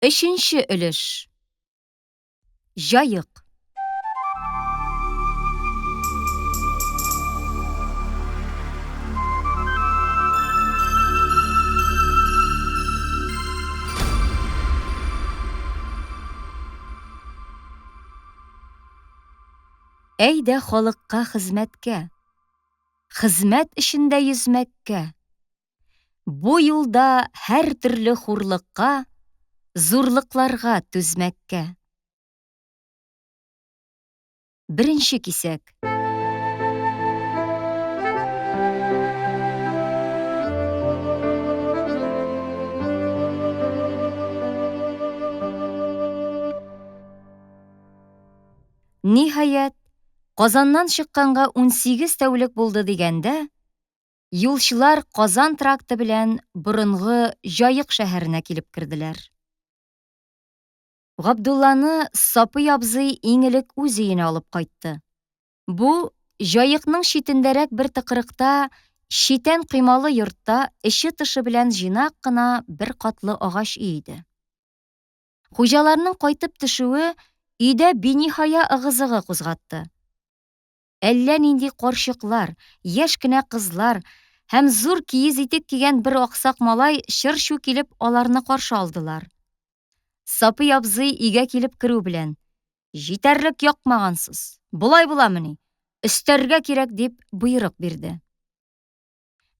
Өченче өлеш. Жайык. Әйдә халыкка хезмәткә, хезмәт эшендә йөзмәккә. Бу юлда һәр төрле хурлыкка, зурлыкларга түзмәккә. Беренче кисәк. Ниһаять, Казаннан чыкканга 18 тәүлек булды дигәндә, юлчылар Казан тракты белән борынгы Җаек шәһәренә килеп керделәр. Габдулланы Сапый абзый иң элек үз өенә алып кайтты. Бу Җаекның читендәрәк бер тыкрыкта, читән кыймалы йортта эче-тышы белән җыйнак кына бер катлы агач өй иде. Хуҗаларның кайтып төшүе өйдә биниһая ыгы-зыгы кузгатты. Әллә нинди карчыклар, яшь кенә кызлар һәм зур киез итек кигән бер аксак малай чыр-чу килеп аларны каршы алдылар. Сапый абзый өйгә килеп керү белән: "Җитәрлек якмагансыз. Булай буламыни? Өстәргә кирәк", дип боерык бирде.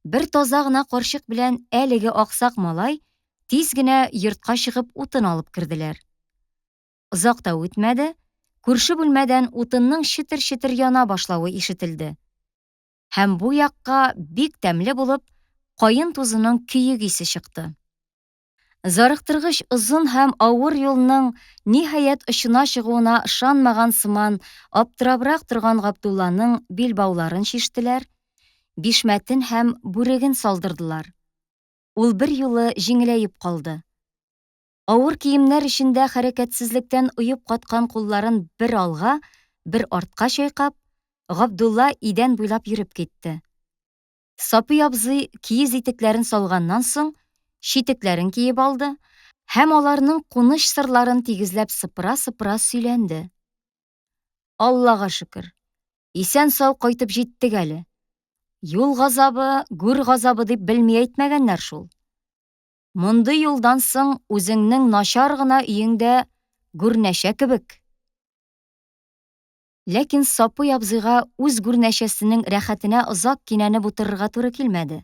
Бер таза гына карчык белән әлеге аксак малай тиз генә йортка чыгып утын алып керделәр. Озак та үтмәде, күрше бүлмәдән утынның чытыр-чытыр яна башлавы ишетелде. Һәм бу якка бик тәмле булып кайын тузының көйек исе чыкты. Зарыктыргыч озын һәм авыр юлның ниһаять очына чыгуына ышанмаган сыман аптырабрак торган Габдулланың билбауларын чиштеләр, бишмәтен һәм бүреген салдырдылар. Ул бер юлы җиңеләеп калды. Авыр киемнәр эчендә хәрәкәтсезлектән уеп каткан кулларын бер алга, бер артка чайкап, Габдулла идән буйлап йөреп китте. Сапый абзый киез итекләрен салганнан соң, читекләрен киеп алды һәм аларның куныч сырларын тигезләп сыпыра-сыпыра сөйләнде. Аллага шөкер, исән-сау кайтып җиттек әле. Юл газабы, гүр газабы дип белми әйтмәгәннәр шул. Мондый юлдан соң үзеңнең начар гына өеңдә гүрнәчә кебек. Ләкин Сапый абзыйга үз гүрнәчәсенең рәхәтенә озак кинәнеп утырырга туры килмәде.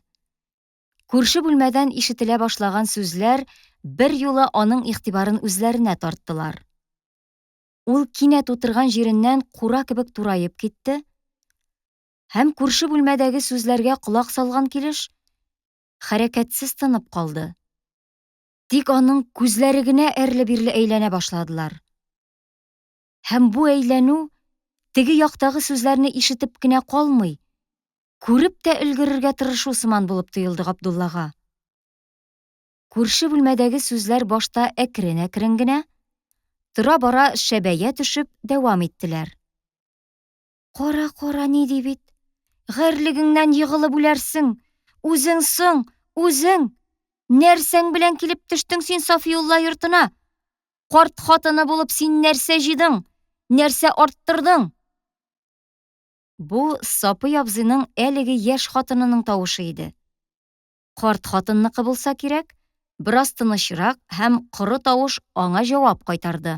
Күрше бүлмәдән ишетелә башлаган сүзләр бер юлы аның игътибарын үзләренә тарттылар. Ул кинәт утырган җиреннән кура кебек турайып китте һәм күрше бүлмәдәге сүзләргә колак салган килеш хәрәкәтсез тынып калды. Тик аның күзләре генә әрле-бирле әйләнә башладылар. Һәм бу әйләнү теге яктагы сүзләрне ишетеп кенә калмый, күреп тә өлгерергә тырышу сыман булып тоелды Габдуллага. Күрше бүлмәдәге сүзләр башта әкрен-әкрен генә, тора-бара шәбәя төшөп дәвам иттеләр. Кара ни ди бит? Гәрлегеңнән егылып үләрсең. Үзең соң, үзең. Нәрсәң белән килеп төштең син Сафиулла йортына? Карт хатыны булып син нәрсә җыйдың? Нәрсә арттырдың? Бу Сапый абзыйның әлеге яшь хатынының тавышы иде. Карт хатынныкы булса кирәк, бераз тынычрак һәм коры тавыш аңа җавап кайтарды.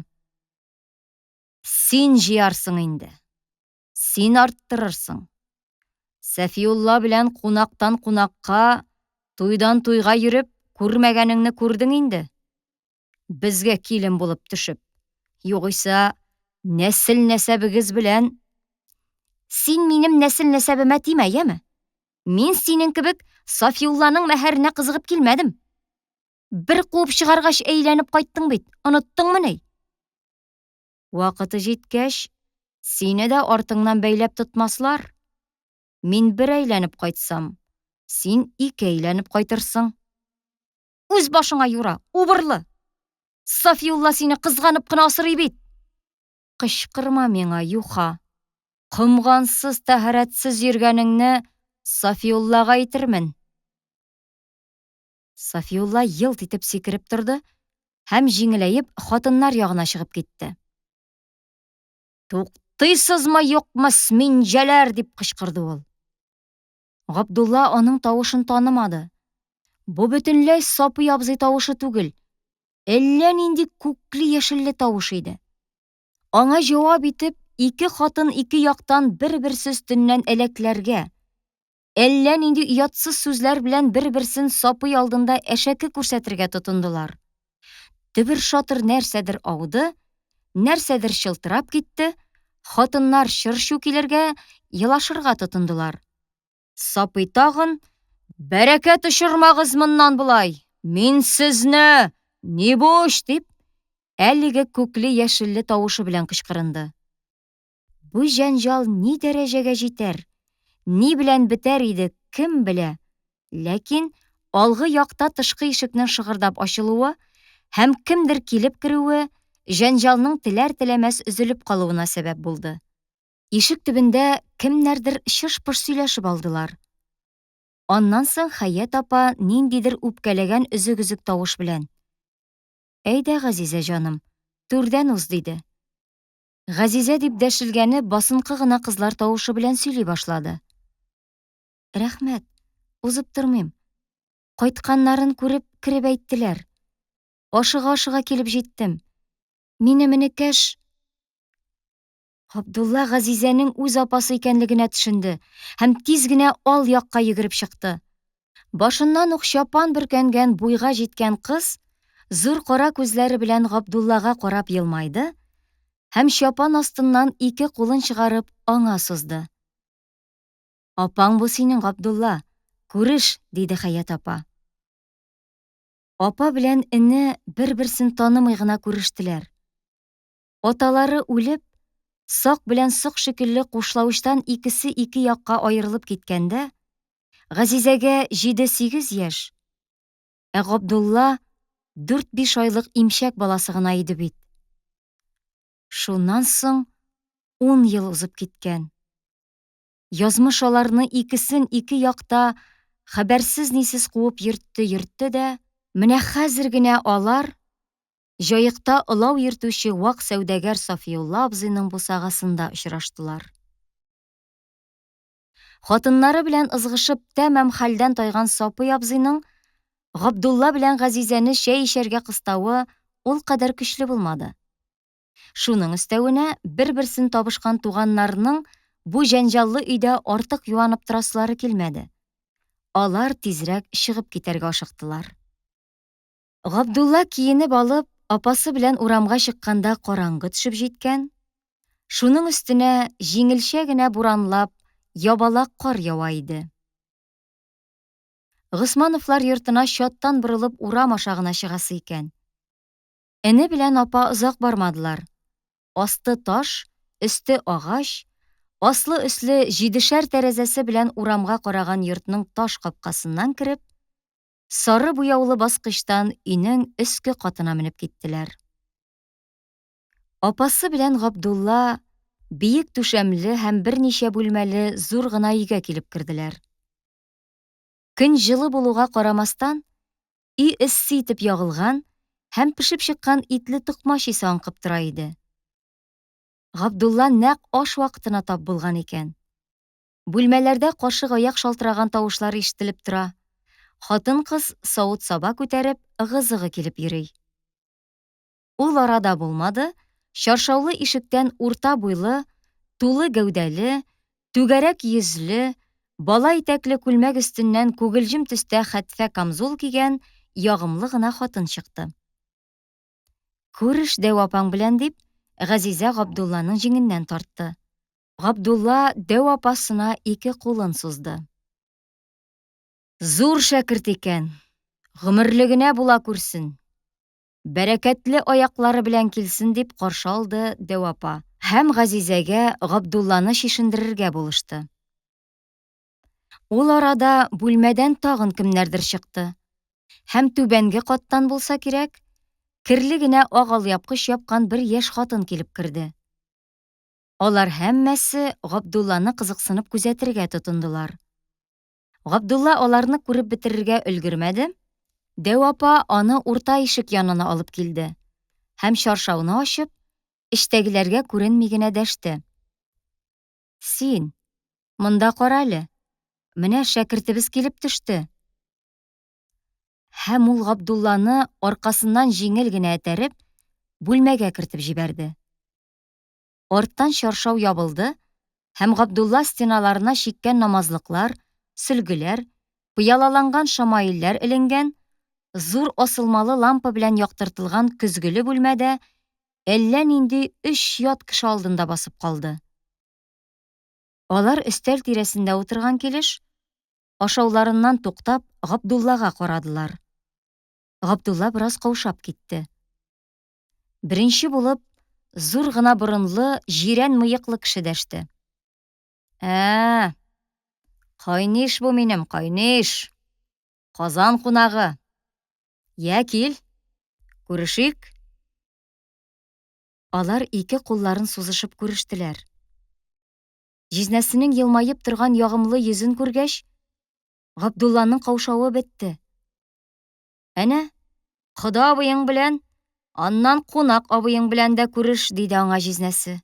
Син җыярсың инде. Син арттырырсың. Сафиулла белән кунактан кунакка, туйдан туйга йөреп, күрмәгәнеңне күрдең инде. Безгә килен булып төшеп. Югыйса, нәсел-нәсәбегез белән... Син минем нәсел-нәсәбемә тимә, яме? Мин синең кебек Сафиулланың мәһәренә кызыгып килмәдем. Бер куып чыгаргач әйләнеп кайттың бит, оныттыңмы ни? Вакыты җиткәч, сине дә артыңнан бәйләп тотмаслар. Мин бер әйләнеп кайтсам, син ике әйләнеп кайтырсың. Үз башыңа юра, убырлы. Сафиулла сине кызганып кына асрый бит. Кычкырма миңа, юха. Кымгансыз, тәһарәтсез йөргәнеңне Сафиуллага әйтермен. Сафиулла йылт итеп сикереп торды һәм җиңеләеп хатыннар ягына чыгып китте. «Туктыйсызмы, юкмы, сменҗәләр!» дип кычкырды ул. Габдулла аның тавышын танымады. Бу бөтенләй Сапый абзый тавышы түгел, әллә нинди күкле-яшелле тавыш иде. Аңа җавап итеп, ике хатын ике яктан бер-берсе өстеннән әләкләргә, әллә нинди оятсыз сүзләр белән бер-берсен Сапый алдында әшәке күрсәтергә тотындылар. Төбер-шатыр нәрсәдер ауды, нәрсәдер чылтырап китте, хатыннар чыршу килергә, елашырга тотындылар. Сапый тагын: «Бәрәкәт очырмагыз моннан булай! Мин сезне! Ни буш!» дип, әлеге күкле-яшелле тавышы белән кычкырынды. Бу җәнҗал ни дәрәҗәгә җитәр, ни белән бетәр иде, кем белә. Ләкин алгы якта тышкы ишекнең шыгырдап ачылуы һәм кемдер килеп керүе җәнҗалның теләр-теләмәс өзелеп калуына сәбәп булды. Ишек төбендә кемнәрдер чыш-пыш сөйләшеп алдылар. Аннан соң Хаят апа ниндидер үпкәләгән өзек-өзек тавыш белән: «Әйдә, Газизә җаным, түрдән уз», диде. Газизә дип дәшелгәне басынкы гына кызлар тавышы белән сөйли башлады. «Рәхмәт, узып тормыйм. Кайтканнарын күреп кереп әйттеләр. Ашыга-ашыга килеп җиттем. Мине менекәш...» Габдулла Газизәнең үз апасы икәнлегенә төшенде һәм тиз генә ал якка йөгереп чыкты. Башыннан ук чапан бөркәнгән буйга җиткән кыз зур кара күзләре белән Габдуллага карап елмайды һәм чапан астыннан ике кулын чыгарып аңа сузды. «Апаң бу синең, Габдулла, күреш», диде Хаят апа. Апа белән эне бер-берсен танымый гына күрештеләр. Аталары үлеп, сак белән сок шикелле кушлавычтан икесе ике якка аерылып киткәндә, Газизәгә 7-8 яшь, ә Габдулла 4-5 айлык имчәк баласы гына иде бит. Шуннан соң 10 ел узып киткән. Язмыш аларны икесен ике якта хәбәрсез-нисез куып йөртте дә, менә хәзер генә алар җаекта олау йөртүче вак сәүдәгәр Сафиулла абзыйның бусагасында очраштылар. Хатыннары белән ызгышып тәмам хәлдән тайган Сапый абзыйның Габдулла белән Газизәне чәй эчәргә кыставы ул кадәр көчле булмады. Шуның өстәвенә бер-берсен табышкан туганнарның бу җәнҗаллы өйдә артык юанып торасылары килмәде. Алар тизрәк чыгып китәргә ашыктылар. Габдулла киенеп алып, апасы белән урамга чыкканда караңгы төшеп җиткән. Шуның өстенә җиңелчә генә буранлап, ябалак кар ява иде. Госмановлар йортына чаттан борылып урам аша гына чыгасы икән. Эне белән апа озак бармадылар. Асты таш, өсте агач, аслы-өсле 7-шәр тәрәзәсе белән урамга караган йортның таш капкасыннан кереп, сары буяулы баскычтан өйнең өске катына менеп киттеләр. Апасы белән Габдулла биек түшәмле һәм берничә бүлмәле зур гына өйгә килеп керделәр. Көн җылы булуга карамастан, өй эссе итеп ягылган һәм пешеп чыккан итле тукмач исе аңкып тора иде. Габдулла нәкъ аш вакытына тап булган икән. Бүлмәләрдә кашык аяк шалтыраган тавышлар ишетелеп тора. Хатын-кыз савыт-саба күтәреп, ыгы-зыгы килеп йөри. Ул арада булмады, чаршаулы ишектән урта буйлы, тулы гәүдәле, түгәрәк йөзле, бала итәкле күлмәк өстеннән күгелҗем төстә хәтфә камзул кигән ягымлы гына хатын чыкты. «Күреш Дәү апаң белән», дип, Газизә Габдулланың җиңеннән тартты. Габдулла Дәү апасына ике кулын сузды. «Зур шәкерт икән, гомерлегенә була күрсен. Бәрәкәтле аяклары белән килсен», дип каршы алды Дәү апа һәм Газизәгә Габдулланы чишендерергә булышты. Ул арада бүлмәдән тагын кемнәрдер чыкты һәм түбәнге каттан булса кирәк, кирле генә ак алъяпкыч япкан бер яшь хатын килеп керде. Алар һәммәсе Габдулланы кызыксынып күзәтергә тотындылар. Габдулла аларны күреп бетерергә өлгермәде, Дәү апа аны урта ишек янына алып килде һәм чаршауны ачып, эчтәгеләргә күренми генә дәште. Син, монда кара әле, менә шәкертебез килеп төште. Һәм ул Габдулланы аркасыннан җиңел генә этәреп, бүлмәгә кертеп җибәрде. Арттан чаршау ябылды һәм Габдулла стеналарына чиккән намазлыклар, сөлгеләр, пыялаланган шамаилләр эленгән, зур асылмалы лампа белән яктыртылган көзгеле бүлмәдә әллә нинди 3 ят кеше алдында басып калды. Алар өстәл тирәсендә утырган килеш, ашауларыннан туктап, Габдуллага карадылар. Габдулла бераз каушап китте. Беренче булып, зур гына борынлы, җирән мыеклы кеше дәште. Кайниш бу минем, кайниш. Казан кунагы. Я кил, күрешик. Алар ике кулларын сузышып күрештеләр. Җизнәсенең елмаеп торган ягымлы йөзен күргәч, Габдулланың каушавы бетте. Әнә, Кода абыең белән, аннан кунак абыең белән дә күреш, диде аңа җизнәсе.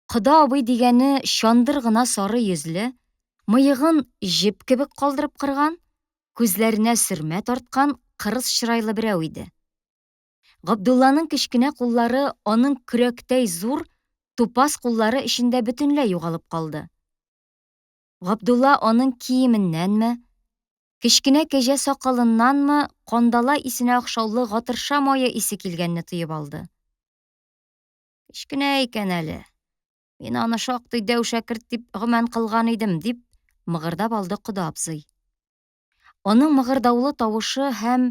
Кода абый дигәне чандыр гына сары йөзле, мыегын җеп кебек калдырып кырган, күзләренә сөрмә тарткан кырыс чырайлы берәү иде. Габдулланың кечкенә куллары аның көрәктәй зур, тупас куллары эчендә бөтенләй югалып калды. Габдулла аның киеменнәнме, кечкенә кәҗә сакалыннанмы кандала исенә охшаулы гатырша мае исе килгәнне тоеп алды. Кечкенә икән әле. Мин аны шактый дәү шәкерт дип гомән кылган идем, дип мыгырдап алды Кода абзый. Аның мыгырдаулы тавышы һәм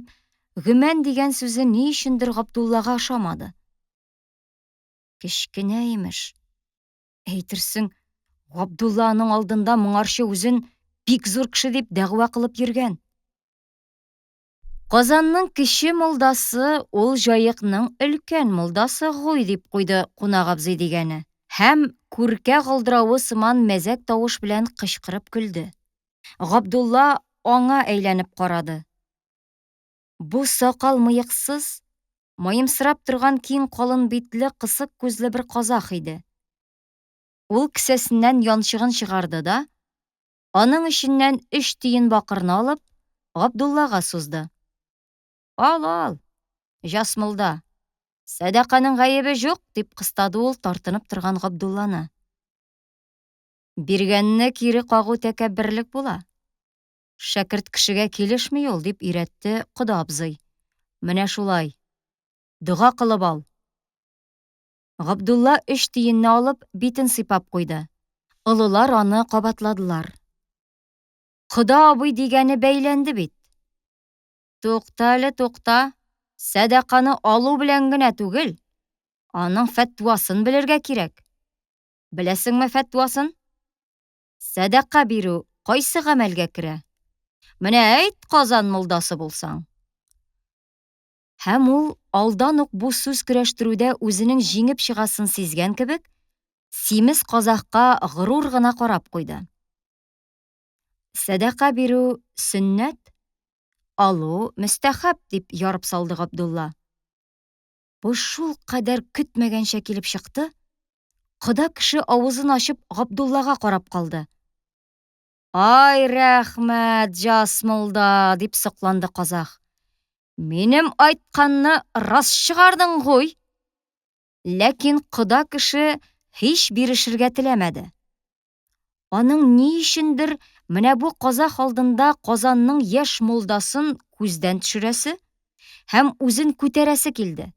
гөмән дигән сүзе ни өчендер Габдуллага ошамады. Кечкенә имеш. Әйтерсең, Габдулла аның алдында моңарчы үзен бик зур кеше дип дәгъва кылып йөргән. Казанның кече молдасы ул җаекның өлкән молдасы гуй, дип куйды кунак абзый дигәне. Һәм күркә гылдыравы сыман мәзәк тавыш белән кычкырып көлде. Габдулла аңа әйләнеп карады. Бу сакал мыексыз, маемсырап торган киң калын битле, кысык күзле бер казах иде. Ул кесәсеннән янчыгын чыгарды да, аның эченнән 3 тиен бакырны алып, Габдуллага сузды. Ал, жасмылда. Сәдаканың гаебе жук, дип кыстады ул тартынып торган Габдулланы. Биргәнне кире кагу тәкәбберлек була. Шәкерт кешегә килешми ул, дип өйрәтте Кода абзый. Менә шулай. Дуга кылып ал. Габдулла 3 тиенне алып, битен сыйпап куйды. Олылар аны кабатладылар. Кода абый дигәне бәйләнде бит. Тукта әле, тукта. Сәдаканы алу белән генә түгел, аның фәтвасын белергә кирәк. Беләсеңме фәтвасын? Сәдака бирү кайсы гамәлгә керә? Менә әйт, Казан молдасы булсаң. Һәм ул алдан ук бу сүз көрәштерүдә үзенең җиңеп чыгасын сизгән кебек, симез казакка горур гына карап куйды. Сәдака бирү сөннәт, алу мөстәхәп, дип ярып салды Габдулла. Бу шул кадәр көтмәгәнчә килеп чыкты, Кода кеше авызын ачып Габдуллага карап калды. Ай, рәхмәт, жасмылда, дип сокланды казах. Минем айтканны рас чыгардың гуй. Ләкин Кода кеше һич бирешергә теләмәде. Аның ни өчендер менә бу казах алдында Казанның яшь молдасын күздән төшерәсе һәм үзен күтәрәсе килде.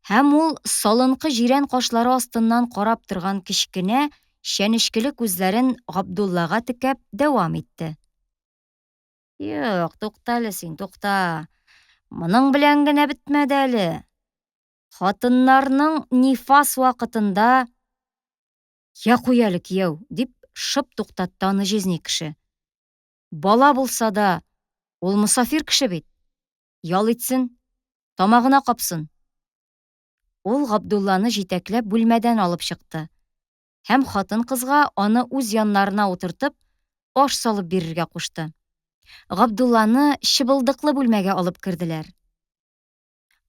Һәм ул салынкы җирән кашлары астыннан карап торган кечкенә, шәнечкеле күзләрен Габдуллага текәп дәвам итте. Юк, тукта әле син, тукта. Моның белән генә бетмәде әле. Хатыннарның нифас вакытында я куй әле, кияү, дип шып туктатты аны җизни кеше. Бала булса да, ул мусафир кеше бит. Ял итсен, тамагына капсын. Ул Габдулланы җитәкләп бүлмәдән алып чыкты. Һәм хатын кызга аны үз яннарына утыртып, аш салып бирергә кушты. Габдулланы шыбылдыклы бүлмәгә алып керделәр.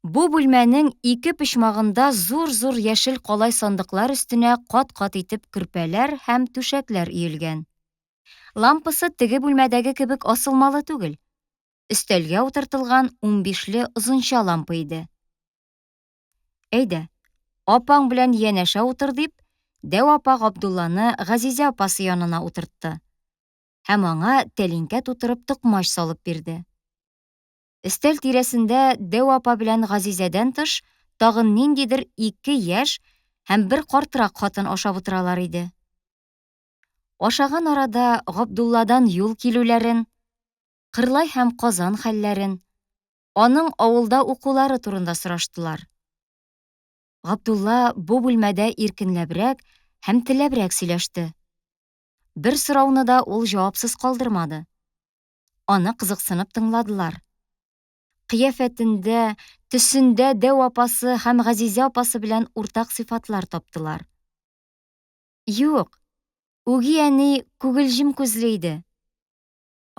Бу бүлмәнең ике почмагында зур-зур яшел калай сандыклар өстенә кат-кат итеп көрпәләр һәм түшәкләр өелгән. Лампасы теге бүлмәдәге кебек асылмалы түгел. Өстәлгә утыртылган 15ле озынча лампа иде. Әйдә, апаң белән янәшә утыр дип, Дәү апа Габдулланы Газизә апасы янына утыртты һәм аңа тәлинкә тутырып токмач салып бирде. Өстәл тирәсендә Дәү апа белән Газизәдән тыш тагын ниндидер 2 яшь һәм бер картрак хатын ашап утыралар иде. Ашаган арада Габдулладан юл килүләрен, Кырлай һәм Казан хәлләрен, аның авылда укулары турында сораштылар. Габдулла бу бүлмәдә иркенләбрәк һәм теләбрәк сөйләште. Бер сорауны да ул җавапсыз калдырмады. Аны кызыксынып тыңладылар. Кыяфәтендә, төсендә Дәү апасы һәм Газизә апасы белән уртак сыйфатлар таптылар. Юк, үги әни күгелҗем күзле иде.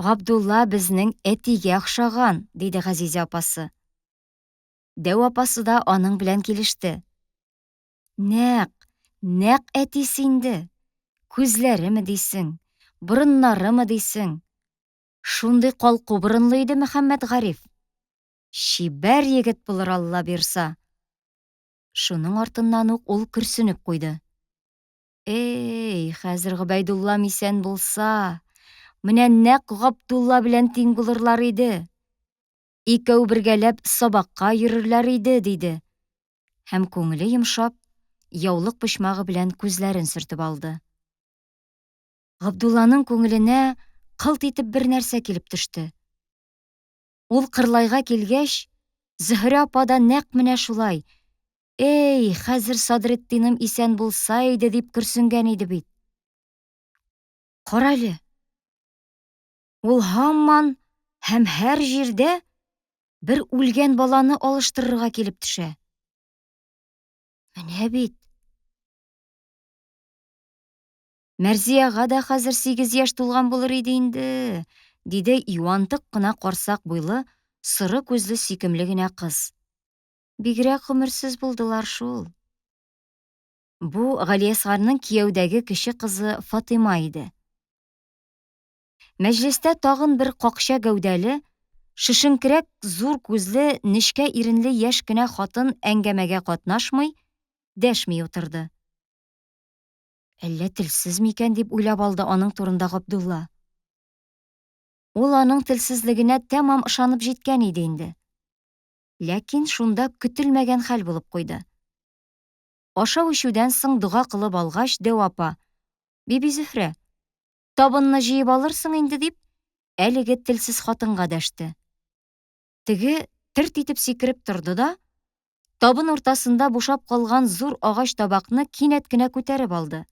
Габдулла безнең әтигә охшаган, диде Газизә апасы. Дәү апасы да аның белән килеште. Нәк әтисе инде. Күзләреме дисең, борыннарымы дисең. Шундый калку борынлы иде Мөхәммәд Гариф. Чибәр егет булыр Алла бирса. Шуның артыннан ук ул көрсенеп куйды. Хәзер Гобәйдулла исән булса, менә нәкъ Габдулла белән тиң булырлар иде. Икәү бергәләп сабакка йөрерләр иде, диде. Һәм күңеле йомшап, яулык почмагы белән күзләрен сөртеп алды. Габдулланың күңеленә кылт итеп бер нәрсә килеп төште. Ул Кырлайга килгәч, Зөһрә апа да нәкъ менә шулай. Хәзер Садретдиным исән булса иде дип көрсенгән иде бит. Карале. Ул һаман һәм һәр җирдә бер үлгән баланы алыштырырга килеп төшә. Менә бит. Мәрзиягә дә хәзер 8 яшь тулган булыр иде инде, диде юантык кына карсак буйлы, сыры күзле сөйкемле генә кыз. Бигрәк гомерсез булдылар шул. Бу Галиәсгарның кияүдәге кече кызы Фатыйма иде. Мәҗлестә тагын бер какча гәүдәле, шишенкерәк зур күзле, нечкә иренле яшь кенә хатын әңгәмәгә катнашмый, дәшми утырды. Әллә телсез микән дип уйлап алды аның турында Габдулла. Ул аның телсезлегенә тәмам ышанып җиткән иде инде. Ләкин шунда көтелмәгән хәл булып куйды. Ашау-ишүдән соң дуга кылып алгач, Дәү апа: "Биби Зөһрә, табынны җыеп алырсың инде", дип, әлеге телсез хатынга дәште. Теге тирт итеп сикереп торды да, табын уртасында бушап калган зур агач табакны кинәт кенә күтәреп алды.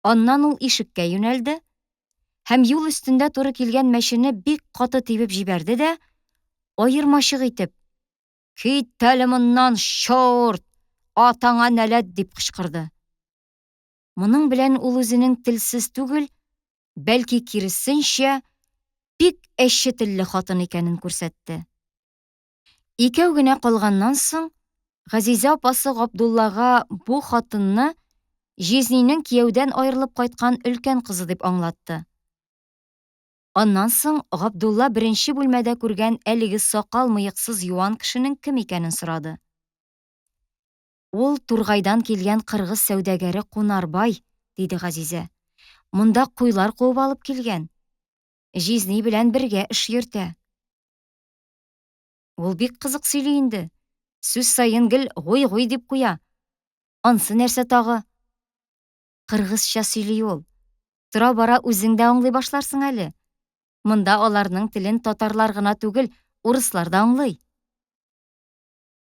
Аннан ул ишеккә юнәлде һәм юл өстендә туры килгән мәчене бик каты тибеп җибәрде дә, аермачык итеп: "Кит әле моннан, чорт! Атаңа нәләт", дип кычкырды. Моның белән ул үзенең телсез түгел, бәлки киресенчә, бик әче телле хатын икәнен күрсәтте. Икәү генә калганнан соң, Газизә апасы Габдуллага бу хатынны Җизнинең кияүдән аерылып кайткан өлкән кызы дип аңлатты. Аннан соң Габдулла беренче бүлмәдә күргән әлеге сакал-мыексыз юан кешенең кем икәнен сорады. Ул Тургайдан килгән кыргыз сәүдәгәре Кунарбай, диде Газизә. Монда куйлар куып алып килгән. Җизни белән бергә эш йөртә. Ул бик кызык сөйли инде. Сүз сайын гел гуй-гуй дип куя. Ансы нәрсә тагы? Кыргызча сөйли ул. Тора-бара үзең дә аңлый башларсың әле. Монда аларның телен татарлар гына түгел, урыслар да аңлый.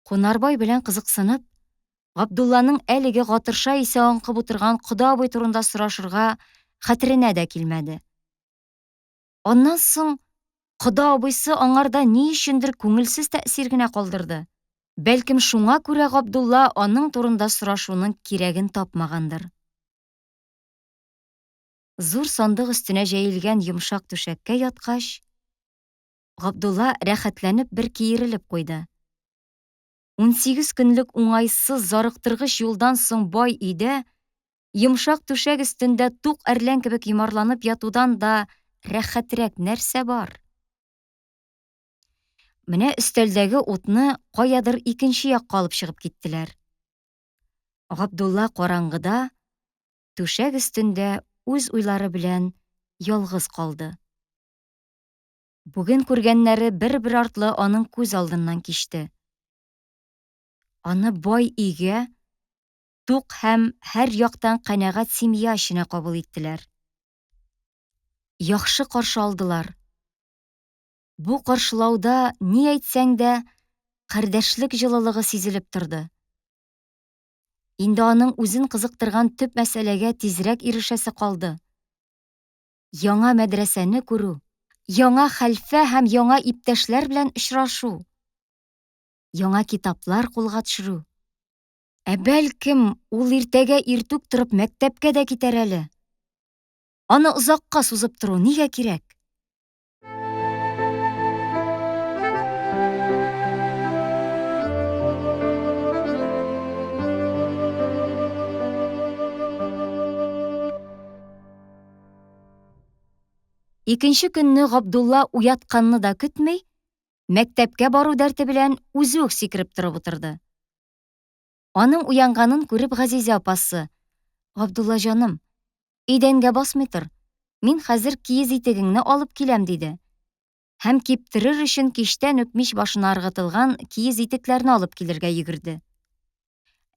Кунарбай белән кызыксынып, Габдулланың әлеге гатырша исе аңкып утырган Кода абый турында сорашырга хәтеренә дә килмәде. Аннан соң Кода абыйсы аңарда ни өчендер күңелсез тәэсир генә калдырды. Бәлкем шуңа күрә Габдулла аның турында сорашуның кирәген тапмагандыр. Зур сандык өстенә җәелгән йомшак түшәккә яткач, Габдулла рәхәтләнеп бер киерелеп куйды. 18 көнлек уңайсыз зарыктыргыч юлдан соң бай өйдә, йомшак түшәк өстендә тук әрлән кебек йомарланып ятудан да рәхәтрәк нәрсә бар? Менә өстәлдәге утны каядыр икенче якка алып чыгып киттеләр. Габдулла караңгыда, түшәк өстендә үз уйлары белән ялгыз калды. Бүген күргәннәре бер-бер артлы аның күз алдыннан кичте. Аны бай өйгә, тук һәм һәр яктан канәгать семья эченә кабул иттеләр. Яхшы каршы алдылар. Бу каршылауда ни әйтсәң дә кардәшлек җылылыгы сизелеп торды. Инде аның үзен кызыктырган төп мәсьәләгә тизрәк ирешәсе калды. Яңа мәдрәсәне күрү, яңа хәлфә һәм яңа иптәшләр белән очрашу, яңа китаплар кулга төшерү. Бәлкем, ул иртәгә иртүк торып мәктәпкә дә китәр әле. Аны озакка сузып тору нигә кирәк? Икенче көнне Габдулла уятканны да көтмәй, мәктәпкә бару дәрте белән үзе үк сикереп торып утырды. Аның уянганын күреп Газизә апасы: "Габдулла җаным, идәнгә басмый тор. Мин хәзер киез итегеңне алып киләм", диде. Һәм киптерер өчен кичтән үк мич башына ыргытылган киез итекләрне алып килергә йөгерде.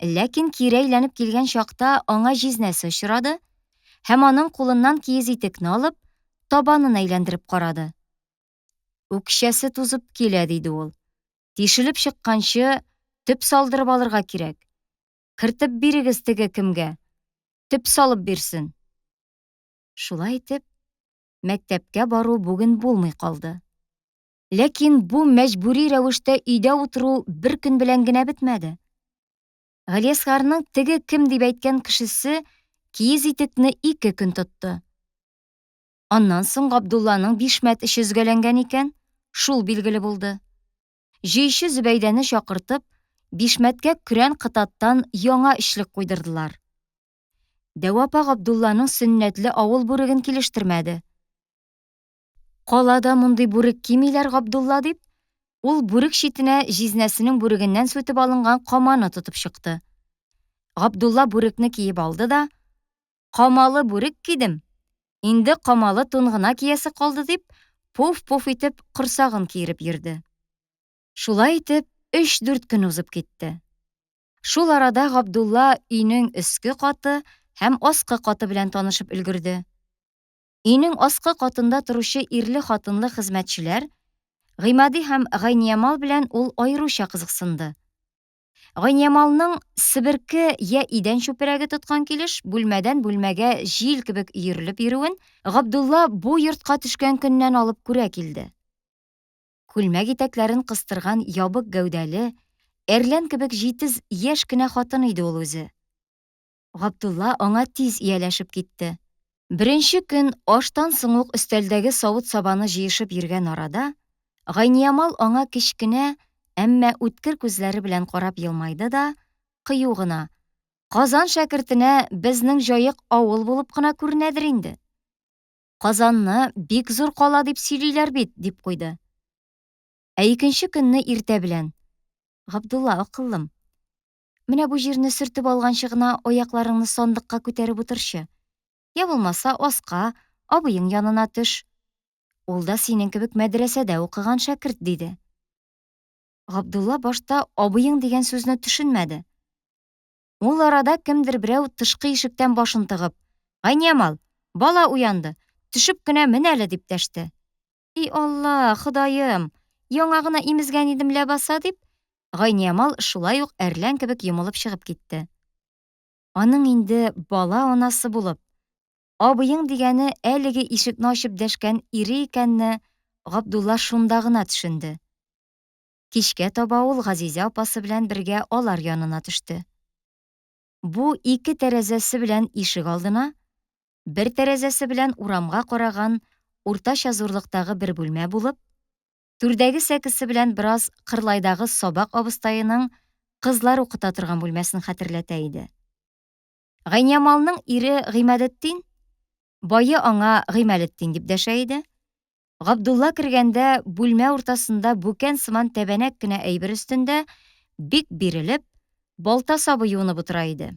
Ләкин кире әйләнеп килгән чакта аңа җизнәсе очрады һәм аның кулыннан киез итекне алып, табанын әйләндереп карады. "Үкчәсе тузып килә", диде ул. "Тишелеп чыкканчы төп салдырып алырга кирәк. Кертеп бирегез теге кемгә. Төп салып бирсен". Шулай итеп, мәктәпкә бару бүген булмый калды. Ләкин бу мәҗбүри рәвештә өйдә утыру бер көн белән генә бетмәде. Галиәсгарның теге кем дип әйткән кешесе киез итекне 2 көн тотты. Аннан соң Габдулланың бишмәт эше өзгәләнгән икән, шул билгеле булды. Җыйчы Зөбәйдәне чакыртып, бишмәткә көрән кытаттан яңа эшлек куйдырдылар. Дәү апа Габдулланың сөннәтле авыл бүреген килештермәде. "Калада мондый бүрек кимиләр, Габдулла", дип, ул бүрек читенә җизнәсенең бүрегеннән сүтеп алынган каманы тотып чыкты. Габдулла бүрекне киеп алды да: "Камалы бүрек кидем. Инде камалы тун гына киясе калды", дип, пуф-пуф итеп корсагын киереп йөрде. Шулай итеп, 3-4 көн узып китте. Шул арада Габдулла өйнең өске каты һәм аскы каты белән танышып өлгерде. Өйнең аскы катында торучы ирле-хатынлы хезмәтчеләр Гыймади һәм Гайниямал белән ул аеруча кызыксынды. Гайниямалның себерке я идән чүпрәге тоткан килеш бүлмәдән бүлмәгә җил кебек өерелеп йөрүен Габдулла бу йортка төшкән көннән алып күрә килде. Күлмәк итәкләрен кыстырган ябык гәүдәле, әрлән кебек җитез яшь кенә хатын иде ул үзе. Габдулла аңа тиз ияләшеп китте. Беренче көн аштан соң ук өстәлдәге савыт-сабаны җыешып йөргән арада, Гайниямал аңа кечкенә, әммә үткер күзләре белән карап елмайды да, кыю гына: "Казан шәкертенә безнең җаек авыл булып кына күренәдер инде. Казанны бик зур кала дип сөйлиләр бит", дип куйды. Икенче көнне иртә белән: "Габдулла, акыллым, менә бу җирне сөртеп алганчы гына аякларыңны сандыкка күтәреп утырчы. Я булмаса аска, абыең янына төш. Ул да синең кебек мәдрәсәдә укыган шәкерт", диде. Габдулла башта абыең дигән сүзне төшенмәде. Ул арада кемдер берәү тышкы ишектән башын тыгып: "Гайниямал, бала уянды, төшеп кенә мен әле", дип дәште. "И Алла, Ходаем, яңа гына имезгән идем ләбаса", дип, Гайниямал шулай ук әрлән кебек йомылып чыгып китте. Аның инде бала анасы булып, абыең дигәне әлеге ишекне ачып дәшкән ире икәнне Габдулла шунда гына төшенде. Кичкә таба ул Газизә апасы белән бергә алар янына төште. Бу 2 тәрәзәсе белән ишек алдына бер тәрәзәсе белән урамга караган уртача зурлыктагы бер бүлмә булып, түрдәге сәкесе белән бераз кырлайдагы сабак абыстайының кызлар укыта торган бүлмәсен хәтерләтә иде. Гайниямалның ире Гыймадетдин, бае аңа Гыймәлетдин дип дәшә иде. Габдулла кергәндә бүлмә уртасында бүкән сыман тәбәнәк кенә әйбер өстендә бик бирелеп, балта сабы юынып утыра иде.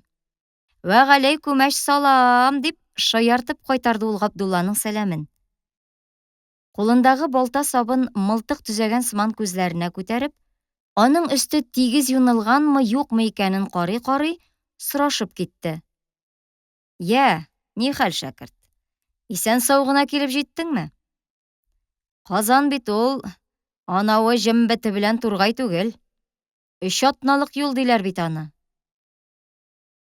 «Вә галәйкүм салам» дип шаяртып кайтарды ул Габдулланың сәламен. Кулындагы балта сабын мылтык төзәгән сыман күзләренә күтәреп, аның өсте тигез юнылганмы, юкмы икәнен карый-карый, сорашып китте. «Я, ни хәл, шәкерт? Исән-сау гына килеп җиттеңме? Казан бит ул, анавы җәмбәте белән тургай түгел. 3 атналык юл диләр бит аны».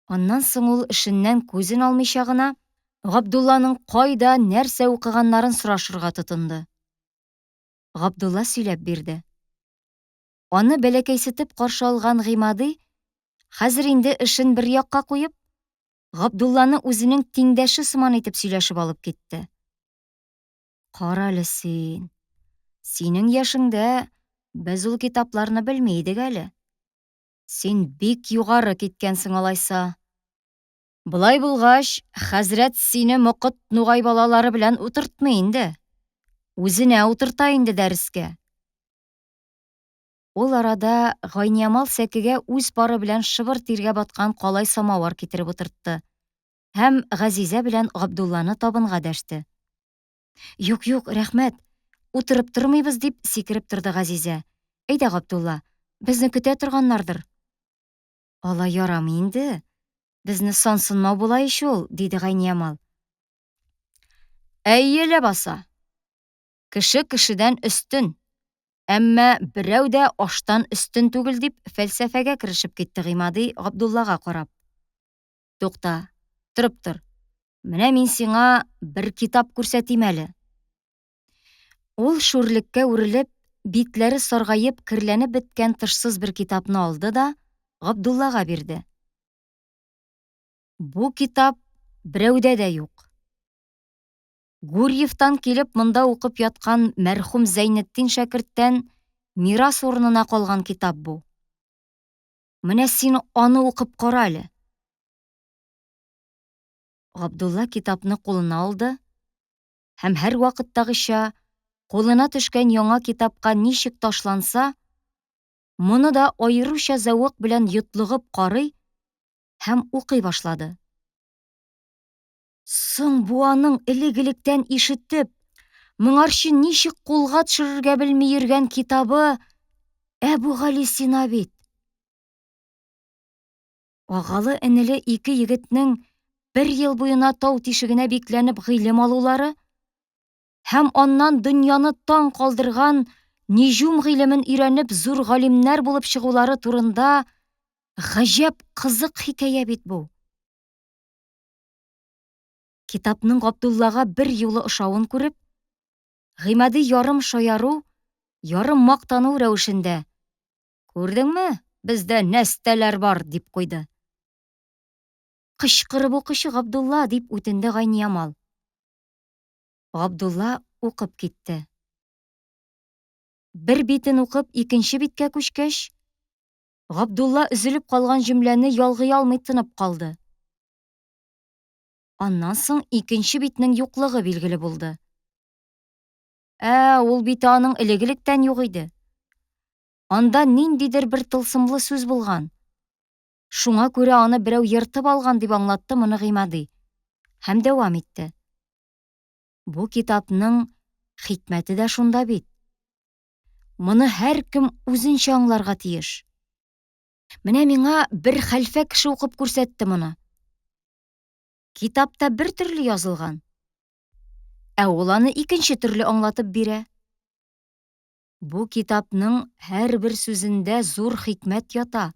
Аннан соң ул эшеннән күзен алмыйча гына Габдулланың кайда, нәрсә укыганнарын сорашырга тотынды. Габдулла сөйләп бирде. Аны бәләкәйсетеп каршы алган Гыймады хәзер инде эшен бер якка куеп, Габдулланы үзенең тиңдәше сыман итеп сөйләшеп алып китте. «Кара әле син. Синең яшеңдә без ул китапларны белми идек әле. Син бик югары киткәнсең алайса. Булай булгач, хәзрәт сине мокыт нугай балалары белән утыртмый инде. Үзенә утырта инде дәрескә». Ул арада Гайниямал сәкегә үз пары белән шыбыр тиргә баткан калай самавыр китереп утыртты һәм Газизә белән Габдулланы табынга дәште. «Юк, рәхмәт, утырып тормыйбыз» дип сикереп торды Газизә. «Әйдә, Габдулла, безне көтә торганнардыр». «Алай ярамый инде. Безне сансынмау була ич ул», диде Гайниямал. «Әйе ләбаса. Кеше кешедән өстен, әмма берәү дә аштан өстен түгел» дип фәлсәфәгә керешеп китте Гыймады Габдуллага карап. «Тукта, торып тор. Менә мин сиңа бер китап күрсәтим әле». Ул шүрлеккә үрелеп, битләре саргайып, кирләнеп беткән тышсыз бер китапны алды да Габдуллага бирде. Бу китап берәүдә дә юк. Гурьевтан килеп монда укып яткан мәрхүм Зәйнетдин шәкерттән мирас урынына калган китап бу. Менә син аны укып кара әле. Габдулла китапны кулына алды һәм һәр вакыттагыча кулына төшкән яңа китапка ничек ташланса, моны да аеруча зәвык белән йотлыгып карый һәм укый башлады. Соң бу аның элек-электән ишетеп, моңарчы ничек кулга төшерергә белми йөргән китабы Әбүгали Сина бит. Агалы-энеле ике егетнең бер ел буена тау тишегенә бикләнеп гыйлем алулары һәм аннан дөньяны таң калдырган нижум гыйлемен өйрәнеп зур галимнәр булып чыгулары турында гаҗәп кызык хикәя бит бу. Китапның Габдуллага бер юлы ошавын күреп, Гыймады ярым шаяру, ярым мактану рәвешендә: «Күрдеңме, бездә нәрсәләр бар» дип куйды. «Кычкырып укучы Габдулла» дип үтенде Гайниямал. Габдулла укып китте. Бер битен укып, икенче биткә күчкәч, Габдулла өзелеп калган җөмләне ялгый алмый тынып калды. Аннан соң икенче битнең юклыгы билгеле булды. Ул бит аның элек-электән юк иде. Анда ниндидер бер тылсымлы сүз булган. Шуңа күрә аны берәү йыртып алган дип аңлатты моны Гыймады. Һәм дәвам итте. Бу китапның хикмәте дә шунда бит. Моны һәр кем үзенчә аңларга тиеш. Менә миңа бер хәлфә кеше укып күрсәтте моны. Китапта бер төрле язылган, ул аны икенче төрле аңлатып бирә. Бу китапның һәрбер сүзендә зур хикмәт ята.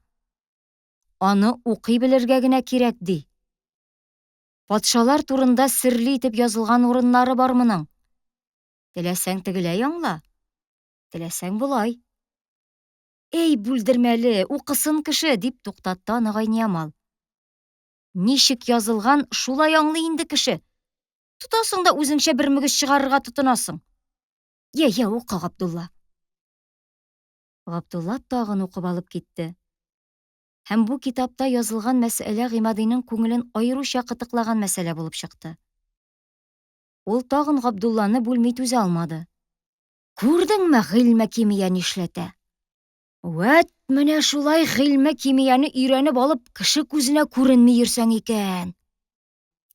Аны укый белергә генә кирәк ди. Патшалар турында серле итеп язылган урыннары бар моның. Теләсәң тегеләй аңла, теләсәң булай. «Эй, бүлдермәле, укысын кеше» дип туктатты аны Гайниямал. «Ничек язылган, шулай аңлый инде кеше. Тотасың да үзеңчә бер мөгез чыгарырга тотынасың. Я, ука, Габдулла. Габдулла тагын укып алып китте. Һәм бу китапта язылган мәсьәлә Гыймадиның күңелен аеруча кытыклаган мәсьәлә булып чыкты. Ул тагын Габдулланы бүлми түзә алмады. Күрдеңме, гыйльме кимия нишләтә? Вәт, менә шулай гыйльме кимияне өйрәнеп алып, кеше күзенә күренми йөрсәң икән.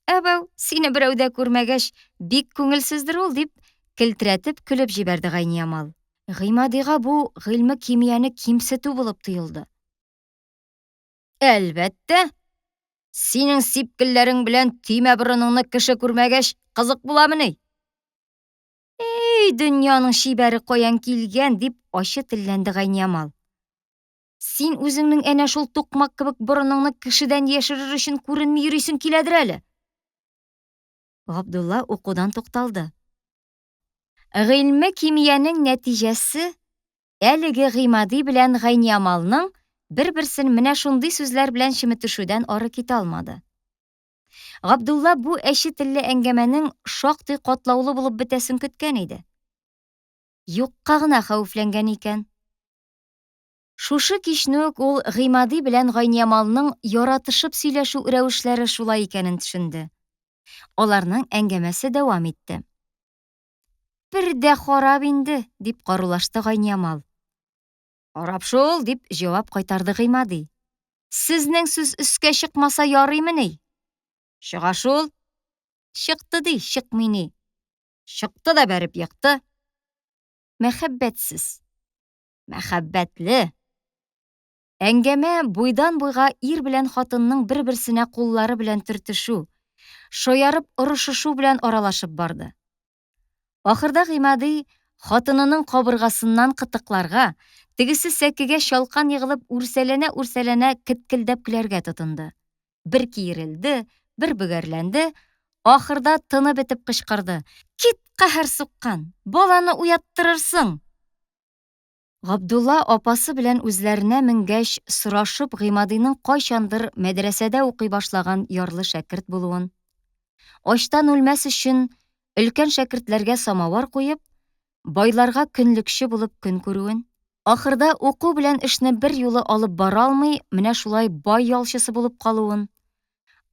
Әбәү, сине берәү дә күрмәгәч, бик күңелсездер ул, дип, келтерәтеп көлеп җибәрде Гайниямал. Гыймадига бу гыйльме кимияне кимсетү булып тоелды. Әлбәттә, синең сипкелләрең белән төймә борыныңны кеше күрмәгәч, кызык буламы ни? Эй, дөньяның шибәре каян килгән, дип ачы телләнде Гайниямал. Син үзеңнең әнә шул тукмак кебек борыныңны кешедән яшерер өчен күренми йөрисең киләдер әле. Габдулла укудан тукталды. Гыйльме кимиянең нәтиҗәсе әлеге Гыймади белән Гайниямалның бер-берсен менә шундый сүзләр белән чиметешүдән ары китә алмады. Габдулла бу әче телле әңгәмәнең шактый катлаулы булып бетәсен көткән иде. Юкка гына хәвефләнгән икән. Шушы кичне үк ул Гыймади белән Гайниямалның яратышып сөйләшү рәвешләре шулай икәнен төшенде. Аларның әңгәмәсе дәвам итте. Бер дә харап инде, дип карулашты Гайниямал. Харап шул, дип җавап кайтарды Гыймади. Сезнең сүз өскә чыкмаса ярыймы ни? Чыга шул. Чыкты ди, чыкмый ни. Чыкты да бәреп йыкты. Мәхәббәтсез. Мәхәббәтле. Әңгәмә буйдан-буйга ир белән хатынның бер-берсенә куллары белән төртешү, шаярып орышышу белән аралашып барды. Ахырда Гыймади хатынының кабыргасыннан кытыкларга, тегесе сәкегә чалкан егылып үрсәләнә кеткелдәп көләргә тотынды. Бер киерелде, бер бөгәрләнде, ахырда тыны бетеп кычкырды. Кит, каһәр суккан, баланы уяттырырсың. Габдулла апасы белән үзләренә менгәч сорашып Гыймадиның кайчандыр мәдрәсәдә укый башлаган ярлы шәкерт булуын, ачтан үлмәс өчен өлкән шәкертләргә самавар куеп, байларга көнлекче булып көн күрүен, ахырда уку белән эшне бер юлы алып бара алмый, менә шулай бай ялчысы булып калуын,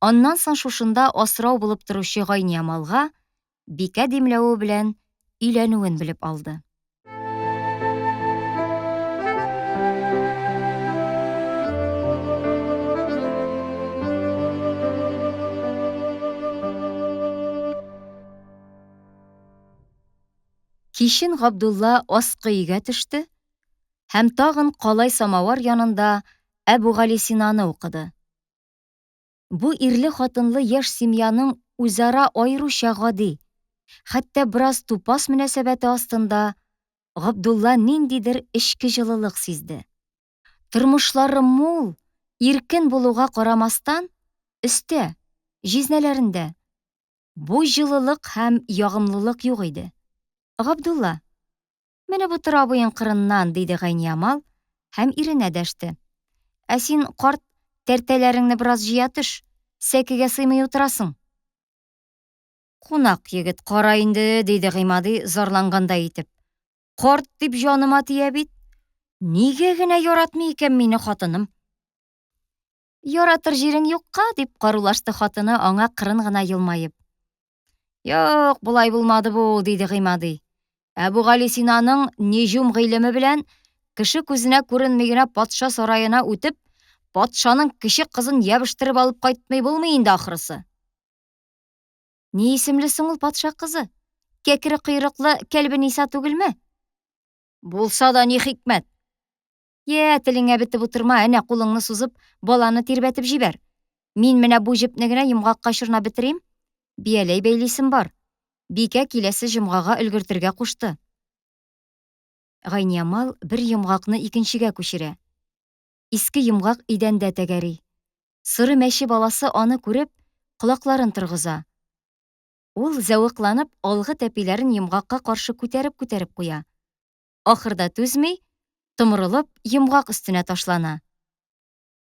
аннан соң шушында асрау булып торучы Гайниямалга бикә димләве белән өйләнүен белеп алды. Кичен Габдулла аскы өйгә төште һәм тагын калай самавар янында Әбүгали Синаны укыды. Бу ирле хатынлы яшь семьяның үзара аеруча гади, хәтта бераз тупас мөнәсәбәте астында Габдулла ниндидер эчке җылылык сизде. Тормышлары мул, иркен булуга карамастан, өстә, җизнәләрендә бу җылылык һәм ягымлылык юк иде. Габдулла, менә бу тора буең кырыннан, диде Гайниямал һәм иренә дәште. Ә син, карт, тәртәләреңне бераз җыя төш, сәкегә сыймый утырасың. Кунак егет, кара инде, диде Гыймади зарлангандай итеп. Карт дип җаныма тия бит. Нигә генә яратмый икән мине хатыным? Яратыр җирең юкка, дип карулашты хатыны аңа кырын гына елмаеп. Юк, булай булмады бу, диде Гыймади. Әбүгали Синаның нижум гыйлеме белән кеше күзенә күренми генә патша сараена үтеп, патшаның кече кызын ябыштерып алып кайтмый булмый инде ахрысы. Ни исемле соң ул патша кызы? Кәкре койрыклы Кәлбе-Ниса түгелме? Булса да ни хикмәт? Телеңә бетеп утырма, әнә кулыңны сузып, баланы тирбәтеп җибәр. Мин менә бу җепне генә йомгакка чорнап бетерим. Бияләй бәйлисем бар. Бикә киләсе җомгага өлгертергә кушты. Гайниямал бер йомгакны икенчегә күчерә. Иске йомгак идәндә тәгәри. Сыры мәче баласы аны күреп, колакларын торгыза. Ул зәвыкланып, алгы тәпиләрен йомгакка каршы күтәреп куя. Ахырда түзми, томырылып, йомгак өстенә ташлана.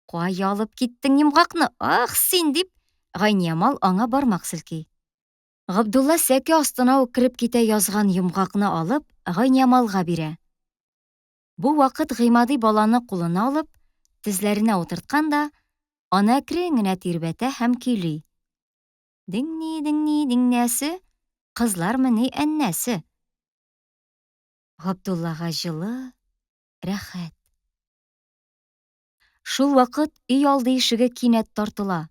Кая алып киттең йомгакны? Ах, син, дип, Гайниямал аңа бармак селки. Габдулла сәке астына ук кереп китә язган йомгакны алып, Гайниямалга бирә. Бу вакыт Гыймади баланы кулына алып, тезләренә утырткан да, аны әкрен генә тирбәтә һәм көйли. Диңни, диңнәсе, кызлар мени әннәсе. Габдуллага жылы, рәхәт. Шул вакыт өй алды ишеге кинәт тартыла.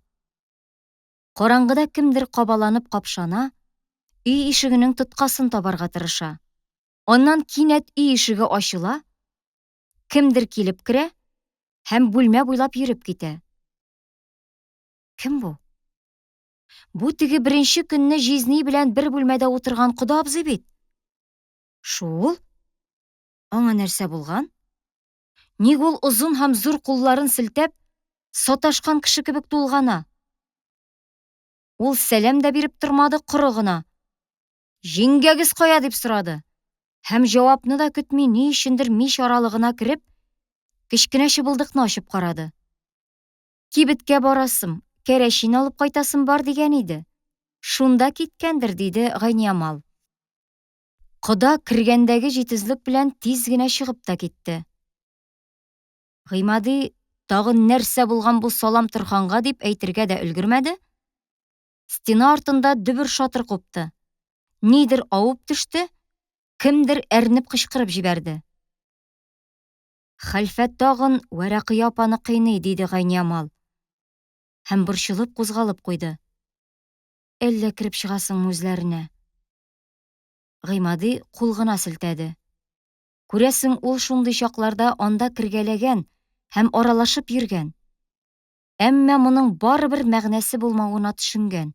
Караңгыда кемдер кабаланып капшана, өй ишегенең тоткасын табарга тырыша. Аннан кинәт өй ишеге ачыла, кемдер килеп керә һәм бүлмә буйлап йөреп китә. Кем бу? Бу теге беренче көнне җизни белән бер бүлмәдә утырган Кода абзый бит. Шул? Аңа нәрсә булган? Ник ул озын һәм зур кулларын селтәп, саташкан кеше кебек тулгана? Ул сәлам да биреп тормады коры гына. Җиңгәгез кая дип сорады. Һәм җавапны да көтми ни өчендер мич аралыгына кереп, кечкенә чыбылдыкны ачып карады. Кибеткә барасым, кәрәчин алып кайтасым бар дигән иде. Шунда киткәндер, диде Гайниямал. Кода кергәндәге җитезлек белән тиз генә чыгып та китте. Гыймади тагын нәрсә булган бу салам Торханга дип әйтергә дә өлгермәде. Стена артында дөбер шатыр купты. Нидер авып төште, кемдер әрнеп кычкырып җибәрде. Хәлфә тагын Вәрәкыя апаны кыйный, диде Гайниямал. Һәм борчылып кузгалып куйды. Әллә кирип чыгасың үзләренә. Гыймади кул гына селтәде. Күрәсең, ул шундый чакларда анда кергәләгән һәм аралашып йөргән. Әмма моның барыбер мәгънәсе булмавына төшенгән.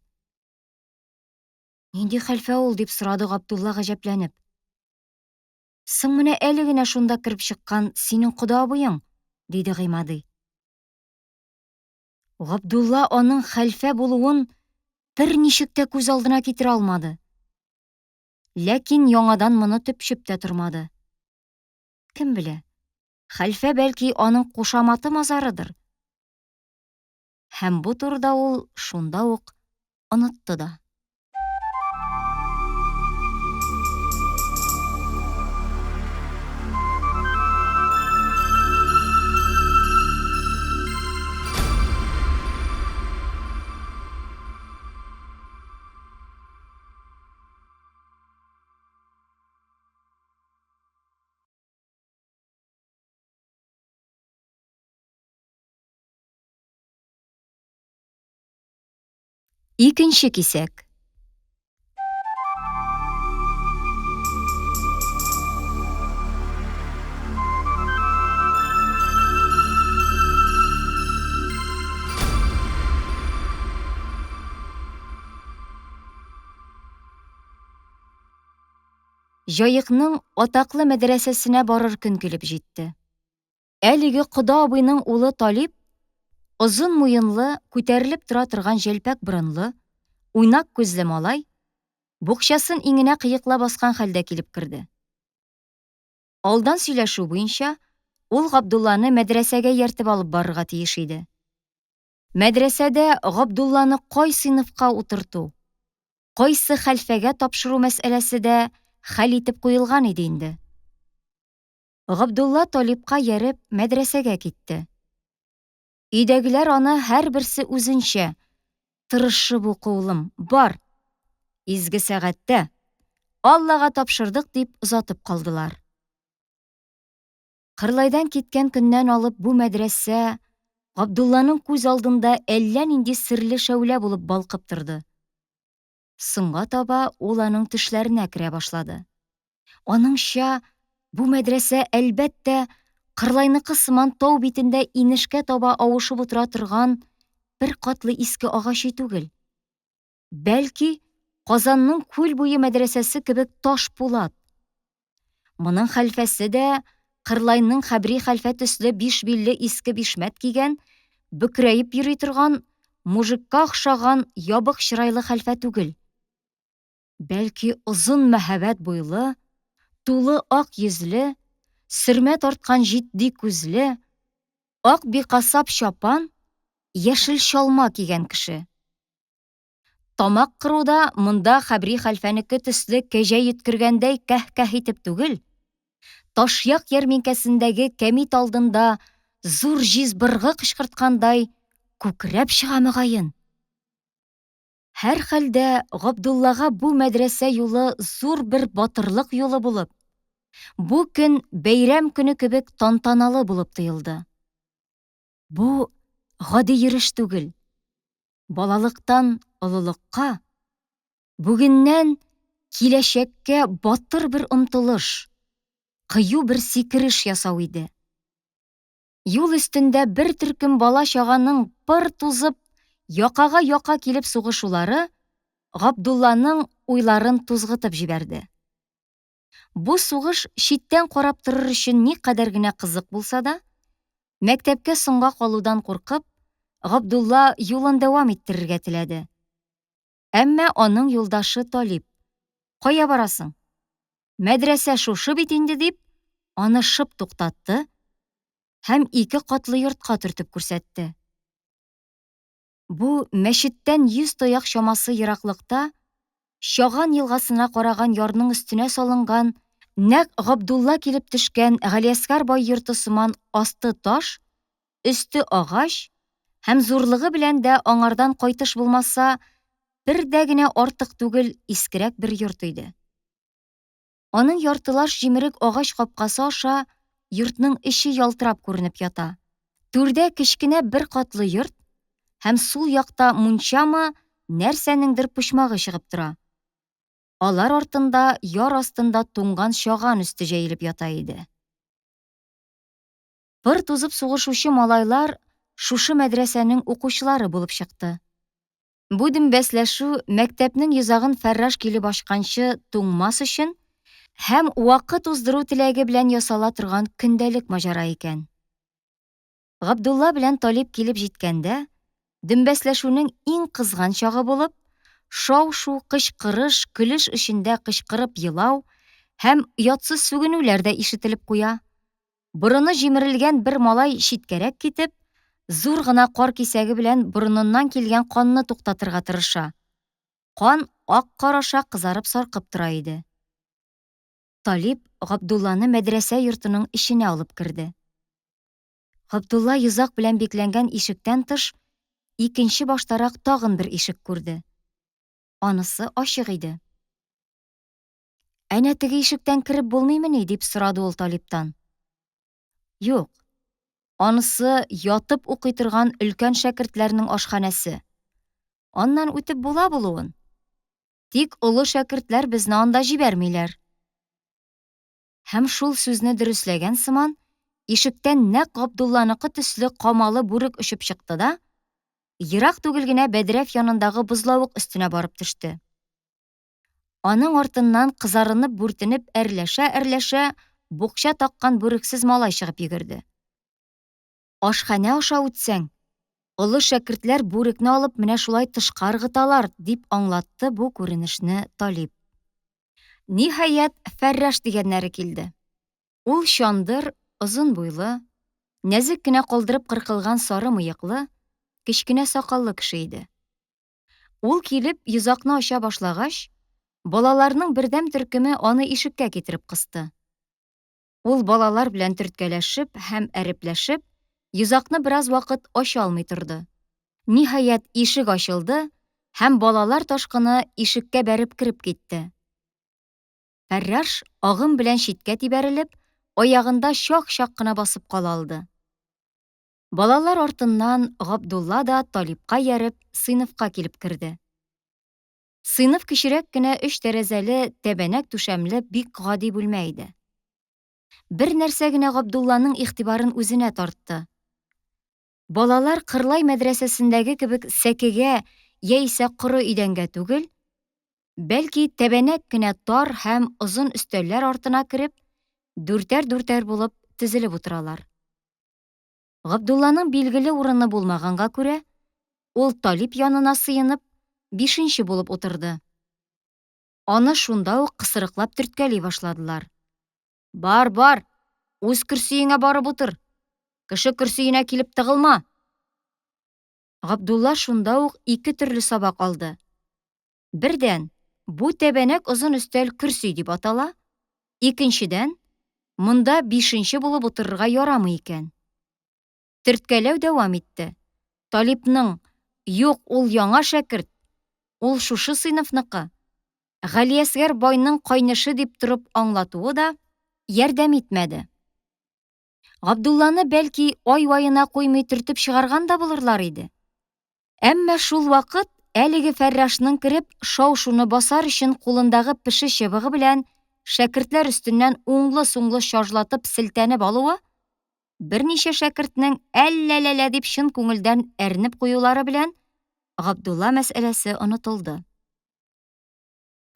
Нинди хәлфә ул, дип сорады Габдулла гаҗәпләнеп. Соң менә әле генә шунда кирип чыккан синең Кода абыең, диде Гыймади. Габдулла аның хәлфә булуын берничек тә күз алдына китерә алмады. Ләкин яңадан моны төпчеп тә тормады. Кем белә, хәлфә бәлки аның кушаматы мазарыдыр. Һәм бу турыда ул шунда ук онытты да. Икенче кисәк. Җаекның атаклы мәдрәсәсенә барыр көн килеп җитте. Әлеге Кода абыйның улы Талип, озын муенлы, күтәрелеп тора торган җәлпәк борынлы, уйнак күзле малай, букчасын иңенә кыекла баскан хәлдә килеп керде. Алдан сөйләшү буенча, ул Габдулланы мәдрәсәгә ияртеп алып барырга тиеш иде. Мәдрәсәдә Габдулланы кай сыйныфка утырту, кайсы хәлфәгә тапшыру мәсьәләсе дә хәл итеп куелган иде инде. Габдулла Талипка ярып мәдрәсәгә китте. Өйдәгеләр аны һәрберсе үзенчә: "Тырышып уку, улым, бар. Изге сәгатьтә Аллага тапшырдык", дип озатып калдылар. Кырлайдан киткән көннән алып бу мәдрәсә Габдулланың күз алдында әллә нинди серле шәүлә булып балкып торды. Соңга таба ул аның төшләренә керә башлады. Аныңча, бу мәдрәсә әлбәттә Кырлайныкы сыман тау битендә инешкә таба авышып утыра торган бер катлы иске агачы түгел. Бәлки, Казанның күл буе мәдрәсәсе кебек таш пулат. Моның хәлфәсе дә Кырлайның хәбри хәлфә төсле биш билле иске бишмәт кигән, бөкрәеп йөри торган, мужикка охшаган ябык чырайлы хәлфә түгел. Бәлки, озын мәһәбәт буйлы, тулы ак йөзле, сөрмә тарткан җитди күзле, ак бикасап чапан, яшел чалма кигән кеше. Тамак кыруда монда Хәбри хәлфәнеке төсле кәҗә йөткергәндәй кәһ-кәһ итеп түгел, Ташъяк ярминкәсендәге кәмит алдында зур җизбыргы кычкырткандай күкрәп чыга мөгаен. Һәр хәлдә Габдуллага бу мәдрәсә юлы зур бер батырлык юлы булып, бу көн бәйрәм көне кебек тантаналы булып тоелды. Бу гади йөреш түгел. Балалыктан олылыкка, бүгеннән киләчәккә батыр бер омтылыш, кыю бер сикереш ясау иде. Юл өстендә бер төркем бала-чаганың пыр тузып, якага-яка килеп сугышулары Габдулланың уйларын тузгытып җибәрде. Бу сугыш читтән карап торыр өчен никадәр генә кызык булса да, мәктәпкә соңга калудан куркып, Габдулла юлын дәвам иттерергә теләде. Әмма аның юлдашы Талип: "Кая барасың? Мәдрәсә шушы бит инде", дип, аны шып туктатты һәм 2 катлы йортка төртеп күрсәтте. Бу мәчеттән 100 тояк чамасы ераклыкта, Чаган елгасына караган ярның өстенә салынган, нәкъ Габдулла килеп төшкән Галиәскәр бай йорты сыман асты таш, өсте агач һәм зурлыгы белән дә аңардан кайтыш булмаса, бер дә генә артык түгел искерәк бер йорт иде. Аның яртылаш җимерек агач капкасы аша йортның эче ялтырап күренеп ята. Түрдә кечкенә бер катлы йорт һәм сул якта мунчамы нәрсәнеңдер почмагы чыгып тора. Алар артында яр астында туңган чаган өсте җәелеп ята иде. Пыр тузып сугышучы малайлар шушы мәдрәсәнең укучылары булып чыкты. Бу дөмбәсләшү мәктәпнең йозагын фәрраш килеп ачканчы туңмас өчен һәм вакыт уздыру теләге белән ясала торган көндәлек маҗара икән. Габдулла белән Талип килеп җиткәндә, дөмбәсләшүнең иң кызган чагы булып, шау-шу, кычкырыш, көлеш эчендә кычкырып елау һәм ятсыз сүгенүләр дә ишетелеп куя. Борыны җимерелгән бер малай читкәрәк китеп, зур гына кар кисәге белән борыныннан килгән канны туктатырга тырыша. Кан ак-караша кызарып саркып тора иде. Талип Габдулланы мәдрәсә йортының эченә алып керде. Габдулла йозак белән бикләнгән ишектән тыш, икенче баштарак тагын бер ишек күрде. Анысы ачык иде. "Әнә теге ишектән кереп булмыймыни?" дип сорады ул Талиптан. "Юк. Анысы ятып укый торган өлкән шәкертләрнең ашханәсе. Аннан үтеп була булуын. Тик олы шәкертләр безне анда җибәрмиләр." Һәм шул сүзне дөресләгән сыман, ишектән нәкъ Габдулланыкы төсле камалы бүрек очып чыкты да, ерак түгел генә бәдрәф янындагы бозлавык өстенә барып төште. Аның артыннан кызарынып-бүртенеп әрләшә-әрләшә букча таккан бүрексез малай чыгып йөгерде. "Ашханә аша үтсәң, олы шәкертләр бүрекне алып менә шулай тышка ыргыталар", дип аңлатты бу күренешне Талип. Ниһаять, фәрраш дигәннәре килде. Ул чандыр, озын буйлы, нәзек кенә калдырып кыркылган сары мыеклы, кечкенә сакаллы кеше иде. Ул килеп йозакны ача башлагач, балаларның бердәм төркеме аны ишеккә китереп кысты. Ул балалар белән төрткәләшеп һәм әрепләшеп, йозакны бераз вакыт ача алмый торды. Ниһаять, ишек ачылды һәм балалар ташкыны ишеккә бәреп кирип китте. Фәрраш агым белән читкә тибәрелеп, аягында чак-чак кына басып кала алды. Балалар артыннан Габдулла да Талипка ярып сыйныфка килеп керде. Сыйныф кечерәк кенә 3 тәрәзәле, тәбәнәк түшәмле бик гади бүлмә иде. Бер нәрсә генә Габдулланың игътибарын үзенә тартты. Балалар Кырлай мәдрәсәсендәге кебек сәкегә яисә коры идәнгә түгел, бәлки тәбәнәк кенә тар һәм озын өстәлләр артына кереп, дүртәр-дүртәр булып тезелеп утыралар. Габдулланың билгеле урыны булмаганга күрә, ул Талип янына сыенып, 5нче булып утырды. Аны шунда ук кысырыклап төрткәли башладылар. "Бар, бар, үз көрсиеңә барып утыр. Кеше көрсиенә килеп тыгылма." Габдулла шунда ук 2 төрле сабак алды. Бердән, бу тәбәнәк озын өстәл көрси дип атала. Икенчедән, монда 5нче булып утырырга ярамый икән. Төрткәләү дәвам итте. Талипның «Юк, ул яңа шәкерт, ул шушы сыйныфныкы, Галиәсгәр байның кайнышы» дип торып аңлатуы да ярдәм итмәде. Габдулланы бәлки ай-ваена куймый төртеп чыгарган да булырлар иде. Әмма шул вакыт әлеге фәррашның кереп шау-шуны басар өчен кулындагы пеше чыбыгы белән шәкертләр өстеннән уңлы-суллы чажлатып селтәнеп алуы, берничә шәкертнең әлләләлә дип чын күңелдән әрнеп куюлары белән Габдулла мәсьәләсе онытылды.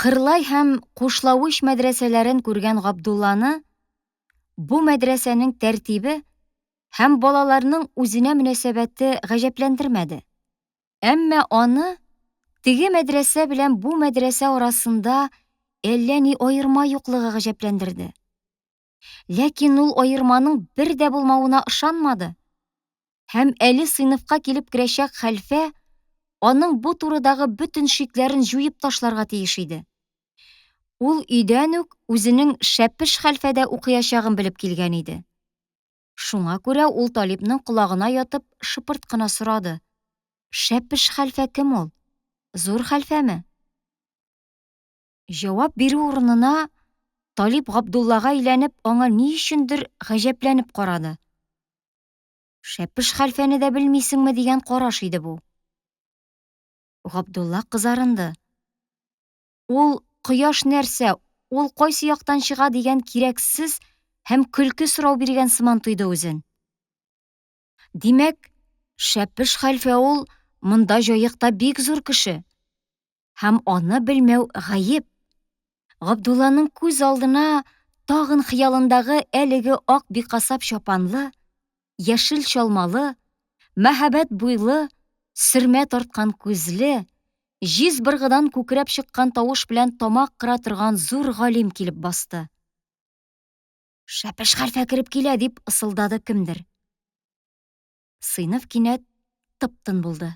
Кырлай һәм Кушлавыч мәдрәсәләрен күргән Габдулланы бу мәдрәсәнең тәртибе һәм балаларның үзенә мөнәсәбәте гаҗәпләндермәде. Әмма аны теге мәдрәсә белән бу мәдрәсә арасында әллә ни аерма юклыгы гаҗәпләндерде. Ләкин ул аерманың бер дә булмавына ышанмады. Һәм әле сыйныфка килеп керәчәк хәлфә аның бу турыдагы бөтен шикләрен җуеп ташларга тиеш иде. Ул өйдән үк үзенең шәпеш хәлфәдә укыячагын белеп килгән иде. Шуңа күрә ул Талипның колагына ятып шыпырт кына сорады. Шәпеш хәлфә кем ул? Зур хәлфәме? Җавап бирү урынына Талип Габдуллага әйләнеп, аңа ни өчендер гаҗәпләнеп карады. Шәпеш хәлфәне дә белмисеңме дигән караш иде бу. Габдулла кызарынды. Ул кояш нәрсә, ул кайсы яктан чыга дигән кирәксез һәм көлке сорау биргән сыман тойды үзен. Димәк, шәпеш хәлфә ул монда җаекта бик зур кеше. Һәм аны белмәү гаеп. Габдулланың күз алдына тагын хыялындагы әлеге ак бикасап чапанлы, яшел чалмалы, мәһәбәт буйлы, сөрмә тарткан күзле, җиз быргыдан күкрәп чыккан тавыш белән тамак кыра торган зур галим килеп басты. Шәпеш хәлфә кереп килә дип ысылдады кемдер. Сыйныф кинәт тып-тын булды.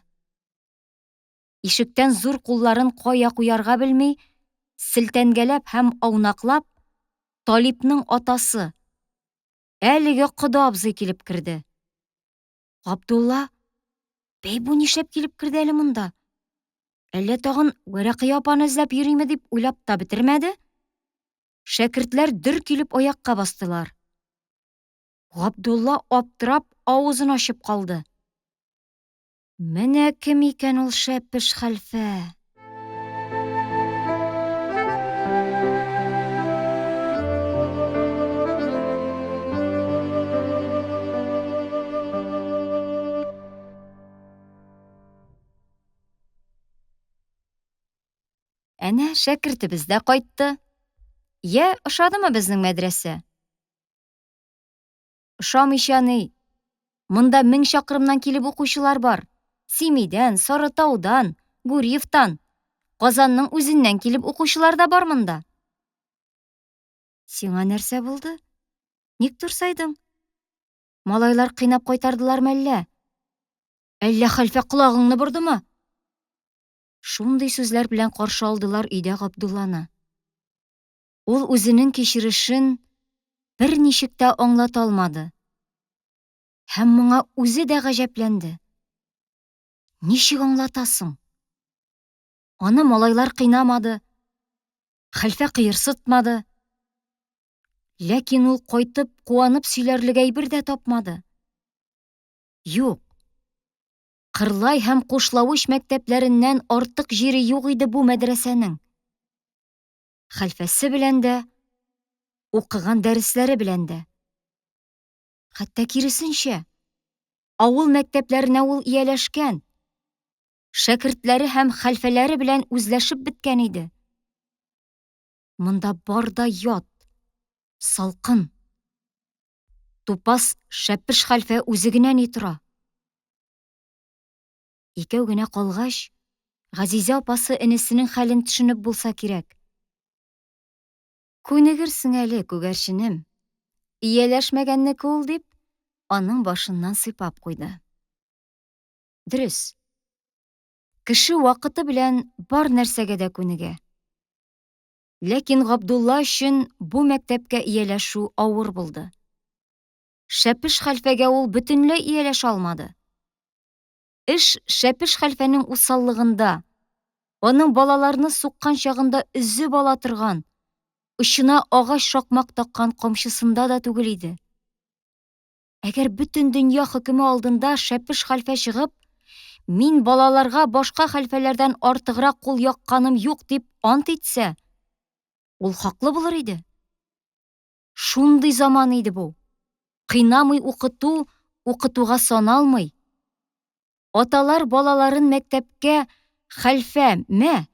Ишектән зур кулларын кая куярга белми, селтәнгәләп һәм аунаклап, Талипның атасы, әлеге Кода абзый килеп керде. Габдулла, бәй бу нишләп килеп керде әле монда? Әллә тагын Вәрәкыя апаны эзләп йөриме дип уйлап та бетермәде? Шәкертләр дер килеп аякка бастылар. Габдулла аптырап авызын ачып калды. Менә кем икән ул шәпеш хәлфә? Әнә шәкертебез дә кайтты. Я, ошадымы безнең мәдрәсә? Ошамыйча ни. Монда 1000 чакрымнан килеп укучылар бар. Семейдән, Сарытаудан, Гурьевтан, Казанның үзеннән килеп укучылар да бар монда. Сиңа нәрсә булды? Ник турсайдың? Малайлар кыйнап кайтардылармы әллә? Әллә хәлфә колагыңны бордымы? Шундый сүзләр белән каршы алдылар өйдә Габдулланы. Ул үзенең кичерешен бер ничек тә аңлата алмады. Һәм моңа үзе дә гаҗәпләнде. Ничек аңлатасың? Аны малайлар кыйнамады, хәлфә кыерсытмады. Ләкин ул кайтып куанып сөйләрлек әйбер дә тапмады. Юк. Кырлай һәм Кушлавыч мәктәпләреннән артык җире юк иде бу мәдрәсәнең. Хәлфәсе белән дә, укыган дәресләре белән дә. Хәтта киресенчә, авыл мәктәпләренә ул ияләшкән. Шәкертләре һәм хәлфәләре белән үзләшеп беткән иде. Монда бар да ят, салкын. Тупас шәпеш хәлфә үзе генә ни тора. Икәү генә калгач, Газизә апасы энесенең хәлен төшенеп булса кирәк. Күнегерсең әле, күгәрченем. Ияләшмәгәннеке ул дип, аның башыннан сыйпап куйды. Дөрес. Кеше вакыты белән бар нәрсәгә дә күнегә. Ләкин Габдулла өчен бу мәктәпкә ияләшү авыр булды. Шәпеш хәлфәгә ул бөтенләй ияләшә алмады. Эш Шәпеш хәлфәнең усаллыгында, аның балаларны суккан чагында өзеп ала торган, очына агач шакмак таккан камчысында да түгел иде. Әгәр бөтен дөнья хөкеме алдында Шәпеш хәлфә чыгып, мин балаларга башка хәлфәләрдән артыграк кул якканым юк дип ант итсә, ул хаклы булыр иде. Шундый заман иде бу. Кыйнамый укыту, укытуга саналмый. Аталар балаларын мәктәпкә хәлфә, мә,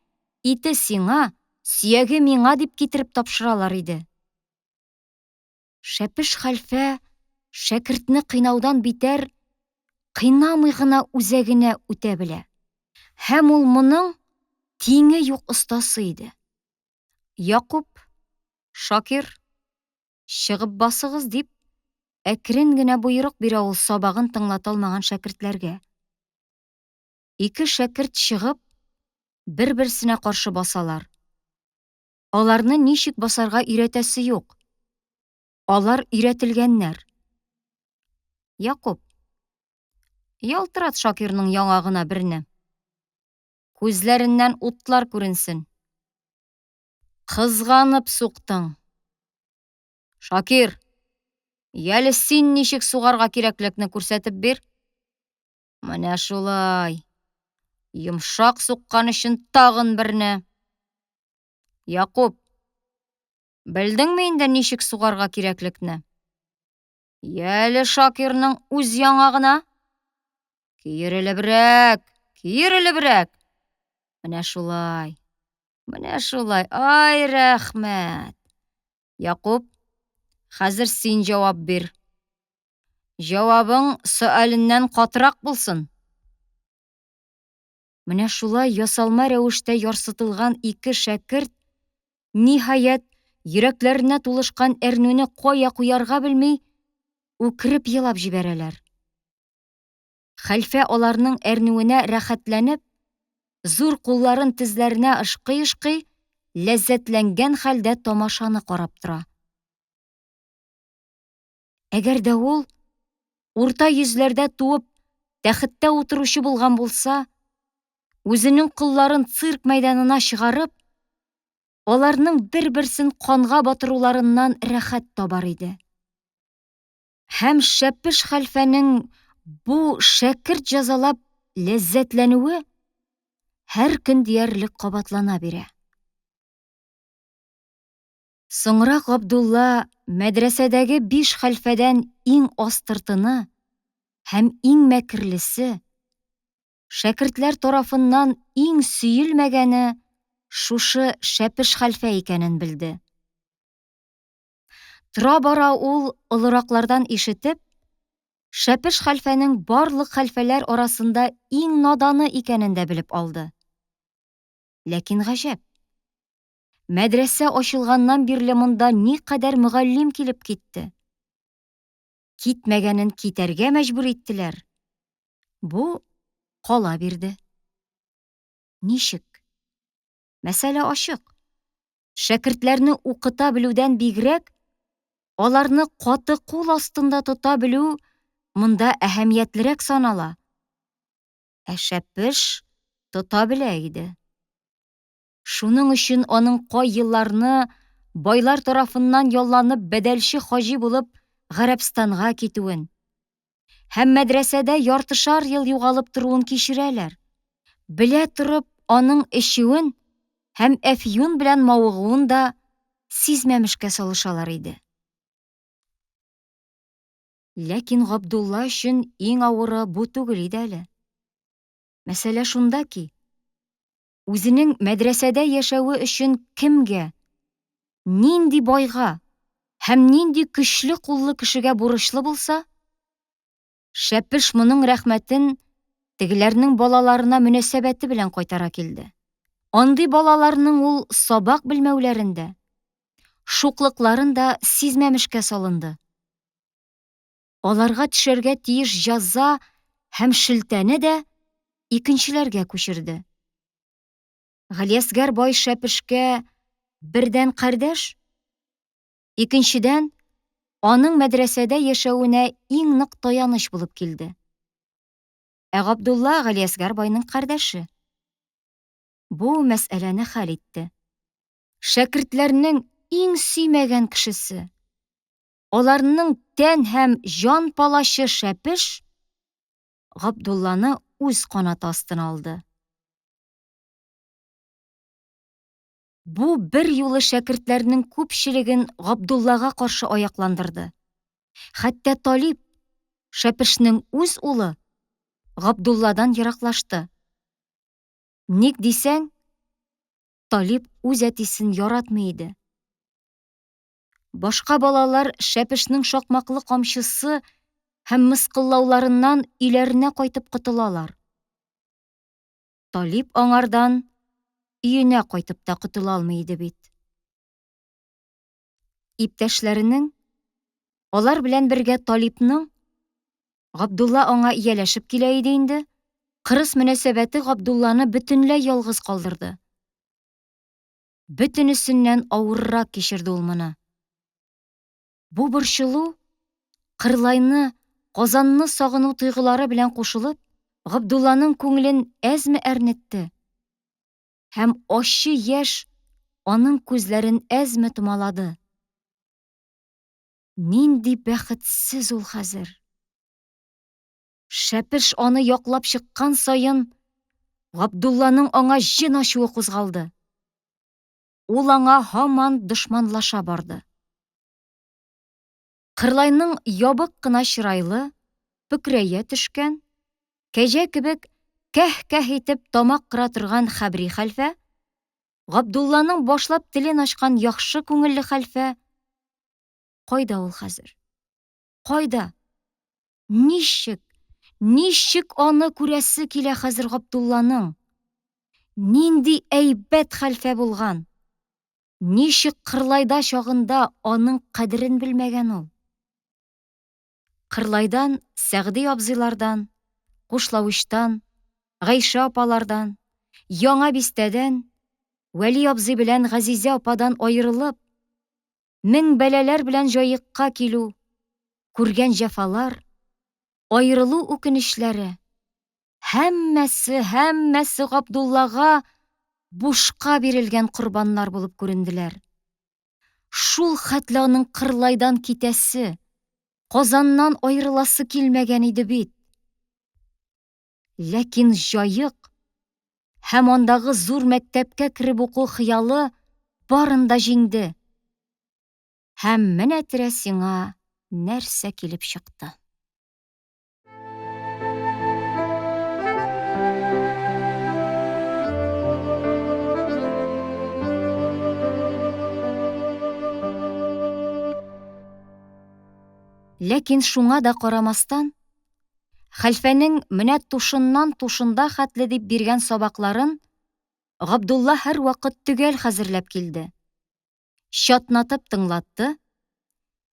ите сиңа, сөяге миңа дип китереп тапшыралар иде. Шәпеш хәлфә шәкертне кыйнаудан битәр, кыйнамый гына үзәгенә үтә белә. Һәм ул моның тиңе юк остасы иде. Якуб, Шакир, чыгып басыгыз дип, әкрен генә буйрык бирә ул сабагын тыңлата алмаган шәкертләргә. Ике шәкерт чыгып, бер-берсенә каршы басалар. Аларны ничек басарга өйрәтәсе юк. Алар өйрәтелгәннәр. Якуб, ялтырат Шакирның яңагына берне. Күзләреннән утлар күренсен. Кызганып суктың. Шакир, яле син ничек сугарга кирәклекне күрсәтеп бир. Менә шулай. Йомшак суккан өчен тагын берне. Якуб, белдеңме инде ничек сугарга кирәклекне? Яле Шакирның үз яңагына. Киерелебрәк, киерелебрәк. Менә шулай. Менә шулай. Ай, рәхмәт. Якуб, хәзер син җавап бир. Җавабың сөаленнән катырак булсын. Менә шулай ясалма рәвештә ярсытылган ике шәкерт ниһаять йөрәкләренә тулышкан әрнүне кая куярга белми үкереп елап җибәрәләр. Хәлфә аларның әрнүенә рәхәтләнеп, зур кулларын тезләренә ышкый-ышкый, ләззәтләнгән хәлдә тамашаны карап тора. Әгәр дә ул урта йөзләрдә туып, тәхеттә утыручы булган булса, үзенең кулларын цирк мәйданына чыгарып, аларның бер-берсен канга батыруларыннан рәхәт табар иде. Һәм Шәпеш хәлфәнең бу шәкерт җәзалап ләззәтләнүе һәр көн диярлек кабатлана бирә. Соңрак Габдулла мәдрәсәдәге 5 хәлфәдән иң астыртыны һәм иң мәкерлесе, шәкертләр тарафыннан иң сөелмәгәне шушы Шәпеш хәлфә икәнен белде. Тора-бара ул олыраклардан ишетеп, Шәпеш хәлфәнең барлык хәлфәләр арасында иң наданы икәнен дә белеп алды. Ләкин гаҗәп. Мәдрәсә ачылганнан бирле монда никадәр мөгаллим килеп китте. Китмәгәнен китәргә мәҗбүр иттеләр. Бу кала бирде. Ничек? Мәсьәлә ачык. Шәкертләрне укыта белүдән бигрәк, аларны каты кул астында тота белү монда әһәмиятлерәк санала. Ә Шәпеш тота белә иде. Шуның өчен аның кай елларны байлар тарафыннан ялланып бәдәлче хаҗи булып Гарәбстанга китүен һәм мәдрәсәдә яртышар ел югалып торуын кичерәләр. Белә торып, аның эчүен һәм әфьюн белән мавыгуын да сизмәмешкә салышалар иде. Ләкин Габдулла өчен иң авыры бу түгел иде әле. Мәсьәлә шунда ки, үзенең мәдрәсәдә яшәүе өчен кемгә, нинди байга һәм нинди көчле куллы кешегә бурычлы булса, Шәпеш моның рәхмәтен тегеләрнең балаларына мөнәсәбәте белән кайтара килде. Андый балаларның ул сабак белмәүләрендә, шуклыкларында сизмәмешкә салынды. Аларга төшәргә тиеш җәза һәм шелтәне дә икенчеләргә күчерде. Галиәсгар бай шәпешкә бердән кардәш, икенчедән аның мәдрәсәдә яшәвенә иң нык таяныч булып килде. Габдулла Галиәсгар байның кардәше. Бу мәсьәләне хәл итте. Шәкертләрнең иң сөймәгән кешесе, аларның тән һәм җан палачы шәпеш Габдулланы үз канаты астына алды. Бу бер юлы шәкертләрнең күпчелеген Габдуллага каршы аякландырды. Хәтта Талип, шәпешнең үз улы, Габдулладан ераклашты. Ник дисәң, Талип үз әтисен яратмый иде. Башка балалар шәпешнең шакмаклы камчысы һәм мыскыллауларыннан өйләренә кайтып котылалар. Талип аңардан өенә кайтып та котыла алмый иде бит. Иптәшләренең, алар белән бергә Талипның, Габдулла аңа ияләшеп килә иде инде, кырыс мөнәсәбәте Габдулланы бөтенләй ялгыз калдырды. Бөтенесеннән авыррак кичерде ул моны. Бу борчылу Кырлайны, Казанны сагыну тойгылары белән кушылып, Габдулланың күңелен әзме әрнетте. Һәм ачы яшь аның күзләрен әзме томалады. Нинди бәхетсез ул хәзер. Шәпеш аны яклап чыккан саен, Габдулланың аңа җен ачуы кузгалды. Ул аңа һаман дошманлаша барды. Кырлайның ябык кына чырайлы, пөкрәйә төшкән, кәҗә кебек кәһ-кәһ итеп тамак кыра торган Хәбри хәлфә, Габдулланың башлап телен ачкан яхшы күңелле хәлфә, кайда ул хәзер? Кайда? Ничек аны күрәсе килә хәзер Габдулланың? Нинди әйбәт хәлфә булган? Ничек Кырлайда чагында аның кадерен белмәгән ул? Кырлайдан, Сәгъди абзыйлардан, Кушлавычтан, Гайша апалардан, Яңа Бистәдән, Вәли абзый белән Газизә ападан аерылып, мең бәләләр белән җаекка килү, күргән җәфалар, аерылу үкенечләре, һәммәсе Габдуллага бушка бирелгән корбаннар булып күренделәр. Шул хәтле аның Кырлайдан китәсе, Казаннан аерыласы килмәгән иде бит. Ләкин җаек һәм андагы зур мәктәпкә кереп уку хыялы барын да җиңде. Һәм менә тирә сиңа нәрсә килеп чыкты. Ләкин шуңа да карамастан, хәлфәнең менә тушыннан тушында хәтле дип биргән сабакларын Габдулла һәр вакыт төгәл хәзерләп килде. Чатнатып тыңлатты,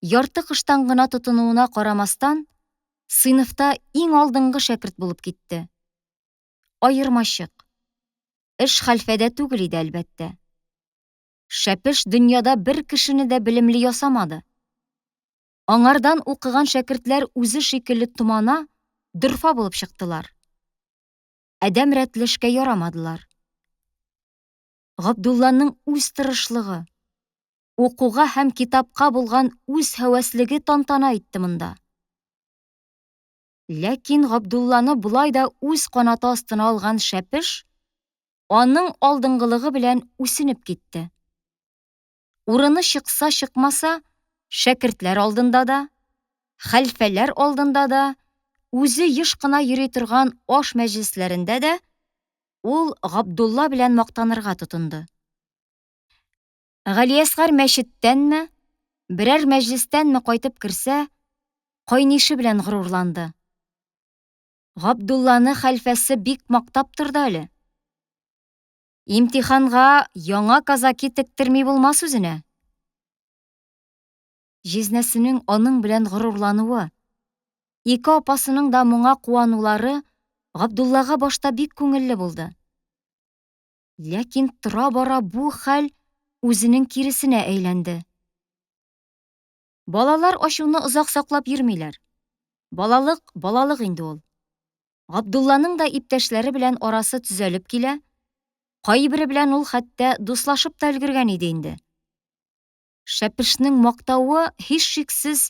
ярты кыштан гына тотынуына карамастан, сыйныфта иң алдынгы шәкерт булып китте. Аермачык. Эш хәлфәдә түгел иде, әлбәттә. Шәпеш дөньяда бер кешене дә белемле ясамады. Аңардан укыган шәкертләр үзе шикелле томана, дөрфа булып чыктылар. Әдәм рәтле эшкә ярамадылар. Габдулланың үз тырышлыгы, укуга һәм китапка булган үз һәвәслеге тантана итте монда. Ләкин Габдулланы булай да үз канаты астына алган шәпеш аның алдынгылыгы белән үсенеп китте. Урыны чыкса-чыкмаса, шәкертләр алдында да, хәлфәләр алдында да, үзе еш кына йөри торган аш мәҗлесләрендә дә ул Габдулла белән мактанырга тотынды. Галиәсгар мәчеттәнме, берәр мәҗлестәнме кайтып керсә, кайнише белән горурланды. Габдулланы хәлфәсе бик мактап торды әле. Имтиханга яңа казаки тектерми булмас үзенә. Җизнәсенең аның белән горурлануы, ике апасының да моңа куанулары Габдуллага башта бик күңелле булды. Ләкин тора-бара бу хәл үзенең киресенә әйләнде. Балалар ачуны озак саклап йөрмиләр. Балалык инде ул. Габдулланың да иптәшләре белән арасы төзәлеп килә, кайбере белән ул хәтта дуслашып та өлгергән иде инде. Шәпешнең мактавы һич шиксез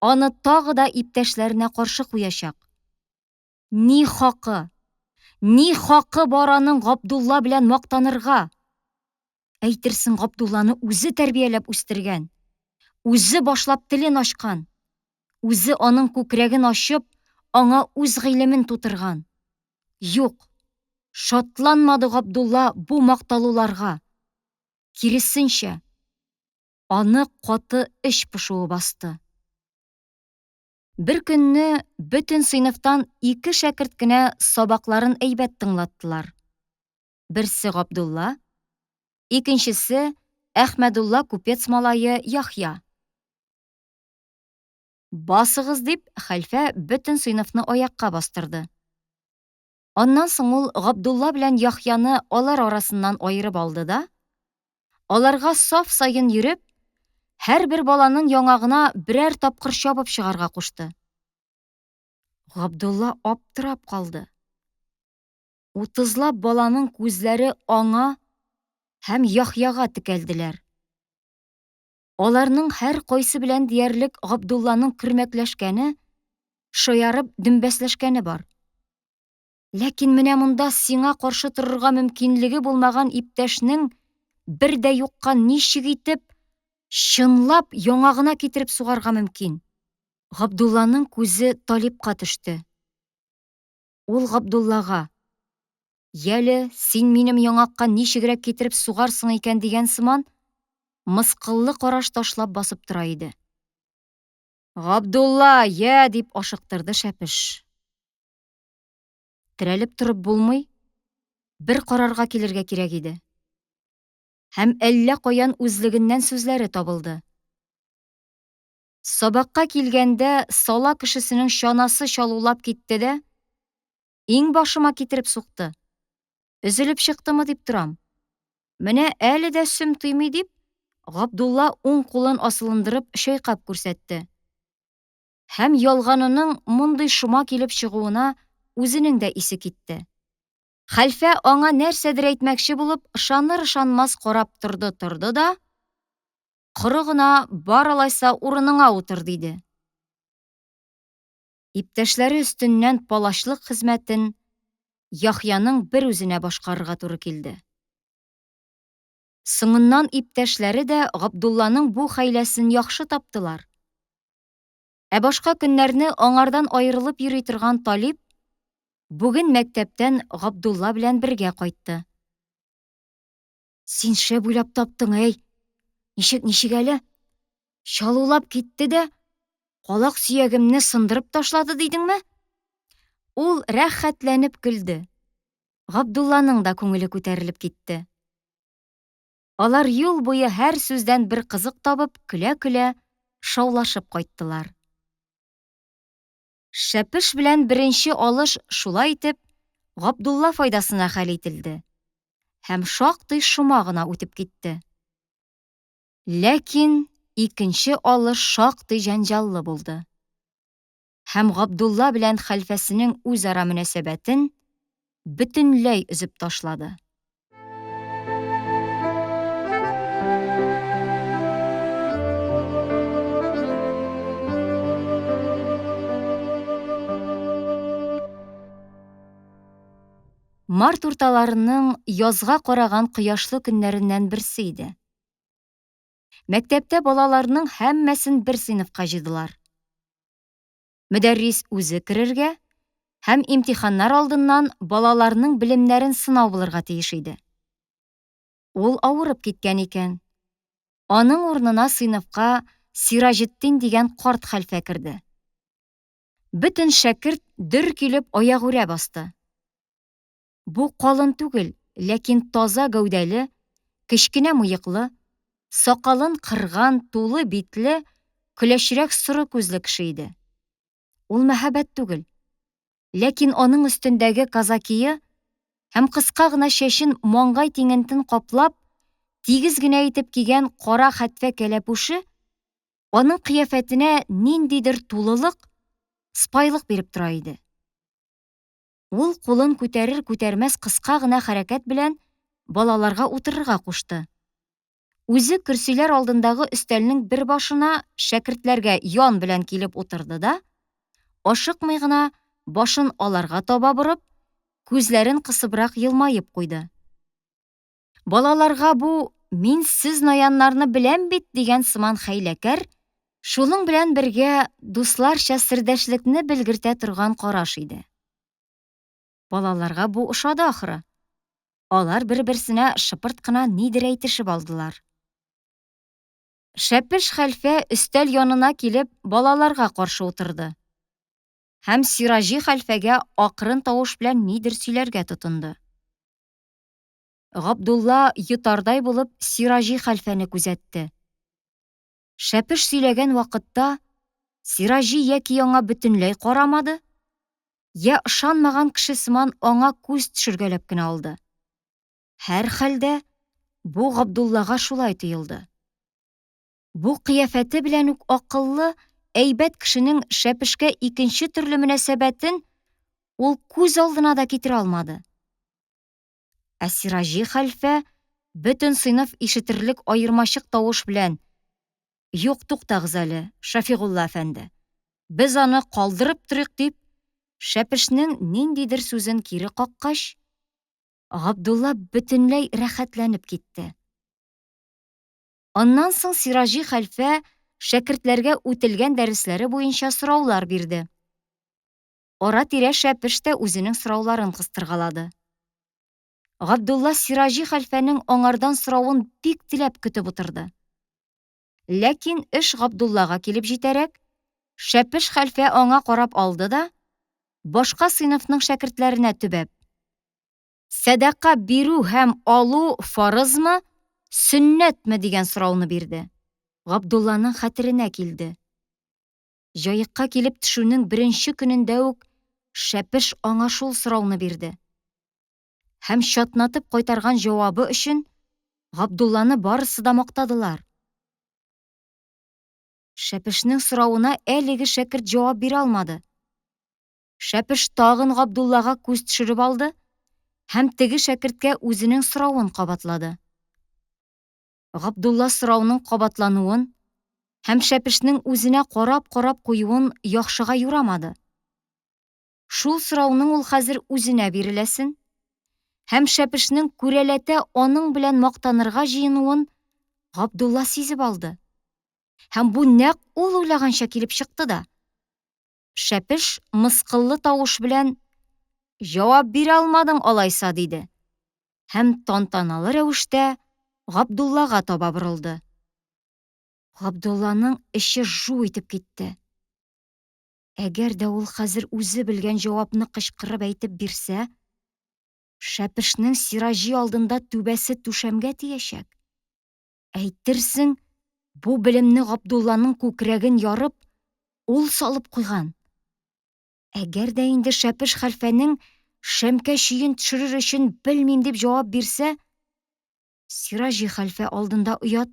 аны тагы да иптәшләренә каршы куячак. Ни хакы бар аның Габдулла белән мактанырга? Әйтерсең, Габдулланы үзе тәрбияләп үстергән, үзе башлап телен ачкан, үзе аның күкрәген ачып, аңа үз гыйлемен тутырган. Юк, шатланмады Габдулла бу макталуларга. Киресенчә, аны каты эч пошуы басты. Бер көнне бөтен сыйныфтан 2 шәкерт кенә сабакларын әйбәт тыңлаттылар. Берсе Габдулла, икенчесе Әхмәдулла купец малае Яхья. Басыгыз дип, хәлфә бөтен сыйныфны аякка бастырды. Аннан соң ул Габдулла белән Яхьяны алар арасыннан аерып алды да, аларга саф сайын йөреп, һәрбер баланың яңагына берәр тапкыр чабып чыгарга кушты. Габдулла аптырап калды. 30лап баланың күзләре аңа һәм Яхьяга текәлделәр. Аларның һәр кайсы белән диярлек Габдулланың көрмәкләшкәне, шаярып дөмбәсләшкәне бар. Ләкин менә монда сиңа каршы торырга мөмкинлеге булмаган иптәшнең бер дә юкка ничек итеп чынлап яңагына китереп сугарга мөмкин? Габдулланың күзе Талипка төште. Ул Габдуллага: "Яле, син минем яңакка ничегрәк китереп сугарсың икән" дигән сыман, мыскыллы караш ташлап басып тора иде. "Габдулла, я" дип ашыктырды шәпеш. Терәлеп торып булмый, бер карарга килергә кирәк иде. Һәм әллә каян үзлегеннән сүзләре табылды. Сабакка килгәндә сала кешесенең чанасы чалулап китте дә, иң башыма китереп сукты. Өзелеп чыктымы дип торам. Менә әле дә сөм тыймый дип, Габдулла уң кулын асылындырып чайкап күрсәтте. Һәм ялганының мондый шома килеп чыгуына үзенең дә исе китте. Хәлфә аңа нәрсәдер әйтмәкче булып, ышаныр-ышанмас карап торды да, коры гына бар алайса урыныңа утыр диде. Иптәшләре өстеннән палачлык хезмәтен Яхьяның бер үзенә башкарырга туры килде. Соңыннан иптәшләре дә Габдулланың бу хәйләсен яхшы таптылар. Ә башка көннәрне аңардан аерылып йөри торган Талип бүген мәктәптән Габдулла белән бергә кайтты. "Син шәп уйлап таптың, әй! Ничек әле? Чалулап китте дә, калак сөягемне сындырып ташлады дидеңме?" Ул рәхәтләнеп көлде. Габдулланың да күңеле күтәрелеп китте. Алар юл буе һәр сүздән бер кызык табып, көлә-көлә шаулашып кайттылар. Шәпеш белән беренче алыш шулай итеп Габдулла файдасына хәл ителде. Һәм шактый шома гына үтеп китте. Ләкин икенче алыш шактый җәнҗаллы булды. Һәм Габдулла белән хәлфәсенең үзара мөнәсәбәтен бөтенләй өзеп ташлады. Март урталарының язга караган кояшлы көннәреннән берсе иде. Мәктәптә балаларның һәммәсен бер сыйныфка җыйдылар. Мөдәррис үзе керергә һәм имтиханнар алдыннан балаларның белемнәрен сынау булырга тиеш иде. Ул авырып киткән икән. Аның урынына сыйныфка Сираҗетдин дигән карт хәлфә керде. Бөтен шәкерт дөр килеп аягүрә басты. Бу калын түгел, ләкин таза гәүдәле, кечкенә мыеклы, сакалын кырган, тулы битле, көләчрәк соры күзле кеше иде. Ул мәһабәт түгел, Ләкин аның өстендәге казакие һәм кыска гына чәчен маңгай тиңентен каплап, тигез генә итеп кигән кара хәтфә кәләпүше аның кыяфәтенә ниндидер тулылык, спайлык биреп тора иде. Ул кулын күтәрер-күтәрмәс кыска гына хәрәкәт белән балаларга утырырга кушты. Үзе көрсиләр алдындагы өстәлнең бер башына шәкертләргә ян белән килеп утырды да, ашыкмый гына башын аларга таба борып, күзләрен кысыбрак елмаеп куйды. Балаларга бу «Мин сез наяннарны беләм бит» дигән сыман хәйләкәр, шуның белән бергә дусларча сердәшлекне белгертә торган караш иде. Балаларга бу ошады ахыры. Алар бер-берсенә шыпырт кына нидер әйтешеп алдылар. Шәпеш хәлфә өстәл янына килеп балаларга каршы утырды. Һәм Сиражи хәлфәгә акрын тавыш белән нидер сөйләргә тотынды. Габдулла йотардай булып Сиражи хәлфәне күзәтте. Шәпеш сөйләгән вакытта Сиражи яки аңа бөтенләй карамады, я ышанмаган кеше сыман аңа күз төшергәләп кенә алды. Һәр хәлдә бу Габдуллага шулай тоелды. Бу кыяфәте белән үк акыллы, әйбәт кешенең шәпешкә икенче төрле мөнәсәбәтен ул күз алдына да китерә алмады. Ә Сиражи хәлфә бөтен сыйныф ишетерлек аермачык тавыш белән: «Юк, туктагыз әле, Шафигулла әфәнде. Без аны калдырып торыйк» дип, шәпешнең ниндидер сүзен кире каккач, Габдулла бөтенләй рәхәтләнеп китте. Аннан соң Сиражи хәлфә шәкертләргә үтелгән дәресләре буенча сораулар бирде. Ара-тирә шәпеш тә үзенең сорауларын кыстыргалады. Габдулла Сиражи хәлфәнең аңардан соравын бик теләп көтеп утырды. Ләкин эш Габдуллага килеп җитәрәк, шәпеш хәлфә аңа карап алды да, башка сыйныфның шәкертләренә төбәп: «Садака бирү һәм алу фарызмы, сөннәтме?» дигән сорауны бирде. Габдулланың хәтеренә килде. Җаекка килеп төшүнең беренче көнендә үк шәпеш аңа шул сорауны бирде. Һәм чатнатып кайтарган җавабы өчен Габдулланы барысы да мактадылар. Шәпешнең соравына әлеге шәкерт җавап бирә алмады. Шәпеш тагын Габдуллага күз төшереп алды һәм теге шәкерткә үзенең соравын кабатлады. Габдулла сорауның кабатлануын һәм шәпешнең үзенә карап куюын яхшыга юрамады. Шул сорауның ул хәзер үзенә биреләсен һәм шәпешнең күрәләтә аның белән мактанырга җыенуын Габдулла сизеп алды. Һәм бу нәкъ ул уйлаганча килеп чыкты да. Шәпеш мыскыллы тавыш белән: «Җавап бирә алмадың алайса» диде. Һәм тантаналы рәвештә Габдуллага таба борылды. Габдулланың эче жу итеп китте. Әгәр дә ул хәзер үзе белгән җавапны кычкырып әйтеп бирсә, шәпешнең Сиражи алдында түбәсе түшәмгә тиячәк. Әйтерсең, бу белемне Габдулланың күкрәген ярып, ул салып куйган. Әгәр дә инде шәпеш хәлфәнең шәмкә чөен төшерер өчен белмим дип җавап бирсә, Сиражи хәлфә алдында оят.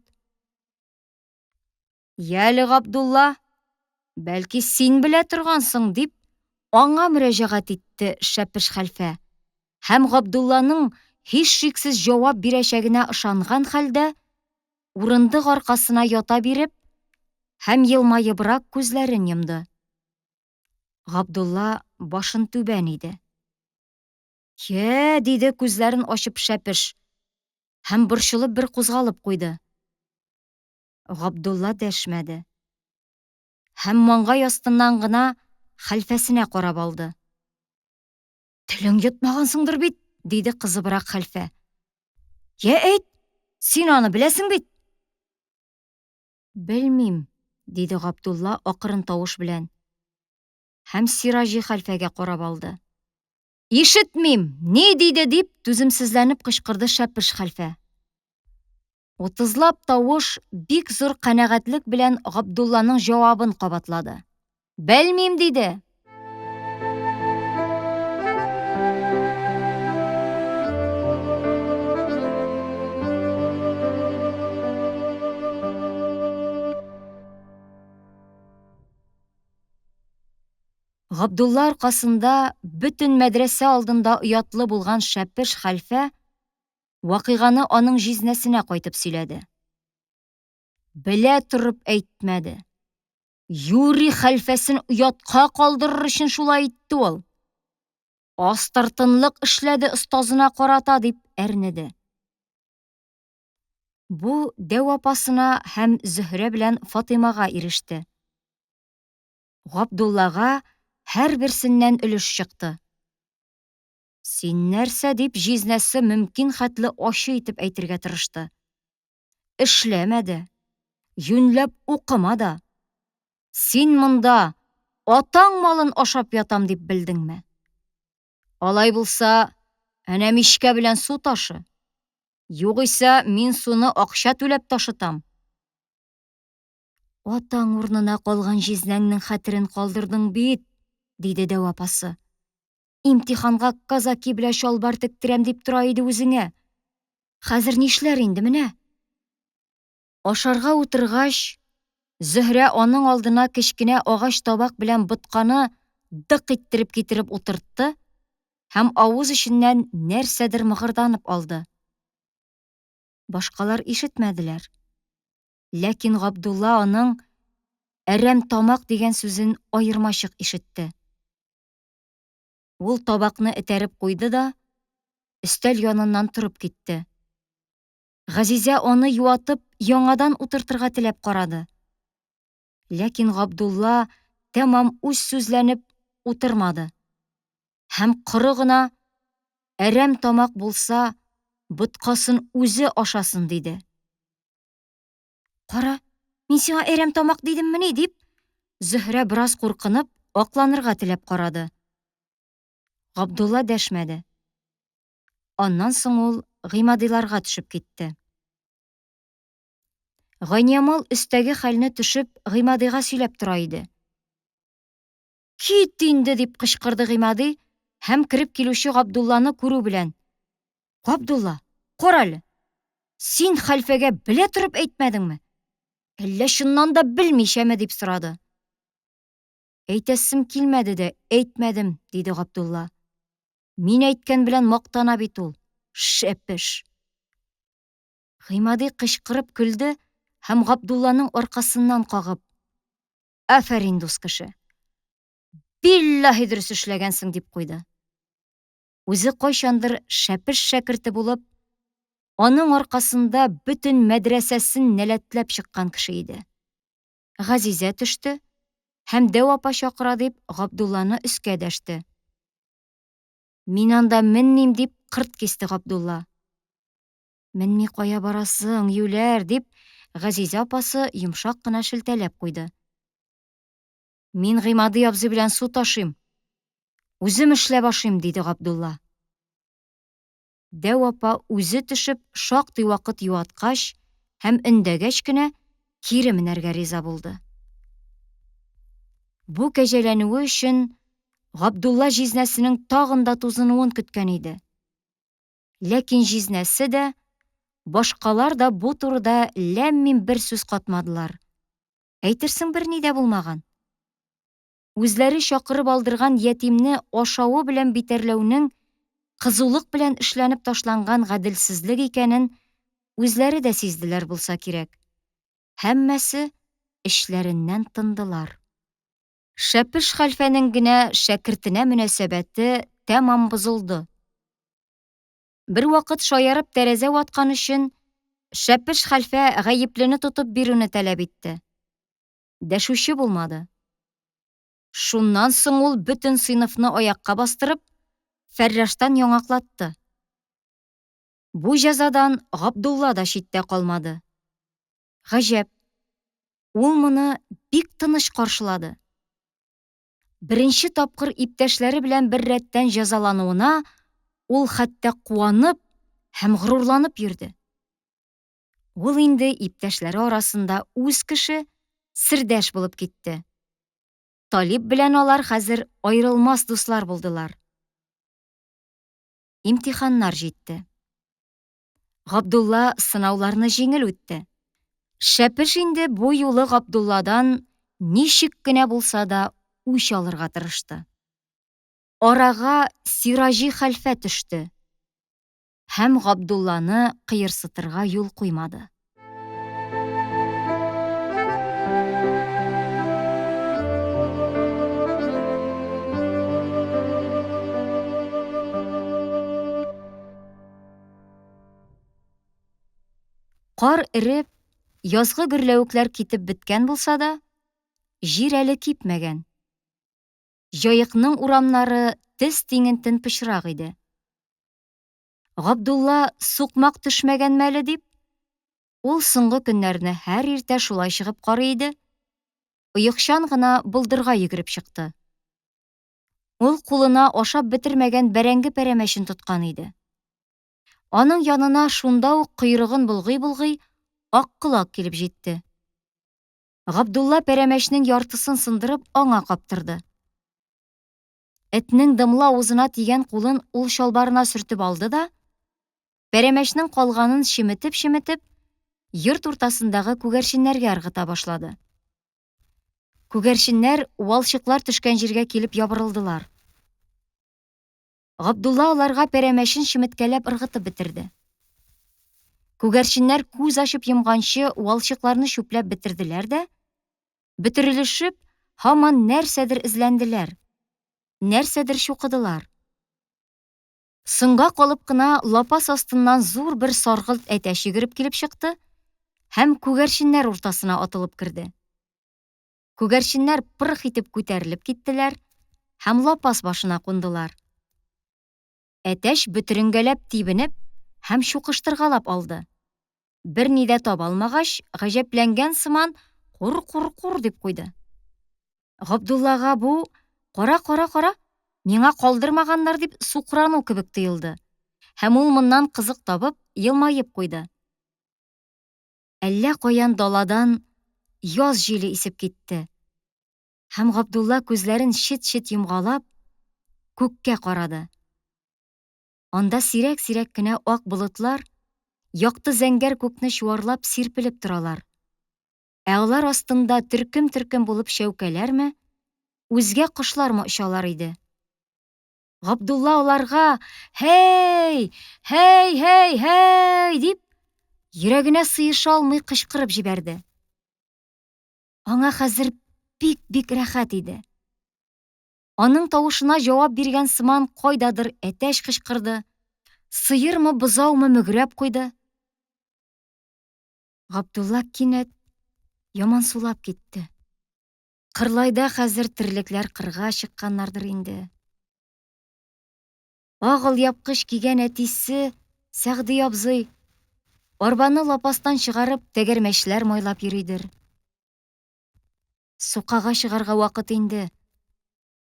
«Яле, Габдулла, бәлки син белә торгансың» дип, аңа мөрәҗәгать итте шәпеш хәлфә. Һәм Габдулланың һич шиксез җавап бирәчәгенә ышанган хәлдә, урындык аркасына ята биреп, һәм елмаебрак күзләрен йомды. Габдулла башын түбән иде. «Йә» диде күзләрен ачып шәпеш, һәм борчылып бер кузгалып куйды. Габдулла дәшмәде. Һәм маңгай астыннан гына хәлфәсенә карап алды. «Телең йотмагансыңдыр бит», диде кызыбрак хәлфә. «Йә әйт, син аны беләсең бит?» «Белмим», диде Габдулла акрын тавыш белән. Һәм Сиражи хәлфәгә карап алды. «Ишетмим, ни диде?» дип түземсезләнеп кычкырды шәпеш хәлфә. Утызлап тавыш бик зур канәгатьлек белән Габдулланың җавабын кабатлады. «Белмим» диде. Габдулла аркасында бөтен мәдрәсә алдында оятлы булган шәпеш хәлфә вакыйганы аның җизнәсенә кайтып сөйләде. Белә торып әйтмәде. Юри хәлфәсен оятка калдырыр өчен шулай итте ул. Астыртынлык эшләде остазына карата дип әрнеде. Бу Дәү апасына һәм Зөһрә белән Фатыймага иреште. Габдуллага һәрберсеннән өлеш чыкты. Син нәрсә дип җизнәсе мөмкин хәтле ачы итеп әйтергә тырышты. Эшләмәде. Юньләп укымады. Син монда атаң малын ашап ятам дип белдеңме? Алай булса, әнә мичкә белән су ташы. Югыйсә, мин суны акча түләп ташытам. Атаң урнына калган җизнәңнең хәтерен калдырдың бит, диде Дәү апасы. Имтиханга казаки белән чалбар тектерәм дип тора иде үзеңә. Хәзер нишләр инде менә? Ашарга утыргач, Зөһрә аның алдына кечкенә агач табак белән ботканы дык иттереп китереп утыртты һәм авыз эченнән нәрсәдер мыгырданып алды. Башкалар ишетмәделәр. Ләкин Габдулла аның әрәм тамак дигән сүзен аермачык ишетте. Ул табакны этәреп куйды да, өстәл яныннан торып китте. Газизә аны юатып, яңадан утыртырга теләп карады. Ләкин Габдулла тәмам үз сүзләнеп утырмады. Һәм коры гына әрәм тамак булса, боткасын үзе ашасын диде. Кара, мин сиңа әрәм тамак дидеммени дип, Зөһрә бераз куркынып, акланырга теләп карады. Габдулла дәшмәде. Аннан соң ул Гыймадиларга төшеп китте. Гайниямал өстәге хәлне төшеп Гыймадига сөйләп тора иде. Кит инде дип кычкырды Гыймади һәм кирип килүче Габдулланы күрү белән. Габдулла, кара әле. Син хәлфәгә белә торып әйтмәдеңме? Әллә шуннан да белмичәме дип сорады. Әйтәсем килмәде дә әйтмәдем, диде Габдулла. Мин әйткән белән мактана бит ул. Шәпеш. Гыймади кычкырып көлде һәм Габдулланың аркасыннан кагып: Афәрин дус кеше. Биллаһи дөрес эшләгәнсең дип куйды. Үзе кайчандыр шәпеш шәкерте булып, аның аркасында бөтен мәдрәсәсен нәләтләп чыккан кеше иде. Газизә төште һәм Дәү апа чакыра дип Габдулланы өскә дәште. Мин анда менним дип кырт кисте Габдулла. Менми кая барасың, юләр дип Газизә апасы йомшак кына шелтәләп куйды. Мин Гыймади абзый белән су ташыйм. Үзем эшләп ашыйм, диде Габдулла. Дәү апа үзе төшеп шактый вакыт юаткач һәм өндәгәч кенә кире менәргә риза булды. Бу кәҗәләнүе өчен Габдулла җизнәсенең тагын да тузынуын көткән иде. Ләкин җизнәсе дә, башкалар да бу турыда ләм-мим бер сүз катмадылар. Әйтерсең берни дә булмаган. Үзләре чакырып алдырган ятимне ашавы белән битәрләүнең кызулык белән эшләнеп ташланган гаделсезлек икәнен үзләре дә сизделәр булса кирәк. Һәммәсе эшләреннән тындылар. Шәпеш хәлфәнең генә шәкертенә мөнәсәбәте тәмам бозылды. Бер вакыт шаярып тәрәзә ваткан өчен шәпеш хәлфә гаеплене тотып бирүне таләп итте. Дәшүче булмады. Шуннан соң ул бөтен сыйныфны аякка бастырып, фәрраштан яңаклатты. Бу җәзадан Габдулла да читтә калмады. Гаҗәп, ул моны бик тыныч каршылады. Беренче тапкыр иптәшләре белән бер рәттән җәзалануына ул хәтта куанып һәм горурланып йөрде. Ул инде иптәшләре арасында үз кеше, сердәш булып китте. Талип белән алар хәзер аерылмас дуслар булдылар. Имтиханнар җитте. Габдулла сынауларны җиңел үтте. Шәпеш инде бу юлы Габдулладан ничек кенә булса да үч алырга тырышты. Арага Сиражи хәлфә төште һәм Габдулланы кыерсытырга юл куймады. Кар эреп, язгы гөрләвекләр китеп беткән булса да, җир әле кипмәгән. Җаекның урамнары тез тиңентен пычрак иде. Габдулла сукмак төшмәгән мәле дип, ул соңгы көннәрне һәр иртә шулай чыгып карый иде. Оекчан гына болдырга йөгереп чыкты. Ул кулына ашап бетермәгән бәрәңге пәрәмәчен тоткан иде. Аның янына шунда ук койрыгын болгый-болгый ак колак килеп җитте. Габдулла пәрәмәчнең яртысын сындырып аңа каптырды. Этнең дымлы авызына тигән кулын ул чалбарына сөртеп алды да, пәрәмәчнең калганын шиметеп-шиметеп, йорт уртасындагы күгәрченнәргә ыргыта башлады. Күгәрченнәр уалчыклар төшкән җиргә килеп ябырылдылар. Габдулла аларга пәрәмәчен шиметкәләп ыргытып бетерде. Күгәрченнәр күз ачып йомганчы уалчыкларны чүпләп бетерделәр дә, бөтерелешеп, һаман нәрсәдер эзләнделәр, нәрсәдер чукыдылар. Сыңга калып кына лапас астыннан зур бер саргылт әтәч йөгереп килеп чыкты һәм күгәрченнәр уртасына атылып керде. Күгәрченнәр пырх итеп күтәрелеп киттеләр һәм лапас башына кундылар. Әтәч бөтеренгәләп тибенеп һәм чукыштыргалап алды. Бер ни дә таба алмагач, гаҗәпләнгән сыман кур-кур-кур дип куйды. Габдуллага бу кара, миңа калдырмаганнар дип сукрану кебек тоелды. Һәм ул моннан кызык табып, елмаеп куйды. Әллә каян даладан яз җиле исеп китте. Һәм Габдулла күзләрен чит-чит йомгалап, күккә карады. Анда сирәк-сирәк кенә ак болытлар якты зәңгәр күкне чуарлап сирпелеп торалар. Ә алар астында төркем-төркем булып шәүкәләрме, үзгә кошлармы очалар иде. Габдулла аларга «Һей! Һей, һей, һей!» дип, йөрәгенә сыеша алмый кычкырып җибәрде. Аңа хәзер бик рәхәт иде. Аның тавышына җавап биргән сыман кайдадыр әтәч кычкырды, сыермы, бозаумы мөгрәп куйды. Габдулла кинәт яман сулап китте. Кырлайда хәзер терлекләр кырга чыкканнардыр инде. Агыл япкыч кигән әтисе, Сәгъди абзый, арбаны лапастан чыгарып, тәгәрмәчләр майлап йөридер. Сукага чыгарга вакыт инде.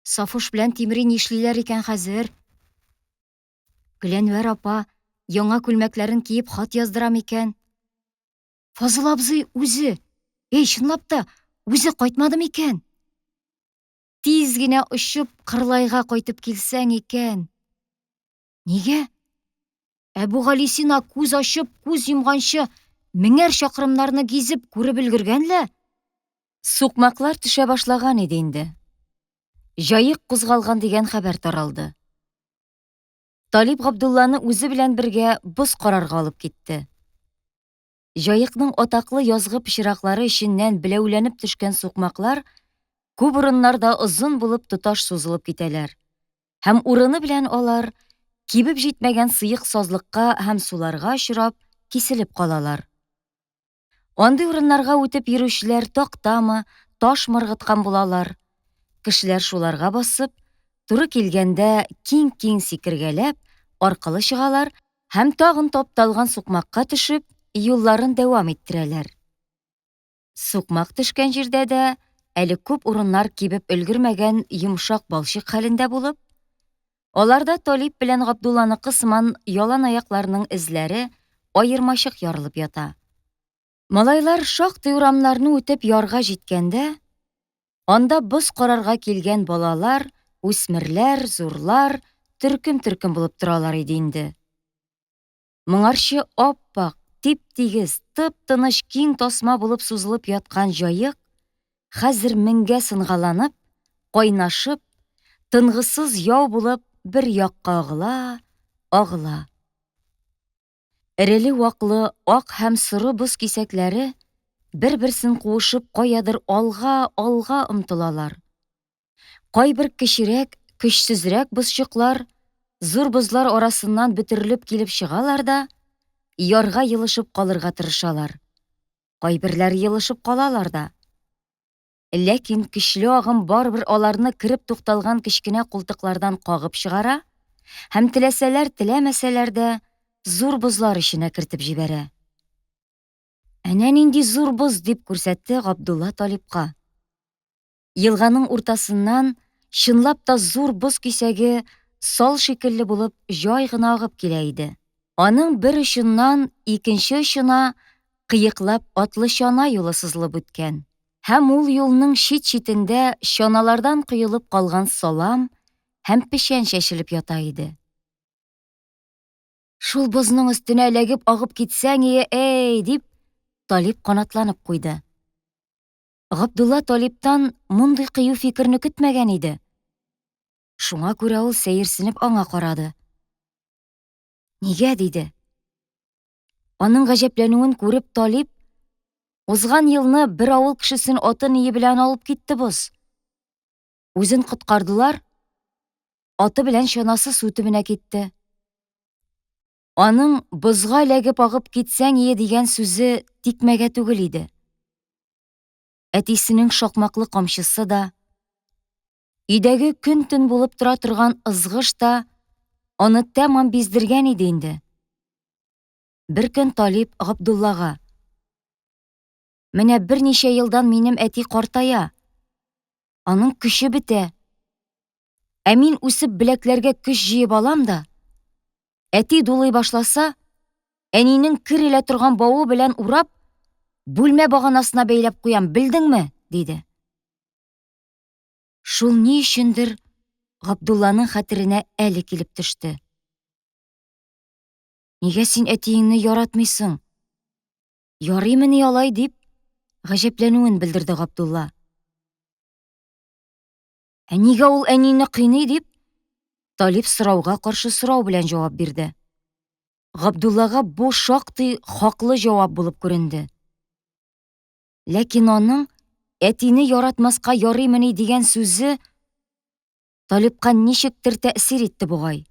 Сафуш белән Тимри нишлиләр икән хәзер? Гөләнвәр апа яңа күлмәкләрен киеп хат яздырам икән. Фазыл абзый үзе, чынлап та, үзе кайтмадым икән. Тиз генә очып Кырлайга кайтып килсәң икән. Нигә? Әбүгалисина күз ачып, күз йомганчы меңәр чакрымнарны гизеп күреп өлгергәнлә? Сукмаклар төшә башлаган иде инде. Җаек кузгалган дигән хәбәр таралды. Талип Габдулланы үзе белән бергә боз карарга алып китте. Җаекның атаклы язгы пычраклары эченнән беләүләнеп төшкән сукмаклар күп урыннарда озын булып тоташ сузылып китәләр. Һәм урыны белән алар кибеп җитмәгән сыек сазлыкка һәм суларга очрап, киселеп калалар. Андый урыннарга үтеп йөрүчеләр тактамы, таш мыргыткан булалар. Кешеләр шуларга басып, туры килгәндә киң-киң сикергәләп, аркылы чыгалар һәм тагын тапталган сукмакка төшеп, юлларын дәвам иттерәләр. Сукмак төшкән җирдә дә әле күп урыннар кибеп өлгермәгән йомшак балчык хәлендә булып, аларда Талип белән Габдулланыкы сыман ялан аякларның эзләре аермачык ярылып ята. Малайлар шактый урамнарны үтеп ярга җиткәндә, анда боз карарга килгән балалар, үсмерләр, зурлар төркем-төркем булып торалар иде инде. Моңарчы аппак, тип-тигез, тып-тыныч киң тасма булып сузылып яткан җаек хәзер меңгә сынгаланып, кайнашып, Тынгысыз яу булып бер якка агыла. Эреле-ваклы ак һәм соры боз кисәкләре бер-берсен куышып каядыр алга омтылалар. Кайбер кечерәк, көчсезрәк бозчыклар зур бозлар арасыннан бөтерелеп килеп чыгалар да, ярга йылышып калырга тырышалар. Кайберләр йылышып калалар да. Ләкин көчле агым барыбер аларны кереп тукталган кечкенә култыклардан кагып чыгара һәм теләсәләр, теләмәсәләр дә зур бозлар эченә кертеп җибәрә. Әнә нинди зур боз, дип күрсәтте Габдулла Талипка. Елганың уртасыннан чынлап та зур боз кисәге сал шикелле булып җай гына агып килә иде. Аның бер очыннан икенче очына кыеклап атлы чана юлы сызылып үткән. Һәм ул юлның чит-читендә чаналардан коелып калган салам һәм печән чәчелеп ята иде. Шул бозның өстенә эләгеп агып китсәң эй, дип Талип канатланып куйды. Габдулла Талиптан мондый кыю фикерне көтмәгән иде. Шуңа күрә ул сәерсенеп аңа карады. Нигә, диде. Аның гаҗәпләнүен күреп Талип, узган елны бер авыл кешесен атын ие белән алып китте боз. Үзен коткардылар, аты белән чанасы су төбенә китте. Аның бозга эләгеп агып китсәң ие дигән сүзе тикмәгә түгел иде. Әтисенең шакмаклы камчысы да, өйдәге көн-төн булып тора торган ызгыш та аны тәмам биздергән иде инде. Бер көн Талип Габдуллага: "Менә берничә елдан минем әти картая. Аның көче бетә. Ә мин үсеп беләкләргә көч җыеп алам да, әти дулый башласа, әнинең кер илә торган бавы белән урап, бүлмә баганасына бәйләп куям, белдеңме?" диде. Шул ни өчендер Габдулланың хәтеренә әле килеп төште. "Нигә син әтиеңне яратмыйсың? Ярыймы ни алай?" дип гаҗәпләнүен белдерде Габдулла. "Ә нигә ул әнине кыйный?" дип Талип сорауга каршы сорау белән җавап бирде. Габдуллага бу шактый хаклы җавап булып күренде. Ләкин аның әтине яратмаска ярыймы ни дигән сүзе Талипка ничектер тәэсир итте бугай.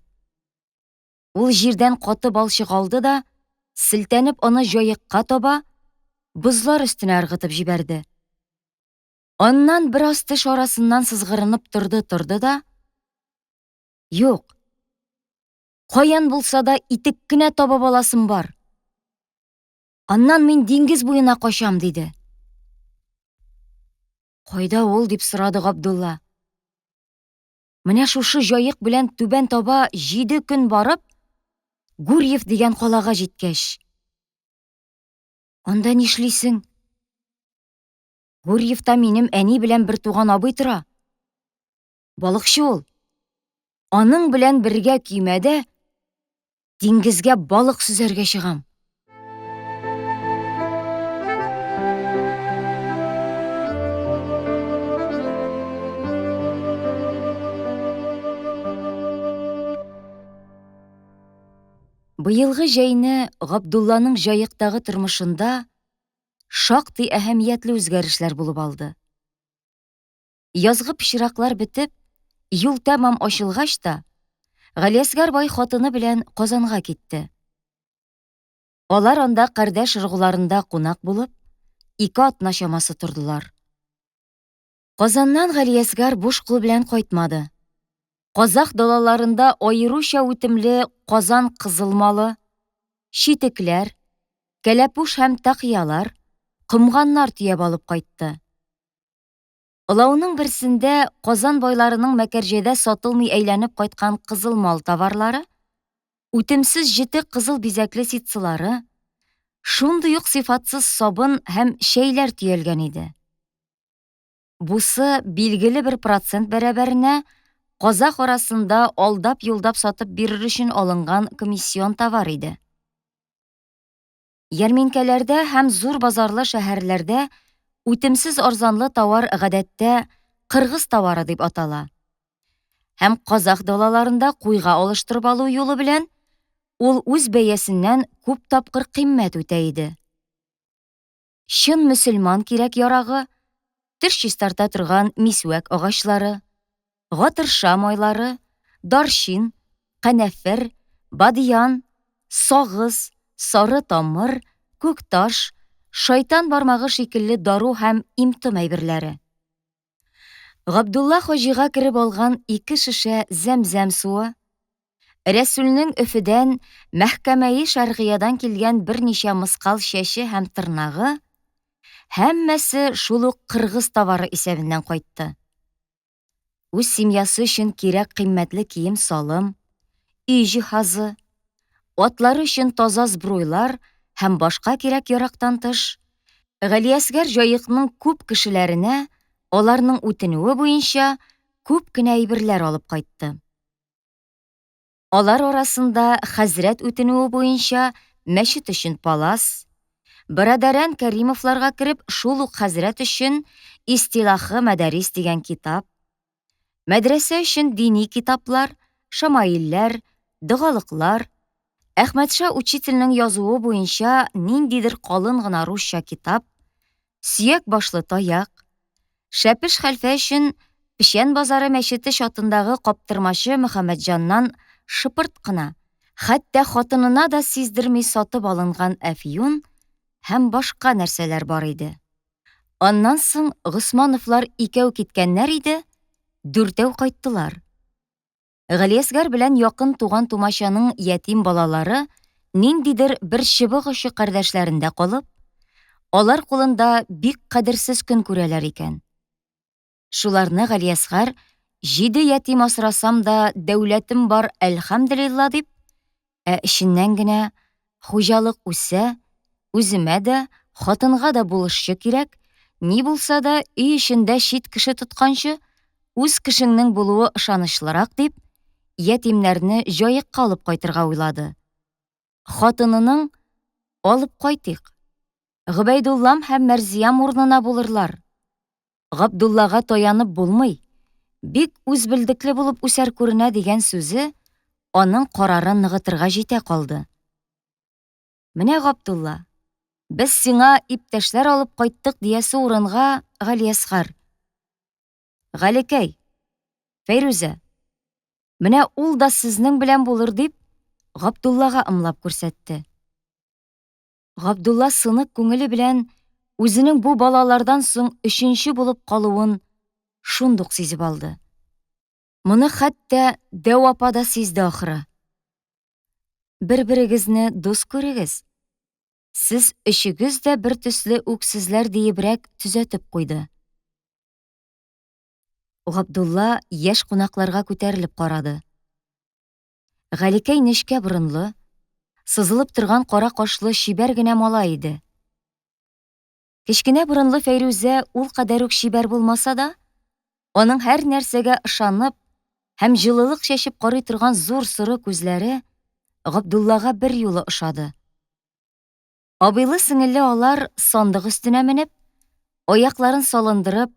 Ул җирдән каты балчык алды да, селтәнеп аны җаекка таба, бозлар өстенә ыргытып җибәрде. Аннан бераз теш арасыннан сызгырынып торды да: "Юк, каян булса да итек кенә табып аласым бар. Аннан мин диңгез буена качам", диде. "Кайда ул?" дип сорады Габдулла. "Менә шушы җаек белән түбән таба 7 көн барып, Гурьев дигән калага җиткәч." "Анда нишлисең?" "Гурьевта минем әни белән бер туган абый тора. Балыкчы ул. Аның белән бергә көймәдә диңгезгә балык сүзәргә чыгам." Быелгы җәйне Габдулланың җаектагы тормышында шактый әһәмиятле үзгәрешләр булып алды. Язгы пычраклар бетеп, юл тәмам ачылгач та, Галиәсгар бай хатыны белән Казанга китте. Алар анда кардәш ыргыларында кунак булып, 2 атна чамасы тордылар. Казаннан Галиәсгар буш кул белән кайтмады. Казак далаларында аеруча үтемле казан кызылмалы, читекләр, кәләпүш һәм тақиялар, кымганнар төяп алып кайтты. Олауның берсендә Казан байларының Мәкәрҗәдә сатылмый әйләнеп кайткан кызыл мал товарлары, үтемсез җете кызыл бизәкле ситсылары, шундый ук сыйфатсыз сабын һәм шәйләр төялгән иде. Бусы билгеле бер процент бәрабәренә казак арасында алдап-юлдап сатып бирер өчен алынган комиссион товар иде. Ярминкәләрдә һәм зур базарлы шәһәрләрдә үтемсез арзанлы товар гадәттә кыргыз товары дип атала. һәм Казах далаларында куйга алыштырып алу юлы белән ул үз бәясеннән күп тапкыр кыйммәт үтә иде. Чын мөселман кирәк ярагы, теш чистарта торган мисвәк агачлары, гатырша майлары, дарчин, канәфер, бадьян, сагыз, сары тамыр, күкташ, шайтан бармагы шикелле дару һәм имтым әйберләре. Габдулла хаҗига кереп алган 2 шешә зәмзәм суы, Рәсүлнең Өфедән, мәхкәмәи шәргыядан килгән берничә мыскал чәче һәм тырнагы, һәммәсе шул ук кыргыз товары исәбеннән кайтты. Үз семьясы өчен кирәк кыйммәтле кием-салым, өй җиһазы, атлары өчен таза збруйлар һәм башка кирәк-ярактан тыш, Галиәсгар җаекның күп кешеләренә аларның үтенүе буенча күп кенә әйберләр алып кайтты. Алар арасында хәзрәт үтенүе буенча мәчет өчен палас, Бирадәрән Кәримовларга кереп шул ук хәзрәт өчен Истилахы мәдәрис дигән китап, мәдрәсә өчен дини китаплар, шамаилләр, дыгалыклар, Әхмәтша учительнең язуы буенча ниндидер калын гына русча китап, сөяк башлы таяк, Шәпеш хәлфә өчен Печән базары мәчете чатындагы каптырмачы Мөхәммәтҗаннан шыпырт кына, хәтта хатынына да сиздерми сатып алынган әфьюн һәм башка нәрсәләр бар иде. Аннан соң Госмановлар 2 киткәннәр иде, 4 кайттылар. Галиәсгар белән якын туган тумачаның ятим балалары ниндидер бер чыбык очы кардәшләрендә калып, алар кулында бик кадерсез көн күрәләр икән. Шуларны Галиәсгар 7 ятим асрасам да дәүләтем бар, әлхәмдүлилла дип, эченнән генә хуҗалык үсә, үземә дә, хатынга да булышчы кирәк, ни булса да өй эчендә чит кеше тотканчы, үз кешеңнең булуы ышанычлырак дип, ятимнәрне җаекка алып кайтырга уйлады. Хатынының алып кайтыйк. Гобәйдуллам һәм Мәрзиям урынына булырлар. Габдуллага таянып булмый, бик үзбелдекле булып үсәр күренә дигән сүзе аның карарын ныгытырга җитә калды. Менә Габдулла, без сиңа иптәшләр алып кайттык диясе урынга Галиәсгар. Галекәй, Фәйрүзә, менә ул да сезнең белән булыр дип, Габдуллага ымлап күрсәтте. Габдулла сынык күңеле белән үзенең бу балалардан соң 3нче булып калуын шундук сизеп алды. Моны хәтта Дәү апа да сизде ахыры. Бер-берегезне дус күрегез. Сез өчегез дә бер төсле үксезләр диебрәк төзәтеп куйды. Габдулла яшь кунакларга күтәрелеп карады. Галекәй нечкә борынлы, сызылып торган кара кашлы чибәр генә малай иде. Кечкенә борынлы Фәйрүзә ул кадәр үк чибәр булмаса да, аның һәр нәрсәгә ышанып һәм җылылык чәчеп карый торган зур соры күзләре Габдуллага бер юлы ошады. Абыйлы-сеңелле алар сандык өстенә менеп, аякларын салындырып,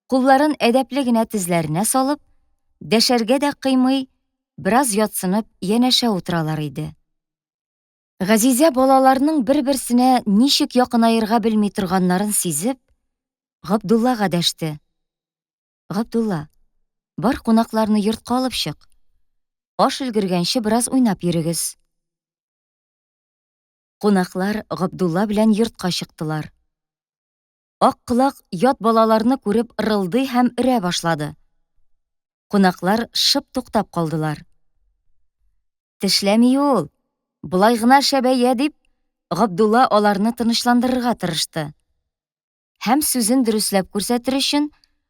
кулларын әдәпле генә тезләренә салып, дәшәргә дә кыймый, бераз ятсынып янәшә утыралар иде. Газизә балаларның бер-берсенә ничек якынаерга белми торганнарын сизеп, Габдуллага дәште. Габдулла, бар кунакларны йортка алып чык. Аш өлгергәнче бераз уйнап йөрегез. Кунаклар Габдулла белән йортка чыктылар. Ак колак ят балаларны күреп ырылдый һәм өрә башлады. Кунаклар шып туктап калдылар. Тешләми ул, булай гына шәбәя дип, Габдулла аларны тынычландырырга тырышты. Һәм сүзен дөресләп күрсәтер өчен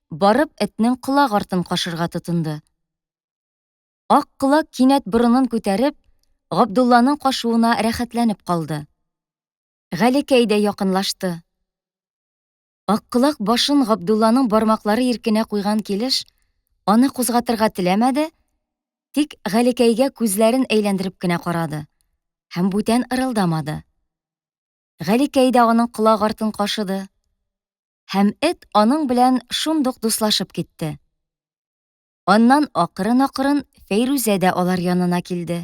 барып этнең колагы артын кашырга тотынды. Ак колак кинәт борынын күтәреп, Габдулланың кашуына рәхәтләнеп калды. Галекәй дә якынлашты. Ак колак башын Габдулланың бармаклары иркенә куйган килеш, аны кузгатырга теләмәде, тик Галекәйгә күзләрен әйләндереп кенә карады һәм бүтән ырылдамады. Галекәй дә аның колагы артын кашыды һәм эт аның белән шундук дуслашып китте. Аннан акырын-акырын Фәйрүзә дә алар янына килде.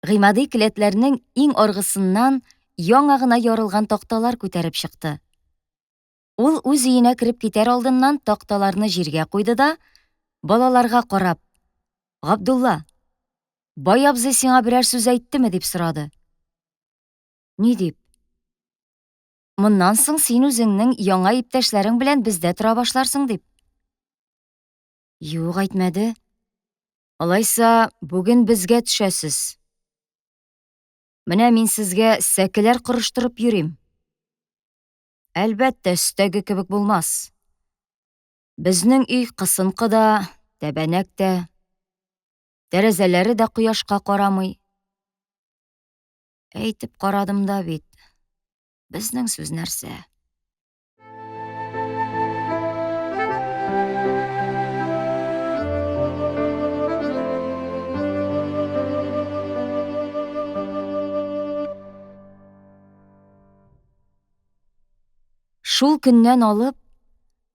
Гыймади келәтләрнең иң аргысыннан яңа гына ярылган такталар күтәреп чыкты. Ул үз өенә кереп китәр алдыннан такталарны җиргә куйды да, балаларга карап: "Габдулла, бай абзый сиңа берәр сүз әйттеме?" дип сорады. Ни дип? Моннан соң син үзеңнең яңа иптәшләрең белән бездә тора башларсың дип. Юк, әйтмәде. Алайса, бүген безгә төшәсез. Менә мин сезгә сәкеләр корыштырып йөрим. Әлбәттә, өстәге кебек булмас. Безнең өй кысынкы да, тәбәнәк тә, тәрәзәләре дә кояшка карамый. Әйтеп карадым да бит. Безнең сүз нәрсә? Шул көннән алып,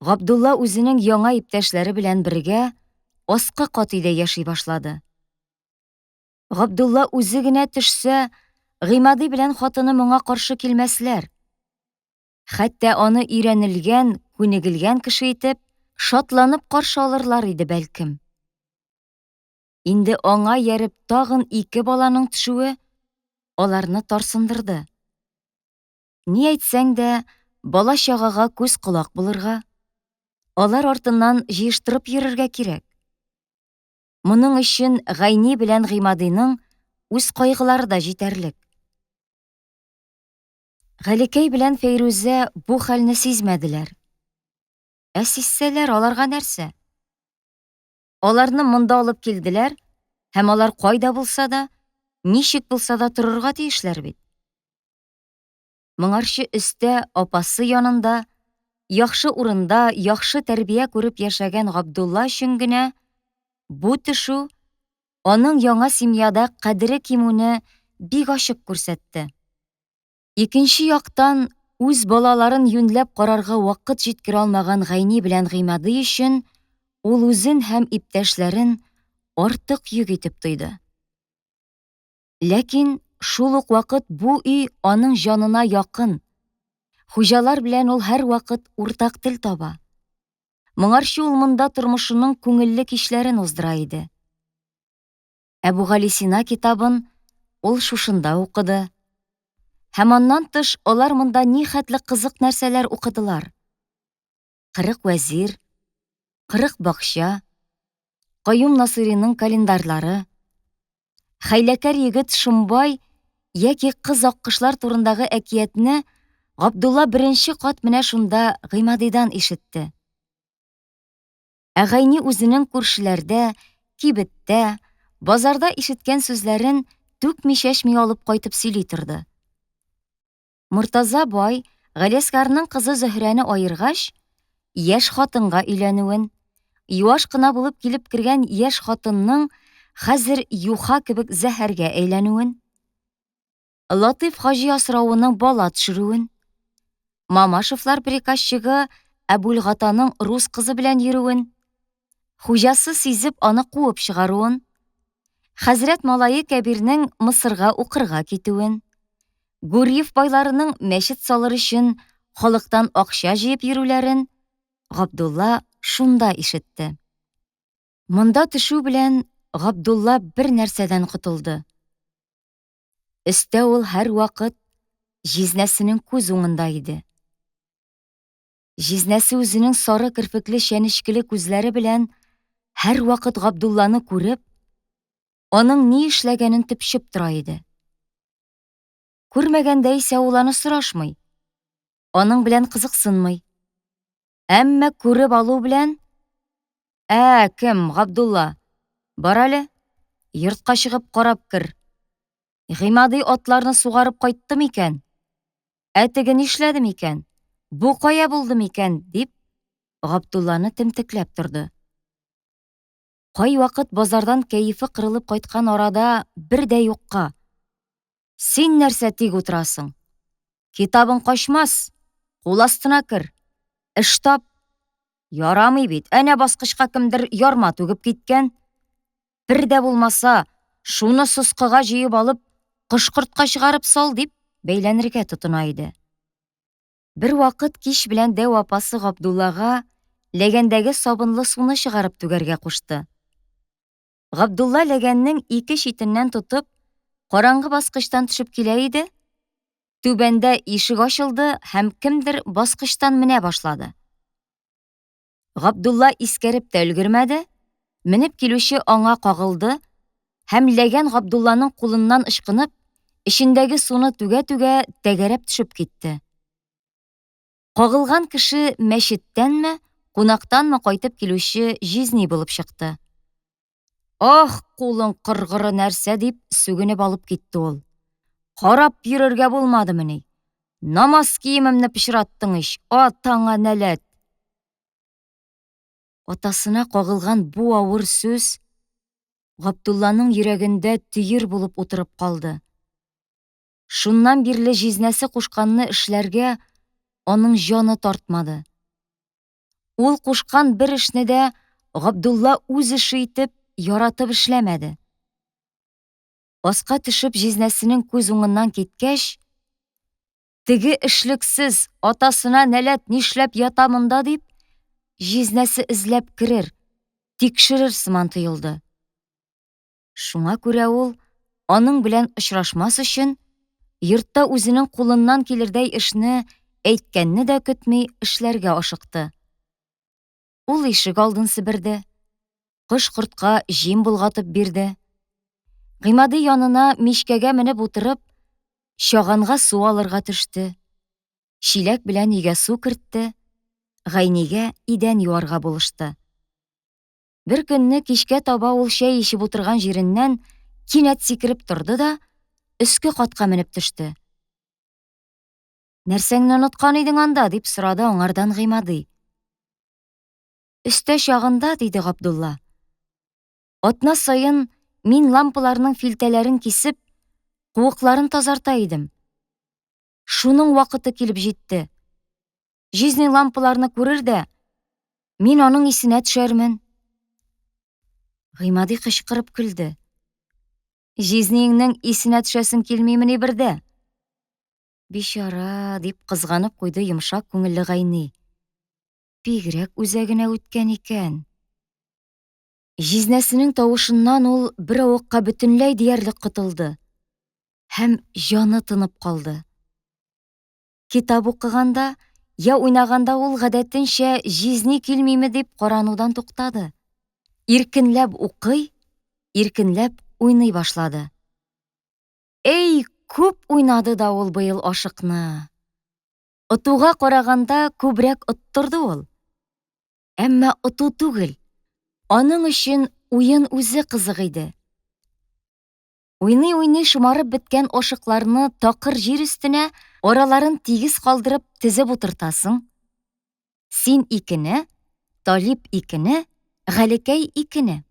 Габдулла үзенең яңа иптәшләре белән бергә аскы кат өйдә яши башлады. Габдулла үзе генә төшсә, Гыймади белән хатыны моңа каршы килмәсләр. Хәтта аны өйрәнелгән, күнегелгән кеше итеп шатланып каршы алырлар иде бәлкем. Инде аңа ярып тагын 2 баланың төшүе аларны тарсындырды. Ни әйтсәң дә, бала-чагага күз колак булырга, алар артыннан җыештырып йөрергә кирәк. Моның өчен Гайни белән Гыймадиның үз кайгылары да җитәрлек. Галекәй белән Фәйрүзә бу хәлне сизмәделәр. Сизсәләр, аларга нәрсә? Аларны монда алып килделәр, һәм алар кайда булса да, ничек булса да торырга тиешләр бит. Моңарчы өстә апасы янында, яхшы урында, яхшы тәрбия күреп яшәгән Габдулла өчен генә бу төшү аның яңа семьяда кадере кимүне бик ачык күрсәтте. Икенче яктан, үз балаларын юньләп карарга вакыт җиткерә алмаган Гайни белән Гыймади өчен ул үзен һәм иптәшләрен артык йөк итеп тойды. Ләкин шул ук вакыт бу өй аның җанына якын. Хуҗалар белән ул һәр вакыт уртак тел таба. Моңарчы ул монда тормышының күңелле кичләрен уздыра иде. Әбүгалисина китабын ул шушында укыды. Һәм аннан тыш алар монда ни хәтле кызык нәрсәләр укыдылар. 40 вәзир, 40 бакча, Каюм Насыйриның календарлары, хәйләкәр егет Шымбай яки кыз аккышлар турындагы әкиятне Габдулла беренче кат менә шунда Гыймадидан ишетте. Гайни үзенең күршеләрдә, кибеттә, базарда ишеткән сүзләрен түкми-чәчми алып кайтып сөйли торды. Муртаза бай Галескарның кызы Зөһрәне аергач, яшь хатынга өйләнүен, юаш кына булып килеп кергән яшь хатынның хәзер юха кебек зәһәргә әйләнүен, Латыйф хаҗи асрауының бала төшерүен, Мамашевлар приказчигы Әбүлгатаның рус кызы белән йөрүен, хуҗасы сизеп аны куып чыгаруын, хәзрәт малае Кәбирнең Мисырга укырга китүен, Гурьев байларының мәчет салыр өчен халыктан акча җыеп йөрүләрен Габдулла шунда ишетте. Монда төшү белән Габдулла бер нәрсәдән котылды. Өстә ул һәр вакыт җизнәсенең күз уңында иде. Җизнәсе үзенең сары кирпекле чәнечкеле күзләре белән һәр вакыт Габдулланы күреп, аның ни эшләгәнен төпчеп тора иде. Күрмәгәндә исә ул аны сорашмый, аның белән кызыксынмый. Әмма күреп алу белән: кем, Габдулла? Бар әле, йортка чыгып карап кер. Гыймади атларны сугарып кайтты микән? Теге нишләде микән? Бу кая булды микән? Дип, Габдулланы темтекләп торды. Кай вакыт базардан кәефе кырылып кайткан арада бер дә юкка: Син нәрсә тик утырасың? Китабың качмас, кул астына кер, эш тап. Ярамый бит, әнә баскычка кемдер ярма түгеп киткән. Бер дә булмаса, шуны сыскыга җыеп алып, кышкыртка чыгарып сал дип бәйләнергә тотына иде. Бер вакыт кич белән Дәү апасы Габдуллага ләгәндәге сабынлы суны чыгарып түгәргә кушты. Габдулла ләгәннең ике читеннән тотып, караңгы баскычтан төшеп килә иде. Түбәндә ишек ачылды һәм кемдер баскычтан менә башлады. Габдулла искәреп тә өлгермәде, менеп килүче аңа кагылды һәм ләгән Габдулланың кулыннан ычкынып, эчендәге суны түгә-түгә тәгәрәп төшеп китте. Кагылган кеше мәчеттәнме, кунактанмы кайтып килүче җизни булып чыкты. «Ах, кулың кыргыры нәрсә!» дип сүгенеп алып китте ул. «Карап йөрергә булмадымыни? Намаз киемемне пычраттың ич, атаңа нәләт!» Атасына кагылган бу авыр сүз Габдулланың йөрәгендә төер булып утырып калды. Шуннан бирле җизнәсе кушканны эшләргә аның җаны тартмады. Ул кушкан бер эшне дә Габдулла үз эше итеп яратып эшләмәде. Аска төшеп җизнәсенең күз уңыннан киткәч, теге эшлексез атасына нәләт нишләп ята монда дип, җизнәсе эзләп керер, тикшерер сыман тоелды. Шуңа күрә ул, аның белән очрашмас өчен, йортта үзенең кулыннан килердәй эшне әйткәнне дә көтми эшләргә ашыкты. Ул ишек алдын себерде, кош-кортка җим болгатып бирде. Гыймады янына мичкәгә менеп утырып, чаганга су алырга төште. Чиләк белән өйгә су кертте, Гайнигә идән юарга булышты. Бер көнне кичкә таба ул чәй ичеп утырган җиреннән кинәт сикереп торды да, өске катка менеп төште. «Нәрсәңне оныткан идең анда?» дип сорады аңардан Гыймады. «Өстә чагында», диде Габдулла. «Атна саен мин лампаларның филтәләрен кисеп, куыкларын тазарта идем. Шуның вакыты килеп җитте. Җизни лампаларны күрер дә, мин аның исенә төшәрмен». Гыймады кычкырып көлде. «Җизниңнең исенә төшәсең килмимени бердә?» «Бичара», дип кызганып куйды йомшак күңелле Гайни. «Бигрәк үзәгенә үткән икән». Җизнәсенең тавышыннан ул бер авыкка бөтенләй диярлек котылды һәм җаны тынып калды. Китап укыганда, я уйнаганда ул гадәтенчә җизни килмиме дип каранудан туктады. Иркенләп укый, иркенләп уйный башлады. Эй, күп уйнады да ул быел ашыкны. Отуга караганда күбрәк оттырды ул. Әмма оту түгел, аның өчен уен үзе кызык иде. Уйный-уйный шумарып беткән ашыкларны такыр җир өстенә араларын тигез калдырып тезеп утыртасың. Син икене, Талип икене, Галекәй икене.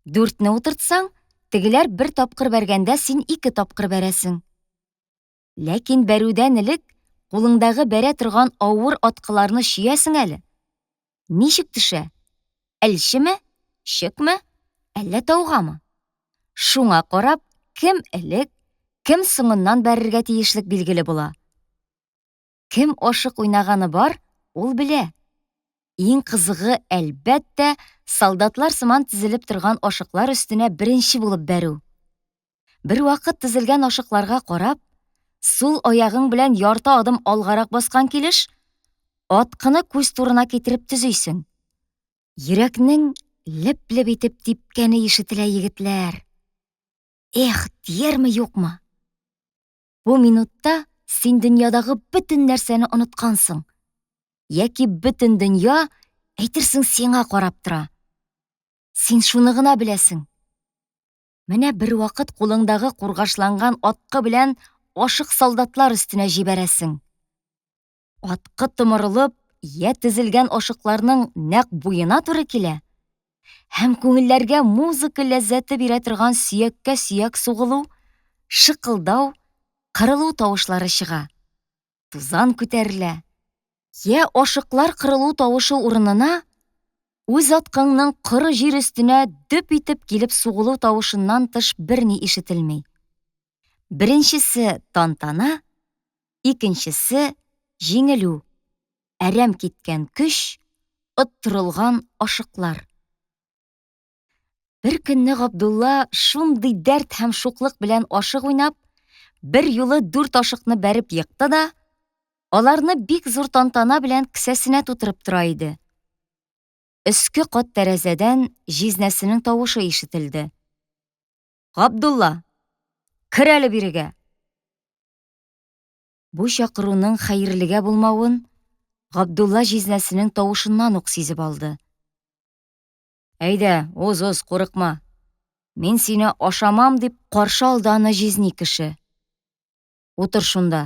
4-не утыртсаң, тегеләр бер тапкыр бәргәндә син 2 тапкыр бәрәсең. Ләкин бәрүдән элек кулыңдагы бәрә торган авыр аткыларны чөясең әле. Ничек төшә? Әлчеме, чекме, әллә таугамы? Шуңа карап, кем элек, кем соңыннан бәрергә тиешлек билгеле була. Кем ашык уйнаганы бар, ул белә. Иң кызыгы, әлбәттә, солдатлар сыман тизелеп торган ашыклар өстенә беренче булып бәрү. Бер вакыт тизелгән ашыкларга карап, сул аягың белән ярты адым алгарак баскан килеш, аткыны күз турына китереп төзисең. Йөрәкнең леп-леп итеп типкәне ишетелә, егетләр. Эх, диярме юкмы? Бу минутта син дөньядагы бөтен нәрсәне оныткансың. Яки бөтен дөнья, әйтерсең, сиңа карап тора. Син шуны гына беләсең. Менә бер вакыт кулыңдагы кургашланган аткы белән ашык солдатлар өстенә җибәрәсең. Аткы томырылып, я тезелгән ашыкларның нәкъ буена туры килә. Һәм күңелләргә музыка ләззәте бирә торган сөяккә сөяк сугылу, шыкылдау, кырылу тавышлары чыга. Тузан күтәрелә. Я ашыклар кырылу тавышы урынына үз аткаңның коры җир өстенә дөп итеп килеп сугылу тавышыннан тыш берни ишетелми. Беренчесе тантана, икенчесе җиңелү, әрәм киткән көч, оттырылган ашыклар. Бер көнне Габдулла шундый дәрт һәм шуклык белән ашык уйнап, бер юлы 4 ашыкны бәреп йыкты да, аларны бик зур тантана белән кесәсенә тутырып тора иде. Өске кат тәрәзәдән җизнәсенең тавышы ишетелде. Габдулла, кер әле бирегә. Бу чакыруның хәерлегә булмавын Габдулла җизнәсенең тавышыннан ук сизеп алды. Әйдә, уз, курыкма. Мин сине ашамам дип каршы алды аны җизни кеше. Утыр шунда.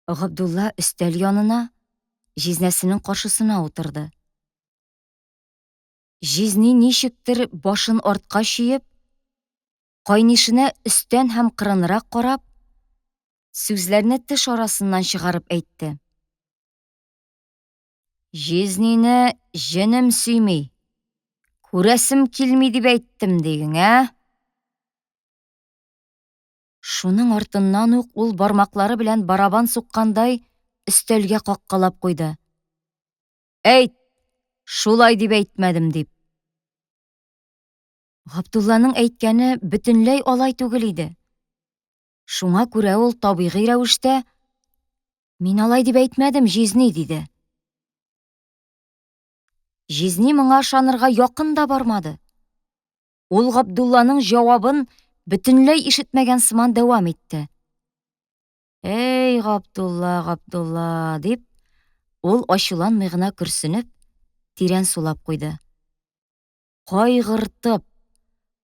Габдулла өстәл янына, җизнәсенең каршысына утырды. Җизни ничектер башын артка чөеп, кайнишенә өстән һәм кырынрак карап, сүзләрне теш арасыннан чыгарып әйтте. Җизнине җенем сөйми, күрәсем килми дип әйттем диген, ә? Шуның артыннан ук ул бармаклары белән барабан суккандай өстәлгә каккалап куйды. Әйт, шулай дип әйтмәдем дип. Габдулланың әйткәне бөтенләй алай түгел иде. Шуңа күрә ул табигый рәвештә «Мин алай дип әйтмәдем, җизни» диде. Җизни моңа ышанырга якын да бармады. Ул Габдулланың җавабын бөтенләй ишетмәгән сыман дәвам итте. Эй, Габдулла, дип, ул ачуланмый гына көрсенеп, тирән сулап куйды. Кайгыртып,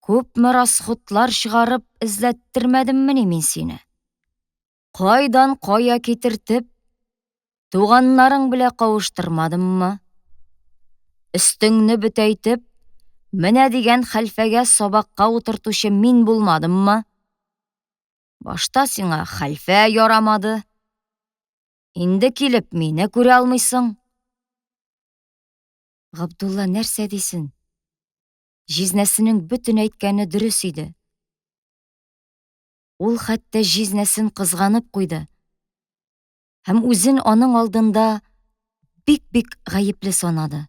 күпме расходлар чыгарып эзләттермәдеммени мин сине? Кайдан кая китертеп, туганнарың белә кавыштырмадыммы? Өстеңне бүтәйтеп, менә дигән хәлфәгә сабакка утыртучы мин булмадыммы? Башта сиңа хәлфә ярамады. Инде килеп мине күрә алмыйсың. Габдулла нәрсә дисен? Җизнәсенең бөтен әйткәне дөрес иде. Ул хәтта җизнәсен кызганып куйды. Һәм үзен аның алдында бик гаепле санады.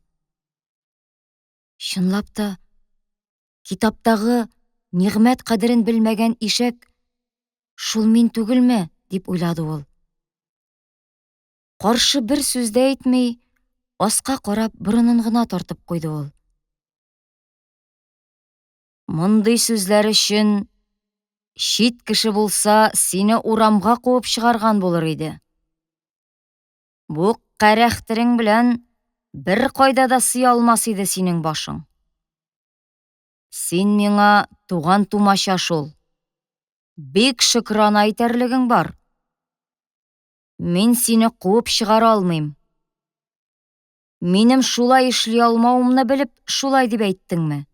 Чынлап та, китаптагы нигъмәт кадерен белмәгән ишәк шул мин түгелме, дип уйлады ул. Каршы бер сүз дә әйтми, аска карап борынын гына тартып куйды ул. Мондый сүзләр өчен чит кеше булса, сине урамга куып чыгарган булыр иде. Бу кәрәхтерең белән бер кайда да сыя алмас иде синең башың. Син миңа туган тумача шул. Бик шөкрана әйтерлегең бар. Мин сине куып чыгара алмыйм. Минем шулай эшли алмавымны белеп, шулай дип әйттеңме?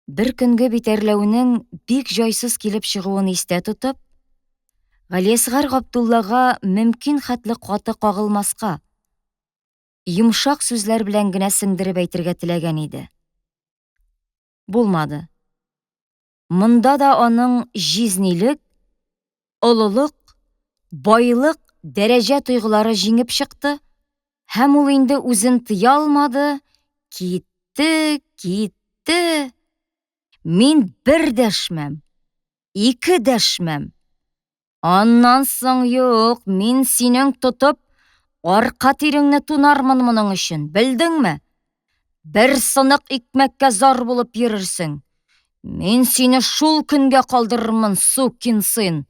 Бер көнгә битәрләүнең бик җайсыз килеп чыгуын истә тотып, Галиәсгар Габдуллага мөмкин хәтле каты кагылмаска, йомшак сүзләр белән генә сеңдереп әйтергә теләгән иде. Булмады. Монда да аның җизнилек, олылык, байлык, дәрәҗә тойгылары җиңеп чыкты, һәм ул инде үзен тыя алмады, китте. Мин бер дәшмәм, 2 дәшмәм. Аннан соң юк, мин синең тотып, арка тиреңне тунармын моның өчен, белдеңме? Бер сынык икмәккә зар булып йөрерсең. Мин сине шул көнгә калдырырмын, сукин сын.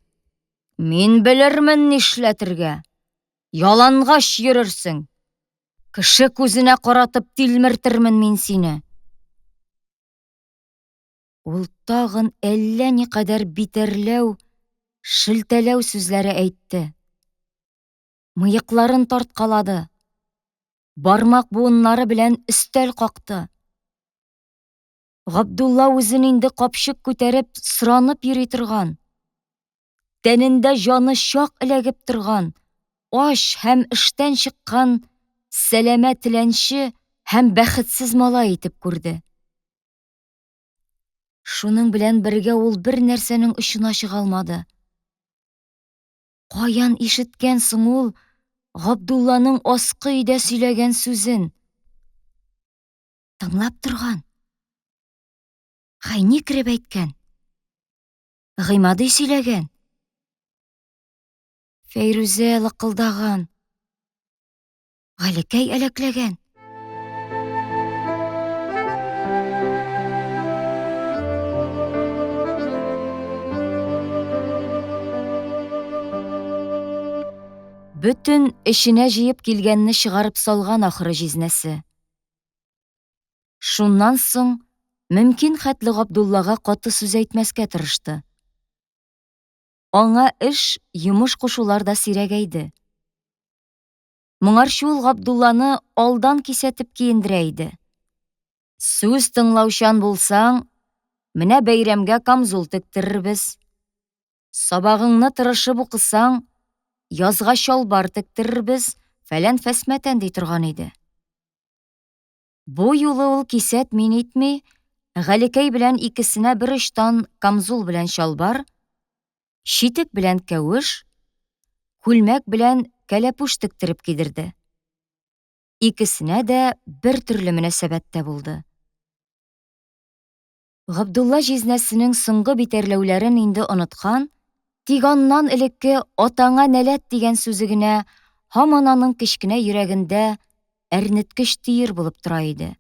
Мин белермен нишләтергә. Ялангач йөрерсең. Кеше күзенә каратып тилмертермен мин сине. Ул тагын әллә никадәр битәрләү, шелтәләү сүзләре әйтте. Мыекларын тарткалады. Бармак буыннары белән өстәл какты. Габдулла үзен инде капчык күтәреп сыранып йөри торган. тәнендә җаны чак эләгеп торган, аш һәм эштән чыккан, сәләмә теләнче һәм бәхетсез малай итеп күрде. Шуның белән бергә ул бер нәрсәнең очына чыга алмады. Каян ишеткән соң ул Габдулланың аскы өйдә сөйләгән сүзен? Тыңлап торган. Гайни кереп әйткән. Гыймади сөйләгән. Фәйрүзә лыкылдаган. Галекәй әләкләгән. Бөтен эшенә җыеп килгәнне чыгарып салган ахыры җизнәсе. Шуннан соң мөмкин хәтле Габдуллага каты сүз әйтмәскә тырышты. Аңа эш, йомыш кушулар да сирәгәйде. Моңарчы ул Габдулланы алдан кисәтеп киендерә иде. Сүз тыңлаучан булсаң, менә бәйрәмгә камзул тектерербез. Сабагыңны тырышып укысаң, язга чалбар тектерербез, фәлән фәсмәтән ди торган иде. Бу юлы ул кисәтмин итми, Галекәй белән икесенә бер очлан камзул белән чалбар, читек белән кәвеш, күлмәк белән кәләпүш тектереп кидерде. Икесенә дә бер төрле мөнәсәбәттә булды. Габдулла җизнәсенең соңгы битәрләүләрен инде оныткан, тик аннан элекке атаңа нәләт дигән сүзе генә һаман аның кечкенә йөрәгендә әрнеткеч тиер булып тора иде.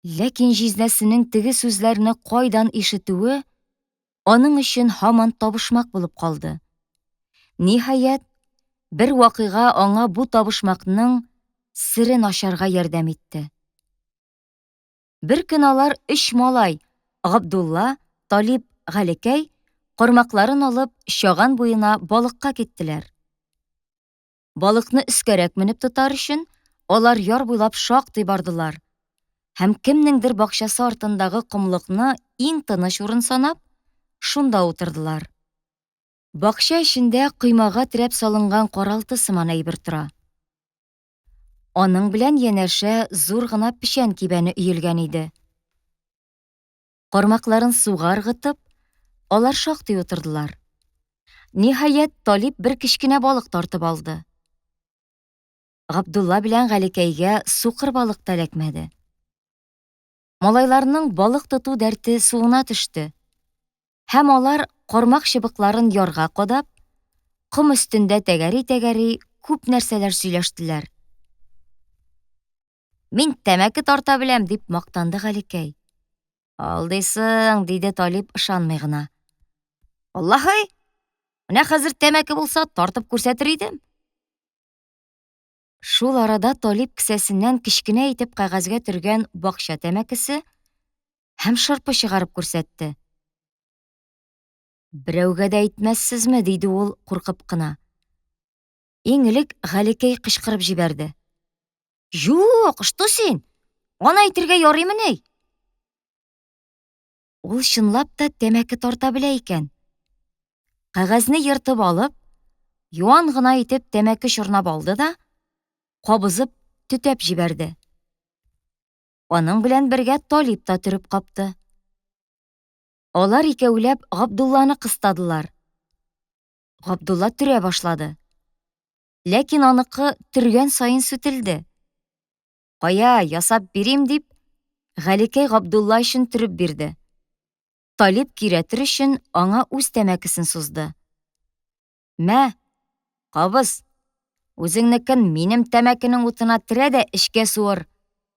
Ләкин җизнәсенең теге сүзләрне кайдан ишетүе аның өчен һаман табышмак булып калды. Ниһаять, бер вакыйга аңа бу табышмакның серен ачарга ярдәм итте. Бер көн алар 3 малай, Габдулла, Талип, Галекәй, кармакларын алып чаган буена балыкка киттеләр. Балыкны өскәрәк менеп тотар өчен алар яр буйлап шактый бардылар. Һәм кемнеңдер бакчасы артындагы комлыкны иң тыныч урын санап, шунда утырдылар. Бакча эчендә коймага терәп салынган каралты сыман әйбер тора. Аның белән янәшә зур гына печән кибәне өелгән иде. Кармакларын суга ыргытып, алар шактый утырдылар. Ниһаять, Талип бер кечкенә балык тартып алды. Габдулла белән Галекәйгә сукыр балык та эләкмәде. Малайларның балык тоту дәрте суына төште. Һәм алар кармак чыбыкларын ярга кадап, ком өстендә тәгәри-тәгәри күп нәрсәләр сөйләштеләр. Мин тәмәке тарта беләм, дип мактанды Галекәй. Алдыйсың, диде Талип ышанмый гына. Аллаһи, менә хәзер тәмәке булса тартып күрсәтер идем. Шул арада Талип кесәсеннән кечкенә итеп кәгазьгә төргән бакча тәмәкесе һәм шырпы чыгарып күрсәтте. Берәүгә дә әйтмәссезме, диде ул куркып кына. Иң элек Галекәй кычкырып җибәрде. Юк, что син? Аны әйтергә ярыймы ни? Ул чынлап та тәмәке тарта белә икән. Кәгазьне йыртып алып, юан гына итеп тәмәке чорнап алды да, кабызып төтәп җибәрде. Аның белән бергә Талип та төреп капты. Алар икәүләп Габдулланы кыстадылар. Габдулла төрә башлады. Ләкин аныкы төргән сайын сүтелде. Кая, ясап бирим дип, Галекәй Габдулла өчен төреп бирде. Талип киретер өчен аңа үз тәмәкесен сузды. Мә, кабыз, үзеңнекен минем тәмәкенең утына терә дә эшкә суыр.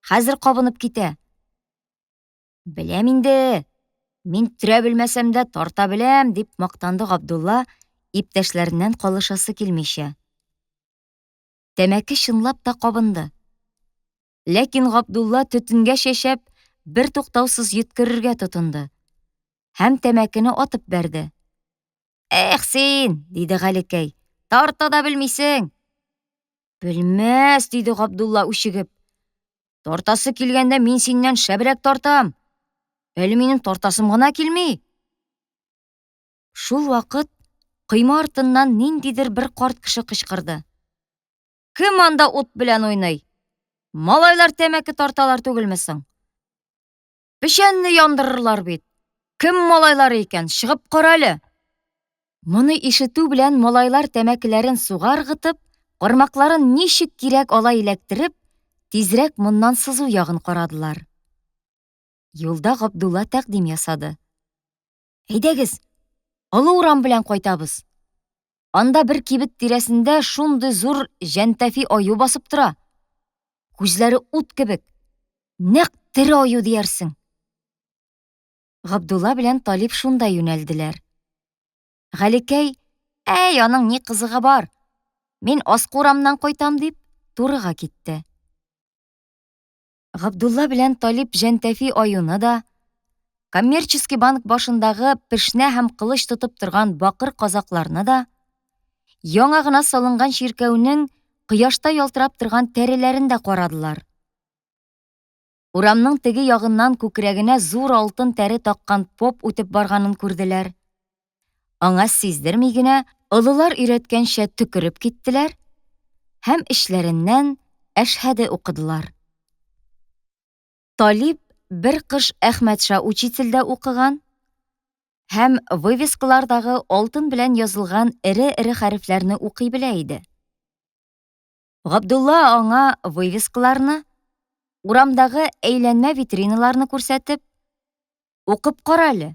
Хәзер кабынып китә. Беләм инде, мин төрә белмәсәм дә тарта беләм, дип мактанды Габдулла, иптәшләреннән калышасы килмичә. Тәмәке чынлап та кабынды. Ләкин Габдулла төтөнгә чәчәп, бер туктаусыз йөткерергә тотынды. Һәм тәмәкене атып бәрде. Эх син, диде Галекәй, тарта да белмисең. Белмәс, диде Габдулла үчегеп. Тартасы килгәндә мин синнән шәбрәк тартам. Әле минем тартасым гына килми. Шул вакыт койма артыннан ниндидер бер карт кеше кычкырды. Кем анда ут белән уйный? Малайлар тәмәке тарталар түгелме соң? Печәнне яндырырлар бит. Кем малайлары икән? Чыгып кара әле. Моны ишетү белән малайлар тәмәкеләрен суга ыргытып, кармакларын ничек кирәк алай эләктереп, тизрәк моннан сызу ягын карадылар. Юлда Габдулла тәкъдим ясады. Әйдәгез, олы урам белән кайтабыз. Анда бер кибет тирәсендә шундый зур җәнтәфи аю басып тора. Күзләре ут кебек. Нәкъ тере аю диярсең. Габдулла белән Талип шунда юнәлделәр. Галекәй, аның ни кызыгы бар? Мин асқы урамнан кайтам дип, турыга китте. Габдулла белән Талип җәнтәфи аюны да, коммерческий банк башындагы пешнә һәм кылыч тотып торган бакыр казакларны да, яңа гына салынган чиркәүнең кояшта ялтырап торган тәреләрен дә карадылар. Урамның теге ягыннан күкрәгенә зур алтын тәре таккан поп үтеп барганын күрделәр. Аңа сиздерми генә олылар өйрәткәнчә төкереп киттеләр һәм эшләреннән әшһәде укыдылар. Талип бер кыш Әхмәтша учительдә укыган һәм вывескалардагы алтын белән язылган эре-эре хәрефләрне укый белә иде. Габдулла аңа вывескаларны, урамдагы әйләнмә витриналарны күрсәтеп, «Укып кара әле,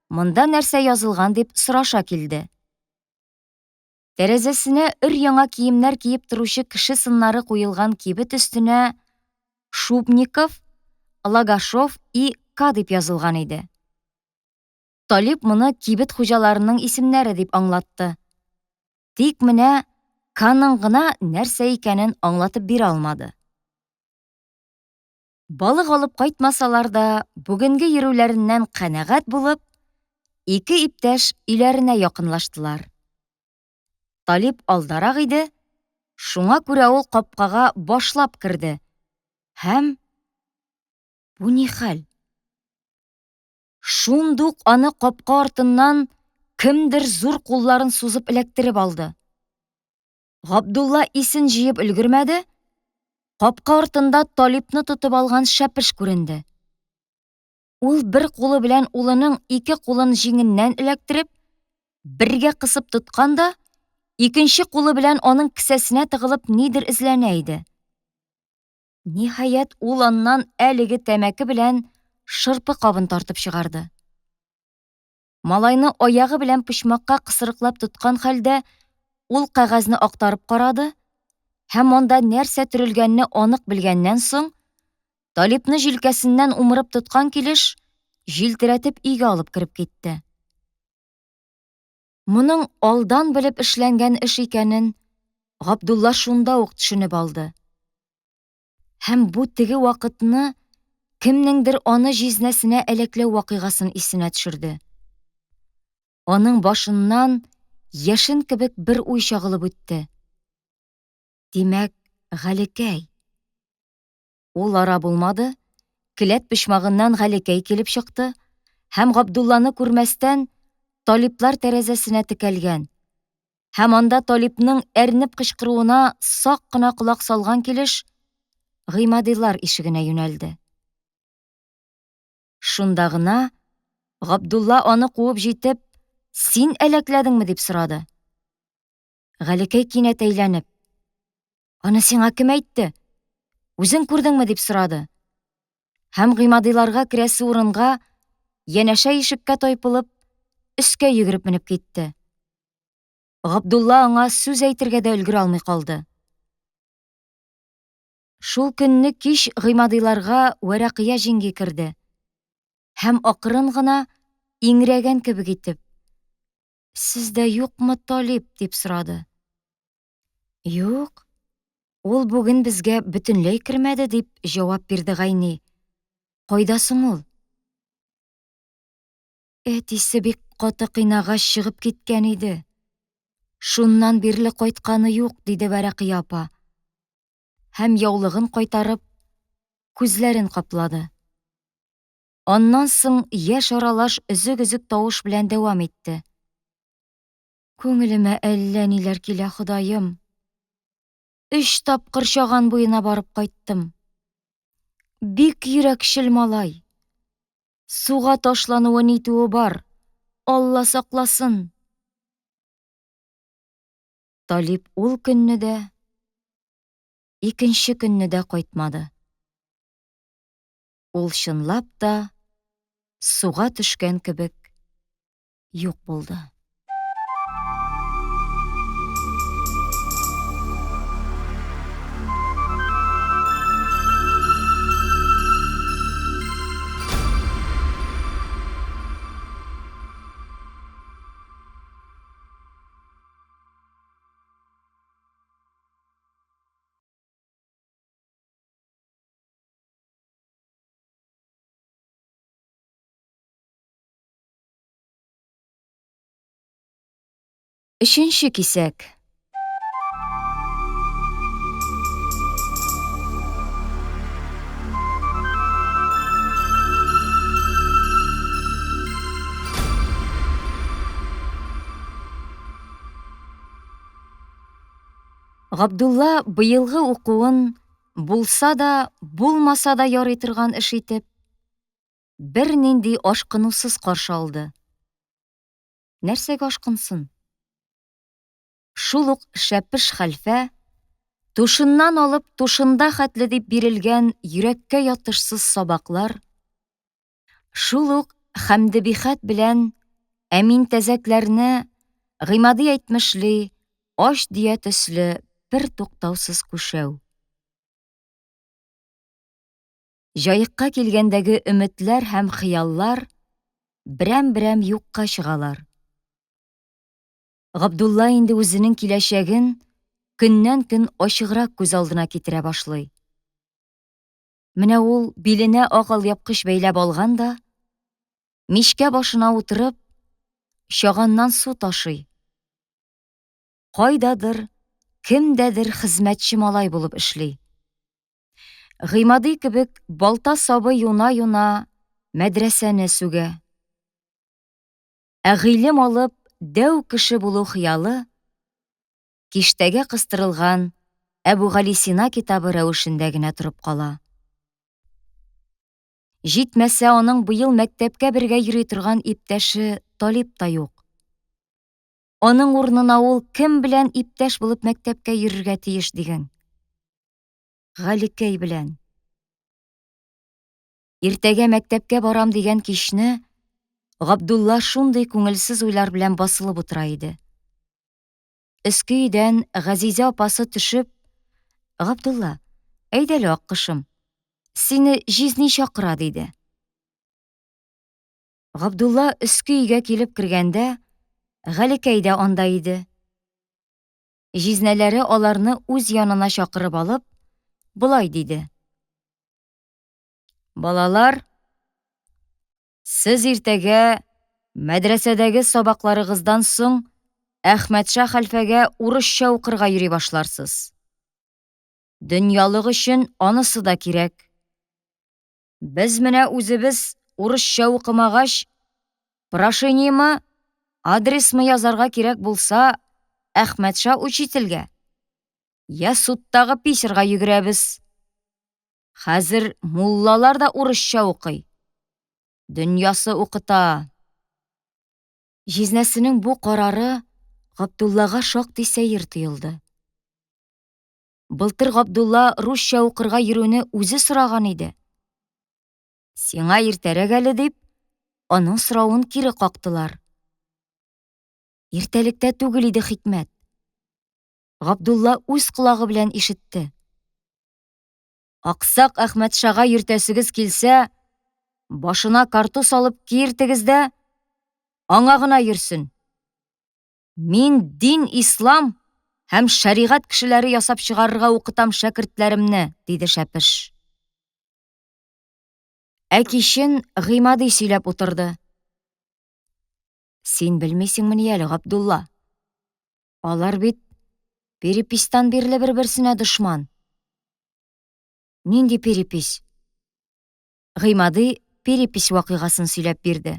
монда нәрсә язылган?» дип сораша килде. Тәрәзәсенә өр-яңа киемнәр киеп торучы кеше сыннары куелган кибет өстенә Шубников, Лагашов и К дип язылган иде. Талип моны кибет хуҗаларының исемнәре дип аңлатты. Тик менә Каның гына нәрсә икәнен аңлатып бирә алмады. Балык алып кайтмасалар да, бүгенге йөрүләреннән канәгать булып, ике иптәш өйләренә якынлаштылар. Талип алдарак иде, шуңа күрә ул капкага башлап керде. Һәм бу ни хәл? Шундук аны капка артыннан кемдер зур кулларын сузып эләктереп алды. Габдулла исен җыеп өлгермәде, капка артында Талипны тотып алган шәпеш күренде. Ул бер кулы белән улының ике кулын җиңеннән эләктереп, бергә кысып тоткан да, икенче кулы белән аның кесәсенә тыгылып нидер эзләнә иде. Ниһаять, ул аннан әлеге тәмәке белән шырпы кабын тартып чыгарды. Малайны аягы белән почмакка кысырыклап тоткан хәлдә, ул кәгазьне актарып карады һәм анда нәрсә төрелгәнне анык белгәннән соң, Талипны җилкәсеннән умырып тоткан килеш, җилтерәтеп өйгә алып кереп китте. Моның алдан белеп эшләнгән эш икәнен Габдулла шунда ук төшенеп алды. Һәм бу теге вакытны кемнеңдер аны җизнәсенә әләкләү вакыйгасын исенә төшерде. Аның башыннан яшен кебек бер уй чагылып үтте. Димәк, Галекәй. Ул ара булмады, келәт почмагыннан Галекәй килеп чыкты һәм Габдулланы күрмәстән Талиплар тәрәзәсенә текәлгән. Һәм анда Талипның әрнеп кычкыруына сак кына колак салган килеш, Гыймадилар ишегенә юнәлде. Шунда гына Габдулла аны куып җитеп, «Син әләкләдеңме?» дип сорады. Галекәй кинәт әйләнеп, «Аны сиңа кем әйтте? Үзең күрдеңме?» дип сорады. Һәм Гыймадиларга керәсе урынга янәшә ишеккә тайпылып, өскә йөгереп менеп китте. Габдулла аңа сүз әйтергә дә өлгерә алмый калды. Шул көнне кич Гыймадиларга Вәрәкыя җиңги керде һәм акрын гына, иңрәгән кебек итеп, «Сездә юкмы Талип?» дип сорады. «Юк, ул бүген безгә бөтенләй кермәде», дип җавап бирде Гайни. «Кайда соң ул?» «Әтисе бик каты кыйнагач чыгып киткән иде. Шуннан бирле кайтканы юк», диде Вәрәкыя апа. Һәм яулыгын кайтарып, күзләрен каплады. Аннан соң яшь аралаш өзек-өзек тавыш белән дәвам итте. Күңелемә әллә ниләр килә, Ходаем. 3 тапкыр чаган буена барып кайттым. Бик йөрәкчел малай. Суга ташлануы нитүе бар. Алла сакласын. Талип ул көнне дә, икенче көнне дә кайтмады. Ул чынлап та суга төшкән кебек юк булды. Өченче кисәк. Габдулла быелгы укуын булса да, булмаса да ярый торган эш итеп, бер нинди ашкынусыз каршы алды. Нәрсәгә ашкынсын? Шул ук шәпеш хәлфә, тушыннан алып тушында хәтле дип бирелгән йөрәккә ятышсыз сабаклар, шул ук хәмде бихәт белән әмин тәзәкләрне Гыймади әйтмешли, аш дия төсле бер туктаусыз күшәү. Җаекка килгәндәге өметләр һәм хыяллар берәм-берәм юкка чыгалар. Габдулла инде үзенең киләчәген көннән-көн ачыграк күз алдына китерә башлый. Менә ул биленә ак алъяпкыч бәйләп алган да, мичкә башына утырып, чаганнан су ташый. Кайдадыр, кемдәдер хезмәтче малай булып эшли. Гыймади кебек балта сабы юна-юна мәдрәсәне сүгә. Ә гыйлем алып, дәү кеше булу хыялы киштәгә кыстырылган Әбүгалисина китабы рәвешендә генә торып кала. Җитмәсә, аның быел мәктәпкә бергә йөри торган иптәше Талип та юк. Аның урынына ул кем белән иптәш булып мәктәпкә йөрергә тиеш диген? Галекәй белән. Иртәгә мәктәпкә барам дигән кичне Габдулла шундый күңелсез уйлар белән басылып утыра иде. Өске өйдән Газизә апасы төшеп, «Габдулла, әйдәле аккошым, сине җизни чакыра» диде. Габдулла өске өйгә килеп кергәндә, Галекәй дә анда иде. Җизнәләре аларны үз янына чакырып алып, булай диде. Балалар, сез иртәгә мәдрәсәдәге сабакларыгыздан соң Әхмәтша хәлфәгә урысча укырга йөри башларсыз. Дөньялык өчен анысы да кирәк. Без менә үзебез урысча укымагач, прошениемы, адресмы язарга кирәк булса, Әхмәтша учительгә, я судтагы писарга йөгерәбез. Хәзер муллалар да урысча укый. Дөньясы укыта. Җизнәсенең бу карары Габдуллага шактый сәер тоелды. Былтыр Габдулла русча укырга йөрүне үзе сораган иде. Сиңа иртәрәк әле дип, аның соравын кире кактылар. Иртәлектә түгел иде хикмәт. Габдулла үз колагы белән ишетте. Аксак Әхмәтшага йөртәсегез килсә, башына картуз алып киертегез дә, аңа гына йөрсен. Мин дин, ислам һәм шәригать кешеләре ясап чыгарырга укытам шәкертләремне, диде шәпеш. Ә кичен Гыймади сөйләп утырды. Син белмисеңмени әле, Габдулла? Алар бит перепистан бирле бер-берсенә дошман. Нинди перепис? Гыймади перепис вакыйгасын сөйләп бирде.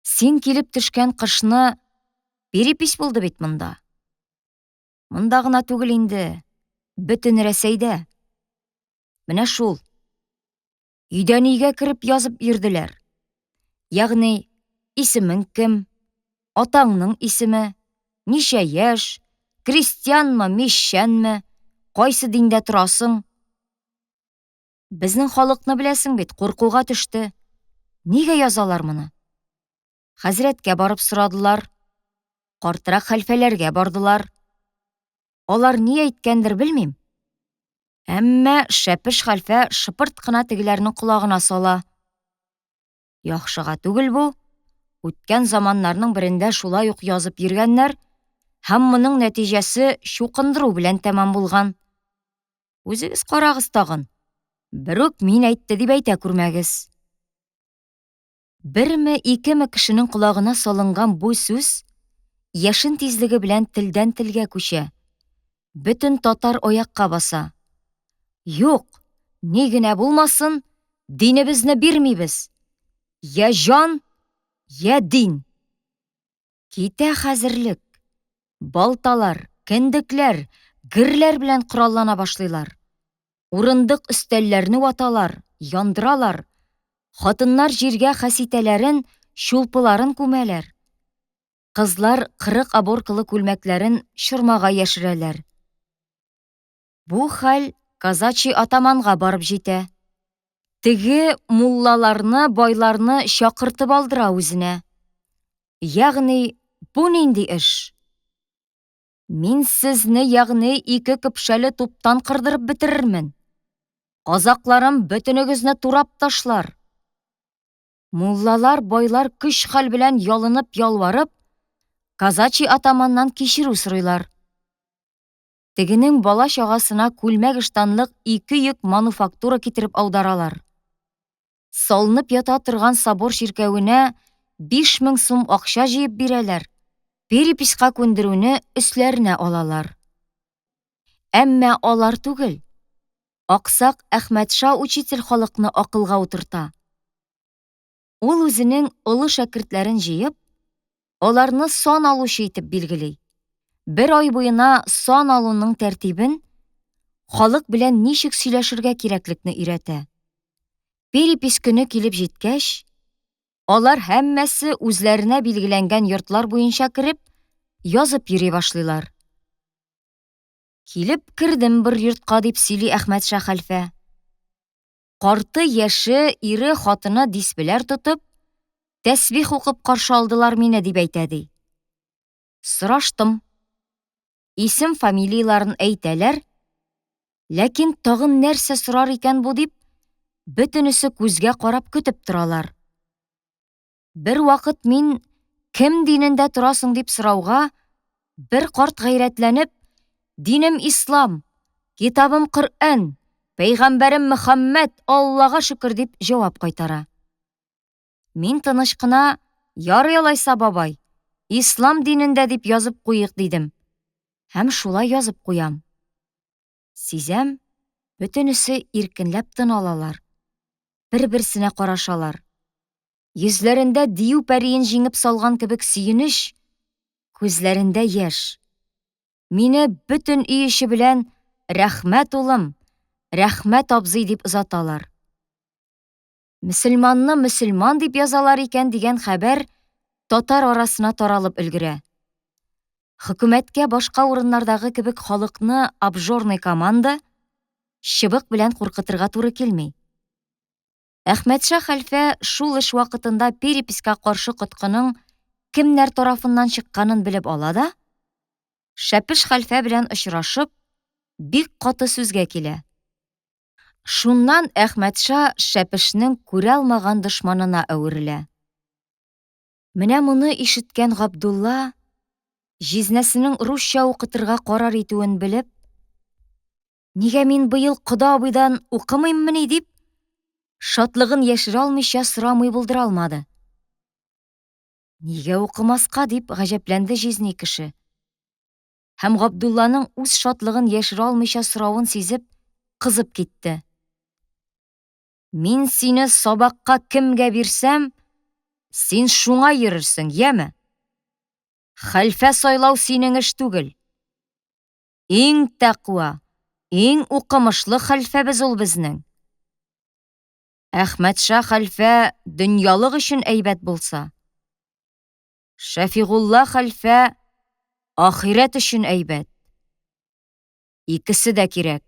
Син килеп төшкән кышны перепись булды бит монда. Монда гына түгел инде, бөтен Рәсәйдә. Менә шул. Өйдән өйгә кереп язып йөрделәр. Ягъни, исемең кем, атаңның исеме, ничә яшь, крестьянмы, мишчәнме, кайсы диндә торасың. Безнең халыкны беләсең бит, куркуга төште. Нигә язалар моны? Хәзрәткә барып сорадылар. Картрак хәлфәләргә бардылар. Алар ни әйткәндер белмим. Әмма шәпеш хәлфә шыпырт кына тегеләрнең колагына сала. Яхшыга түгел бу. Үткән заманнарның берендә шулай ук язып йөргәннәр, һәм моның нәтиҗәсе чукындыру белән тәмам булган. Үзегез карагыз тагын. Бер үк мин әйтте дип әйтә күрмәгез. Берме, икеме кешенең колагына салынган бу сүз яшен тизлеге белән телдән телгә күчә. Бөтен татар аякка баса. Юк, ни генә булмасын, динебезне бирмибез. Я жан, я дин. Китә хәзерлек. Балталар, кендекләр, герләр белән кораллана башлыйлар. Урындык өстәлләрне ваталар, яндыралар. Хатыннар җиргә хәситәләрен, чулпыларын күмәләр. Кызлар 40 аборкылы күлмәкләрен чормага яшерәләр. Бу хәл казачий атаманга барып җитә. Теге муллаларны, байларны чакыртып алдыра үзенә. Ягъни, бу нинди эш? Мин сезне, ягъни, 2 көпшәле туптан кырдырып бетерермен. Казакларым бөтенегезне турап ташлар. Муллалар, байлар көч-хәл белән ялынып, ялварып, казачий атаманнан кичерү сорыйлар. Тегенең бала чагасына күлмәк ыштанлык 2 йөк мануфактура китереп аударалар. Салынып ята торган собор ширкәвенә 5000 сум акча җыеп бирәләр. Переписка күндерүне өсләренә алалар. Әмма алар түгел. Аксак Әхмәтша учитель халыкны акылга утырта. Ул үзенең олы шәкертләрен җыеп, аларны сан алучы итеп билгели. Бер ай буена сан алуның тәртибен, халык белән ничек сөйләшергә кирәклекне өйрәтә. Перепис көне килеп җиткәч, алар һәммәсе үзләренә билгеләнгән йортлар буенча кереп, язып йөри башлыйлар. Килеп кердем бер йортка дип сөйли Әхмәтша хәлфә. Карты яше, ире, хатыны диспеләр тотып, тәсбих укып каршы алдылар мине дип әйтә ди. Сораштым. Исем фамилияларын әйтәләр, ләкин тагын нәрсә сорар икән бу дип, бөтенесе күзгә карап көтеп торалар. Бер вакыт мин кем динендә торасың дип сорауга, бер карт гайрәтләнеп, динем ислам, китабым Коръән, пәйгамбәрем Мөхәммәд, Аллага шөкер дип җавап кайтара. Мин тыныч кына, ярый алайса бабай, ислам динендә дип язып куйык дидем. Һәм шулай язып куям. Сизәм, бөтенесе иркенләп тын алалар. Бер-берсенә карашалар. Йөзләрендә дию пәриен җиңеп салган кебек сөенеш, күзләрендә яшь. Мине бөтен өй эше белән рәхмәт улым, рәхмәт абзый дип озаталар. Мөселманны мөселман дип язалар икән дигән хәбәр татар арасына таралып өлгерә. Хөкүмәткә башка урыннардагы кебек халыкны обжорный команда чыбык белән куркытырга туры килми. Әхмәтша хәлфә шул эш вакытында переписка каршы коткының кемнәр тарафыннан чыкканын белеп ала да, шәпеш хәлфә белән очрашып, бик каты сүзгә килә. Шуннан Әхмәтша шәпешнең күрә алмаган дошманына әверелә. Менә моны ишеткән Габдулла, җизнәсенең русча укытырга карар итүен белеп, нигә мин быел Кода абыйдан укымыйммыни дип, шатлыгын яшерә алмыйча сорамый булдыра алмады. Нигә укымаска дип гаҗәпләнде җизни кеше. Һәм Габдулланың үз шатлыгын яшерә алмыйча соравын сизеп, кызып китте. Мин сине сабакка кемгә бирсәм, Син шуңа йөрерсең, яме? Хәлфә сайлау синең эш түгел. Иң тәкъва, иң укымышлы хәлфәбез ул безнең. Әхмәтша хәлфә дөньялык өчен әйбәт булса, Шәфигулла хәлфә ахирәт өчен әйбәт. Икесе дә кирәк.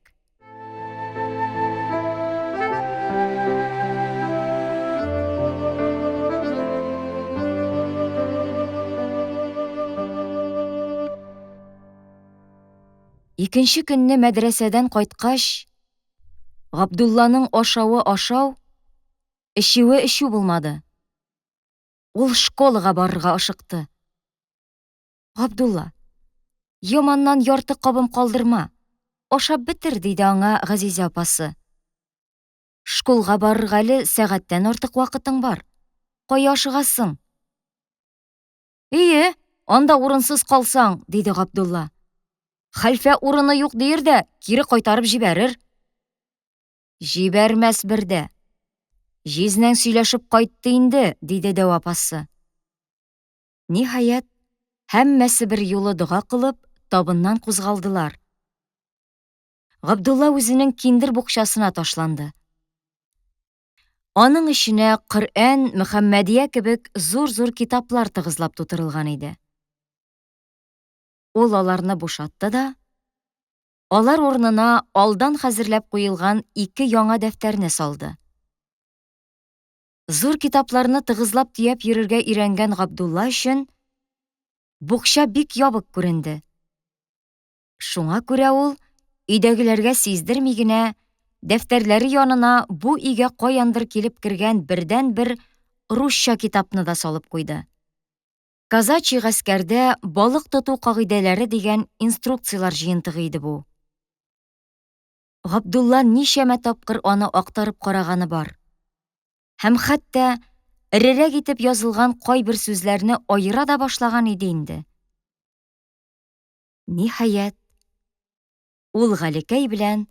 Икенче көнне мәдрәсәдән кайткач, Габдулланың ашавы ашау, эчүе эчү булмады. Ул школага барырга ашыкты. Габдулла, яманнан ярты кабым калдырма. Ашап бетер, диде аңа Газизә апасы. Школга барырга әле сәгатьтән артык вакытың бар. Кая ашыгасың? Ие, анда урынсыз калсаң, диде Габдулла. Хәлфә урыны юк дир дә, кире кайтарып җибәрер. Җибәрмәс бердә. Җизнәң сөйләшеп кайтты инде, диде Дәү апасы. Ниһаять, һәммәсе бер юлы дуга кылып, табыннан кузгалдылар. Габдулла үзенең киндер букчасына ташланды. Аның эченә Коръән, Мөхәммәдия кебек зур-зур китаплар тыгызлап тутырылган иде. Ул аларны бушатты да, алар урынына алдан хәзерләп куелган 2 яңа дәфтәрне салды. Зур китапларны тыгызлап төяп йөрергә өйрәнгән Габдулла өчен букча бик ябык күренде. Шуңа күрә ул, өйдәгеләргә сиздерми генә, дәфтәрләре янына бу өйгә каяндыр килеп кергән бердән-бер русча китапны да салып куйды. Казачий гаскәрдә балык тоту кагыйдәләре дигән инструкциялар җыентыгы иде бу. Габдулла ничәмә тапкыр аны актарып караганы бар. Һәм хәтта эрерәк итеп язылган кайбер сүзләрне аера да башлаган иде инде. Ниһаять, ул Галекәй белән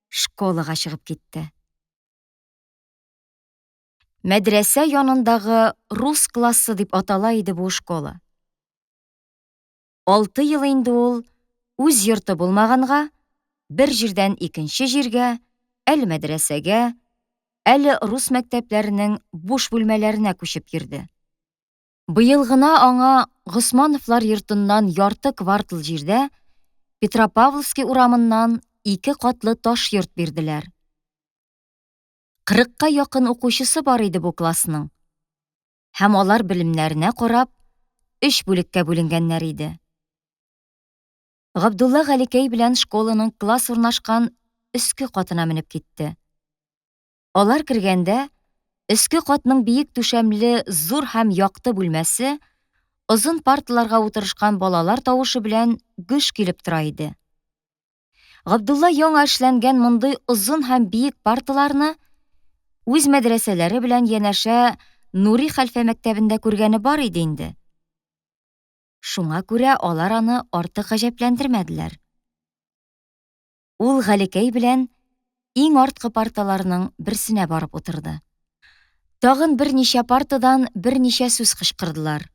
школага чыгып китте. Мәдрәсә янындагы рус классы дип атала иде бу школа. 6 ел инде ул үз йорты булмаганга, бер җирдән икенче җиргә, әле мәдрәсәгә, әле рус мәктәпләренең буш бүлмәләренә күчеп йөрде. Быел гына аңа Госмановлар йортыннан ярты квартал җирдә Петропавловский урамыннан 2 катлы таш йорт бирделәр. 40-ка якын укучысы бар иде бу классның. Һәм алар белемнәренә карап 3 бүлеккә бүленгәннәр иде. Габдулла Галекәй белән школаның класс урнашкан өске катына менеп китте. Алар кергәндә, өске катның биек түшәмле зур һәм якты бүлмәсе озын парталарга утырышкан балалар тавышы белән гөш килеп тора иде. Габдулла яңа эшләнгән мондый озын һәм биек парталарны үз мәдрәсәләре белән янәшә Нури хәлфә мәктәбендә күргәне бар иде инде. Шуңа күрә алар аны артык гаҗәпләндермәделәр. Ул Галекәй белән иң арткы парталарның берсенә барып утырды. Тагын берничә партадан берничә сүз кычкырдылар.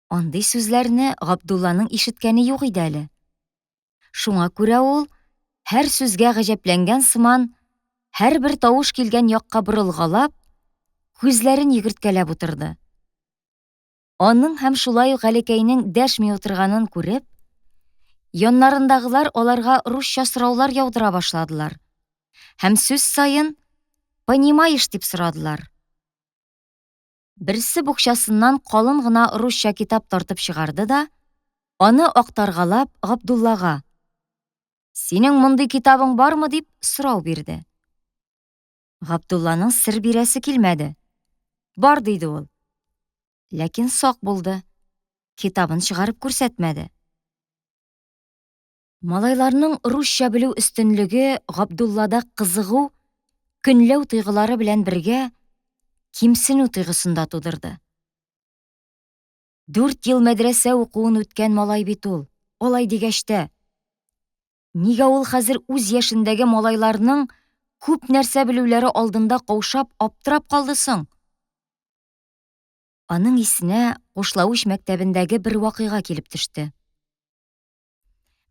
Андый сүзләрне Габдулланың ишеткәне юк иде әле. Шуңа күрә ул, һәр сүзгә гаҗәпләнгән сыман, һәрбер тавыш килгән якка борылгалап, күзләрен йөгерткәләп утырды. Аның һәм шулай ук Галекәйнең дәшми утырганын күреп, яннарындагылар аларга русча сораулар яудыра башладылар. Һәм сүз саен «Понимаешь» дип сорадылар. Берсе букчасыннан калын гына русча китап тартып чыгарды да, аны актаргалап Габдуллага: «Синең мондый китабың бармы?» дип сорау бирде. Габдулланың сер бирәсе килмәде. Бар диде ул. Ләкин сак булды. Китабын чыгарып күрсәтмәде. Малайларның русча белү өстенлеге Габдуллада кызыгу, көнләү тойгылары белән бергә кимсенү тойгысында тудырды. 4 ел мәдрәсә укуын үткән малай бит ул. Алай дигәчтә, нигә ул хәзер үз яшендәге малайларның күп нәрсә белүләре алдында каушап, аптырап калды соң? Аның исенә Кушлавыч мәктәбендәге бер вакыйга килеп төште.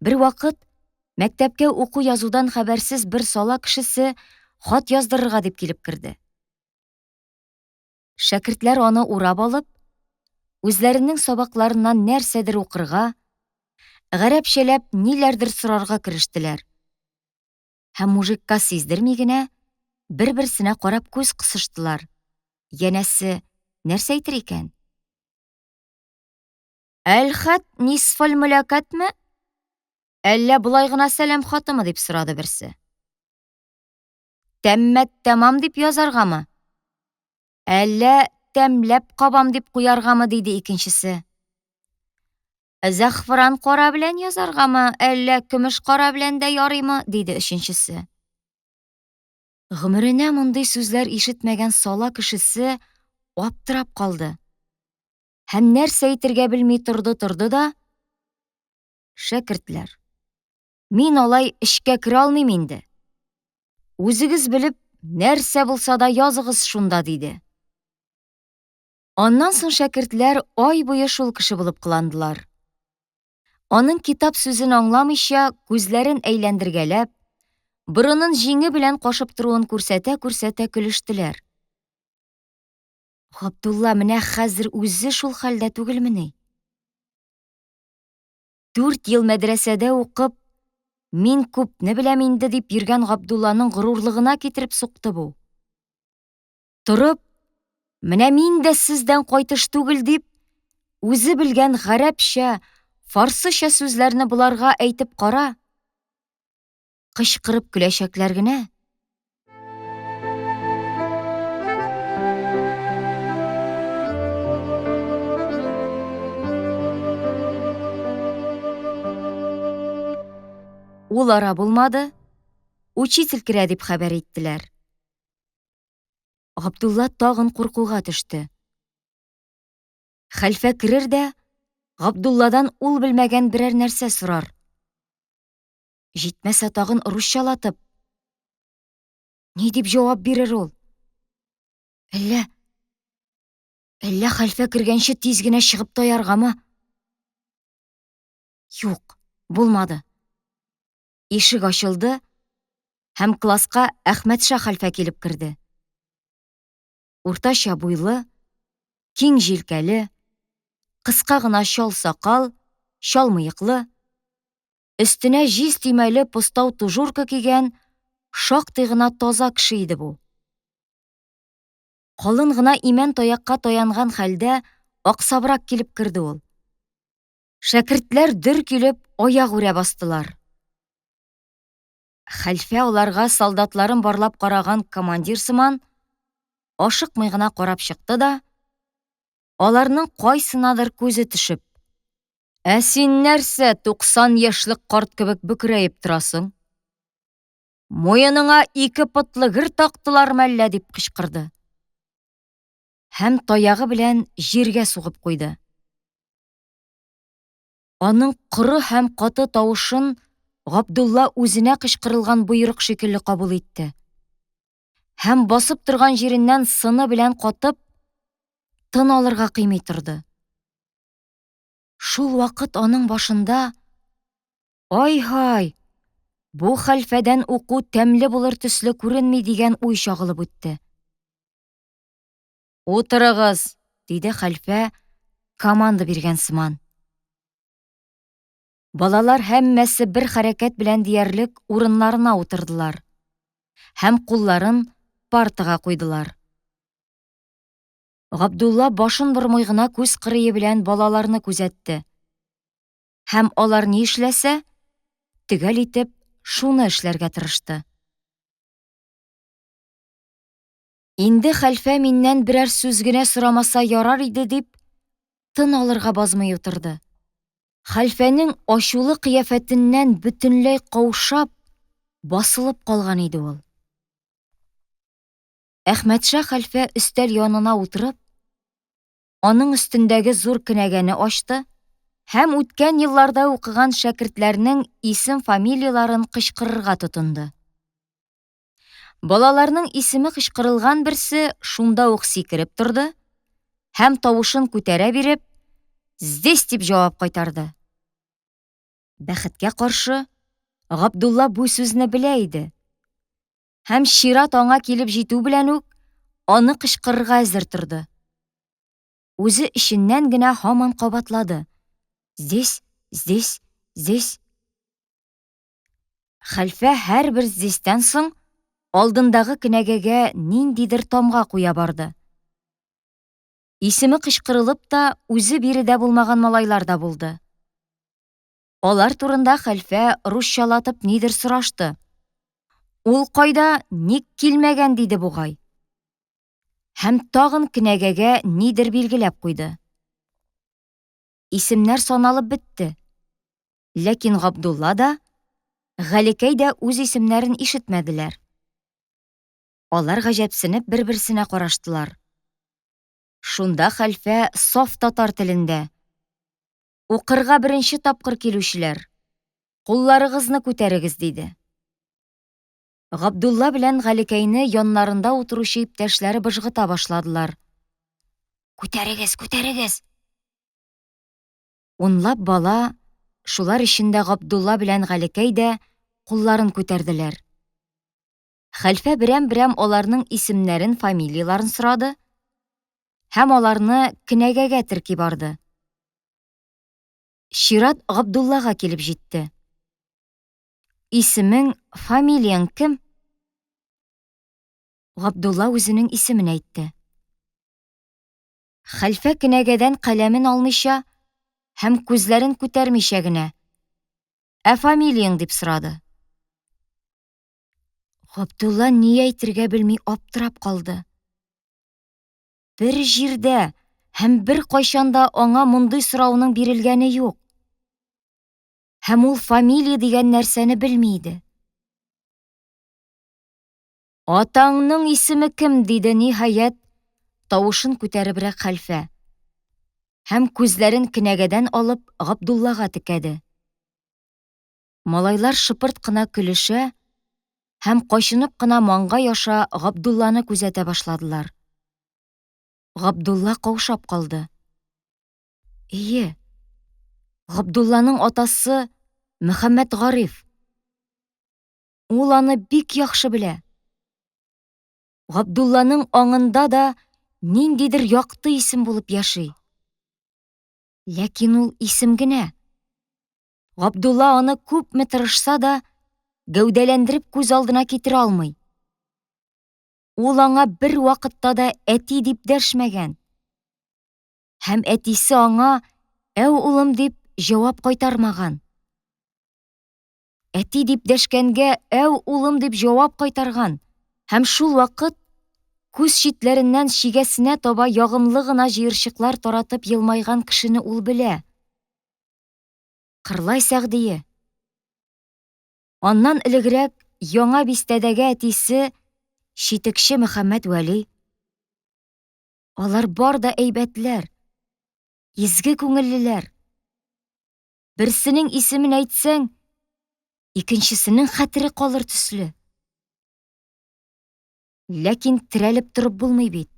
Бер вакыт мәктәпкә уку язудан хәбәрсез бер сала кешесе хат яздырырга дип килеп керде. Шәкертләр аны урап алып, үзләренең сабакларыннан нәрсәдер укырга, гарәпчәләп ниләрдер сорарга керештеләр. Һәм мужикка сиздерми генә бер-берсенә карап күз кысыштылар. Янәсе, нәрсә әйтер икән? Әл-хат нисфал мөлакатмы? Әллә болай гына сәлам хатымы дип сорады берсе. Тәммәт тәмам дип язаргамы? Әллә тәмләп кабам дип куяргамы диде икенчесе. Зәгъфран кара белән язаргамы, әллә көмеш кара белән дә ярыймы диде өченчесе. Гомеренә мондый сүзләр ишетмәгән сала кешесе аптырап калды. Һәм нәрсә әйтергә белми торды да: Шәкертләр, мин алай эшкә керә алмыйм инде. Үзегез белеп, нәрсә булса да языгыз шунда диде. Аннан соң шәкертләр ай буе шул кеше булып кыландылар. Аның китап сүзен аңламыйча, күзләрен әйләндергәләп, борынын җиңе белән кашып торуын күрсәтә-күрсәтә көлештеләр. Габдулла менә хәзер үзе шул хәлдә түгелмени? 4 ел мәдрәсәдә укып, мин күпне беләм инде дип йөргән Габдулланың горурлыгына китереп сукты бу. Торып, менә мин дә сездән кайтыш түгел дип, үзе белгән гарәпчә, фарсыча сүзләрне буларга әйтеп кара. Кычкырып көләчәкләр генә. Ул ара булмады, учитель керә дип хәбәр иттеләр. Габдулла тагын куркуга төште. Хәлфә керер дә, Габдулладан ул белмәгән берәр нәрсә сорар. Җитмәсә тагын русчалатып. Ни дип җавап бирер ул? Әллә хәлфә кергәнче тиз генә чыгып таяргамы? Юк, булмады. Ишек ачылды, һәм класска Әхмәтша хәлфә килеп керде. Уртача буйлы, киң җилкәле, кыска гына чал сакал, чал мыеклы, өстенә җиз төймәле постау тужурка кигән, шактый гына таза кеше иде бу. Калын гына имән таякка таянган хәлдә аксабрак килеп керде ул. Шәкертләр дер килеп аяк үрә бастылар. Хәлфә уларга солдатларын барлап караган командир сыман ашыкмый гына карап чыкты да, аларның кайсынадыр күзе төшеп: "Ә син нәрсә 90 яшьлек карт кебек бөкрәеп торасың? Муеныңа 2 пытлы гер тактылармы әллә?" дип кычкырды. Һәм таягы белән җиргә сугып куйды. Аның коры һәм каты тавышын Габдулла үзенә кычкырылган буйрык шикелле кабул итте. Һәм басып торган җиреннән сыны белән катып, тын алырга кыймый торды. Шул вакыт аның башында: "Ай-һай, бу хәлфәдән уку тәмле булыр төсле күренми" дигән уй чагылып үтте. "Утырыгыз", диде хәлфә команда биргән сыман. Балалар һәммәсе бер хәрәкәт белән диярлек урыннарына утырдылар һәм кулларын партага куйдылар. Габдулла башын бормый гына күз кырые белән балаларны күзәтте. Һәм алар ни эшләсә, төгәл итеп шуны эшләргә тырышты. Инде хәлфә миннән берәр сүз генә сорамаса ярар иде дип, тын алырга базмый утырды. Хәлфәнең ачулы кыяфәтеннән бөтенләй каушап, басылып калган иде ул. Әхмәтша хәлфә өстәл янына утырып, аның өстендәге зур кенәгәне ачты һәм үткән елларда укыган шәкертләрнең исем-фамилияларын кычкырырга тотынды. Балаларның исеме кычкырылган берсе шунда ук сикереп торды һәм тавышын күтәрә биреп, «Здесь» дип җавап кайтарды. Бәхеткә каршы, Габдулла бу сүзне белә иде. Һәм чират аңа килеп җитү белән үк, аны кычкырырга әзер торды. Үзе эченнән генә һаман кабатлады. «Здесь, здесь, здесь». Хәлфә һәрбер «здесь»тән соң алдындагы кенәгәгә ниндидер тамга куя барды. Исеме кычкырылып та, үзе биредә булмаган малайлар да булды. Алар турында хәлфә русчалатып нидер сорашты. Ул кайда, ник килмәгән диде бугай. Һәм тагын кенәгәгә нидер билгеләп куйды. Исемнәр саналып бетте. Ләкин Габдулла да, Галекәй дә үз исемнәрен ишетмәделәр. Алар гаҗәпсенеп бер-берсенә караштылар. Шунда хәлфә саф татар телендә: «Укырга беренче тапкыр килүчеләр, кулларыгызны күтәрегез» диде. Габдулла белән Галекәйне яннарында утыручы иптәшләре быжгыта башладылар. «Күтәрегез, күтәрегез!» Унлап бала, шулар эчендә Габдулла белән Галекәй дә кулларын күтәрделәр. Хәлфә берәм-берәм аларның исемнәрен, фамилияларын сорады һәм аларны кенәгәгә терки барды. Чират Габдуллага килеп җитте. «Исемең, фамилияң кем?» Габдулла үзенең исемен әйтте. Хәлфә кенәгәдән каләмен алмыйча һәм күзләрен күтәрмичә генә: «Ә фамилияң?» дип сорады. Габдулла ни әйтергә белми аптырап калды. Бер җирдә һәм бер кайчанда аңа мондый сорауның бирелгәне юк. Һәм ул фамилия дигән нәрсәне белми иде. «Атаңның исеме кем?» диде ниһаять, тавышын күтәребрәк хәлфә. Һәм күзләрен кенәгәдән алып Габдуллага текәде. Малайлар шыпырт кына көлешә һәм кайчынып кына маңгай аша Габдулланы күзәтә башладылар. Габдулла каушап калды. Ие, Габдулланың атасы Мөхәммәд Гариф. Ул аны бик яхшы белә. Габдулланың аңында да ниндидер якты исем булып яши. Ләкин ул исем генә. Габдулла аны күпме тырышса да, гәүдәләндереп күз алдына китерә алмый. Ул аңа бер вакытта да әти дип дәшмәгән. Һәм әтисе аңа «Әу улым» дип җавап кайтармаган. Әти дип дәшкәнгә «Әу улым» дип җавап кайтарган. Һәм шул вакыт күз читләреннән чигәсенә таба ягымлы гына җыерчыклар таратып елмайган кешене ул белә. Кырлай Сәгъдие. Аннан элегрәк яңа бистәдәге әтисе Читекче Мөхәммәд Вәли. Алар бар да әйбәтләр, изге күңеллеләр. Берсенең исемен әйтсәң, икенчесенең хәтере калыр төсле. Ләкин терәлеп торып булмый бит.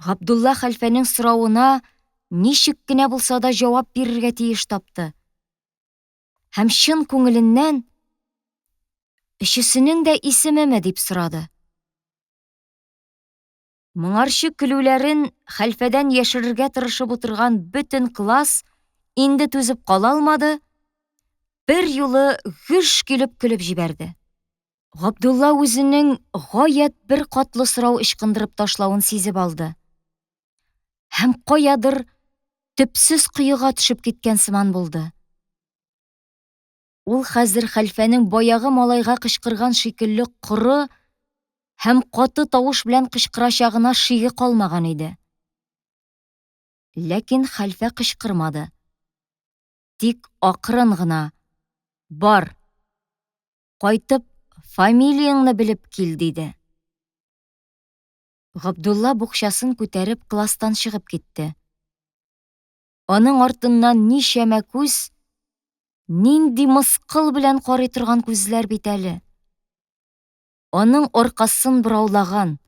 Габдулла хәлфәнең соравына ничек кенә булса да җавап бирергә тиеш тапты. Һәм чын күңеленнән «Өчесенең дә исемеме?» дип сорады. Моңарчы көлүләрен хәлфәдән яшерергә тырышып утырган бөтен класс инде түзеп кала алмады, бер юлы гөш килеп көлеп җибәрде. Габдулла үзенең гаять бер катлы сорау ычкындырып ташлавын сизеп алды. Һәм каядыр төпсез коега төшеп киткән сыман булды. Ул хәзер хәлфәнең баягы малайга кычкырган шикелле коры һәм каты тавыш белән кычкырачагына шиге калмаган иде. Ләкин хәлфә кычкырмады. Тик акрын гына: «Бар, кайтып, фамилияңны белеп кил» диде. Габдулла букчасын күтәреп класстан чыгып китте. Аның артыннан ничәмә күз, нинди мыскыл белән карый торган күзләр бит әле. Аның аркасын быраулаган,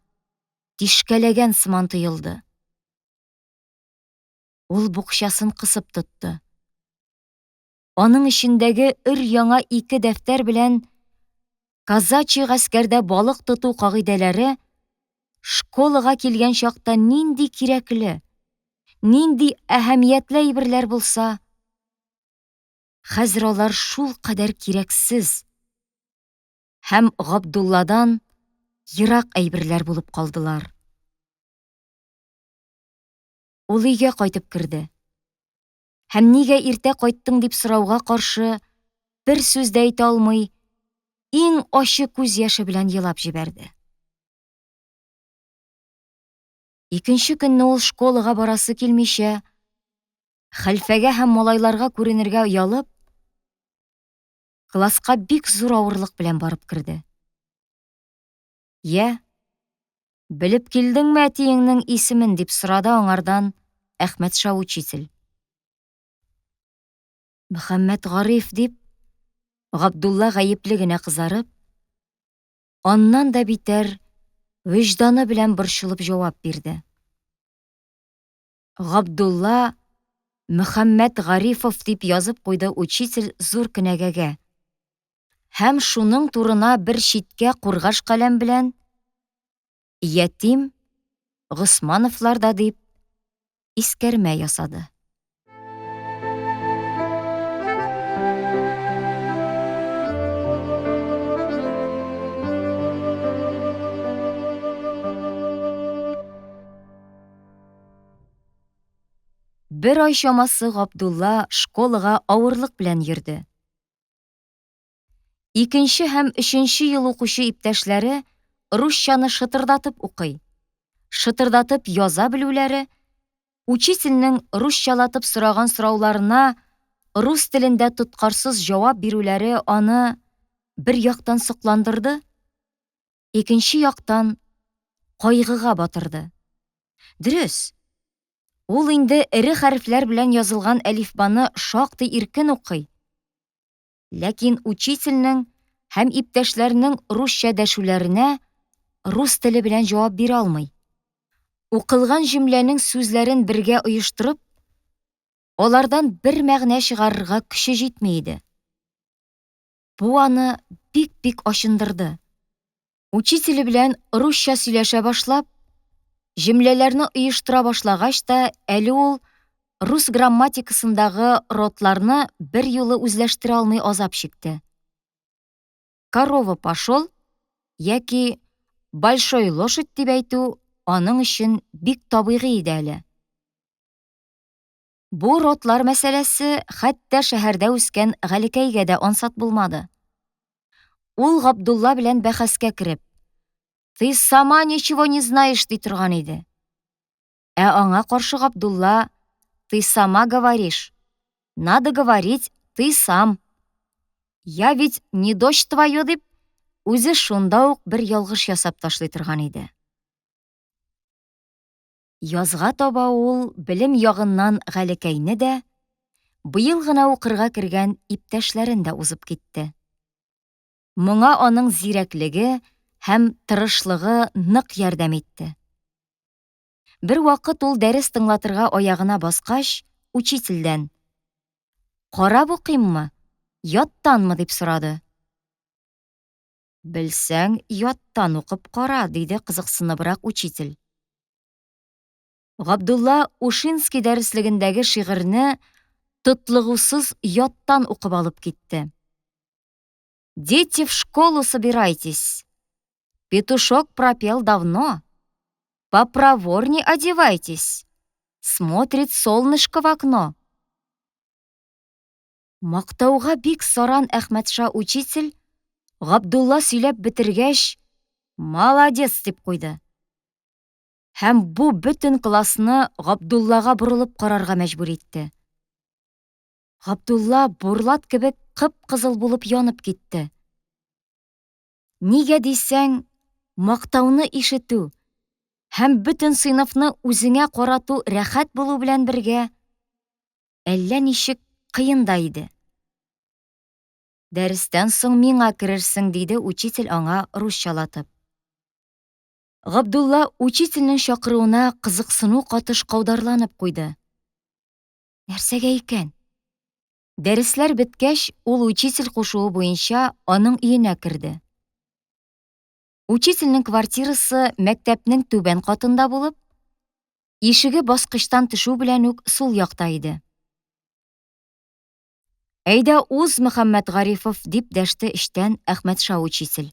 тишкәләгән сыман тоелды. Ул букчасын кысып тотты. Аның эчендәге өр-яңа 2 дәфтәр белән казачий гаскәрдә балык тоту кагыйдәләре школага килгән чакта нинди кирәкле, нинди әһәмиятле әйберләр булса, хәзер алар шул кадәр кирәксез һәм Габдулладан ерак әйберләр булып калдылар. Ул өйгә кайтып керде. Һәм нигә иртә кайттың дип сорауга каршы бер сүз дә әйтә алмый, иң ачы күз яше белән елап җибәрде. Икенче көнне ул школага барасы килмичә, хәлфәгә һәм малайларга күренергә оялып, класска бик зур авырлык белән барып керде. «Я, белеп килдеңме әтиеңнең исемен?» дип сорады аңардан Әхмәтша учитель. «Мөхәммәт Гариф» дип, Габдулла гаепле генә кызарып, аннан да битәр вөҗданы белән борчылып җавап бирде. Габдулла Мөхәммәт Гарифов дип язып куйды учитель зур кенәгәгә. Һәм шуның турына бер читкә кургаш каләм белән «Ятим Госмановлар» да дип искәрмә ясады. Бер ай чамасы Габдулла школага авырлык белән йөрде. Икенче һәм өченче ел укучы иптәшләре русчаны шытырдатып укый, шытырдатып яза белүләре, учительнең русчалатып сораган сорауларына рус телендә тоткарсыз җавап бирүләре аны бер яктан сокландырды, икенче яктан кайгыга батырды. Дөрес, ул инде эре хәрефләр белән язылган әлифбаны шактый иркен укый. Ләкин учительнең һәм иптәшләренең русча дәшүләренә рус теле белән җавап бирә алмый. Укылган җөмләнең сүзләрен бергә оештырып, алардан бер мәгънә чыгарырга көче җитми иде. Бу аны бик ачындырды. Учителе белән русча сөйләшә башлап, җөмләләрне оештыра башлагач та, әле ул рус грамматикасындагы родларны бер юлы үзләштерә алмый азап чикте. «Корова пошел» яки «большой лошадь» дип әйтү аның өчен бик табигый иде әле. Бу родлар мәсьәләсе хәтта шәһәрдә үскән Галикәйгә дә ансат булмады. Ул Габдулла белән бәхәскә кереп, «Ты сама ничего не знаешь» ди торган иде. Ә аңа каршы Габдулла «Ты сама говоришь. Надо говорить ты сам. Я ведь не дочь твоя» дип, үзе шунда ук бер ялгыш ясап ташлый торган иде. Язга таба ул белем ягыннан Галикәйне дә, быел гына укырга кергән иптәшләрен дә узып китте. Моңа аның зирәклеге һәм тырышлыгы нык ярдәм итте. Бер вакыт ул дәрес тыңлатырга аягына баскач, учительдән «Карап укыйммы, яттанмы?» дип сорады. «Белсәң, яттан укып кара» диде кызыксыныбрак учитель. Габдулла Ушинский дәреслегендәге шигырьне тотлыгусыз яттан укып алып китте. «Дети, в школу собирайтесь. Петушок пропел давно. Попроворней одевайтесь. Смотрит солнышко в окно». Мактауга бик саран Әхмәтша учитель Габдулла сөйләп бетергәч, «Молодец» дип куйды. Һәм бу бөтен классны Габдуллага борылып карарга мәҗбүр итте. Габдулла бурлат кебек кып-кызыл булып янып китте. Нигә дисәң, мактауны ишетү һәм бөтен сыйныфны үзеңә карату рәхәт булу белән бергә әллә ничек кыен да иде. «Дәрестән соң миңа керерсең» диде учитель аңа русчалатып. Габдулла учительнең чакыруына кызыксыну катыш каударланып куйды. Нәрсәгә икән? Дәресләр беткәч, ул учитель кушуы буенча аның өенә керде. Учительнең квартирасы мәктәпнең түбән катында булып, ишеге баскычтан төшү белән үк сул якта иде. Әйдә уз, Мөхәммәт Гарифов, дип дәште эштән Әхмәтша учитель.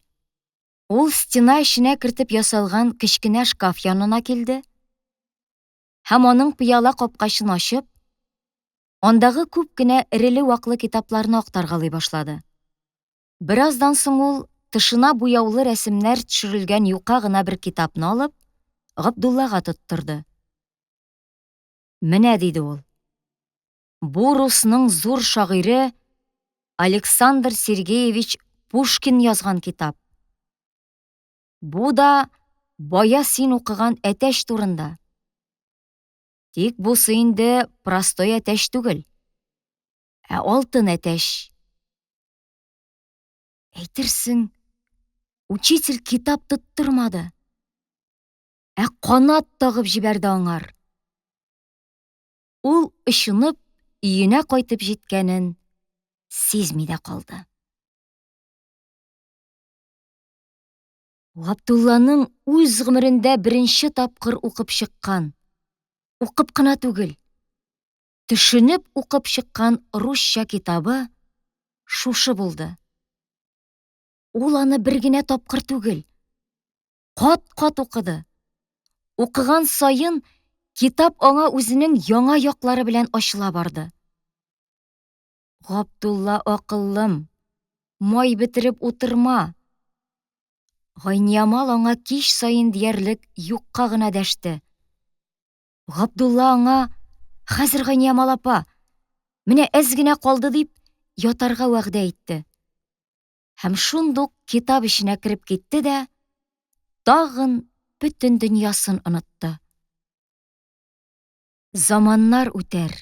Ул стена эченә кертеп ясалган кечкенә шкаф янына килде һәм аның пыяла капкачын ачып, андагы күп кенә эреле-ваклы китапларны актаргалый башлады. Бераздан соң ул тышына буяулы рәсемнәр төшерелгән юка гына бер китапны алып, Габдуллага тоттырды. Менә, диде ул. Бу русның зур шагыйре Александр Сергеевич Пушкин язган китап. Бу да бая син укыган әтәч турында. Тик бусы инде простой әтәч түгел, ә алтын әтәч. Әйтерсең, учитель китап тоттырмады, ә канат тагып җибәрде аңар. Ул ышынып, өенә кайтып җиткәнен сизми дә калды. Габдулланың үз гомерендә беренче тапкыр укып чыккан, укып кына түгел, төшенеп укып чыккан русча китабы шушы булды. Ул аны бер генә тапкыр түгел, кат-кат укыды. Укыган саен китап аңа үзенең яңа яклары белән ачыла барды. Габдулла акыллым, май бетереп утырма. Гайниямал аңа кич саен диярлек юкка гына дәште. Габдулла аңа, хәзер Гайниямал апа, менә әз генә калды дип, ятарга вәгъдә итте. Һәм шундук китап эченә кереп китте дә, тагын бөтен дөньясын онытты. Заманнар үтәр.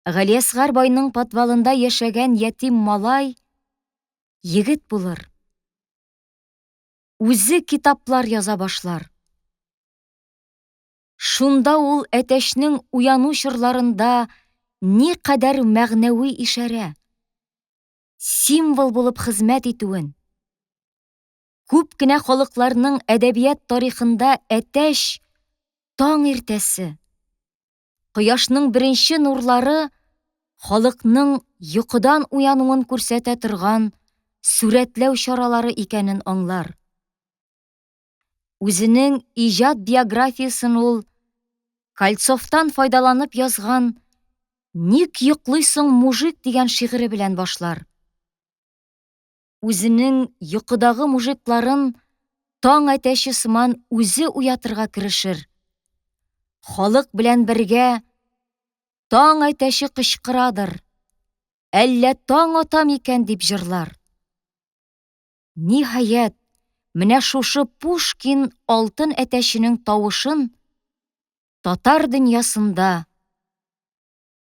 Галиәсгар байның подвалында яшәгән ятим малай егет булыр. Үзе китаплар яза башлар. Шунда ул әтәшнең уяну чорларында никадәр мәгънәви ишарә, символ булып хезмәт итүен, күп кенә халыкларның әдәбият тарихында әтәш таң иртәсе, кояшның беренче нурлары халыкның йокыдан уянуын күрсәтә торган сүрәтләү чаралары икәнен аңлар. Үзенең иҗат биографиясын ул Кольцовтан файдаланып язган «Ник йоклыйсың, мужик» дигән шигыре белән башлар. Үзенең йокыдагы мужикларын таң әтәче сыман үзе уятырга керешер. Халык белән бергә таң әтәче кычкырадыр, әллә таң атам икән дип җырлар. Ниһаять, менә шушы Пушкин алтын әтәченең тавышын татар дөньясында,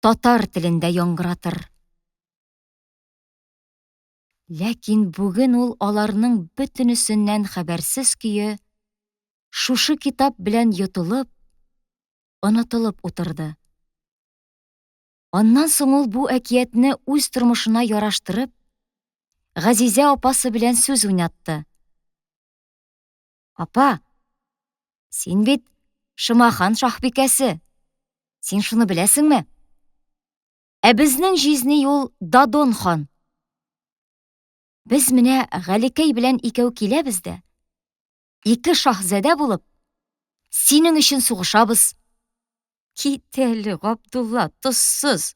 татар телендә яңгыратыр. Ләкин бүген ул аларның бөтенесеннән хәбәрсез көе шушы китап белән йотылып, онытылып утырды. Аннан соң ул бу әкиятне үз тормышына яраштырып, Газизә апасы белән сүз уйнатты. Апа, син бит Шымахан шаһбикәсе. Син шуны беләсеңме? Ә безнең җизни ул Дадон хан. Без менә Галикәй белән икәү киләбез дә, ике шаһзадә булып, синең өчен сугышабыз. Кит әле, Габдулла, тоссыз.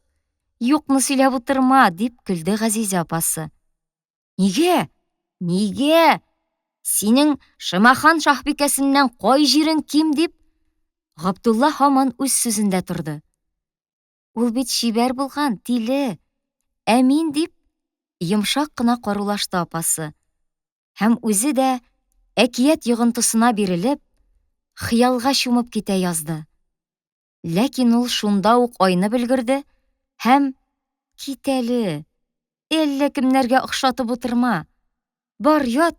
Юкны сөйләп утырма, дип көлде Газизә апасы. Нигә? Нигә? Синең Шымахан шаһбикәсеннән кай җирең ким, дип Габдулла һаман үз сүзендә торды. Ул бит чибәр булган, тиле. Ә мин, дип йомшак кына карулашты апасы. Һәм үзе дә әкият йогынтысына бирелеп, хыялга чумып китә язды. Ләкин ул шунда ук айны белгерде һәм кит әле, әллә кемнәргә охшатып утырма. Бар ят,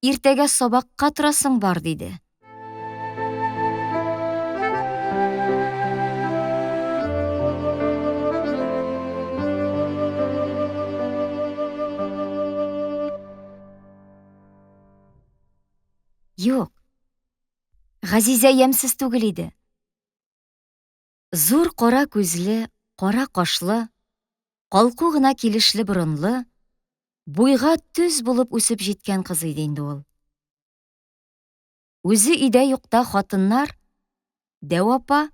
иртәгә сабакка торасың бар, диде. Юк, Газизә ямьсез түгел иде. Зур кара күзле, кара кашлы, калку гына килешле борынлы, буйга төз булып үсеп җиткән кыз иде инде ул. Үзе өйдә юкта хатыннар, Дәү апа,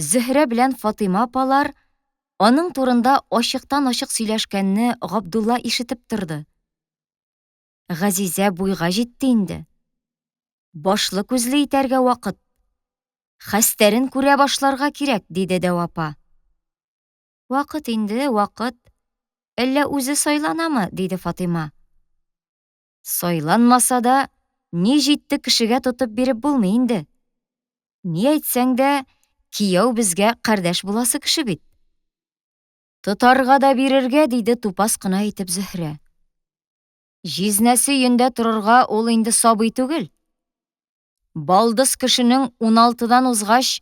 Зөһрә белән Фатыйма апалар аның турында ачыктан-ачык сөйләшкәнне Габдулла ишетеп торды. Газизә буйга җитте инде. Башлы күзле итәргә вакыт. Хәстәрен күрә башларга кирәк, диде Дәү апа. Вакыт инде, вакыт. Әллә үзе сайланамы, диде Фатыйма. Сайланмаса да, ни җитте кешегә тотып биреп булмый инде. Ни әйтсәң дә, кияү безгә кардәш буласы кеше бит. Тотарга да бирергә, диде тупас кына итеп Зөһрә. Җизнәсе өендә торырга ул инде сабый түгел. Балдыз кешенең 16дан узгач,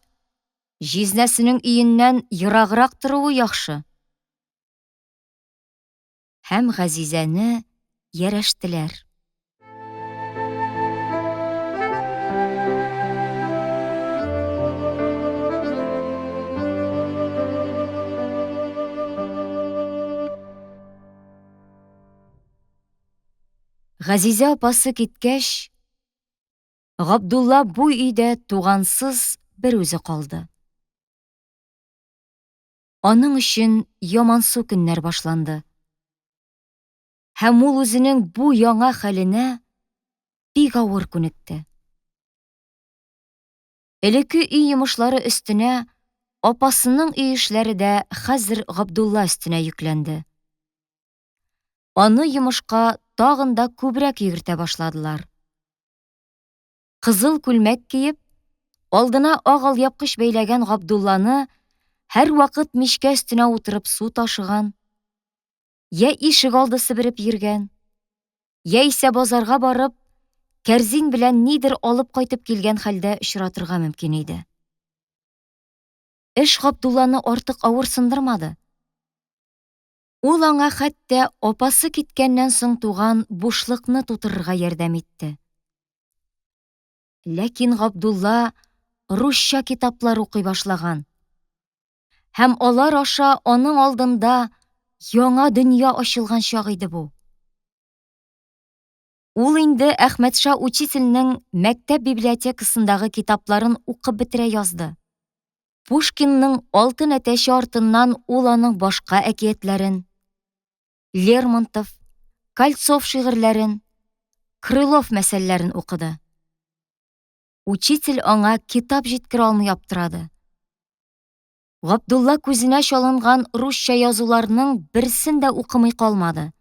җизнәсенең өеннән ераграк торуы яхшы. Һәм Газизәне ярәштеләр. Газизә апасы киткәч, Габдулла бу өйдә тугансыз бер үзе калды. Аның өчен ямансу көннәр башланды. Һәм ул үзенең бу яңа хәленә бик авыр күнекте. Элекке өй йомышлары өстенә апасының өй эшләре дә хәзер Габдулла өстенә йөкләнде. Аны йомышка тагын да күбрәк йөгертә башладылар. Кызыл күлмәк киеп, алдына ак алъяпкыч бәйләгән Габдулланы һәр вакыт мичкә өстенә утырып су ташыган, я ишек алды себереп йөргән, яисә базарга барып, кәрзин белән нидер алып кайтып килгән хәлдә очратырга мөмкин иде. Эш Габдулланы артык авыр сындырмады. Ул аңа хәтта апасы киткәннән соң туган бушлыкны тутырырга ярдәм итте. Ләкин Габдулла русча китаплар укый башлаган. Һәм алар аша аның алдында яңа дөнья ачылган чак иде бу. Ул инде Әхмәтша учительнең мәктәп библиотекасындагы китапларын укып бетерә язды. Пушкинның Алтын әтәче артыннан ул аның башка әкиятләрен, Лермонтов, Кольцов шигырьләрен, Крылов мәсьәләләрен укыды. Учитель аңа китап җиткерә алмый аптырады. Габдулла күзенә чалынган русча язуларның берсен дә укымый калмады.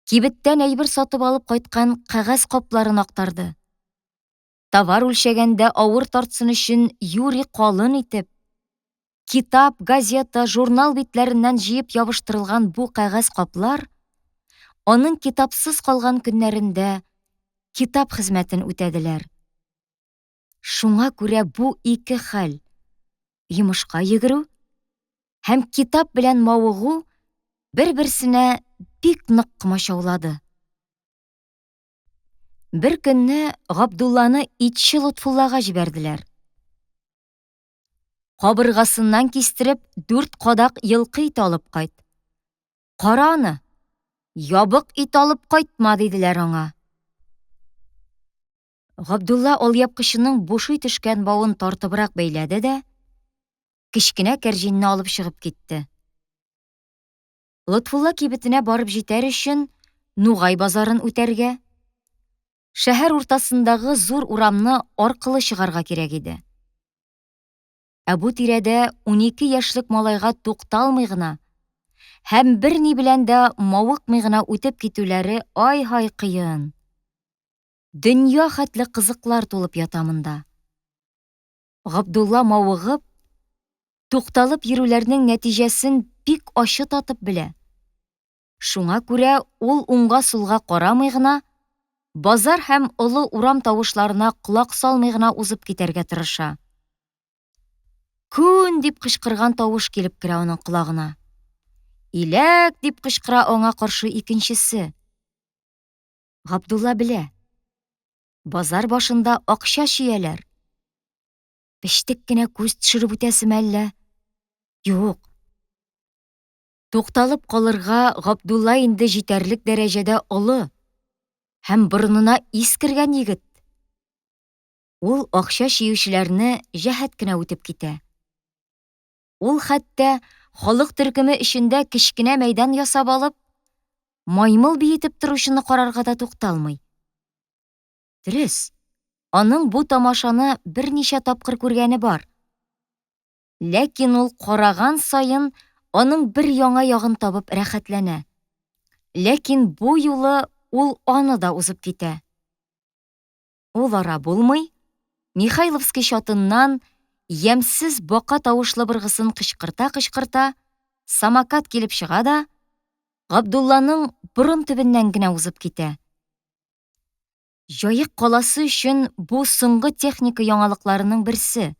Кибеттән әйбер сатып алып кайткан кәгазь капларын актарды. Товар үлчәгәндә авыр тартсын өчен юри калын итеп, китап, газета, журнал битләреннән җыеп ябыштырылган бу кәгазь каплар аның китапсыз калган көннәрендә китап хезмәтен үтәделәр. Шуңа күрә бу ике хәл, йомышка йөгерү һәм китап белән мавыгу бер-берсенә бик нык кымачаулады. Бер көнне Габдулланы итче Лотфуллага җибәрделәр. Кабыргасыннан кистереп 4 кадак йылкы ите алып кайт. Кара аны, ябык ит алып кайтма, диделәр аңа. Габдулла алъяпкычының бушый төшкән бавын тартыбрак бәйләде дә, кечкенә кәрҗинне алып чыгып китте. Лотфулла кибетенә барып җитәр өчен Нугай базарын үтәргә, шәһәр уртасындагы зур урамны аркылы чыгарга кирәк иде. Ә бу тирәдә 12 яшьлек малайга тукталмый гына һәм берни белән дә мавыкмый гына үтеп китүләре ай-һай кыен. Дөнья хәтле кызыклар тулып ята монда. Габдулла мавыгып, тукталып йөрүләрнең нәтиҗәсен бик ачы татып белә. Шуңа күрә ул уңга-сулга карамый гына, базар һәм олы урам тавышларына колак салмый гына узып китәргә тырыша. Күн дип кычкырган тавыш килеп керә аның колагына. Иләк дип кычкыра аңа каршы икенчесе. Габдулла белә. Базар башында акча чөяләр. Пештек кенә күз төшереп үтәсем әллә? Юк. Тукталып калырга Габдулла инде җитәрлек дәрәҗәдә олы һәм борынына ис кергән егет. Ул акча чөючеләрне җәһәт кенә үтеп китә. Ул хәтта халык төркеме эчендә кечкенә мәйдан ясап алып, маймыл биетеп торучыны карарга да тукталмый. Дөрес, аның бу тамашаны берничә тапкыр күргәне бар. Ләкин ул караган саен аның бер яңа ягын табып рәхәтләнә. Ләкин бу юлы ул аны да узып китә. Ул ара булмый, Михайловский чатыннан ямьсез бака тавышлы быргысын кычкырта-кычкырта, самокат килеп чыга да, Габдулланың борын төбеннән генә узып китә. Җаек каласы өчен бу соңгы техника яңалыкларының берсе.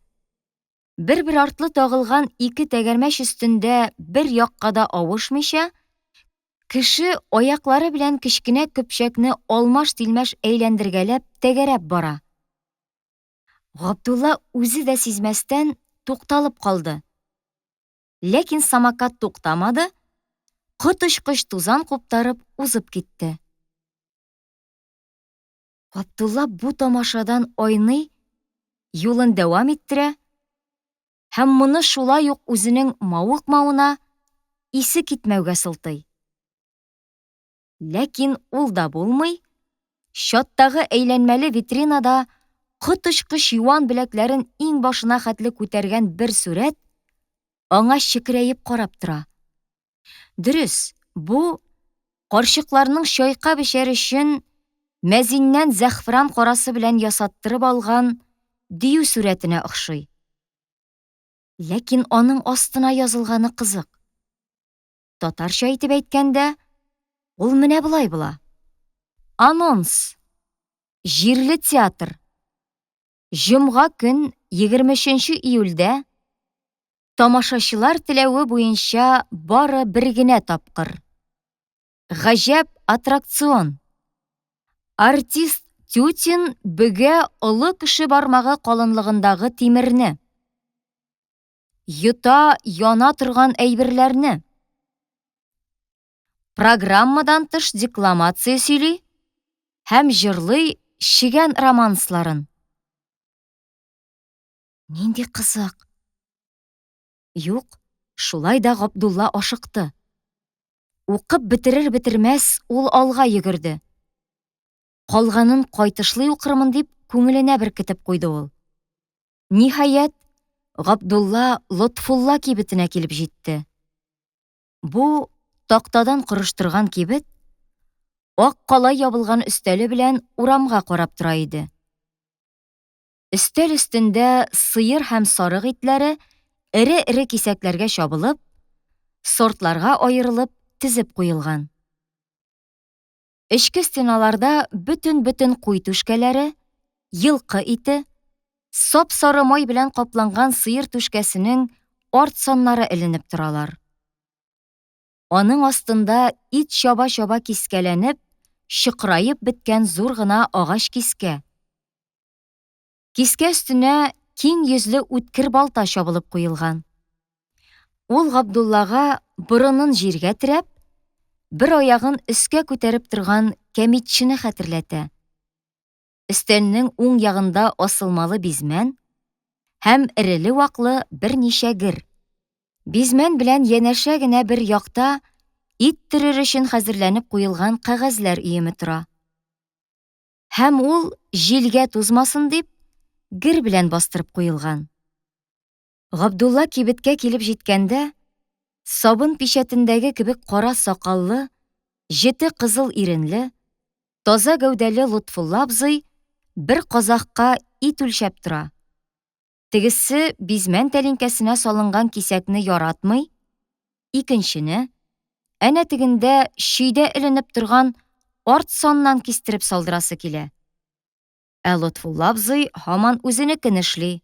Бер-бер артлы тагылган ике тәгәрмәч өстендә бер якка да авышмыйча, кеше аяклары белән кечкенә көпчәкне алмаш-тилмәш әйләндергәләп тәгәрәп бара. Габдулла үзе дә сизмәстән тукталып калды. Ләкин самокат туктамады, коточкыч тузан куптарып узып китте. Габдулла бу тамашадан айный, юлын дәвам иттерә, һәм моны шулай ук үзенең мавык-мауына исе китмәүгә сылтый. Ләкин ул да булмый, чаттагы әйләнмәле витринада коточкыч юан беләкләрен иң башына хәтле күтәргән бер сурәт аңа чикрәеп карап тора. Дөрес, бу карчыкларның чайка бешәр өчен мәзиннән зәгъфран карасы белән ясаттырып алган дию сурәтенә охшый. Ләкин аның астына язылганы кызык. Татарча әйтеп әйткәндә, ул менә булай була. Анонс. Җирле театр. Җомга көн 23 июльдә тамашачылар теләве буенча бары бер генә тапкыр. Гаҗәп аттракцион. Артист Тютин бөгә олы кеше бармагы калынлыгындагы тимерне. Юта яна торган әйберләрне. Программадан тыш декламация сөйли һәм җырлый шигән романсларын. Нинди кызык. Юк, шулай да Габдулла ашыкты. Укып бетерер-бетермәс ул алга йөгерде. Калганын кайтышлый укырмын дип күңеленә беркетеп куйды ул. Ниһаять, Габдулла Лотфулла кибетенә килеп җитте. Бу тактадан корыштырган кибет ак кала ябылган өстәле белән урамга карап тора иде. Өстәл өстендә сыер һәм сарык итләре эре-эре кисәкләргә чабылып, сортларга аерылып тезеп куелган. Эчке стеналарда бөтен куй түшкәләре, йылкы ите, сап-сары май белән капланган сыер түшкәсенең арт саннары эленеп торалар. Аның астында ит чаба-чаба кискәләнеп, чыкраеп беткән зур гына агач кискә. Кискә өстенә киң йөзле үткер балта чабылып куелган. Ул Габдуллага борынын җиргә терәп, бер аягын өскә күтәреп торган кәмитчене хәтерләтә. Өстәлнең уң ягында асылмалы бизмән һәм эреле-ваклы берничә гер. Бизмән белән янәшә генә бер якта ит төрер өчен хәзерләнеп куелган кәгазьләр өеме тора. Һәм ул җилгә тузмасын дип, гер белән бастырып куелган. Габдулла кибеткә килеп җиткәндә, сабын пичәтендәге кебек кара сакаллы, җете кызыл иренле, таза гәүдәле Лотфулла абзый бер казакка ит үлчәп тора. Тегесе бизмән тәлинкәсенә салынган кисәкне яратмый, икенчене, әнә тегендә шөйдә эленеп торган арт саннан кистереп салдырасы килә. Ә Лотфулла абзый һаман үзенекен эшли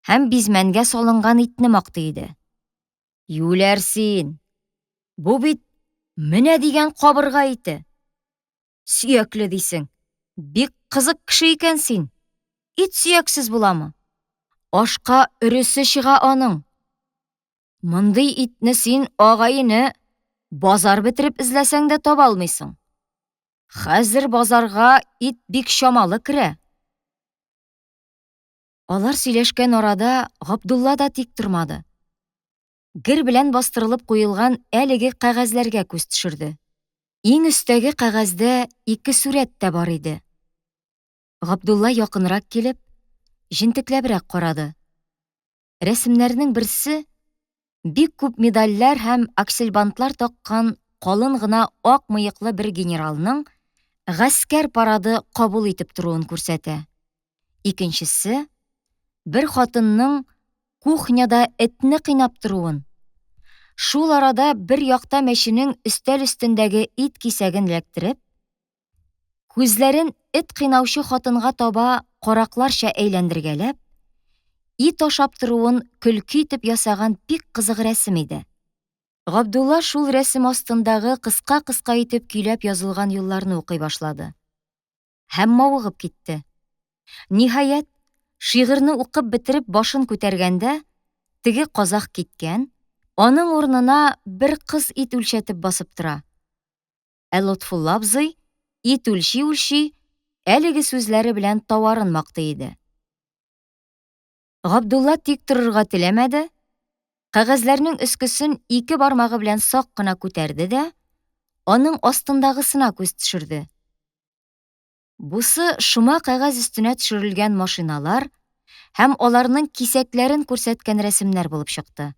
һәм бизмәнгә салынган итне мактый иде. Юләр син, бу бит менә дигән кабырга ите. Сөякле дисең, бик кызык кеше икән син. Ит сөяксез буламы? Ашка өресе чыга аның. Мондый итне син агайны базар бетереп эзләсәң дә таба алмыйсың. Хәзер базарга ит бик чамалы керә. Алар сөйләшкән арада Габдулла да тик тормады. Гер белән бастырылып куелган әлеге кәгазьләргә күз төшерде. Иң өстәге кәгазьдә 2 сүрәт тә бар иде. Габдулла якынрак килеп, җентекләбрәк карады. Рәсемнәрнең берсе бик күп медальләр һәм аксельбантлар таккан калын гына ак мыеклы бер генералның гаскәр парады кабул итеп торуын күрсәтә. Икенчесе бер хатынның кухняда этне кыйнап торуын. Шул арада бер якта мәченең өстәл өстендәге ит кисәген эләктереп, күзләрен эт кыйнаучы хатынга таба каракларча әйләндергәләп, ит ашап торуын көлке итеп ясаган бик кызык рәсем иде. Габдулла шул рәсем астындагы кыска-кыска итеп көйләп язылган юлларны укый башлады. Һәм мавыгып китте. Ниһаять, шигырьне укып бетереп башын күтәргәндә, теге казак киткән, аның урынына бер кыз ит үлчәтеп басып тора. Ә Лотфулла абзый ит үлчи-үлчи, әлеге сүзләре белән товарын мактый иде. Габдулла тик торырга теләмәде, кәгазьләрнең өскесен 2 бармагы белән сак кына күтәрде дә, аның астындагысына күз төшерде. Бусы шома кәгазь өстенә төшерелгән машиналар һәм аларның кисәкләрен күрсәткән рәсемнәр булып чыкты.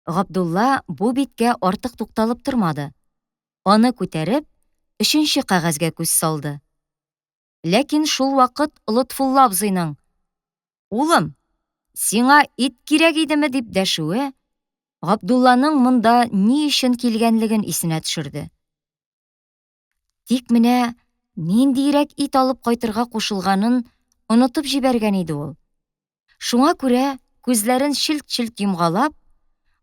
Габдулла бу биткә артык тукталып тормады. Аны күтәреп, 3нче кәгазьгә күз салды. Ләкин шул вакыт Лотфулла абзыйның: "Улым, сиңа ит кирәк идеме?" дип дәшүе Габдулланың монда ни өчен килгәнлеген исенә төшерде. Тик менә ниндирәк ит алып кайтырга кушылганын онытып җибәргән иде ул. Шуңа күрә күзләрен чилт-чилт йомгалап,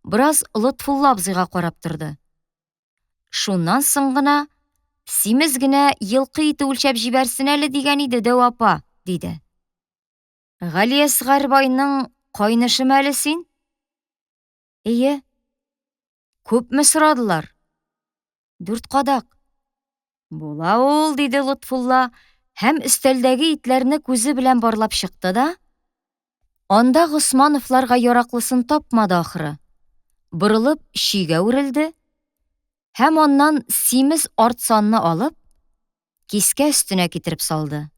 бераз Лотфулла абзыйга карап торды. Шуннан соң гына: "Симез генә йылкы ите үлчәп җибәрсен әле дигән иде Дәү апа", диде. "Галиәсгар байның кайнышы мәле син?" "Ие." "Күпме сорадылар?" "4 кадак." "Була ул", диде Лотфулла, һәм өстәлдәге итләрне күзе белән барлап чыкты да, анда Госмановларга яраклысын тапмады ахры. Борылып чөйгә үрелде һәм аннан симез артсанны алып, кискә өстенә китереп салды.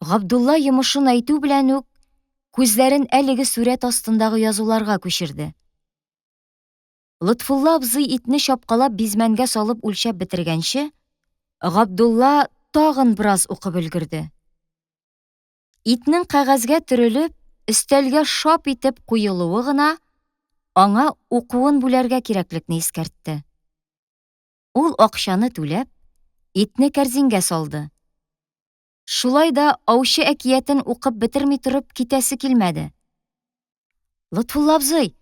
Габдулла йомышын әйтү белән үк күзләрен әлеге сүрәт астындагы язуларга күчерде. Лотфулла абзый итне чапкалап бизмәнгә салып үлчәп бетергәнче, Габдулла тагын бераз укып өлгерде. Итнең кәгазьгә төрелеп, өстәлгә шап итеп куелуы гына аңа укуын бүләргә кирәклекне искәртте. Ул акчаны түләп, итне кәрзингә салды. Шулай да аучы әкиятен укып бетерми торып китәсе килмәде. "Лотфулла абзый,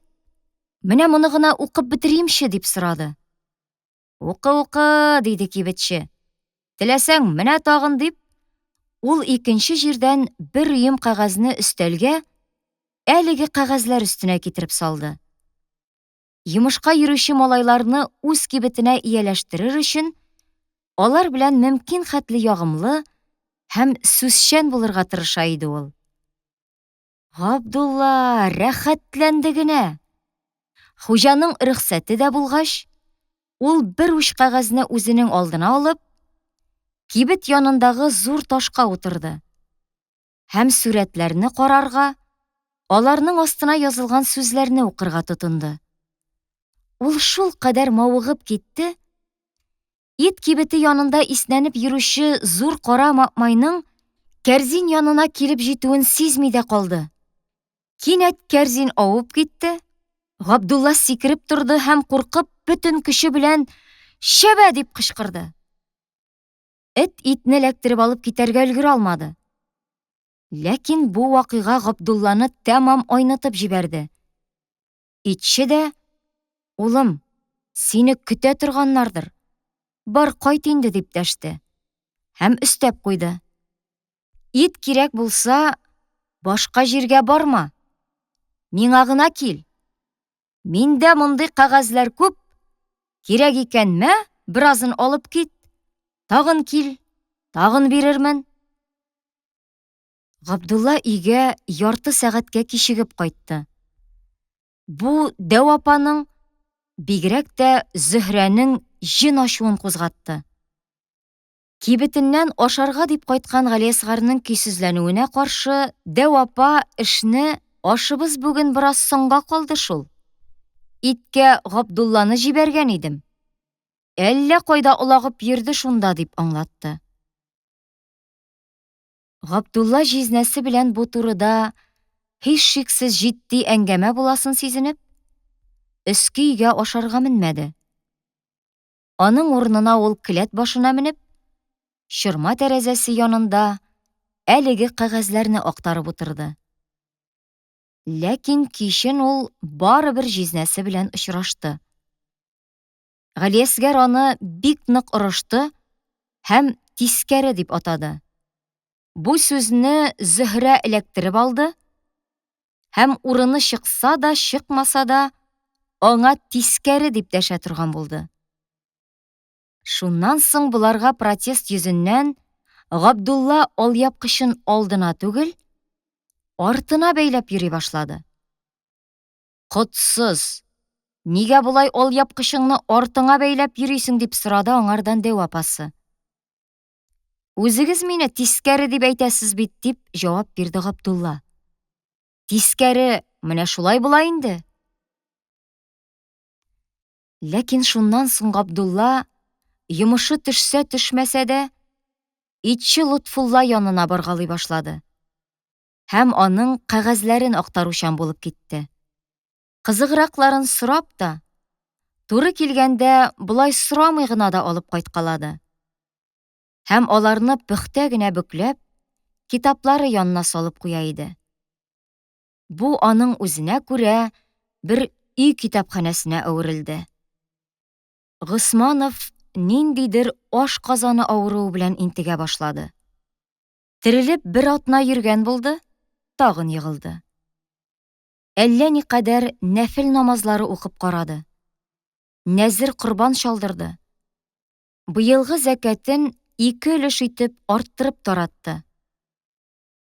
менә моны гына укып бетеримче", дип сорады. "Укы, диде кибетче. "Теләсәң менә тагын", дип, ул икенче җирдән бер өем кәгазьне өстәлгә, әлеге кәгазьләр өстенә китереп салды. Йомышка йөрүче малайларны үз кибетенә ияләштерер өчен алар белән мөмкин хәтле ягымлы һәм сүзчән булырга тырыша иде ул. Габдулла рәхәтләнде генә. Хуҗаның рөхсәте дә булгач, ул бер уч кәгазьне үзенең алдына алып, кибет янындагы зур ташка утырды һәм сүрәтләрне карарга, аларның астына язылган сүзләрне укырга тотынды. Ул шул кадәр мавыгып китте, ит кибете янында иснәнеп йөрүче зур кара макмайның кәрзин янына килеп җитүен сизми дә калды. Кинәт кәрзин авып китте, Габдулла сикереп торды һәм куркып бөтен көче белән "Шәбә!" дип кычкырды. Эт итне эләктереп алып китәргә өлгерә алмады. Ләкин бу вакыйга Габдулланы тәмам айнытып җибәрде. Итче дә: "Улым, сине көтә торганнардыр. Бар кайт инде", дип дәште. һәм өстәп куйды. Ит кирәк булса, башка җиргә барма. Миңа гына кил. Миндә мондый кәгазьләр күп. Кирәк икән, мә, биразын алып кит. Тагын кил, тагын бирермен. Габдулла өйгә ярты сәгатькә кичегеп кайтты. Бу Дәү апаның, бигрәк тә Зөһрәнең җен ачуын кузгатты. Кибетеннән ашарга дип кайткан Галиәсгарның көйсезләнүенә каршы, Дәү апа эшне ашыбыз бүген бераз соңга калды шул. Иткә Габдулланы җибәргән идем. Әллә кайда улагып йөрде шунда дип аңлатты. Габдулла җизнәсе белән бу турыда һичшиксез җитди әңгәмә буласын сизенеп, өске өйгә ашарга менмәде. Аның урынына ул келәт башына менеп, чорма тәрәзәсе янында әлеге кәгазьләрне актарып утырды. Ләкин кичен ул барыбер җизнәсе белән очрашты. Галиәсгар аны бик нык орышты һәм тискәре дип атады. Бу сүзне Зөһрә эләктереп алды һәм урыны чыкса да, чыкмаса да, аңа тискәре дип дәшә торган булды. Шуннан соң буларга протест йөзеннән Габдулла алъяпкычын алдына түгел, артына бәйләп йөри башлады. Котсыз, нигә булай алъяпкычыңны артыңа бәйләп йөрисең дип сорады аңардан Дәү апасы. Үзегез мине тискәре дип әйтәсез бит, дип җавап бирде Габдулла. Тискәре, менә шулай була инде. Ләкин шуннан соң Габдулла, йомышы төшсә төшмәсә дә, итче Лотфулла янына баргалый башлады. Һәм аның кәгазьләрен актаручан булып китте. Кызыгракларын сорап та, туры килгәндә булай сорамый гына да алып кайткалады. Һәм аларны пөхтә генә бөкләп, китаплары янына салып куя иде. Бу аның үзенә күрә бер өй китапханәсенә әверелде. Госманов ниндидер аш казаны авыруы белән интегә башлады. Терелеп бер атна йөргән булды, тагын йыгылды. Әллә никадәр нәфил намазлары укып карады. Нәзер корбан чалдырды. Быелгы зәкәтен 2 өлеш итеп арттырып таратты.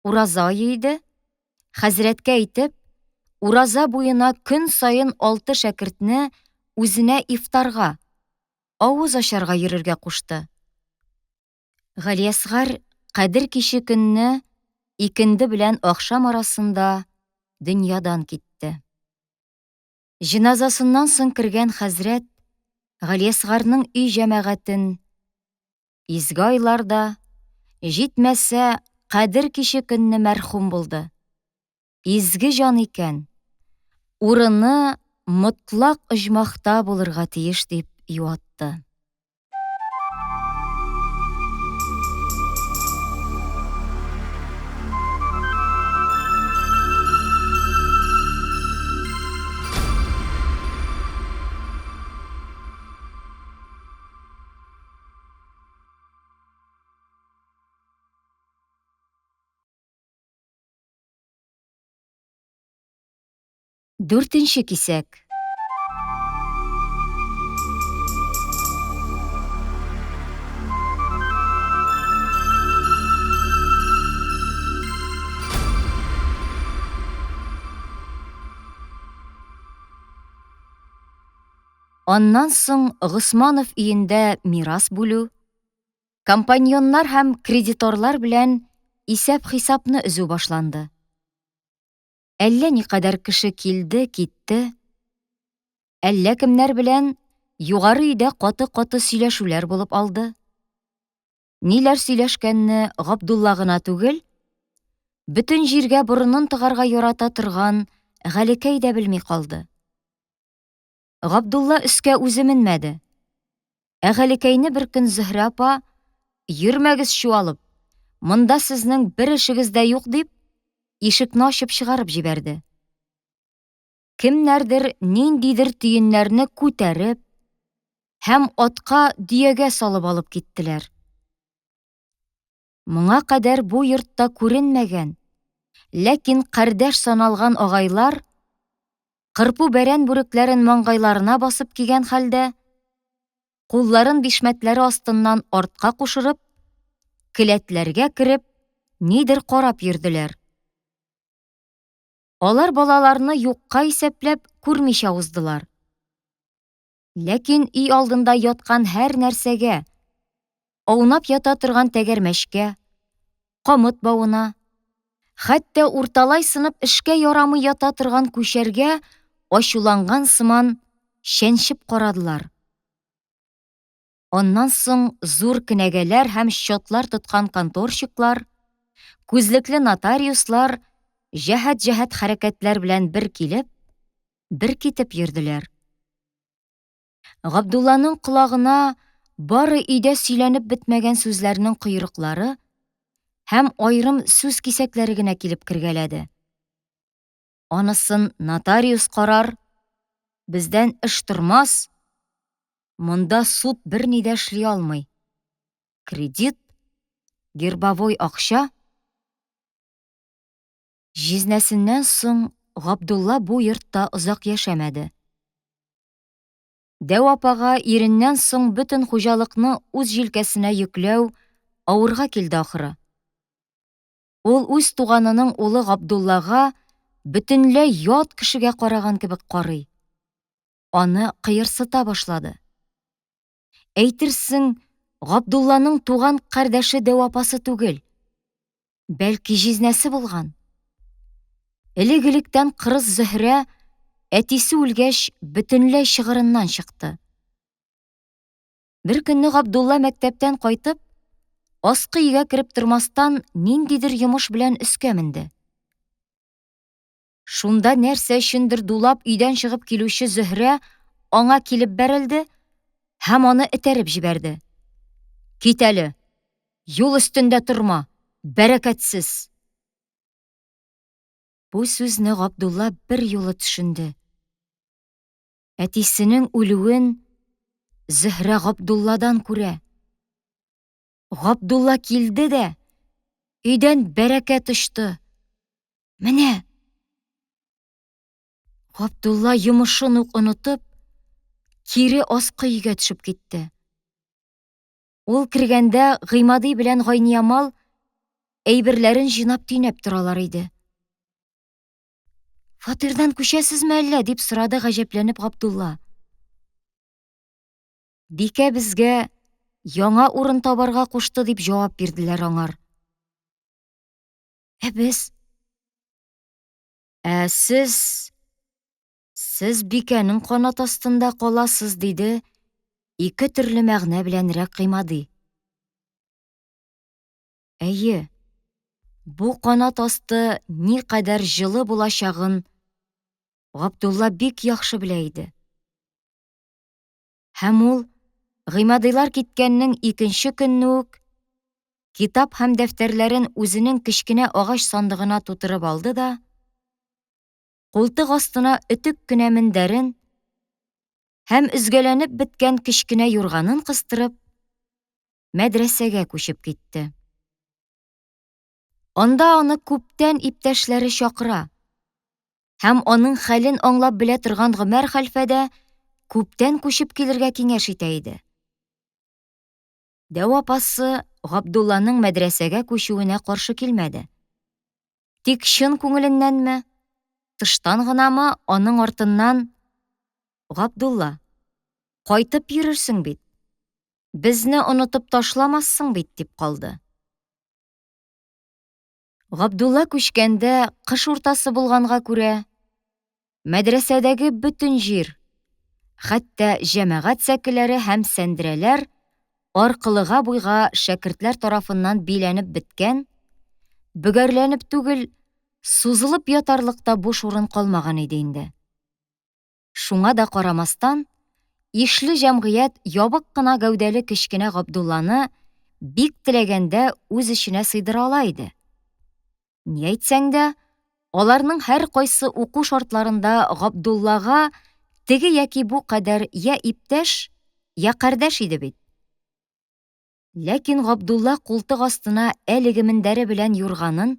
Ураза айы иде. Хәзрәткә әйтеп, ураза буена көн сайын 6 шәкертне үзенә ифтарга, авыз ачарга йөрергә кушты. Галиәсгар Кадер киче көнне икенде белән ахшам арасында дөньядан китте. Җиназасыннан соң кергән хәзрәт Галиәсгарның өй җәмәгатен изге айларда, җитмәсә Кадер киче көнне мәрхүм булды. Изге җан икән, урыны мотлак оҗмахта булырга тиеш дип юатты. Дүртенче кисәк. Аннан соң Госманов өендә мирас бүлү, компаньоннар һәм кредиторлар белән исәп-хисапны өзү башланды. Әллә никадәр кеше килде, китте. Әллә кемнәр белән югары өйдә каты-каты сөйләшүләр булып алды. Ниләр сөйләшкәнне Габдулла гына түгел, бөтен җиргә борынын тыгарга ярата торган Галекәй дә белми калды. Габдулла өскә үзе менмәде. Галекәйне бер көн Зөһрә апа, йөрмәгез чуалып, монда сезнең бер эшегез дә юк дип, ишекне ачып чыгарып җибәрде. Кемнәрдер ниндидер төеннәрне күтәреп һәм атка дөягә салып алып киттеләр. Моңа кадәр бу йортта күренмәгән, ләкин кардәш саналган агайлар кырпу бәрән бүрекләрен маңгайларына басып кигән хәлдә, кулларын бишмәтләре астыннан артка кушырып, келәтләргә кереп, нидер карап йөрделәр. Алар балаларны юкка исәпләп күрмичә уздылар. Ләкин өй алдында яткан һәр нәрсәгә, аунап ята торган тәгәрмәчкә, камыт бавына, хәтта урталай сынып эшкә ярамый ята торган күчәргә ачуланган сыман шәнчеп карадылар. Аннан соң зур кенәгәләр һәм счетлар тоткан конторщиклар, күзлекле нотариуслар җәһәт-җәһәт хәрәкәтләр белән бер килеп, бер китеп йөрделәр. Габдулланың колагына бары өйдә сөйләнеп бетмәгән сүзләрнең койрыклары һәм аерым сүз кисәкләре генә килеп кергәләде. Анысын нотариус карар, бездән эш тормас, монда суд берни дә эшли алмый. Кредит, гербовой акча. Җизнәсеннән соң Габдулла бу йортта озак яшәмәде. Дәү апага иреннән соң бөтен хуҗалыкны үз җилкәсенә йөкләү авырга килде ахыры. Ул үз туганының улы Габдуллага бөтенләй ят кешегә караган кебек карый. Аны кыерсыта башлады. Әйтерсең, Габдулланың туган кардәше дәү апасы түгел, бәлки җизнәсе булган. Элек-электән кырыс Зөһрә әтисе үлгәч бөтенләй чыгырыннан чыкты. Бер көнне Габдулла мәктәптән кайтып, аскы өйгә кереп тормастан ниндидер йомыш белән өскә менде. Шунда нәрсә өчендер дулап өйдән чыгып килүче Зөһрә аңа килеп бәрелде һәм аны этәреп җибәрде. Кит әле, юл өстендә торма, бәрәкәтсез. Бу сүзне Габдулла бер юлы төшенде. Әтисенең үлүен Зөһрә Габдулладан күрә. Габдулла килде дә, өйдән бәрәкәт очты. Менә! Габдулла йомышын ук онытып, кире аскы өйгә төшеп китте. Ул кергәндә Гыймади белән Гайниямал әйберләрен җыйнап төйнәп торалар иде. Фатирдан күчәсезме әллә? Дип сорады гаҗәпләнеп Габдулла. Бикә безгә яңа урын табарга кушты дип җавап бирделәр аңар. Без? Сез бикәнең канат астында каласыз, диде ике төрле мәгънә беләнрәк Гыймади. Әйе, бу канат асты никадәр җылы булачагын Габдулла бик яхшы белә иде. Һәм ул Гыймадилар киткәннең икенче көнне үк китап һәм дәфтәрләрен үзенең кечкенә агач сандыгына тутырып алды да, култык астына өтек кенә мендәрен һәм өзгәләнеп беткән кечкенә юрганын кыстырып, мәдрәсәгә күчеп китте. Анда аны күптән иптәшләре чакыра, һәм аның хәлен аңлап белә торган Гомәр хәлфә дә күптән күчеп килергә киңәш итә иде. Дәү апасы Габдулланың мәдрәсәгә күчүенә каршы килмәде. Тик чын күңеленнәнме, тыштан гынамы аның артыннан: «Габдулла, кайтып йөрерсең бит, безне онытып ташламассың бит», дип калды. Габдулла күчкәндә кыш уртасы булганга күрә, мәдрәсәдәге бөтен җир, хәтта җәмәгать сәкеләре һәм сәндерәләр аркылыга буйга шәкертләр тарафыннан биләнеп беткән, бөгәрләнеп түгел, сузылып ятарлыкта буш урын калмаган иде инде. Шуңа да карамастан, ишле җәмгыять ябык кына гәүдәле кечкенә Габдулланы бик теләгәндә үз эченә сыйдыра ала иде. Ни әйтсәң дә, аларның һәр кайсы уку шартларында Габдуллага теге яки бу кадәр я иптәш, я кардәш иде бит. Ләкин Габдулла култык астына әлеге мендәре белән юрганын,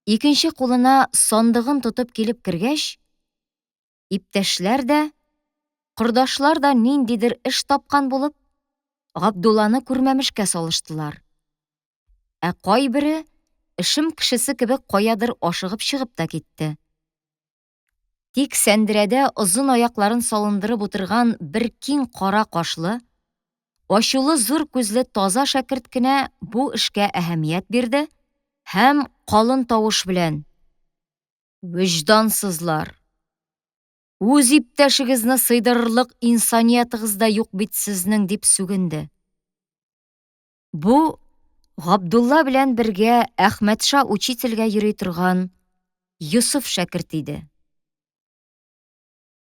икенче кулына сандыгын тотып килеп кергәч, иптәшләр дә, кордашлар да ниндидер эш тапкан булып, Габдулланы күрмәмешкә салыштылар. Ә кайбере эшем кешесе кебек каядыр ашыгып чыгып та китте. Тик сәндерәдә озын аякларын салындырып утырган бер киң кара кашлы, ачулы зур күзле таза шәкерт кенә бу эшкә әһәмият бирде һәм калын тавыш белән: "Вөҗдансызлар! Үз иптәшегезне сыйдырырлык инсаниятыгыз да юк бит сезнең", дип сүгенде. Бу Габдулла белән бергә Әхмәтша учительгә йөри торган Йосыф шәкерт иде.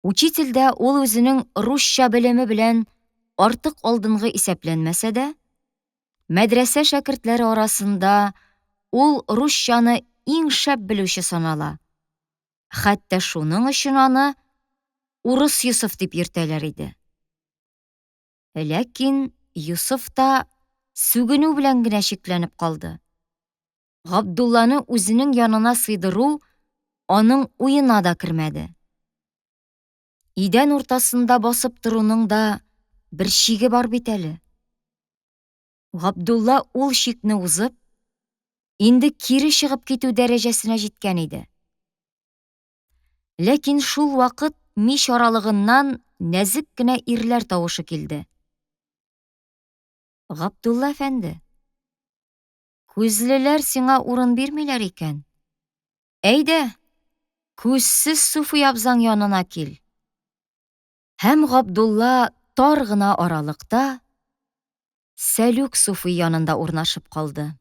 Учительдә ул үзенең русча белеме белән артык алдынгы исәпләнмәсә дә, мәдрәсә шәкертләре арасында ул русчаны иң шәп белүче санала. Хәтта шуның өчен аны Урыс Йосыф дип йөртәләр иде. Ләкин Йосыф та сүгенү белән генә шикләнеп калды. Габдулланы үзенең янына сыйдыру аның уена да кермәде. Идән уртасында басып торуның да бер чиге бар бит әле. Габдулла ул чикне узып, инде кире чыгып китү дәрәҗәсенә җиткән иде. Ләкин шул вакыт мич аралыгыннан нәзек кенә ирләр тавышы килде. "Габдулла әфәнде, күзлеләр сиңа урын бирмиләр икән. Әйдә, күзсез Суфи абзаң янына кил." Һәм Габдулла тар гына аралыкта Сәлүк Суфи янында урнашып калды.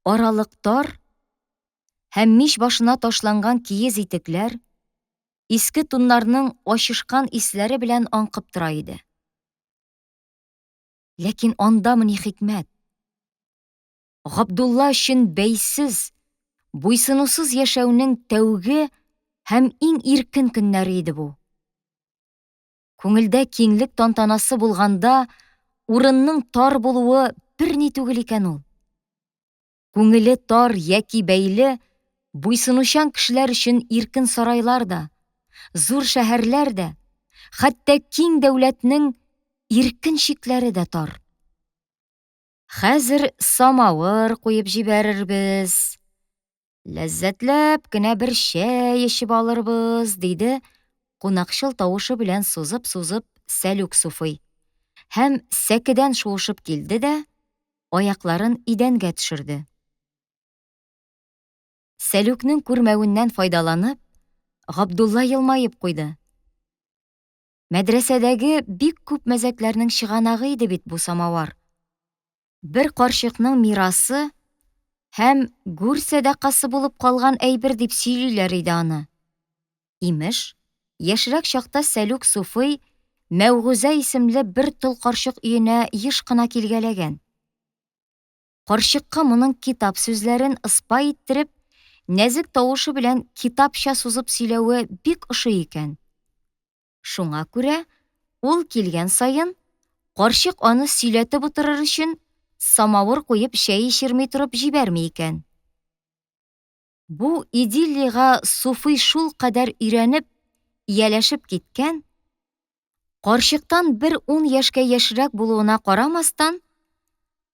Аралык тар һәм мич башына ташланган киез итекләр иске туннарның ачышкан исләре белән аңкып тора иде. Ләкин андамы ни хикмәт? Габдулла өчен бәйсез, буйсынусыз яшәүнең тәүге һәм иң иркен көннәре иде бу. Күңелдә киңлек тантанасы булганда, урынның тар булуы берни түгел икән ул. Күңеле тар яки бәйле, буйсынучан кешеләр өчен иркен сарайлар да, зур шәһәрләр дә, хәтта киң дәүләтнең иркен чикләре дә тар. Хәзер самавыр куеп җибәрербез, ләззәтләп кенә бер чәй эчеп алырбыз, диде кунакчыл тавышы белән сузып-сузып Сәлүк Суфи. Һәм сәкедән шуышып килде дә, аякларын идәнгә төшерде. Сәлүкнең күрмәвеннән файдаланып, Габдулла елмаеп куйды. Мәдрәсәдәге бик күп мәзәкләрнең чыганагы иде бит бу самавар. Бер карчыкның мирасы һәм гүр сәдакасы булып калган әйбер дип сөйлиләр иде аны. Имеш, яшьрәк чакта Сәлүк Суфи Мәүгүзә исемле бер тол карчык өенә еш кына килгәләгән. Карчыкка моның китап сүзләрен ыспай иттереп, нәзек тавышы белән китапча сузып сөйләве бик ошый икән. Шуңа күрә ул килгән саен карчык аны сөйләтеп утырыр өчен самавыр куеп чәй эчерми торып җибәрми икән. Бу идиллига Суфи шул кадәр өйрәнеп, ияләшеп киткән, карчыктан бер 10 яшькә яшьрәк булуына карамастан,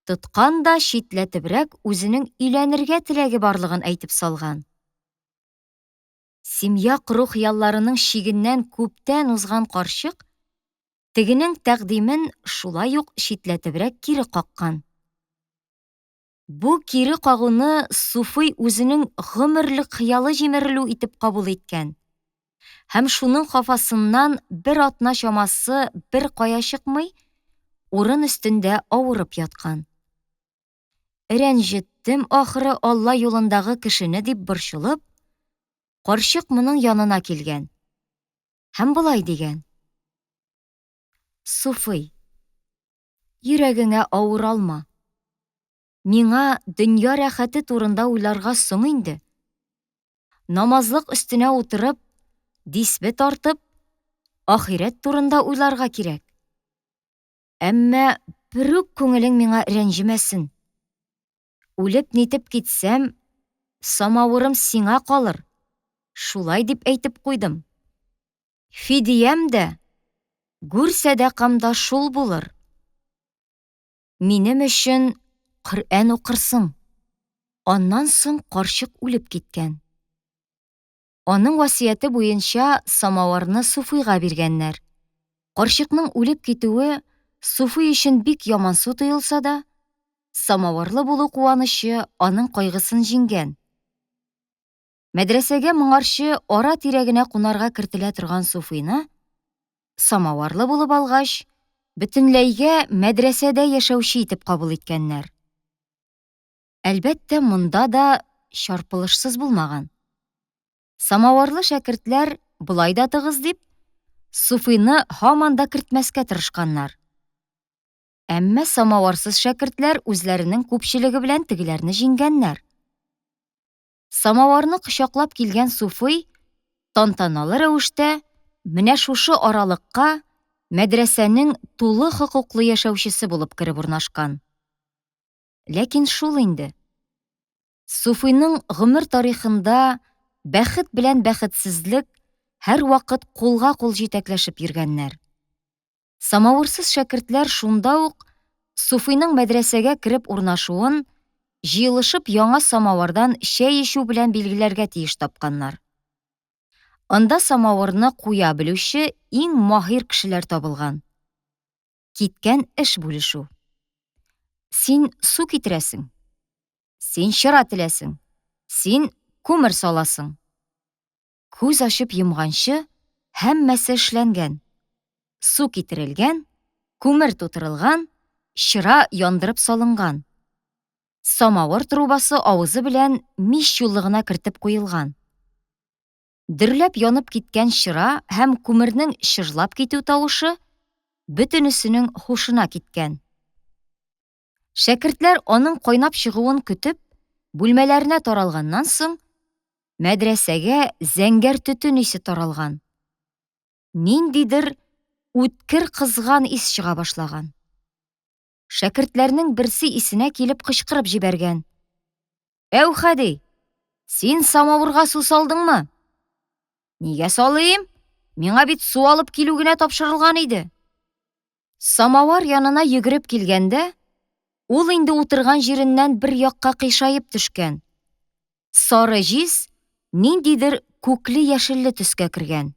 тоткан да читләтебрәк үзенең өйләнергә теләге барлыгын әйтеп салган. Семья кору хыялларының чигеннән күптән узган карчык тегенең тәкъдимен шулай ук читләтебрәк кире каккан. Бу кире кагуны Суфи үзенең гомерлек хыялы җимерелү итеп кабул иткән. Һәм шуның хафасыннан бер атна чамасы бер кая чыкмый, урын өстендә авырып яткан. Рәнҗеттем, ахры, Алла юлындагы кешене дип борчылып, карчык моның янына килгән. Һәм булай дигән: "Суфи, йөрәгеңә авыр алма. Миңа дөнья рәхәте турында уйларга соң инде. Намазлык өстенә утырып, дисбе тартып, ахирет турында уйларга кирәк. Әммә бер үк күңелең миңа рәнҗемәсен. Үлеп-нитеп китсәм, самавырым сиңа калыр. Шулай дип әйтеп куйдым. Фидиям дә, гүр сәдакам да шул булыр. Минем өчен Коръән укырсың. Аннан соң карчык үлеп киткән. Аның васыяте буенча самаварны Суфыйга биргәннәр. Карчыкның үлеп китүе Суфый өчен бик ямансу тоелса да, самаварлы булу куанычы аның кайгысын җиңгән. Мәдрәсәгә моңарчы ара-тирә кунарга кертелә торган Суфыйны, самаварлы булып алгач, бөтенләйгә мәдрәсәдә яшәүче итеп кабул иткәннәр. Әлбәттә, монда да чарпылышсыз булмаган. Самаварлы шәкертләр, булай да тыгыз дип, Суфыйны һаман да кертмәскә тырышканнар. Әммә самаварсыз шәкертләр үзләренең күпчелеге белән тегеләрне җиңгәннәр. Самаварны кочаклап килгән Суфый тантаналы рәвештә менә шушы аралыкка мәдрәсәнең тулы хокуклы яшәүчесе булып кереп урнашкан. Ләкин шул инде. Суфыйның гомер тарихында бәхет белән бәхетсезлек һәр вакыт кулга-кул җитәкләшеп йөргәннәр. Самавырсыз шәкертләр шунда ук Суфыйның мәдрәсәгә кереп урнашуын җыелышып яңа самавардан чәй ичү белән билгеләргә тиеш тапканнар. Анда самаварны куя белүче иң маһир кешеләр табылган. Киткән эш бүлешү. Син су китерәсең. Син чыра теләсең. Син күмер саласың. Күз ачып йомганчы һәммәсе эшләнгән. Су китерелгән, күмер тутырылган, чыра яндырып салынган. Самавыр трубасы авызы белән мич юллыгына кертеп куелган. Дөрләп янып киткән чыра һәм күмернең чыжлап китү тавышы бөтенесенең хушына киткән. Шәкертләр аның кайнап чыгуын көтеп, бүлмәләренә таралганнан соң, мәдрәсәгә зәңгәр төтен исе таралган. Ниндидер үткер кызган ис чыга башлаган. Шәкертләрнең берсе исенә килеп кычкырып җибәргән. Әүхәди, син самавырга су салдыңмы? Нигә салыйм? Миңа бит су алып килү генә тапшырылган иде. Самавар янына йөгереп килгәндә, ул инде утырган җиреннән бер якка кыйшаеп төшкән. Сары җиз ниндидер күкле-яшелле төскә кергән.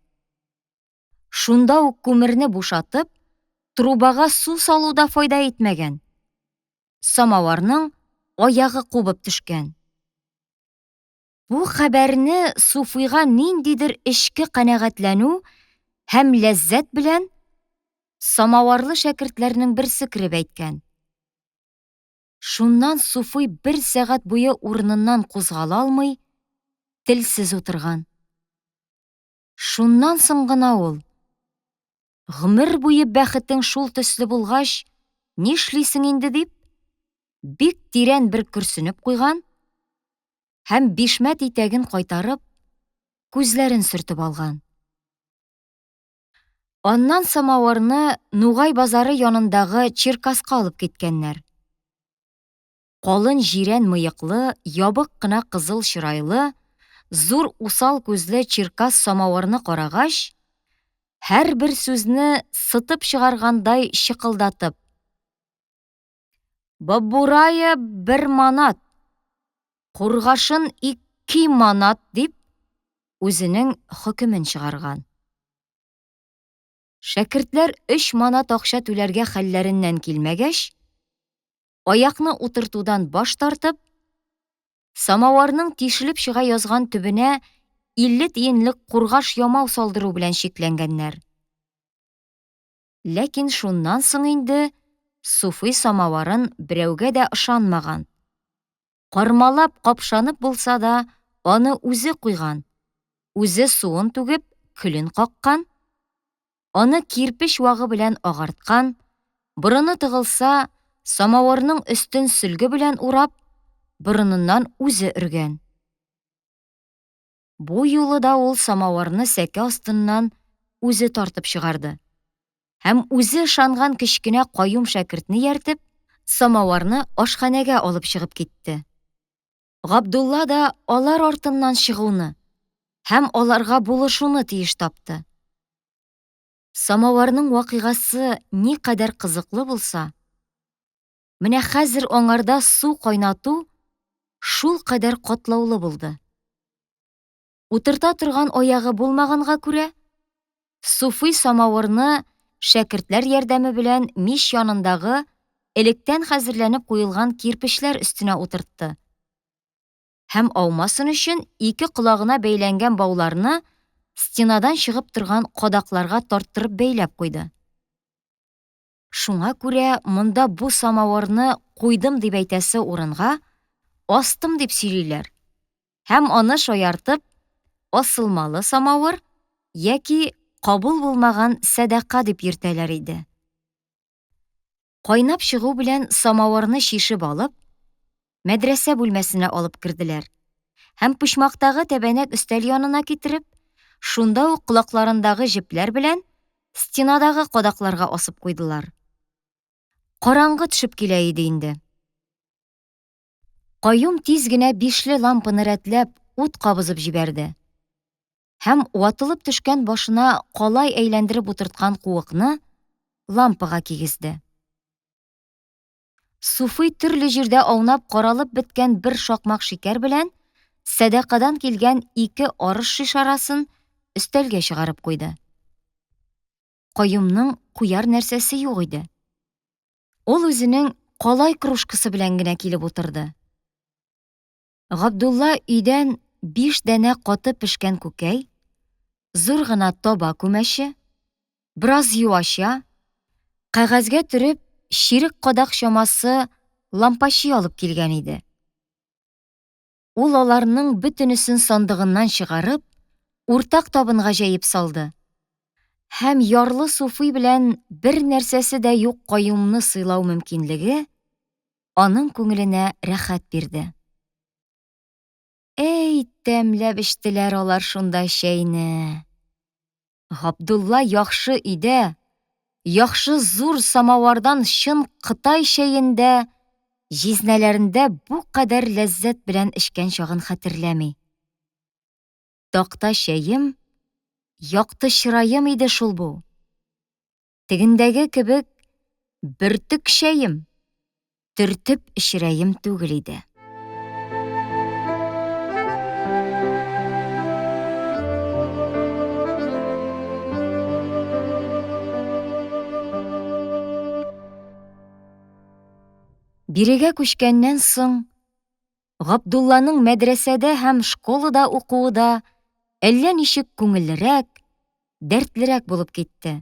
Шунда ук күмерне бушатып, трубага су салуда файда итмәгән. Самаварның аягы кубып төшкән. Бу хәбәрне Суфыйга ниндидер эчке канәгатьләнү һәм ләззәт белән самаварлы шәкертләрнең берсе кереп әйткән. Шуннан Суфый бер сәгать буе урыныннан кузгала алмый, телсез утырган. Шуннан соң гына ул: "Гомер буе бәхетең шул төсле булгач, нишлисең инде?" дип, бик тирән бер көрсенеп куйган һәм бишмәт итәген кайтарып, күзләрен сөртеп алган. Аннан самаварны Нугай базары янындагы чиркаска алып киткәннәр. Калын җирән мыеклы, ябык кына кызыл чырайлы, зур усал күзле чиркас самаварны карагач, һәр бер сүзне сытып чыгаргандай чыкылдатып: "Бабурая 1 манат, кургашын 2 манат" дип, үзенең хөкемен чыгарган. Шәкертләр 3 манат акча түләргә хәлләреннән килмәгәч, аякны утыртудан баш тартып, самаварның тишелеп чыга язган төбенә 50 тиенлек кургаш ямау салдыру белән шикләнгәннәр. Ләкин шуннан соң инде Суфый самаварын берәүгә дә ышанмаган. Кармалап, капшанып булса да, аны үзе куйган. Үзе суын түгеп, көлен каккан, аны кирпеч вагы белән агарткан, борыны тыгылса, самавырның өстен сөлге белән урап, борыныннан үзе өргән. Бу юлы да ул самавырны сәке астыннан үзе тартып чыгарды. Һәм үзе ышанган кечкенә каюм шәкертне ияртеп, самавырны ашханәгә алып чыгып китте. Габдулла да алар артыннан чыгуны һәм аларга булышуны тиеш тапты. Самавырның вакыйгасы никадәр кызыклы булса, менә хәзер аңарда су кайнату шул кадәр катлаулы булды. Утырта торган аягы булмаганга күрә, суфый самавырны шәкертләр ярдәме белән мич янындагы электән хәзерләнеп куелган кирпечләр өстенә утыртты. Һәм аумасын өчен 2 колагына бәйләнгән бауларны стенадан чыгып торган кадакларга тарттырып бәйләп куйды. Шуңа күрә монда бу самавырны куйдым дип әйтәсе урынга астым дип сөйлиләр. Һәм аны шаяртып, асылмалы самавыр яки кабул булмаган садака дип йөртәләр иде. Кайнап чыгу белән самавырны шишеп алып, мәдрәсә бүлмәсенә алып керделәр. Һәм почмактагы тәбәнәк өстәл янына китереп, шунда ук колакларындагы җепләр белән стенадагы кадакларга асып куйдылар. Караңгы төшеп килә иде инде. Каюм тиз генә 5ле лампаны рәтләп ут кабызып җибәрде. Һәм ватылып төшкән башына калай әйләндереп утырткан куыкны лампага кигезде. Суфый төрле җирдә аунап каралып беткән бер шакмак шикәр белән садакадан килгән 2 арыш шишарасын өстәлгә чыгарып куйды. Каюмның куяр нәрсәсе юк иде. Ул үзенең калай кружкасы белән генә килеп утырды. Габдулла өйдән 5 дәнә каты пешкән күкәй, зур гына таба күмәче, бераз юача, кәгазьгә төреп, чирек кадак чамасы лампачы алып килгән иде. Ул аларның бөтенесен сандыгыннан чыгарып, уртак табынга җәеп салды. Һәм ярлы суфый белән бер нәрсәсе дә юк каюмны сыйлау мөмкинлеге аның күңеленә рәхәт бирде. Эй, тәмләп эчтеләр алар шунда чәйне. Габдулла яхшы өйдә, яхшы зур самавардан чын Кытай чәйендә, җизнәләрендә бу кадәр ләззәт белән эчкән чагын хәтерләми. Такта чәем, якты чыраем иде шул бу. Тегендәге кебек бөртек чәем, төртеп эчерәем түгел иде. Бирегә күчкәннән соң, Габдулланың мәдрәсәдә һәм школада укуы да әллә ничек күңеллерәк, дәртлерәк булып китте.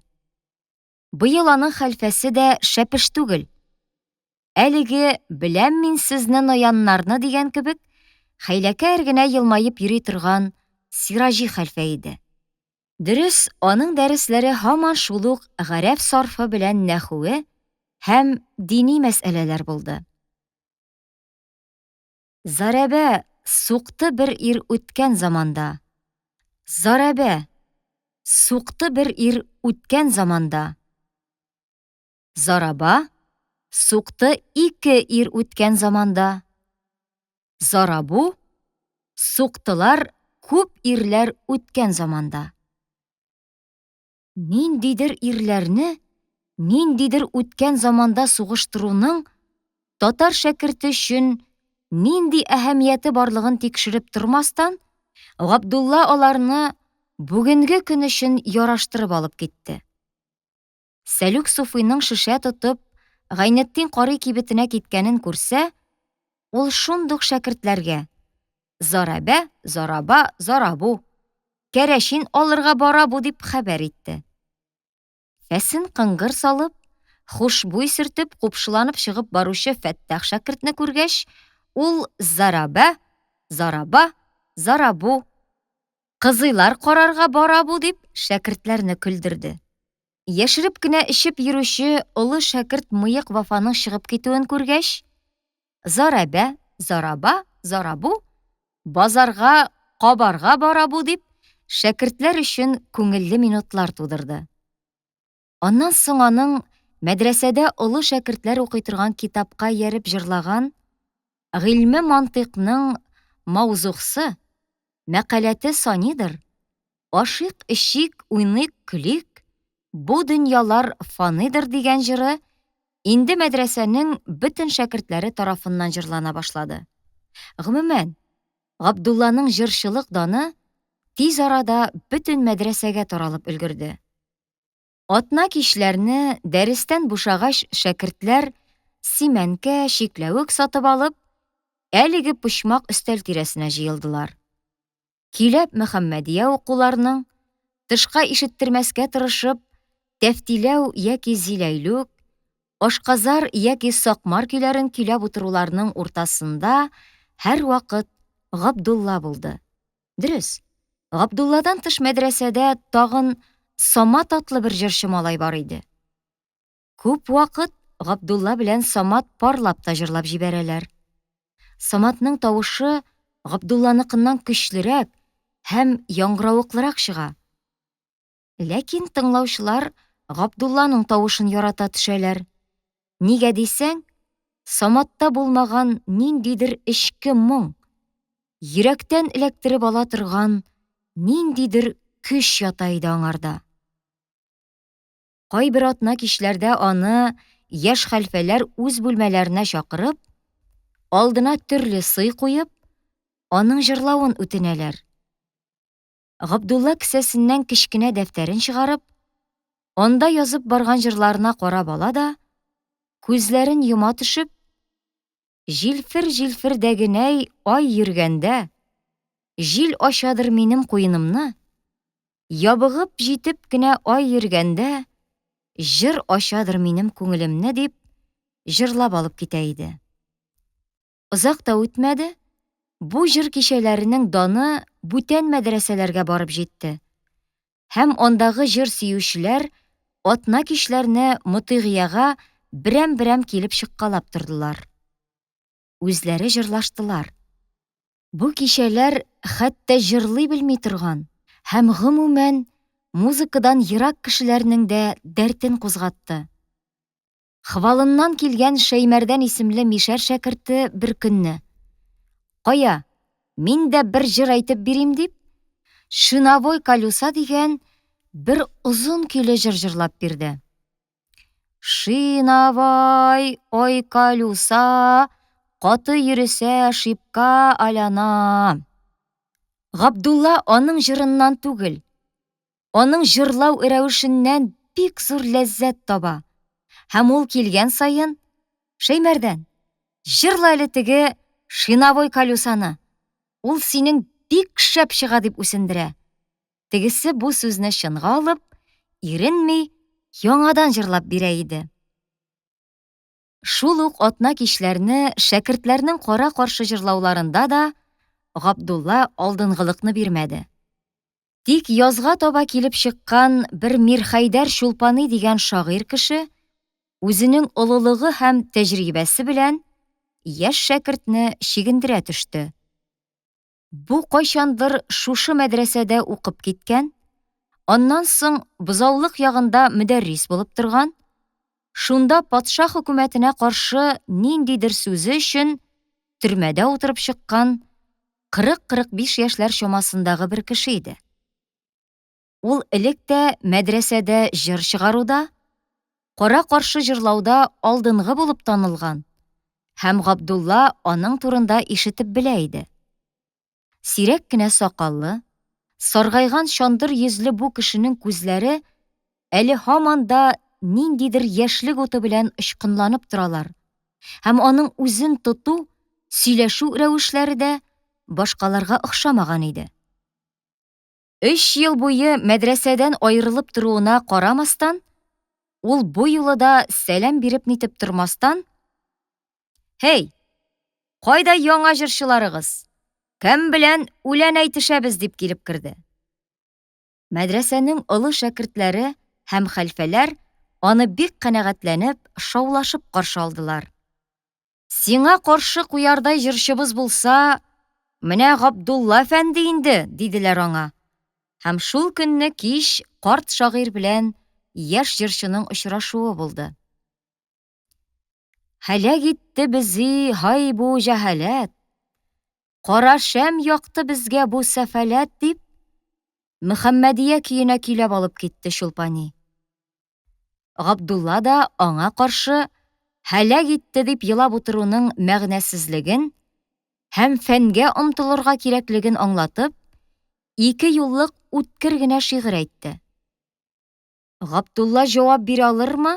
Быел аның хәлфәсе дә шәпеш түгел. Әлеге беләм мин сезне нояннарны дигән кебек, хәйләкәр генә елмаеп йөри торган Сиражи хәлфә иде. Дөрес, аның дәресләре һаман шул ук гарәп сарфы белән нәхүе һәм дини мәсьәләләр булды. Зарабә суқты бер ир үткән заманда. Зарабә суқты бер ир үткән заманда. Зараба суқты 2 ир үткән заманда. Зарабу суктылар күп ирләр үткән заманда. Ниндидер ирләрне ниндидер үткән заманда сугыштыруның татар шәкерте өчен нинди әһәмияте барлыгын тикшереп тормастан, Габдулла аларны бүгенге көн өчен яраштырып алып китте. Сәлүк суфыйның шешә тотып, Гайнетдин карый кибетенә киткәнен күрсә, ул шундук шәкертләргә: Зарабә, зараба, зарабу, кәрәшин алырга бара бу дип хәбәр итте. Фәсен кыңгыр салып, хушбуй сөртеп, купшыланып чыгып баручы Фәттах шәкертне күргәч, ул зарабә, зараба, зарабу, кызыйлар карарга бара бу дип шәкертләрне көлдерде. Яшереп кенә эчеп йөрүче олы шәкерт мыек Вафаның чыгып китүен күргәч, Зарабә, Зараба, Зарабу, базарга, кабарга бара бу дип, шәкертләр өчен күңелле минутлар тудырды. Аннан соң аның мәдрәсәдә олы шәкертләр укый торган китапка ияреп җырлаган гыйльме мантыйкның мавзухсы, мәкаләте санидыр, ашыйк, эчик, уйныйк, көлик, бу дөньялар фаныйдыр дигән җыры инде мәдрәсәнең бөтен шәкертләре тарафыннан җырлана башлады. Гомумән, Габдулланың җырчылык даны тиз арада бөтен мәдрәсәгә таралып өлгерде. Атна кичләрне дәрестән бушагач шәкертләр симәнкә, чикләвек сатып алып, әлеге почмак өстәл тирәсенә җыелдылар. Киләп Мөхәммәдия укуларның, тышка ишеттермәскә тырышып, тәфтиләү яки зиләйлүк, ашказар яки сакмар көйләрен көйләп утыруларның уртасында һәрвакыт Габдулла булды. Дөрес, Габдулладан тыш мәдрәсәдә тагын Самат атлы бер җырчы малай бар иде. Күп вакыт Габдулла белән Самат парлап та җырлап җибәрәләр. Саматның тавышы Габдулланыкыннан көчлерәк һәм яңгыравыклырак чыга. Ләкин тыңлаучылар Габдулланың тавышын ярата төшәләр. Нигә дисәң, Саматта булмаган ниндидер эчке моң, йөрәктән эләктереп ала торган ниндидер көч ята иде аңарда. Кайбер атна кичләрдә аны яшь хәлфәләр үз бүлмәләренә чакырып, алдына төрле сый куеп, аның җырлавын үтенәләр. Габдулла кесәсеннән кечкенә дәфтәрен чыгарып, анда язып барган җырларына карап ала да, күзләрен йома төшеп, җилфер дәгенәй ай йөргәндә, җил ачадыр минем куенымны, ябыгып җитеп кенә ай йөргәндә, җыр ачадыр минем күңелемне дип, җырлап алып китә иде. Озак та үтмәде, бу җыр кичәләренең даны бүтән мәдрәсәләргә барып җитте. Һәм андагы җыр сөючеләр атна кичләрне Мотыйгыяга берәм-берәм килеп чыккалап тордылар. Үзләре җырлаштылар. Бу кичәләр хәтта җырлый белми торган һәм гомумән музыкадан ерак кешеләрнең дә дәртен кузгатты. Хвалыннан килгән Шәймәрдән исемле мишәр шәкерте бер көнне: «Кая, мин дә бер җыр әйтеп бирим» дип, «Шиновой колеса» дигән бер озын көйле җыр җырлап бирде. Шиновой, ой колеса, каты йөресә шипка айлана. Габдулла аның җырыннан түгел, аның җырлау рәвешеннән бик зур ләззәт таба. Һәм ул килгән саен: «Шәймәрдән, җырла әле теге шиновой колесаны. Ул синең бик шәп чыга» дип үсендерә. Тегесе бу сүзне чынга алып, иренми, яңадан җырлап бирә иде. Шул ук атна кичләрне шәкертләрнең кара-каршы җырлауларында да Габдулла алдынгылыкны бирмәде. Тик язга таба килеп чыккан бер Мирхәйдәр Чулпаны дигән шагыйрь кеше үзенең олылыгы һәм тәҗрибәсе белән яшь шәкертне чигендерә төште. Бу кайчандыр шушы мәдрәсәдә укып киткән, аннан соң бозаулык ягында мөдәррис булып торган, шунда патша хөкүмәтенә каршы ниндидер сүзе өчен төрмәдә утырып чыккан 40-45 яшьләр чамасындагы бер кеше иде. Ул элек тә мәдрәсәдә җыр чыгаруда, кара-каршы җырлауда алдынгы булып танылган һәм Габдулла аның турында ишетеп белә иде. Сирәк кенә сакаллы, саргайган чандыр йөзле бу кешенең күзләре әле һаман да ниндидер яшьлек уты белән очкынланып торалар һәм аның үзен тоту, сөйләшү рәвешләре дә башкаларга охшамаган иде. 3 ел буе мәдрәсәдән аерылып торуына карамастан, ул бу юлы да сәлам биреп нитеп тормастан: «Хей, кайда яңа җырчыларыгыз? Кем белән үлән әйтешәбез?» дип килеп керде. Мәдрәсәнең олы шәкертләре һәм хәлфәләр аны бик канәгатьләнеп, шаулашып каршы алдылар. Сиңа каршы куярдай җырчыбыз булса, менә Габдулла әфәнде инде, диделәр аңа. Һәм шул көнне кич карт шагыйрь белән яшь җырчының очрашуы булды. Һәлак итте бизи, һай бу җәһаләт. Кара шәм якты безгә бу сәфәләт, дип, Мөхәммәдия көенә көйләп алып китте Чулпани. Габдулла да аңа каршы һәлак итте дип елап утыруның мәгънәсезлеген һәм фәнгә омтылырга кирәклеген аңлатып, 2 юллык үткер генә шигырь әйтте. Габдулла җавап бирә алырмы?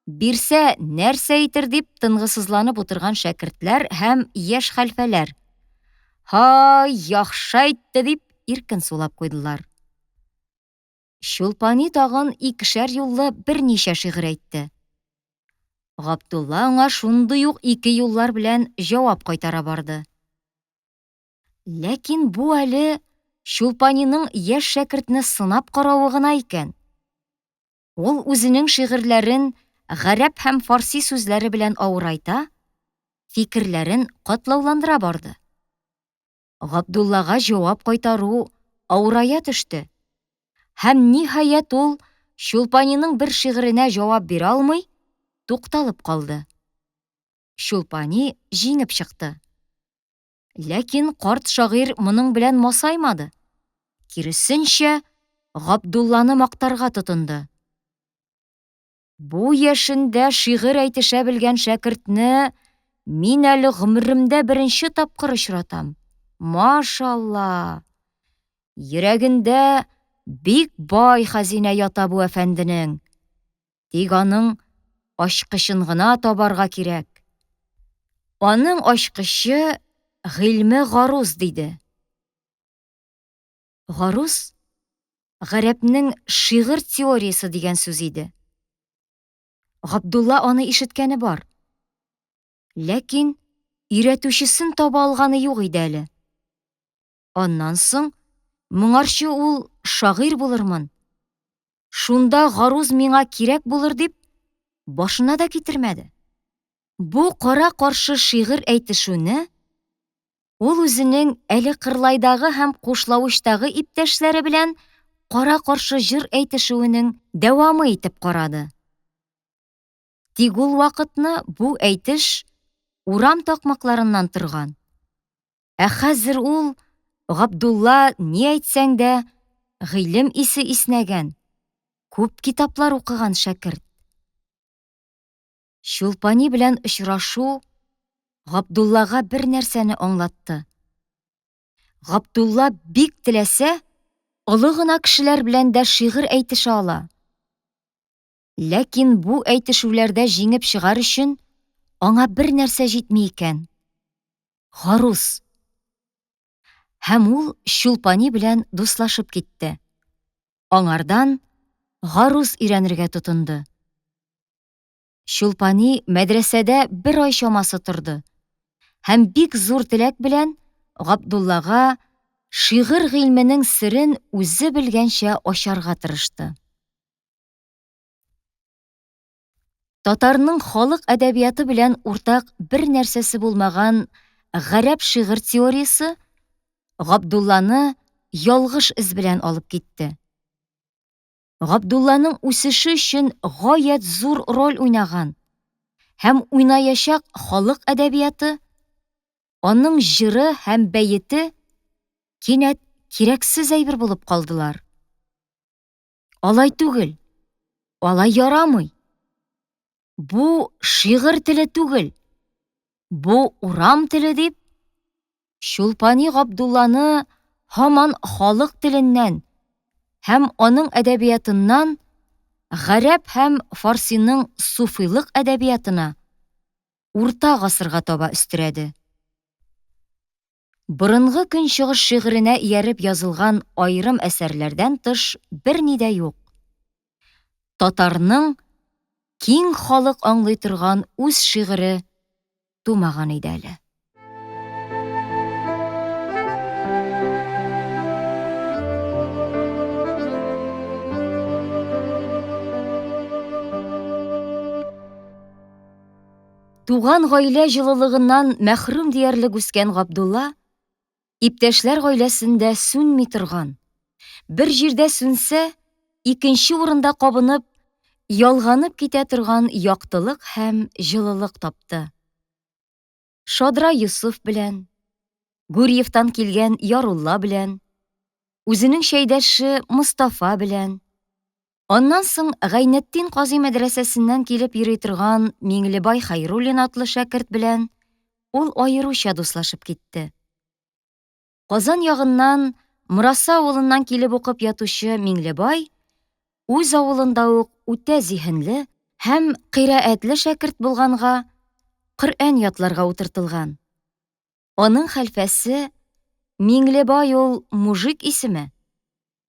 Бирсә, нәрсә әйтер дип тынгысызланып утырган шәкертләр һәм яшь хәлфәләр. Һай, яхшы әйтте дип иркен сулап куйдылар. Чулпани тагын 2шәр юллы берничә шигырь әйтте. Габдулла аңа шундый ук 2 юллар белән җавап кайтара барды. Ләкин бу әле Чулпаниның яшь шәкертне сынап каравы гына икән. Ул үзенең шигырьләрен гарәп һәм фарси сүзләре белән авырайта, фикерләрен катлауландыра барды. Габдуллага җавап кайтару авырая төште. Һәм ниһаять ул Чулпаниның бер шигыренә җавап бирә алмый, тукталып калды. Чулпани җиңеп чыкты. Ләкин карт шагыйрь моның белән масаймады. Киресенчә, Габдулланы мактарга тотынды. Бу яшендә шигырь әйтешә белгән шәкертне мин әле гомеремдә беренче тапкыр очратам. Машалла! Йөрәгендә бик бай хәзинә ята бу әфәнденең. Тик аның ачкычын гына табарга кирәк. Аның ачкычы гыйльме гаруз, диде. Гаруз гарәпнең шигырь теориясе дигән сүз иде. Габдулла аны ишеткәне бар. Ләкин өйрәтүчесен таба алганы юк иде әле. Аннан соң, моңарчы ул шагыйрь булырмын. Шунда гаруз миңа кирәк булыр дип, башына да китермәде. Бу кара каршы шигырь әйтешүне ул үзенең әле Кырлайдагы һәм Кушлавычтагы иптәшләре белән кара каршы җыр әйтешүенең дәвамы итеп карады. Тик ул вакытны бу әйтеш урам такмакларыннан торган. Ә хәзер ул, Габдулла, ни әйтсәң дә, гыйлем исе иснәгән, күп китаплар укыган шәкерт. Чулпани белән очрашу Габдуллага бер нәрсәне аңлатты. Габдулла бик теләсә, олы гына кешеләр белән дә шигырь әйтешә ала. Ләкин бу әйтешүләрдә җиңеп чыгар өчен аңа бер нәрсә җитми икән. Гаруз. Һәм ул Чулпани белән дуслашып китте. Аңардан гаруз өйрәнергә тотынды. Чулпани мәдрәсәдә 1 ай чамасы торды. Һәм бик зур теләк белән Габдуллага шигырь гыйльменең серен үзе белгәнчә ачарга тырышты. Татарның халык әдәбияты белән уртак бер нәрсәсе булмаган гарәп шигырь теориясе Габдулланы ялгыш эз белән алып китте. Габдулланың үсеше өчен гаять зур роль уйнаган һәм уйнаячак халык әдәбияты, аның җыры һәм бәете кинәт кирәксез әйбер булып калдылар. Алай түгел, алай ярамый. Бу шигырь теле түгел, бу урам теле дип, Чулпани Габдулланы һаман халык теленнән һәм аның әдәбиятыннан гарәп һәм фарсиның суфыйлык әдәбиятына урта гасырга таба өстерәде. Борынгы көнчыгыш шигыренә ияреп язылган айрым әсәрләрдән тыш берни дә юк. Татарның киң халык аңлый торган үз шигыре тумаган иде әле. Туган гаилә җылылыгыннан мәхрүм диярлек үскән Габдулла, иптәшләр гаиләсендә сүнми торган, бер җирдә сүнсә, икенче урында кабынып, ялганып китә торган яктылык һәм җылылык тапты. Шадра Юсуф белән, Гурьевтан килгән Ярулла белән, үзенең шәйдәше Мостафа белән, аннан соң Гайнетдин казый мәдрәсәсеннән килеп йөри торган Миңлебай Хәйруллин атлы шәкерт белән ул аеруча дуслашып китте. Казан ягыннан, Мураса авылыннан килеп укып ятучы Миңлебай үз авылында ук үтә зиһенле һәм кыйрәәтле шәкерт булганга, Коръән ятларга утыртылган. Аның хәлфәсе Миңлебай ул мужик исеме.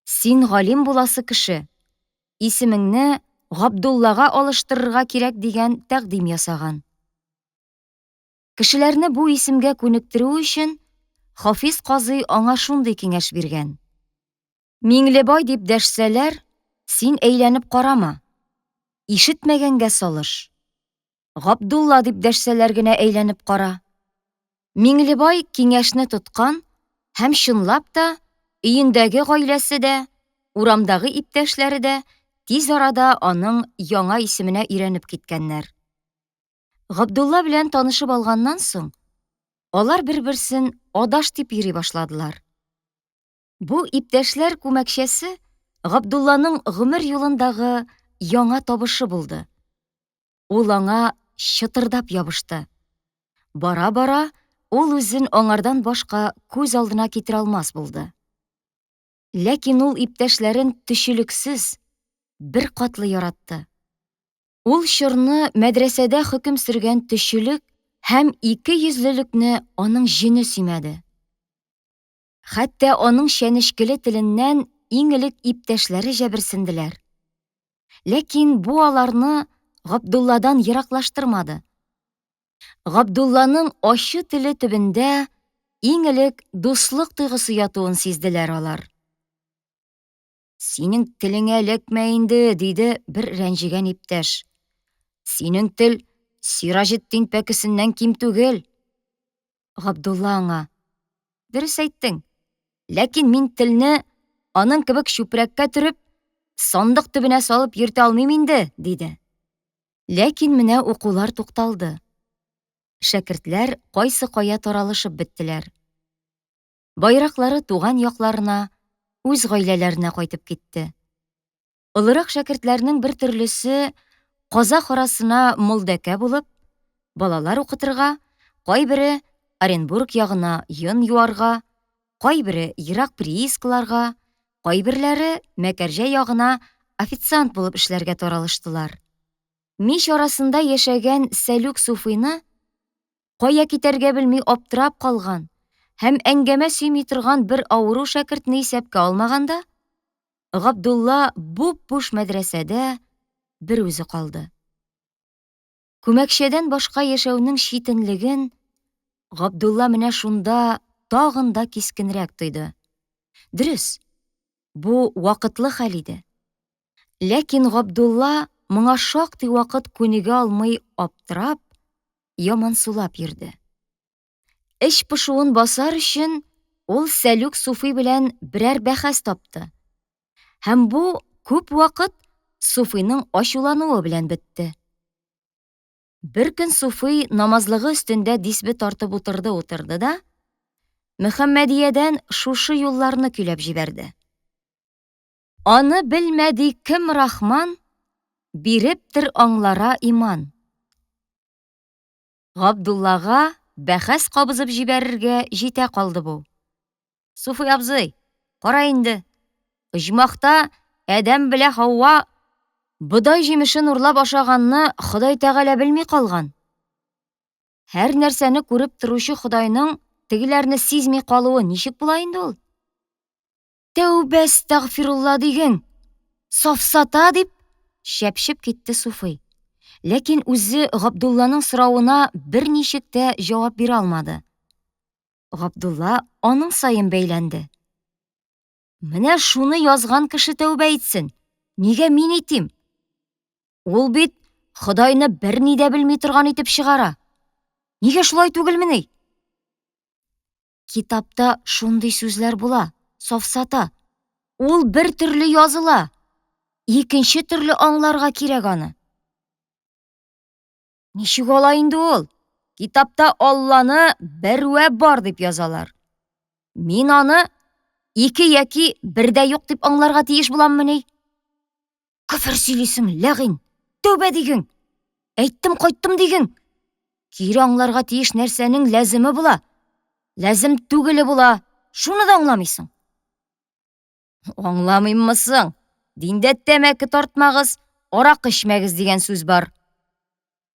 Син галим буласы кеше. Исемеңне Габдуллага алыштырырга кирәк дигән тәкъдим ясаган. Кешеләрне бу исемгә күнектерү өчен Хафиз казый аңа шундый киңәш биргән. Миңлебай дип дәшсәләр, син әйләнеп карама. Ишетмәгәнгә салыш. Габдулла дип дәшсәләр генә әйләнеп кара. Миңлебай киңәшне тоткан һәм чынлап та өендәге гаиләсе дә, урамдагы иптәшләре дә тиз арада аның яңа исеменә өйрәнеп киткәннәр. Габдулла белән танышып алганнан соң, алар бер-берсен адаш дип йөри башладылар. Бу иптәшләр күмәкчәсе Габдулланың гомер юлындагы яңа табышы булды. Ул аңа чытырдап ябышты. Бара-бара ул үзен аңардан башка күз алдына китерә алмас булды. Ләкин ул иптәшләрен төчелексез, бер катлы яратты. Ул чорны мәдрәсәдә хөкем сөргән төчелек һәм ике йөзлелекне аның җене сөймәде. Хәтта аның чәнечкеле теленнән иң элек иптәшләре җәберсенделәр. Ләкин бу аларны Габдулладан ераклаштырмады. Габдулланың ачы теле төбендә иң элек дуслык тойгысы ятуын сизделәр алар. Синең телеңә эләкмә инде, диде бер рәнҗегән иптәш. Синең тел Сиражетдин пәкесеннән ким түгел. Габдулла аңа: дөрес әйттең, ләкин мин телне аның кебек чүпрәккә төреп, сандык төбенә салып йөртә алмыйм инде, диде. Ләкин менә укулар тукталды. Шәкертләр кайсы кая таралышып беттеләр. Байраклары туган якларына, үз гаиләләренә кайтып китте. Олырак шәкертләрнең бер төрлесе казак арасына молдәкә булып, балалар укытырга, кайбере Оренбург ягына йон юарга, кайбере ерак приискаларга, кайберләре Мәкәрҗә ягына официант булып эшләргә таралыштылар. Мич арасында яшәгән Сәлүк Суфыйны кая китәргә белми аптырап калган һәм әңгәмә сөйми торган бер авыру шәкертне исәпкә алмаганда, Габдулла буп-буш мәдрәсәдә бер үзе калды. Күмәкчәдән башка яшәүнең читенлеген Габдулла менә шунда тагын да кискенрәк тойды. Дөрес, бу вакытлы хәл иде. Ләкин Габдулла моңа шактый вакыт күнегә алмый аптырап, ямансулап йөрде. Эш пошуын басар өчен ул Сәлүк Суфый белән берәр бәхәс тапты. Һәм бу күп вакыт Суфыйның ачулануы белән бетте. Бер көн Суфый намазлыгы өстендә дисбе тартып утырды да, Мөхәммәдиядән шушы юлларны көйләп җибәрде. Аны белмәди кем Рахман, бирептер аңлара иман. Габдуллага бәхәс кабызып җибәрергә җитә калды бу. Суфый абзый, кара инде. Оҗмахта Адәм белә Хаува бодай җимешен урлап ашаганны Ходай Тәгалә белми калган. Һәр нәрсәне күреп торучы Худайның тегеләрне сизми калуы ничек була инде ул? Тәүбә әстәгъфирулла диген. Сафсата дип шәпшеп китте Суфый. Ләкин үзе Габдулланың соравына бер ничек тә җавап бирә алмады. Габдулла аның саен бәйләнде. Менә шуны язган кеше тәүбә итсен. Нигә мин итим? Ул бит Худайны берни дә белми торган итеп чыгара. Нигә шулай түгелмени? Китапта шундый сүзләр була, сафсата. Ул бер төрле языла. Икенче төрле аңларга кирәк аны. Ничек алай инде ул? Китапта Алланы бер бар дип язалар. Мин аны ике яки бердә юк дип аңларга тиеш буламмыни? Күфер сөйлисең, ләгин. Тәүбә диген. Әйттем, кайттым диген. Кире аңларга тиеш нәрсәнең ләземе була. Ләзем түгеле була. Шуны да аңламыйсың. Аңламыйммысың? Диндә тәмәке тартмагыз, арак эчмәгез дигән сүз бар.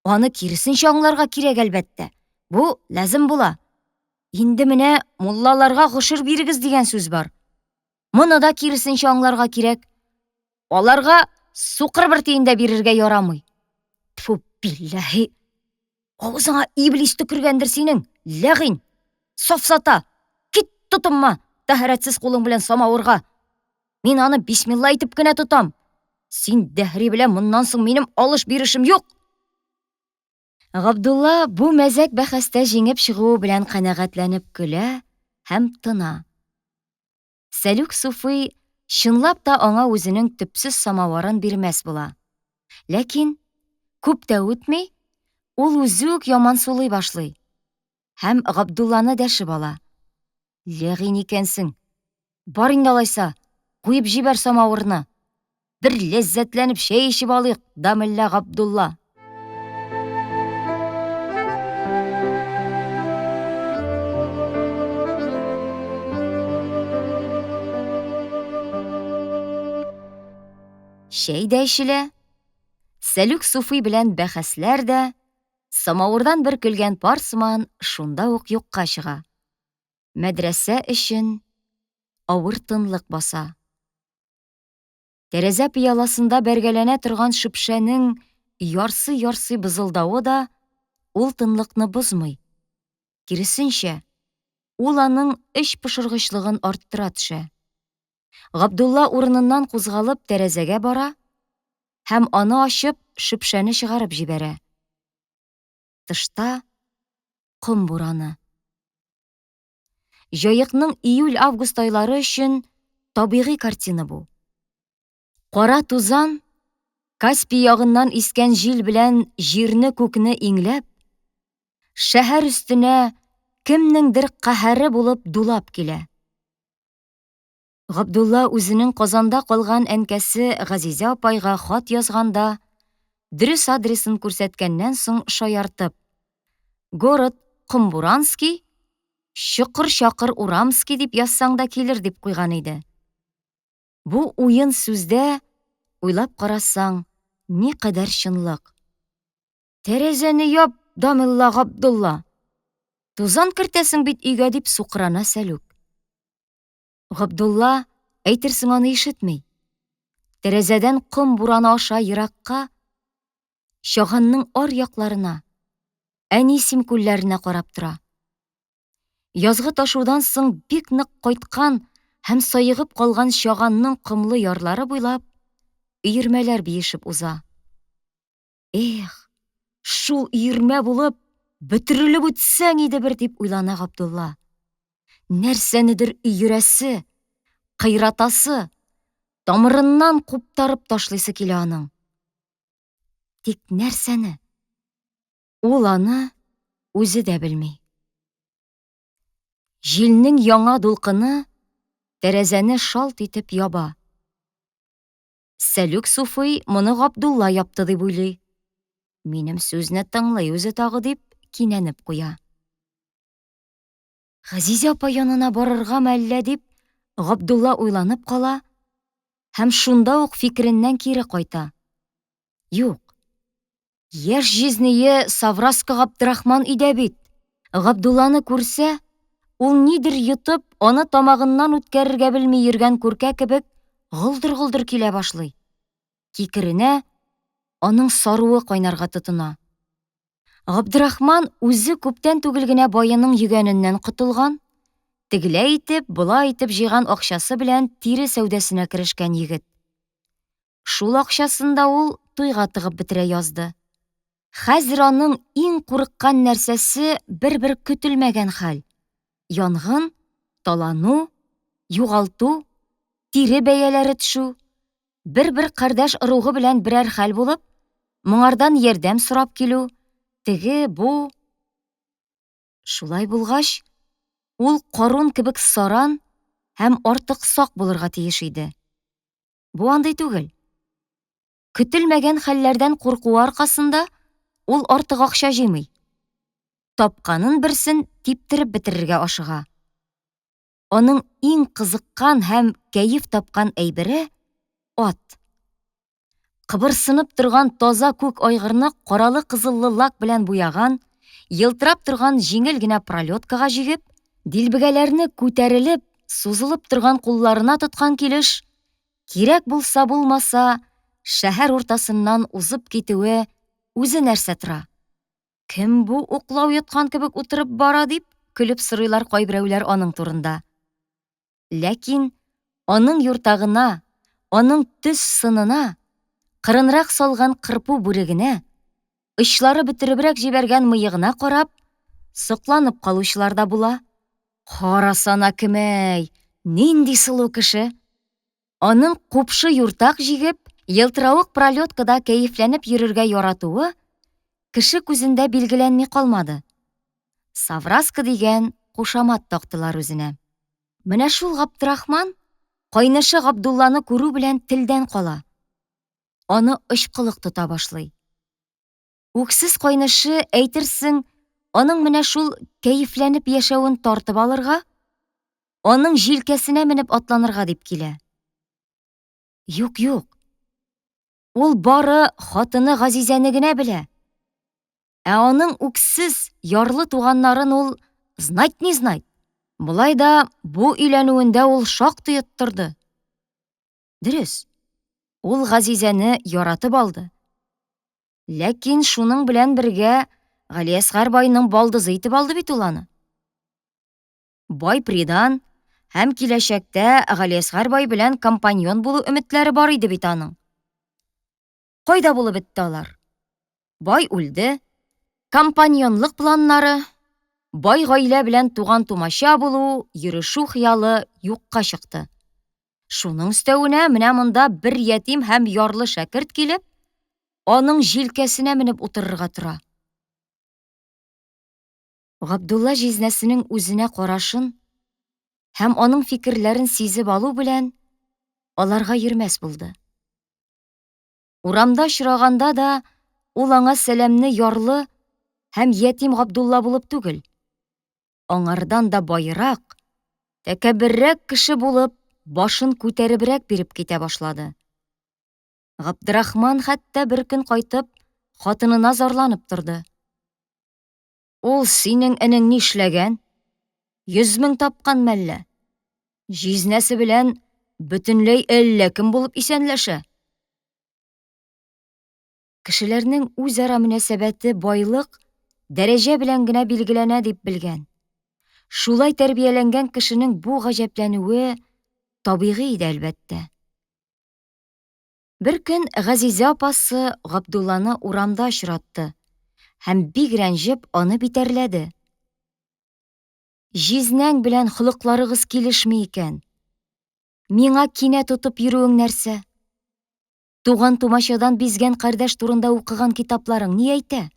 Аны киресенчә аңларга кирәк әлбәттә. Бу ләзем була. Инде менә муллаларга гошыр бирегез дигән сүз бар. Моны да киресенчә аңларга кирәк. Аларга сукыр бер тиен дә бирергә ярамый. Тфу, билләһи. Авызыңа иблис төкергәндер синең, ләгин. Сафсата. Кит тотынма, тәһәрәтсез кулың белән самавырга. Мин аны бисмилла әйтеп кенә тотам. Син дәһри белән моннан соң минем алыш бирешем юк. Габдулла бу мәзәк бәхәстә җиңеп чыгуы белән канәгатьләнеп көлә һәм тына. Сәлүк Суфый чынлап та аңа үзенең төпсез самаварын бирмәс була. Ләкин күп тә үтми, ул үзе үк яман сулый башлый. Һәм Габдулланы дәшеп ала. Ләгин икәнсең. Бар инде алайса, куеп җибәр самавырны. Бер ләззәтләнеп шәй эчеп алыйк, дамелла Габдулла. Шәй дә эчелә. Сәлүк Суфый белән бәхәсләр дә, самавырдан бер көлгән пар сыман шунда ук юкка чыга. Мәдрәсә өчен авыр тынлык баса. Тәрәзә пыяласында бәргәләнә торган шөпшәнең ярсый-ярсый бызылдавы да ул тынлыкны бозмый. Киресенчә, ул аның эч пошыргычлыгын арттыра төшә. Габдулла урыныннан кузгалып тәрәзәгә бара һәм аны ачып шөпшәне чыгарып җибәрә. Тышта ком бураны. Җаекның июль-август айлары өчен табигый картина бу. Кара тузан, Каспий ягыннан искән җил белән җирне-күкне иңләп, шәһәр өстенә кемнеңдер каһәре булып дулап килә. Габдулла үзенең Казанда калган әнкәсе Газизә апайга хат язганда, дөрес адресын күрсәткәннән соң шаяртып, город Кумбуранский, Чокыр-Чакыр Урамский дип язсаң да килер дип куйган иде. Бу уен сүздә, уйлап карасаң, ни кадәр чынлык. Тәрәзәне яп, дамелла Габдулла. Тузан кертәсең бит өйгә дип сукрана Сәлүк. Габдулла әйтерсең аны ишетми. Тәрәзәдән ком бураны аша еракка, чаганның ар якларына, Әнисим күлләренә карап тора. Язгы ташудан соң бик нык кайткан һәм сайыгып калган чаганның кымлы ярлары буйлап өермәләр биешеп уза. Эх, шул өермә булып, бөтерелеп үтсәң иде бер дип уйлана Габдулла. Нәрсәнедер өйрәсе, кыйратасы, тамырыннан куптарып ташлыйсы килә аның. Тик нәрсәне? Ул аны үзе дә белми. Җилнең яңа дулкыны тәрәзәне шалт итеп яба. Сәлүк Суфый моны Габдулла япты дип уйлый. Минем сүзне тыңлый үзе тагы дип кинәнеп куя. Газизә апа янына барырга мәллә дип Габдулла уйланып кала һәм шунда ук фикереннән кире кайта. Юк. Яшь җизние Савраска Габдрахман өйдә бит. Габдулланы күрсә, ул нидер йотып, аны тамагыннан үткәрергә белми йөргән күркә кебек гылдыр-гылдыр килә башлый. Кикеренә аның саруы кайнарга тотына. Габдрахман үзе күптән түгел генә байының йөгәненнән котылган, тегеләй итеп, булай итеп җыйган акчасы белән тире сәүдәсенә керешкән егет. Шул акчасын да ул туйга тыгып бетерә язды. Хәзер аның иң курыккан нәрсәсе бер көтелмәгән хәл. Янгын, талану, югалту, тире бәяләре төшү, бер кардәш ыругы белән берәр хәл булып, моңардан ярдәм сорап килү, теге бу. Шулай булгач, ул Карун кебек саран һәм артык сак булырга тиеш иде. Бу андый түгел. Көтелмәгән хәлләрдән куркуы аркасында ул артык акча җыймый. Тапканын берсен типтереп бетерергә ашыга. Аның иң кызыккан һәм кәеф тапкан әйбере — ат. Кыбырсынып торган таза күк айгырны каралы-кызыллы лак белән буяган, йылтырап торган җиңел генә пролеткага җигеп, дилбегәләрне күтәрелеп, сузылып торган кулларына тоткан килеш, кирәк булса булмаса, шәһәр уртасыннан узып китүе үзе нәрсә тора. Кем бу уклау яткан кебек утырып бара дип, көлеп сорыйлар кайберәүләр аның турында. Ләкин аның юртагына, аның төс сынына, кырынрак салган кырпу бүрегенә, очлары бөтеребрәк җибәргән мыегына карап, сокланып калучылар да була. Карасана кемәй, нинди сылу кеше! Аның купшы юртак җигеп, йылтыравык пролеткада кәефләнеп йөрергә яратуы кеше күзендә билгеләнми калмады. Савраска дигән кушамат тактылар үзенә. Менә шул Габдрахман кайнышы Габдулланы күрү белән телдән кала. Аны очкылык тота башлый. Үксез кайнышы әйтерсең, аның менә шул кәефләнеп яшәвен тартып алырга, аның җилкәсенә менеп атланырга дип килә. Юк. Ул бары хатыны Газизәне генә белә. Ә аның үксез, ярлы туганнарын ул знать не знать. Булай да бу өйләнүендә ул шактый оттырды. Дөрес, ул Газизәне яратып алды. Ләкин шуның белән бергә Галиәсгар байның балдызы итеп алды бит ул аны. Бай придан һәм киләчәктә Галиәсгар бай белән компаньон булу өметләре бар иде бит аның. Кайда булып бетте алар? Бай үлде, компаньонлык планнары, бай гаилә белән туган-тумача булу, йөрешү хыялы юкка чыкты. Шуның өстәвенә менә монда бер ятим һәм ярлы шәкерт килеп, аның җилкәсенә менеп утырырга тора. Габдулла җизнәсенең үзенә карашын һәм аның фикерләрен сизеп алу белән аларга йөрмәс булды. Урамда очраганда да ул аңа сәламне ярлы һәм ятим Габдулла булып түгел, аңардан да байрак, тәкәбберрәк кеше булып, башын күтәребрәк биреп китә башлады. Габдрахман хәтта бер көн кайтып, хатынына зарланып торды. Ул синең энең нишләгән? 100 мең тапкан мәллә? Җизнәсе белән бөтенләй әллә кем булып исәнләшә. Кешеләрнең үзара мөнәсәбәте байлык, дәрәҗә белән генә билгеләнә дип белгән. Шулай тәрбияләнгән кешенең бу гаҗәпләнүе табигый иде әлбәттә. Бер көн Газизә апасы Габдулланы урамда очратты һәм бик рәнҗеп аны битәрләде. Җизнәң белән холыкларыгыз килешми икән. Миңа кинә тотып йөрүең нәрсә? Туган-тумачадан бизгән кардәш турында укыган китапларың ни әйтә?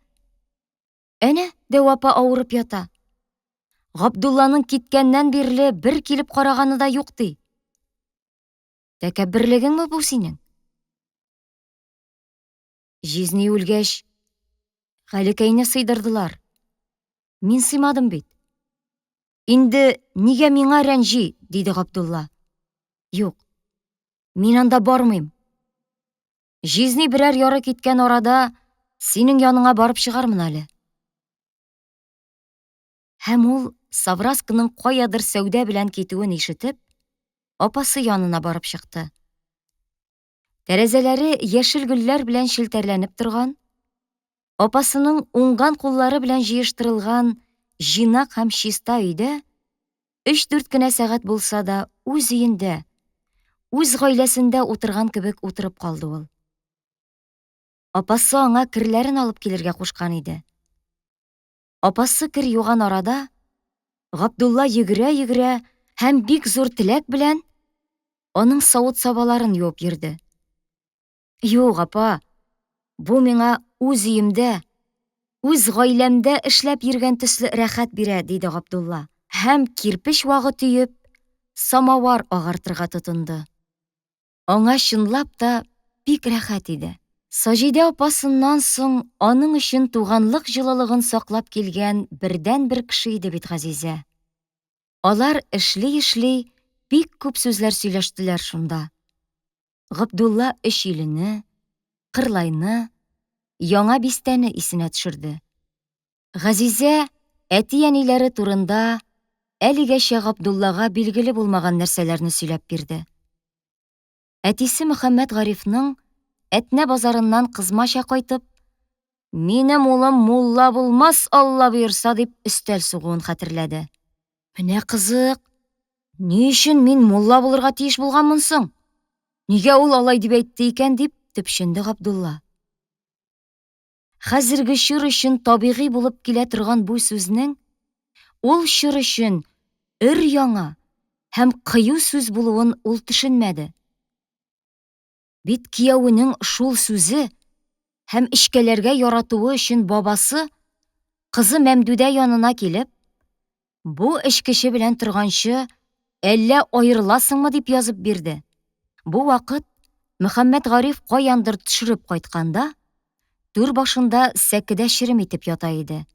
Әнә, Дәү апа авырып ята. Габдулланың киткәннән бирле бер килеп караганы да юк ди. Тәкәбберлегеңме бу синең? Җизни үлгәч, Галекәйне сыйдырдылар. Мин сыймадым бит. Инде нигә миңа рәнҗи, диде Габдулла. Юк, мин анда бармыйм. Җизни берәр яры киткән арада синең яныңа барып чыгармын әле. Һәм ул Саврасканың каядыр сәүдә белән китүен ишетеп, апасы янына барып чыкты. Тәрәзәләре яшел гөлләр белән челтәрләнеп торган, апасының уңган куллары белән җыештырылган җыйнак һәм чиста өйдә 3-4 кенә сәгать булса да үз өендә, үз гаиләсендә утырган кебек утырып калды ул. Апасы аңа кирләрен алып килергә кушкан иде. Апасы кир юган арада, Габдулла йөгерә-йөгерә һәм бик зур теләк белән аның савыт-сабаларын юып йөрде. Юк, апа, бу миңа үз өемдә, үз гаиләмдә эшләп йөргән төсле рәхәт бирә, диде Габдулла. Һәм кирпеч вагы төеп, самавар агартырга тотынды. Аңа чынлап та бик рәхәт иде. Саҗидә апасыннан соң аның өчен туганлык җылылыгын саклап килгән бердән-бер кеше иде бит Газизә. Алар эшли-эшли бик күп сүзләр сөйләштеләр шунда. Габдулла Өчилене, Кырлайны, яңа бистәне исенә төшерде. Газизә әти-әниләре турында әлегәчә Габдуллага билгеле булмаган нәрсәләрне сөйләп бирде. Әтисе Мөхәммәд Гарифның Әтнә базарыннан кызмача кайтып, «Минем улым мулла булмас, Алла боерса», дип өстәл сугуын хәтерләде. Менә кызык, ни өчен мин мулла булырга тиеш булганмын соң? Нигә ул алай дип әйтте икән, дип төпченде Габдулла. Хәзерге чор өчен табигый булып килә торган бу сүзнең ул чор өчен өр-яңа һәм кыю сүз булуын ул төшенмәде. Бит кияүенең шул сүзе һәм эчкәләргә яратуы өчен бабасы кызы Мәмдүдә янына килеп, бу эчкече белән торганчы әллә аерыласыңмы дип язып бирде. Бу вакыт Мөхәммәд Гариф каяндыр төшереп кайтканда, түр башында сәкедә черем итеп ята иде.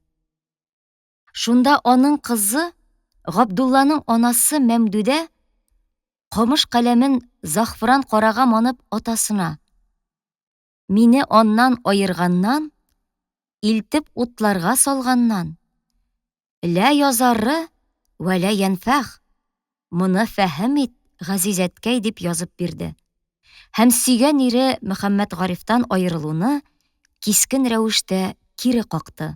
Шунда аның кызы, Габдулланың анасы Мәмдүдә, камыш каләмен заһфран карага манып атасына: «Мине аннан аерганнан, илтеп утларга салганнан, лә язары вә лә янфәх, моны фәһем ит, Газизәткәй», дип язып бирде. Һәм сөйгән ире Мөхәммәд Гарифтан аерылуны кискен рәвештә кире какты.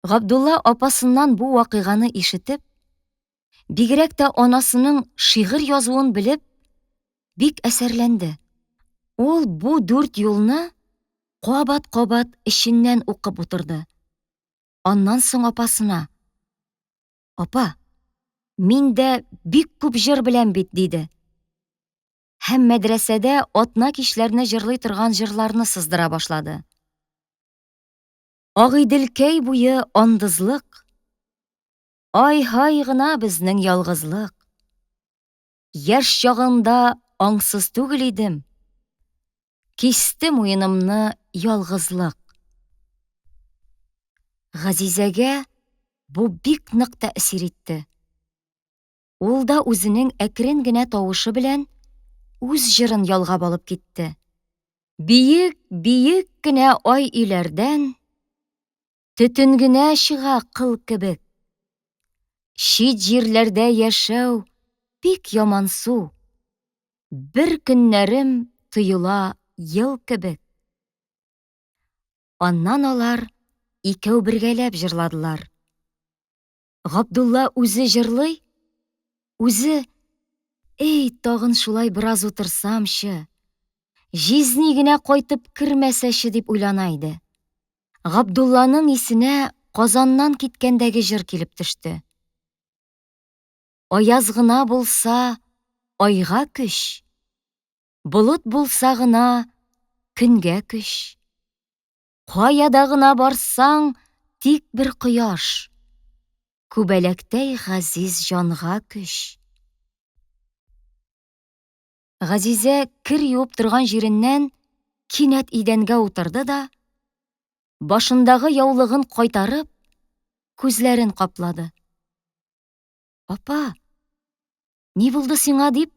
Габдулла апасыннан бу вакыйганы ишетеп, бигрәк тә анасының шигырь язуын белеп, бик әсәрләнде. Ул бу 4 юлны кабат-кабат эченнән укып утырды. Аннан соң апасына: «Апа, миндә бик күп җыр белән бит», диде. Һәм мәдрәсәдә атна кичләрне җырлый торган җырларны сыздыра башлады. Агыйделкәй буе андызлык, ай-һай гына безнең ялгызлык. Яшь чагында аңсыз түгел идем, кисте муенымны ялгызлык. Газизәгә бу бик нык тәэсир итте. Ул да үзенең әкрен генә тавышы белән үз җырын ялгап алып китте. Биек-биек кенә ай өйләрдән төтен генә чыга кыл кебек. Чит җирләрдә яшәү бик яман су. Бер көннәрем тоела ел кебек. Аннан алар икәү бергәләп җырладылар. Габдулла үзе җырлый, үзе: «Эй, тагын шулай бераз утырсамчы, җизни генә кайтып кермәсәче», дип уйлана иде. Габдулланың исенә Казаннан киткәндәге җыр килеп төште. Аяз гына булса, айга көч, болыт булса гына, көнгә көч. Каяда гына барсаң, тик бер кояш, күбәләктәй газиз җанга көч. Газизә кир юып торган җиреннән кинәт идәнгә утырды да, башындагы яулыгын кайтарып, күзләрен каплады. «Апа, ни булды сиңа?» дип,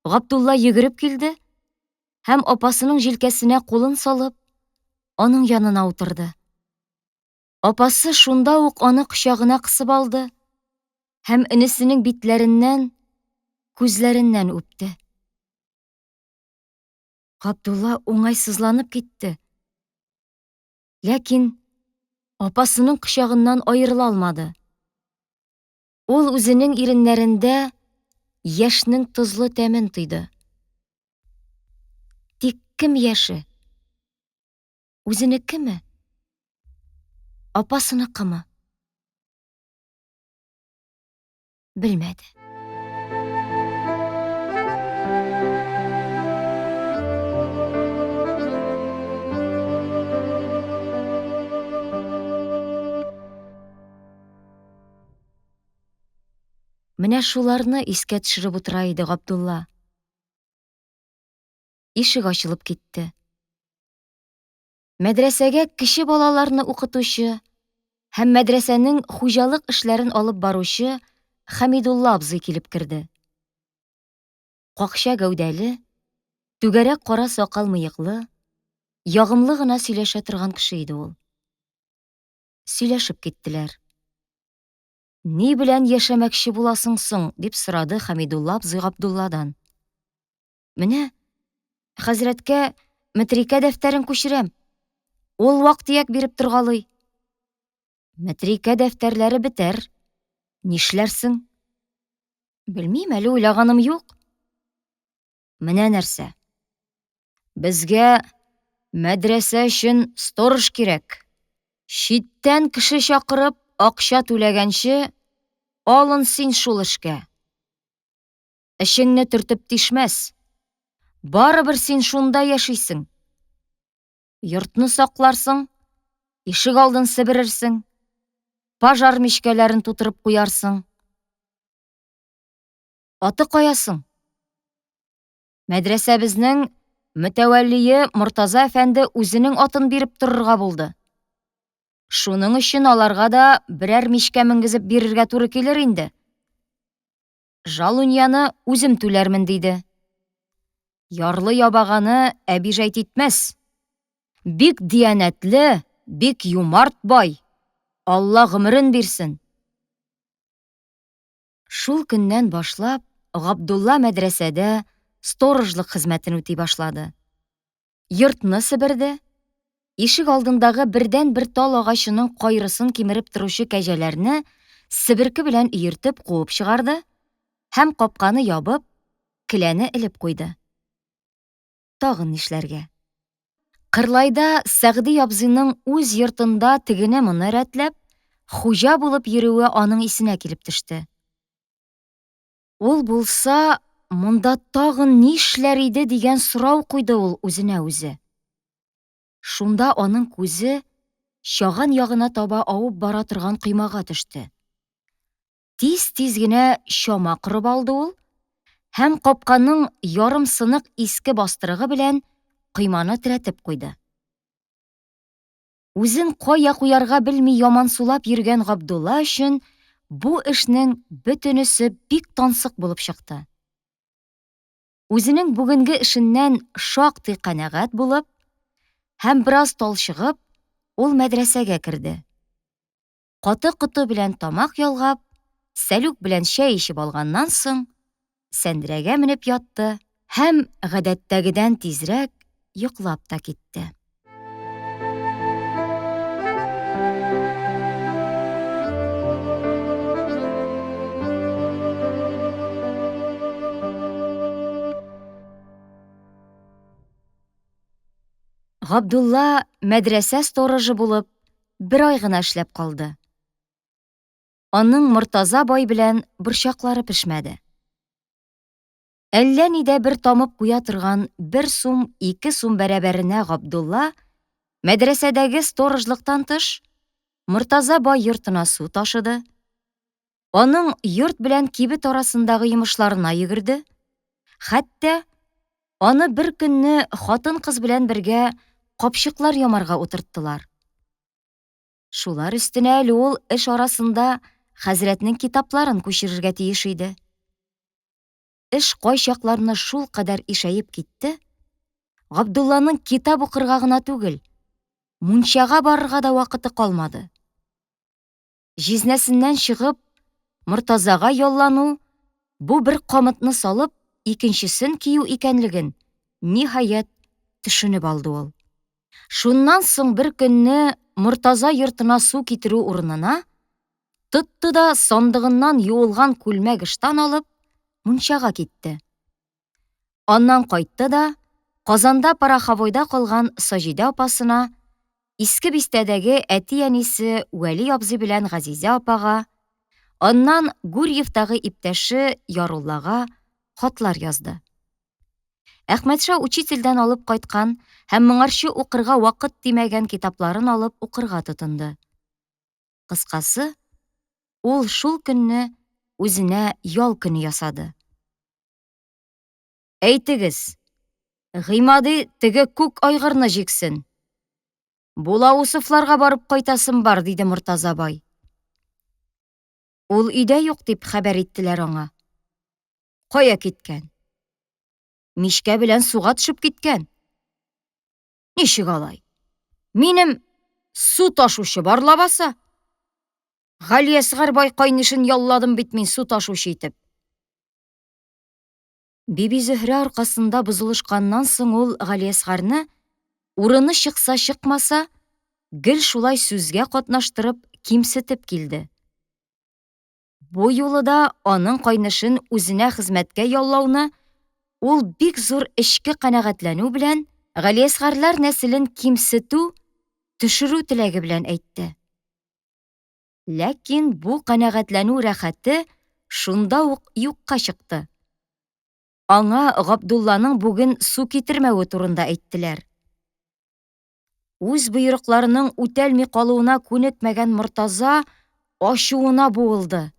Габдулла йөгереп килде һәм апасының җилкәсенә кулын салып, аның янына утырды. Апасы шунда ук аны кочагына кысып алды һәм энесенең битләреннән, күзләреннән үпте. Габдулла уңайсызланып китте. Ләкин апасының кочагыннан аерыла алмады. Ул үзенең иреннәрендә яшьнең тозлы тәмен тойды. Тик кем яше? Үзенекеме? Апасыныкымы? Белмәде. Менә шуларны искә төшереп утыра иде Габдулла. Ишек ачылып китте. Мәдрәсәгә кеше балаларны укытучы һәм мәдрәсәнең хуҗалык эшләрен алып баручы Хәмидулла абзый килеп керде. Какча гәүдәле, түгәрәк кара сакал мыеклы, ягымлы гына сөйләшә торган кеше иде ул. Сөйләшеп киттеләр. Ни белән яшәмәкче буласың соң? Дип сорады Хәмидулла абзый Габдулладан. Менә хәзрәткә мәтрикә дәфтәрен күчерәм. Ул вак-төяк биреп торгалый. Мәтрикә дәфтәрләре бетәр. Нишләрсең? Белмим, әле уйлаганым юк. Менә нәрсә. Безгә мәдрәсә өчен сторож кирәк. Читтән кеше чакырып, акча түләгәнче, алын син шул эшкә. Эшеңне төртеп тишмәс. Барыбер син шунда яшисең. Йортны сакларсың, ишек алдын себерерсең, пожар мичкәләрен тутырып куярсың. Аты каясың? Мәдрәсәбезнең мөтәвәллие Мортаза әфәнде үзенең атын биреп торырга булды. Шуның өчен аларга да берәр мичкә менгезеп бирергә туры килер инде. Жалуньяны үзем түләрмен диде. Ярлы ябаганы әбижәйт итмәс. Бик диянәтле, бик юмарт бай. Алла гомерен бирсен. Шул көннән башлап Габдулла мәдрәсәдә сторожлык хезмәтен үти башлады. Йортны себерде, ишек алдындагы бердән-бер тал агачының кайрысын кимереп торучы кәҗәләрне себерке белән өертеп куып чыгарды һәм капканы ябып, келәне элеп куйды. Тагын нишләргә? Кырлайда Сәгъди абзыйның үз йортында тегене-моны рәтләп, хуҗа булып йөрүе аның исенә килеп төште. Ул булса, монда тагын нишләр иде дигән сорау куйды ул үзенә үзе. Шунда аның күзе чаган ягына таба авып бара торган коймага төште. Тиз-тиз генә чама корып алды ул һәм капканың ярым сынык иске бастырыгы белән койманы терәтеп куйды. Үзен кая куярга белми ямансулап йөргән Габдулла өчен бу эшнең бөтенесе бик тансык булып чыкты. Үзенең бүгенге эшеннән шактый канәгать булып һәм бераз талчыгып, ул мәдрәсәгә керде. Каты-коты белән тамак ялгап, сәлүк белән чәй эчеп алганнан соң, сәндерәгә менеп ятты һәм гадәттәгедән тизрәк йоклап та китте. Габдулла мәдрәсә сторожы булып бер ай гына эшләп калды. Аның Мортаза бай белән борчаклары пешмәде. Әллә нидә бер тамып куя торган 1 сум, 2 сум бәрабәренә Габдулла мәдрәсәдәге сторожлыктан тыш Мортаза бай йортына су ташыды. Аның йорт белән кибет арасындагы йомышларына йөгерде. Хәтта аны бер көнне хатын-кыз белән бергә капчыклар ямарга утырттылар. Шулар өстенә әле ул эш арасында хәзрәтнең китапларын күчерергә тиеш иде. Эш кайчакларны шул кадәр ишәеп китте, Габдулланың китап укырга гына түгел, мунчага барырга да вакыты калмады. Җизнәсеннән чыгып, Мортазага яллану, бу бер камытны салып, икенчесен кию икәнлеген ниһаять төшенеп алды ул. Шуннан соң бер көнне Мортаза йортына су китерү урынына тотты да сандыгыннан юылган күлмәк ыштан алып, мунчага китте. Аннан кайтты да Казанда пароховойда калган Саҗидә апасына Иске бистәдәге әти-әнисе Вәли абзый белән Газизә апага, аннан Гурьевтагы иптәше Яруллага хатлар язды. Әхмәтша учительдән алып кайткан һәм моңарчы укырга вакыт тимәгән китапларын алып укырга тотынды. Кыскасы, ул шул көнне үзенә ял көне ясады. Әйтегез, Гыймади теге күк айгырны җиксен. Булаусовларга барып кайтасым бар, диде Мортаза бай. Ул өйдә юк дип хәбәр иттеләр аңа. Кая киткән? Мишкә белән суга төшеп киткән. Ничек алай? Минем су ташучы бар лабаса. Галиәсгар бай кайнышын ялладым бит мин су ташучы итеп. Биби Зөһрә аркасында бозылышканнан соң ул Галиәсгарны урыны чыкса чыкмаса, гел шулай сүзгә катнаштырып кимсетеп килде. Бу юлы да аның кайнышын үзенә хезмәткә яллауны ул бик зур эчке канәгатьләнү белән Галиәсгарлар нәселен кимсетү, төшерү теләге белән әйтте. Ләкин бу канәгатьләнү рәхәте шунда ук юкка чыкты. Аңа Габдулланың бүген су китермәве турында әйттеләр. Үз боерыкларының үтәлми калуына күнекмәгән Мортаза ачуына буылды.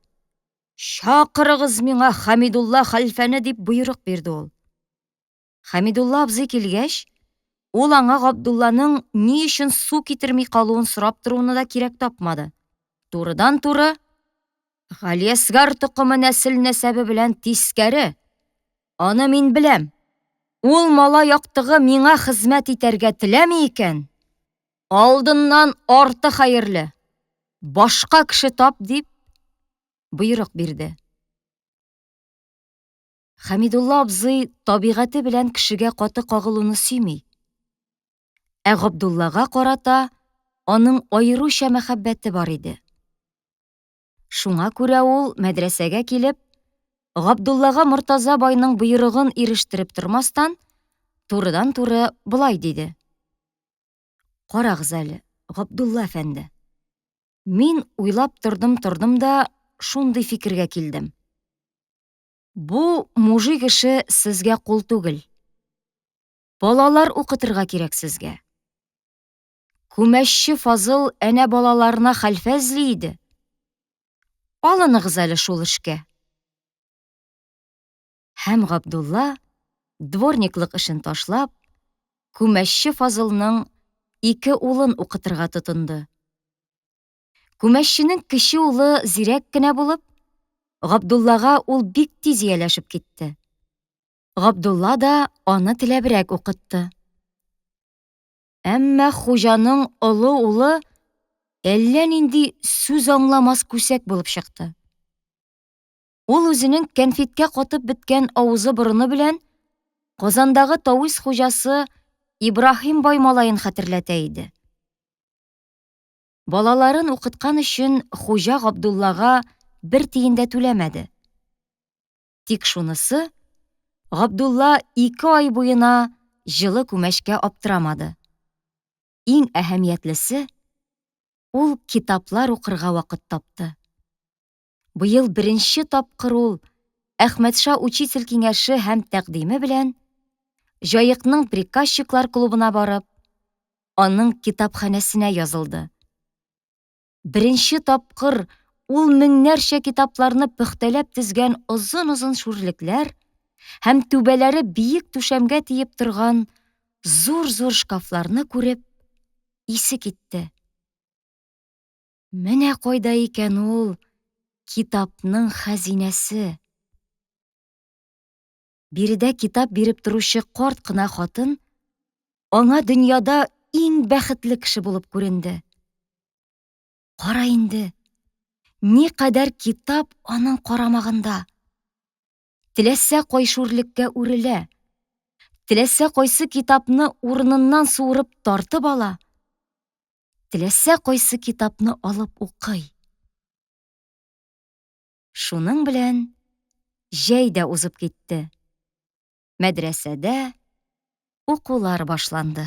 Чакырыгыз миңа Хәмидулла хәлфәне дип боерык бирде ул. Хәмидулла абзый килгәч, ул аңа Габдулланың ни өчен су китерми калуын сорап торуны да кирәк тапмады. Турыдан-туры Галиәсгар токымы нәсел-нәсәбе белән тискәре. Аны мин беләм. Ул мала яктыгы миңа хезмәт итәргә теләми икән. Алдыннан арты хәерле. Башка кеше тап дип боерык бирде. Хәмидулла абзый табигате белән кешегә каты кагылуны сөйми. Ә Габдуллага карата аның аеруча мәхәббәте бар иде. Шуңа күрә ул мәдрәсәгә килеп, Габдуллага Мортаза байның боерыгын ирештереп тормастан, турыдан-туры булай диде. Карагыз әле, Габдулла әфәнде. Мин уйлап тордым да шундый фикергә килдем. Бу мужик эше сезгә кул түгел. Балалар укытырга кирәк сезгә. Күмәчче Фазыл әнә балаларына хәлфә эзли иде. Алыныгыз әле шул эшкә. Һәм Габдулла, дворниклык эшен ташлап, күмәчче Фазылның 2 улын укытырга тотынды. Күмәчченең кече улы зирәк кенә булып, Габдуллага ул бик тиз ияләшеп китте. Габдулла да аны теләбрәк укытты. Әмма хуҗаның олы улы әллә нинди сүз аңламас күсәк булып чыкты. Ул үзенең кәнфиткә катып беткән авызы-борыны белән Казандагы Тавис хуҗасы Ибраһим бай малаен хәтерләтә иде. Балаларын укыткан өчен хуҗа Габдуллага бер тиен дә түләмәде. Тик шунысы, Габдулла 2 ай буена җылы күмәчкә аптырамады. Иң әһәмиятлесе, ул китаплар укырга вакыт тапты. Быел беренче тапкыр ул Әхмәтша учитель киңәше һәм тәкъдиме белән Җаекның приказчиклар клубына барып, аның китапханәсенә язылды. Беренче тапкыр ул меңнәрчә китапларны пөхтәләп тезгән озын-озын шүрлекләр һәм түбәләре биек түшәмгә тиеп торган зур-зур шкафларны күреп, исе китте. Менә кайда икән ул китапның хәзинәсе. Биредә китап биреп торучы карт кына хатын аңа дөньяда иң бәхетле кеше булып күренде. Кара инде, никадәр китап аның карамагында. Теләсә кай шүрлеккә үрелә, теләсә кайсы китапны урыныннан суырып тартып ала, теләсә кайсы китапны алып укый. Шуның белән җәй дә узып китте. Мәдрәсәдә укулар башланды.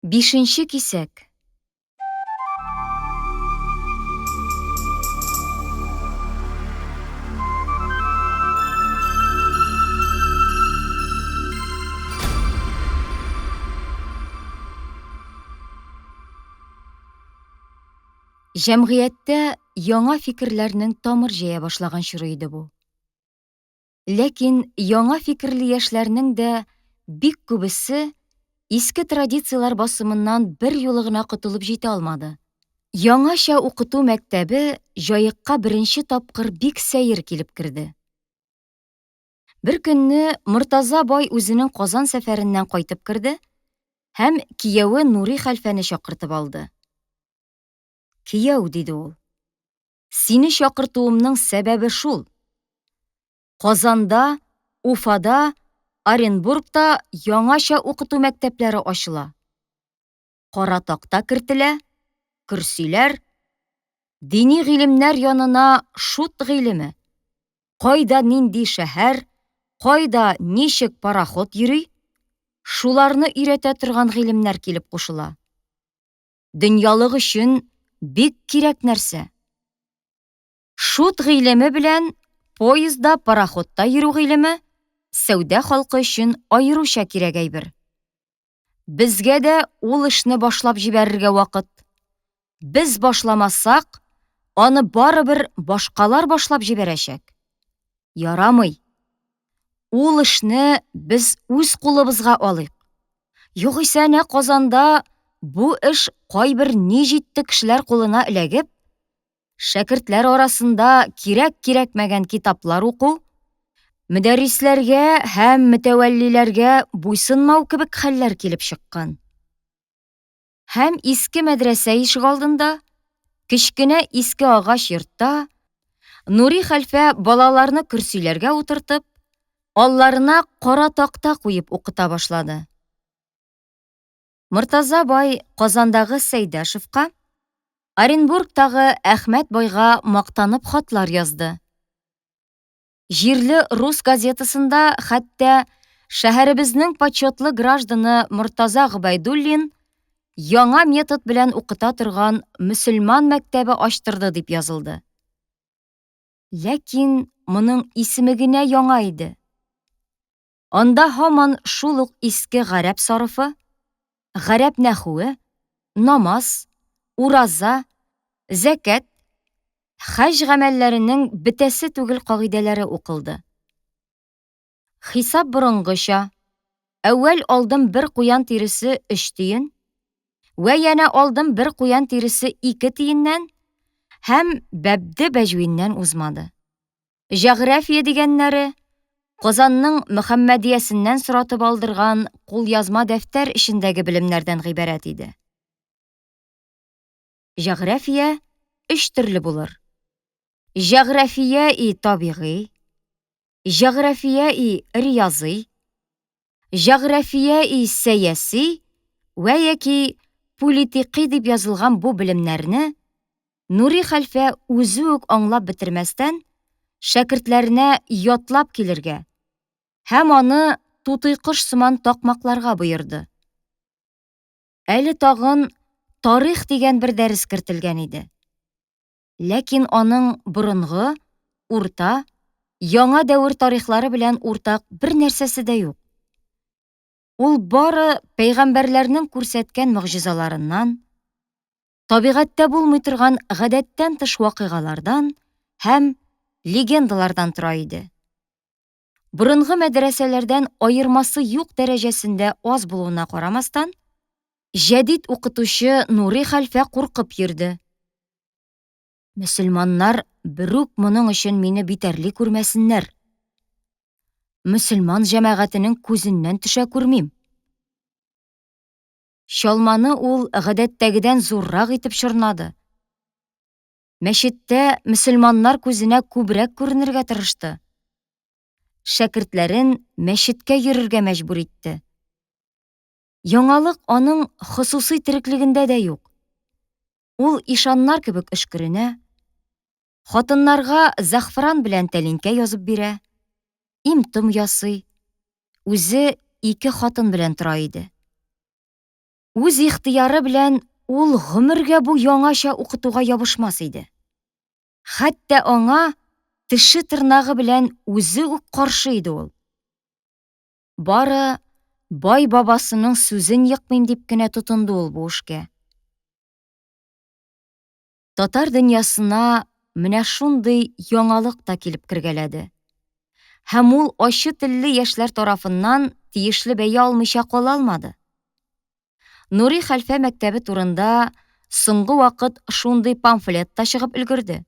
5-нче кисәк. Җәмгыятьтә яңа фикерләрнең тамыр җыя башлаган чоры иде бу. Ләкин яңа фикерле яшьләрнең дә бик күбесе иске традициялар басымыннан бер юлы гына котылып җитә алмады. Яңаша укыту мәктәбе Җаекка беренче тапкыр бик сәер килеп керде. Бер көнне Мортаза бай үзенең Казан сәфәреннән кайтып керде һәм кияүе Нури хәлфәне чакыртып алды. «Кияү», диде ул, «сине чакыртуымның сәбәбе шул. Казанда, Уфада, Оренбургта яңаша укыту мәктәпләре ачыла. Кара такта кертелә, көрсиләр, дини гыйлемнәр янына шут гыйлеме. Кайда нинди шәһәр, кайда ничек пароход йөри, шуларны өйрәтә торган гыйлемнәр килеп кушыла. Дөньялык өчен бик кирәк нәрсә. Шут гыйлеме белән поездда, пароходта йөрү гыйлеме сәүдә халкы өчен аеруча кирәк әйбер. Безгә дә ул эшне башлап җибәрергә вакыт. Без башламасак, аны барыбер башкалар башлап җибәрәчәк. Ярамый. Ул эшне без үз кулыбызга алыйк. Югыйсә әнә Казанда бу эш кайбер ни җитте кешеләр кулына эләгеп, шәкертләр арасында кирәк-кирәкмәгән китаплар уку, мөдәррисләргә һәм мөтәвәллиләргә буйсынмау кебек хәлләр килеп чыккан. Һәм иске мәдрәсә ишек алдында, кечкенә иске агач йортта, Нури хәлфә балаларны көрсиләргә утыртып, алларына кара такта куеп укыта башлады. Мортаза бай Казандагы Сәйдәшевка, Оренбургтагы Әхмәт байга мактанып хатлар язды. Җирле рус газетасында хәтта шәһәребезнең почетлы гражданы Мортаза Гобәйдуллин яңа метод белән укыта торган мөселман мәктәбе ачтырды дип язылды. Ләкин моның исеме генә яңа иде. Анда һаман шул ук иске гарәп сарыфы, гарәп нәхүе, намаз, ураза, зәкәт, хаҗ гамәлләренең бетәсе түгел кагыйдәләре укылды. Хисап борынгыча, әүвәл алдым бер куян тиресе 3 тиен, вә янә алдым бер куян тиресе 2 тиеннән һәм бәбде бәҗвиннән узмады. Җәгърафия дигәннәре Казанның Мөхәммәдиясеннән соратып алдырган кулъязма дәфтәр эчендәге белемнәрдән гыйбарәт иде. Җәгърафия 3 төрле булыр. Җәгърафия-и табигый, җәгърафия-и риязый, җәгърафия-и сәяси вә яки политикый дип язылган бу белемнәрне Нури хәлфә үзе үк аңлап бетермәстән шәкертләренә ятлап килергә һәм аны тутый-кош сыман такмакларга боерды. Әле тагын тарих дигән бер дәрес кертелгән иде. Ләкин аның борынгы, урта, яңа дәвер тарихлары белән уртак бер нәрсәсе дә юк. Ул бары пәйгамбәрләрнең күрсәткән мөгъҗизаларыннан, табигатьтә булмый торган гадәттән тыш вакыйгалардан һәм легендалардан тора иде. Борынгы мәдрәсәләрдән аермасы юк дәрәҗәсендә аз булуына карамастан, җәдид укытучы Нури хәлфә куркып йөрде. Мөселманнар бер үк моның өчен мине битәрли күрмәсеннәр. Мөселман җәмәгатенең күзеннән төшә күрмим. Чалманы ул гадәттәгедән зуррак итеп чорнады. Мәчеттә мөселманнар күзенә күбрәк күренергә тырышты. Шәкертләрен мәчеткә йөрергә мәҗбүр итте. Яңалык аның хосусый тереклегендә дә юк. Ул ишаннар кебек эшкеренә, хатыннарга зәгъфран белән тәлинкә язып бирә, им-том ясый, үзе 2 хатын белән тора иде. Үз ихтыяры белән ул гомергә бу яңаша укытуга ябышмас иде. Хәтта аңа теше тырнагы белән үзе үк каршы иде ул. Бары бай бабасының сүзен йыкмыйм дип кенә тотынды ул бу эшкә. Татар дөньясына менә шундый яңалык та килеп кергәләде. Һәм ул ачы телле яшьләр тарафыннан тиешле бәя алмыйча кала алмады. Нури хәлфә мәктәбе турында соңгы вакыт шундый памфлет та чыгып өлгерде.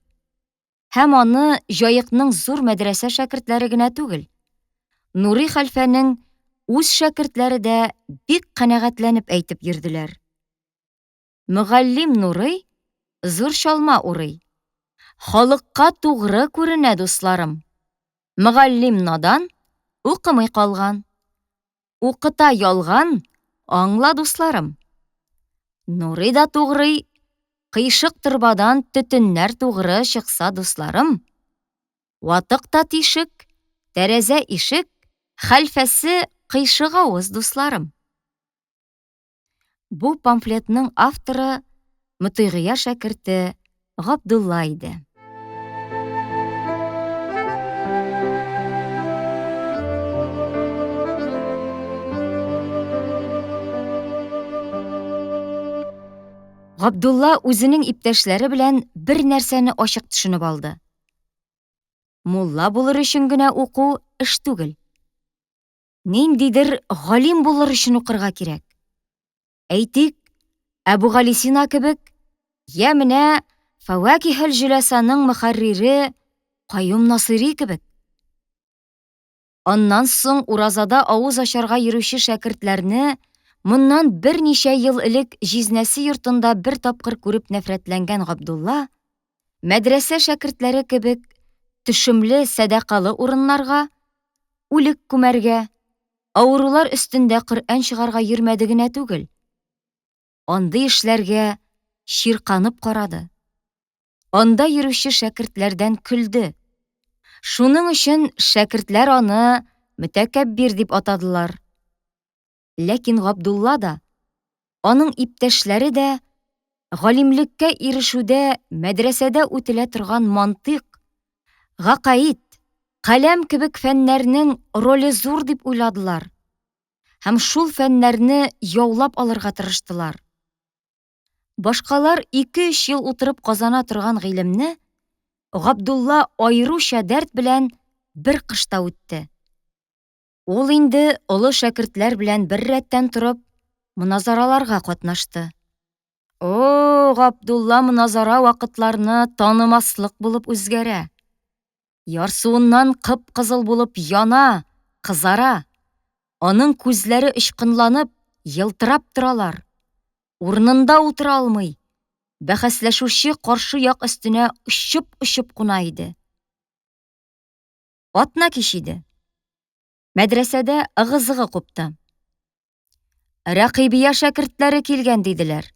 Һәм аны Җаекның зур мәдрәсә шәкертләре генә түгел, Нури хәлфәнең үз шәкертләре дә бик канәгатьләнеп әйтеп йөрделәр. Мөгаллим Нурый зур чалма урый. Халыкка тугры күренә, дусларым. Мөгаллим надан, укымый калган. Укыта ялган, аңла, дусларым. Нурый да тугрый, кыйшык тырбадан төтеннәр тугры чыкса, дусларым. Ватык та тишек, тәрәзә ишек, хәлфәсе кыйшык авыз, дусларым. Бу памфлетның авторы Мөтыйгыя шәкерте Габдулла иде. Габдулла үзенең иптәшләре белән бер нәрсәне ачык төшенеп алды. Мулла булыр өчен генә уку эш түгел. Ниндидер галим булыр өчен укырга кирәк. Әйтик, Әбүгалисина кебек, я менә Фавакихел Җөләсаның мөхәррире Каюм Насыйри кебек. Аннан соң уразада авыз ачарга йөрүче шәкертләрне моннан берничә ел элек җизнәсе йортында бер тапкыр күреп нәфрәтләнгән Габдулла, мәдрәсә шәкертләре кебек төшемле сәдакалы урыннарга, үлек күмәргә, авырулар өстендә Коръән чыгарга йөрмәде генә түгел. Андый эшләргә чирканып карады. Анда йөрүче шәкертләрдән көлде. Шуның өчен шәкертләр аны Мөтәкәббир дип атадылар. Ләкин Габдулла да, аның иптәшләре дә галимлеккә ирешүдә мәдрәсәдә үтелә торган мантыйк, гакаид, каләм кебек фәннәрнең роле зур дип уйладылар. Һәм шул фәннәрне яулап алырга тырыштылар. Башкалар 2-3 ел утырып казана торган гыйлемне Габдулла айруча дәрт белән бер кышта үтте. Ул инде олы шәкертләр белән бер рәттән торып, муназараларга катнашты. Габдулла муназара вакытларны танымаслык булып үзгәрә. Ярсуыннан кып-кызыл булып яна, кызара. Аның күзләре ычкынланып, елтырап торалар. Урынында утыра алмый. Бәхәсләшүче каршы як өстенә очып куна иде. Атна кич иде. Мәдрәсәдә ыгы-зыгы купты. Рәкыйбия шәкертләре килгән диделәр.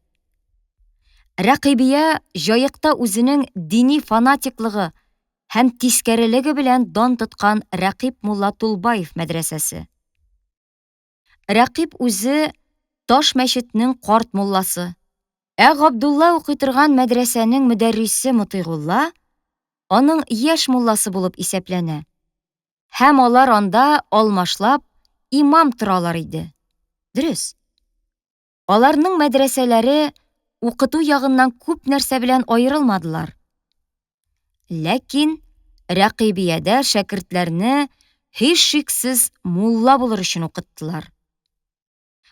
Рәкыйбия Җаекта үзенең дини фанатиклыгы һәм тискәрелеге белән дан тоткан Рәкыйп мулла Тулбаев мәдрәсәсе. Рәкыйп үзе Таш мәчетнең карт мулласы. Габдулла укый торган мәдрәсәнең мөдәррисе Мөтыйгулла аның яшь мулласы булып исәпләнә. Һәм алар анда алмашлап имам торалар иде. Дөрес. Аларның мәдрәсәләре укыту ягыннан күп нәрсә белән аерылмадылар. Ләкин Рәкыйбиядә шәкертләрне һич шиксез мулла булыр өчен укыттылар.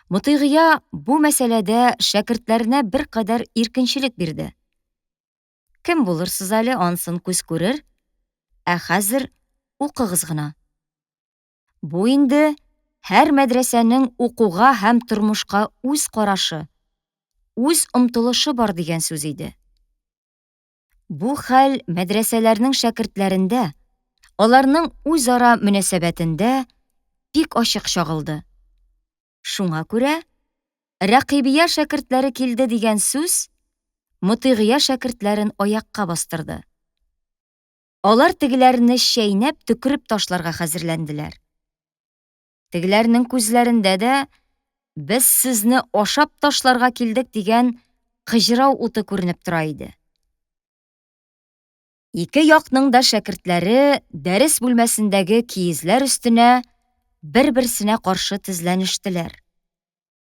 Мөтыйгыя бу мәсьәләдә шәкертләренә бер кадәр иркенчелек бирде. Кем булырсыз әле, ансын күз күрер, хәзер укыгыз гына. Бу инде һәр мәдрәсәнең укуга һәм тормышка үз карашы, үз омтылышы бар дигән сүз иде. Бу хәл мәдрәсәләрнең шәкертләрендә, аларның үзара мөнәсәбәтендә бик ачык чагылды. Шуңа күрә Рәкыйбия шәкертләре килде дигән сүз Мөтыйгыя шәкертләрен аякка бастырды. Алар тегеләрне шәйнәп төкереп ташларга хәзерләнделәр. Тегеләрнең күзләрендә дә Без сезне ашап ташларга килдек дигән кыжрау уты күренеп тора иде. Ике якның да шәкертләре дәрес бүлмәсендәге киезләр өстенә бер-берсенә каршы тезләнештеләр.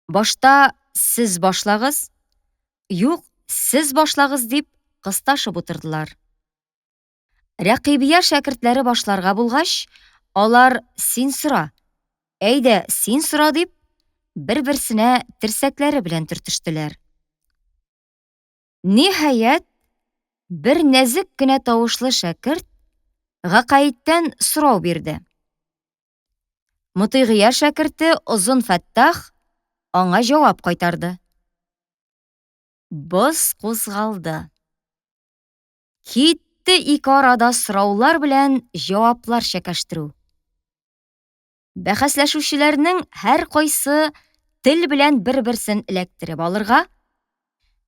Башта сез башлагыз, юк, сез башлагыз дип кысташып утырдылар. Рәкыйбия шәкертләре башларга булгач, алар син сора, әйдә син сора дип бер-берсенә терсәкләре белән төртештеләр. Ниһаять, бер нәзек кенә тавышлы шәкерт Гакаиттән сорау бирде. Мутыйгыя шәкерте Озын Фәттах аңа җавап кайтарды. Боз кузгалды. Китте ике арада сораулар белән җаваплар чәкәштерү. Бәхәсләшүчеләрнең һәр кайсы тел белән бер-берсен эләктереп алырга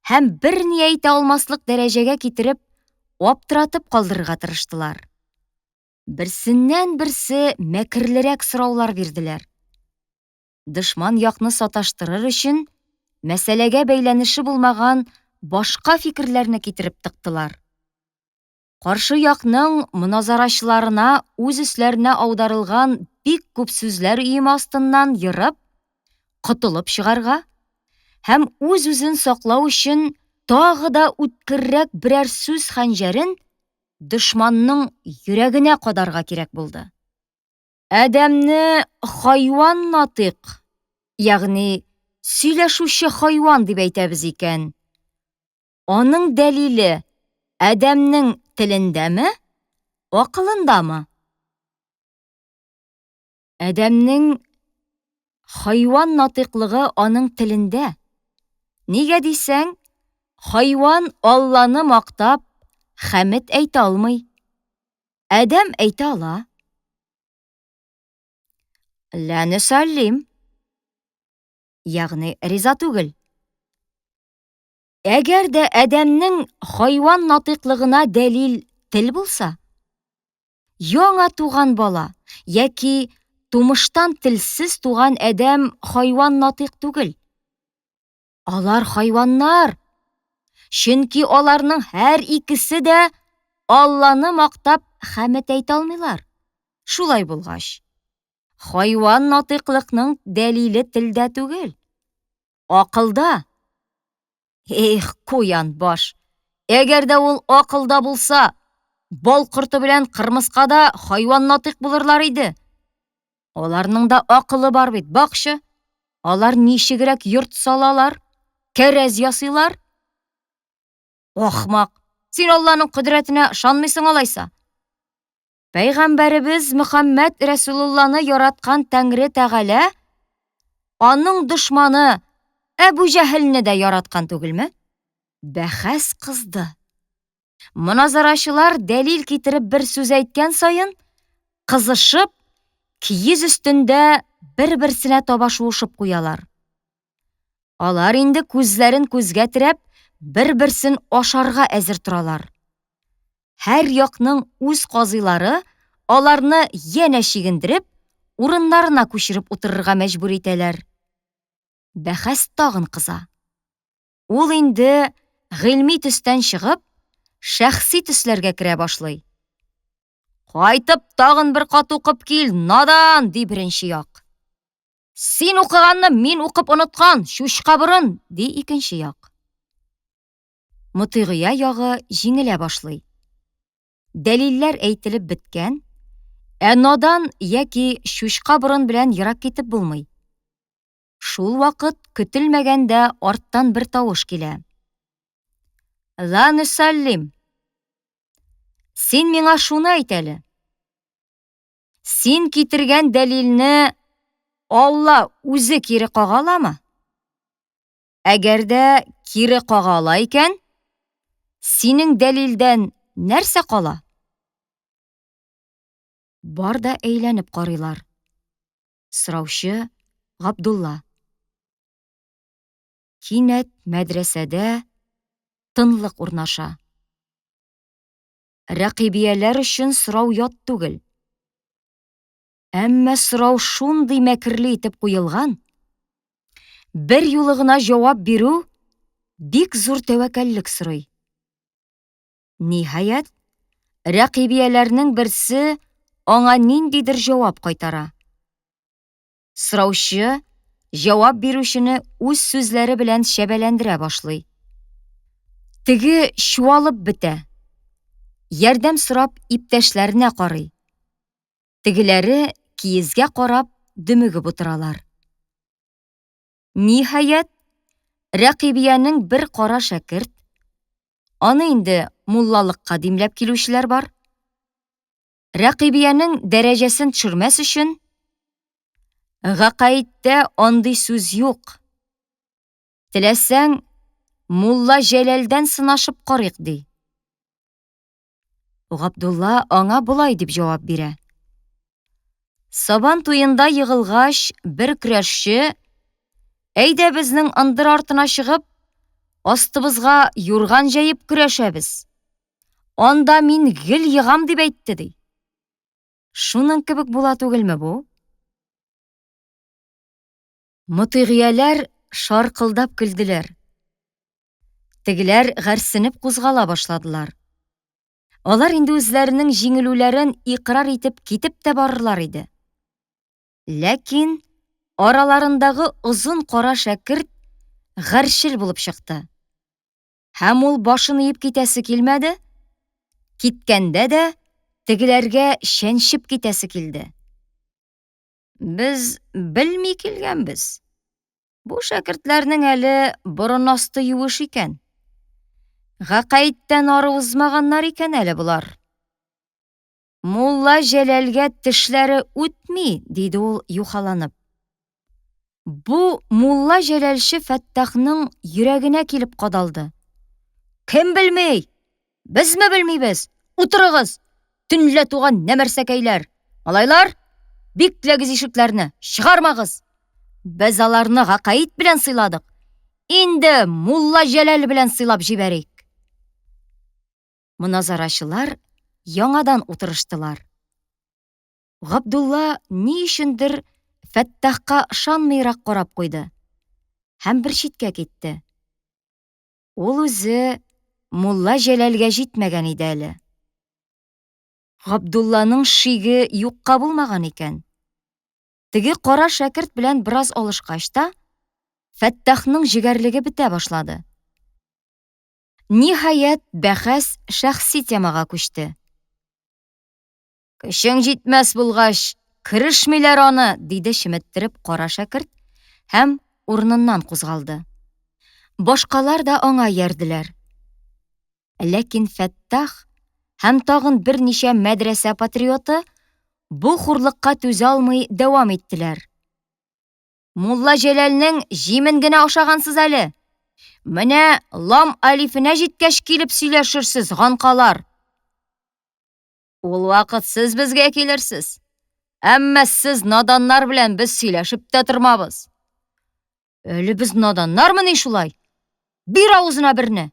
һәм берни әйтә алмаслык дәрәҗәгә китереп, аптыратып калдырырга тырыштылар. Берсеннән берсе мәкерлерәк сораулар бирделәр. Дошман якны саташтырыр өчен мәсьәләгә бәйләнеше булмаган башка фикерләрне китереп тыктылар. Каршы якның моназарачыларына үз өсләренә аударылган бик күп сүзләр өеме астыннан йырып, котылып чыгарга һәм үз-үзен саклау өчен тагы да үткеррәк берәр сүз хәнҗәрен дошманның йөрәгенә кадарга кирәк булды. Адәмне хайван натык, ягъни сөйләшүче хайван дип әйтәбез икән. Аның дәлиле адәмнең телендәме, акылындамы? Адәмнең хайван натыклыгы аның телендә. Нигә дисәң, хайван Алланы мактап, хәмид әйтә алмый. Адәм әйтә ала. Ла нусаллим, ягъни риза түгел. Әгәр дә адәмнең хайван натыклыгына дәлил тел булса, яңа туган бала яки тумыштан телсез туган адәм хайван натык түгел. Алар хайваннар, чөнки аларның һәр икесе дә Алланы мактап хәмид әйтә алмыйлар. Шулай булгач, хайван натыклыкның дәлиле телдә түгел, акылда. Эх, куян баш, әгәр дә ул акылда булса, бал корты белән кырмыска да хайван натык булырлар иде. Аларның да акылы бар бит, бакчы. Алар ничегрәк йорт салалар, кәрәз ясыйлар. Ахмак, син Алланың кодрәтенә ышанмыйсың алайса. Пәйгамбәребез Мөхәммәд Рәсулулланы яраткан Тәңре Тәгалә аның дошманы Әбу Җәһелне дә яраткан түгелме? Бәхәс кызды. Моназарачылар дәлил китереп бер сүз әйткән саен, кызышып, киез өстендә бер-берсенә таба шуышып куялар. Алар инде күзләрен күзгә терәп, бер-берсен ашарга әзер торалар. Һәр якның үз казыйлары аларны янә чигендереп, урыннарына күчереп утырырга мәҗбүр итәләр. Бәхәс тагын кыза. Ул инде гыйльми төстән чыгып, шәхси төсләргә керә башлый. Кайтып тагын бер кат укып кил, надан, ди беренче як. Син укыганны мин укып оныткан, чушка борын, ди икенче як. Мутыйгыя ягы җиңелә башлый. Дәлилләр әйтелеп беткән, надан яки чушка борын белән ерак китеп булмый. Шул вакыт көтелмәгәндә арттан бер тавыш килә. Ла нусаллим. Син миңа шуны әйт әле. Син китергән дәлилне Алла үзе кире кагаламы? Әгәр дә кире кагала икән, синең дәлилдән нәрсә кала? Бар да әйләнеп карыйлар. Сораучы Габдулла. Кинәт мәдрәсәдә тынлык урнаша. Рәкыйбияләр өчен сорау ят түгел. Әмма сорау шундый мәкерле итеп куелган, bir юлы гына җавап бирү бик зур тәвәккәллек сорый. Ниһаять, рәкыйбияләрнең берсе аңа ниндидер җавап кайтара. Сораучы җавап бирүчене үз сүзләре белән шәбәләндерә башлый. Теге чуалып бетә. Ярдәм сорап иптәшләренә карый. Тегеләре киезгә карап дөмегеп утыралар. Ниһаять, рәкыйбиянең бер кара шәкерт, аны инде муллалыкка димләп килүчеләр бар. Рәкыйбиянең дәрәҗәсен төшермәс өчен, гакаидтә андый сүз юк. Теләсәң, Мулла Җәләлдән сынашып карыйк ди. Габдулла аңа булай дип җавап бирә. Сабан туенда йыгылгач, бер көрәшче, әйдә безнең ындыр артына чыгып, астыбызга юрган җәеп көрәшәбез. Анда мин гел йыгам дип әйтте ди. Шуның кебек була түгелме бу? Мутыйгияләр шаркылдап көлделәр. Тегеләр гәрсенеп кузгала башладылар. Алар инде үзләренең җиңелүләрен икрар итеп китеп тә барырлар иде. Ләкин араларындагы озын кара шәкерт гәрчел булып чыкты. Һәм ул башын иеп китәсе килмәде, киткәндә дә тегеләргә шәнчеп китәсе килде. Без белми килгәнбез. Бу шәкертләрнең әле борын асты юыш икән. Гакаидтән ары узмаганнар икән әле булар. Мулла Җәләлгә тешләре үтми, диде ул юхаланып. Бу Мулла Җәләлче Фәттахның йөрәгенә килеп кадалды. Кем белмей? Безме белмибез? Утырыгыз! Төнлә туган нәмәрсәкәйләр! Малайлар, бикләгез ишекләрне, чыгармагыз! Без аларны гакаид белән сыйладык. Инде Мулла Җәләл белән сыйлап җибәрик. Муназарачылар яңадан утырыштылар. Габдулла ни өчендер Фәттахка ышанмыйрак карап куйды һәм бер читкә китте. Ул үзе Мулла Җәләлгә җитмәгән иде әле. Габдулланың шиге юкка булмаган икән. Теге кара шәкерт белән бераз алышкач та, Фәттахның җигәрлеге бетә башлады. Ниһаять, бәхәс шәхси темага күчте. Көчең җитмәс булгач, керешмиләр аны, диде шиметтереп кара шәкерт һәм урыныннан кузгалды. Башкалар да аңа иярделәр. Ләкин Фәттах һәм тагын берничә мәдрәсә патриоты бу хурлыкка түзә алмый дәвам иттеләр. Мулла Җәләлнең җимен генә ашагансыз әле. Менә лам алифенә җиткәч килеп сөйләшерсез, ганкалар. Ул вакыт сез безгә килерсез. Әмма сез наданнар белән без сөйләшеп тә тормабыз. Әле без наданнармы ни шулай? Бир авызына берне.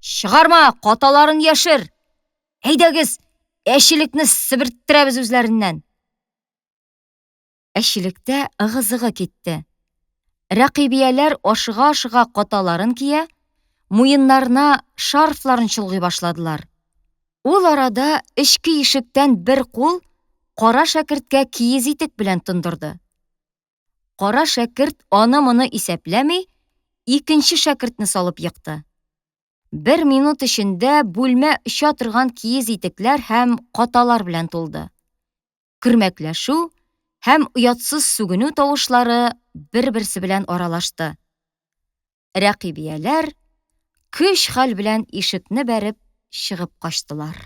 Чыгарма, каталарын яшер. Әйдәгез, әчелекне сиберттерәбез үзләреннән. Әчелектә ыгы-зыгы китте. Рәкыйбияләр ашыга-ашыга каталарын кия, муеннарына шарфларын чолгый башладылар. Ул арада эчке ишектән бер кул кара шәкерткә киез итек белән тондырды. Кара шәкерт аны-моны исәпләми, икенче шәкертне салып йыкты. 1 минут эчендә бүлмә оча торган киез итекләр һәм каталар белән тулды. Күрмәкләшү һәм уятсыз сүгенү тавышлары бер-берсе белән аралашты. Рәкыйбияләр көч-хәл белән ишекне бәреп чыгып качтылар.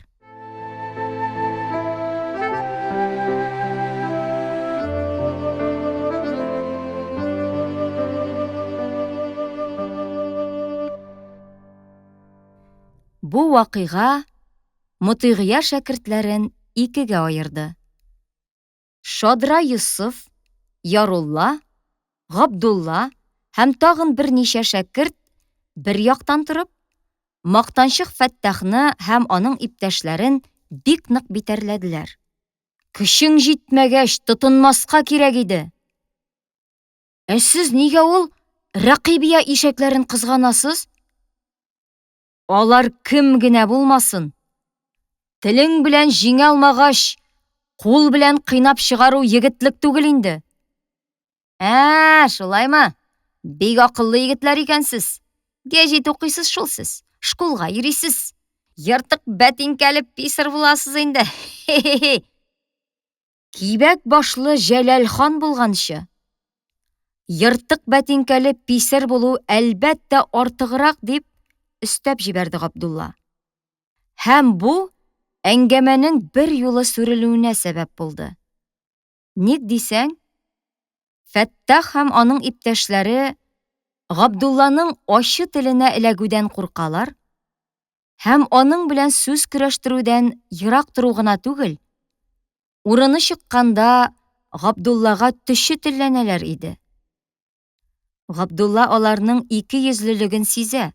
Бу вакыйга Мутыйгия шәкертләрен икегә аерды. Шадра Юсуф, Ярулла, Габдулла һәм тагын берничә шәкерт бер яктан торып, мактанчык Фәттахны һәм аның иптәшләрен бик нык битәрләделәр. Көчең җитмәгәч тотынмаска кирәк иде. Сез нигә ул рәкыйбия ишәкләрен кызганасыз? Алар кем генә булмасын. Телең белән җиңә алмагач, кул белән кыйнап чыгару егетлек түгел инде. Шулаймы? Бик акыллы егетләр икәнсез. Гәҗит укыйсыз шул сез. Шкулга йөрисез. Йыртык бәтинкәле писер буласыз инде. Кибәк башлы Җәләлхан булганчы. Йыртык бәтинкәле писер булу әлбәттә артыграк дип өстәп җибәрде Габдулла. Һәм бу әңгәмәнең бер юлы сүрелүенә сәбәп булды. Ник дисәң, Фәттах һәм аның иптәшләре Габдулланың ачы теленә эләгүдән куркалар һәм аның белән сүз көрәштерүдән ерак тору гына түгел, урыны чыкканда Габдуллага төче телләнәләр иде. Габдулла аларның ике йөзлелеген сизә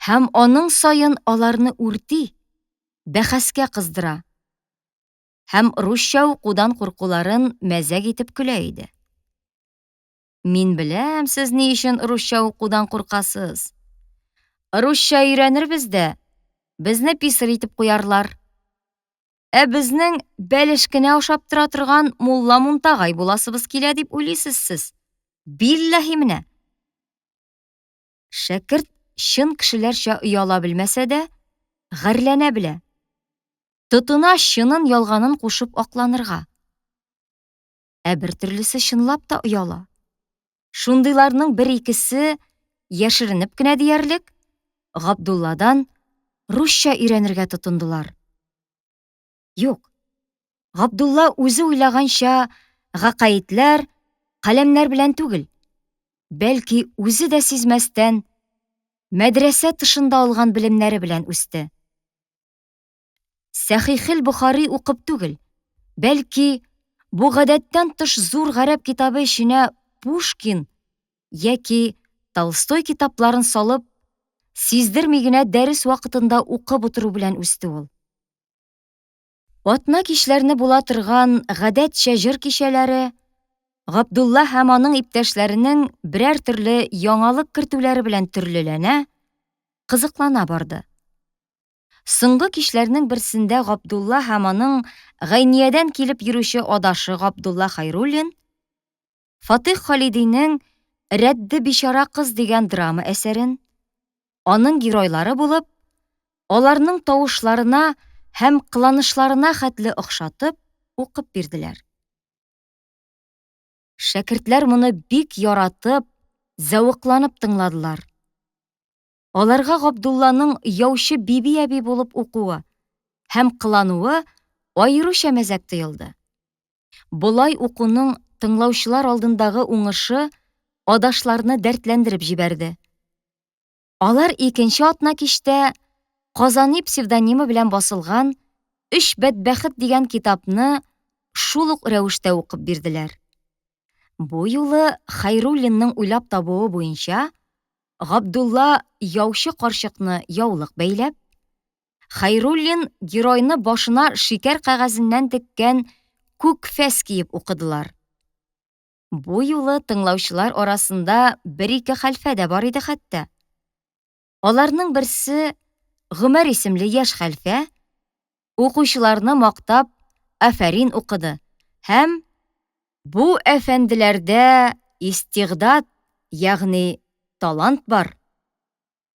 һәм аның саен аларны үрти, бәхәскә кыздыра һәм русча укудан куркуларын мәзәк итеп көлә иде. Мин беләм, сез ни өчен русча укудан куркасыз. Русча өйрәнербез дә, безне писер итеп куярлар. Безнең бәлешкенә ашап тора торган мулла Мунтагай буласыбыз килә дип уйлыйсыз сез. Билләһи менә. Шәкерт чын кешеләрчә ояла белмәсә дә, гәрләнә белә. Тотына чынын ялганын кушып акланырга. Бер төрлесе чынлап та ояла. Шундыйларның бер-икесе яшеренеп кенә диярлек, Габдулладан русча өйрәнергә тотындылар. Юк, Габдулла үзе уйлаганча гакаитләр, каләмнәр белән түгел, бәлки үзе дә сизмәстән мәдрәсә тышында алган белемнәре белән үсте. Сахихил Бухари укып түгел, бәлки бу гадәттән тыш зур гарәп китабы эченә Пушкин яки Толстой китапларын салып, сиздерми генә дәрес вакытында укып утыру белән үсте ул. Атна кичләрне була торган гадәтчә җыр кичәләре Габдулла һәм аның иптәшләренең берәр төрле яңалык кертүләре белән төрлеләнә, кызыклана барды. Соңгы кичләрнең берсендә Габдулла һәм аның Гайниядән килеп йөрүче адашы Габдулла Хайруллин Фатих Халидинең «Рәдде бишара кыз» дигән драма әсәрен, аның геройлары булып, аларның тавышларына һәм кыланышларына хәтле охшатып, укып бирделәр. Шәкертләр моны бик яратып, зәвыкланып тыңладылар. Аларга Габдулланың яучы биби әби булып укуы һәм кылануы аеруча мәзәк тоелды. Булай укуның тыңлаучылар алдындагы уңышы адашларны дәртләндереп җибәрде. Алар икенче атна кичтә Казани псевдонимы белән басылган «Өч бәдбәхет» дигән китапны шул ук рәвештә укып бирделәр. Бу юлы Хайруллинның уйлап табуы буенча, Габдулла яучы карчыкны яулык бәйләп, Хайруллин геройны башына шикәр кәгазеннән теккән күк фәс киеп укыдылар. Бу юлы тыңлаучылар арасында бер-ике хәлфә дә бар иде хәтта. Аларның берсе Гомәр исемле яшь хәлфә укучыларны мактап афәрин укыды һәм бу әфәнделәрдә истигъдад, ягъни талант бар.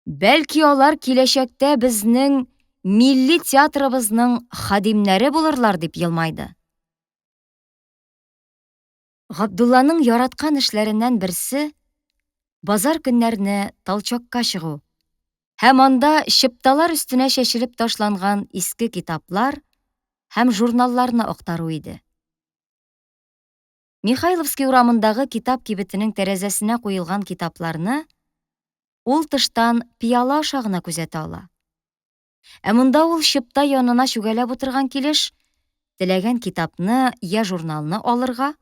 Бәлки алар киләчәктә безнең милли театрыбызның хадимнәре булырлар дип елмайды. Габдулланың яраткан эшләреннән берсе базар көннәрне Талчакка чыгу һәм анда чыпталар өстенә чәчелеп ташланган иске китаплар һәм журналларны актару иде. Михайловский урамындагы китап кибетенең тәрәзәсенә куелган китапларны ул тыштан пияла аша гына күзәтә ала. Монда ул чыпта янына чүгәләп утырган килеш, теләгән китапны я журналны алырга,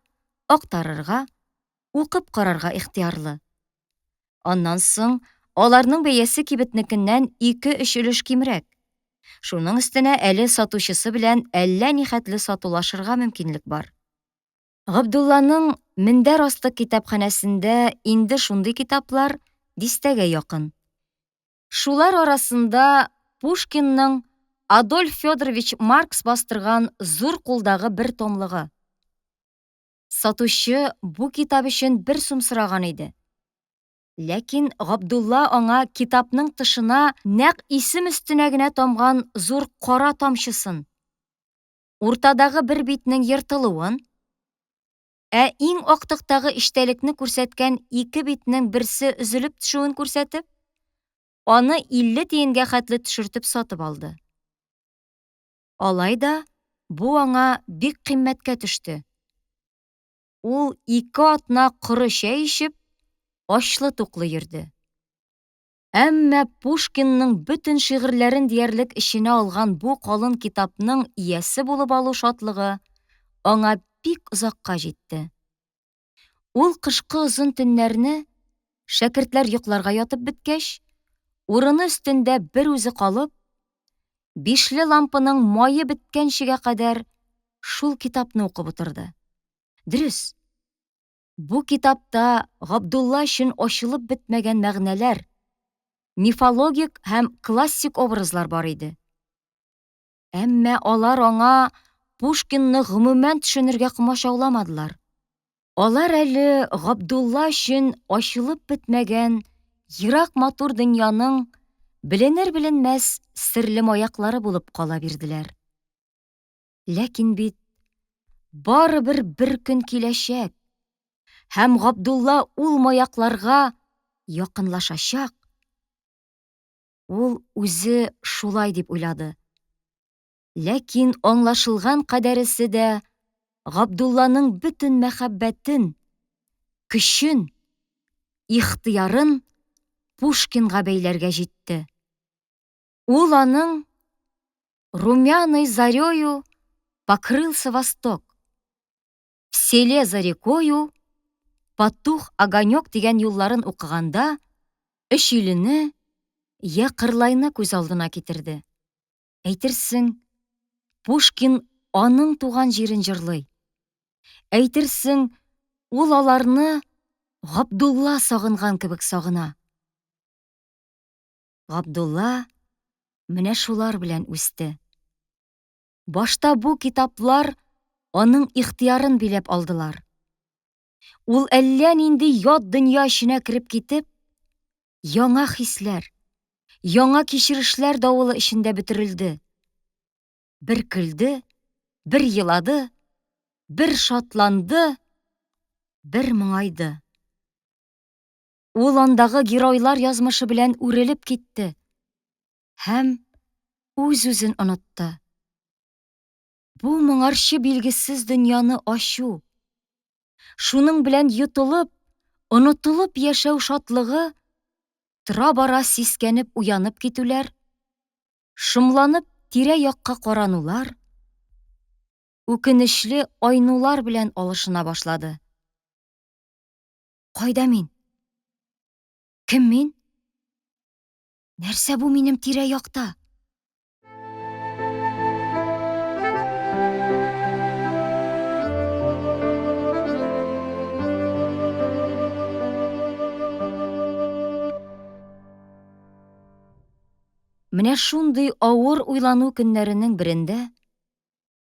актарырга, укып карарга ихтиярлы. Аннан соң аларның бәясе кибетнекеннән 2-3 өлеш кимрәк. Шуның өстенә әле сатучысы белән әллә ни хәтле сатулашырга мөмкинлек бар. Габдулланың миндәр асты китапханәсендә инде шундый китаплар дистәгә якын. Шулар арасында Пушкинның Адольф Федорович Маркс бастырган зур кулдагы бер томлыгы. Сатучы бу китап өчен 1 сум сораган иде. Ләкин Габдулла аңа китапның тышына нәкъ исем өстенә генә тамган зур кара тамчысын, уртадагы бер битнең йыртылуын, иң актыктагы иштәлекне күрсәткән 2 битнең берсе өзелеп төшүен күрсәтеп, аны 50 тиенгә хәтле төшертеп сатып алды. Алай да бу аңа бик кыйммәткә төште. Ул 2 атна коры чәй ичеп, ачлы-туклы йөрде. Әмма Пушкинның бөтен шигырьләрен диярлек эченә алган бу калын китапның иясе булып алу шатлыгы аңа бик озакка җитте. Ул кышкы озын төннәрне, шәкертләр йокларга ятып беткәч, урыны өстендә бер үзе калып, бишле лампаның майы беткәнчегә кадәр шул китапны укып утырды. Дөрес, бу китапта Габдулла өчен ачылып бетмәгән мәгънәләр, мифологик һәм классик образлар бар иде. Әмма алар аңа Пушкинны гомумән төшенергә комачауламадылар. Алар әле Габдулла өчен ачылып бетмәгән, ерак матур дөньяның беленер-беленмәс серле маяклары булып кала бирделәр. Ләкин бит барыбер бер көн киләчәк, һәм Габдулла ул маякларга якынлашачак. Ул үзе шулай дип уйлады. Ләкин аңлашылган кадәресе дә Габдулланың бөтен мәхәббәтен, көчен, ихтыярын Пушкинга бәйләргә җитте. Ул аның «Румяной зарею покрылся восток, в селе за рекою потух огонек» дигән юлларын укыганда, өч илене, кырлайны күз алдына китерде. Әйтерсең, Пушкин аның туган җирен җырлый. Әйтерсең, ул аларны Габдулла сагынган кебек сагына. Габдулла менә шулар белән үсте. Башта бу китаплар аның ихтыярын биләп алдылар. Ул әллә нинди ят дөнья эченә кереп китеп, яңа хисләр, яңа кичерешләр давылы эчендә бөтерелде. Бер көлде, бер елады, бер шатланды, бер моңайды. Ул андагы геройлар язмышы белән үрелеп китте һәм үз-үзен онытты. Бу моңарчы билгесез дөньяны ачу, шуның белән йотылып, онытылып яшәү шатлыгы тора-бара сискәнеп уянып китүләр, шомланып тирә-якка каранулар, үкенечле айнулар белән алышына башлады. Кайда мин? Кем мин? Нәрсә бу минем тирә-якта? Менә шундый авыр уйлану көннәренең берендә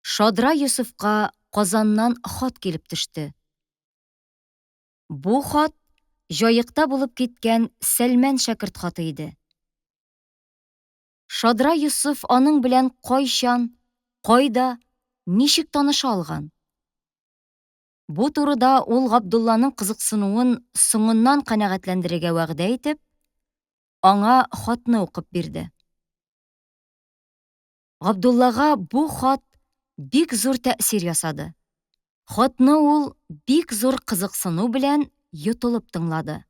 Шадра Юсуфка Казаннан хат килеп төште. Бу хат җаекта булып киткән Сәлман шәкерт хаты иде. Шадра Юсуф аның белән кайчан, кайда, ничек таныша алган? Бу турыда ул Габдулланың кызыксынуын соңыннан канәгатьләндерергә вәгъдә итеп, аңа хатны укып бирде. Габдуллага бу хат бик зур тәэсир ясады. Хатны ул бик зур кызыксыну белән йотылып тыңлады.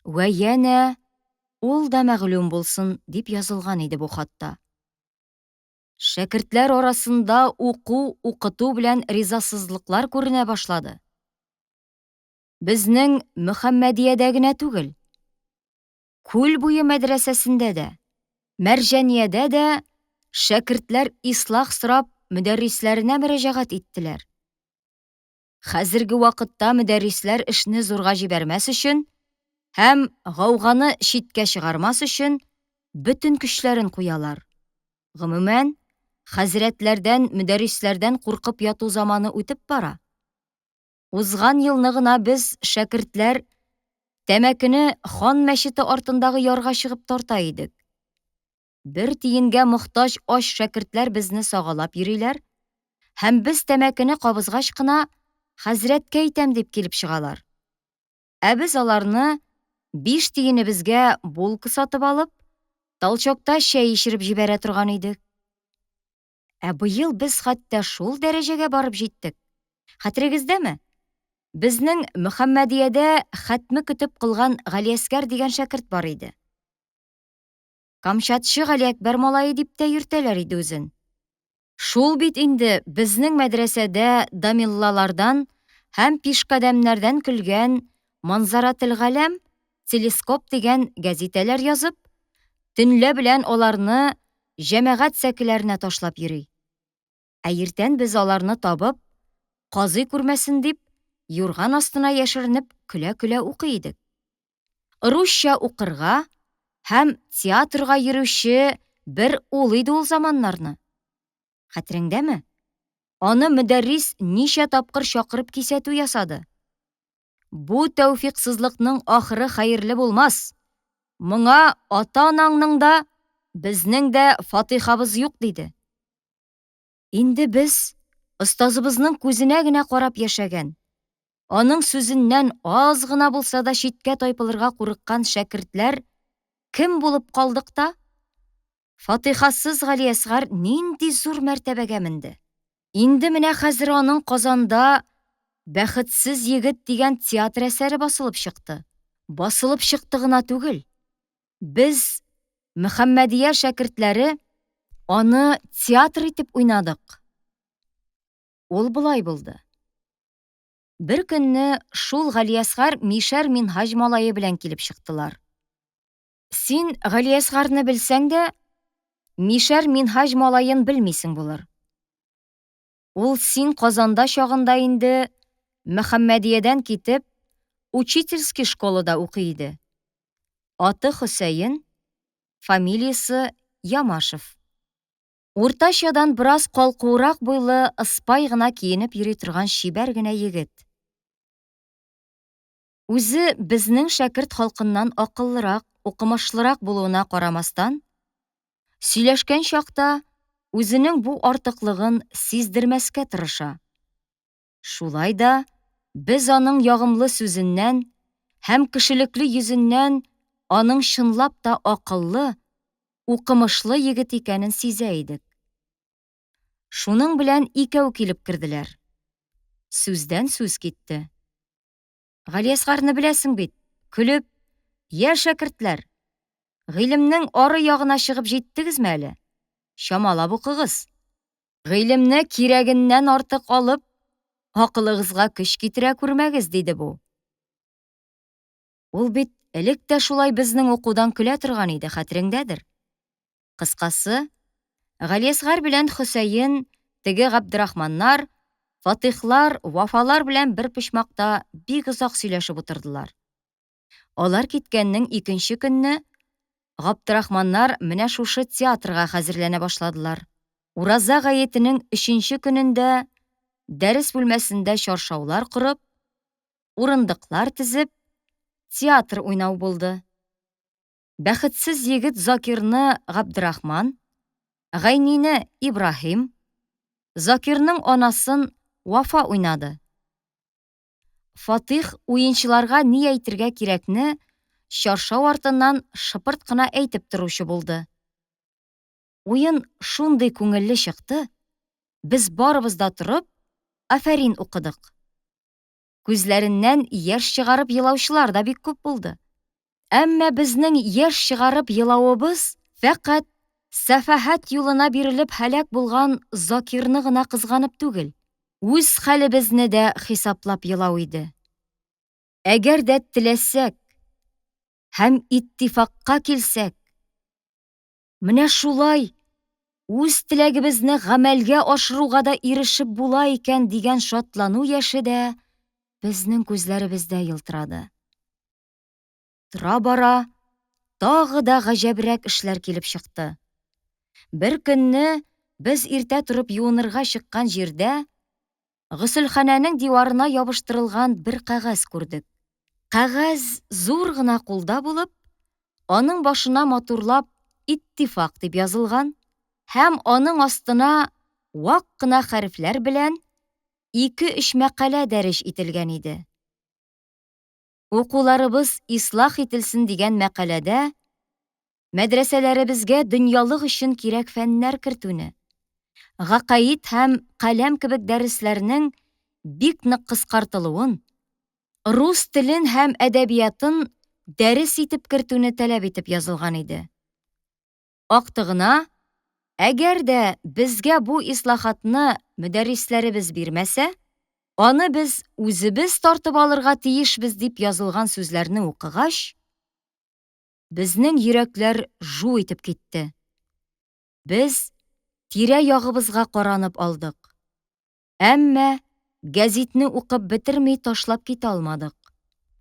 Вә янә ул да мәгълүм булсын дип язылган иде бу хатта. Шәкертләр арасында укыту белән ризасызлыклар күренә башлады. Безнең Мөхәммәдиядә генә түгел, Күл буе мәдрәсәсендә дә, Мәрҗәниядә дә шәкертләр ислах сорап мөдәррисләренә мөрәҗәгать иттеләр. Хәзерге вакытта мөдәррисләр эшне зурга җибәрмәс өчен һәм гауганы читкә чыгармас өчен бөтен көчләрен куялар. Гомумән, хәзрәтләрдән, мөдәррисләрдән куркып яту заманы үтеп бара. Узган елны гына без, шәкертләр, тәмәкене хан мәчете артындагы ярга чыгып тарта идек. Бер тиенгә мохтаҗ аш шәкертләр безне сагалап йөриләр, һәм без тәмәкене кабызгач кына хәзрәткә әйтәм дип килеп чыгалар. Ә без аларны 5 тиенебезгә булка сатып алып, талчокта чәй ишереп җибәрә торган идек. Ә быел без хәтта шул дәрәҗәгә барып җиттек. Хәтерегездәме? Безнең Мөхәммәдиядә хәтме көтеп кылган Галиәскәр дигән шәкерт бар иде. Камчатчы Галиәкбәр малае дип тә йөртәләр иде үзен. Шул бит инде безнең мәдрәсәдә дамиллалардан һәм пишкадәмнәрдән көлгән Манзарател Галәм, Телескоп дигән гәзитәләр язып, төнлә белән аларны җәмәгать сәкеләренә ташлап йөри. Ә иртән без аларны табып, казый күрмәсен дип, юрган астына яшеренеп көлә-көлә укый идек. Русча укырга һәм театрга йөрүче бер ул иде ул заманнарны. Хәтереңдәме? Аны мөдәррис ничә тапкыр чакырып кисәтү ясады. Бу тәүфиксызлыкның ахыры хәерле булмас. Моңа ата-анаңның да, безнең дә фатихабыз юк диде. Инде без остазыбызның күзенә генә карап яшәгән, аның сүзеннән аз гына булса да читкә тайпылырга курыккан шәкертләр кем булып калдык та? Фатихасыз Галиәсгар нинди зур мәртәбәгә менде. Инде менә хәзер аның Казанда «Бәхетсез егет» дигән театр әсәре басылып чыкты. Басылып чыкты гына түгел. Без, Мөхәммәдия шәкертләре, аны театр итеп уйнадык. Ул булай булды. Бер көнне шул Галиәсгар Мишәр Минһаҗ малае белән килеп чыктылар. Син Галиәсгарны белсәң дә, Мишәр Минһаҗ малаен белмисең булыр. Ул син Казанда чагында инде Мөхәммәдиядән китеп, учительский школада укый иде. Аты Хөсәен, фамилиясе Ямашев. Уртачадан бераз калкуырак буйлы, ыспай гына киенеп йөри торган чибәр генә егет. Үзе безнең шәкерт халкыннан акыллырак, укымышлырак булуына карамастан, сөйләшкән чакта үзенең бу артыклыгын сиздермәскә тырыша. Шулай да без аның ягымлы сүзеннән һәм кешелекле йөзеннән аның чынлап та акыллы, укымышлы егет икәнен сизә идек. Шуның белән икәү килеп керделәр. Сүздән сүз китте. Галиәсгарны беләсең бит, көлеп, «Я шәкертләр, гыйлемнең ары ягына чыгып җиттегезме әле? Чамалап укыгыз. Гыйлемне кирәгеннән артык алып, акылыгызга көч китерә күрмәгез», диде бу. Ул бит элек тә шулай безнең укудан көлә торган иде, хәтереңдәдер. Кыскасы, Галиәсгар белән Хөсәен, теге Габдрахманнар, Фатихлар, Вафалар белән бер почмакта бик озак сөйләшеп утырдылар. Алар киткәннең икенче көнне Габдрахманнар менә шушы театрга хәзерләнә башладылар. Ураза гаетенең 3нче көнендә дәрес бүлмәсендә чаршаулар корып, урындыклар тезеп, театр уйнау булды. Бәхетсез егет Закирны Габдрахман, Гайнине Ибраһим, Закирның анасын Вафа уйнады. Фатих уенчыларга ни әйтергә кирәкне чаршау артыннан шыпырт кына әйтеп торучы булды. Уен шундый күңелле чыкты, без барыбыз да торып, афәрин укыдык. Күзләреннән яшь чыгарып елаучылар да бик күп булды. Әмма безнең яшь чыгарып елавыбыз фәкать сәфәһәт юлына бирелеп һәлак булган Закирны гына кызганып түгел, үз хәлебезне дә хисаплап елау иде. Әгәр дә теләсәк һәм иттифакка килсәк, менә шулай үз теләгебезне гамәлгә ашыруга да ирешеп була икән дигән шатлану яше дә безнең күзләребездә ялтырады. Тора-бара тагы да гаҗәбрәк эшләр килеп чыкты. Бер көнне без иртә торып юынырга чыккан җирдә гөсөлханәнең диварына ябыштырылган бер кәгазь күрдек. Кәгазь зур гына кулда булып, аның башына матурлап «Иттифак» дип язылган һәм аның астына вак кына хәрефләр белән 2-3 мәкалә дәреш ителгән иде. Укуларыбыз ислах ителсен дигән мәкаләдә мәдрәсәләребезгә дөньялык өчен кирәк фәннәр кертүне, гакаид һәм каләм кебек дәресләрнең бик нык кыскартылуын, рус телен һәм әдәбиятын дәрес итеп кертүне таләп итеп язылган иде. Актыгына, әгәр дә безгә бу ислахатны мөдәррисләребез бирмәсә, аны без үзебез тартып алырга тиешбез дип язылган сүзләрне укыгач, безнең йөрәкләр жу итеп китте. Без тирә-ягыбызга каранып алдык. Әмма гәзитне укып бетерми ташлап китә алмадык.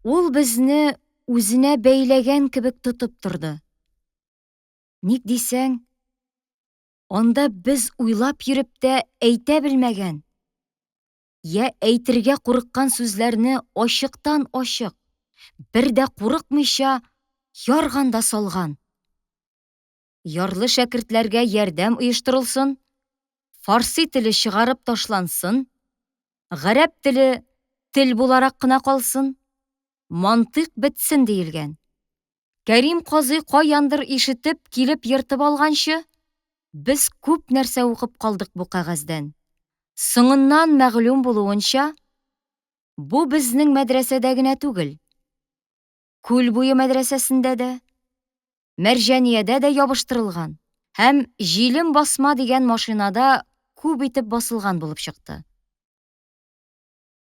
Ул безне үзенә бәйләгән кебек тотып торды. Ник дисәң, анда без уйлап йөреп тә әйтә белмәгән, я әйтергә курыккан сүзләрне ачыктан-ачык, бер дә курыкмыйча ярган да салган. Ярлы шәкертләргә ярдәм оештырылсын, фарси теле чыгарып ташлансын, гарәп теле тел буларак кына калсын, мантык бетсен диелгән. Кәрим казый каяндыр ишетеп килеп йыртып алганчы, без күп нәрсә укып калдык бу кәгазьдән. Соңыннан мәгълүм булуынча, бу безнең мәдрәсәдә генә түгел, Күл буе мәдрәсәсендә дә, Мәрҗәниядә дә ябыштырылган һәм җилем басма дигән машинада күп итеп басылган булып чыкты.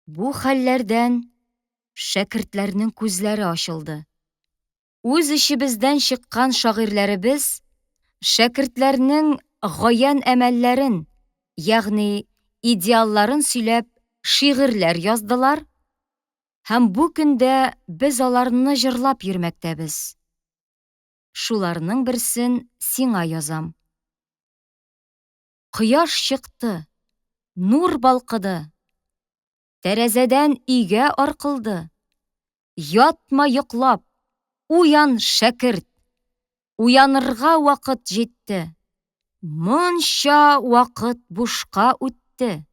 Бу хәлләрдән шәкертләрнең күзләре ачылды. Үз ичебездән чыккан шагыйрьләребез шәкертләрнең гаян әмәлләрен, ягъни идеалларын сөйләп шигырьләр яздылар һәм бу көндә без аларны җырлап йөрмәктәбез. Шуларның берсен сиңа язам. Кояш чыкты, нур балкыды, тәрәзәдән өйгә аркылды. Ятма йоклап, уян шәкерт, уянырга вакыт җитте. Монча вакыт бушка үтте,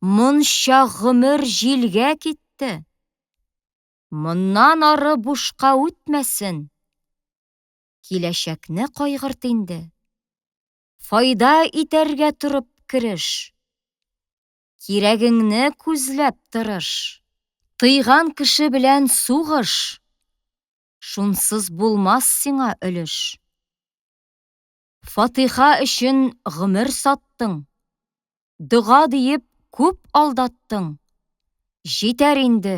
монча гомер җилгә китте. Моннан ары бушка үтмәсен. Киләчәкне кайгырт инде. Файда итәргә турып кереш. Кирәгеңне күзләп тырыш. Тыйган кеше белән сугыш. Шунсыз булмас сиңа өлеш. Фатиха өчен гомер саттың. Дуга диеп күп алдаттың. Җитәр инде.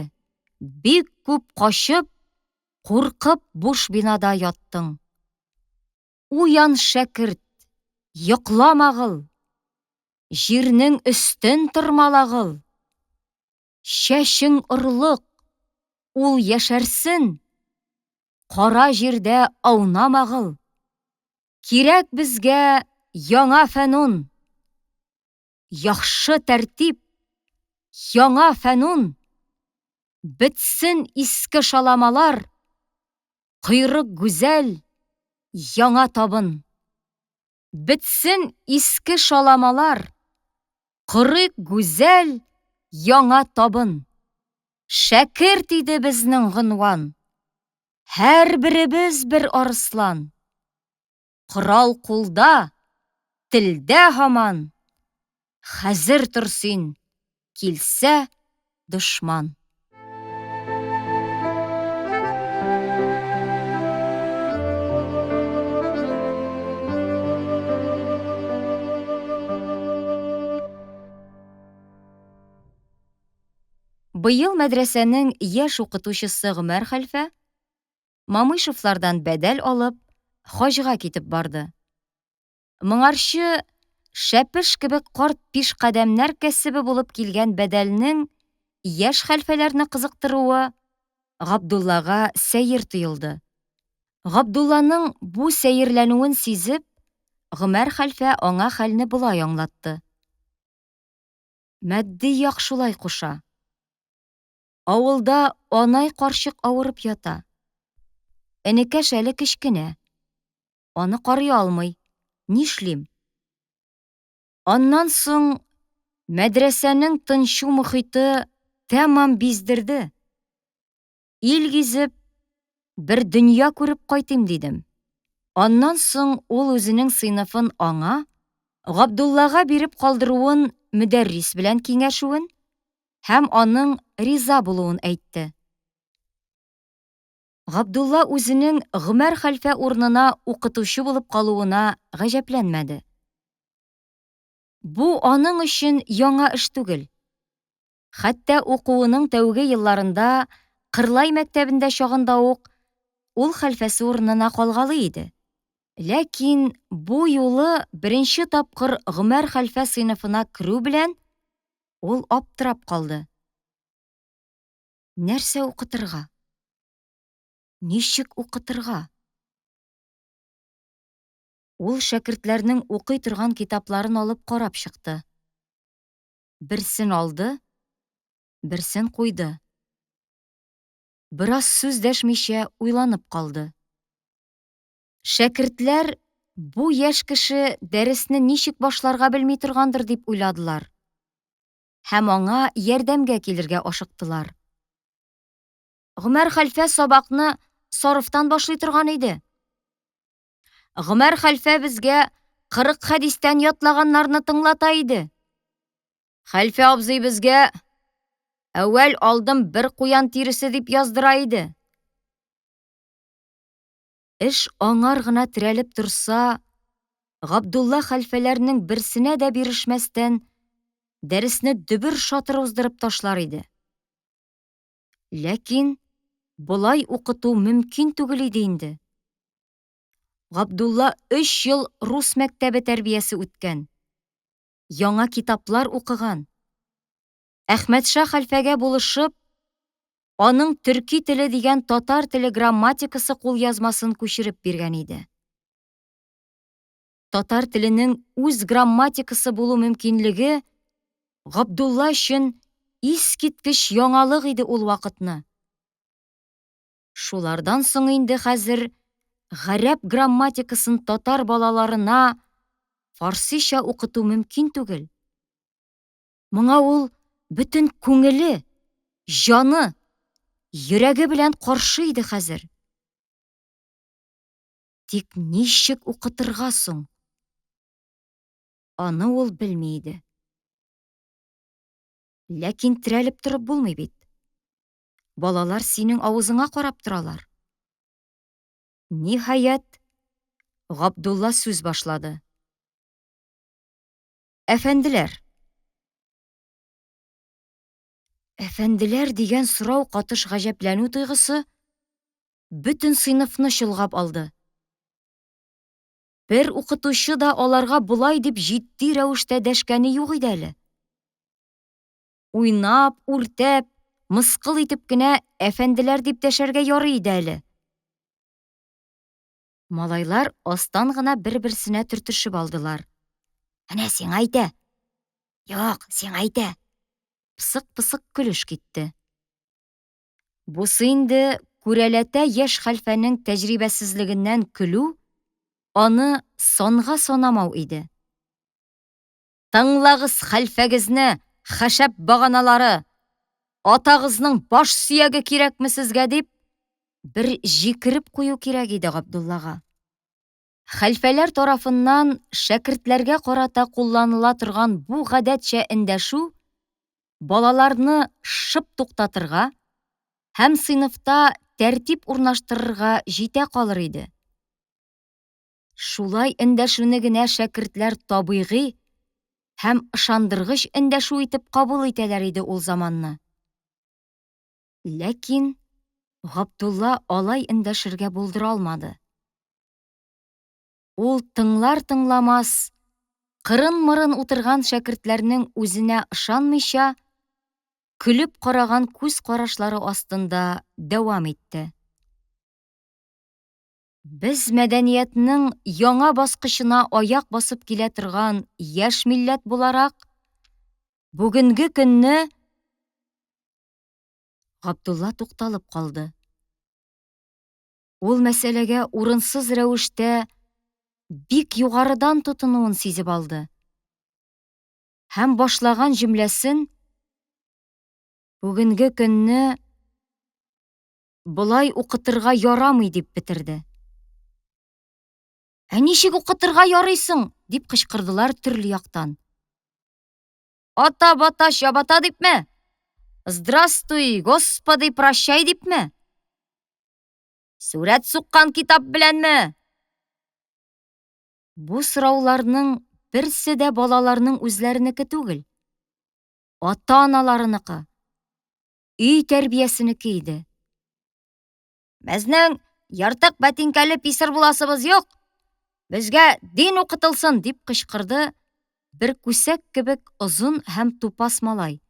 Бик күп качып, куркып буш бинада яттың. Уян шәкерт, йокламагыл. Җирнең өстен тырмалагыл. Чәчең орлык, ул яшәрсен. Кара җирдә аунамагыл. Кирәк безгә яңа фәнун. Яхшы тәртип, яңа фәнун. Бетсен иске шаламалар. Койрык гүзәл, яңа табын. Бетсен иске шаламалар. Койрык гүзәл, яңа табын. Шәкерт иде безнең гынван. Һәр беребез бер арыслан. Корал кулда, телдә һаман. Хәзер тор син, килсә дошман. Быел мәдрәсәнең яшь укытучысы Гомәр хәлфә Мамышевлардан бәдәл алып, хаҗга китеп барды. Моңарчы шәпеш кебек карт пишкадәмнәр кәсебе булып килгән бәдәлнең яшь хәлфәләрне кызыктыруы Габдуллага сәер тоелды. Габдулланың бу сәерләнүен сизеп, Гомәр хәлфә аңа хәлне болай аңлатты. Мәдди яхшылай куша. Авылда анай карчык авырып ята. Энекәш әле кечкенә. Аны карый алмый. Нишлим? Аннан соң мәдрәсәнең тынчу мөхите тәмам биздерде. Ил гизеп, бер дөнья күреп кайтыйм дидем. Аннан соң ул үзенең сыйныфын аңа, Габдуллага биреп калдыруын мөдәррис белән киңәшүен һәм аның риза булуын әйтте. Габдулла үзенең Гомәр хәлфә урынына укытучы булып калуына гаҗәпләнмәде. Бу аның өчен яңа эш түгел. Хәтта укуының тәүге елларында Кырлай мәктәбендә чагында ук ул хәлфәсе урынына калгалы иде. Ләкин бу юлы беренче тапкыр Гомәр хәлфә сыйныфына керү белән ул аптырап калды. Нәрсә укытырга? Ничек укытырга? Ул шәкертләрнең укый торган китапларын алып карап чыкты. Берсен алды, берсен куйды. Бераз сүз дәшмичә уйланып калды. Шәкертләр бу яшь кеше дәресне ничек башларга белми торгандыр дип уйладылар. Һәм аңа ярдәмгә килергә ашыктылар. Гомәр хәлфә сабакны сарыфтан башлый торган иде. Гомәр хәлфә безгә 40 хәдистән ятлаганнарны тыңлата иде. Хәлфә абзый безгә әүвәл алдым бер куян тиресе дип яздыра иде. Эш аңар гына терәлеп торса, Габдулла хәлфәләрнең берсенә дә бирешмәстән дәресне дөбер шатыр уздырып ташлар иде. Ләкин болай укыту мөмкин түгел иде инде. Габдулла 3 ел рус мәктәбе тәрбиясе үткән. Яңа китаплар укыган. Әхмәтша хәлфәгә булышып, аның төрки теле дигән татар теле грамматикасы кулъязмасын күчереп биргән иде. Татар теленең үз грамматикасы булу мөмкинлеге Габдулла өчен искиткеч яңалык иде ул вакытны. Шулардан соң инде хәзер гарәп грамматикасын татар балаларына фарсича укыту мөмкин түгел. Моңа ул бөтен күңеле, җаны, йөрәге белән каршы иде хәзер. Тик ничек укытырга соң? Аны ул белми иде. Ләкин терәлеп торып булмый бит. Балалар синең авызыңа карап торалар. Ниһаять, Габдулла сүз башлады. Әфәнделәр. Әфәнделәр дигән сорау катыш гаҗәпләнү тойгысы бөтен сыйныфны чолгап алды. Бер укытучы да аларга булай дип җитди рәвештә дәшкәне юк иде әле. Уйнап, үртәп, мыскыл итеп кенә әфәнделәр дип дәшәргә ярый иде әле. Малайлар астан гына бер-берсенә төртешеп алдылар. Әнә син әйтә. Юк, син әйтә. Пысык-пысык көлеш китте. Бусы инде күрәләтә яшь хәлфәнең тәҗрибәсезлегеннән көлү, аны санга санамау иде. Тыңлагыз хәлфәгезне, хәшәп баганалары! Атагызның баш сөяге кирәкме сезгә дип, бер җикереп кую кирәк иде Габдуллага. Хәлфәләр тарафыннан шәкертләргә карата кулланыла торган бу гадәтчә эндәшү балаларны шып туктатырга һәм сыйныфта тәртип урнаштырырга җитә калыр иде. Шулай эндәшүне генә шәкертләр табигый һәм ышандыргыч эндәшү итеп кабул итәләр иде ул заманны. Ләкин Габдулла алай эндәшергә булдыра алмады. Ул тыңлар-тыңламас, кырын-мырын утырган шәкертләрнең үзенә ышанмыйча, көлеп караган күз карашлары астында дәвам итте. Без мәдәниятның яңа баскычына аяк басып килә торган яшь милләт буларак, бүгенге көнне Габдулла тукталып калды. Ул мәсьәләгә урынсыз рәвештә бик югарыдан тотынуын сизеп алды һәм башлаган җөмләсен бүгенге көнне болай укытырга ярамый дип бетерде. Ә ничек укытырга ярыйсың? Дип кычкырдылар төрле яктан. Ата-бата чабата дипме? Здравствуй, Господи, прощай дипме? Сүрәт суккан китап беләнме? Бу сорауларның берсе дә балаларның үзләренеке түгел. Ата-аналарыныкы, өй тәрбиясенеке иде. Безнең яртык бәтинкәле писер буласыбыз юк. Безгә дин укытылсын, дип кычкырды бер күсәк кебек озын һәм тупас малай.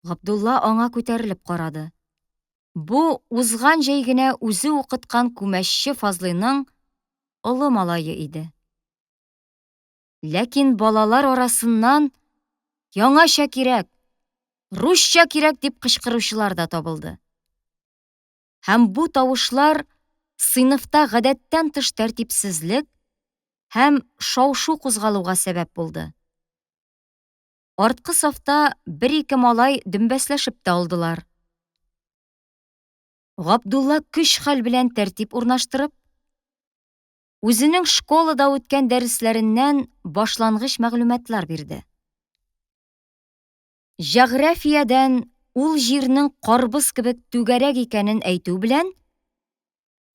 Габдулла аңа күтәрелеп карады. Бу узган җәй генә үзе укыткан күмәчче Фазлыйның олы малае иде. Ләкин балалар арасыннан яңача кирәк, русча кирәк дип кычкыручылар да табылды. Һәм бу тавышлар сыйныфта гадәттән тыш тәртипсезлек һәм шау-шу кузгалуга сәбәп булды. Арткы сафта бер-ике малай дөмбәсләшеп тә алдылар. Габдулла көч-хәл белән тәртип урнаштырып, үзенең школада үткән дәресләреннән башлангыч мәгълүматлар бирде. Җәгърафиядән ул җирнең карбыз кебек түгәрәк икәнен әйтү белән,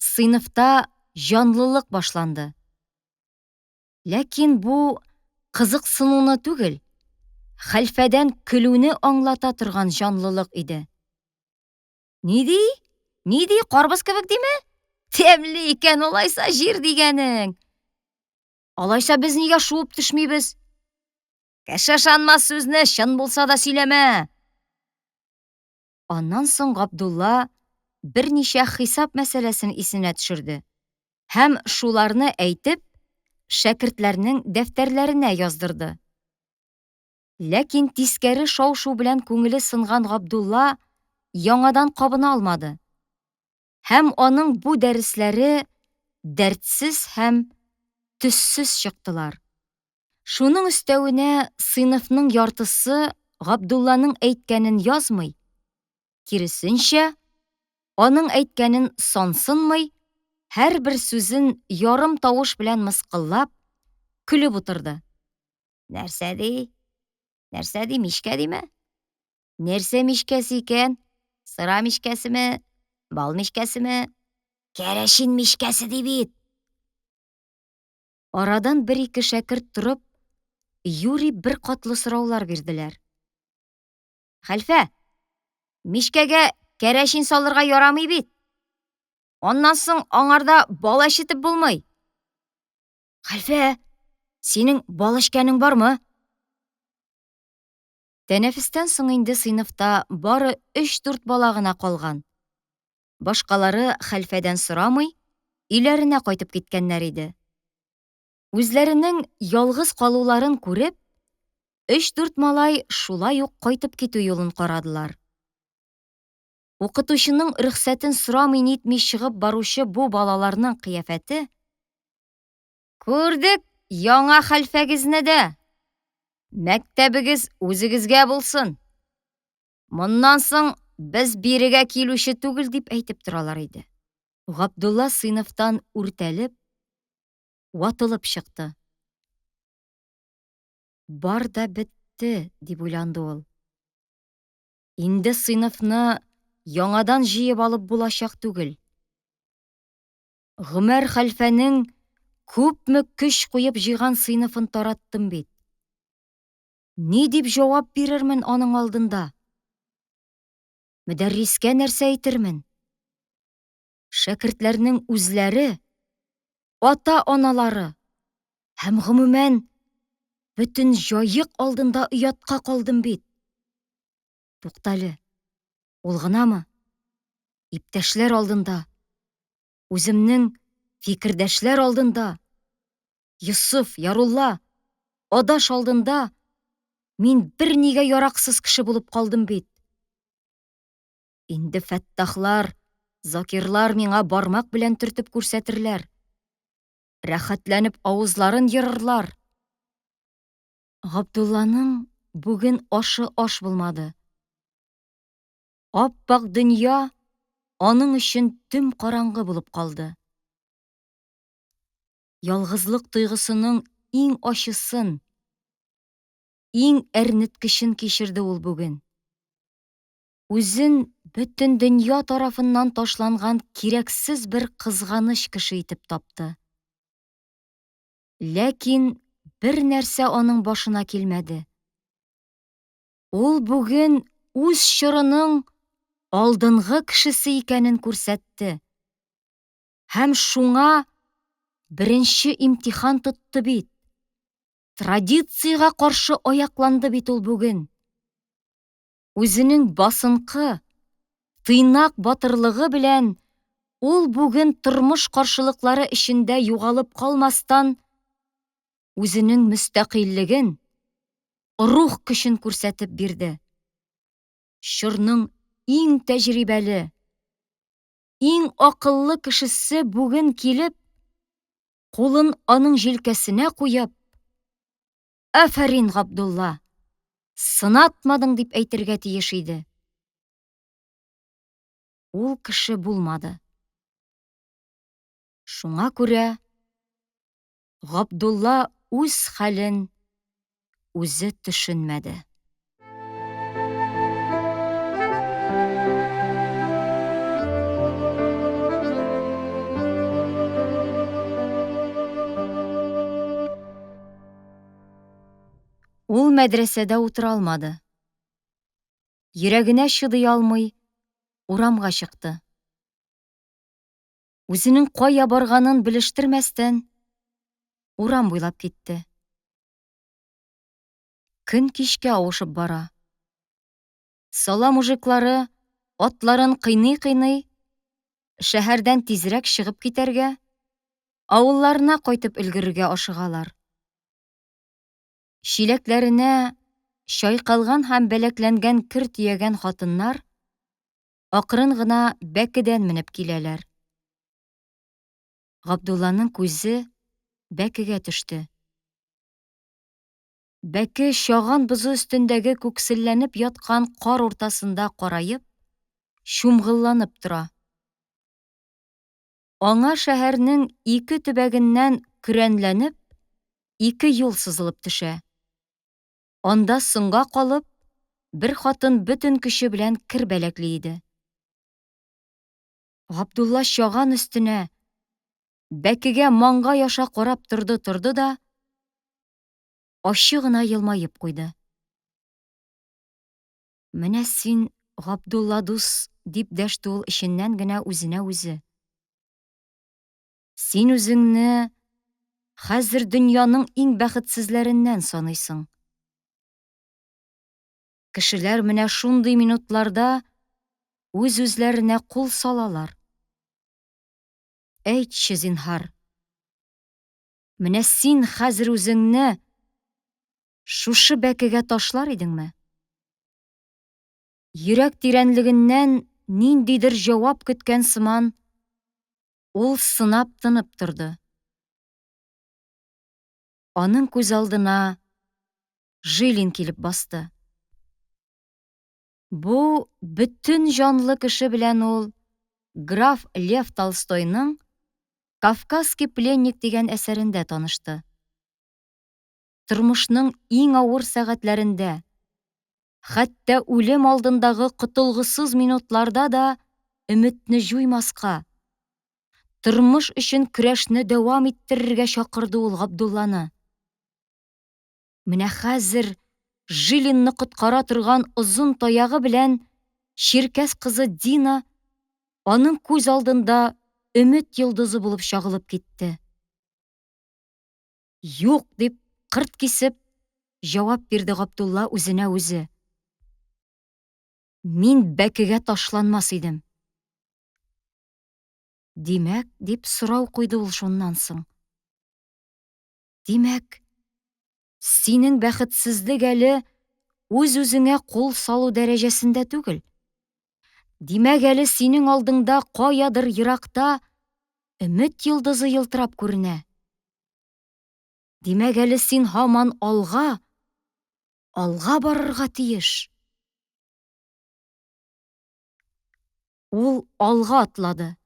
сыйныфта җанлылык башланды. Ләкин бу кызыксынуны түгел, хәлфәдән көлүне аңлата торган җанлылык иде. Ниди? Ниди, карбыз кебек диме? Тәмле икән алайса җир дигәнең. Алайса без нигә шуып төшмибез? Кеше ышанмас сүзне чын булса да сөйләмә. Аннан соң Габдулла берничә хисап мәсьәләсен исенә төшерде һәм шуларны әйтеп, шәкертләрнең дәфтәрләренә яздырды. Ләкин тискәре шау-шу белән күңеле сынган Габдулла яңадан кабына алмады. Һәм аның бу дәресләре дәртсез һәм төссез чыктылар. Шуның өстәвенә сыйныфның яртысы Габдулланың әйткәнен язмый, киресенчә, аның әйткәнен сансынмый, һәрбер сүзен ярым тавыш белән мыскыллап, көлеп утырды. Нәрсә ди? Нәрсә ди, мичкә диме? Нәрсә мичкәсе икән? Сыра мичкәсеме? Бал мичкәсеме? Кәрәшин мичкәсе ди бит. Арадан бер-ике шәкерт торып, юри бер катлы сораулар бирделәр. Хәлфә, мичкәгә кәрәшин салырга ярамый бит. Аннан соң аңарда бал әчетеп булмый. Хәлфә, синең бал эчкәнең бармы? Тәнәфестән соң инде сыйныфта бары 3-4 бала гына калган. Башкалары хәлфәдән сорамый, өйләренә кайтып киткәннәр иде. Үзләренең ялгыз калуларын күреп, 3-4 малай шулай ук кайтып китү юлын карадылар. Укытучының рөхсәтен сорамый нитми чыгып баручы бу балаларның кыяфәте "Күрдек яңа хәлфәгезне дә. Мәктәбегез үзегезгә булсын. Моннан соң без бирегә килүче түгел" дип әйтеп торалар иде. Габдулла сыйныфтан үртәлеп, ватылып чыкты. Бар да бетте, дип уйланды ул. Инде сыйныфны яңадан җыеп алып булачак түгел. Гомәр хәлфәнең күпме көч куеп җыйган сыйныфын тараттым бит. Ни дип җавап бирермен аның алдында? Мөдәррискә нәрсә әйтермен? Шәкертләрнең үзләре ата-аналары һәм гомумән бөтен җаек алдында оятка калдым бит. Туктале, ул гынамы? Иптәшләр алдында, үземнең фикердәшләр алдында, Йосыф, Ярулла, адаш алдында мин бернигә яраксыз кеше булып калдым бит. Инде Фәттахлар, Закирлар миңа бармак белән төртеп күрсәтерләр. Рәхәтләнеп авызларын йырырлар. Габдулланың бүген ашы аш булмады. Ап-ак дөнья аның өчен төм караңгы булып калды. Ялгызлык тойгысының иң ачысын, иң әрнеткечен кичерде ул бүген. Үзен бөтен дөнья тарафыннан ташланган кирәксез бер кызганыч кеше итеп тапты. Ләкин бер нәрсә аның башына килмәде. Ул бүген үз чорының алдынгы кешесе икәнен күрсәтте. Һәм шуңа беренче имтихан тотты бит. Традицияга каршы аякланды бит ул бүген. Үзенең басынкы, тыйнак батырлыгы белән ул бүген тормыш каршылыклары эчендә югалып калмастан, үзенең мөстәкыйльлеген, рух көчен күрсәтеп бирде. Чорның иң тәҗрибәле, иң акыллы кешесе бүген килеп, кулын аның җилкәсенә куеп, «Афәрин, Габдулла, сынатмадың» дип әйтергә тиеш иде. Ул кеше булмады. Шуңа күрә Габдулла үз хәлен үзе төшенмәде. Ул мәдрәсәдә утыра алмады. Йөрәгенә чыдый алмый, урамга чыкты. Үзенең кая барганын белештермәстән, урам буйлап китте. Көн кичкә авышып бара. Сала мужиклары атларын кыйный-кыйный, шәһәрдән тизрәк чыгып китәргә, авылларына кайтып өлгерергә ашыгалар. Чиләкләренә чайкалган һәм бәләкләнгән кер төягән хатыннар акрын гына бәкедән менеп киләләр. Габдулланың күзе бәкегә төште. Бәке чаган бозы өстендәге күкселләнеп яткан кар уртасында караеп, чумгылланып тора. Аңа шәһәрнең ике төбәгеннән көрәнләнеп, ике юл сызылып төшә. Анда соңга калып, бер хатын бөтен көче белән кер бәләкли иде. Габдулла чаган өстенә, бәкегә маңгай аша карап торды да, ачы гына елмаеп куйды. Менә син, Габдулла дус, дип дәште ул эченнән генә үзенә үзе. Син үзеңне хәзер дөньяның иң бәхетсезләреннән саныйсың. Кешеләр менә шундый минутларда үз-үзләренә кул салалар. Әйтче, зинһар, менә син хәзер үзеңне шушы бәкегә ташлар идеңме? Йөрәк тирәнлегеннән ниндидер җавап көткән сыман, ул сынап тынып торды. Аның күз алдына Жилин килеп басты. Бу бөтен җанлы кеше белән ул граф Лев Толстойның «Кавказский пленник» дигән әсәрендә танышты. Тормышның иң авыр сәгатьләрендә, хәтта үлем алдындагы котылгысыз минутларда да өметне җуймаска, тормыш өчен көрәшне дәвам иттерергә чакырды ул Габдулланы. Менә хәзер Жилинны коткара торган озын таягы белән Чиркәс кызы Дина аның күз алдында өмет йолдызы булып чагылып китте. Юк, дип кырт кисеп, җавап бирде Габдулла үзенә үзе. Мин бәкегә ташланмас идем. Димәк, дип сорау куйды ул шуннан соң. Димәк, синең бәхетсезлек әле үз-үзеңә кул салу дәрәҗәсендә түгел. Димәк, әле синең алдыңда каядыр еракта өмет йолдызы елтырап күренә. Димәк, әле син һаман алга барырга тиеш. Ул алга атлады.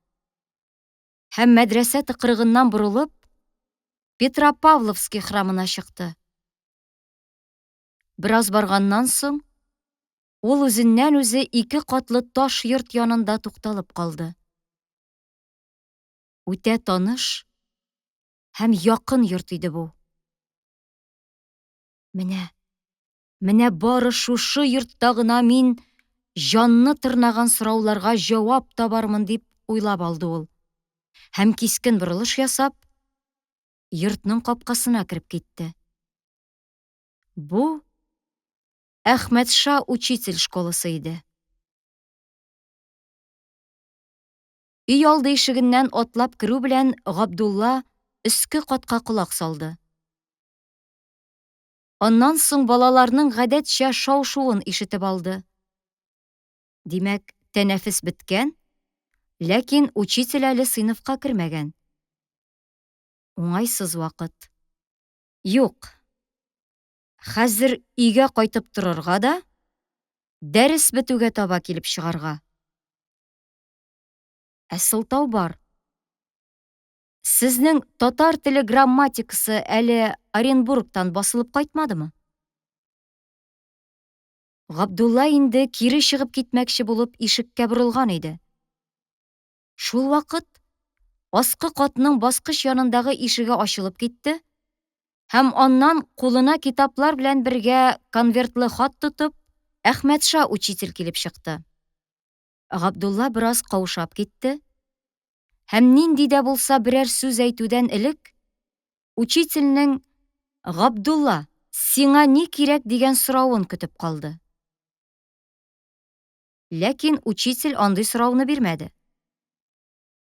Һәм мәдрәсә тыкрыгыннан борылып, Петропавловский храмына чыкты. Бераз барганнан соң, ул үзеннән үзе 2 катлы таш йорт янында тукталып калды. Үтә таныш һәм якын йорт иде бу. Менә бары шушы йортта гына мин җанны тырнаган сорауларга җавап табармын дип уйлап алды ул. Һәм кискен борылыш ясап, йортның капкасына кирип китте. Бу Әхмәтша учитель школасы иде. Өй алды ишегеннән атлап керү белән Габдулла өске катка колак салды. Аннан соң балаларның гадәтчә шау-шуын ишетеп алды. Димәк, тәнәфес беткән, ләкин учитель әле сыйныфка кермәгән. Уңайсыз вакыт. Юк. Хәзер өйгә кайтып торырга да, дәрес бетүгә таба килеп чыгарга. Ә сылтау бар. Сезнең татар теле грамматикасы әле Оренбургтан басылып кайтмадымы? Габдулла инде кире чыгып китмәкче булып ишеккә борылган иде. Шул вакыт аскы катның баскыч янындагы ишеге ачылып китте, һәм аннан кулына китаплар белән бергә конвертлы хат тотып, Әхмәтша учитель килеп чыкты. Габдулла бераз каушап китте, һәм нинди дә булса берәр сүз әйтүдән элек, учительнең «Габдулла, сиңа ни кирәк?» дигән соравын көтеп калды. Ләкин учитель андый сорауны бирмәде.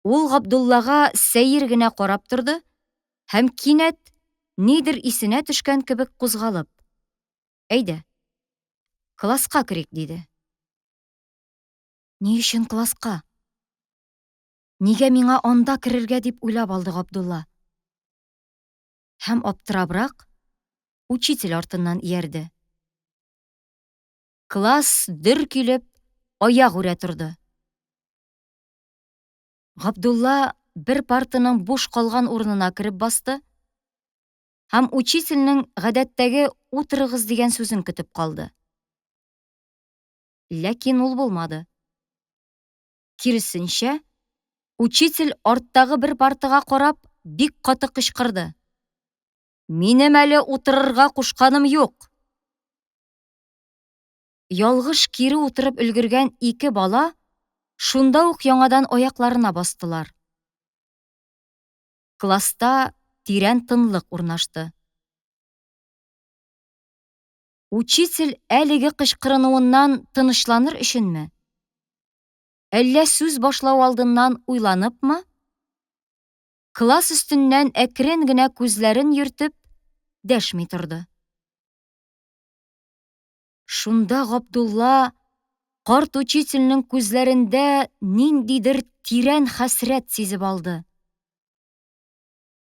Ул Габдуллага сәер генә карап торды, һәм кинәт нидер исенә төшкән кебек кузгалып, «Әйдә, класска керик» диде. Ни өчен класска? Нигә миңа анда керергә дип уйлап алды Габдулла. Һәм аптырабрак, учитель артыннан иярде. Класс дер килеп, аяк үрә торды. Габдулла бер партаның буш калган урынына кереп басты, һәм учительнең гадәттәге «утырыгыз» дигән сүзен көтеп калды. Ләкин ул булмады. Киресенчә, учитель арттагы бер партага карап, бик каты кычкырды. Минем әле утырырга кушканым юк. Ялгыш кире утырып өлгергән 2 бала шунда ук яңадан аякларына бастылар. Класста тирән тынлык урнашты. Учитель әлеге кычкырынуыннан тынычланыр өченме? Әллә сүз башлау алдыннан уйланыпмы? Класс өстеннән әкрен генә күзләрен йөртеп, дәшми торды. Шунда Габдулла карт учительнең күзләрендә ниндидер тирән хәсрәт сизеп алды.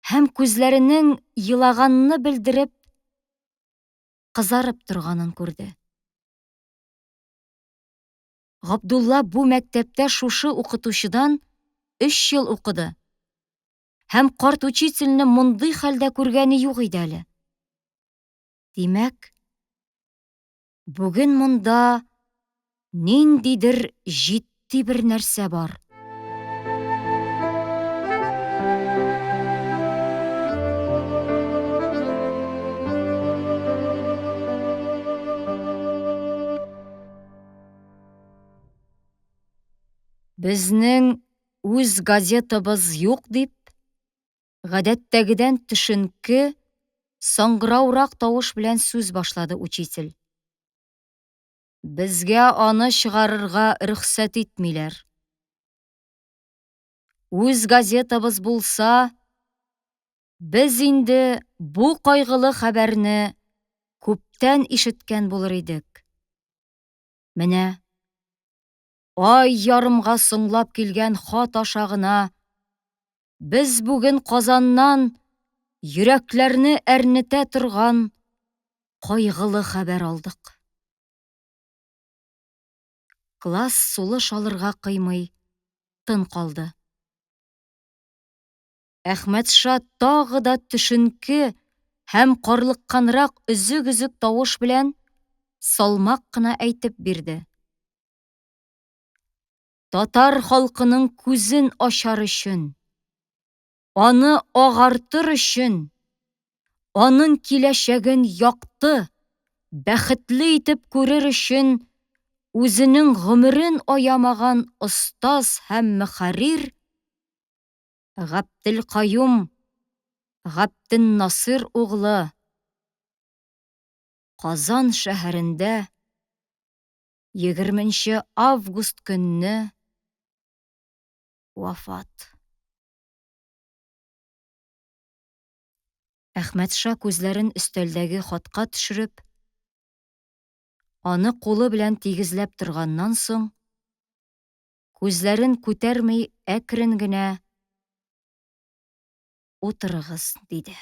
Һәм күзләренең елаганны белдереп, кызарып торганын күрде. Габдулла бу мәктәптә шушы укытучыдан 3 ел укыды. Һәм карт учительне мондый хәлдә күргәне юк иде әле. Димәк, бүген монда ниндидер җитди бер нәрсә бар. Безнең үз газетабыз юк дип, гадәттәгедән төшенке Саңгыраурак тавыш белән сүз башлады учитель. Безгә аны чыгарырга рөхсәт итмиләр. Үз газетабыз булса, без инде бу кайгылы хәбәрне күптән ишеткән булыр идек. Менә ай ярымга соңлап килгән хат аша гына без бүген Казаннан йөрәкләрне әрнетә торган кайгылы хәбәр алдык. Класс сулыш алырга кыймый тын калды. Әхмәтша тагы да төшенке һәм карлыкканрак өзек-өзек тавыш белән салмак кына әйтеп бирде. Татар халкының күзен ачар өчен, аны агартыр өчен, аның киләчәген якты, бәхетле итеп күрер өчен үзенең гомерен аямаган остаз һәм мөхәррир Габделкаюм Габденнасыр углы Казан шәһәрендә 20 август көнне вафат. Әхмәтша күзләрен өстәлдәге хатка төшереп, аны кулы белән тигезләп торганнан соң, күзләрен күтәрми әкрен генә «Утырыгыз» диде.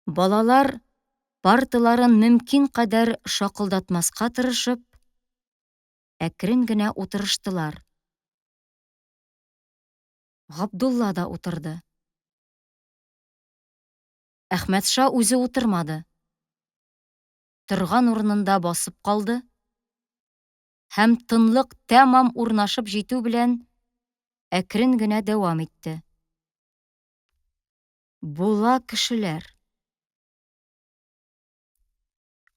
Балалар парталарын мөмкин кадәр шакылдатмаска тырышып, әкрен генә утырыштылар. Габдулла да утырды. Әхмәтша үзе утырмады. Торган урынында басып калды һәм тынлык тәмам урнашып җитү белән әкрен генә дәвам итте. Була кешеләр.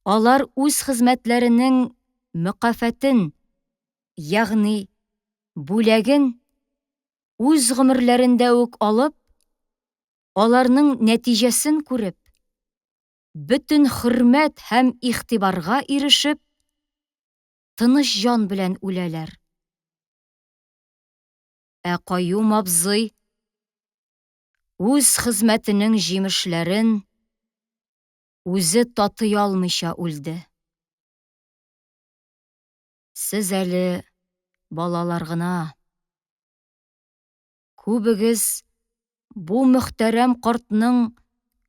Алар үз хезмәтләренең мөкафәтен, ягъни бүләген үз гомерләрендә үк алып, аларның нәтиҗәсен күреп, бөтен хөрмәт һәм игътибарга ирешеп, тыныч җан белән үләләр. Ә Каюм абзый үз хезмәтенең җимешләрен үзе татый алмыйча үлде. Сез әле балалар гына. Күбегез бу мөхтәрәм картның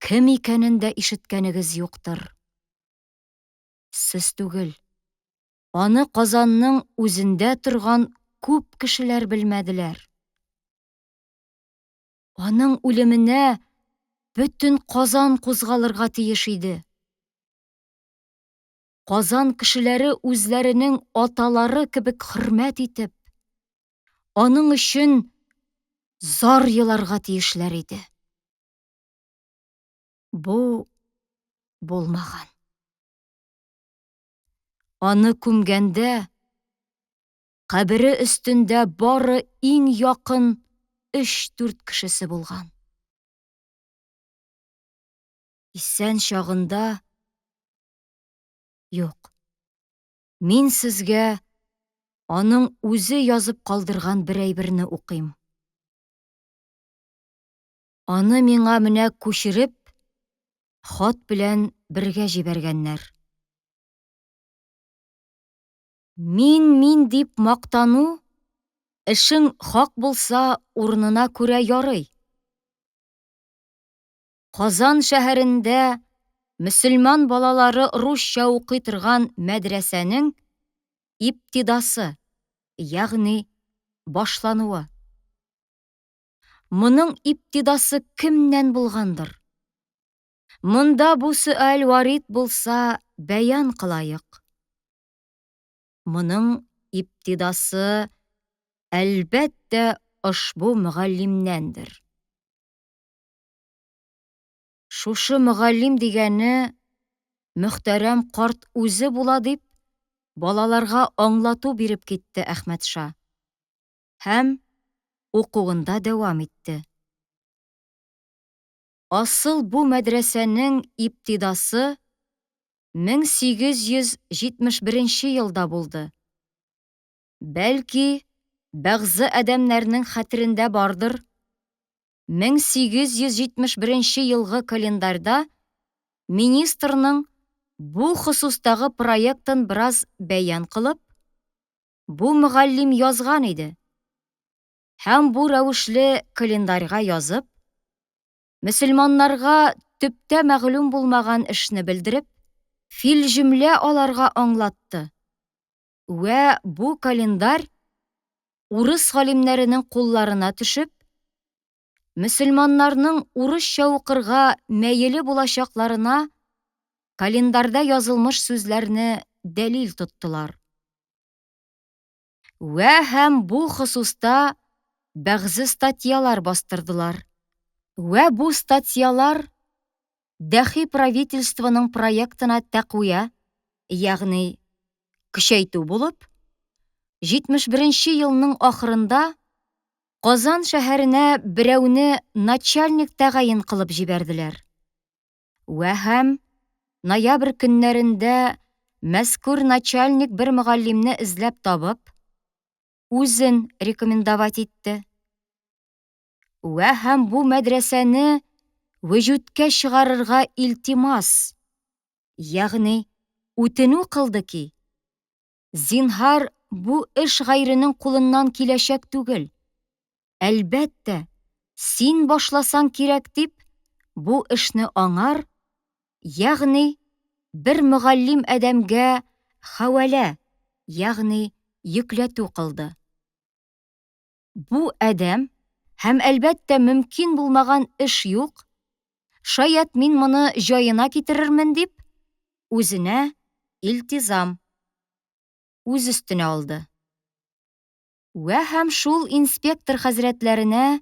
кем икәнен дә ишеткәнегез юктыр. Сез түгел, аны Казанның үзендә торган күп кешеләр белмәделәр. Аның үлеменә бөтен Казан кузгалырга тиеш иде. Казан кешеләре үзләренең аталары кебек хөрмәт итеп, аның өчен зар еларга тиешләр иде. Бу булмаган. Аны күмгәндә, кабере өстендә бары иң якын 3-4 кешесе булган. Исән чагында юк. Мин сезгә аның үзе язып калдырган бер әйберне укыйм. Аны миңа менә күчереп, хат белән бергә җибәргәннәр. Мин дип мактану, эшең хак булса урынына күрә ярый. Казан шәһәрендә мөселман балалары русча укый торган мәдрәсәнең иптидасы, ягъни башлануы. Моның иптидасы кемнән булгандыр? Монда бу сөаль варид булса, бәян кылайык. Моның иптидасы әлбәттә ошбу мөгаллимнәндер. Шушы мөгаллим дигәне мөхтәрәм карт үзе була дип, балаларга аңлату биреп китте Әхмәтша. Һәм укуында дәвам итте. Асыл бу мәдрәсәнең иптидасы 1871 елда булды. Бәлки, бәгъзе адәмнәрнең хәтерендә бардыр, 1871 елгы календарьда министрның бу хосустагы проектын біраз бәян кылып, бу мөгаллим язган иде. Һәм бу рәвешле календарьга язып, мөселманнарга төптә мәгълүм булмаган эшне белдереп, фил җөмлә аларга аңлатты. Вә бу календарь урыс галимнәренең кулларына төшеп, мөселманнарның урысча укырга мәеле булачакларына календарьда язылмыш сүзләрне дәлил тоттылар. Вә һәм бу хосуста бәгъзе статьялар бастырдылар. Вә бу статьялар дәхи правительствоның проектына тәкъвия, ягъни көчәйтү булып, 71 елның ахырында Казан шәһәренә берәүне начальник тәгаен кылып җибәрделәр. Вә һәм ноябрь көннәрендә мәзкур начальник бер мөгаллимне эзләп табып, үзен рекомендовать итте. Вә һәм бу мәдрәсәне вөҗүткә чыгарырга илтимас, ягъни үтенү кылды ки, зинһар бу эш гайренең кулыннан киләчәк түгел. Әлбәттә, син башласаң кирәк дип, бу эшне аңар, ягъни бер мөгаллим адәмгә хәвалә, ягъни йөкләтү кылды. Бу адәм һәм әлбәттә мөмкин булмаган эш юк, шаят мин моны җаена китерермен дип, үзенә илтизам үз өстенә алды. Вә һәм шул инспектор хәзрәтләренә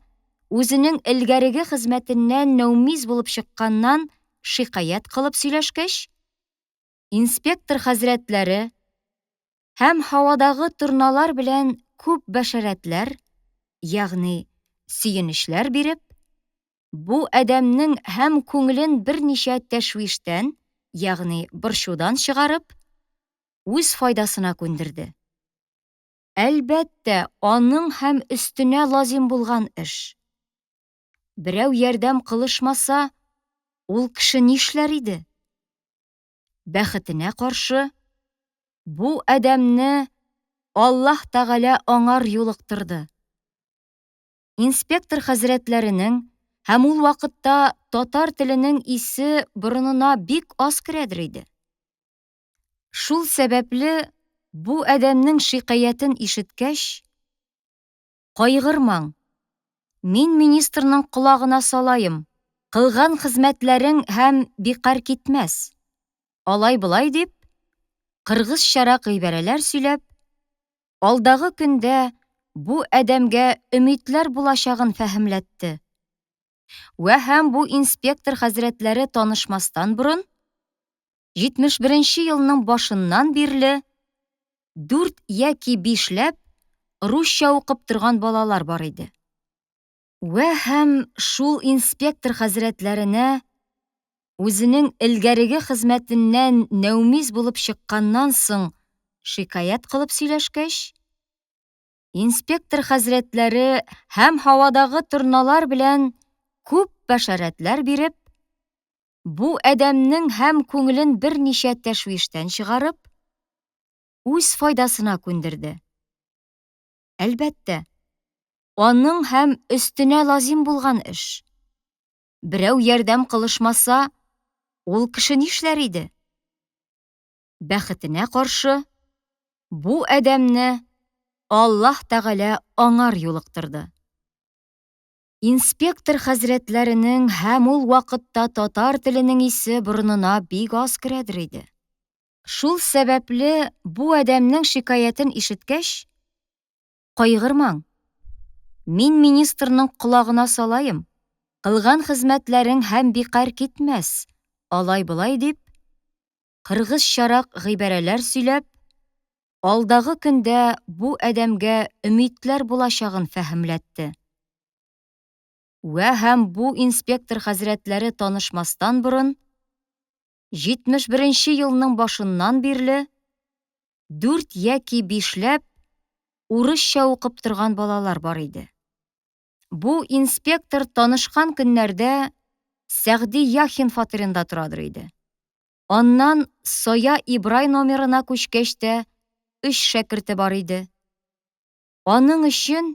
үзенең элгәреге хезмәтеннән нәүмиз булып чыкканнан шикаят кылып сөйләшкәч, инспектор хәзрәтләре һәм һавадагы торналар белән күп бәшәрәтләр, ягъни сөенечләр биреп, бу адәмнең һәм күңелен берничә тәшвиштән, ягъни борчудан чыгарып, үз файдасына күндерде. Әлбәттә, аның һәм өстенә лазим булган эш. Берәү ярдәм кылышмаса, ул кеше нишләр иде? Бәхетенә каршы, бу адәмне Аллаһ Тәгалә аңар юлыктырды. Инспектор хәзрәтләренең һәм ул вакытта татар теленең исе борынына бик аз керәдер иде. Шул сәбәпле бу адәмнең шикаятын ишеткәч, кайгырмаң, мин министрның колагына салайым, кылган хезмәтләрең һәм бикар китмәс. Алай-болай дип, кыргызчарак гыйбарәләр сөйләп, алдагы көндә бу адәмгә өмитләр булачагын фәһемләтте. Вә һәм бу инспектор хәзрәтләре танышмастан борын, 71 елның башыннан бирле 4 яки 5ләп русча укып торган балалар бар иде. Вә һәм шул инспектор хәзрәтләренә үзенең элгәреге хезмәтеннән нәүмиз булып чыкканнан соң шикаят кылып сөйләшкәч, инспектор хәзрәтләре һәм һавадагы торналар белән күп бәшәрәтләр биреп, бу адәмнең һәм күңелен берничә тәшвиштән чыгарып, үз файдасына күндерде. Әлбәттә, аның һәм өстенә лазим булган эш. Берәү ярдәм кылышмаса, ул кеше нишләр иде? Бәхетенә каршы, бу адәмне Аллаһ Тәгалә аңар юлыктырды. Инспектор хәзрәтләренең һәм ул вакытта татар теленең исе борынына бик аз керәдер иде. Шул сәбәпле бу адәмнең шикаятын ишеткәч, кайгырмаң, мин министрның колагына салайым, кылган хезмәтләрең һәм бикар китмәс. Алай-болай дип, кыргызчарак гыйбарәләр сөйләп, алдагы көндә бу адәмгә өмитләр булачагын фәһемләтте. Вә һәм бу инспектор хәзрәтләре танышмастан борын, 71-нче елның башыннан бирле 4 яки 5ләп урысча укып торган балалар бар иде. Бу инспектор танышкан көннәрдә Сәгъди Яхин фатирында торадыр иде. Аннан Соя Ибрай номерына күчкәч тә 3 шәкерте бар иде. Аның өчен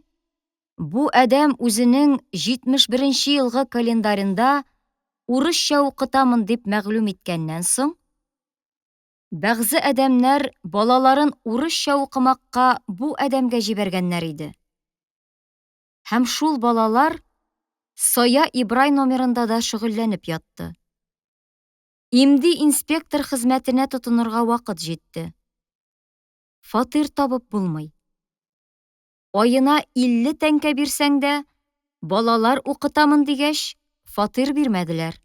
бу әдәм үзенең 71-нче елгы календарында урысча укытамын дип мәгълүм иткәннән соң, бәгъзе әдәмнәр балаларын урысча укымакка бу әдәмгә җибәргәннәр иде. Һәм шул балалар Соя Ибрай номерында да шөгыльләнеп ятты. Имди инспектор хезмәтенә тотынырга вакыт җитте. Фатир табып булмый. Аена 50 тәңкә бирсәң дә, балалар укытамын дигәч, фатир бирмәделәр.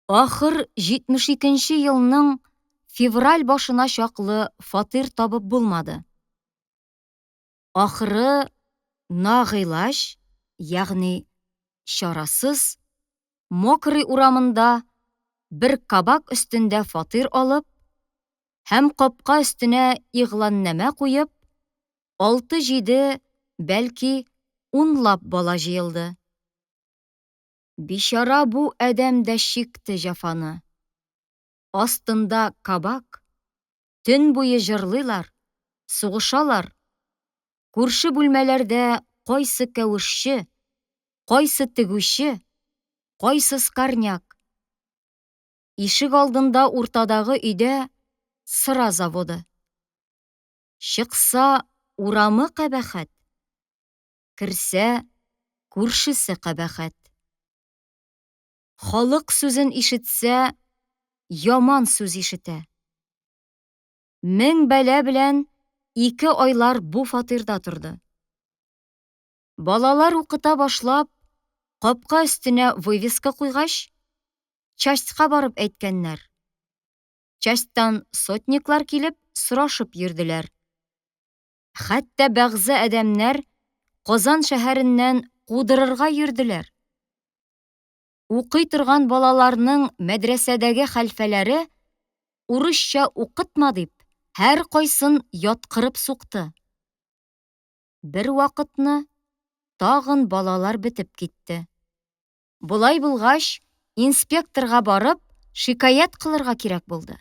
Ахыр 72-нче елның февраль башына чаклы фатир табып булмады. Ахыры нагыйлач, ягъни чарасыз, Мокрый урамында бер кабак өстендә фатир алып, һәм капка өстенә игъланнама куеп, 6-7, бәлки 10лап бала җыелды. Бичара бу әдәм дә чикте җәфаны. Астында кабак, төн буе җырлыйлар, сугышалар. Күрше бүлмәләрдә кайсы кәвешче, кайсы тегүче, кайсы скорняк. Ишек алдында уртадагы өйдә сыра заводы. Чыкса, урамы кабахәт. Кирсә, күршесе кабахәт. Халык сүзен ишетсә, яман сүз ишетә. 1000 бәла белән 2 айлар бу фатирда торды. Балалар укыта башлап, капка өстенә вывеска куйгач, частька барып әйткәннәр. Частьтан сотниклар килеп сорашып йөрделәр. Хәтта бәгъзе әдәмнәр Казан шәһәреннән кудырырга йөрделәр. Укый торган балаларның мәдрәсәдәге хәлфәләре урысча укытма дип, һәр кайсын яткырып сукты. Бер вакытны тагын балалар бетеп китте. Булай булгач, инспекторга барып, шикаят кылырга кирәк булды.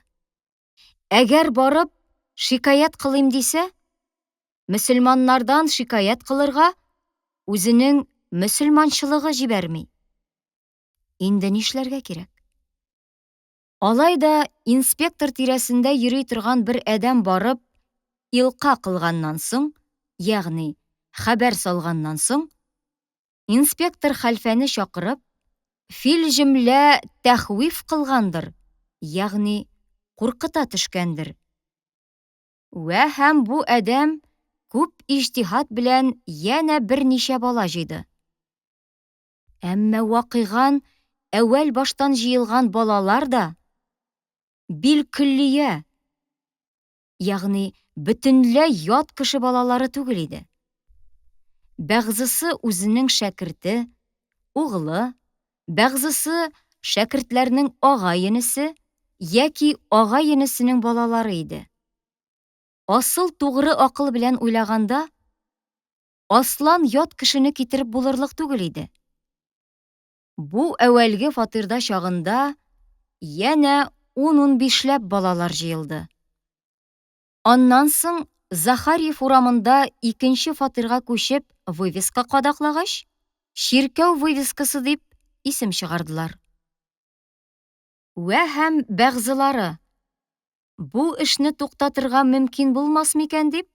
Әгәр барып, шикаят кылыйм дисә, мөселманнардан шикаят кылырга үзенең мөселманчылыгы җибәрми. Инде нишләргә кирәк? Алайда инспектор тирәсендә йөри торган бер әдәм барып, илка кылганнан соң, ягъни хәбәр салганнан соң, инспектор хәлфәне чакырып, фил җөмлә тәхвиф кылгандыр, ягъни куркыта төшкәндер. Вә һәм бу әдәм күп иҗтиһад белән янә берничә бала җыйды. Әмма вакыйган әүвәл баштан җыелган балалар да билкиллия, ягъни бөтенләй ят кеше балалары түгел иде. Бәгъзысы үзенең шәкерте, угылы, бәгъзысы шәкертләрнең агай-енесе яки агай-енесенең балалары иде. Асыл тугры акыл белән уйлаганда, аслан ят кешене китереп булырлык түгел иде. Бу әүвәлге фатирда чагында янә 10-15ләп балалар җыелды. Аннан соң Захарьев урамында 2нче фатирга күчеп вывеска кадаклагач, чиркәү вывескасы дип исем чыгардылар. Вә һәм бәгъзылары бу эшне туктатырга мөмкин булмас микән дип,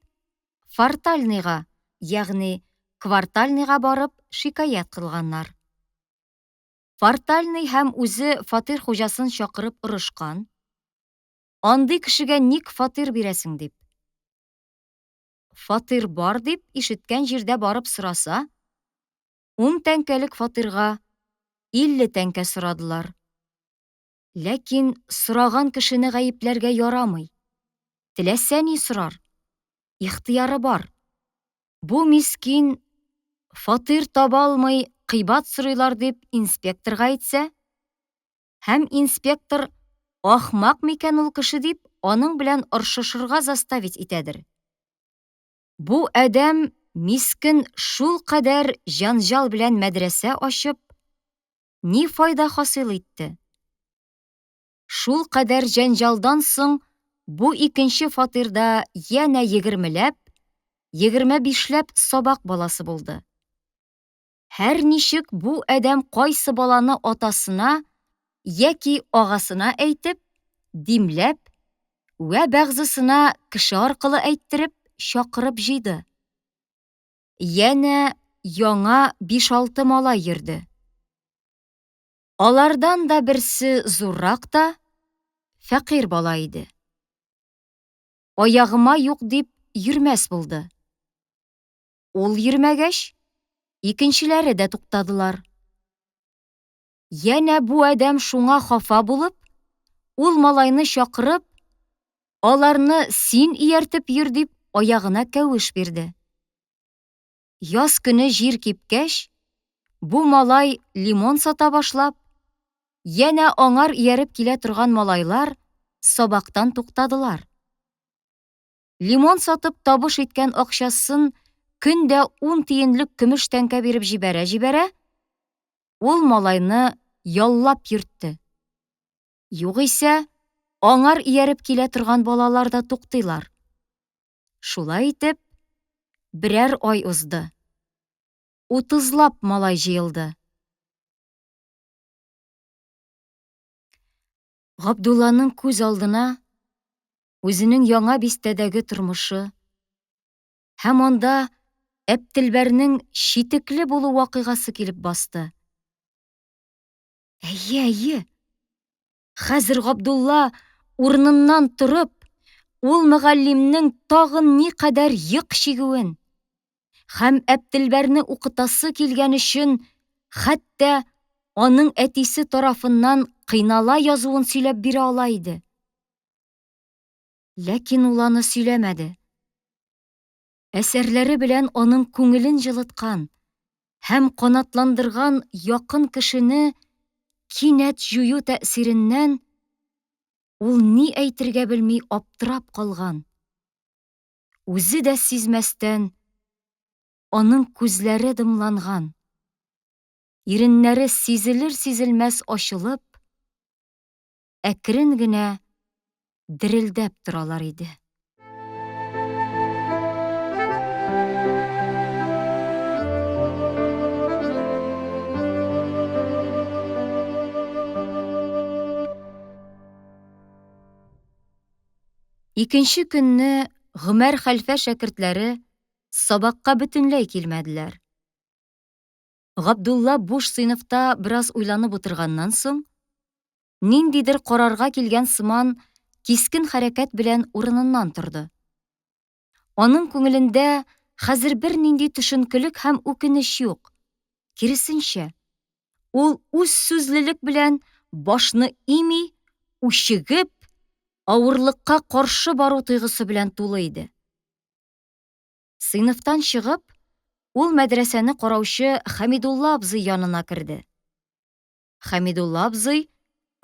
фартальныйга, ягъни квартальныйга барып шикаят кылганнар. Фартальный һәм үзе фатир хуҗасын чакырып орышкан. Андый кешегә ник фатир бирәсең дип. Фатир бар дип ишеткән җирдә барып сораса, 10 тәңкәлек фатирга 50 тәңкә сорадылар. Ләкин сораган кешене гаепләргә ярамый. Теләсә ни сорар. Ихтыяры бар. Бу мискин фатир таба алмый кыйбат сорыйлар дип инспекторга әйтсә, һәм инспектор ахмак микән ул кеше дип, аның белән оршышырга заставить итәдер. Бу адәм мискен шул кадәр җанҗал белән мәдрәсә ачып, ни файда хасил итте? Шул кадәр җанҗалдан соң бу икенче фатирда янә 20ләп, 25ләп сабак баласы булды. Һәр ничек бу адәм кайсы баланы атасына яки агасына әйтеп, димләп, вә бәгъзесенә кеше аркылы әйттереп, чакырып җыйды. Янә яңа 5-6 малай йөрде. Алардан да берсе зуррак та, фәкыйрь бала иде. Аягыма юк дип йөрмәс булды. Ул йөрмәгәч, икенчеләре дә туктадылар. Янә бу адәм шуңа хафа булып, ул малайны чакырып, аларны син ияртеп йөр дип аягына кәвеш бирде. Яз көне җир кипкәч, бу малай лимон сата башлап, янә аңар ияреп килә торган малайлар сабактан туктадылар. Лимон сатып табыш иткән акчасын көндә 10 тиенлек көмеш тәңкә биреп җибәрә, ул малайны яллап йөртте. Югыйсә, аңар ияреп килә торган балалар да туктыйлар. Шулай итеп, берәр ай узды. 30лап малай җыелды. Габдулланың күз алдына үзенең яңа бистәдәге тормышы һәм анда Әптелбәрнең читекле булу вакыйгасы килеп басты. Әйе. Хәзер Габдулла урыныннан торып, ул мөгаллимнең тагын ни кадәр йык чигүен һәм Әптелбәрне укытасы килгән өчен хәтта аның әтисе тарафыннан кыйнала язуын сөйләп бирә ала иде. Ләкин ул аны сөйләмәде. Әсәрләре белән аның күңелен җылыткан һәм канатландырган якын кешене кинәт җую тәэсиреннән ул ни әйтергә белми аптырап калган. Үзе дә сизмәстән аның күзләре дымланган. Иреннәре сизелер-сизелмәс ачылып, әкрен генә дерелдәп торалар иде. Икенче көнне Гомәр хәлфә шәкертләре сабакка бөтенләй килмәделәр. Габдулла буш сыйныфта бераз уйланып утырганнан соң, ниндидер карарга килгән сыман кискен хәрәкәт белән урыныннан торды. Аның күңелендә хәзер бер нинди төшенкелек һәм үкенеч юк. Киресенчә, ул үз сүзлелек белән башны ими, үчегеп, авырлыкка каршы бару тойгысы белән тулы иде. Сыйныфтан чыгып, ул мәдрәсәне караучы Хәмидулла абзый янына керде. Хәмидулла абзый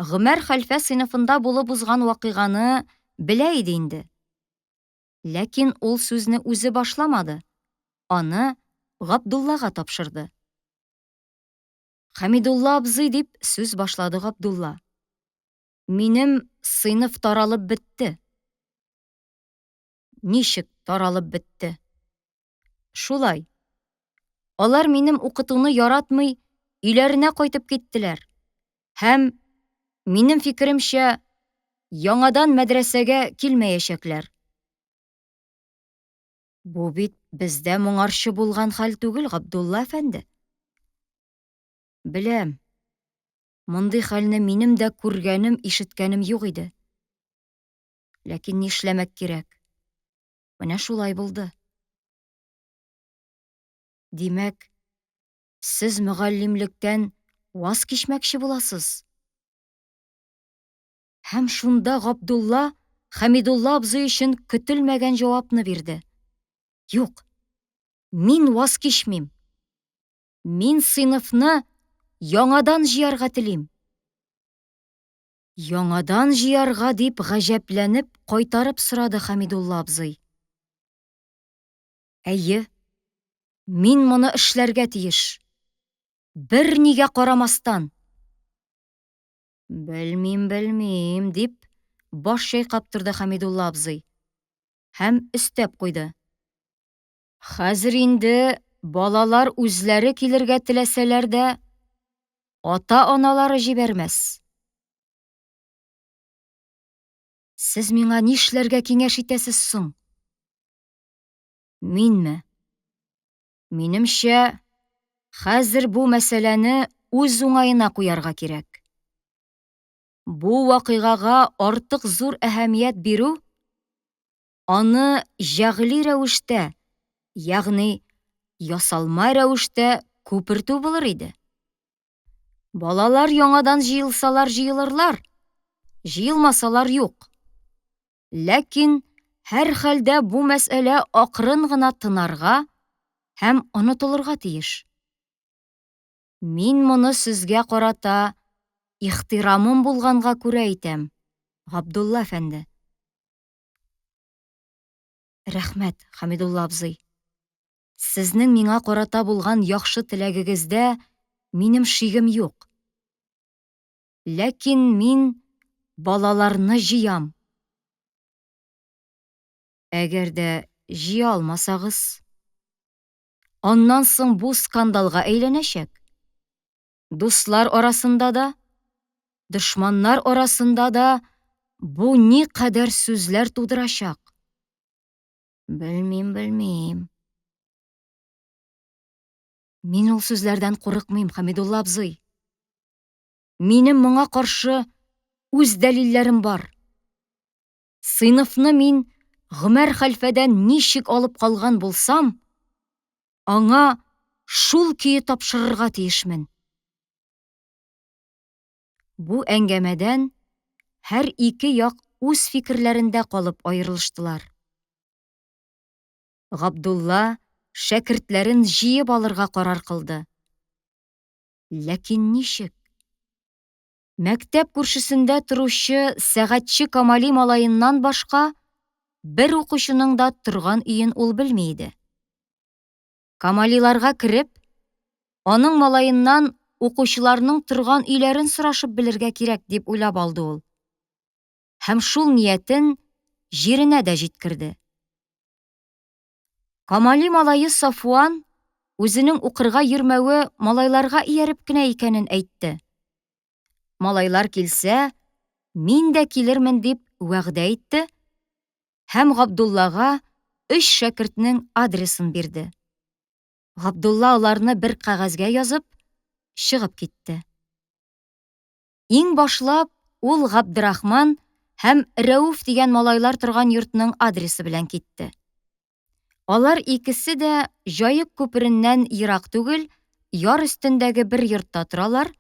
Гомәр хәлфә сыйныфында булып узган вакыйганы белә иде инде. Ләкин ул сүзне үзе башламады. Аны Габдуллага тапшырды. Хәмидулла абзый дип сүз башлады Габдулла. Минем сыйныф таралып бетте. Ничек таралып бетте? Шулай. Алар минем укытуны яратмый, өйләренә кайтып киттеләр. Һәм минем фикеремчә, яңадан мәдрәсәгә килмәячәкләр. Бу бит бездә моңарчы булган хәл түгел, Габдулла әфәнде. Беләм. Мондый хәлне минем дә күргәнем, ишеткәнем юк иде. Ләкин нишләмәк кирәк? Менә шулай булды. Димәк, сез мөгаллимлектән ваз кичмәкче буласыз. Һәм шунда Габдулла Хәмидулла абзый өчен көтелмәгән җавапны бирде. Юк, мин ваз кичмим. Мин сыйныфны яңадан җыярга телим. Яңадан җыярга дип гаҗәпләнеп кайтарып сорады Хәмидулла абзый. Әйе, мин моны эшләргә тиеш. Бер нигә карамастан. Белмим, дип баш чайкап торды Хәмидулла абзый. Һәм өстәп куйды. Хәзер инде балалар үзләре килергә теләсәләр дә, ата-аналары җибәрмәс. Сез миңа нишләргә киңәш итәсез соң? Минме? Минемчә, хәзер бу мәсьәләне үз уңаена куярга кирәк. Бу вакыйгага артык зур әһәмият бирү, аны җәгъли рәвештә, ягъни ясалма рәвештә күпертү булыр иде. Балалар яңадан җыелсалар җыелырлар, җыелмасалар юк. Ләкин һәр хәлдә бу мәсьәлә акрын гына тынарга һәм онытылырга тиеш. Мин моны сезгә карата ихтирамым булганга күрә әйтәм, Габдулла әфәнде. Рәхмәт, Хәмидулла абзый. Сезнең миңа карата булган яхшы теләгегездә минем шигем юк. Ләкин мин балаларны җыям. Әгәр дә җыя алмасагыз, аннан соң бу скандалга әйләнәчәк. Дуслар арасында да, дошманнар арасында да бу ни кадәр сүзләр тудырачак. Белмим. Мин ул сүзләрдән курыкмыйм, Хәмидулла абзый. Минем моңа каршы үз дәлилләрем бар. Сыйныфны мин Гомәр хәлфәдән ничек алып калган булсам, аңа шул көе тапшырырга тиешмен. Бу әңгәмәдән һәр ике як үз фикерләрендә калып аерылыштылар. Габдулла шәкертләрен җыеп алырга карар кылды. Ләкин ничек? Мәктәп күршесендә торучы сәгатьче Камали малаеннан башка бер укучының да торган өен ул белми иде. Камалиларга кереп, аның малаеннан укучыларның торган өйләрен сорашып белергә кирәк дип уйлап алды ул. Һәм шул ниятен җиренә дә җиткерде. Камали малайы Сафуан үзенең укырга йөрмәве малайларга ияреп кенә икәнен әйтте. Малайлар килсә, мин дә килермен дип вәгъдә итте һәм Габдуллага 3 шәкертнең адресын бирде. Габдулла аларны бер кәгазьгә язып, чыгып китте. Иң башлап ул Габдрахман һәм Рәүф дигән малайлар торган йортның адресы белән китте. Алар икесе дә Җаек күпереннән ерак түгел, яр өстендәге бер йортта торалар,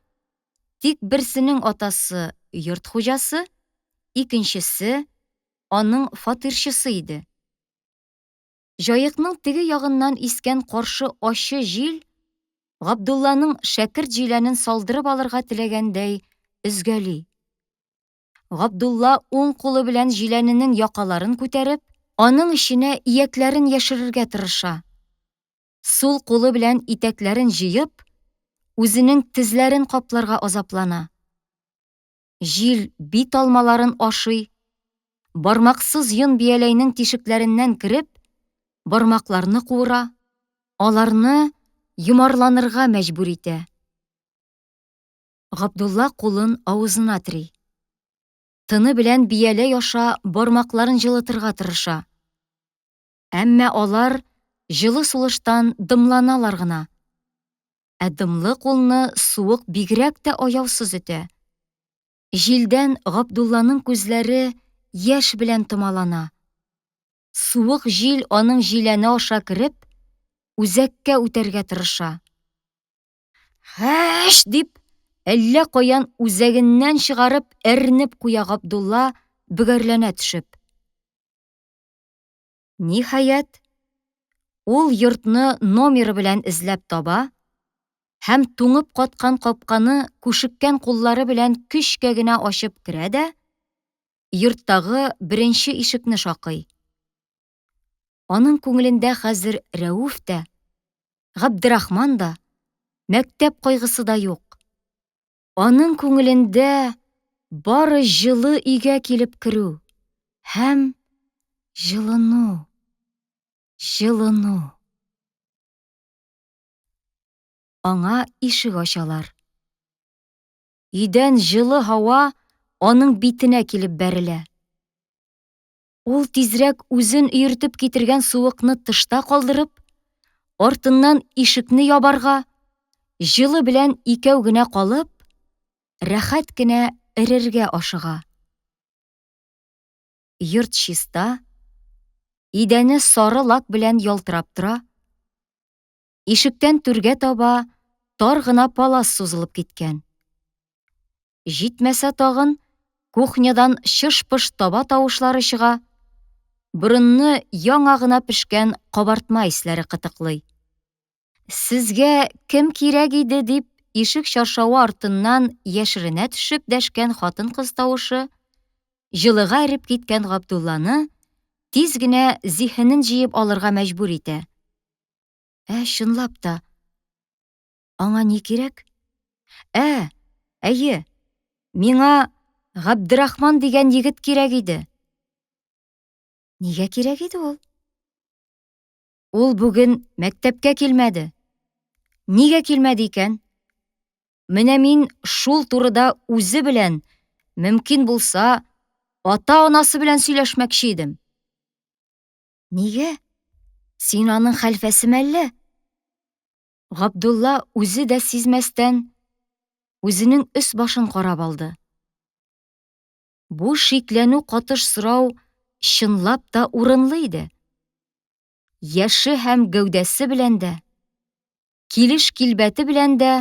тик берсенең атасы йорт хуҗасы, икенчесе аның фатирчысы иде. Җаекның теге ягыннан искән каршы ачы җил Габдулланың шәкерт җиләнен салдырып алырга теләгәндәй өзгәли. Габдулла уң кулы белән җиләненең якаларын күтәреп, аның эченә иякләрен яшерергә тырыша. Сул кулы белән итәкләрен җыеп, үзенең тезләрен капларга азаплана. Җил бит алмаларын ашый, бармаксыз йон бияләйнең тишекләреннән кереп, бармакларны куыра, аларны йомарланырга мәҗбүр итә. Габдулла кулын авызына тери. Тыны белән бияләй аша бармакларын җылытырга тырыша. Әмма алар җылы сулыштан дымланалар гына. Ә дымлы кулны суык бигрәк тә аяусыз үтә. Җилдән Габдулланың күзләре яшь белән томалана. Суык җил аның җиләне аша кереп, үзәккә үтәргә тырыша. Һәш дип, әллә каян үзәгеннән чыгарып әрнеп куя Габдулла, бөгәрләнә төшеп. Ниһаять, ул йортны номеры белән эзләп таба һәм туңып каткан капканы күшеккән куллары белән көчкә генә ачып керә дә, йорттагы беренче ишекне шакый. Аның күңелендә хәзер Рәүф тә, Габдрахман да, мәктәп кайгысы да юк. Аның күңелендә бары җылы өйгә килеп керү һәм җылыну. Аңа ишек ачалар. Өйдән җылы һава аның битенә килеп бәрелә. Ул тизрәк үзен өертеп китергән суыкны тышта калдырып, артыннан ишекне ябарга, җылы белән икәү генә калып, рәхәт кенә эрергә ашыга. Йорт чиста, идәне сары лак белән ялтырап тора. Ишектән түргә таба тар гына палас сузылып киткән. Җитмәсә тагын, кухнядан шыш-пыш таба тавышлары чыга, борынны яңа гына пешкән кабартма исләре кытыклый. Сезгә кем кирәк иде дип, ишек чаршавы артыннан яшеренә төшеп дәшкән хатын-кыз тавышы, җылыга эреп киткән Габдулланы тиз генә зиһенен җыеп алырга мәҗбүр итә. Чынлап та, аңа ни кирәк? Әйе, миңа Габдрахман дигән егет кирәк иде. Нигә кирәк иде ул? Ул бүген мәктәпкә килмәде. Нигә килмәде икән? Менә мин шул турыда үзе белән, мөмкин булса, ата-анасы белән сөйләшмәкче идем. Нигә? Син аның хәлфәсеме әллә? Габдулла үзе дә сизмәстән үзенең өс-башын карап алды. Бу шикләнү катыш сорау чынлап та урынлы иде. Яше һәм гәүдәсе белән дә, килеш-килбәте белән дә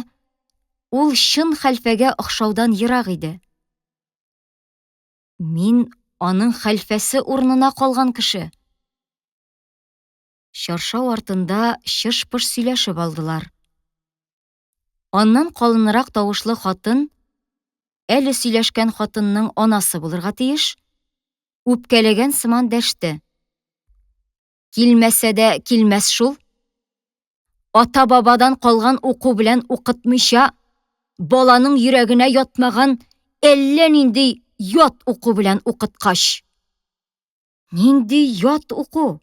ул чын хәлфәгә охшаудан ерак иде. Мин аның хәлфәсе урынына калган кеше. Чаршау артында шыш-пыш сөйләшеп алдылар. Аннан калынрак тавышлы хатын, әле сөйләшкән хатынның анасы булырга тиеш, үпкәләгән сыман дәште. Килмәсә дә килмәс шул. Ата-бабадан калган уку белән укытмыйча, баланың йөрәгенә ятмаган әллә нинди ят уку белән укыткач. Нинди ят уку?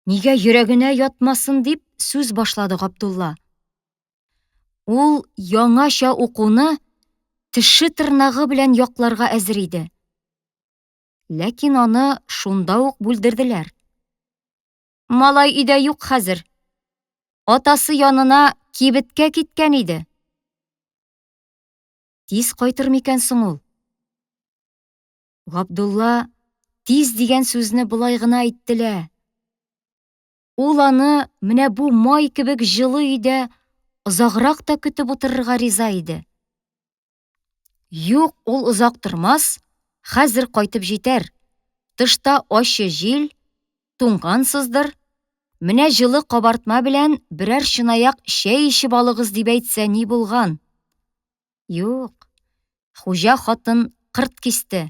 Нигә йөрәгенә ятмасын дип сүз башлады Габдулла. Ул яңаша укуны теше тырнагы белән якларга әзер иде. Ләкин аны шунда ук бүлдерделәр. Малай өйдә юк хәзер. Атасы янына кибеткә киткән иде. Тиз кайтыр микән соң ул? Габдулла тиз дигән сүзне болай гына әйттелә. Ул аны менә бу май кебек җылы өйдә озаграк та көтеп утырырга риза иде. Юк, ул озак тормас, хәзер кайтып җитәр. Тышта ачы җил, туңгансыздыр. Менә җылы кабартма белән берәр чынаяк чәй ичеп алыгыз дип әйтсә ни булган? Юк, хуҗа хатын кырт кисте.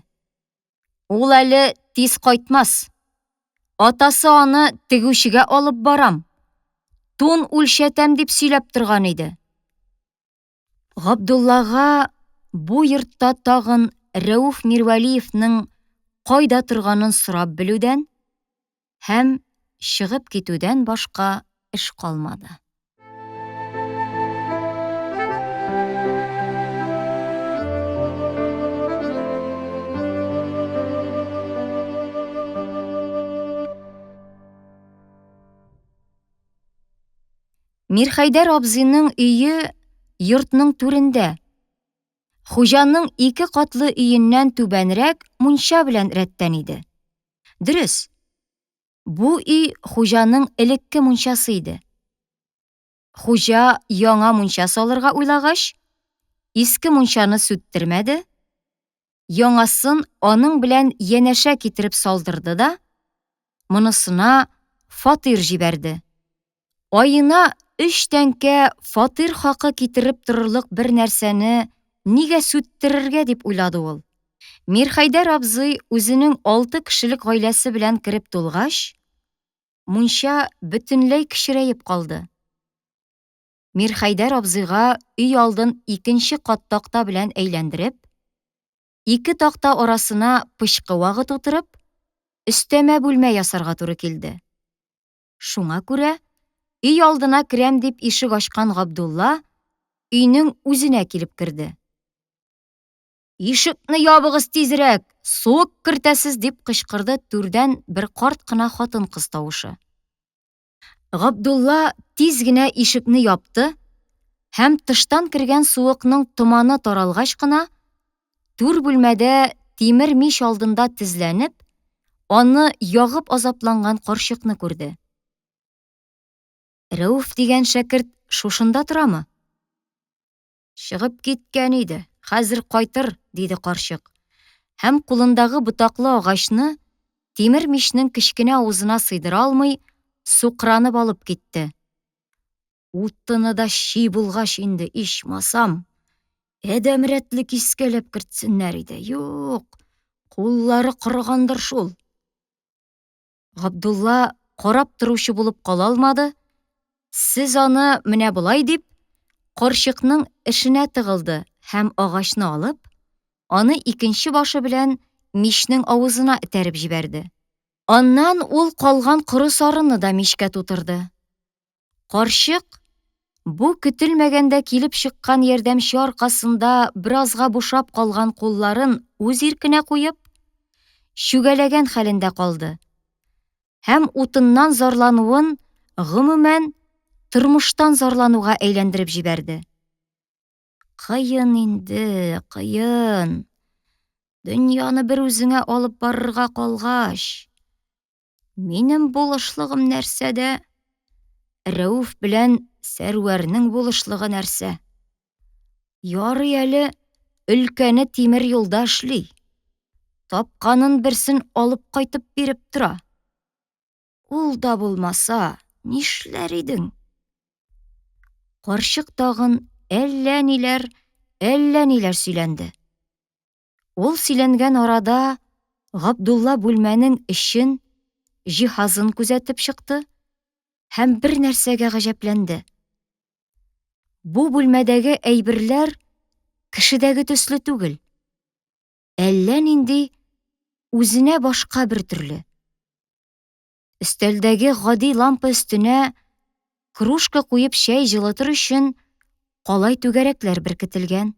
Ул әле тиз кайтмас. Атасы аны тегүчегә алып барам. Тун үлчәтәм дип сөйләп торган иде. Габдуллага бу йортта тагын Рәүф Мирвәлиевнең кайда торганын сорап белүдән һәм чыгып китүдән башка эш калмады. Мирхәйдәр абзыйның өйе йортның түрендә. Хуҗаның 2 катлы өйеннән түбәнрәк мунча белән рәттән иде. Дөрес, бу өй хуҗаның элекке мунчасы иде. Хуҗа яңа мунча салырга уйлагач, иске мунчаны сүттермәде, яңасын аның белән янәшә китереп салдырды да, монысына фатир җибәрде. Айына 3 тәңкә фатир хакы китереп торырлык бер нәрсәне нигә сүттерергә дип уйлады ул. Мирхәйдәр абзый үзенең 6 кешелек гаиләсе белән кереп тулгач, мунча бөтенләй кечерәеп калды. Мирхәйдәр абзыйга өй алдын 2нче кат такта белән әйләндереп, 2 такта арасына пычкы вагыт утырып, өстәмә бүлмә ясарга туры килде. Шуңа күрә, өй алдына керәм дип ишек ачкан Габдулла өйнең үзенә килеп керде. «Ишекне ябыгыз тизрәк, суык кертәсез!» дип кычкырды түрдән бер карт кына хатын-кыз тавышы. Габдулла тиз генә ишекне япты һәм тыштан кергән суыкның томаны таралгач кына, түр бүлмәдә тимер мич алдында тезләнеп, аны ягып азапланган карчыкны күрде. «Рәүф дигән шәкерт шушында торамы?» «Чыгып киткән иде, хәзер кайтыр», диде карчык. Һәм кулындагы ботаклы агачны тимер мичнең кечкенә авызына сыйдыра алмый, сукранып алып китте. «Утыны да чи булгач инде, ичмасам, әдәм рәтле кискәләп кертсеннәр иде. Юк, куллары корыгандыр шул». Габдулла карап торучы булып кала алмады. «Сез аны менә булай» дип, карчыкның эшенә тыгылды һәм агачны алып, аны икенче башы белән мичнең авызына этәреп җибәрде. Аннан ул калган коры сарыны да мичкә тутырды. Карчык бу көтелмәгәндә килеп чыккан ярдәмче аркасында биразга бушап калган кулларын үз иркенә куеп, чүгәләгән хәлендә калды. Һәм утыннан зарлануын, гомумән, тормыштан зарлануга әйләндереп җибәрде. «Кыен инде, кыен. Дөньяны бер үзеңә алып барырга калгач. Минем булышлыгым нәрсәдә? Рәүф белән Сәрвәрнең булышлыгы нәрсә? Ярый әле өлкәне тимер юлда эшли. Тапканын берсен алып кайтып биреп тора. Ул да булмаса, нишләр идең?» Карчык тагын әллә ниләр сөйләнде. Ул сөйләнгән арада Габдулла бүлмәнең эшен, җиһазын күзәтеп чыкты һәм бер нәрсәгә гаҗәпләнде. Бу бүлмәдәге әйберләр кешедәге төсле түгел. Әллә нинди үзенә башка бер төрле. Өстәлдәге гади лампа өстенә кружка куеп чәй җылытыр өчен калай түгәрәкләр беркетелгән.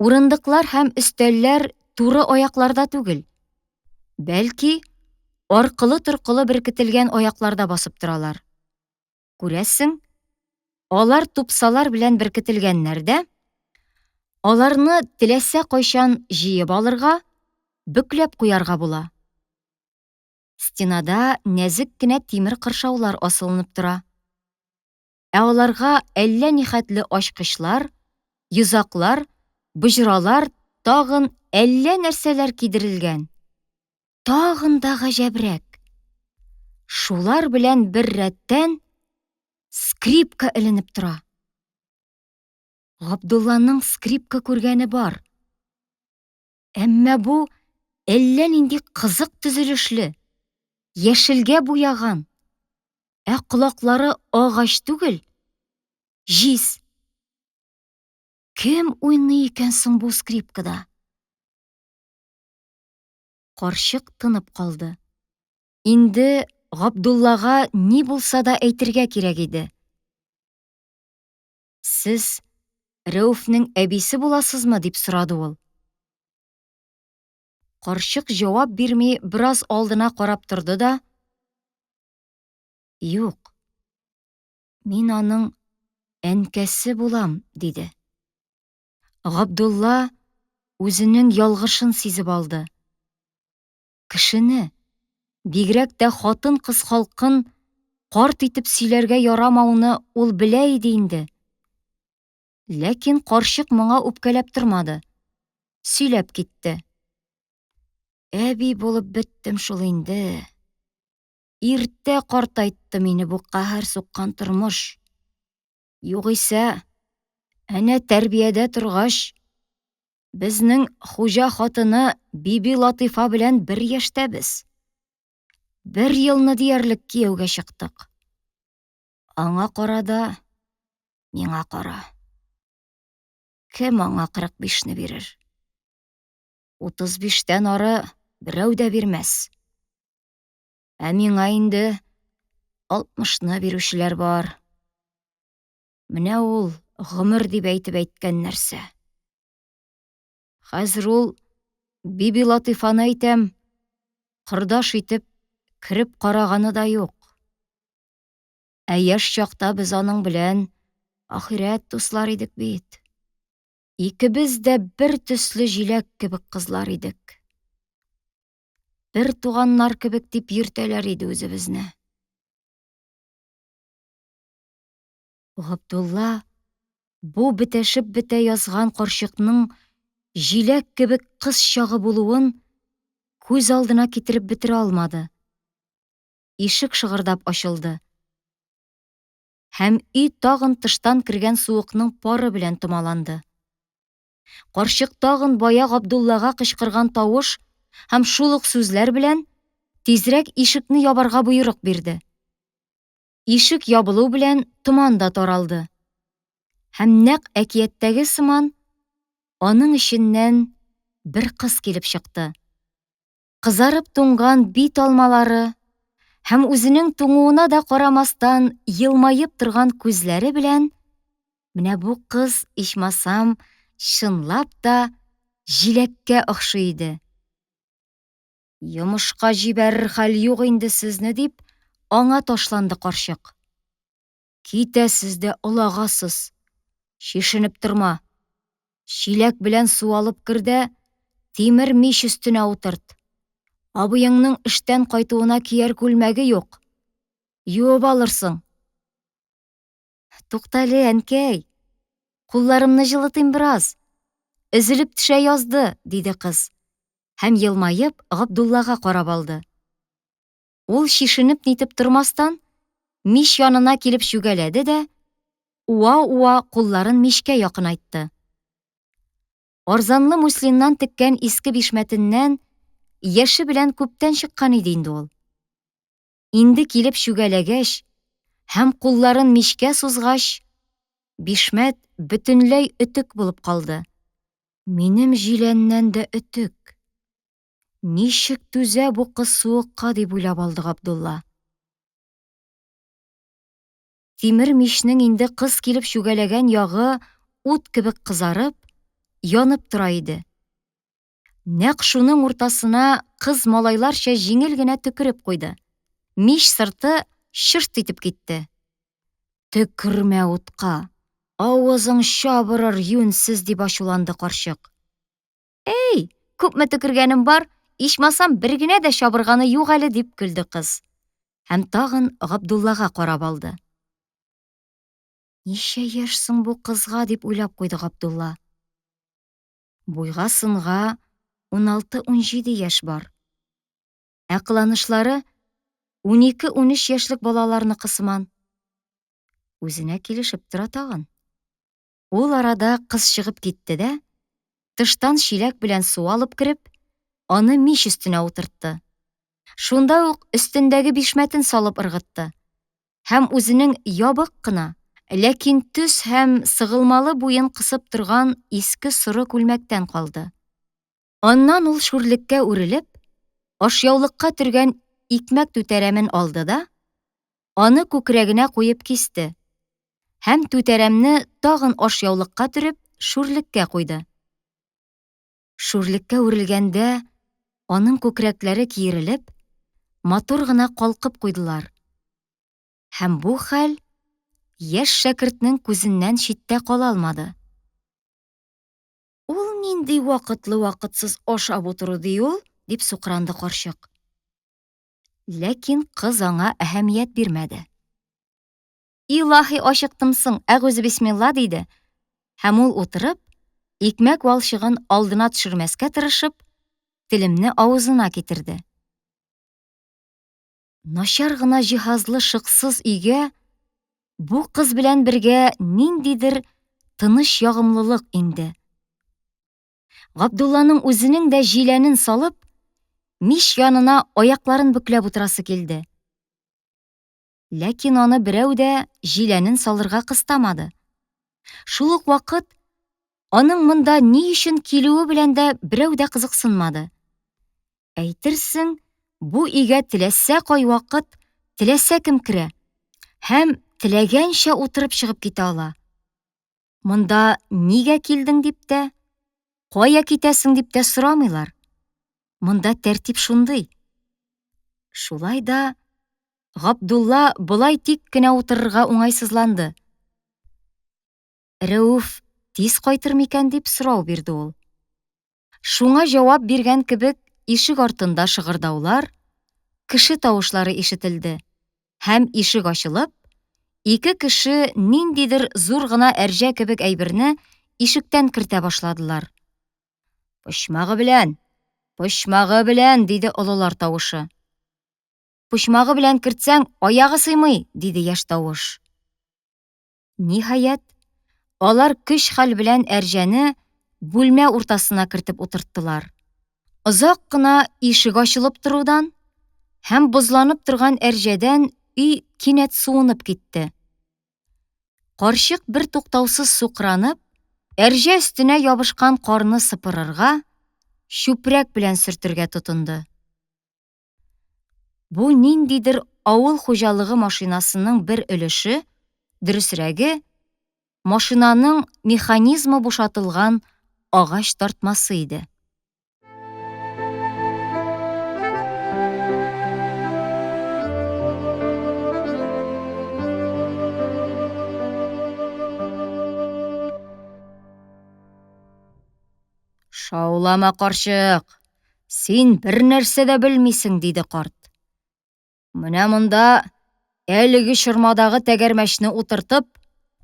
Урындыклар һәм өстәлләр туры аякларда түгел. Бәлки, аркылы-торкылы беркетелгән аякларда басып торалар. Күрәсең, алар тупсалар белән беркетелгәннәр дә, аларны теләсә кайчан җыеп алырга, бөкләп куярга була. Стенада нәзек кенә тимер кыршаулар асылынып тора. Аларга әллә нихәтле ачкычлар, йозаклар, быжралар, тагын әллә нәрсәләр кидерелгән. Тагын да гаҗәбрәк. Шулар белән бер рәттән скрипка эленеп тора. Габдулланың скрипка күргәне бар. Әмма бу әллә нинди кызык төзелешле, яшелгә буяган. Колаклары агач түгел, җиз. Кем уйный икән соң бу скрипкада? Карчык тынып калды. Инде Габдуллага ни булса да әйтергә кирәк иде. «Сез Рәүфнең әбисе буласызмы?» дип сорады ул. Карчык җавап бирми бераз алдына карап торды да: «Юк, мин аның әнкәсе булам», диде. Габдулла үзенең ялгышын сизеп алды. Кешене, бигрәк тә хатын-кыз халкын карт итеп сөйләргә ярамауны ул белә иде инде. Ләкин карчык моңа үпкәләп тормады. Сөйләп китте. «Әби булып беттем шул инде. Иртә картайтты мине бу каһәр суккан тормыш. Югыйсә, әнә тәрбиядә торгач, безнең хуҗа хатыны Биби Латыйфа белән бер яшьтәбез. 1 елны диярлек кияүгә чыктык. Аңа карада, миңа кара. Кем аңа 45-не бирер? 35-тән ары берәү дә бирмәс. Ә миңа инде 60-ны бирүчеләр бар. Менә ул гомер дип әйткән нәрсә. Хәзер ул Биби Латыйфаны әйтәм, кырдаш итеп кереп караганы да юк. Ә яшь чакта без аның белән ахирәт дуслар идек бит. Икебез дә бер төсле җиләк кебек кызлар идек. Бер туганнар кебек дип йөртәләр иде үзебезне. Габдулла бу бетәшеп бетә язган карчыкның җиләк кебек кыз чагы булуын күз алдына китереп бетерә алмады. Ишек шыгырдап ачылды. Һәм өй тагын тыштан кергән суыкның пары белән томаланды. Карчык тагын бая Габдуллага кычкырган тавыш һәм шул ук сүзләр белән тизрәк ишекне ябарга боерык бирде. Ишек ябылу белән томан да таралды. Һәм нәкъ әкияттәге сыман аның эченнән бер кыз килеп чыкты. Кызарып туңган бит алмалары һәм үзенең туңуына да карамастан елмаеп торган күзләре белән менә бу кыз ичмасам чынлап та җиләккә охшый иде. Йомышка җибәрер хәл юк инде сезне дип, аңа ташланды карчык. Китәсез дә олагасыз. Чишенеп торма. Чиләк белән су алып кер дә, тимер мич өстенә утырт. Абыеңның эштән кайтуына кияр күлмәге юк. Юып алырсың. Туктале, әнкәй. Кулларымны җылытыйм бераз. Өзелеп төшә язды, диде кыз. Һәм елмаеп Габдуллага карап алды. Ул чишенеп нитеп тормастан, мич янына килеп чүгәләде дә, уа-уа кулларын мичкә якынайтты. Арзанлы муслиннан теккән иске бишмәтеннән яше белән күптән чыккан иде инде ул. Инде килеп чүгәләгәч һәм кулларын мичкә сузгач, бишмәт бөтенләй өтек булып калды. Минем җиләннән дә өтек. Ничек түзә бу кыз суыкка дип уйлап алды Габдулла. Тимер мичнең инде кыз килеп чүгәләгән ягы ут кебек кызарып, янып тора иде. Нәкъ шуның уртасына кыз малайларча җиңел генә төкереп куйды. Мич сырты шырт итеп китте. Төкермә утка, авызың чабырыр юньсез дип ачуланды карчык. Эй, күпме төкергәнем бар, ичмасам бер генә дә чабырганы юк әле дип көлде кыз. Һәм тагын Габдуллага карап алды. Ничә яшь соң бу кызга дип уйлап куйды Габдулла. Буйга сынга 16-17 яшь бар. Ә кыланышлары 12-13 яшьлек балаларны кысыман. Үзенә килешеп тора тагын. Ул арада кыз чыгып китте дә, тыштан чиләк белән су алып кереп, аны мич өстенә утыртты. Шунда ук өстендәге бишмәтен салып ыргытты. Һәм үзенең ябык кына, ләкин төс һәм сыгылмалы буен кысып торган иске соры күлмәктән калды. Аннан ул шүрлеккә үрелеп, ашъяулыкка төргән икмәк түтәрәмен алды да, аны күкрәгенә куеп кисте. Һәм түтәрәмне тагын ашъяулыкка төреп, шүрлеккә куйды. Шүрлеккә үрелгәндә, аның күкрәкләре киерелеп, матур гына калкып куйдылар. Һәм бу хәл яшь шәкертнең күзеннән читтә кала алмады. Ул нинди вакытлы-вакытсыз ашап утыру ди ул, дип сукранды карчык. Ләкин кыз аңа әһәмият бирмәде. Илаһи ачыктымсың, әгүзү бисмилла диде. Һәм ул утырып, икмәк валчыгын алдына төшермәскә тырышып, телемне авызына китерде. Начар гына җиһазлы шыксыз өйгә Бу кыз белән бергә ниндидер тыныч ягымлылык инде. Габдулланың үзенең дә җиләнен салып, мич янына аякларын бүкләп утырасы килде. Ләкин аны берәү дә җиләнен салырга кыстамады. Шул ук вакыт аның монда ни өчен килүе белән дә берәү дә кызыксынмады. Әйтерсең, бу өйгә теләсә кайвакыт, теләсә кем керә һәм теләгәнчә утырып чыгып китә ала. Монда нигә килдең дип тә, кая китәсең дип тә сорамыйлар. Монда тәртип шундый. Шулай да Габдулла болай тик кенә утырырга уңайсызланды. Рәүф тиз кайтыр микән дип сорау бирде ул. Шуңа җавап биргән кебек ишек артында шыгырдаулар, кеше тавышлары ишетелде һәм ишек ачылып, ике кеше ниндидер зур гына әрҗә кебек әйберне ишектән кертә башладылар. Почмагы белән, диде олылар тавышы. Почмагы белән кертсәң, аягы сыймый, диде яшь тавыш. Ниһаять, алар көч-хәл белән әрҗәне бүлмә уртасына кертеп утырттылар. Озак кына ишек ачылып торудан һәм бозланып торган әрҗәдән өй кинәт суынып китте. Карчык бер туктаусыз сукранып, әрҗә өстенә ябышкан карны сыпырырга, чүпрәк белән сөртергә тотынды. Бу ниндидер авыл хуҗалыгы машинасының бер өлеше, дөресрәге, машинаның механизмы бушатылган агач тартмасы иде. Шаулама, карчык, син бер нәрсә дә белмисең, диде карт. Менә монда әлеге чормадагы тәгәрмәчне утыртып,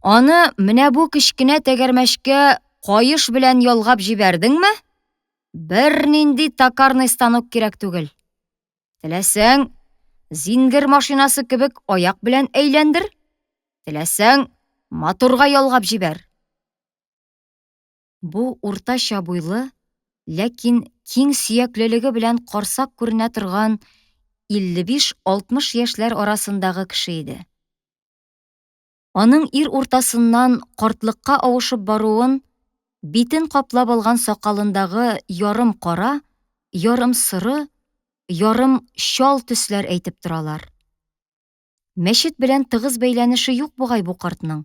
аны менә бу кечкенә тәгәрмәчкә кайыш белән ялгап җибәрдеңме? Бер нинди токарный станок кирәк түгел. Теләсәң, зингер машинасы кебек аяк белән әйләндер, теләсәң, моторга ялгап җибәр. Бу уртача буйлы, ләкин киң сөяклелеге белән карсак күренә торган 55-60 яшьләр арасындагы кеше иде. Аның ир уртасыннан картлыкка авышып баруын битен каплап алган сакалындагы ярым кара, ярым сыры, ярым чал төсләр әйтеп торалар. Мәчет белән тыгыз бәйләнеше юк бугай бу картның.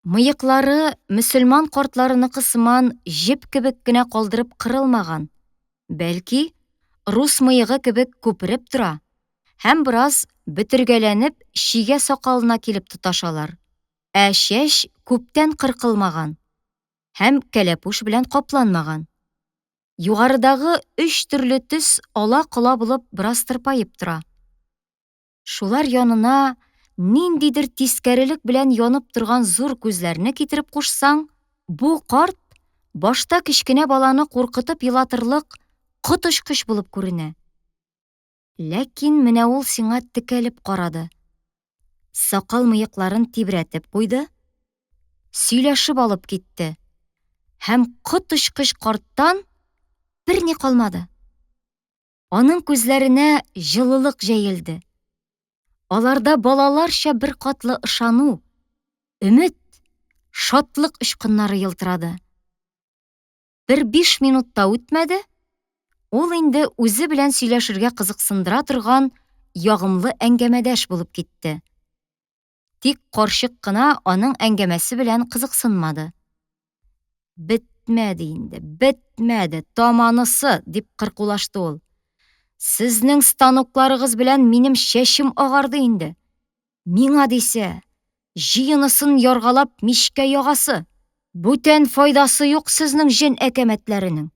Мыеклары мөселман картларыныкы сыман җеп кебек кенә калдырып кырылмаган, бәлки, рус мыегы кебек күпереп тора һәм бераз бетергәләнеп чигә сакалына килеп тоташалар. Ә чәч күптән кыркылмаган һәм кәләпүш белән капланмаган. Югарыдагы 3 төрле төс ала-кола булып бераз тырпаеп тора. Шулар янына ниндидер тискәрелек белән янып торган зур күзләрне китереп кушсаң, бу карт башта кечкенә баланы куркытып елатырлык кот очкыч булып күренә. Ләкин менә ул сиңа текәлеп карады. Сакал-мыекларын тибрәтеп куйды, сөйләшеп алып китте һәм кот очкыч карттан берни калмады. Аның күзләренә җылылык җәелде. Аларда балаларча бер катлы ышану, өмет, шатлык очкыннары елтырады. Бер 5 минутта үтмәде, ул инде үзе белән сөйләшергә кызыксындыра торган ягымлы әңгәмәдәш булып китте. Тик карчык кына аның әңгәмәсе белән кызыксынмады. Бетмәде инде, бетмәде, таманысы, дип кыркулашты ул. Сезнең станокларыгыз белән минем чәчем агарды инде. Миңа дисә, җыенысын яргалап мичкә ягасы. Бүтән файдасы юк сезнең җен әкәмәтләренең.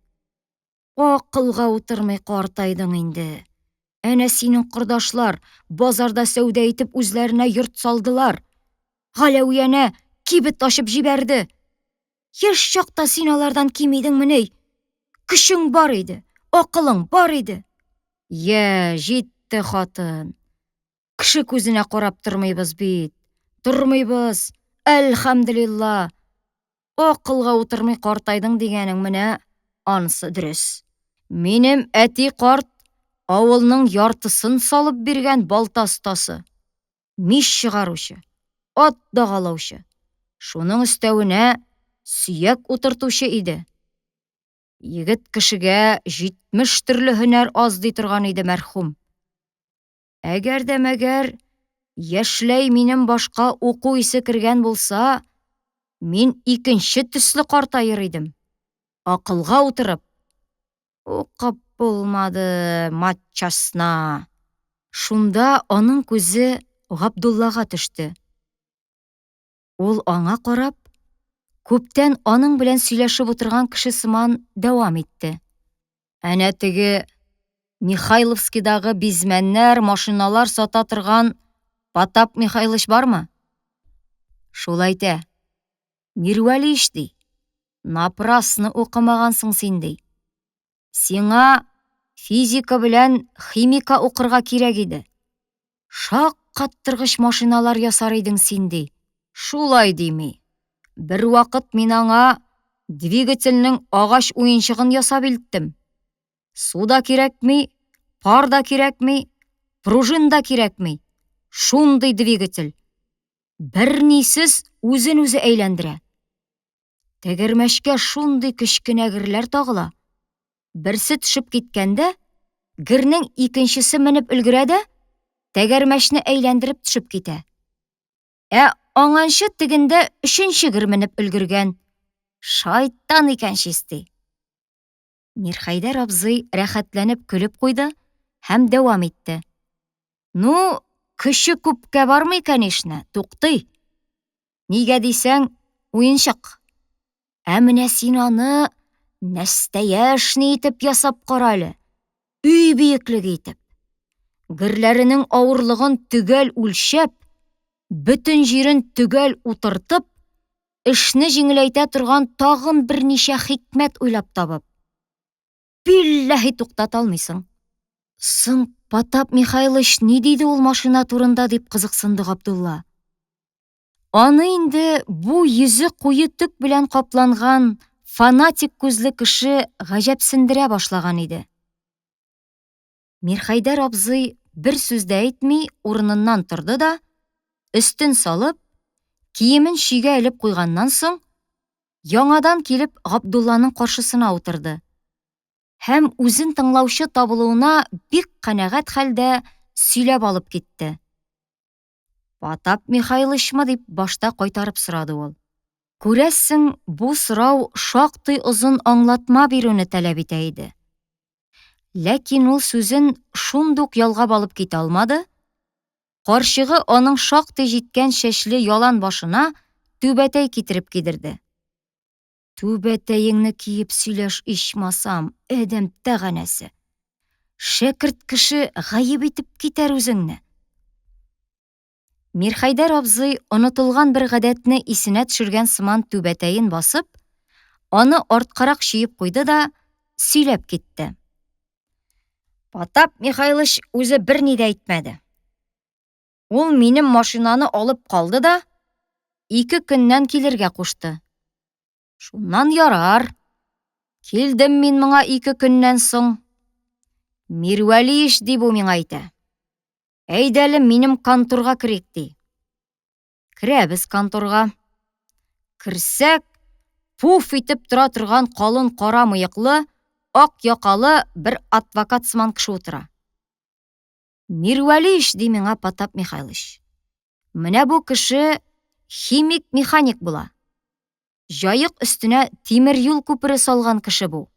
Акылга утырмый картайдың инде. Әнә синең кордашлар базарда сәүдә итеп үзләренә йорт салдылар. Галәүянә кибет ачып җибәрде. Яшь чакта син алардан кимидеңме ни? Көчең бар иде, акылың бар иде. Җитте хатын. Кеше күзенә карап тормыйбыз бит. Тормыйбыз, әлхәмдүлилла. Акылга утырмый картайдың дигәнең менә анысы дөрес. Минем әти карт авылның яртысын салып биргән балта остасы, мич чыгаручы, ат дагалаучы. Шуның өстәвенә сөяк утыртучы иде. Егет кешегә 70 төрле һөнәр аз ди торган иде мәрхүм. Әгәр дә мәгәр яшьләй минем башка уку исе кергән булса, мин икенче төсле картайыр идем. Акылга утырып. Укып булмады, матчасна. Шунда аның күзе Габдуллага төште. Ул аңа карап, күптән аның белән сөйләшеп утырган кеше сыман дәвам итте. Әнә теге Михайловскидагы бизмәннәр, машиналар сата торган Потап Михайлович бармы? Шул әйтә. Мирвәлич ди. Напрасны укымагансың син ди. Сиңа физика белән химика укырга кирәк иде. Шаккаттыргыч машиналар ясар идең син ди. Шулай дими. Бер вакыт мин аңа двигательнең агач уенчыгын ясап илттем. Суда кирәкми, пар да кирәкми, пружин да кирәкми. Шундый двигатель. Бернисез үзен үзе әйләндерә. Тәгәрмәчкә шундый кечкенә герләр тагыла. Берсе төшеп киткәндә, гернең икенчесе менеп өлгерә дә, тәгәрмәчне әйләндереп төшеп китә. Аңанчы тегендә өченче гер менеп өлгергән. Шайтан икән шисти. Мирхәйдәр абзый рәхәтләнеп көлеп куйды һәм дәвам итте. Ну, кеше күпкә бармый, конечно, туктый. Нигә дисәң, уенчык. Менә син аны нәстәяшни итеп ясап кара әле. Өй биеклеге итеп. Герләренең авырлыгын төгәл үлчәп, бөтен җирен төгәл утыртып, эшне җиңеләйтә торган тагын берничә хикмәт уйлап табып. Билләһи туктата алмыйсың. Соң Потап Михайлович ни диде ул машина турында дип кызыксынды Габдулла. Аны инде бу йөзе куе төк белән капланган фанатик күзле кеше гаҗәпсендерә башлаган иде. Мирхәйдәр абзый бер сүз дә әйтми урыныннан торды да, өстен салып, киемен чигә элеп куйганнан соң, яңадан килеп Габдулланың каршысына утырды. Һәм үзен тыңлаучы табылуына бик канәгать хәлдә сөйләп алып китте. Потап Михайловичмы дип башта кайтарып сорады ул. Күрәсең, бу сорау шактый озын аңлатма бирүне таләп итә иде. Ләкин ул сүзен шундук ялгап алып китә алмады. Карчыгы аның шактый җиткән чәчле ялан башына түбәтәй китереп кидерде. Түбәтәеңне киеп сөйләш ичмасам, әдәм тәганәсе. Шәкерт кеше гаеп итеп китәр үзеңне. Мирхәйдәр абзый онытылган бер гадәтне исенә төшергән сыман түбәтәен басып, аны арткарак чиеп куйды да сөйләп китте. Потап Михайлович үзе берни дә әйтмәде. Ул минем машинаны алып калды да, 2 көннән килергә кушты. Шуннан ярар. Килдем мин моңа 2 көннән соң. Мирвәлич ди бу миңа әйтә. Әйдәле минем конторга керик ди. Керәбез конторга. Керсәк, пуф итеп тора торган калын кара мыеклы, ак якалы бер адвокат сыман кеше утыра. Мирвәлич ди миңа Потап Михайлович. Менә бу кеше химик-механик була. Җаек өстенә тимер юл күпере салган кеше бу.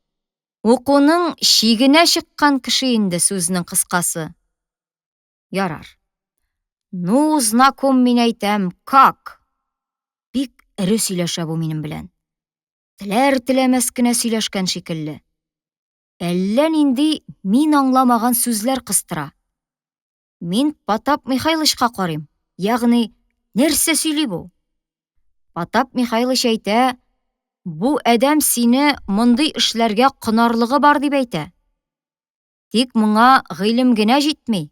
Укуның чигенә чыккан кеше инде сүзнең кыскасы. Ярар. Ну, знаком мин әйтәм, как? Бик эре сөйләшә бу минем белән. Теләр-теләмәс кенә сөйләшкән шикелле. Әллә нинди мин аңламаган сүзләр кыстыра. Мин Потап Михайловичка карыйм. Ягъни, нәрсә сөйли бу? Потап Михайлович әйтә, бу әдәм сине мондый эшләргә кынарлыгы бар дип әйтә. Тик моңа гыйлем генә җитми.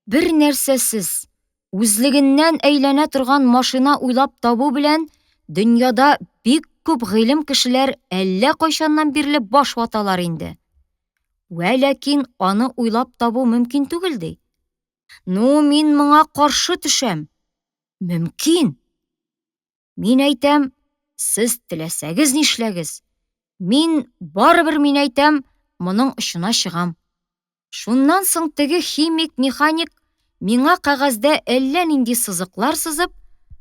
Бер нәрсәсез, Үзлегеннән әйләнә торган машина уйлап табу белән дөньяда бик күп гыйлем кешеләр әллә кайчаннан бирле баш ваталар инде. Вә ләкин аны уйлап табу мөмкин түгел ди. Ну, мин моңа каршы төшәм. Мөмкин. Мин әйтәм, сез теләсәгез нишләгез. Мин барыбер мин әйтәм, моның очына чыгам. Шуннан соң теге химик-механик миңа кәгазьдә әллә нинди сызыклар сызып,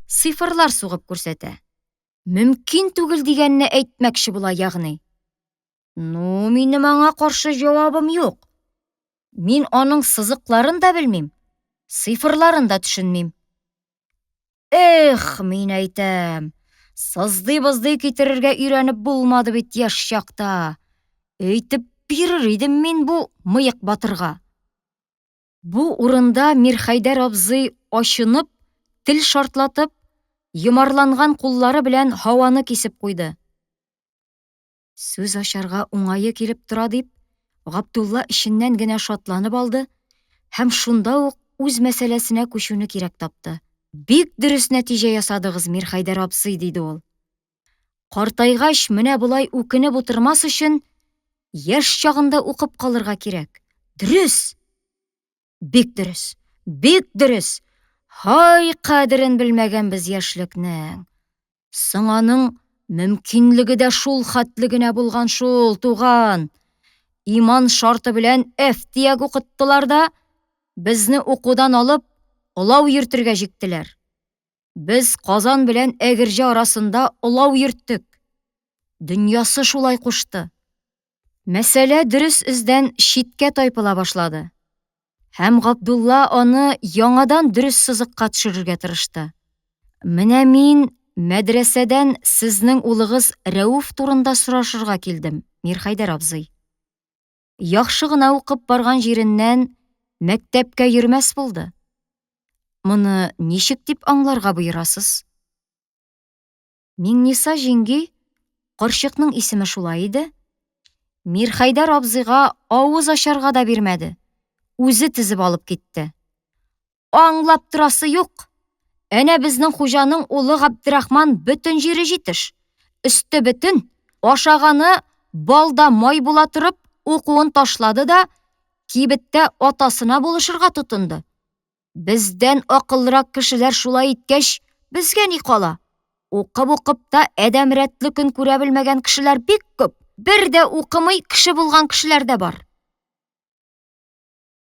цифрлар сугып күрсәтә. Мөмкин түгел дигәнне әйтмәкче була ягъни. Ну, минем аңа каршы җавабым юк. Мин аның сызыкларын да белмим, цифрларын да төшенмим. Эх, мин әйтәм, сыздый-быздый китерергә өйрәнеп булмады бит яшь чакта. Әйтеп бирер идем мин бу мыек батырга. Бу урында Мирхәйдәр абзый ачынып, тел шартлатып, йомарланган куллары белән һаваны кисеп куйды. Сүз ачарга уңае килеп тора дип, Габдулла эченнән генә шатланып алды һәм шунда ук үз мәсьәләсенә күчүне кирәк тапты. Бик дөрес нәтиҗә ясадыгыз, Мирхәйдәр абзый, диде ул. Картайгач менә булай үкенеп утырмас өчен яшь чагында укып калырга кирәк. Дөрес. Бик дөрес. Бик дөрес. Һай, кадерен белмәгәнбез яшьлекнең. Соң аның мөмкинлеге дә шул хәтле генә булган шул, туган. Иман шарты белән әфтияк укыттылар да, безне укудан алып, олау йөртергә җиктеләр. Без Казан белән Әгерҗе арасында олау йөрттек. Дөньясы шулай кушты. Мәсьәлә дөрес эздән читкә тайпыла башлады. Һәм Габдулла аны яңадан дөрес сызыкка төшерергә тырышты. Менә мин мәдрәсәдән сезнең улыгыз Рәүф турында сорашырга килдем, Мирхәйдәр абзый. Яхшы гына укып барган җиреннән мәктәпкә йөрмәс булды. Моны ничек дип аңларга боерасыз? Миңниса җиңги, карчыкның исеме шулай иде. Мирхәйдәр абзыйга авыз ачарга да бирмәде. Үзе тезеп алып китте. Аңлап торасы юк. Әнә безнең хуҗаның улы Габдрахман бөтен җире җитеш. Өсте бөтен, ашаганы балда май була торып, укуын ташлады да, кибеттә атасына булышырга тотынды. Бездән акыллырак кешеләр шулай иткәч, безгә ни кала? Укып та әдәм рәтле көн күрә белмәгән кешеләр бик күп. Бер дә укымый кеше булган кешеләр дә бар.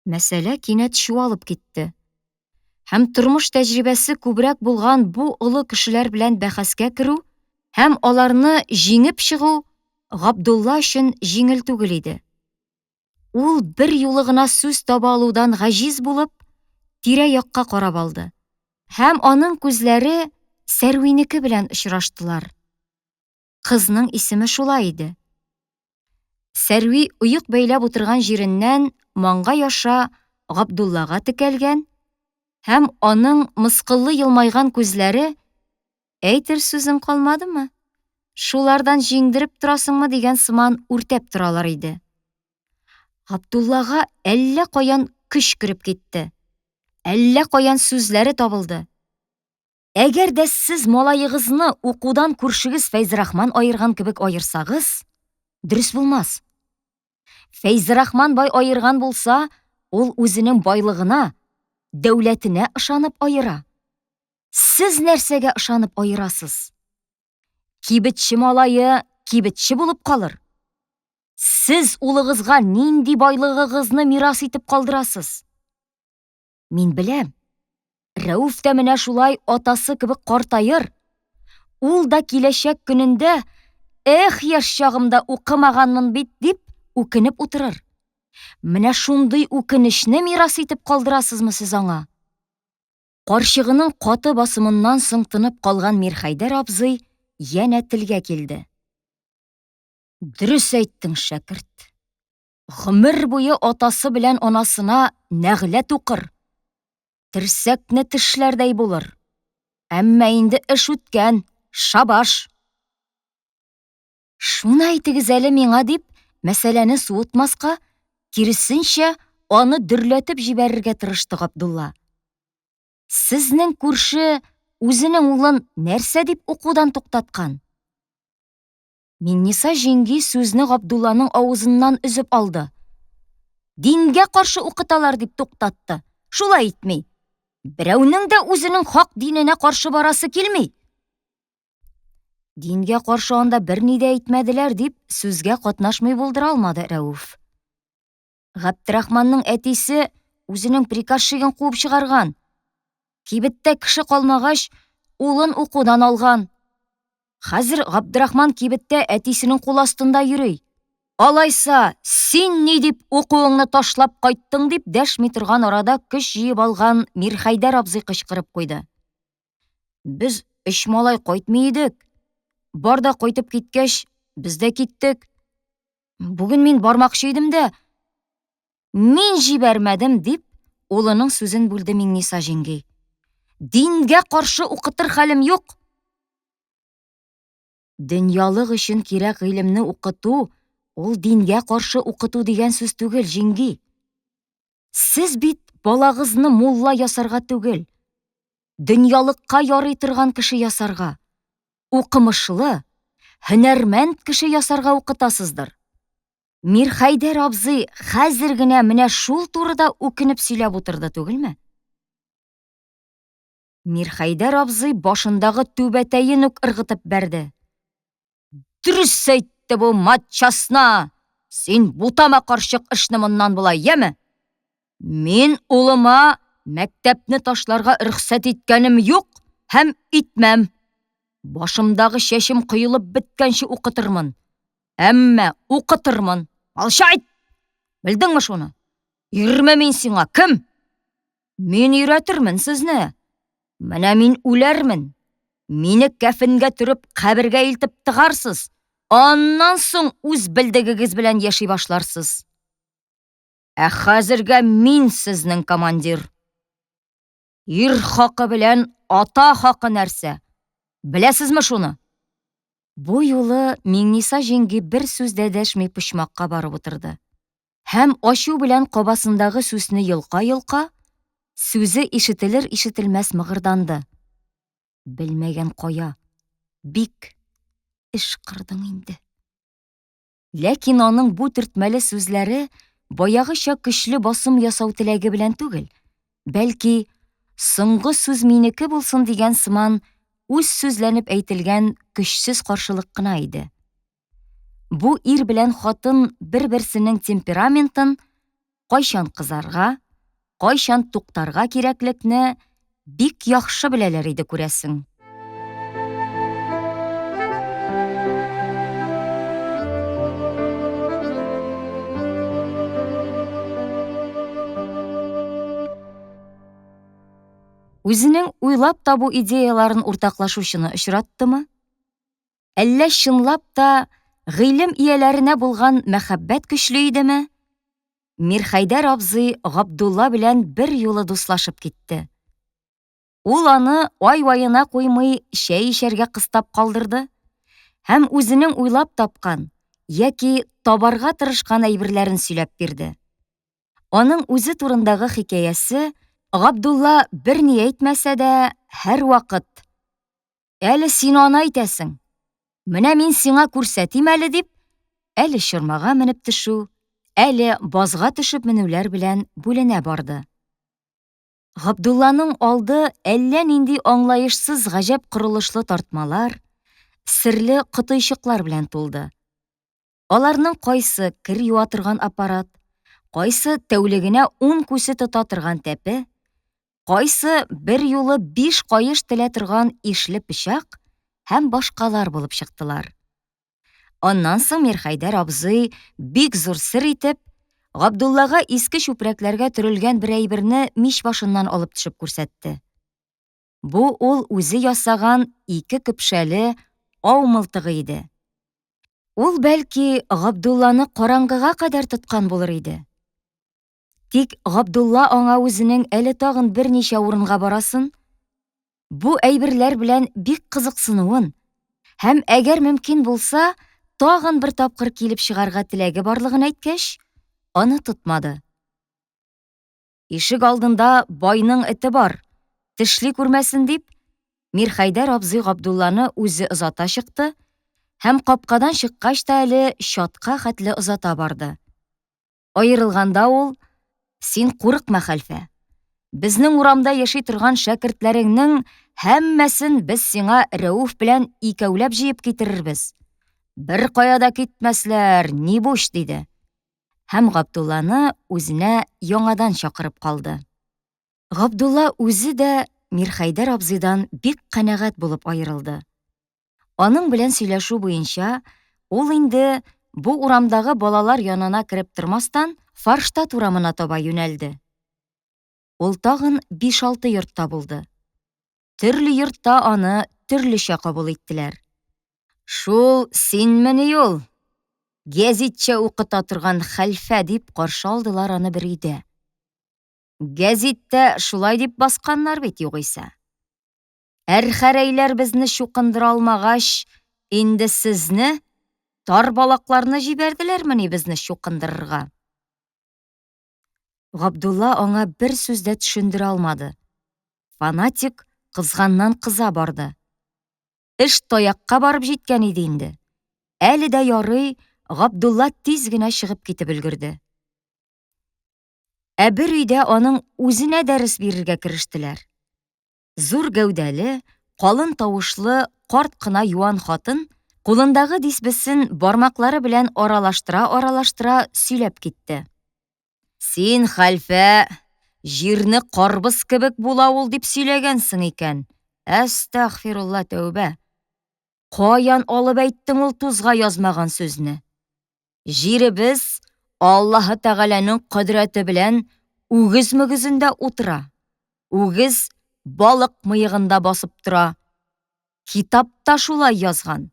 Мәсьәлә кинәт чуалып китте. Һәм тормыш тәҗрибәсе күбрәк булган бу олы кешеләр белән бәхәскә керү һәм аларны җиңеп чыгу Габдулла өчен җиңел түгел иде. Ул бер юлы гына сүз таба алудан гаҗиз булып, тирә-якка карап алды. Һәм аның күзләре Сәрвинеке белән очраштылар. Кызның исеме шулай иде. Сәрви уйык бәйләп утырган җиреннән маңгай аша Габдуллага текәлгән һәм аның мыскыллы елмайган күзләре әйтер сүзең калмадымы? Шулардан җиңдереп торасыңмы дигән сыман үртәп торалар иде. Габдуллага әллә каян көч кереп китте. Әллә каян сүзләре табылды. Әгәр дә сез малаегызны укудан күршегез Фәйзрахман аерган кебек аерсагыз, дөрес булмас. Фәйзрахман бай аерган булса, ул үзенең байлыгына, дәүләтенә ышанып аера. Сез нәрсәгә ышанып аерасыз? Кибетче малае кибетче булып калыр. Сез улыгызга нинди байлыгыгызны мирас итеп калдырасыз? Мин беләм. Рәүф тә менә шулай атасы кебек картайыр. Ул да киләчәк көнендә, эх, яшь чагымда укымаганмын бит дип, үкенеп утырыр. Менә шундый үкенечне мирас итеп калдырасызмы сез аңа? Карчыгының каты басымыннан соң тынып калган Мирхәйдәр абзый янә телгә килде. Дөрес әйттең, шәкерт. Гомер буе атасы белән анасына нәгъләт укыр. Терсәкне тешләрдәй булыр. Әмма инде эш үткән, шабаш. Шуны әйтегез әле миңа дип, мәсьәләне суытмаска, киресенчә аны дөрләтеп җибәрергә тырышты Габдулла. Сезнең күрше үзенең улын нәрсә дип укудан туктаткан? Миңниса җиңги сүзне Габдулланың авызыннан өзеп алды. Дингә каршы укыталар дип туктатты. Шулай итми. Берәүнең дә үзенең хак диненә каршы барасы килми. Дингә каршы анда берни дә әйтмәделәр дип сүзгә катнашмый булдыра алмады Рәүф. Габдрахманның әтисе үзенең приказчигын куып чыгарган. Кибеттә кеше калмагач, улын укудан алган. Хәзер Габдрахман кибеттә әтисенең кул астында йөри. Алайса, син ни дип укуыңны ташлап кайттың дип дәшми торган арада көч җыеп алган Мирхәйдәр абзый кычкырып куйды. Без 3 малай кайтмый идек. Бар да кайтып киткәч, без дә киттек. Бүген мин бармакчы идем дә, мин җибәрмәдем дип, улының сүзен бүлде Миңниса җиңги. Дингә каршы укытыр хәлем юк. Дөньялык өчен кирәк гыйлемне укыту, ул дингә каршы укыту дигән сүз түгел, җиңги. Сез бит балагызны мулла ясарга түгел, дөньялыкка ярый торган кеше ясарга, укымышлы, һөнәрмәнд кеше ясарга укытасыздыр. Мирхәйдәр абзый хәзер генә менә шул турыда үкенеп сөйләп утырды түгелме? Мирхәйдәр абзый башындагы түбәтәен үк ыргытып бәрде. Дөрес әйтте бу матчасна! Син бутама карчык эшне моннан булай, яме? Мин улыма мәктәпне ташларга рөхсәт иткәнем юк һәм итмәм. Башымдагы чәчем кыйылып беткәнче укытырмын. Әмма укытырмын. Алшайт! Белдеңме шуны? Йөрмә мин сиңа, кем? Мин өйрәтермен сезне. Менә мин үләрмен. Мине кәфенгә төреп кабергә илтеп тыгарсыз. Аннан соң үз белдегегез белән яши башларсыз. Ә хәзергә мин сезнең командир. Ир хакы белән ата хакы нәрсә? Беләсезме шуны? Бу юлы Миңниса җиңги бер сүз дә дәшми почмакка барып утырды. Һәм ачу белән кабасындагы сүзне йылка-йылка, сүзе ишетелер-ишетелмәс мыгырданды. Белмәгән кая. Бик эш кырдың инде. Ләкин аның бу төртмәле сүзләре баягыча көчле басым ясау теләге белән түгел, бәлки соңгы сүз минеке булсын дигән сыман үз сүзләнеп әйтелгән көчсез каршылык кына иде. Бу ир белән хатын бер-берсенең темпераментын, кайчан кызарга, кайчан туктарга кирәклекне бик яхшы беләләр иде күрәсең. Үзенең уйлап табу идеяларын уртаклашучыны очраттымы? Әллә чынлап та гыйлем ияләренә булган мәхәббәт көчле идеме? Мирхәйдәр абзый Габдулла белән бер юлы дуслашып китте. Ул аны ай-ваена куймый чәй ишәргә кыстап калдырды һәм үзенең уйлап тапкан яки табарга тырышкан әйберләрен сөйләп бирде. Аның үзе турындагы хикәясе Габдулла берни әйтмәсә дә һәр вакыт «Әле син аны әйтәсең, менә мин сиңа күрсәтим әле» дип, әле чормага менеп төшү, әле базга төшеп менүләр белән бүленә барды. Габдулланың алды әллә нинди аңлаешсыз гаҗәп корылышлы тартмалар, серле кытыйчыклар белән тулды. Аларның кайсы кер юа торган аппарат, кайсы тәүлегенә 10 күсе тота торган тәпе, кайсы бер юлы 5 каеш телә торган ишле пычак һәм башкалар булып чыктылар. Аннан соң Мирхәйдәр абзый бик зур сер итеп, Габдуллага иске чүпрәкләргә төрелгән бер әйберне мич башыннан алып төшеп күрсәтте. Бу ул үзе ясаган 2 көпшәле ау мылтыгы иде. Ул бәлки Габдулланы караңгыга кадәр тоткан булыр иде. Тик Габдулла аңа үзенең әле тагын берничә урынга барасын, бу әйберләр белән бик кызыксынуын һәм әгәр мөмкин булса, тагын бер тапкыр килеп чыгарга теләге барлыгын әйткәч, аны тотмады. Ишек алдында байның эте бар, Тешли күрмәсен дип, Мирхәйдәр абзый Габдулланы үзе озата чыкты һәм капкадан чыккач та әле чатка хәтле озата барды. Аерылганда ул: "Син курыкма, хәлфә. Безнең урамда яши торган шәкертләреңнең һәммәсен без сиңа Рәүф белән икәүләп җыеп китерербез. Бер кая да китмәсләр, ни буш", диде. Һәм Габдулланы үзенә яңадан чакырып калды. Габдулла үзе дә Мирхәйдәр абзыйдан бик канәгать булып аерылды. Аның белән сөйләшү буенча, ул инде бу урамдагы балалар янына кереп тормастан, Фарштадт урамына таба юнәлде. Ул тагын 5-6 йортта булды. Төрле йортта аны төрлечә кабул иттеләр. "Шул синмени ул? Гәзитчә укыта торган хәлфә", дип каршы алдылар аны бер өйдә. "Гәзиттә шулай дип басканнар бит югыйсә. Әрхәрәйләр безне чукындыра алмагач, инде сезне, тар балакларны җибәрделәрмени безне чукындырырга?" Габдулла аңа бер сүз дә төшендерә алмады. Фанатик кызганнан-кыза барды. Эш таякка барып җиткән иде инде. Әле дә ярый, Габдулла тиз генә чыгып китеп өлгерде. Ә бер өйдә аның үзенә дәрес бирергә керештеләр. Зур гәүдәле, калын тавышлы, карт кына юан хатын кулындагы дисбесен бармаклары белән аралаштыра сөйләп китте. "Син, хәлфә, җирне карбыз кебек була ул дип сөйләгәнсең икән. Әстәгъфирулла, тәүбә. Каян алып әйттең ул тузга язмаган сүзне? Җиребез Аллаһы Тәгаләнең кодрәте белән үгез мөгезендә утыра. Үгез балык мыегында басып тора. Китапта шулай язган.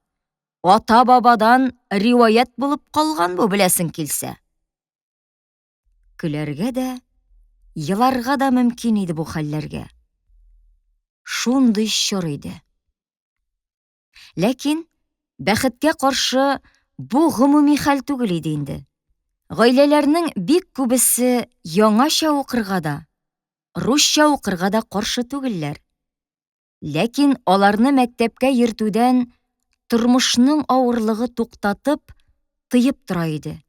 Ата-бабадан риваят булып калган бу, беләсең килсә." Көләргә дә, еларга да мөмкин иде бу хәлләргә. Шундый чор иде. Ләкин бәхеткә каршы бу гомуми хәл түгел иде инде. Гаиләләрнең бик күбесе яңача укырга да, русча укырга да каршы түгелләр. Ләкин аларны мәктәпкә йөртүдән тормышның авырлыгы туктатып, тыеп тора иде.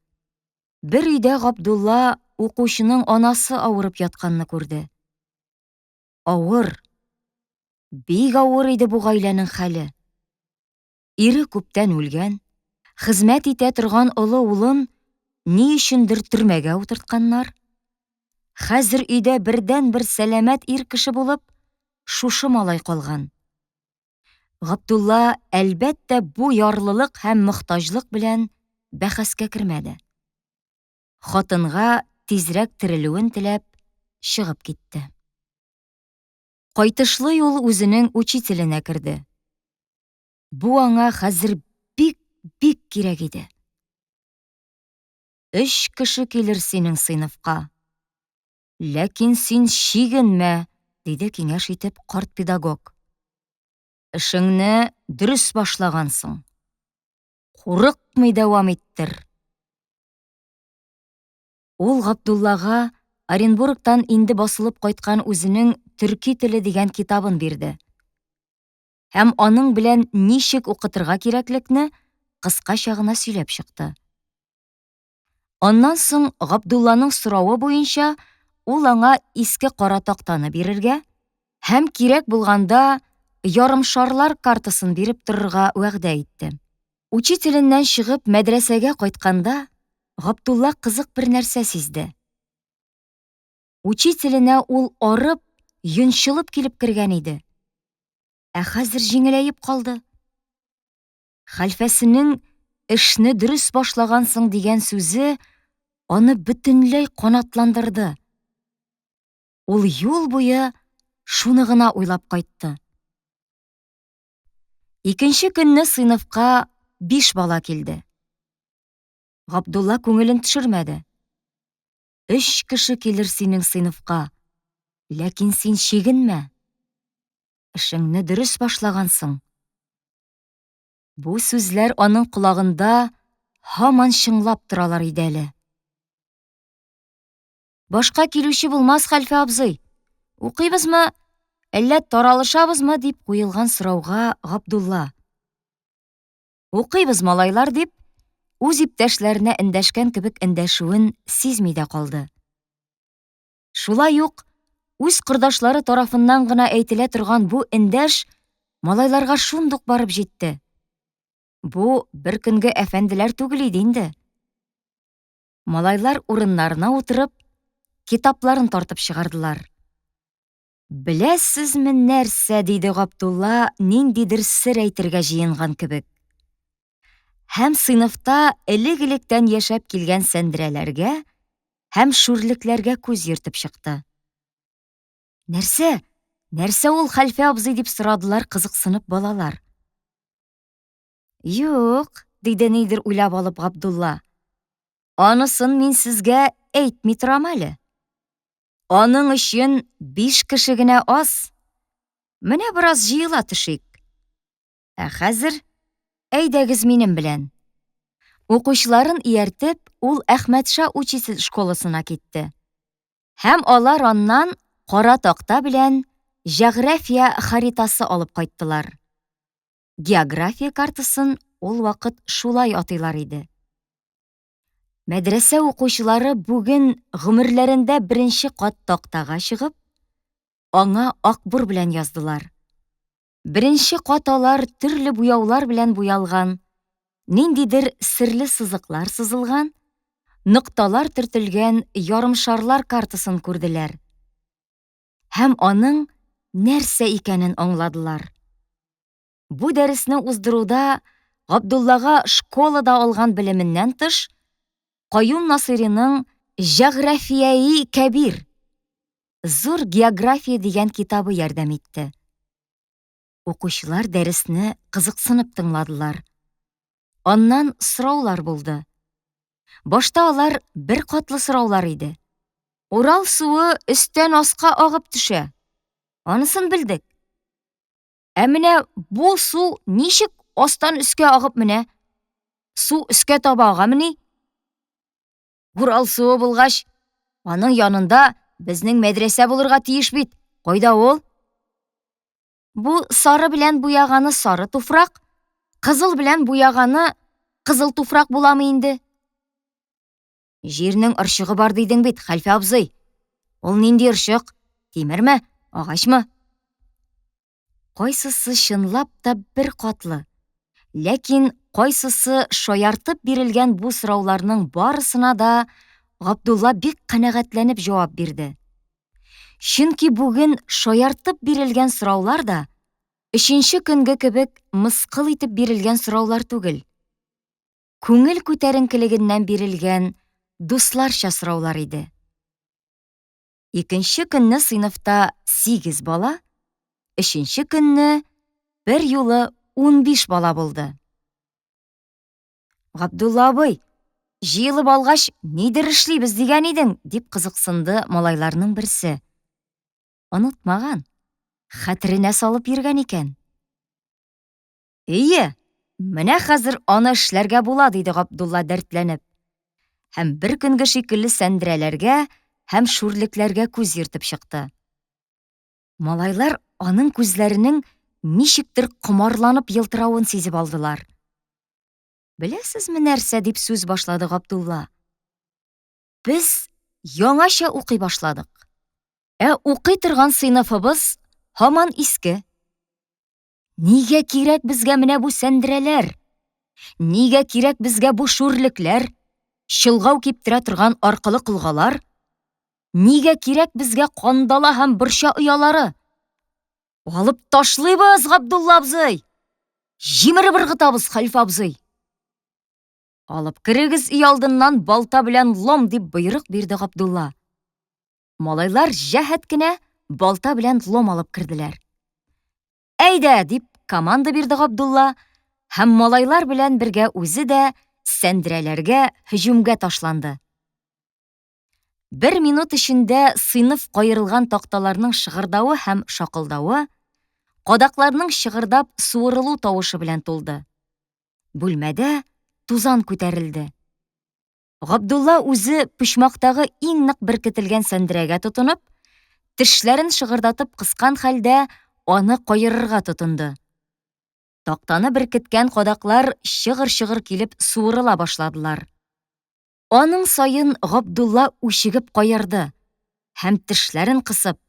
Бер өйдә Габдулла укучының анасы авырып ятканны күрде. Авыр, бик авыр иде бу гаиләнең хәле. Ире күптән үлгән, хезмәт итә торган олы улын ни өчендер төрмәгә утыртканнар. Хәзер өйдә бердән-бер сәламәт ир кеше булып, шушы малай калган. Габдулла, әлбәттә, бу ярлылык һәм мохтаҗлык белән бәхәскә кермәде. Хатынга тизрәк терелүен теләп, чыгып китте. Кайтышлый ул үзенең учителенә керде. Бу аңа хәзер бик кирәк иде. "3 кеше килер синең сыйныфка. Ләкин син чигенмә", диде киңәш итеп карт педагог. "Эшеңне дөрес башлагансың. Курыкмый дәвам иттер." Ул Габдуллага Оренбургтан инде басылып кайткан үзенең төрки теле дигән китабын бирде. Һәм аның белән ничек укытырга кирәклекне кыскача гына сөйләп чыкты. Аннан соң Габдулланың соравы буенча ул аңа иске кара тактаны бирергә һәм кирәк булганда ярымшарлар картасын биреп торырга вәгъдә итте. Учителеннән чыгып мәдрәсәгә кайтканда, Габдулла кызык бер нәрсә сизде. Учителенә ул арып, йончылып килеп кергән иде. Ә хәзер җиңеләеп калды. Хәлфәсенең "эшне дөрес башлагансың" дигән сүзе аны бөтенләй канатландырды. Ул юл буе шуны гына уйлап кайтты. Икенче көнне сыйныфка 5 бала килде. Габдулла күңелен төшермәде. 3 кеше килер синең сыйныфка. Ләкин син чигенмә. Эшеңне дөрес башлагансың. Бу сүзләр аның колагында һаман чыңлап торалар иде әле. "Башка килүче булмас, хәлфә абзый. Укыйбызмы, Әллә таралышабызмы дип куелган сорауга Габдулла: "Укыйбыз, малайлар" дип, үз иптәшләренә эндәшкән кебек эндәшүен сизми дә калды. Шулай ук, үз кордашлары тарафыннан гына әйтелә торган бу эндәш малайларга шундук барып җитте. Бу бер көнгә әфәнделәр түгел иде инде. Малайлар урыннарына утырып, китапларын тартып чыгардылар. "Беләсезме нәрсә?" диде Габдулла ниндидер сер әйтергә җыенган кебек. Һәм сыйныфта элек-электән яшәп килгән сәндерәләргә һәм шүрлекләргә күз йөртеп чыкты. "Нәрсә? Нәрсә ул, хәлфә абзый?" дип сорадылар кызыксынып балалар. "Юк", диде нидер уйлап алып Габдулла. "Анысын мин сезгә әйтми торам әле. Аның өчен 5 кеше генә аз. Менә бераз җыела төшик. Ә хәзер әйдәгез минем белән." Укучыларын ияртеп, ул Әхмәтша учитель школасына китте. Һәм алар аннан кара такта белән җәгърафия харитасы алып кайттылар. География картасын ул вакыт шулай атыйлар иде. Мәдрәсә укучылары бүген гомерләрендә беренче кат тактага чыгып, аңа акбур белән яздылар. Беренче кат алар төрле буяулар белән буялган, ниндидер серле сызыклар сызылган, нокталар төртелгән ярымшарлар картасын күрделәр. Һәм аның нәрсә икәнен аңладылар. Бу дәресне уздыруда Габдуллага школада алган белеменнән тыш, Каюм Насыйриның «Җәгърафияи кәбир» зур география дигән китабы ярдәм итте. Укучылар дәресне кызыксынып тыңладылар. Аннан сораулар булды. Башта алар бер катлы сораулар иде. Урал суы өстән аска агып төшә. Анысын белдек. Ә менә бу су ничек астан өскә агып менә? Су өскә таба агамыни? Урал суы булгач, аның янында безнең мәдрәсә булырга тиеш бит. Кайда ул? Бу сары белән буяганы сары туфрак, кызыл белән буяганы кызыл туфрак буламы инде? Җирнең ырчыгы бар дидең бит, хәлфә абзый. Ул нинди ырчык? Тимерме? Агачмы? Кайсысы чынлап та бер катлы. Ләкин кайсысы шаяртып бирелгән бу сорауларның барысына да Габдулла бик канәгатьләнеп җавап бирде. Чөнки бүген шаяртып бирелгән сораулар да 3нче көнгә кебек мыскыл итеп бирелгән сораулар түгел. Күңел күтәренкелегеннән бирелгән дусларча сораулар иде. 2нче көнне сыйныфта 8 бала, 3нче көнне бер юлы 15 бала булды. Габдулла абый, җыелып алгач, нидер эшлибез дигән идең, дип кызыксынды малайларның берсе. Онытмаган, хәтеренә салып йөргән икән. "Ие, менә хәзер аны эшләргә була", диде Габдулла дәртләнеп. Һәм бер көнгә шикелле сәндерәләргә һәм шүрлекләргә күз йөртеп чыкты. Малайлар аның күзләренең ничектер комарланып елтырауын сизеп алдылар. "Беләсезме нәрсә?" дип сүз башлады Габдулла. "Без яңача укый башладык. Ә укый торган сыйныфыбыз һаман иске. Нигә кирәк безгә менә бу сәндерәләр? Нигә кирәк безгә бу шүрлекләр, чылгау киптерә торган аркылы кылгалар? Нигә кирәк безгә кандала һәм борча оялары? Алып ташлыйбыз, Габдулла абзый! Җимереп ыргытабыз, хәлфә абзый! Алып керегез өй алдыннан балта белән лом", дип боерык бирде Габдулла. Малайлар җәһәт кенә балта белән лом алып керделәр. "Әйдә", дип команда бирде Габдулла, һәм малайлар белән бергә үзе дә сәндерәләргә һөҗүмгә ташланды. 1 минут эчендә сыйныф кайырылган такталарның шыгырдавы һәм шакылдавы, кадакларның шыгырдап суырылу тавышы белән тулды. Бүлмәдә тузан күтәрелде. Габдулла үзе почмактагы иң нык беркетелгән сәндерәгә тотынып, тешләрен шыгырдатып кыскан хәлдә аны кайырырга тотынды. Тактаны беркеткән кадаклар чыгыр-чыгыр килеп суырыла башладылар. Аның сайын Габдулла үчегеп кайырды һәм тешләрен кысып: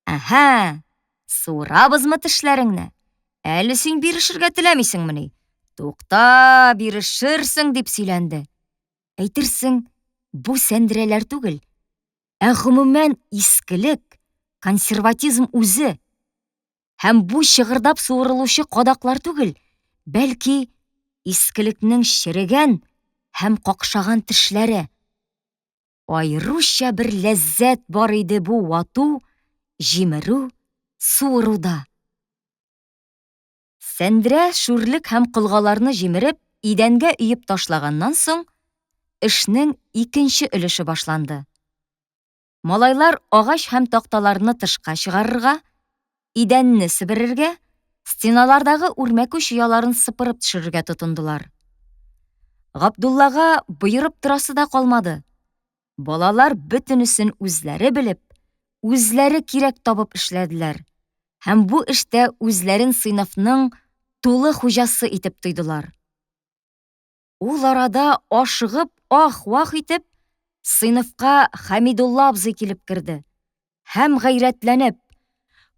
«Әһә, суырабызмы тешләреңне? Әле син бирешергә теләмисеңмени? Тукта, бирешерсең», дип сөйләнде. Әйтерсең, бу сәндерәләр түгел, ә гомумән искелек, консерватизм үзе. Һәм бу чыгырдап суырылучы кадаклар түгел, бәлки искелекнең черегән һәм какшаган тешләре. Айруча бер ләззәт бар иде бу вату, җимерү, суыруда. Сәндерә шүрлек һәм кылгаларны җимереп, идәнгә өеп ташлаганнан соң, эшнең икенче өлеше башланды. Малайлар агач һәм такталарны тышка чыгарырга, идәнне себерергә, стеналардагы үрмәкү чыяларын сыпырып төшерергә тотындылар. Габдуллага боерып торасы да калмады. Балалар бөтенесен үзләре белеп, үзләре кирәк табып эшләделәр. Һәм бу эштә үзләрен сыйныфның тулы хуҗасы итеп тойдылар. Ул арада ашыгып, ах-вах итеп, сыйныфка Хәмидулла абзый килеп керде. Һәм гайрәтләнеп: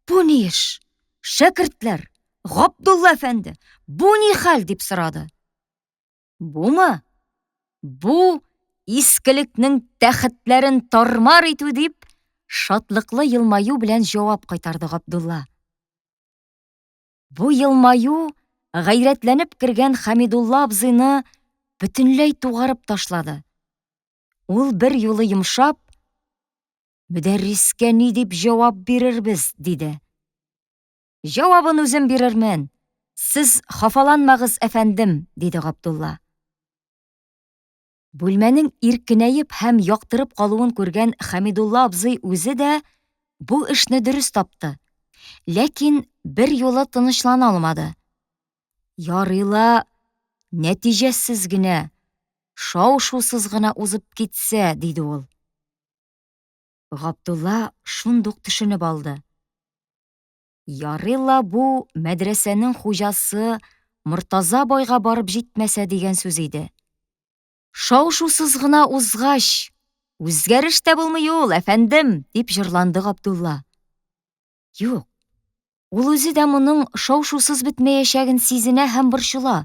«Бу ни эш? Шәкертләр, Габдулла әфәнде, бу ни хәл?» дип сорады. «Бумы? Бу искелекнең тәхетләрен тармар итү», дип шатлыклы елмаю белән җавап кайтарды Габдулла. Бу елмаю гайрәтләнеп кергән Хәмидулла абзыйны бөтенләй тугарып ташлады. Ул бер юлы йомшап: «Мөдәррискә ни дип җавап бирербез?» диде. «Җавабын үзем бирермен. Сез хафаланмагыз, әфәндем», диде Габдулла. Бүлмәнең иркенәеп һәм яктырып калуын күргән Хәмидулла абзый үзе дә бу эшне дөрес тапты. Ләкин бер юлы тынычлана алмады. «Ярыйла, нәтиҗәсез генә, шау-шусыз гына узып китсә», диде ул. Габдулла шундук төшенеп алды. Ярыйла бу мәдрәсәнең хуҗасы Мортаза байга барып җитмәсә дигән сүз иде. «Шау-шусыз гына узгач, үзгәреш тә булмый ул, әфәндем», дип җырланды Габдулла. Юк, ул үзе дә моның шау-шусыз бетмәячәген сизенә һәм борчыла.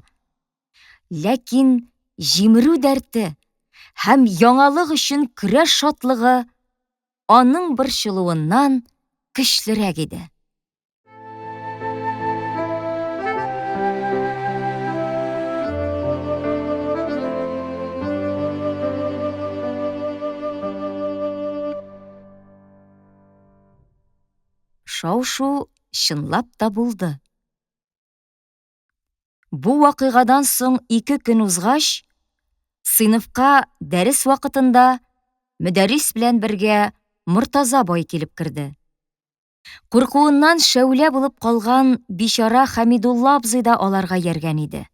Ләкин җимерү дәрте һәм яңалык өчен көрәш шатлыгы аның борчылуыннан көчлерәк иде. Шау-шу чынлап та булды. Бу вакыйгадан соң 2 көн узгач, сыйныфка дәрес вакытында мөдәррис белән бергә Мортаза бай килеп керде. Куркуыннан шәүлә булып калган бичара Хәмидулла абзый да аларга йәргән иде.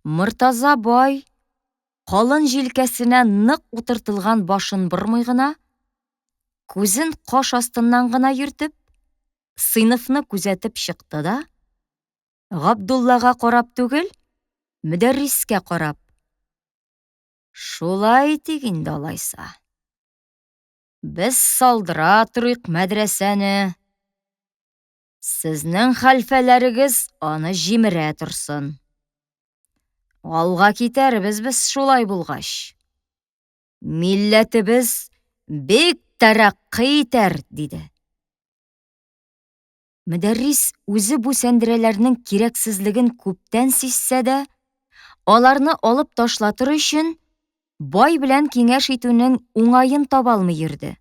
Мортаза бай калын җилкәсенә нык утыртылган башын бормый гына, күзен каш астыннан гына йөртеп, сыйныфны күзәтеп чыкты да, Габдуллага карап түгел, мөдәррискә карап: «Шулай итик инде алайса. Без салдыра торыйк мәдрәсәне. Сезнең хәлфәләрегез аны җимерә торсын. Алга китәрбез без шулай булгач. Милләтебез бик тәрәккый итәр», диде. Мөдәррис үзе бу сәндерәләрнең кирәксезлеген күптән сизсә дә, аларны алып ташлатыр өчен бай белән киңәш итүнең уңаен таба алмый йөрде.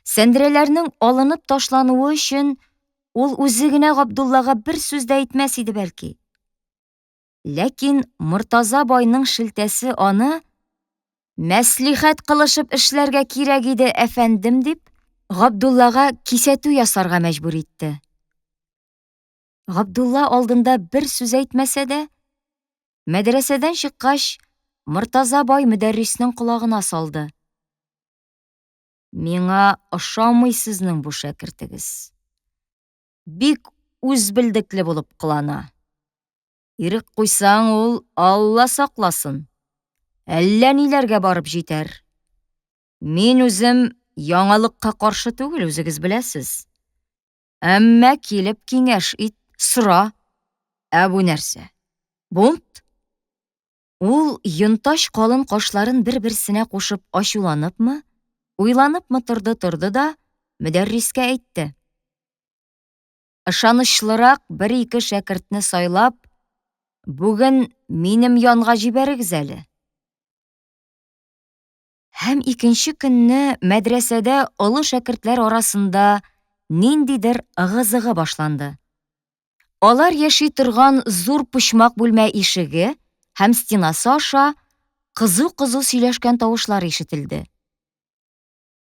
Сәндерәләрнең алынып ташлануы өчен ул үзе генә Габдуллага бер сүз дә әйтмәс иде бәлки. Ләкин Мортаза байның шелтәсе аны «Мәслихәт кылышып эшләргә кирәк иде, әфәндем», дип Габдуллага кисәтү ясарга мәҗбүр итте. Габдулла алдында бер сүз әйтмәсә дә, мәдрәсәдән чыккач, Мортаза бай мөдәрриснең колагына салды: Миңа ошамый сезнең бу шәкертегез. Бик үзбилдекле булып кылана. Ирек куйсаң, ул Алла сакласын. Әллә ниләргә барып җитәр. Мин үзем яңалыкка каршы түгел, үзегез беләсез. Әмма килеп киңәш ит, сора. Ә бу нәрсә? Бунт? Ул йонташ калын кашларын бер-берсенә кушып ачуланыпмы, уйланыпмы торды да мөдәррискә әйтте. Ышанычлырак бер-ике шәкертне сайлап, бүген минем янга җибәрегез әле. Һәм икенче көнне мәдрәсәдә олы шәкертләр арасында ниндидер ыгы-зыгы башланды. Алар яши торган зур почмак бүлмә ишеге һәм стенасы аша кызу-кызу сөйләшкән тавышлар ишетелде.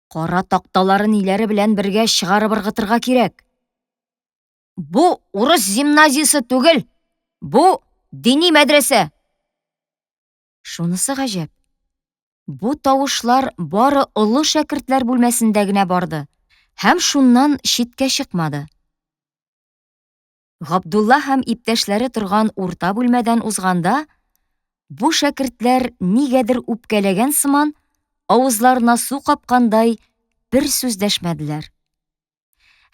Кара такталарын иләре белән бергә чыгарып ыргытырга кирәк. Бу урыс гимназиясе түгел, бу дини мәдрәсә. Шунысы гаҗәп. Бу тавышлар бары олы шәкертләр бүлмәсендә генә барды һәм шуннан читкә чыкмады. Габдулла һәм иптәшләре торган урта бүлмәдән узганда, бу шәкертләр нигәдер үпкәләгән сыман, авызларына су капкандай бер сүз дәшмәделәр.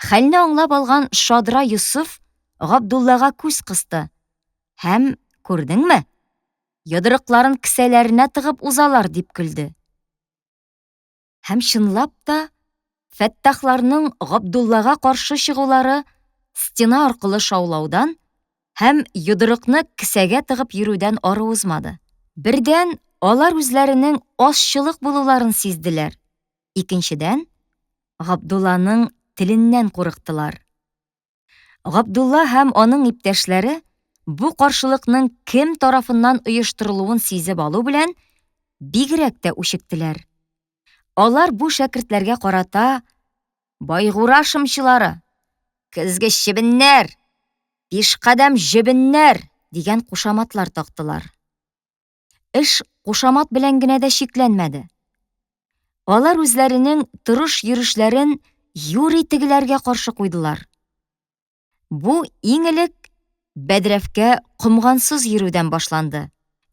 Хәлне аңлап алган Шадра Юсуф Габдуллага күз кысты һәм, күрдеңме, йодрыкларын кесәләренә тыгып узалар дип көлде. Һәм чынлап та, Фәттахларның Габдуллага каршы чыгулары стена аркылы шаулаудан һәм йодрыкны кесәгә тыгып йөрүдән ары узмады. Бердән, алар үзләренең ашчылык булуларын сизделәр. Икенчедән, Габдулланың теленнән курыктылар. Габдулла һәм аның иптәшләре бу каршылыкның кем тарафыннан оештырылуын сизеп алу белән бигрәк тә үчектеләр. Алар бу шәкертләргә карата байгура шымчылары, көзге чебеннәр, пишкадәм җебеннәр дигән кушаматлар тактылар. Эш кушамат белән генә дә шикләнмәде. Алар үзләренең торыш-йөрешләрен юри тегеләргә каршы куйдылар. Бу иң элек бәдрәфкә комгансыз йөрүдән башланды.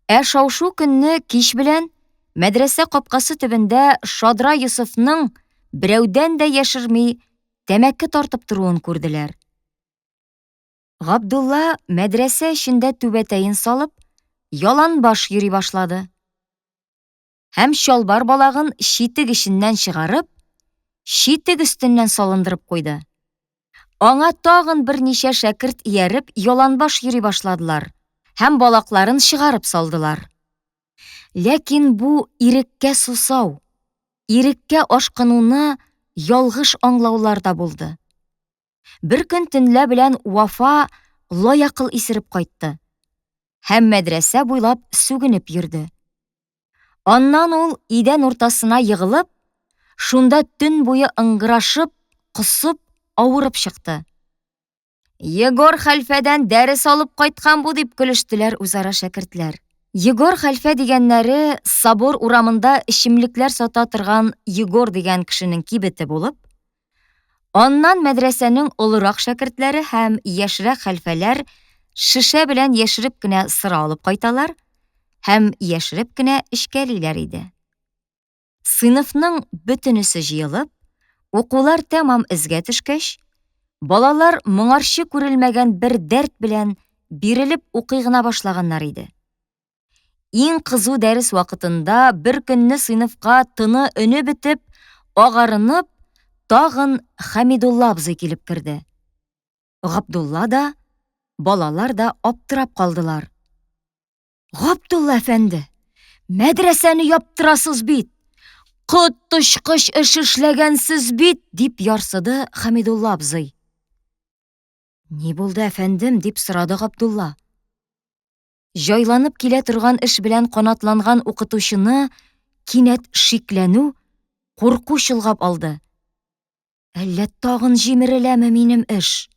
Ә шау-шу көнне кич белән мәдрәсә капкасы төбендә Шадра Юсуфның берәүдән дә яшерми тәмәке тартып торуын күрделәр. Габдулла мәдрәсә эчендә түбәтәен салып, яланбаш йөри башлады. Һәм чалбар балагын читек эченнән чыгарып, читек өстеннән салындырып куйды. Аңа тагын берничә шәкерт ияреп яланбаш йөри башладылар һәм балакларын чыгарып салдылар. Ләкин бу иреккә сусау, иреккә ашкынуны ялгыш аңлауларда булды. Бер көн төнлә белән Вафа лаякыл исереп кайтты һәм мәдрәсә буйлап сүгенеп йөрде. Аннан ул идән уртасына егылып, шунда төн буе ыңгырашып, косып, авырып чыкты. Егор хәлфәдән дәрес алып кайткан бу дип көлештеләр үзара шәкертләр. Егор хәлфә дигәннәре собор урамында эчемлекләр сата торган Егор дигән кешенең кибете булып, аннан мәдрәсәнең олырак шәкертләре һәм яшьрәк хәлфәләр шешә белән яшереп кенә сыра алып кайталар һәм яшереп кенә эчкәлиләр иде. Сыйныфның бөтенесе җыелып, укулар тәмам эзгә төшкәч, балалар моңарчы күрелмәгән бер дәрт белән бирелеп укый гына башлаганнар иде. Иң кызу дәрес вакытында бер көнне сыйныфка тыны өне бетеп, агарынып, тагын Хәмидулла абзый килеп керде. Габдулла да, балалар да аптырап калдылар. Габдулла әфәнде, мәдрәсәне яптырасыз бит, коточкыч эш эшләгәнсез бит, дип ярсыды Хәмидулла абзый. Ни булды, әфәндем, дип сорады Габдулла. Җайланып килә торган эш белән канатланган укытучыны кинәт шикләнү, курку чолгап алды. Әллә тагын җимереләме минем эш?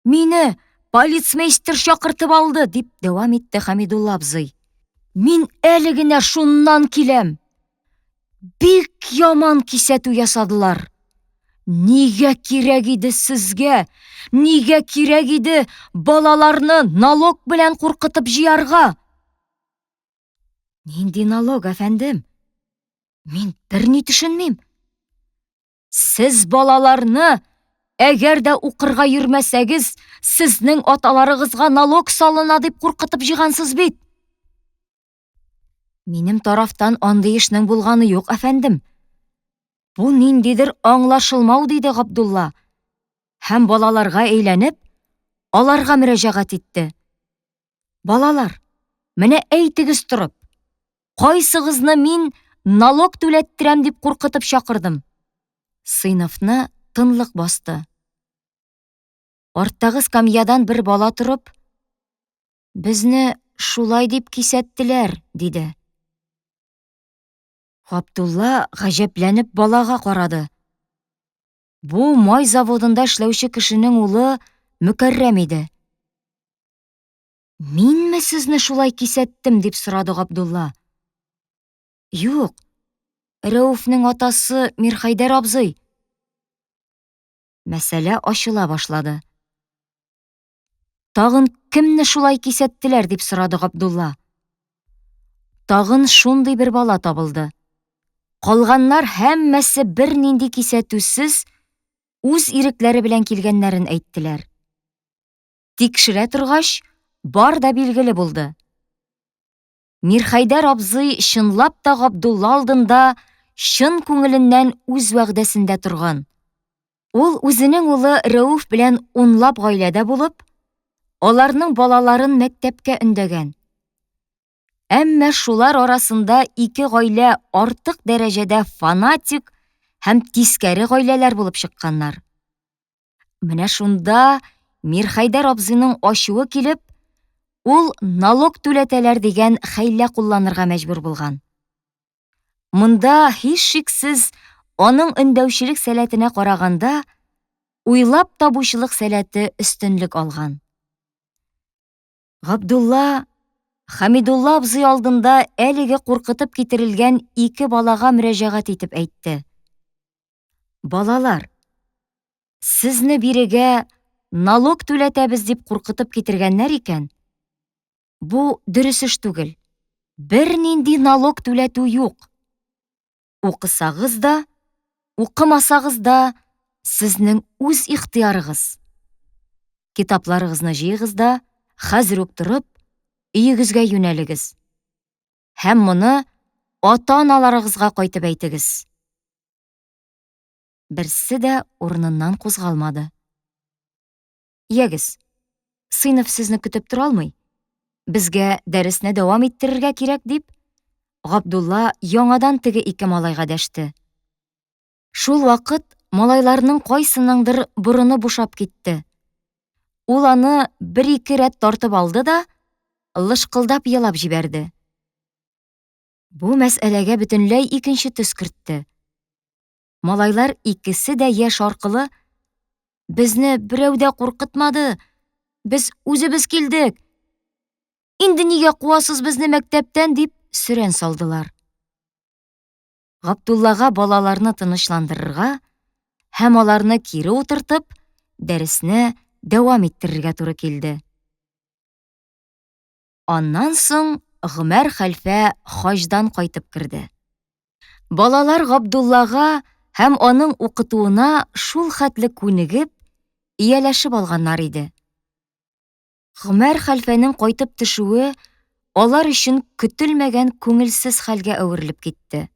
Мине полицмейстер чакыртып алды, дип дәвам итте Хәмидулла абзый. Мин әле генә шуннан киләм. бик яман кисәтү ясадылар. Нигә кирәк иде сезгә? Нигә кирәк иде балаларны налог белән куркытып җыярга? Нинди налог, әфәндем? Мин берни төшенмим. Сез балаларны, әгәр дә укырга йөрмәсәгез, сезнең аталарыгызга налог салына дип куркытып җыйгансыз бит. Минем тарафтан андый эшнең булганы юк, әфәндем. Бу ниндидер аңлашылмау, диде Габдулла. Һәм балаларга әйләнеп, аларга мөрәҗәгать итте. Балалар, менә әйтегез торып, кайсыгызны мин налог түләттерәм дип куркытып чакырдым? Сыйныфны тынлык басты. Арттагы скамьядан бер бала торып, безне шулай дип кисәттеләр, диде. Габдулла гаҗәпләнеп балага карады. Бу май заводында эшләүче кешенең улы Мөкәррәм иде. Минме сезне шулай кисәттем, дип сорады Габдулла. Юк, Рәүфнең атасы Мирхәйдәр абзый. Мәсьәлә ачыла башлады. Тагын кемне шулай кисәттеләр, дип сорады Габдулла. Тагын шундый бер бала табылды. Калганнар һәммәсе бер нинди кисәтүсез үз ирекләре белән килгәннәрен әйттеләр. Тикшерә торгач, бар да билгеле булды. Мирхәйдәр абзый чынлап та Габдулла алдында чын күңеленнән үз вәгъдәсендә торган. Ул үзенең улы Рәүф белән унлап гаиләдә булып, аларның балаларын мәктәпкә өндәгән. Әмма шулар арасында ике гаилә артык дәрәҗәдә фанатик һәм тискәре гаиләләр булып чыкканнар. Менә шунда Мирхәйдәр абзыйның ачуы килеп, ул налог түләтәләр дигән хәйлә кулланырга мәҗбүр булган. Монда һич шиксез аның өндәүчелек сәләтенә караганда, уйлап табучылык сәләте өстенлек алган. Габдулла Хәмидулла абзый алдында әлеге куркытып китерелгән ике балага мөрәҗәгать итеп әйтте. Балалар, сезне бирегә налог түләтәбез дип куркытып китергәннәр икән. Бу дөрес эш түгел. Бер нинди налог түләтү юк. Укысагыз да, укымасагыз да, сезнең үз ихтыярыгыз. Китапларыгызны җыегыз да, хәзер үк торып, өегезгә юнәлегез. Һәм моны ата-аналарыгызга кайтып әйтегез. Берсе дә урыныннан кузгалмады. Ягез, сыйныф сезне көтеп тора алмый. Безгә дәресне дәвам иттерергә кирәк, дип, Габдулла яңадан теге ике малайга дәште. Шул вакыт малайларның кайсыныңдыр борыны бушап китте. Ул аны бер-ике рәт тартып алды да, лышкылдап елап җибәрде. Бу мәсьәләгә бөтенләй икенче төс кертте. Малайлар икесе дә яшь аркылы, безне берәү дә куркытмады, без үзебез килдек. Инде нигә куасыз безне мәктәптән, дип сүрән салдылар. Габдуллага балаларны тынычландырырга һәм аларны кире утыртып, дәресне дәвам иттерергә туры килде. Аннан соң Гомәр хәлфә хаҗдан кайтып керде. Балалар Габдуллага һәм аның укытуына шул хәтле күнегеп, ияләшеп алганнар иде. Гомәр хәлфәнең кайтып төшүе алар өчен көтелмәгән күңелсез хәлгә әверелеп китте.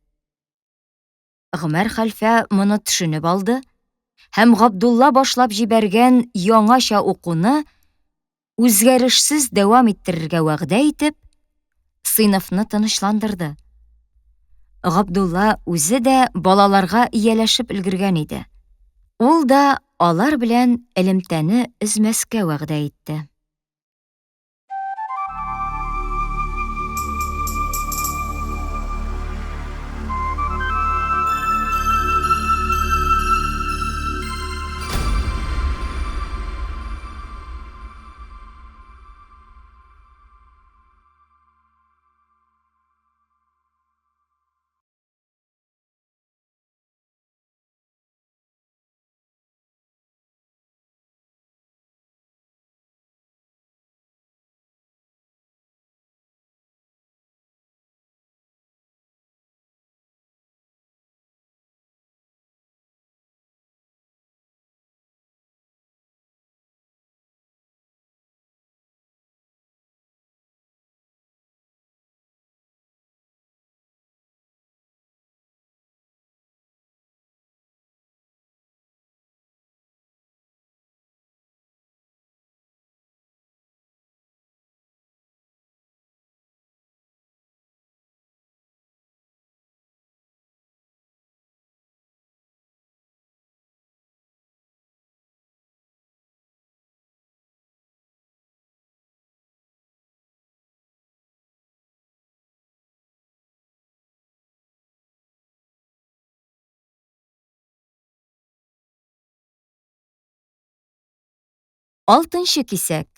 Гомәр хәлфә моны төшенеп алды һәм Габдулла башлап җибәргән яңача укуны үзгәрешсез дәвам иттерергә вәгъдә итеп, сыйныфны тынычландырды. Габдулла үзе дә балаларга ияләшеп өлгергән иде. Ул да алар белән элемтәне өзмәскә вәгъдә итте. Алтынчы кисәк.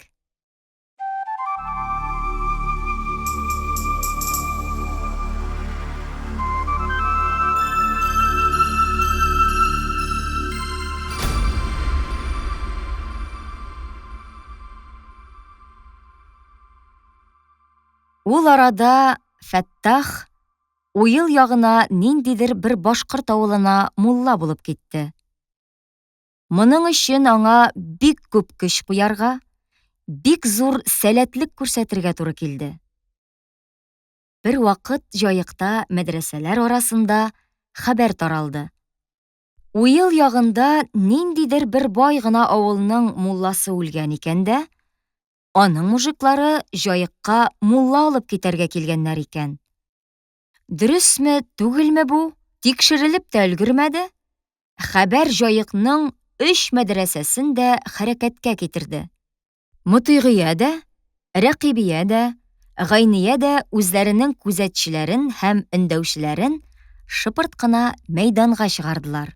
Ул арада Фәттах уйыл ягына ниндидер бер башкорт авылына мулла булып китте. Моның өчен аңа бик күп көч куярга, бик зур сәләтлек күрсәтергә туры килде. Бер вакыт җаекта мәдрәсәләр арасында хәбәр таралды. Уйыл ягында ниндидер бер бай гына авылның мулласы үлгән икән дә, аның мужиклары җаекка мулла алып китәргә килгәннәр икән. Дөресме, түгелме бу? Тикшерелеп тә өлгермәде. Хәбәр җаекның 3 мәдрәсәсен дә хәрәкәткә китерде. Мутыйгыя дә, Рәкибия дә, Гайния дә үзләренең күзәтчеләрен һәм өндәүчеләрен шыпырт кына мәйданга чыгардылар.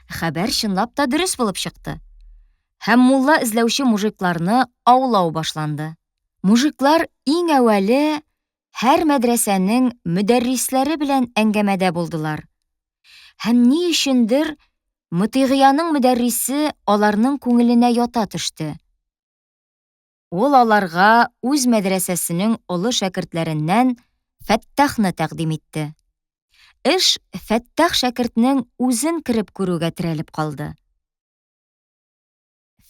Хәбәр чынлап та дөрес булып чыкты. Һәм мулла эзләүче мужикларны аулау башланды. Мужиклар иң әүвәле һәр мәдрәсәнең мөдәррисләре белән әңгәмәдә булдылар. Һәм ни өчендер Мутыйгыяның мөдәррисе аларның күңеленә ята төште. Ул аларга үз мәдрәсәсенең олы шәкертләреннән Фәттахны тәкъдим итте. Эш Фәттах шәкертнең үзен кереп күрүгә терәлеп калды.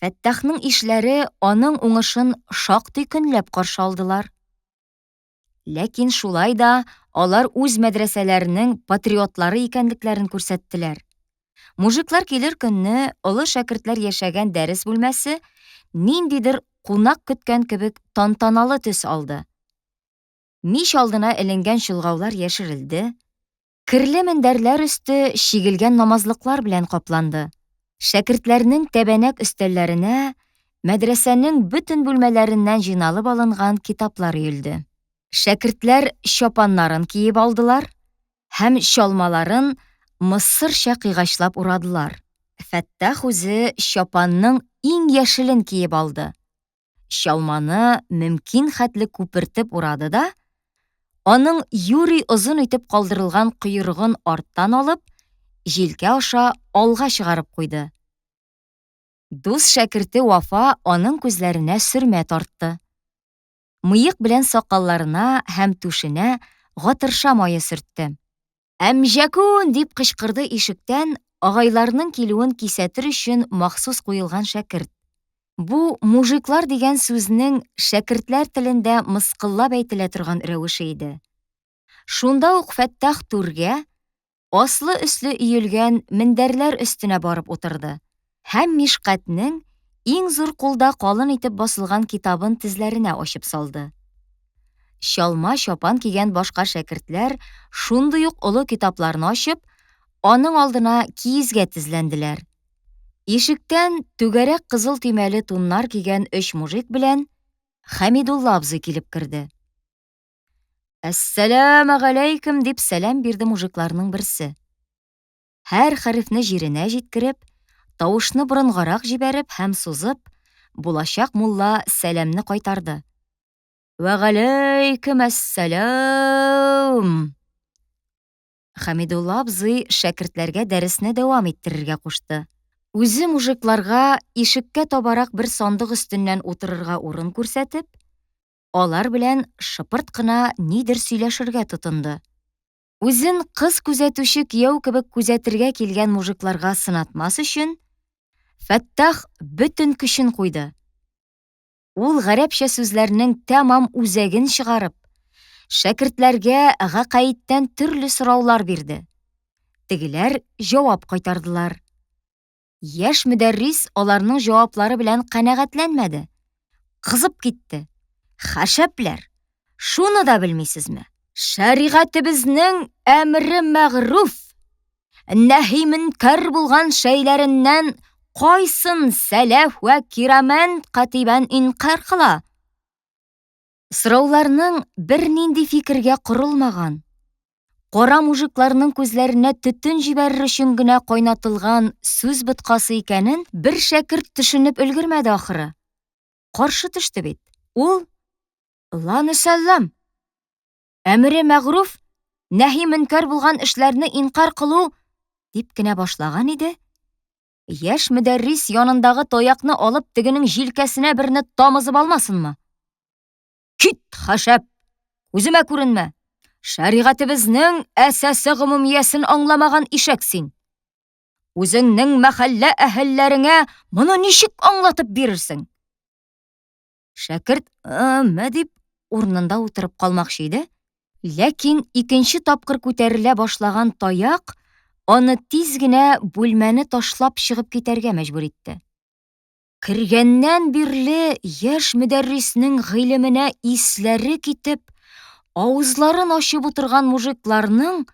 Фәттахның ишләре аның уңышын шактый көнләп каршы алдылар. Ләкин шулай да алар үз мәдрәсәләренең патриотлары икәнлекләрен күрсәттеләр. Мужиклар килер көнне олы шәкертләр яшәгән дәрес бүлмәсе ниндидер кунак көткән кебек тантаналы төс алды. Мич алдына эленгән чолгаулар яшерелде. Кирле мендәрләр өсте чигелгән намазлыклар белән капланды. Шәкертләрнең тәбәнәк өстәлләренә мәдрәсәнең бөтен бүлмәләреннән җыйналып алынган китаплар өелде. Шәкертләр чапаннарын киеп алдылар һәм чалмаларын мисырча кыйгачлап урадылар. Фәттах үзе чапанның иң яшелен киеп алды. Чалманы мөмкин хәтле күпертеп урады да, аның юри озын итеп калдырылган койрыгын арттан алып, җилкә аша алга чыгарып куйды. Дус шәкерте Вафа аның күзләренә сөрмә тартты. Мыек белән сакалларына һәм түшенә гатырша мае сөртте. «Әмҗәкун!» дип кычкырды ишектән агайларның килүен кисәтер өчен махсус куелган шәкерт. Бу мужиклар дигән сүзнең шәкертләр телендә мыскыллап әйтелә торган рәвеше иде. Шунда ук Фәттах түргә, аслы-өсле өелгән мендәрләр өстенә барып утырды һәм Мишкатның иң зур кулда калын итеп басылган китабын тезләренә ачып салды. Чалма чапан кигән башка шәкертләр шундый ук олы китапларны ачып, аның алдына киезгә тезләнделәр. Ишектән түгәрәк кызыл төймәле туннар кигән 3 мужик белән Хәмидулла абзый килеп керде. «Әссәләму галәйкүм» дип сәлам бирде мужикларның берсе. Һәр хәрефне җиренә җиткереп, тавышны борынгарак җибәреп һәм сузып, булачак мулла сәламны кайтарды. «Вә галәйкүм әссәлам!» Хәмидулла абзый шәкертләргә дәресне дәвам иттерергә кушты. Үзе мужикларга ишеккә табарак бер сандык өстеннән утырырга урын күрсәтеп, алар белән шыпырт кына нидер сөйләшергә тотынды. Үзен кыз күзәтүче кияү кебек күзәтергә килгән мужикларга сынатмас өчен, Фәттах бөтен көчен куйды. Ул гарәпчә сүзләрнең тәмам үзәген чыгарып, шәкертләргә гакаиттән төрле сораулар бирде. Тегеләр җавап кайтардылар. Яшь мөдәррис аларның җаваплары белән канәгатьләнмәде. Кызып китте. «Хәшәпләр, шуны да белмисезме? Шәригатебезнең әмре мәгъруф, нәһи мөнкәр булган шәйләреннән кайсын сәләф вә кирамән катибан инкар кыла?» Сорауларның бер нинди фикергә корылмаган, Кара мужикларның күзләренә төтен җибәрер өчен генә кайнатылган сүз боткасы икәнен бер шәкерт төшенеп өлгермәде ахыры. Каршы төште бит. Ул «Ланүсәлләм! Әмре мәгъруф, нәһи мөнкәр булган эшләрне инкар кылу» дип кенә башлаган иде. Яшь мөдәррис янындагы таякны алып тегенең җилкәсенә берне тамызып алмасынмы? Кит, хәшәп! Үземә күренмә! Шәригатебезнең әсәсе гомумиясен аңламаган ишәк син. Үзеңнең мәхәллә әһелләреңә моны ничек аңлатып бирерсең? Шәкерт дип урынында утырып калмакчы иде, ләкин икенче тапкыр күтәрелә башлаган таяк аны тиз генә бүлмәне ташлап чыгып китәргә мәҗбүр итте. Кергәннән бирле яшь мөдәрриснең гыйлеменә исләре китеп, авызларын ачып утырган мужикларның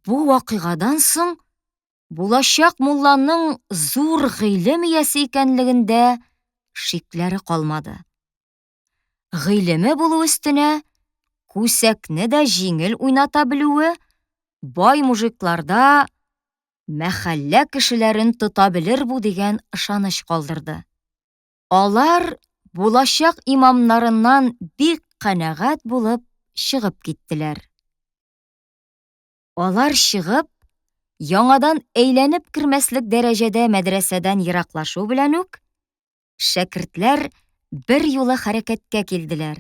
бу вакыйгадан соң булачак мулланың зур гыйлем иясе икәнлегендә шикләре калмады. Гыйлеме булу өстенә күсәкне дә җиңел уйната белүе бай мужикларда мәхәллә кешеләрен тота белер бу дигән ышаныч калдырды. Алар булачак имамнарыннан бик канәгать булып чыгып киттеләр. Алар чыгып, яңадан әйләнеп кермәслек дәрәҗәдә мәдрәсәдән ераклашу белән үк, шәкертләр бер юлы хәрәкәткә килделәр.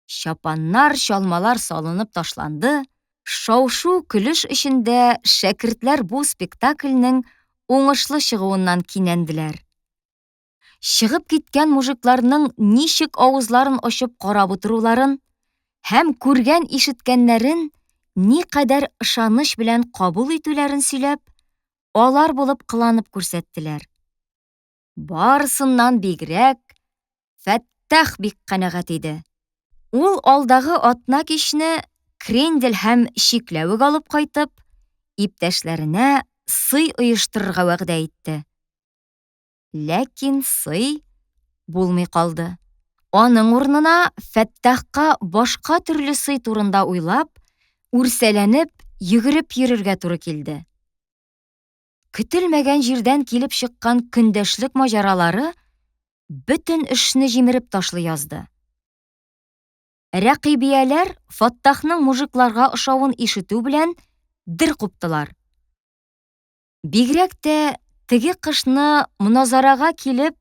Чапаннар, чалмалар салынып ташланды. Шау-шу көлеш эчендә шәкертләр бу спектакльнең уңышлы чыгуыннан кинәнделәр. Чыгып киткән мужикларның ничек авызларын ачып карап утыруларын һәм күргән-ишеткәннәрен никадәр ышаныч белән кабул итүләрен сөйләп, алар булып кыланып күрсәттеләр. Барысыннан бигрәк Фәттах бик канәгать иде. Ул алдагы атна кичне крендель һәм чикләвек алып кайтып, иптәшләренә сый оештырырга вәгъдә итте. Ләкин сый булмый калды. Аның урынына Фәттахка башка төрле сый турында уйлап, үрсәләнеп, йөгереп йөрергә туры килде. Көтелмәгән җирдән килеп чыккан көндәшлек маҗаралары бөтен эшне җимереп ташлый язды. Рәкыйбияләр Фаттахның мужикларга ошавын ишетү белән дер куптылар. Бигрәк тә теге кышны мөназарага килеп,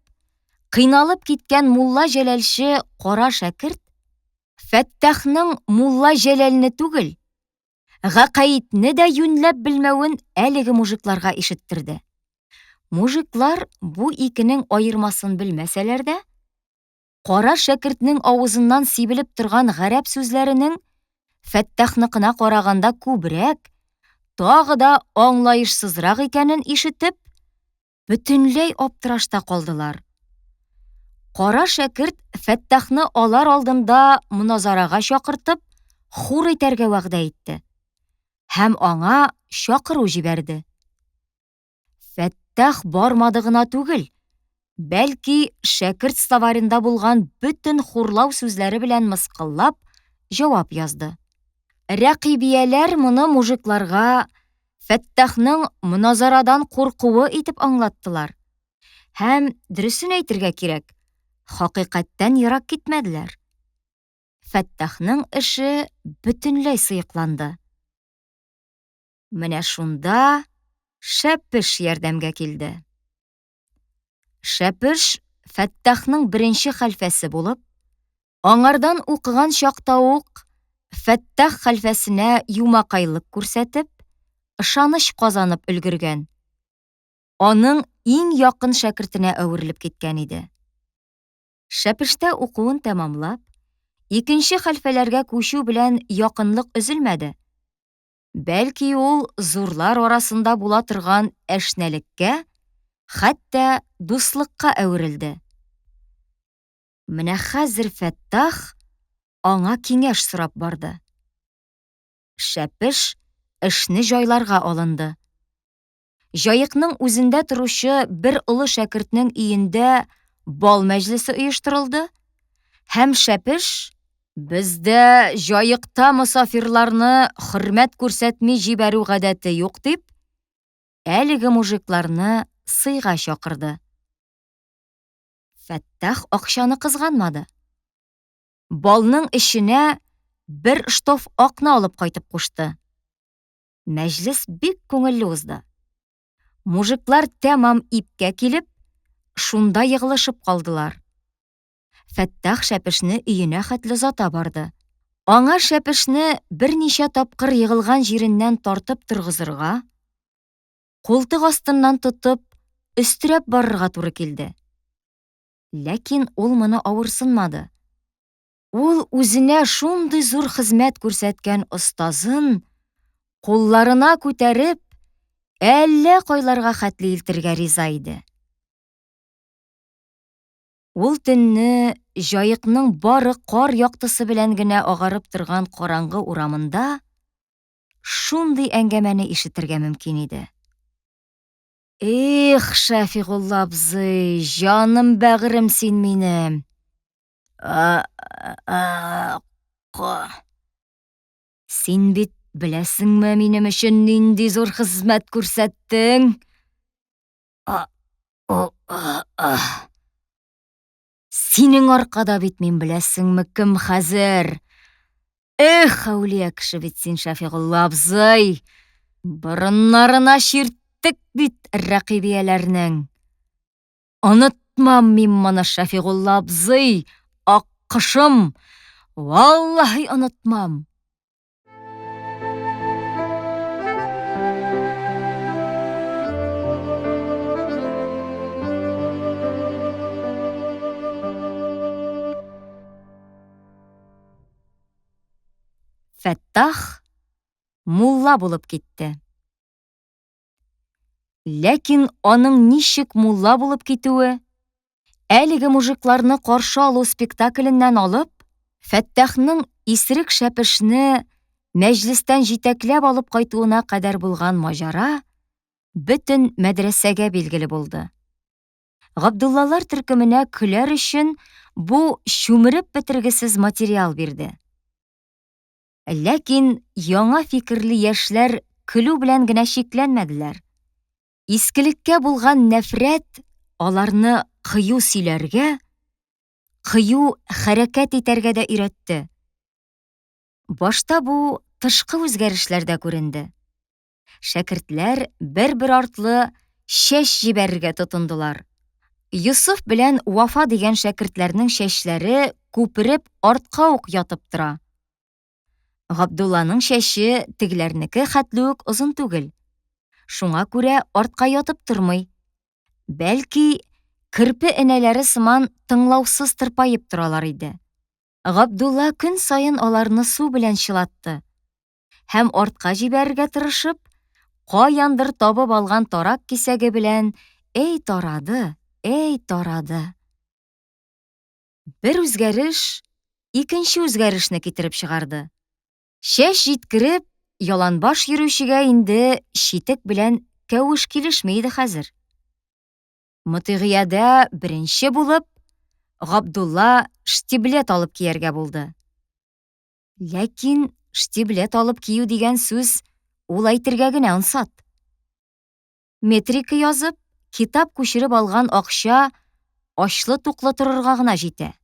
кыйналып киткән мулла Җәләлче кара шәкерт Фәттахның мулла Җәләлне түгел, Гакаитне дә юньләп белмәвен әлеге мужикларга ишеттерде. Мужиклар бу икенең аермасын белмәсәләр дә, кара шәкертнең авызыннан сибелеп торган гарәп сүзләренең Фәттахныкына караганда күбрәк, тагы да аңлаешсызрак икәнен ишетеп, бөтенләй аптырашта калдылар. Кара шәкерт Фәттахны алар алдында мөназарага чакыртып, хур итәргә вәгъдә итте һәм аңа чакыру җибәрде. Фәттах бармады гына түгел, бәлки шәкерт ставарында булган бөтен хурлау сүзләре белән мыскыллап җавап язды. Рәкыйбияләр моны мужикларга Фәттахның мөназарадан куркуы итеп аңлаттылар. Һәм дөресен әйтергә кирәк, хакыйкатьтән ерак китмәделәр. Фәттахның эше бөтенләй сыекланды. Менә шунда Шәпеш ярдәмгә килде. Шәпеш Фәттахның беренче хәлфәсе булып, аңардан укыган чакта ук Фәттах хәлфәсенә юмакайлык күрсәтеп, ышаныч казанып өлгергән. Аның иң якын шәкертенә әверелеп киткән иде. Шәпештә укуын тәмамлап, икенче хәлфәләргә күчү белән якынлык өзелмәде. Бәлки ул зурлар арасында була торган әшнәлеккә, хәтта дуслыкка әверелде. Менә хәзер Фәттах аңа киңәш сорап барды. Шәпеш эшне җайларга алынды. Җаекның үзендә торучы бер олы шәкертнең өендә бал мәҗлесе оештырылды һәм Шәпеш Бездә җаекта мосафирларны хөрмәт күрсәтми җибәрү гадәте юк дип, әлеге мужикларны сыйга чакырды. Фәттах акчаны кызганмады. Балның эченә бер штоф акны алып кайтып кушты. Мәҗлес бик күңелле узды. Мужиклар тәмам ипкә килеп, шунда егылышып калдылар. Фәттах шәпешне өенә хәтле озата барды. Аңа шәпешне берничә тапкыр егылган җиреннән тартып торгызырга, култык астыннан тотып, өстерәп барырга туры килде. Ләкин ул моны авырсынмады. Ул үзенә шундый зур хезмәт күрсәткән остазын кулларына күтәреп, әллә кайларга хәтле илтергә риза иде. Ул төнне җаекның бары кар яктысы белән генә агарып торган караңгы урамында шундый әңгәмәне ишетергә мөмкин иде. Эх, Шәфигулла абзый, җаным бәгырем син минем. Син бит беләсеңме минем өчен нинди зур хезмәт күрсәттең? Синең аркада бит мин беләсеңме кем хәзер? Эх, әүлия кеше бит син, Шәфигулла абзый. Борыннарына чирттек бит рәкибияләрнең. Онытмам мин моны, Шәфигулла абзый, аккошым. Валлаһи онытмам. Фәттах мулла булып китте. Ләкин аның ничек мулла булып китүе, әлеге мужикларны каршы алу спектакленнән алып, Фәттахның исерек шәпешне мәҗлестән җитәкләп алып кайтуына кадәр булган маҗара бөтен мәдрәсәгә билгеле булды. Габдуллалар төркеменә көләр өчен бу чүмереп бетергесез материал бирде. Ләкин яңа фикерле яшьләр көлү белән генә чикләнмәделәр. Искелеккә булган нәфрәт аларны кыю сөйләргә, кыю хәрәкәт итәргә дә өйрәтте. Башта бу тышкы үзгәрешләрдә күренде. Шәкертләр бер-бер артлы чәч җибәрергә тотындылар. Йосыф белән Вафа дигән шәкертләрнең чәчләре күпереп артка ук ятып тора. Габдулланың чәче тегеләрнеке хәтле үк озын түгел. Шуңа күрә артка ятып тормый. Бәлки, кирпе энәләре сыман тыңлаусыз тырпаеп торалар иде. Габдулла көн сайын аларны су белән чылатты. Һәм артка җибәрергә тырышып, каяндыр табып алган тарак кисәге белән тарады. Бер үзгәреш икенче үзгәрешне китереп чыгарды. Чәч җиткереп, яланбаш йөрүчегә инде читек белән кәвеш килешми иде хәзер. Мутыгыядә беренче булып, Габдулла штиблет алып кияргә булды. Ләкин штиблет алып кию дигән сүз ул әйтергә генә ансат. Метрика язып, китап күчереп алган акча ачлы-туклы торырга гына җитә.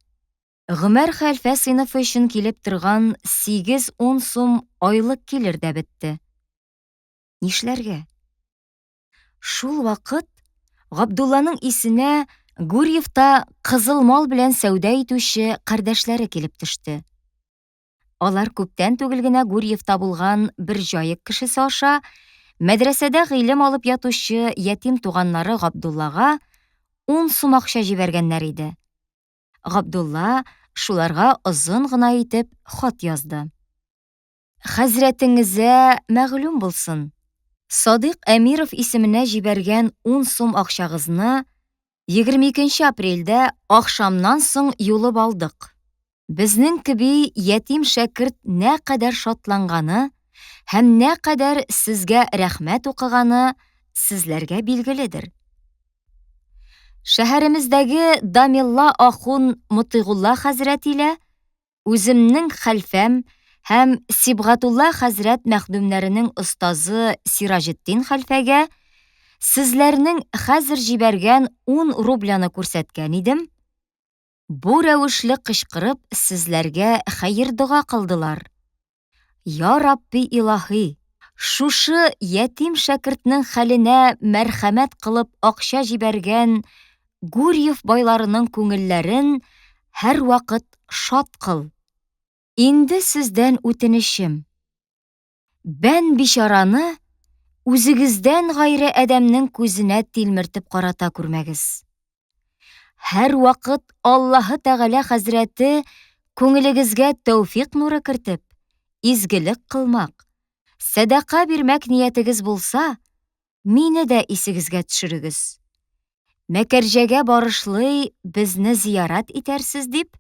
Гомәр хәлфә сыйныфы өчен килеп торган 8-10 сум айлык килер дә бетте. Нишләргә? Шул вакыт Габдулланың исенә Гурьевта кызыл мал белән сәүдә итүче кардәшләре килеп төште. Алар күптән түгел генә Гурьевта булган бер җаек кешесе аша мәдрәсәдә гыйлем алып ятучы ятим туганнары Габдуллага 10 сум акча җибәргәннәр иде. Габдулла шуларга озын гына итеп хат язды. Хәзрәтеңезгә мәгълүм булсын. Садык Әмиров исеменә җибәргән 10 сум акчагызны 22 апрельдә акшамнан соң юлып алдык. Безнең кеби ятим шәкерт нәкадәр шатланганы һәм нәкадәр сезгә рәхмәт укыганы сезләргә билгеледер. Шәһәремездәге Дамилла ахун Мутыйгулла хәзрәт илә Үземнең хәлфәм һәм Сибгатулла хәзрәт мәхдүмнәренең остазы Сиражетдин хәлфәгә сезләрнең хәзер җибәргән 10 рубляны күрсәткән идем. Бу рәвешле кычкырып сезләргә хәер-дуга кылдылар. Я Рабби илаһи, шушы ятим шәкертнең хәленә мәрхәмәт кылып акча җибәргән Гурьев байларының күңелләрен һәрвакыт шат кыл. Инде сездән үтенечем. Бән бичараны үзегездән гайре адәмнең күзенә тилмертеп карата күрмәгез. Һәрвакыт Аллаһы Тәгалә хәзрәте күңелегезгә тәүфыйк нуры кертеп, изгелек кылмак, садака бирмәк ниятегез булса, мине дә исегезгә төшерегез. Мәкәрҗәгә барышлый безне зиярат итәрсез дип,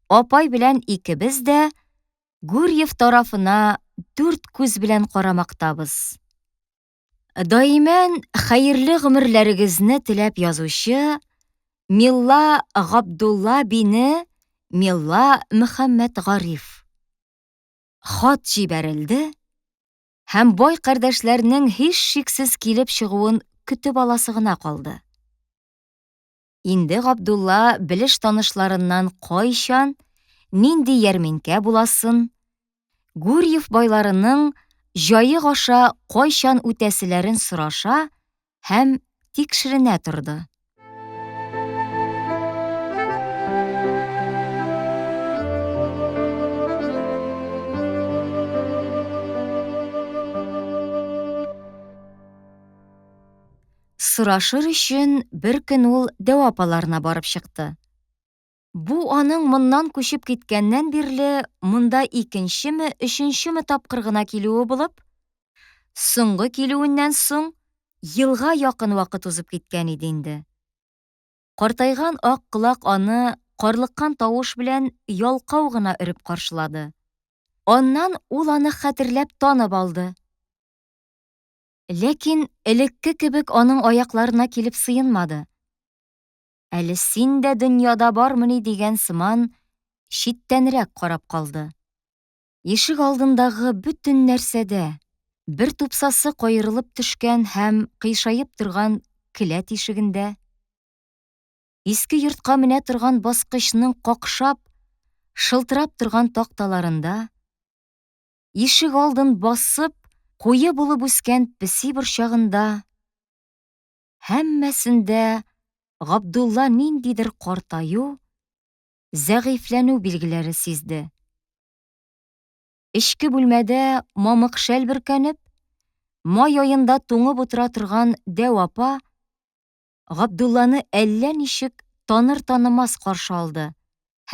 апай белән икебез дә Гурьев тарафына 4 күз белән карамактабыз. Даимән хәерле гомерләрегезне теләп язучы Милла Габдулла бине Милла Мөхәммәд Гариф. Хат җибәрелде һәм бай кардәшләрнең һич шиксез килеп чыгуын көтеп аласы гына калды. Инде Габдулла белеш танышларыннан кайчан, нинди ярминкә буласын, Гурьев байларының җаек аша кайчан үтәселәрен сораша һәм тикшеренә торды. Сорашыр өчен бер көн ул Дәва апаларына барып чыкты. Бу аның моннан күчеп киткәннән бирле монда икенчеме, өченчеме тапкыр гына килүе булып, соңгы килүеннән соң елга якын вакыт узып киткән иде инде. Картайган ак колак аны карлыккан тавыш белән ялкау гына өреп каршылады. Аннан ул аны хәтерләп танып алды. Ләкин элекке кебек аның аякларына килеп сыенмады. Әле син дә дөньяда бармыни дигән сыман читтәнрәк карап калды. Ишек алдындагы бөтен нәрсәдә бер тупсасы кайрылып төшкән һәм кыйшаеп торган келәт ишегендә, иске йортка менә торган баскычның какшап, шылтырап торган такталарында, ишек алдын басып, куе булып үскән песи борчагында, һәммәсендә Габдулла ниндидер картаю, зәгыйфләнү билгеләре сизде. Эчке бүлмәдә мамык шәл бөркәнеп, май аенда туңып утыра торган Дәва апа Габдулланы әллә ничек таныр-танымас каршы алды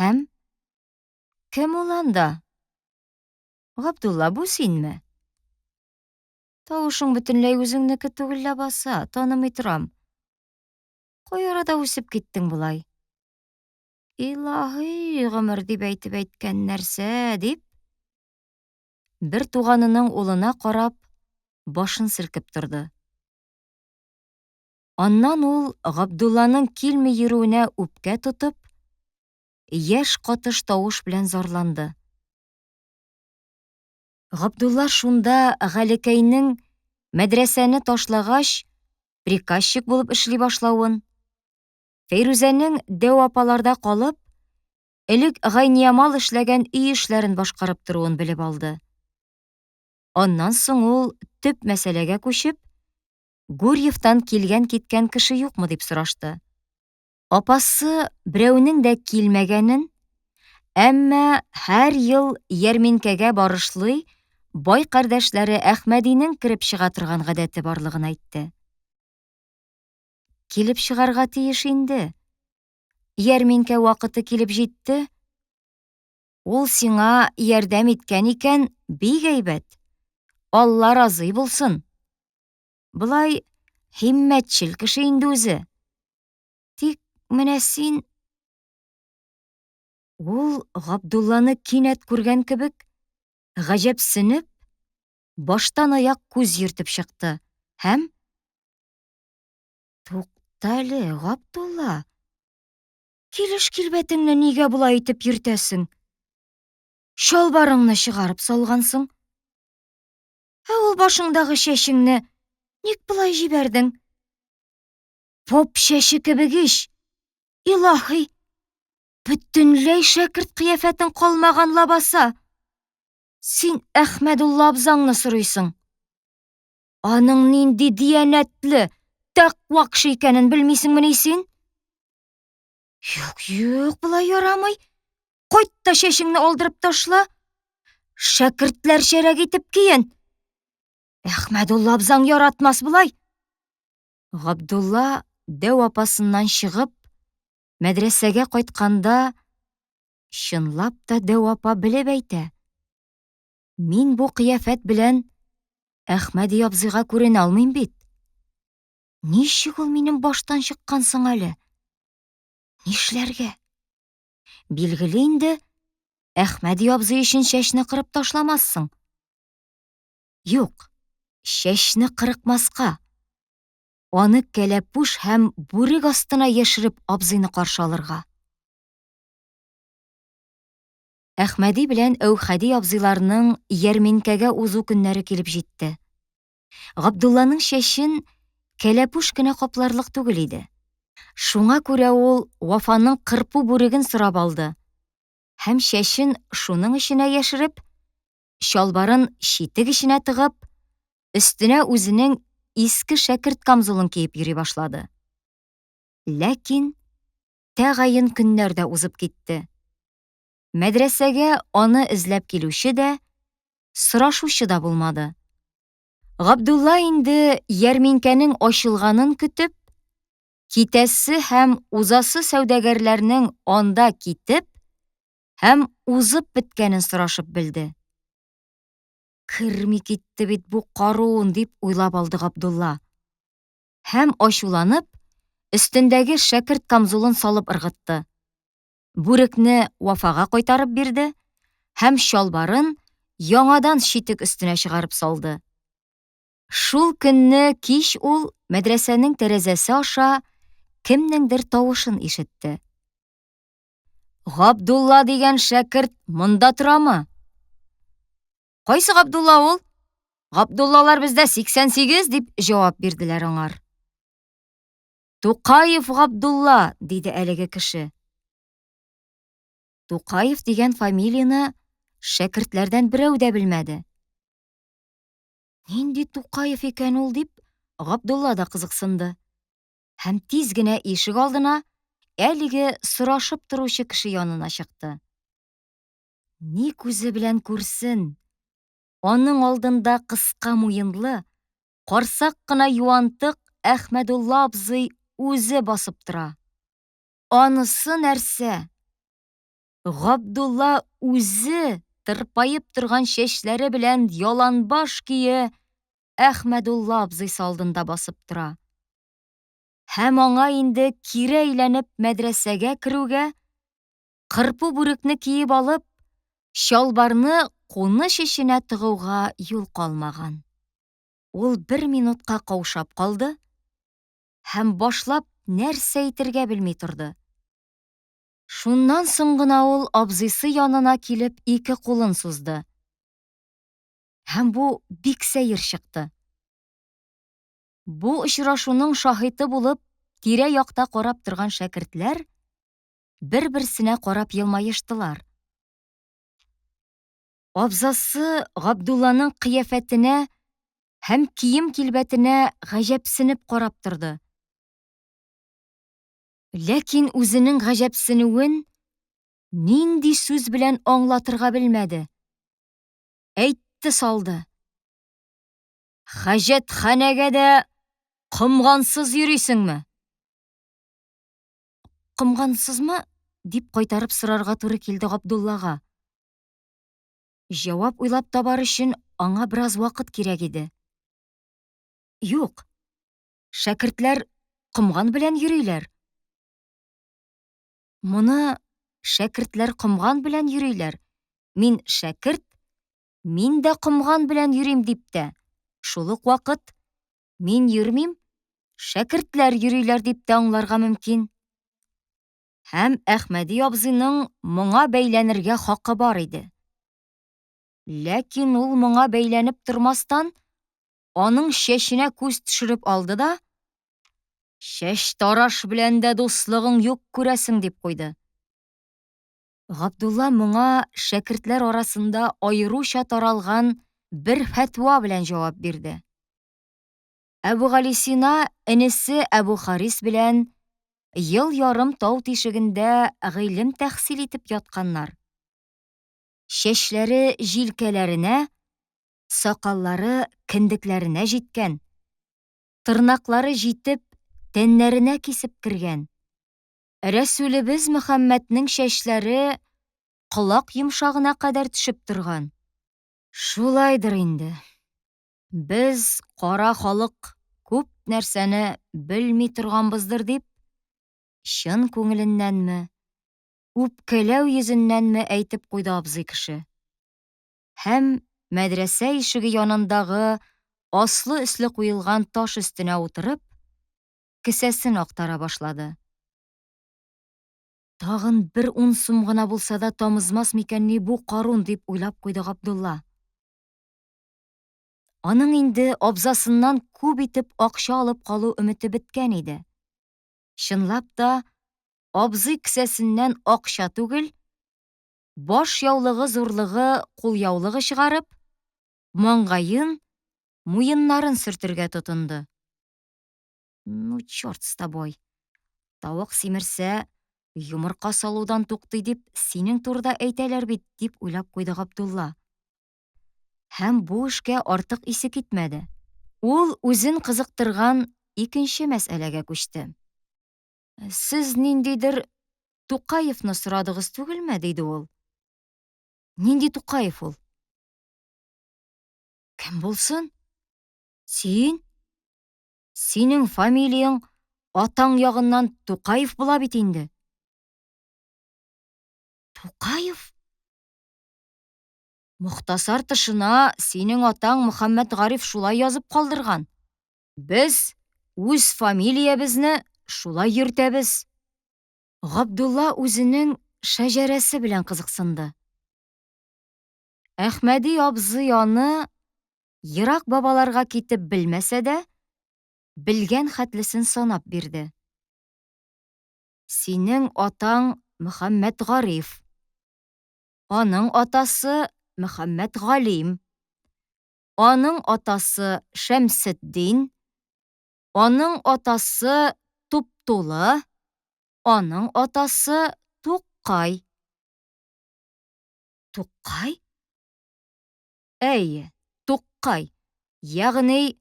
һәм: "Кем ул анда? Габдулла, бу синме? Тавышың бөтенләй үзеңнеке түгел ләбаса, танымый торам. Кай арада үсеп киттең булай? Илаһи гомер дип әйткән нәрсә", дип, бер туганының улына карап, башын селкеп торды. Аннан ул Габдулланың килми йөрүенә үпкә тотып, яшь катыш тавыш белән зарланды. Габдулла шунда Галекәйнең мәдрәсәне ташлагач, приказчик булып эшли башлавын, Фәйрүзәнең Дәва апаларда калып, элек Гайниямал эшләгән өй эшләрен башкарып торуын белеп алды. Аннан соң ул төп мәсьәләгә күчеп, Гурьевтан килгән-киткән кеше юкмы дип сорашты. Апасы берәүнең дә килмәгәнен, әмма һәр ел ярминкәгә барышлый бай кардәшләре Әхмәдинең кирип чыга торган гадәте барлыгын әйтте. Килеп чыгарга тиеш инде. Ярминкә вакыты килеп җитте. Ул сиңа ярдәм иткән икән, бик әйбәт. Алла разый булсын. Булай һиммәтчел кеше инде үзе. Тик менә син... Ул Габдулланы кинәт күргән кебек, гаҗәпсенеп, баштан аяк күз йөртеп чыкты һәм: "Туктале, Габдулла, килеш-килбәтеңне нигә болай итеп йөртәсең? Шалбарыңны чыгарып салгансың. Ул башыңдагы чәчеңне ник булай җибәрдең? Поп чәче кебек ич. Илаһи, бөтенләй шәкерт кыяфәтең калмаган лабаса. Син Әхмәдулла абзаңны сорыйсың. Аның нинди диянәтле, тәкъва кеше икәнен белмисеңмени син? Юк, булай ярамый. Кайт та чәчеңне алдырып ташла. Шәкертләрчәрәк итеп киен. Әхмәдулла абзаң яратмас булай. Габдулла дәү апасыннан чыгып, мәдрәсәгә кайтканда, чынлап та дәү апа белеп әйтә. Мин бу кыяфәт белән Әхмәди абзыйга күренә алмыйм бит. Ничек ул минем баштан чыккан соң әле? Нишләргә? Билгеле инде, Әхмәди абзый өчен чәчне кырып ташламассың. Юк, чәчне кырыкмаска. Аны кәләпүш һәм бүрек астына яшереп абзыйны каршы алырга. Әхмәди белән Әүхәди абзыйларның ярминкәгә узу көннәре килеп җитте. Габдулланың чәчен кәләпүш кенә капларлык түгел иде. Шуңа күрә ул Вафаның кырпу бүреген сорап алды. Һәм чәчен шуның эченә яшереп, чалбарын читек эченә тыгып, өстенә үзенең иске шәкерт камзулын киеп йөри башлады. Ләкин тәгаен көннәр дә узып китте. Мәдрәсәгә аны эзләп килүче дә, сорашучы да булмады. Габдулла инде ярминкәнең ачылганын көтеп, китәсе һәм узасы сәүдәгәрләрнең анда китеп һәм узып беткәнен сорашып белде. Кирми китте бит бу каруын дип уйлап алды Габдулла. Һәм ачуланып, өстендәге шәкерт камзулын салып ыргытты. Бүрекне Вафага кайтарып бирде һәм чалбарын яңадан читек өстенә чыгарып салды. Шул көнне кич ул мәдрәсәнең тәрәзәсе аша кемнеңдер тавышын ишетте. Габдулла дигән шәкерт монда торамы? Кайсы Габдулла ул? Габдуллалар бездә 88 дип җавап бирделәр аңар. Тукаев Габдулла, диде әлеге кеше. Тукаев дигән фамилияны шәкертләрдән берәү дә белмәде. Нинди Тукаев икән ул дип, Габдулла да кызыксынды. Һәм тиз генә ишек алдына әлеге сорашып торучы кеше янына чыкты. Ни күзе белән күрсен, аның алдында кыска муенлы, карсак кына юантык Әхмәдулла абзый үзе басып тора. Анысы нәрсә? Габдулла үзе тырпайып торган чәчләре белән яланбаш кие Әхмәдулла абзый алдында басып тора. Һәм аңа инде кире әйләнеп мәдрәсәгә керүгә, кырпу бүрекне киеп алып, чалбарны куныш эченә тыгуга юл калмаган. Ул 1 минутка каушап калды һәм башлап нәрсә әйтергә белми торды. Шуннан соң гына ул абзыйсы янына килеп ике кулын сузды. Һәм бу бик сәер чыкты. Бу очрашуның шаһиты булып, тирә-якта карап торган шәкертләр бер-берсенә карап елмаештылар. Абзасы Габдулланың кыяфәтенә һәм кием килбәтенә гаҗәпсенеп карап торды. Ләкин үзенең гаҗәпсенүен нинди сүз белән аңлатырга белмәде. Әйтте салды. Хаҗәтханәгә дә кымгансыз йөрисеңме? Кымгансызмы? Дип кайтарып сорарга туры килде Габдуллага. Җавап уйлап табар өчен аңа бераз вакыт кирәк иде. Юк, шәкертләр кымган белән йөриләр. Моны шәкертләр кымган белән йөриләр. Мин шәкерт, мин дә кымган белән йөрим дип тә. Шул ук вакыт мин йөрмим, шәкертләр йөриләр дип тә аңларга мөмкин. Һәм Әхмәди абзыйның моңа бәйләнергә хакы бар иде. Ләкин ул моңа бәйләнеп тормастан, аның чәченә күз төшереп алды да, «Чәч тараш белән дә дуслыгың юк күрәсең», дип куйды. Габдулла моңа шәкертләр арасында аеруча таралган бер фәтва белән җавап бирде. Әбүгалисина энесе Әбүхарис белән ел ярым тау тишегендә гыйлем тәхсил итеп ятканнар. Чәчләре җилкәләренә, сакаллары кендекләренә җиткән, тырнаклары җитеп, тәннәренә кисеп кергән. Рәсүлебез Мөхәммәднең чәчләре колак йомшагына кадәр төшеп торган. Шулайдыр инде. Без, кара халык, күп нәрсәне белми торганбыздыр дип, чын күңеленнәнме, үпкәләү йөзеннәнме әйтеп куйды абзый кеше. Һәм мәдрәсә ишеге янындагы аслы-өсле куелган таш өстенә утырып, кесәсен актара башлады. Тагын бер 10 сум гына булса да тамызмас микәнни бу карун, дип уйлап куйды Габдулла. Аның инде абзасыннан күп итеп акча алып калу өмете беткән иде. Чынлап та, абзый кесәсеннән акча түгел, баш яулыгы зурлыгы кулъяулыгы чыгарып, маңгаен, муеннарын сөртергә тотынды. Ну, чёрт с тобой. Тавык симерсә, йомырка салудан туктый дип, синең турыда әйтәләр бит, дип уйлап куйды Габдулла. Һәм бу эшкә артык исе китмәде. Ул үзен кызыктырган икенче мәсьәләгә күчте. Сез ниндидер Тукаевны сорадыгыз түгелме, диде ул. Нинди Тукаев ул? Кем булсын? Син? Синең фамилияң атаң ягыннан Тукаев була бит инде. Тукаев? Мохтасар тышына синең атаң Мөхәммәд Гариф шулай язып калдырган. Без үз фамилиябезне шулай йөртәбез. Габдулла үзенең шәҗәрәсе белән кызыксынды. Әхмәди абзый аны ерак бабаларга китеп белмәсә дә, белгән хәтлесен санап бирде. Синең атаң Мөхәммәд Гариф. Аның атасы Мөхәммәд Галим. Аның атасы Шәмсетдин. Аның атасы Туптулы. Аның атасы Тукай. Тукай? Әйе, Тукай. Ягъни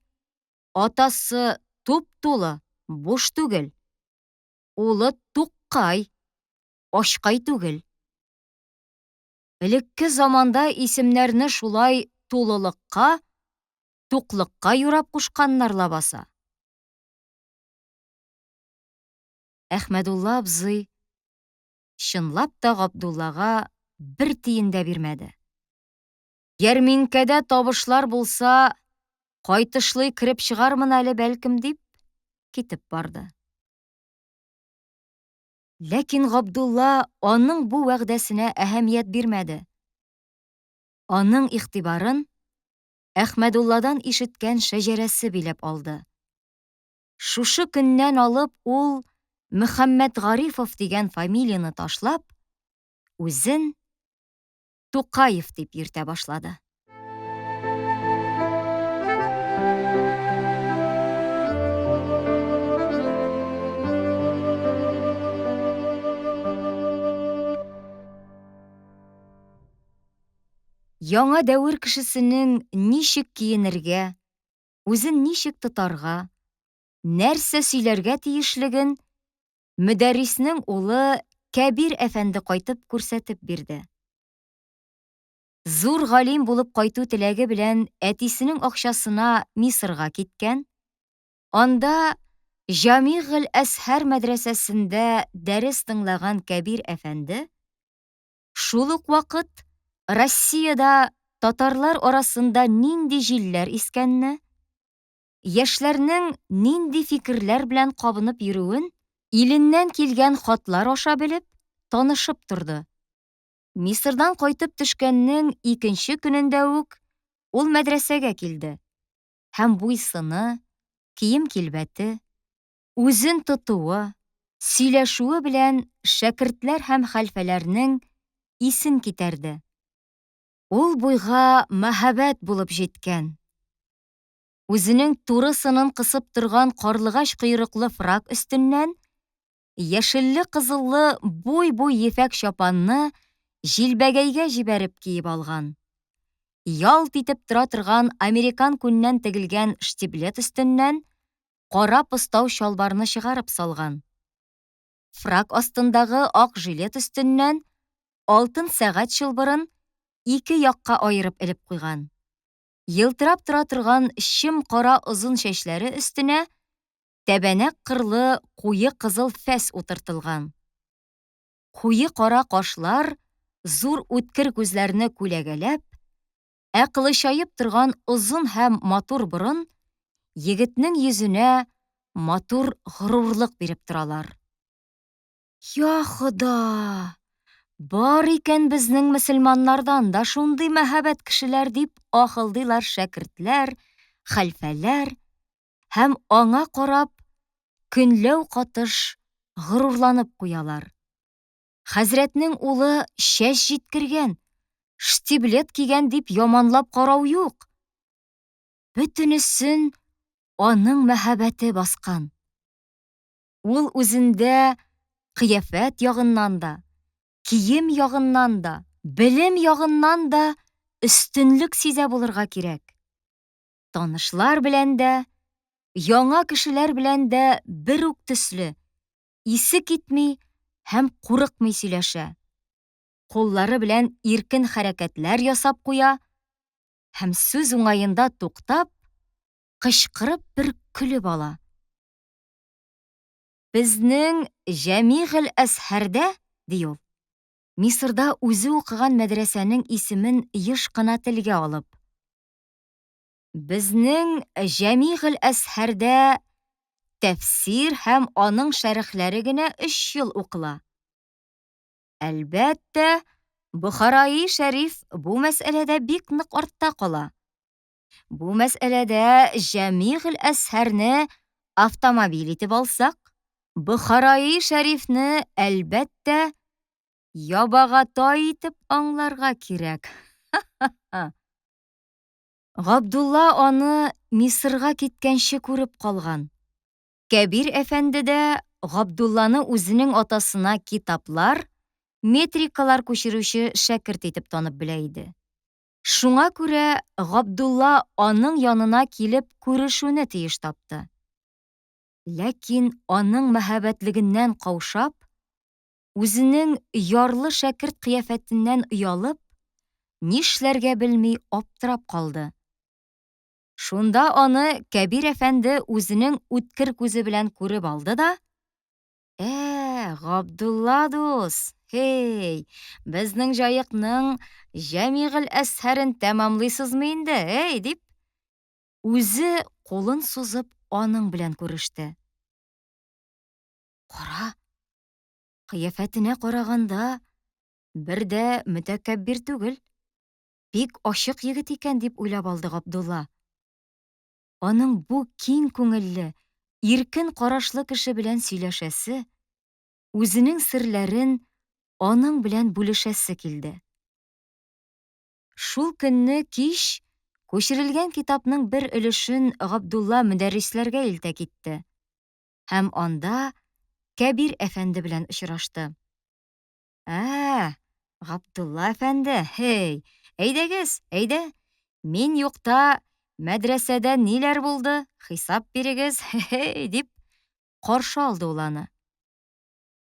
атасы Туптулы, буш түгел. Улы Тукай, ашкай түгел. Элекке заманда исемнәрне шулай тулылыкка, туклыкка юрап кушканнар лабаса. Әхмәдулла абзый чынлап та Габдуллага бер тиен дә бирмәде. Ярминкәдә табышлар булса, кайтышлый кирип чыгармын әле бәлкем, дип китеп барды. Ләкин Габдулла аның бу вәгъдәсенә әһәмият бирмәде. Аның игътибарын Әхмәдулладан ишеткән шәҗәрәсе биләп алды. Шушы көннән алып ул Мөхәммәд Гарифов дигән фамилияны ташлап, үзен Тукаев дип йөртә башлады. Яңа дәвер кешесенең ничек киенергә, үзен ничек тотарга, нәрсә сөйләргә тиешлеген мөдәрриснең улы Кәбир әфәнде кайтып күрсәтеп бирде. Зур галим булып кайту теләге белән әтисенең акчасына Мисырга киткән. Анда Җамигъ әсһәр мәдрәсәсендә дәрес тыңлаган Кәбир әфәнде шул ук вакыт Россиядә татарлар арасында нинди җилләр искәнне, яшьләрнең нинди фикерләр белән кабынып йөрүен иленнән килгән хатлар аша белеп, танышып торды. Мисырдан кайтып төшкәннең икенче көнендә үк ул мәдрәсәгә килде. Һәм буйсыны, кием-килбәте, үзен тотуы, сөйләшүе белән шәкертләр һәм хәлфәләрнең исен китәрде. Ул буйга мәһабәт булып җиткән. Үзенең туры сынын кысып торган карлыгач койрыклы фрак өстеннән яшелле-кызыллы буй-буй ефәк чапанны җилбәгәйгә җибәреп киеп алган. Ялт итеп тора торган американ күннән тегелгән штиблет өстеннән кара постау чалбарны чыгарып салган. Фрак астындагы ак жилет өстеннән алтын сәгать чылбырын ике якка аерып элеп куйган. Йылтырап тора торган чым кара озын чәчләре өстенә тәбәнәк кырлы куе кызыл фәс утыртылган. Куе кара кашлар зур үткер күзләрне күләгәләп, ә кылычаеп торган озын һәм матур борын егетнең йөзенә матур горурлык биреп торалар. Я Хода! Бар икән безнең мөселманнардан да шундый мәһабәт кешеләр дип ахылдыйлар шәкертләр, хәлфәләр һәм аңа карап көнләү катыш горурланып куялар. Хәзрәтнең улы чәч җиткергән, штиблет кигән дип яманлап карау юк. Бөтенесен аның мәһабәте баскан. Ул үзендә кыяфәт ягыннан да, кием ягыннан да, белем ягыннан да өстенлек сизә булырга кирәк. Танышлар белән дә, яңа кешеләр белән дә бер үк төсле, исе китми һәм курыкмый сөйләшә. Куллары белән иркен хәрәкәтләр ясап куя һәм сүз уңаенда туктап, кычкырып бер көлеп ала. Безнең Җәмигъел Әсһәрдә, ди ул, Мисырда үзе укыган мәдрәсәнең исемен еш кына телгә алып. Безнең Җәмигъел Әсһәрдә тәфсир һәм аның шәрехләре генә 3 ел укыла. Әлбәттә, Бохараи шәриф бу мәсьәләдә бик нык артта кала. Бу мәсьәләдә Җәмигъел Әсһәрне автомобиль итеп алсак, Бохараи шәрифне әлбәттә ябагатай итеп аңларга кирәк. Габдулла аны Мисырга киткәнче күреп калган. Кәбир әфәнде дә Габдулланы үзенең атасына китаплар, метрикалар күчерүче шәкерт итеп танып белә иде. Шуңа күрә Габдулла аның янына килеп күрешүне тиеш тапты. Ләкин аның мәһабәтлегеннән каушап, үзенең ярлы шәкерт кыяфәтеннән оялып, нишләргә белми аптырап калды. Шунда аны Кәбир әфәнде үзенең үткер күзе белән күреп алды да: Габдулла дус, хей, безнең җаекның Җәмигъел Әсһәрен тәмамлыйсызмы инде, дип, үзе кулын сузып аның белән күреште. Кара, кыяфәтенә караганда, бер дә мөтәкәббир түгел, бик ачык егет икән дип уйлап алды Габдулла. Аның бу киң күңелле, иркен карашлы кеше белән сөйләшәсе, үзенең серләрен аның белән бүлешәсе килде. Шул көнне кич күчерелгән китапның бер өлешен Габдулла мөдәррисләргә илтә китте һәм анда Кәбир әфәнде белән очрашты. Габдулла әфәнде, хей, әйдәгез, әйдә, мин юкта мәдрәсәдә ниләр булды, хисап бирегез, хей, дип каршы алды ул аны.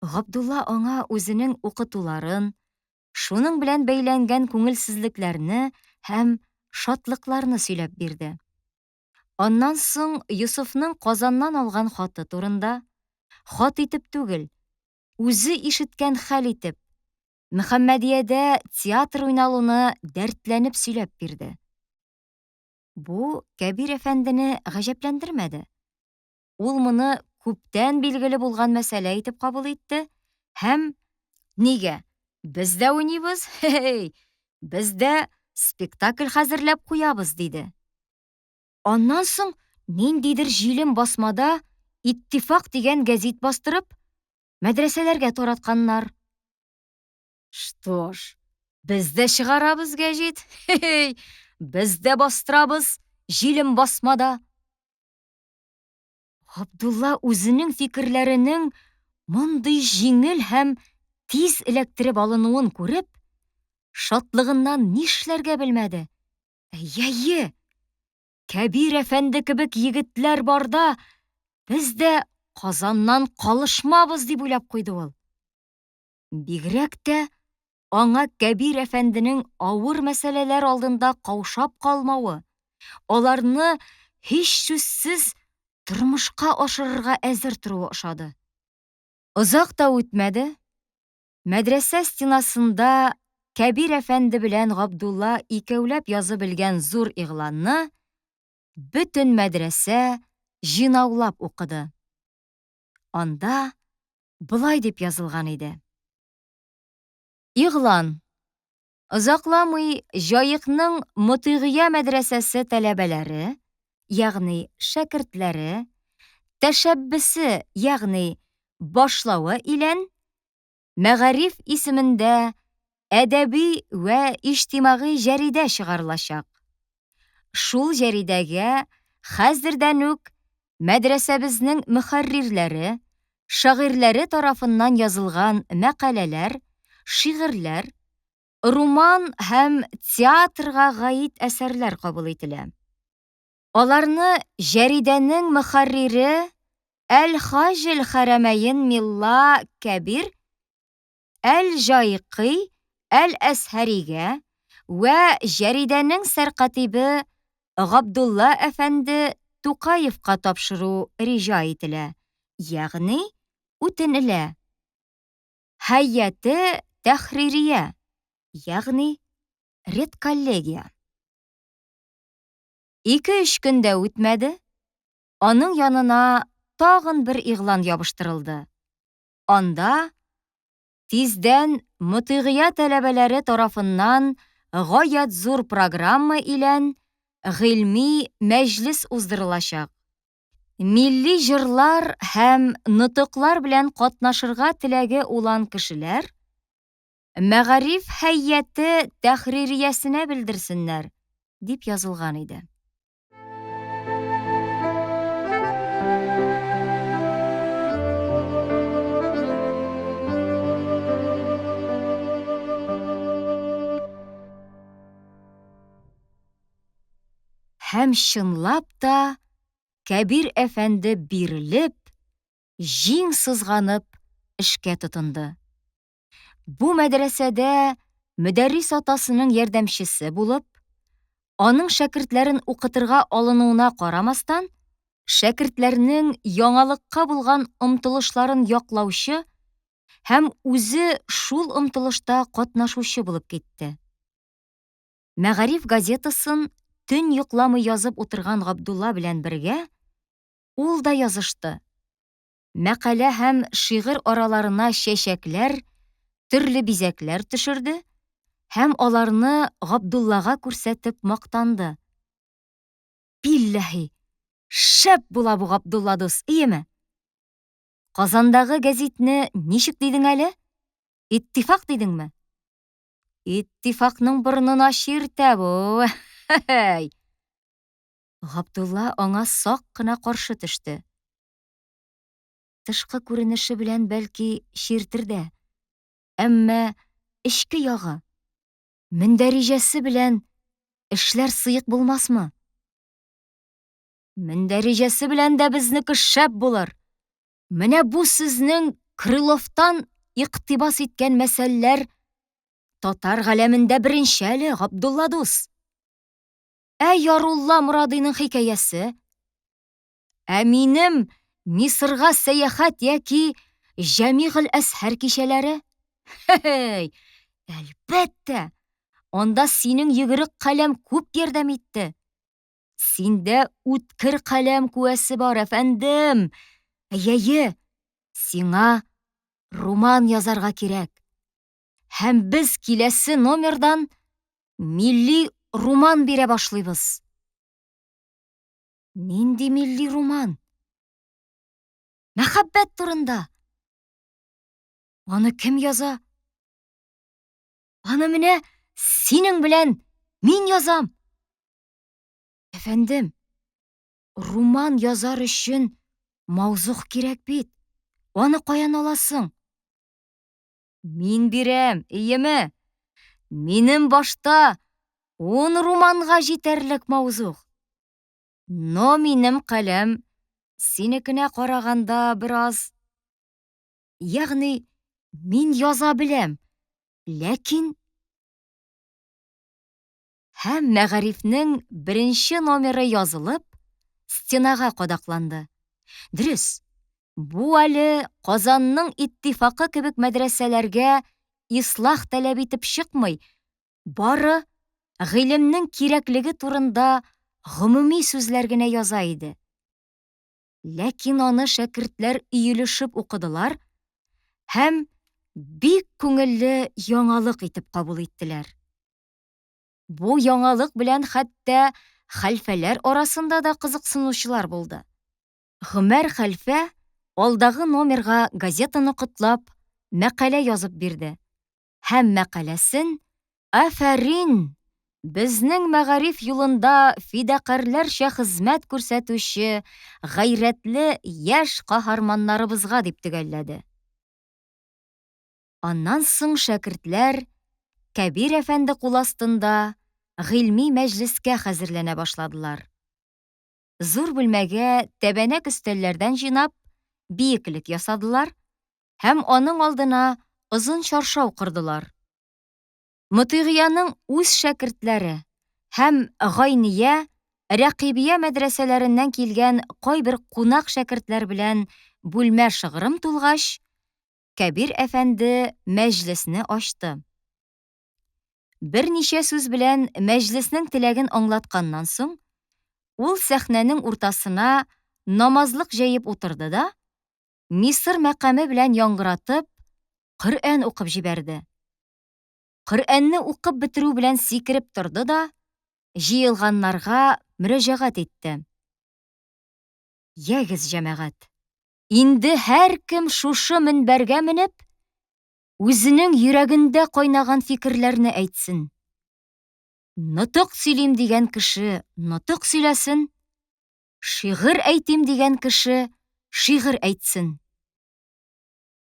Габдулла аңа үзенең укытуларын, шуның белән бәйләнгән күңелсезлекләрне һәм шатлыкларны сөйләп бирде. Аннан соң Юсуфның Казаннан алган хаты турында, хат итеп түгел, үзе ишеткән хәл итеп, Мөхәммәдиядә театр уйналуны дәртләнеп сөйләп бирде. Бу Кәбир әфәндене гаҗәпләндермәде. Ул моны күптән билгеле булган мәсьәлә итеп кабул итте һәм: «Нигә? Без дә уйныйбыз, хей, без дә спектакль хәзерләп куябыз, диде. Аннан соң ниндидер җилем басмада «Иттифак» дигән гәзит бастырып, мәдрәсәләргә таратканнар. Что ж, без дә чыгарабыз гәҗит, хей, без дә бастырабыз җилем басмада. Габдулла үзенең фикерләренең мондый җиңел һәм тиз эләктереп алынуын күреп, шатлыгыннан нишләргә белмәде. Әйе, Кәбир әфәнде кебек егетләр барда, без дә Казаннан калышмабыз, дип уйлап куйды ул. Бигрәк тә аңа Кәбир әфәнденең авыр мәсьәләләр алдында каушап калмавы, аларны һич сүзсез тормышка ашырырга әзер торуы ошады. Озак та үтмәде, мәдрәсә стенасында Кәбир әфәнде белән Габдулла икәүләп язып белгән зур игъланны бөтен мәдрәсә җыйнаулап укыды. Анда былай дип язылган иде. Игълан. Озакламый Җаекның Мотыйгыя мәдрәсәсе тәләбәләре, ягъни шәкертләре, тәшәббүсе, ягъни башлавы илән, Мәгариф исемендә әдәби вә иҗтимагый җәридә чыгарылачак. Шул җәридәгә хәзердән үк мәдрәсәбезнең мөхәррирләре, шагыйрьләре тарафыннан язылган мәкаләләр, шигырьләр, роман һәм театрга гаит әсәрләр кабул ителә. Аларны җәридәнең мөхәррире Әл-Хаҗ Хәрәмәйн Милла Кәбир Әл-Җайкый Әл-Әсһәригә вә җәридәнең сәркатибе Габдулла әфәнде Тукаевка тапшыру рижа ителә, ягъни үтенелә. Һәйәте тәхририя, ягъни редколлегия. 2-3 көндә үтмәде, аның янына тагын бер игълан ябыштырылды. Анда тиздән Мотыйгыя тәләбәләре тарафыннан гаять зур программа илән гыйльми мәҗлес уздырылачак. Милли җырлар һәм нытыклар белән катнашырга теләге улан кешеләр Мәгариф һәйәте тәхририясенә белдерсеннәр, дип язылган иде. Һәм чынлап та Кәбир әфәнде бирелеп, җиң сызганып эшкә тотынды. Бу мәдрәсәдә мөдәррис атасының ярдәмчесе булып, аның шәкертләрен укытырга алынуына карамастан, шәкертләрнең яңалыкка булган омтылышларын яклаучы һәм үзе шул омтылышта катнашучы булып китте. Мәгариф газетасын төн йокламый язып утырган Габдулла белән бергә ул да язышты. Мәкалә һәм шигырь араларына чәчәкләр, төрле бизәкләр төшерде һәм аларны Габдуллага күрсәтеп мактанды. Билләһи, шәп була бу Габдулла дус, иеме? Казандагы гәзитне ничек дидең әле? Иттифак дидеңме? Иттифакның борынына чиртә бу. Габдулла аңа сак кына каршы төште. Тышкы күренеше белән бәлки чиртер дә, әмма эчке ягы, мендәрижәсе белән эшләр сыек булмасмы? Мендәрижәсе белән дә безнеке шәп булыр. Менә бу сезнең Крыловтан иктибас иткән мәсьәләләр татар галәмендә беренче әле, Габдулла дус. Ярулла Мурадыйның хикәясе, минем Мисырга сәяхәт яки Җәмигъ әсһәр кичәләре? Әлбәттә, анда синең йөгерек каләм күп ярдәм итте. Синдә үткер каләм куәсе бар, әфәндем. Әйе, сиңа роман язарга кирәк. Һәм без киләсе номердан милли роман бирә башлыйбыз. Нинди милли роман? Мәхәббәт турында. Аны кем яза? Аны менә синең белән мин язам. Әфәндем, роман язар өчен мавзук кирәк бит. Аны каян аласың? Мин бирәм, иеме? Минем башта 10 романга җитәрлек мавзук. Но минем каләм синекенә караганда бераз. Ягъни, мин яза беләм, ләкин... Һәм мәгарифнең беренче номеры язылып, стенага кадакланды. Дөрес, бу әле Казанның иттифакы кебек мәдрәсәләргә ислах таләп итеп чыкмый, бары гыйлемнең кирәклеге турында гомуми сүзләр генә яза иде. Ләкин аны шәкертләр өелешеп укыдылар һәм бик күңелле яңалык итеп кабул иттеләр. Бу яңалык белән хәтта хәлфәләр арасында да кызыксынучылар булды. Гомәр хәлфә алдагы номерга газетаны котлап, мәкалә язып бирде. Һәм мәкаләсен «Афәрин! Безнең мәгариф юлында фидакарьләрчә хезмәт күрсәтүче гайрәтле яшь каһарманнарыбызга» дип төгәлләде. Аннан соң шәкертләр Кәбир әфәнде кул астында гыйльми мәҗлескә хәзерләнә башладылар. Зур бүлмәгә тәбәнәк өстәлләрдән җыйнап, биеклек ясадылар һәм аның алдына озын чаршау кырдылар. Мутыйгияның үз шәкертләре һәм Гайния, Рәкибия мәдрәсәләреннән килгән кайбер кунак шәкертләр белән бүлмә шыгрым тулгач, Кәбир әфәнде мәҗлесне ачты. Берничә сүз белән мәҗлеснең теләген аңлатканнан соң, ул сәхнәнең уртасына намазлык җәеп утырды да, Мисыр мәкаме белән яңгыратып, Коръән укып җибәрде. Коръәнне укып бетерү белән сикереп торды да, җыелганнарга мөрәҗәгать итте. Ягез, җәмәгать, инде һәркем шушы минбәргә менеп, үзенең йөрәгендә кайнаган фикерләрне әйтсен. Нытык сөйлим дигән кеше нытык сөйләсен, шигырь әйтим дигән кеше шигырь әйтсен.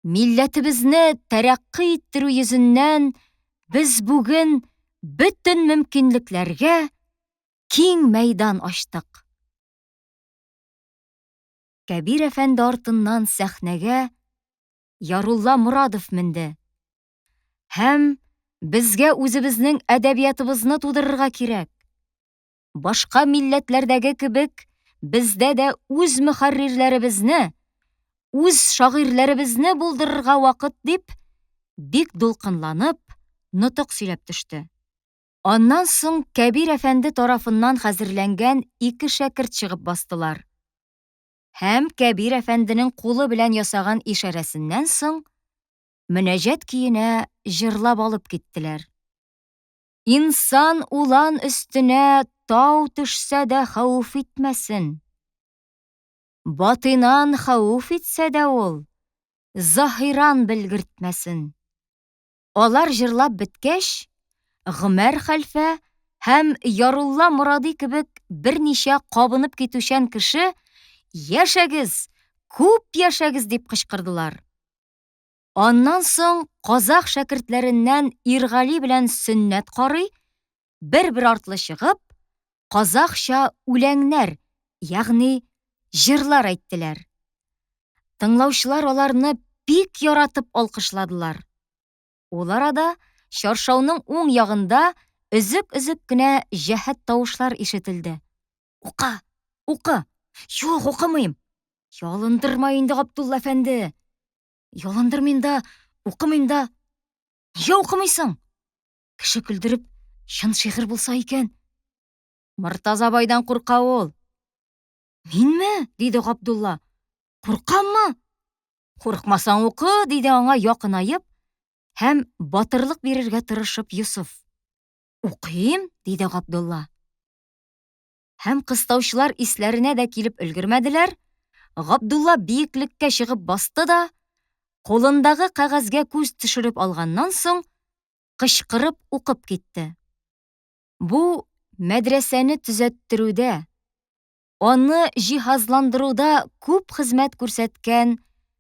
Милләтебезне тәрәккый иттерү йөзеннән без бүген бөтен мөмкинлекләргә киң мәйдан ачтык. Кәбир әфәнде артыннан сәхнәгә Ярулла Мурадов менде. Һәм безгә үзебезнең әдәбиятыбызны тудырырга кирәк. Башка милләтләрдәге кебек, бездә дә үз мөхәррирләребезне, үз шагыйрьләребезне булдырырга вакыт дип, бик дулкынланып, нытык сөйләп төште. Аннан соң Кәбир әфәнде тарафыннан хәзерләнгән 2 шәкерт чыгып бастылар. Һәм Кәбир әфәнденең кулы белән ясаган ишарәсеннән соң, мөнәҗәт көенә җырлап алып киттеләр. Инсан улан өстенә тау төшсә дә хәүеф итмәсен. Батынан хәүеф итсә дә ул, заһиран белгертмәсен. Алар җырлап беткәч, Гомәр хәлфә һәм Ярулла Муради кебек берничә кабынып китүчән кеше «Яшәгез, күп яшәгез» дип кычкырдылар. Аннан соң казак шәкертләреннән Иргали белән Сөннәт карый бер-бер артлы чыгып, казакча үләңнәр, ягъни җырлар әйттеләр. Тыңлаучылар аларны бик яратып алкышладылар. Ул арада чаршауның уң ягында өзек-өзек кенә җәһәт тавышлар ишетелде. Ука, ука. Юк, укымыйм. Ялындырма инде, Габдулла әфәнде. Ялындырмыйм да, укымыйм да. Нигә укымыйсың? Кеше көлдереп, чын шигырь булса икән. Мортаза байдан курка ул. Минме? Диде Габдулла. Куркаммы? Курыкмасаң укы, диде аңа якынайып, һәм батырлык бирергә тырышып Йосыф. Укыйм, диде Габдулла. Һәм кыстаучылар исләренә дә килеп өлгермәделәр. Габдулла биеклеккә чыгып басты да, кулындагы кәгазьгә күз төшереп алганнан соң, кычкырып укып китте. Бу мәдрәсәне төзәттерүдә, аны җиһазландыруда күп хезмәт күрсәткән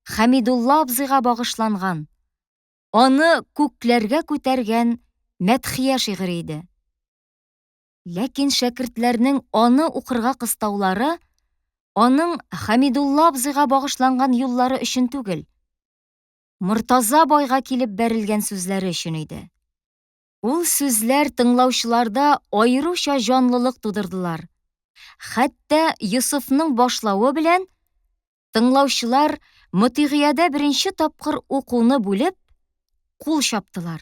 Хәмидулла абзыйга багышланган, аны күкләргә күтәргән мәдхия шигыре иде. Ләкин шәкертләрнең аны укырга кыстаулары аның Хәмидулла абзыйга багышланган юллары өчен түгел, Мортаза байга килеп бәрелгән сүзләре өчен иде. Ул сүзләр тыңлаучыларда аеруча җанлылык тудырдылар. Хәтта Йосыфның башлауы белән тыңлаучылар Мотигъядә беренче тапкыр укуны бүлеп, кул чаптылар.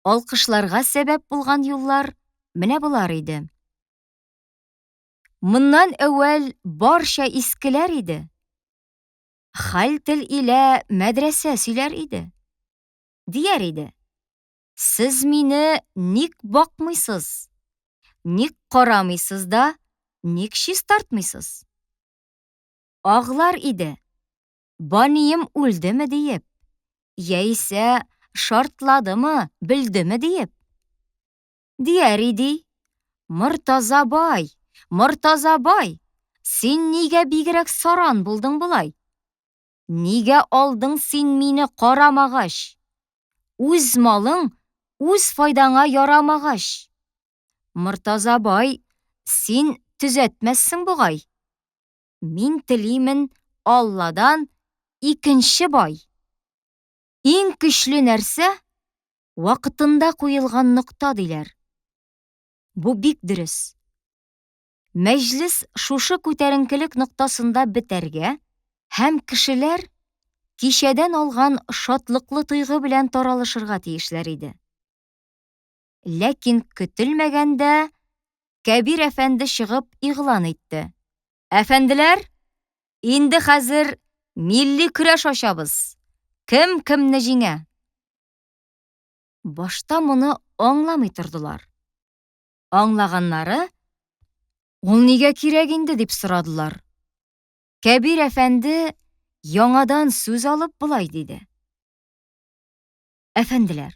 Алкышларга сәбәп булган юллар менә булар иде. Моннан әүвәл барча искеләр иде. Хәл тел илә мәдрәсә сөйләр иде. Дияр иде. Сез мине ник бакмыйсыз? Ник карамыйсыз да, ник чиз тартмыйсыз? Аглар иде. Банием үлдеме диеп, яисә шартладымы, белдеме диеп. Дияр иде. Мортаза бай, син нигә бигрәк саран булдың булай? Нигә алдың син мине карамагач? Үз малың, үз файдаңа ярамагач. Мортаза бай, син төзәтмәссең бугай. Мин телимен Алладан икенче бай. Иң көчле нәрсә вакытында куелган нокта диләр. Бу бик дөрес. Мәҗлес шушы күтәренкелек ноктасында бетәргә һәм кешеләр кичәдән алган шатлыклы тойгы белән таралышырга тиешләр иде. Ләкин көтелмәгәндә Кәбир әфәнде чыгып игълан итте. Әфәнделәр, инде хәзер милли көрәш ачабыз. Кем кемне җиңә? Башта моны аңламый тордылар. Аңлаганнары, ул нигә кирәк инде дип сорадылар. Кәбир әфәнде яңадан сүз алып булай диде. Әфәнделәр,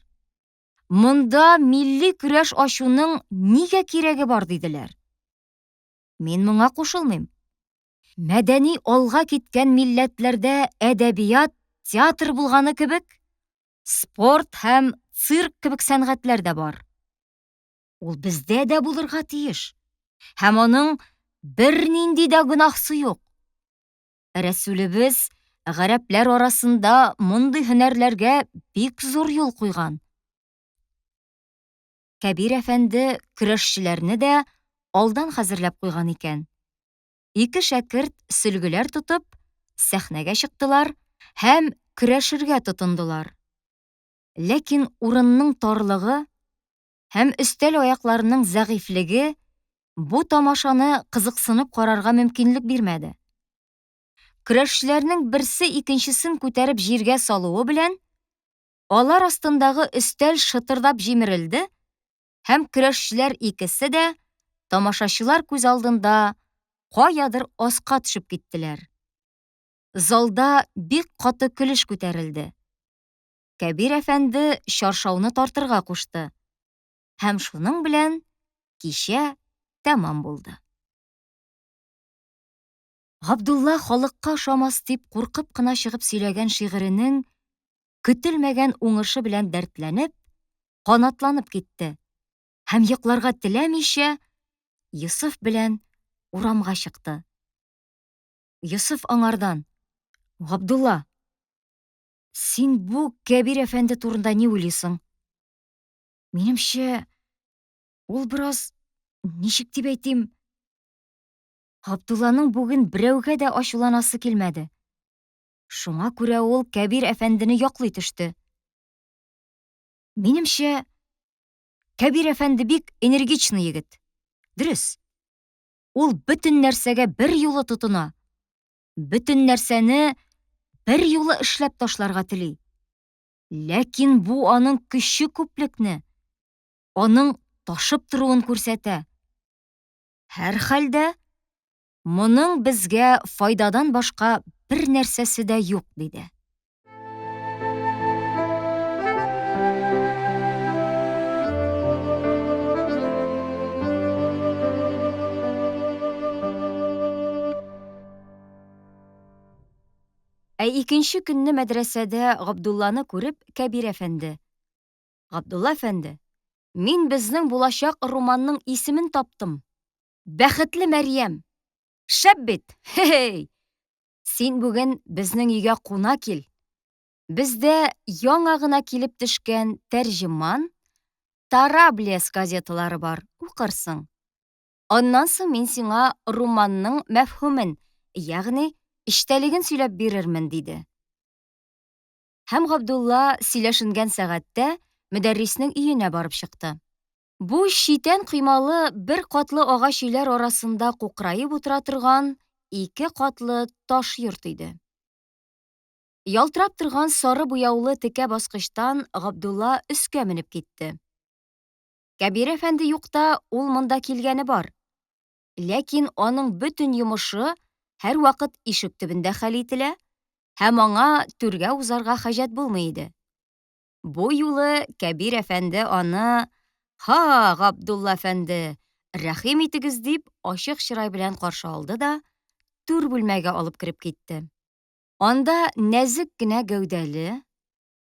монда милли көрәш ачуның нигә кирәге бар диделәр. Мин моңа кушылмыйм. Мәдәни алга киткән милләтләрдә әдәбият, театр булганы кебек, спорт һәм цирк кебек сәнгатьләр дә бар. Ул бездә дә булырга тиеш. Һәм аның бернинди дә гөнаһсы юк. Рәсүлебез гарәпләр арасында мондый һөнәрләргә бик зур юл куйган. Кәбир әфәнде көрәшчеләрне дә алдан хәзерләп куйган икән. Ике шәкерт сөлгеләр тотып, сәхнәгә чыктылар һәм көрәшергә тотындылар. Ләкин урынның тарлыгы һәм өстәл аякларының зәгыйфлеге бу тамашаны кызыксынып карарга мөмкинлек бирмәде. Көрәшчеләрнең берсе икенчесен күтәреп җиргә салуы белән, алар астындагы өстәл шытырдап җимерелде һәм көрәшчеләр икесе дә тамашачылар күз алдында каядыр аска төшеп киттеләр. Залда бик каты көлеш күтәрелде. Кәбир әфәнде чаршауны тартырга кушты. Һәм шуның белән кичә тәмам булды. Габдулла халыкка ошамас дип куркып кына чыгып сөйләгән шигыренең көтелмәгән уңышы белән дәртләнеп, канатланып китте. Һәм йокларга теләмичә, Йосыф белән урамга чыкты. Йосыф аңардан: Габдулла, син бу Кәбир әфәнде турында ни уйлыйсың? Минемчә, ул бераз, ничек дип әйтим, Габдулланың бүген берәүгә дә ачуланасы килмәде. Шуңа күрә ул Кәбир әфәндене яклый төште. Минемчә, Кәбир әфәнде бик энергичный егет. Дөрес. Ул бөтен нәрсәгә бер юлы тотына. Бөтен нәрсәне бер юлы эшләп ташларга тели. Ләкин бу аның көче күплекне, аның ташып торуын күрсәтә. Һәр хәлдә, моның безгә файдадан башка бер нәрсәсе дә юк, диде. Ә икенче көнне мәдрәсәдә Габдулланы күреп, Кәбир әфәнде: Габдулла әфәнде, мин безнең булачак романның исемен таптым. Бәхетле Мәрьям. Шәп бит! Хей! Син бүген безнең өйгә куна кил. Бездә яңа гына килеп төшкән тәрҗеман Тораблес газеталары бар, укырсың. Аннан соң мин сиңа романның мәфһүмен, ягъни эчтәлеген сөйләп бирермен, диде. Һәм Габдулла сөйләшенгән сәгатьтә мөдәрриснең өенә барып чыкты. Бу читән коймалы бер катлы агач өйләр арасында кукраеп утыра торган 2 катлы таш йорт иде. Ялтырап торган сары буяулы текә баскычтан Габдулла өскә менеп китте. Кәбир әфәнде юкта, ул монда килгәне бар. Ләкин аның бөтен йомышы һәр вакыт ишек төбендә хәл ителә, һәм аңа түргә узарга хаҗәт булмый иде. Бу юлы Кәбир әфәнде аны: «Ха, Габдулла әфәнде, рәхим итегез», дип ачык чырай белән каршы алды да түр бүлмәгә алып кереп китте. Анда нәзек кенә гәүдәле,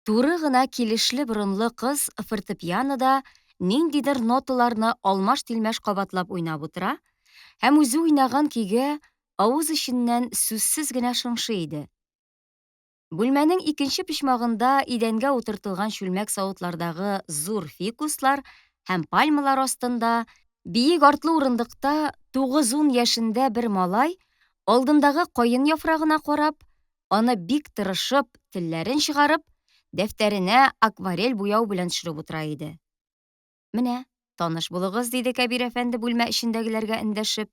туры гына килешле борынлы кыз фортепианода ниндидер ноталарны алмаш-тилмәш кабатлап уйнап утыра, һәм үзе уйнаган көйгә авыз эченнән сүзсез генә шыңшый иде. Бүлмәнең икенче почмагында идәнгә утыртылган чүлмәк савытлардагы зур фикуслар һәм пальмалар астында, биек артлы урындыкта 9-10 яшендә бер малай, алдындагы каен яфрагына карап, аны бик тырышып, телләрен чыгарып, дәфтәренә акварель буяу белән төшереп утыра иде. «Менә, таныш булыгыз», диде Кәбир әфәнде бүлмә эчендәгеләргә эндәшеп.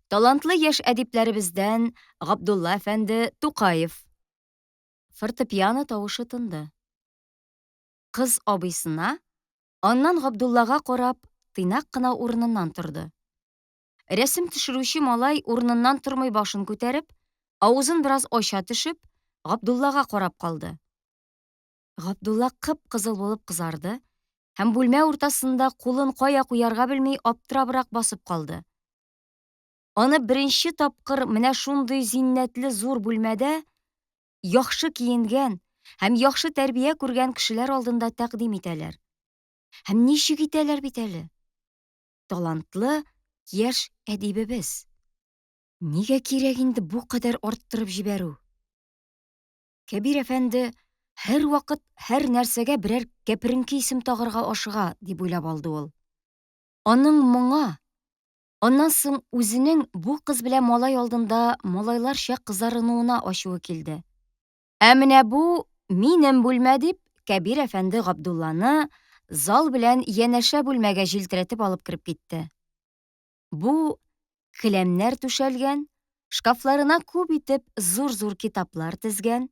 «Талантлы яшь әдипләребездән Габдулла әфәнде Тукаев». Фортепиано тавышы тынды. Кыз абыйсына, аннан Габдуллага карап, тыйнак кына урыныннан торды. Рәсем төшерүче малай урыныннан тормый башын күтәреп, авызын бераз ача төшеп, Габдуллага карап калды. Габдулла кып-кызыл булып кызарды һәм бүлмә уртасында кулын кая куярга белми аптырабрак басып калды. Аны беренче тапкыр менә шундый зиннәтле зур бүлмәдә яхшы киенгән һәм яхшы тәрбия күргән кешеләр алдында тәкъдим итәләр. Һәм ничек итәләр бит әле? Талантлы яшь әдибебез. Нигә кирәк инде бу кадәр арттырып җибәрү? Кәбир әфәнде һәр вакыт һәр нәрсәгә берәр кәперенке исем тагырга ашыга, дип уйлап алды ул. Аның моңа, аннан соң үзенең бу кыз белән малай алдында малайларча кызарынуына ачуы килде. Ә менә бу минем бүлмә, дип, Кәбир әфәнде Габдулланы зал белән янәшә бүлмәгә җилтерәтеп алып кереп китте. Бу келәмнәр түшәлгән, шкафларына күп итеп зур-зур китаплар тезгән,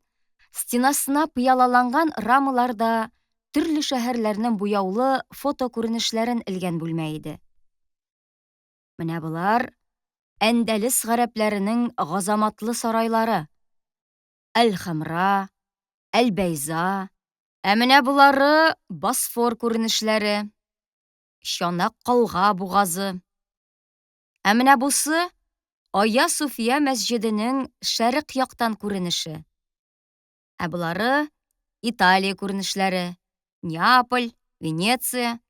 стенасына пыялаланган рамаларда төрле шәһәрләрнең буяулы фото күренешләрен элгән бүлмә иде. Менә булар Әндәлес гарәпләренең газаматлы сарайлары. Әл-Хамра, Әл-Бәйза, ә менә булары Босфор күренешләре, Чанак калга бугазы. Ә менә бусы Ая Суфия мәсҗиденең шәрык яктан күренеше. Ә булары Италия күренешләре, Неаполь, Венеция.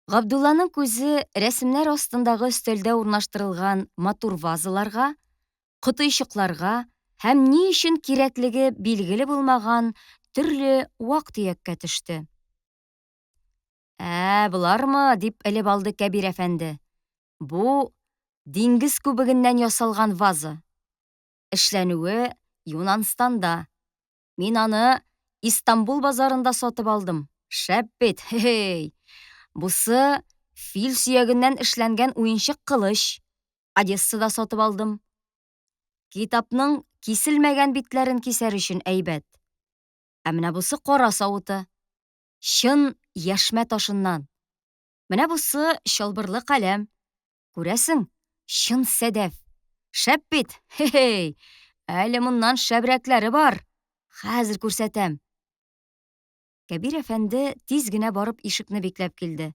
Габдулланың күзе рәсемнәр астындагы өстәлдә урнаштырылган матур вазаларга, кытыйчыкларга һәм ни өчен кирәклеге билгеле булмаган төрле вак-төяккә төште. Булармы, дип элеп алды Кәбир әфәнде. Бу диңгез күбегеннән ясалган ваза. Эшләнүе Юнанстанда. Мин аны Истанбул базарында сатып алдым. Шәп бит, хей! Бусы фил сөягеннән эшләнгән уенчык кылыч. Одессада сатып алдым. Китапның киселмәгән битләрен кисәр өчен әйбәт. Ә менә бусы кара савыты. Чын яшмә ташыннан. Менә бусы чылбырлы каләм. Күрәсең, чын сәдәф. Шәп бит, хе-хей. Әле моннан шәбрәкләре бар. Хәзер күрсәтәм. Кәбир әфәнде тиз генә барып ишекне бикләп килде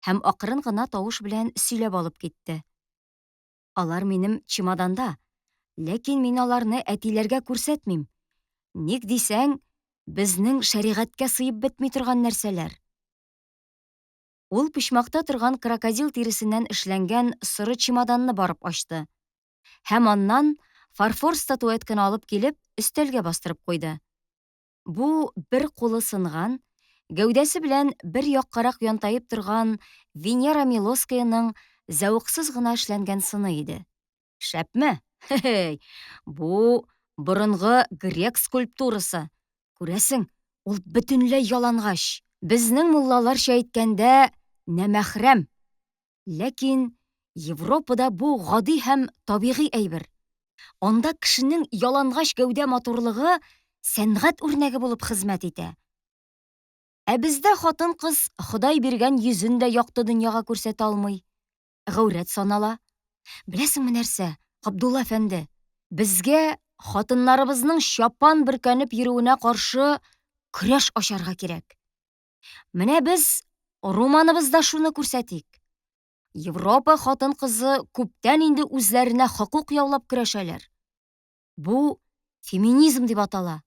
һәм акрын гына тавыш белән сөйләп алып китте. Алар минем чемоданда, ләкин мин аларны әтиләргә күрсәтмим. Ник дисәң, безнең шәригатькә сыеп бетми торган нәрсәләр. Ул почмакта торган крокодил тиресеннән эшләнгән соры чемоданны барып ачты. Һәм аннан фарфор статуэтканы алып килеп, өстәлгә бастырып куйды. Бу бер кулы сынган, гәүдәсе белән бер яккарак янтаеп торган Венера Милоскаяның зәвыксыз гына эшләнгән сыны иде. Шәпме? Хе-хей. Бу борынгы грек скульптурасы. Күрәсең, ул бөтенләй ялангач. Безнең муллаларча әйткәндә, нәмәхрәм. Ләкин Европада бу гади һәм табигый әйбер. Анда кешенең ялангач гәүдә матурлыгы сәнгать үрнәге булып хезмәт итә. Ә бездә хатын-кыз Ходай биргән йөзен дә якты дөньяга күрсәтә алмый. Гәүрәт санала. Беләсеңме нәрсә, Габдулла әфәнде? Безгә хатыннарыбызның чапан бөркәнеп йөрүенә каршы көрәш ачарга кирәк. Менә без романыбызда шуны күрсәтик. Европа хатын-кызы күптән инде үзләренә хокук яулап көрәшәләр. Бу феминизм дип атала.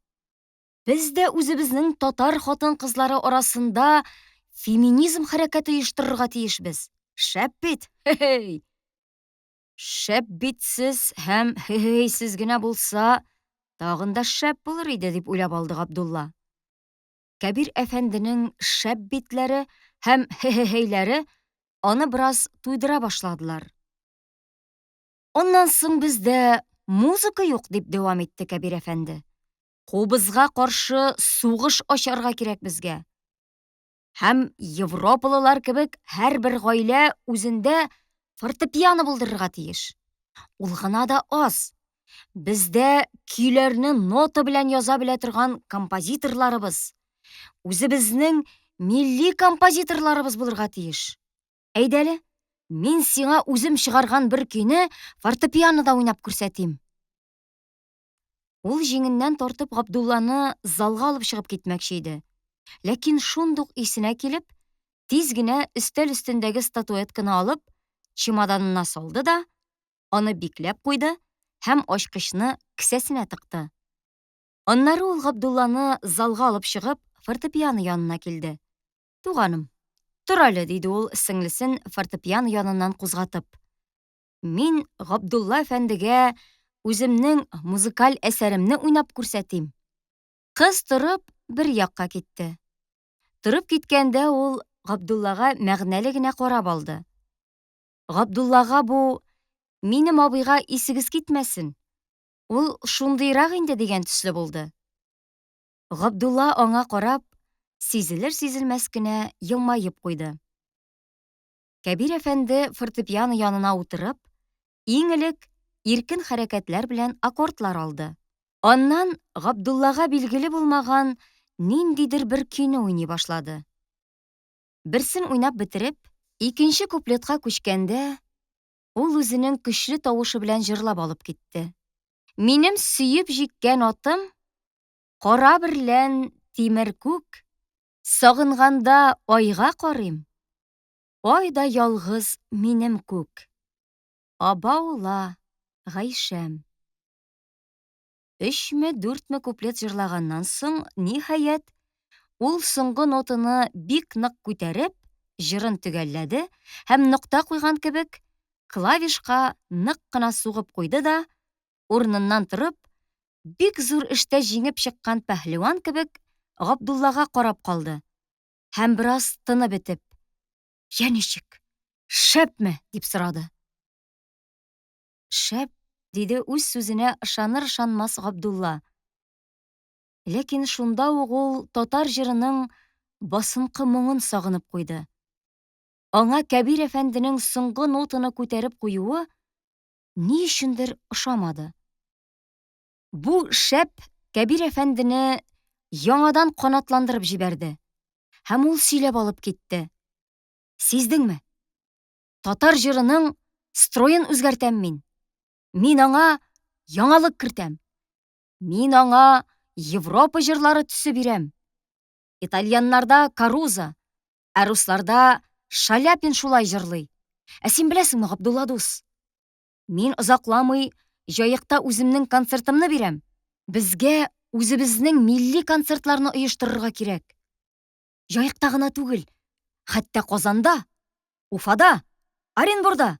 Без дә үзебезнең татар хатын-кызлары арасында феминизм хәрәкәте оештырырга тиешбез. Шәп бит, хе-хей. Шәп битсез һәм хе-хейсез генә булса, тагын да шәп булыр иде, дип уйлап алды Габдулла. Кәбир әфәнденең шәп битләре һәм хе-хейләре аны бераз туйдыра башладылар. Оннан соң бездә музыка юк, дип дәвам итте Кәбир әфәнде. Кубызга каршы сугыш ачарга кирәк безгә. Һәм европалылар кебек һәрбер гаилә үзендә фортепиано булдырырга тиеш. Ул гына да аз. Бездә көйләрне нота белән яза белә торган композиторларыбыз, үзебезнең милли композиторларыбыз булырга тиеш. Әйдәле, мин сиңа үзем чыгарган бер көйне фортепианода уйнап күрсәтим. Ул җиңеннән тартып Габдулланы залга алып чыгып китмәкче иде. Ләкин шундук исенә килеп, тиз генә өстәл өстендәге статуэтканы алып, чемоданына салды да, аны бикләп куйды һәм ачкычны кесәсенә тыкты. Аннары ул Габдулланы залга алып чыгып, фортепиано янына килде. Туганым, тор әле, диде ул сеңлесен фортепиано яныннан кузгатып. Мин Габдулла әфәндегә үземнең музыкаль әсәремне уйнап күрсәтим. Кыз торып бер якка китте. Торып киткәндә ул Габдуллага мәгънәле генә карап алды. Габдуллага бу минем абыйга исегез китмәсен. Ул шундыйрак инде дигән төсле булды. Габдулла аңа карап, сизелер-сизелмәс кенә елмаеп куйды. Кәбир әфәнде фортепиано янына утырып, иң элек иркен хәрәкәтләр белән аккордлар алды. Аннан Габдуллага билгеле булмаган ниндидер бер көйне уйный башлады. Берсен уйнап бетереп, икенче куплетка күчкәндә, ул үзенең көчле тавышы белән җырлап алып китте. Минем сөеп җиккән атым, кара берлән тимер күк, сагынганда айга карыйм. Айда ялгыз минем күк. Абаула Гайшәм. 3-4 куплет җырлаганнан соң, ниһаять, ул соңгы нотаны бик нык күтәреп, җырын төгәлләде һәм нокта куйган кебек, клавишка нык кына сугып куйды да, урыныннан торып, бик зур эштә җиңеп чыккан пәһлеван кебек Габдуллага карап калды. Һәм бераз тынып бетеп, "Я ничек? Шәпме?" дип сорады. "Шәп", диде үз сүзенә ышаныр-ышанмас Габдулла. Ләкин шунда ук ул татар җырының басынкы моңын сагынып куйды. Аңа Кәбир әфәнденең соңгы нотаны күтәреп куюы ни өчендер ошамады. Бу шәп Кәбир әфәндене яңадан канатландырып җибәрде һәм ул сөйләп алып китте. Сиздеңме? Татар җырының строен үзгәртәм мин. Мин аңа яңалык кертәм. Мин аңа Европа җырлары төсе бирәм. Итальяннарда Каруза, ә русларда Шаляпин шулай җырлый. Ә син беләсеңме, Габдулла дус? Мин озакламый җаекта үземнең концертымны бирәм. Безгә үзебезнең милли концертларны оештырырга кирәк. Җаекта гына түгел, хәтта Казанда, Уфада, Оренбурда.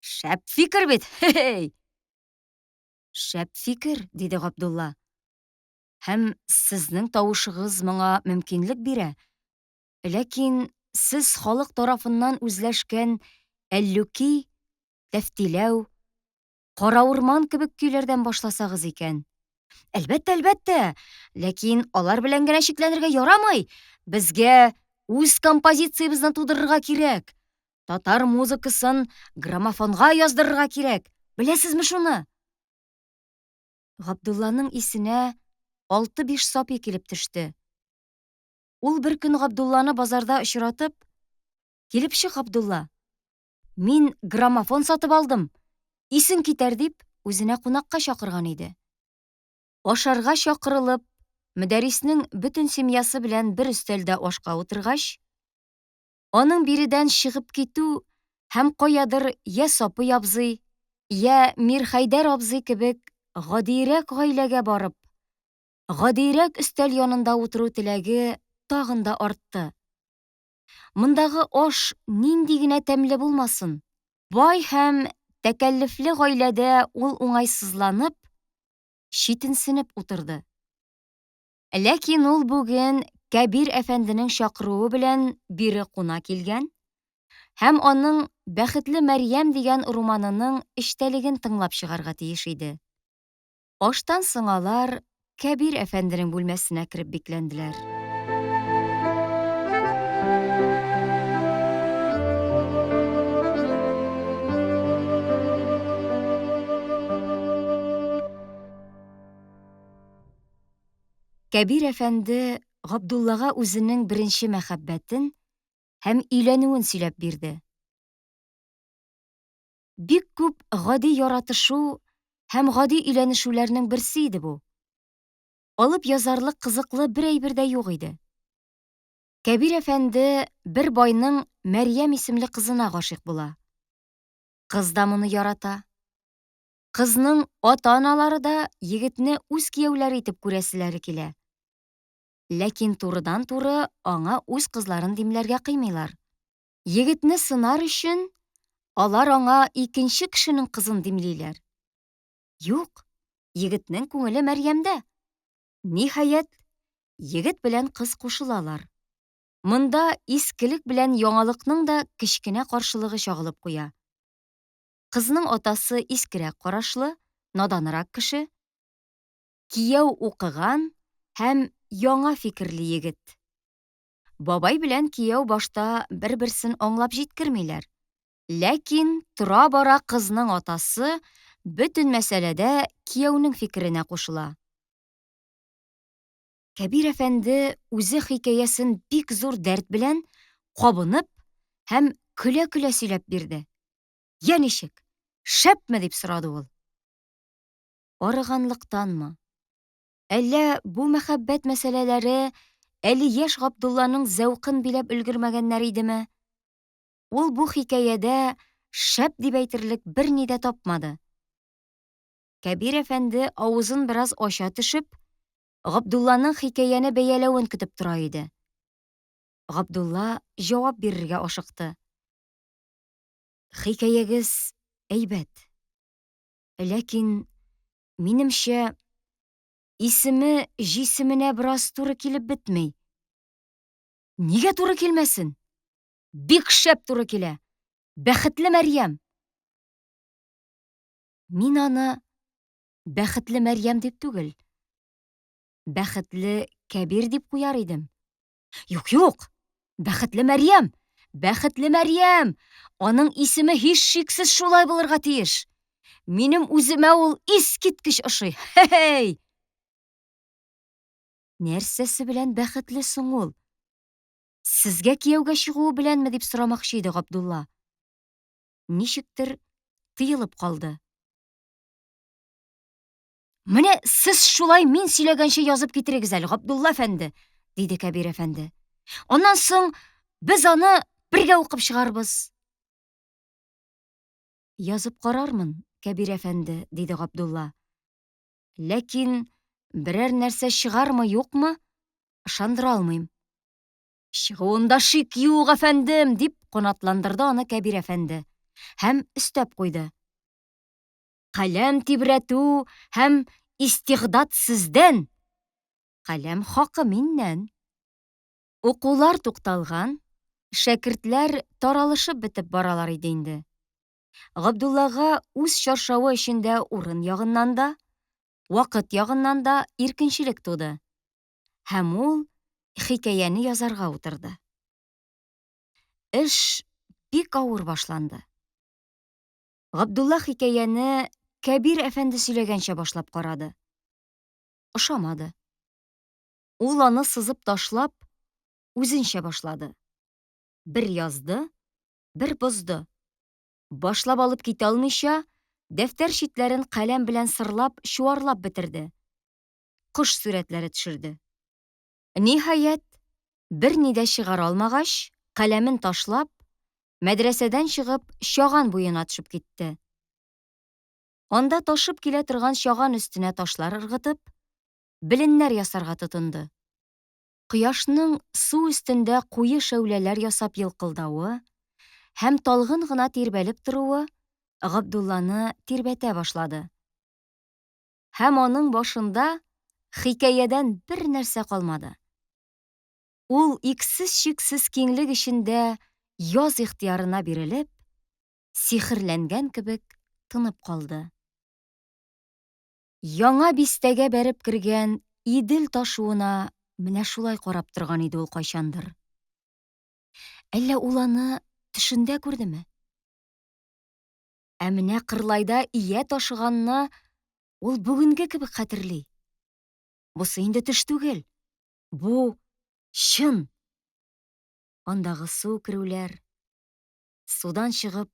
Шәп фикер бит, хе-хей! Шәп фикер, диде Габдулла. Һәм сезнең тавышыгыз моңа мөмкинлек бирә. Ләкин сез халык тарафыннан үзләшкән Әллүки, Тәфтиләү, Кара урман кебек көйләрдән башласагыз икән. Әлбәттә, әлбәттә. Ләкин алар белән генә чикләнергә ярамый. Безгә үз композициябызны тудырырга кирәк. Татар музыкасын граммофонга яздырырга кирәк. Беләсезме шуны? Габдулланың исенә 6-5 Сапи килеп төште. Ул бер көн Габдулланы базарда очратып, «Килеп чык, Габдулла. Мин граммофон сатып алдым. Исең китәр» дип, үзенә кунакка чакырган иде. Ашарга чакырылып, мөдәрриснең бөтен семьясы белән бер өстәлдә ашка утыргач, аның биредән чыгып китү һәм каядыр я Сапый абзый, я Мирхәйдәр абзый кебек гадиерәк гаиләгә барып, гадиерәк өстәл янында утыру теләге тагын да артты. Мондагы аш нинди генә тәмле булмасын. Бай һәм тәкәллефле гаиләдә ул уңайсызланып, читенсенеп утырды. Ләкин ул бүген Кәбир әфәнденең чакыруы белән бире куна килгән һәм аның «Бәхетле Мәрьям» дигән романының эчтәлеген тыңлап чыгарга тиеш иде. Аштан соң алар Кәбир әфәнденең бүлмәсенә кереп бикләнделәр. Кәбир әфәнде Габдуллага үзенең беренче мәхәббәтен һәм өйләнүен сөйләп бирде. Бик күп гади яратышу һәм гади өйләнешүләрнең берсе иде бу. Алып язарлык кызыклы бер әйбер дә юк иде. Кәбир әфәнде бер байның Мәрьям исемле кызына гашыйк була. Кыз да моны ярата. Кызның ата-аналары да егетне үз кияүләре итеп күрәселәре килә. Ләкин турыдан-туры аңа үз кызларын димләргә кыймыйлар. Егетне сынар өчен алар аңа икенче кешенең кызын димлиләр. Юк, егетнең күңеле Мәрьямдә. Ниһаять, егет белән кыз кушылалар. Монда искелек белән яңалыкның да кечкенә каршылыгы чагылып куя. Кызның атасы искерәк карашлы, наданрак кеше, кияү укыган һәм яңа фикерле егет. Бабай белән кияү башта бер-берсен аңлап җиткермиләр. Ләкин тора-бара кызның атасы бөтен мәсьәләдә кияүнең фикеренә кушыла. Кәбир әфәнде үзе хикәясен бик зур дәрт белән кабынып һәм көлә-көлә сөйләп бирде. «Я ничек? Шәпме?» дип сорады ул. Арыганлыктанмы? Әллә бу мәхәббәт мәсьәләләре әле яшь Габдулланың зәвкын биләп өлгермәгәннәр идеме? Ул бу хикәядә шәп дип әйтерлек берни дә тапмады. Кәбир әфәнде авызын бераз ача төшеп, Габдулланың хикәяне бәяләвен көтеп тора иде. Габдулла җавап бирергә ашыкты. «Хикәягез әйбәт. Ләкин, минемчә, исеме җисеменә бераз туры килеп бетми». «Нигә туры килмәсен? Бик шәп туры килә. Бәхетле Мәрьям». Мин аны Бәхетле Мәрьям дип түгел, Бәхетле Кәбир дип куяр идем. Юк, юк, Бәхетле Мәрьям, Бәхетле Мәрьям. Аның исеме һич шиксез шулай булырга тиеш. Минем үземә ул искиткеч ошый. Хе-хей! Нәрсәсе белән бәхетле соң ул? Сезгә кияүгә чыгуы беләнме дип сорамакчы иде Габдулла. Ничектер тыелып калды. Менә сез шулай мин сөйләгәнчә язып китерегез әле, Габдулла әфәнде, диде Кәбир әфәнде. Аннан соң без аны бергә укып чыгарбыз. Язып карармын, Кәбир әфәнде, диде Габдулла. Ләкин берәр нәрсә чыгармы, юкмы, ышандыра алмыйм. Чыгуында шик юк, әфәндем, дип канатландырды аны Кәбир әфәнде һәм өстәп куйды. Каләм тибрәтү һәм истигъдад сездән, каләм хакы миннән. Укулар тукталган, шәкертләр таралышып бетеп баралар иде инде. Габдуллага үз чаршавы эчендә урын ягыннан да, вакыт ягыннан да иркенчелек туды. Һәм ул хикәяне язарга утырды. Эш бик авыр башланды. Габдулла хикәяне Кәбир әфәнде сөйләгәнчә башлап карады. Ошамады. Ул аны сызып ташлап, үзенчә башлады. Бер язды, бер бозды. Башлап алып китә алмыйча, дәфтәр читләрен каләм белән сырлап, чуарлап бетерде. Кош сүрәтләре төшерде. Ниһаять, бер ни дә чыгара алмагач, каләмен ташлап, мәдрәсәдән чыгып, чаган буена төшеп китте. Анда ташып килә торган чаган өстенә ташлар ыргытып, беленнәр ясарга тотынды. Кояшның су өстендә куе шәүләләр ясап йылкылдавы һәм талгын гына тирбәлеп торуы Габдулланы тирбәтә башлады. Һәм аның башында хикәядән бер нәрсә калмады. Ул иксез-чиксез киңлек эчендә яз ихтыярына бирелеп, сихерләнгән кебек тынып калды. Яңа бистәгә бәреп кергән Идел ташуына менә шулай карап торган иде ул кайчандыр. Әллә ул аны төшендә күрдеме? Ә менә Кырлайда ия ташыганны ул бүгенге кебек хәтерли. Бусы инде төш түгел. Бу чын. Андагы су керүләр, судан чыгып,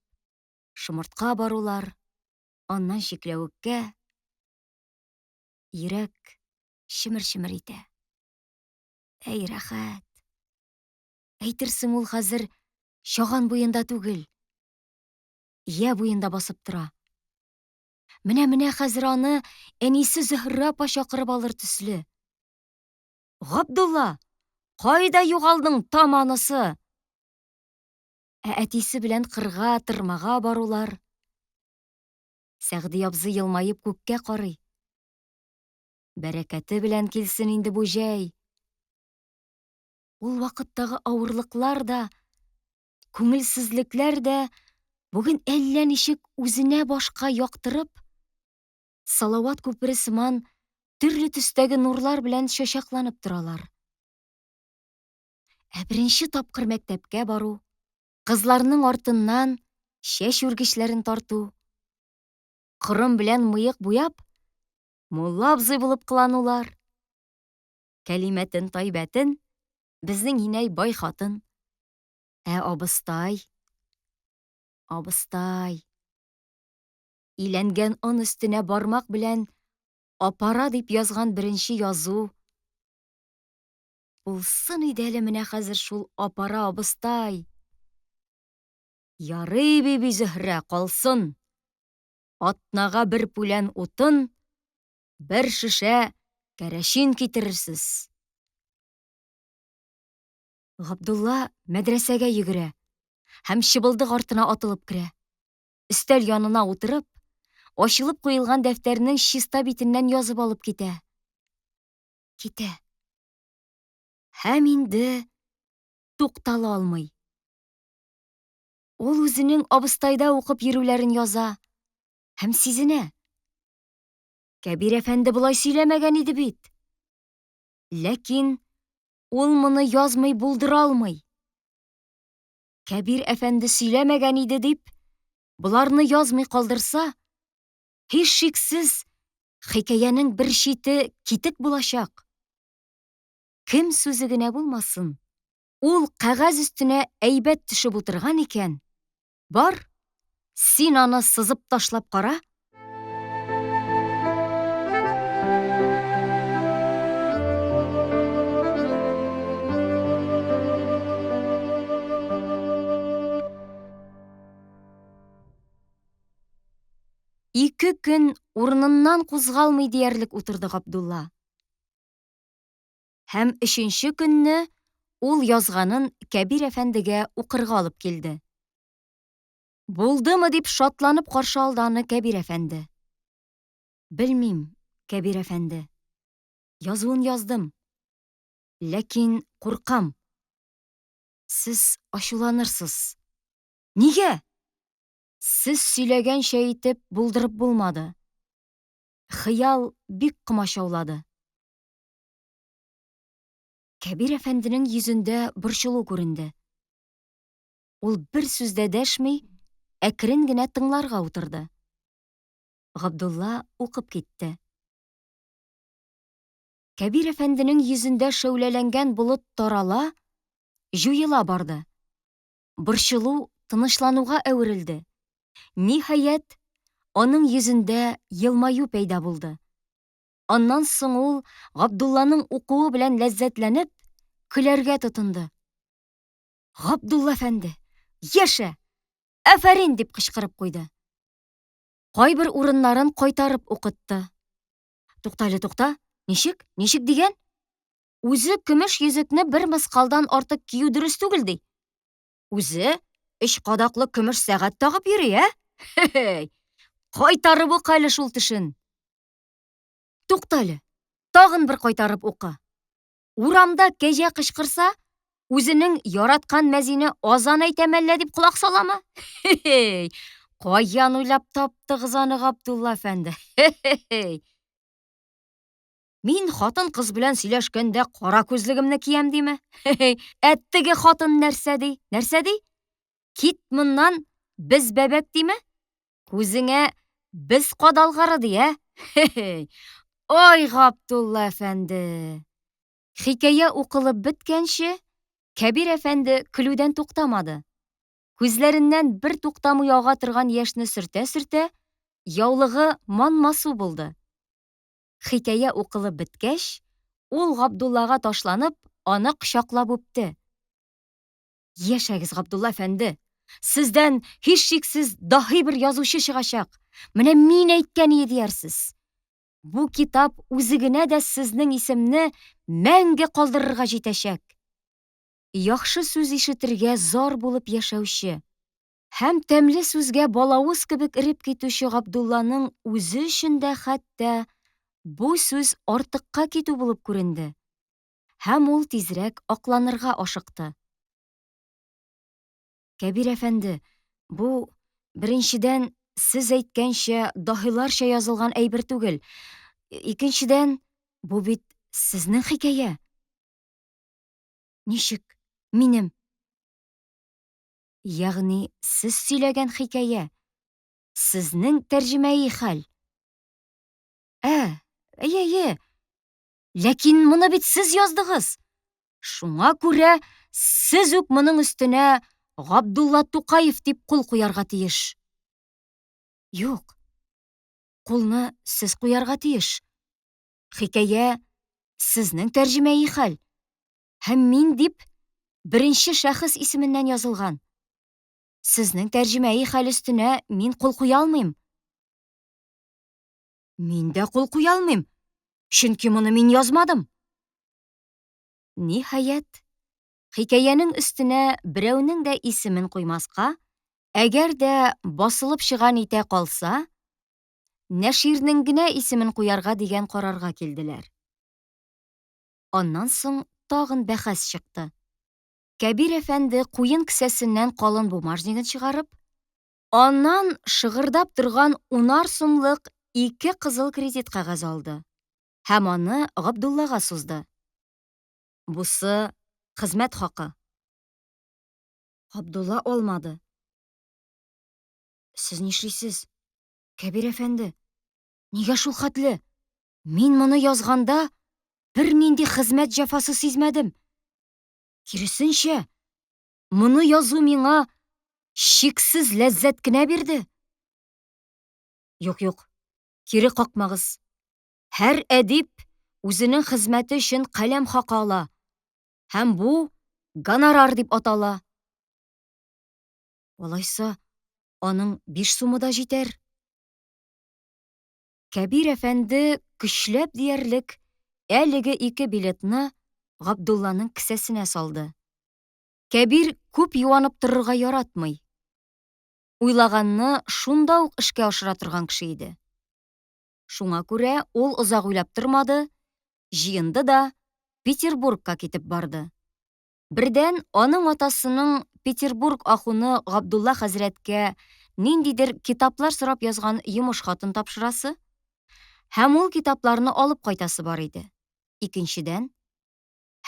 шомыртка барулар, аннан чикләвеккә, йөрәк чимер-чимер итә. Әй рәхәт. Әйтерсең ул хәзер чаган буенда түгел, ия буенда басып тора. Менә хәзер аны әнисе Зөһрә апа чакырып алыр төсле. Габдулла, кайда югалдың таманысы? Әтисе белән кырга, тырмага барулар. Сәгъди абзый елмаеп күккә карый. Бәрәкәте белән килсен инде бу җәй. Ул вакыттагы авырлыклар да, күңелсезлекләр дә бүген әллә ничек үзенә башка яктырып, Салават күпере сыман төрле төстәге нурлар белән чачакланып торалар. Ә беренче тапкыр мәктәпкә бару, кызларның артыннан чәч үргечләрен тарту, корым белән мыек буяп, мулла абзый булып кыланулар. Кәлимәтен тайбәтен, безнең инәй бай хатын. Ә абыстай, иләнгән он өстенә бармак белән апара дип язган беренче язу. Булсын иде әле менә хәзер шул апара абыстай. Ярый, биби Зөһрә, калсын. Атнага бер пүлән утын, бер шешә кәрәчин китерерсез. Габдулла мәдрәсәгә йөгерә һәм чыбылдык артына атылып керә. Өстәл янына утырып, ачылып куелган дәфтәрнең чиста битеннән язып алып китә. Һәм инде туктала алмый. Ул үзенең абыстайда укып йөрүләрен яза һәм сизенә. Кәбир әфәнде булай сөйләмәгән иде бит. Ләкин ул моны язмый булдыра алмый. Кәбир әфәнде сөйләмәгән иде дип, буларны язмый калдырса, һич шиксез хикәянең бер чите китек булачак. Кем сүзе генә булмасын, ул кәгазь өстенә әйбәт төшеп утырган икән. Бар, син аны сызып ташлап кара. Ике көн урыныннан кузгалмый диярлек утырды Габдулла. Һәм өченче көнне ул язганын Кәбир әфәндегә укырга алып килде. Булдымы дип шатланып каршы алды аны Кәбир әфәнде. Белмим, Кәбир әфәнде. Язуын яздым. Ләкин куркам. Сез ачуланырсыз. Нигә? Сез сөйләгәнчә итеп булдырып булмады. Хыял бик комачаулады. Кәбир әфәнденең йөзендә борчылу күренде. Ул бер сүз дә дәшми, әкрен генә тыңларга утырды. Габдулла укып китте. Кәбир әфәнденең йөзендә шәүләләнгән болыт тарала, җуела барды. Борчылу тынычлануга әверелде. Ниһаять, аның йөзендә елмаю пәйда булды. Аннан соң ул Габдулланың укуы белән ләззәтләнеп, көләргә тотынды. Габдулла әфәнде, яшә! Афәрин дип кычкырып куйды. Кайбер урыннарын кайтарып укытты. Туктале, тукта. Ничек? Ничек дигән? Үзе көмеш йөзекне бер мыскалдан артык кию дөрес түгел ди. Үзе 3 кадаклы көмеш сәгать тагып йөри, ә? Кайтарып ук әле шул тешен. Туктале, тагын бер кайтарып укы. Урамда кәҗә кычкырса, үзенең яраткан мәзине азан әйтәм әллә дип колак саламы? Каян уйлап таптыгыз аны, Габдулла әфәнде? Мин хатын-кыз белән сөйләшкәндә кара күзлегемне киям диме? Әттеге хатын нәрсә ди? Нәрсә ди? Кит моннан, без бәбәк диме? Күзеңә без кадалгары ди, ә? Ой, Габдулла әфәнде! Хикәя укылып беткәнче, Кәбир әфәнде көлүдән туктамады. Күзләреннән бер туктамый ага торган яшьне сөртә-сөртә, яулыгы манмасу булды. Хикәя укылып беткәч, ул Габдуллага ташланып, аны кочаклап үпте. Яшәгез, Габдулла әфәнде! Сездән һич шиксез даһи бер язучы чыгачак. Менә мин әйткән диярсез. Бу китап үзе генә дә сезнең исемне мәңге калдырырга җитәчәк. Яхшы сүз ишетергә зар булып яшәүче һәм тәмле сүзгә балавыз кебек иреп китүче Габдулланың үзе өчен дә хәтта бу сүз артыкка китү булып күренде. Һәм ул тизрәк акланырга ашыкты. Кәбир әфәнде, бу беренчедән сез әйткәнчә даһиларча язылган әйбер түгел. Икенчедән, бу бит сезнең хикәя. Ничек? Минем? Ягъни сез сөйләгән хикәя. Сезнең тәрҗемәи хәл. Әйе. Ләкин моны бит сез яздыгыз. Шуңа күрә сез үк моның өстенә Габдулла Тукаев дип кул куярга тиеш. Юк. Кулны сез куярга тиеш. Хикәя сезнең тәрҗемәи хәл. Һәм мин дип беренче шәхес исеменнән язылган. Сезнең тәрҗемәи хәл өстенә мин кул куя алмыйм. Мин дә кул куя алмыйм, чөнки моны мин язмадым. Ниһаять, хикәянең өстенә берәүнең дә исемен куймаска, әгәр дә басылып чыган итә калса, нәширнең генә исемен куярга дигән карарга килделәр. Аннан соң тагын бәхәс чыкты. Кәбир әфәнде куен кесәсеннән калын бумажнигын чыгарып, аннан шыгырдап торган 10 сумлык 2 кызыл кредит кәгазь алды. Һәм аны Габдуллага сузды. Бусы хезмәт хакы. Габдулла алмады. Сез нишлисез? Кәбир әфәнде, нигә шул хәтле? Мин моны язганда, бер нинди хезмәт җәфасы сизмәдем. Киресенчә, моны язу миңа шиксез ләззәт кенә бирде. Юк, юк, кире какмагыз. Һәр әдип үзенең хезмәте өчен каләм хакы ала. Һәм бу гонорар дип атала. Алайса, аның 5 сумы да җитәр. Кәбир әфәнде көчләп диярлек әлеге 2 билетны Габдулланың кесәсенә салды. Кәбир күп юанып торырга яратмый. Уйлаганны шунда ук эшкә ашыра торган кеше иде. Шуңа күрә ул озак уйлап тормады, җыенды да Петербургка китеп барды. Бердән аның атасының Петербург ахуны Габдулла хәзрәткә ниндидер китаплар сорап язган йомыш хатын тапшырасы, һәм ул китапларны алып кайтасы бар иде. Икенчедән,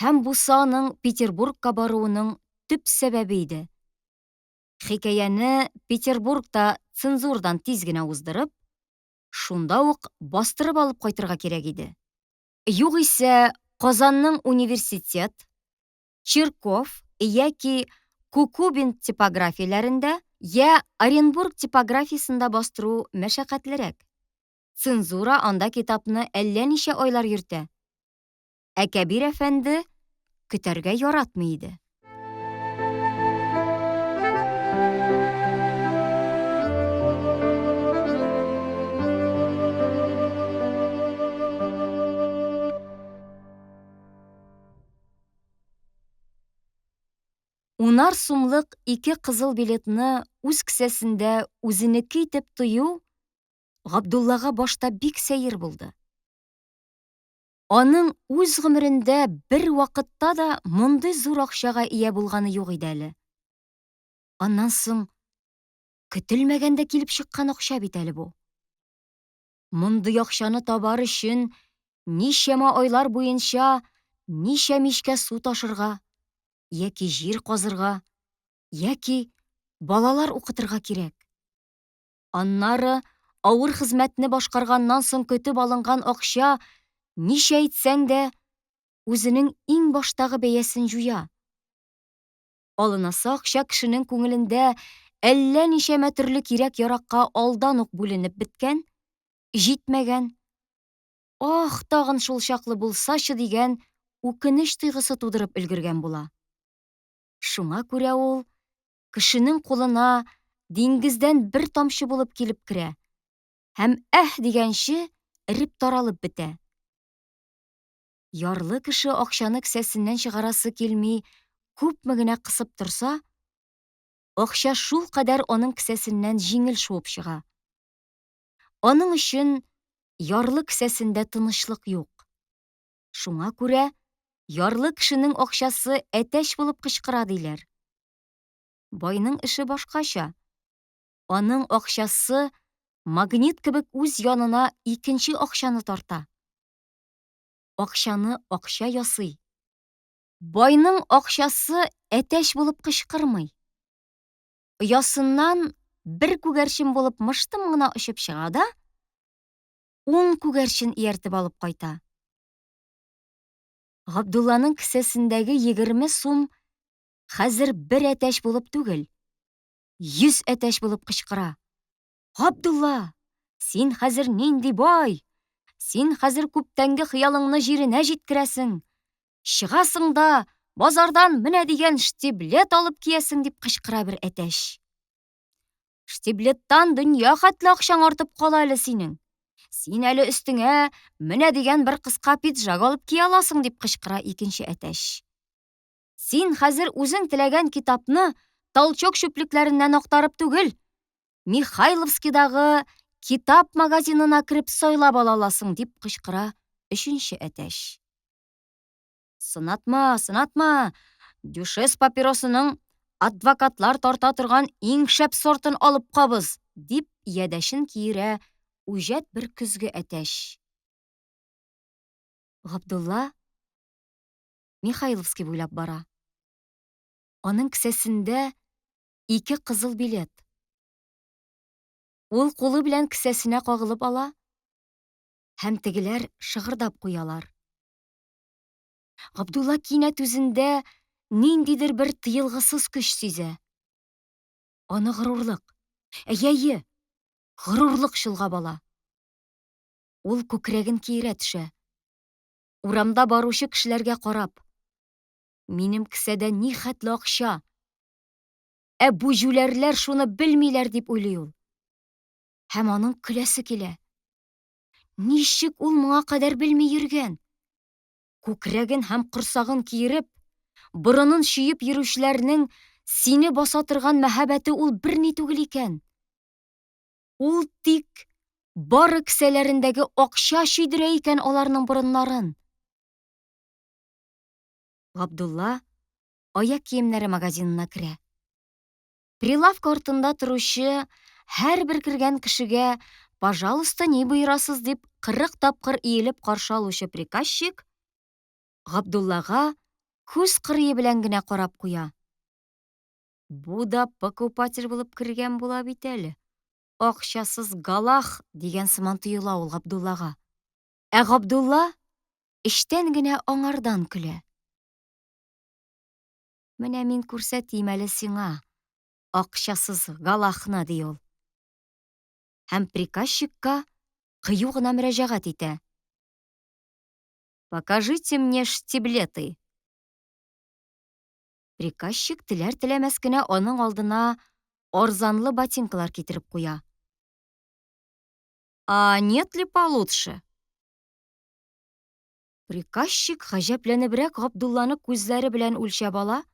һәм бусы аның Петербургка баруының төп сәбәбе иде. Хикәяне Петербургта цензурдан тиз генә уздырып, шунда ук бастырып алып кайтырга кирәк иде. Югыйсә, Казанның университет, Чирков яки Кукубин типографияләрендә я Оренбург типографиясында бастыру мәшәкатьлерәк. Цензура анда китапны әллә ничә айлар йөртә. Ә Кәбир әфәнде көтәргә яратмый иде. Унар сумлык 2 кызыл билетны үз кесәсендә үзенеке итеп тою Габдуллага башта бик сәер булды. Аның үз гомерендә бер вакытта да мондый зур акчага ия булганы юк иде әле. Аннан соң көтелмәгәндә килеп чыккан акча бит әле бу. Мондый акчаны табар өчен ничәмә айлар буенча ничә мичкә су ташырга, яки җир казырга, яки балалар укытырга кирәк. Аннары авыр хезмәтне башкарганнан соң көтеп алынган акча ничә әйтсәң дә үзенең иң баштагы бәясен җуя. Алынасы акча кешенең күңелендә әллә ничәмә төрле кирәк-яракка алдан ук бүленеп беткән, җитмәгән, ах, тагын шул чаклы булсачы дигән үкенеч тойгысы тудырып өлгергән була. Шуңа күрә ул кешенең кулына диңгездән бер тамчы булып килеп керә һәм дигәнче эреп таралып бетә. Ярлы кеше акчаны кесәсеннән чыгарасы килми, күпме генә кысып торса, акча шул кадәр аның кесәсеннән җиңел шуып чыга. Аның өчен ярлы кесәсендә тынычлык юк. Шуңа күрә ярлы кешенең акчасы әтәч булып кычкыра диләр. Байның эше башкача. Аның акчасы магнит кебек үз янына икенче акчаны тарта. Акчаны акча ясый. Байның акчасы әтәч булып кычкырмый. Оясыннан бер күгәрчен булып мыштым гына очып чыга да, 10 күгәрчен ияртеп алып кайта. Габдулланың кесәсендәге 20 сум хәзер бер әтәч булып түгел, 100 әтәч булып кычкыра. Габдулла, син хәзер нинди бай? Син хәзер күптәнге хыялыңны җиренә җиткерәсең. Чыгасың да базардан менә дигән штиблет алып киясең дип кычкыра бер әтәч. Штиблеттан дөнья хәтле акчаң артып кала әле синең. Син әле өстеңә менә дигән бер кыска пиджак алып кия аласың дип кычкыра икенче әтәч. Син хәзер үзең теләгән китапны талчок чүплекләреннән актарып түгел, Михайловскидагы китап магазинына кереп сайлап ала аласың дип кычкыра өченче әтәч. Сынатма, сынатма, Дюшес папиросының адвокатлар тарта торган иң шәп сортын алып кабыз, дип ядәшен киерә үҗәт бер көзге әтәч. Габдулла Михайловский буйлап бара. Аның кесәсендә 2 кызыл билет. Ул кулы белән кесәсенә кагылып ала, һәм тегеләр шыгырдап куялар. Габдулла кинәт үзендә ниндидер бер тыелгысыз көч сизә. Аны горурлык, әйе, горурлык чолгап ала. Ул күкрәген киерә төшә. Урамда баручы кешеләргә карап, минем кесәдә ни хәтле акча, ә бу жүләрләр шуны белмиләр дип уйлый ул. Һәм аның көләсе килә. Ничек ул моңа кадәр белми йөргән? Күкрәген һәм корсагын киереп, борынын чөеп йөрүчеләрнең сине баса торган мәхәббәте ул берни түгел икән. Ул тик бары кесәләрендәге акча чөйдерә икән аларның борыннарын. Габдулла аяк киемнәре магазинына керә. Прилавка артында торучы һәрбер кергән кешегә «Пожалуйста, ни боерасыз» дип 40 тапкыр иелеп каршы алучы приказчик Габдуллага күз кырые белән генә карап куя. Бу да покупатель булып кергән була бит әле. Акчасыз галах дигән сыман тоела ул Габдуллага. Ә Габдулла эчтән генә аңардан көлә. Менә мин күрсәтим әле сиңа акчасыз галахны, ди ул. Һәм приказчикка кыю гына мөрәҗәгать итә. Покажите мне штиблеты. Приказчик теләр-теләмәс кенә аның алдына арзанлы ботинкалар китереп куя. А нет ли получше? Приказчик гаҗәпләнебрәк Габдулланы күзләре белән үлчәп ала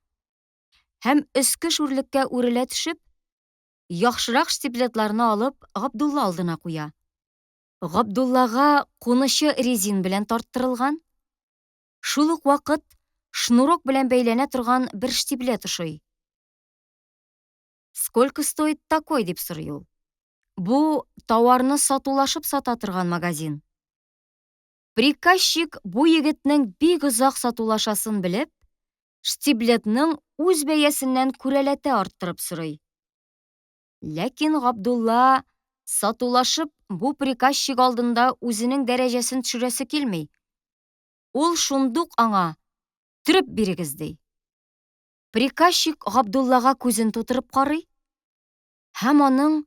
һәм өске шүрлеккә үрелә төшеп, яхшырак штиблетларны алып Габдулла алдына куя. Габдуллага кунычы резин белән тарттырылган, шул ук вакыт шнурок белән бәйләнә торган бер штиблет ошый. «Сколько стоит такой?» дип сорый ул. Бу товарны сатулашып сата торган магазин. Приказчик бу егетнең бик озак сатулашасын белеп, штиблетның үз бәясеннән күрәләтә арттырып сорый. Ләкин Габдулла сатулашып бу приказчик алдында үзенең дәрәҗәсен төшерәсе килми. Ул шундук аңа «Төреп бирегез» ди. Приказчик Габдуллага күзен тутырып карый һәм аның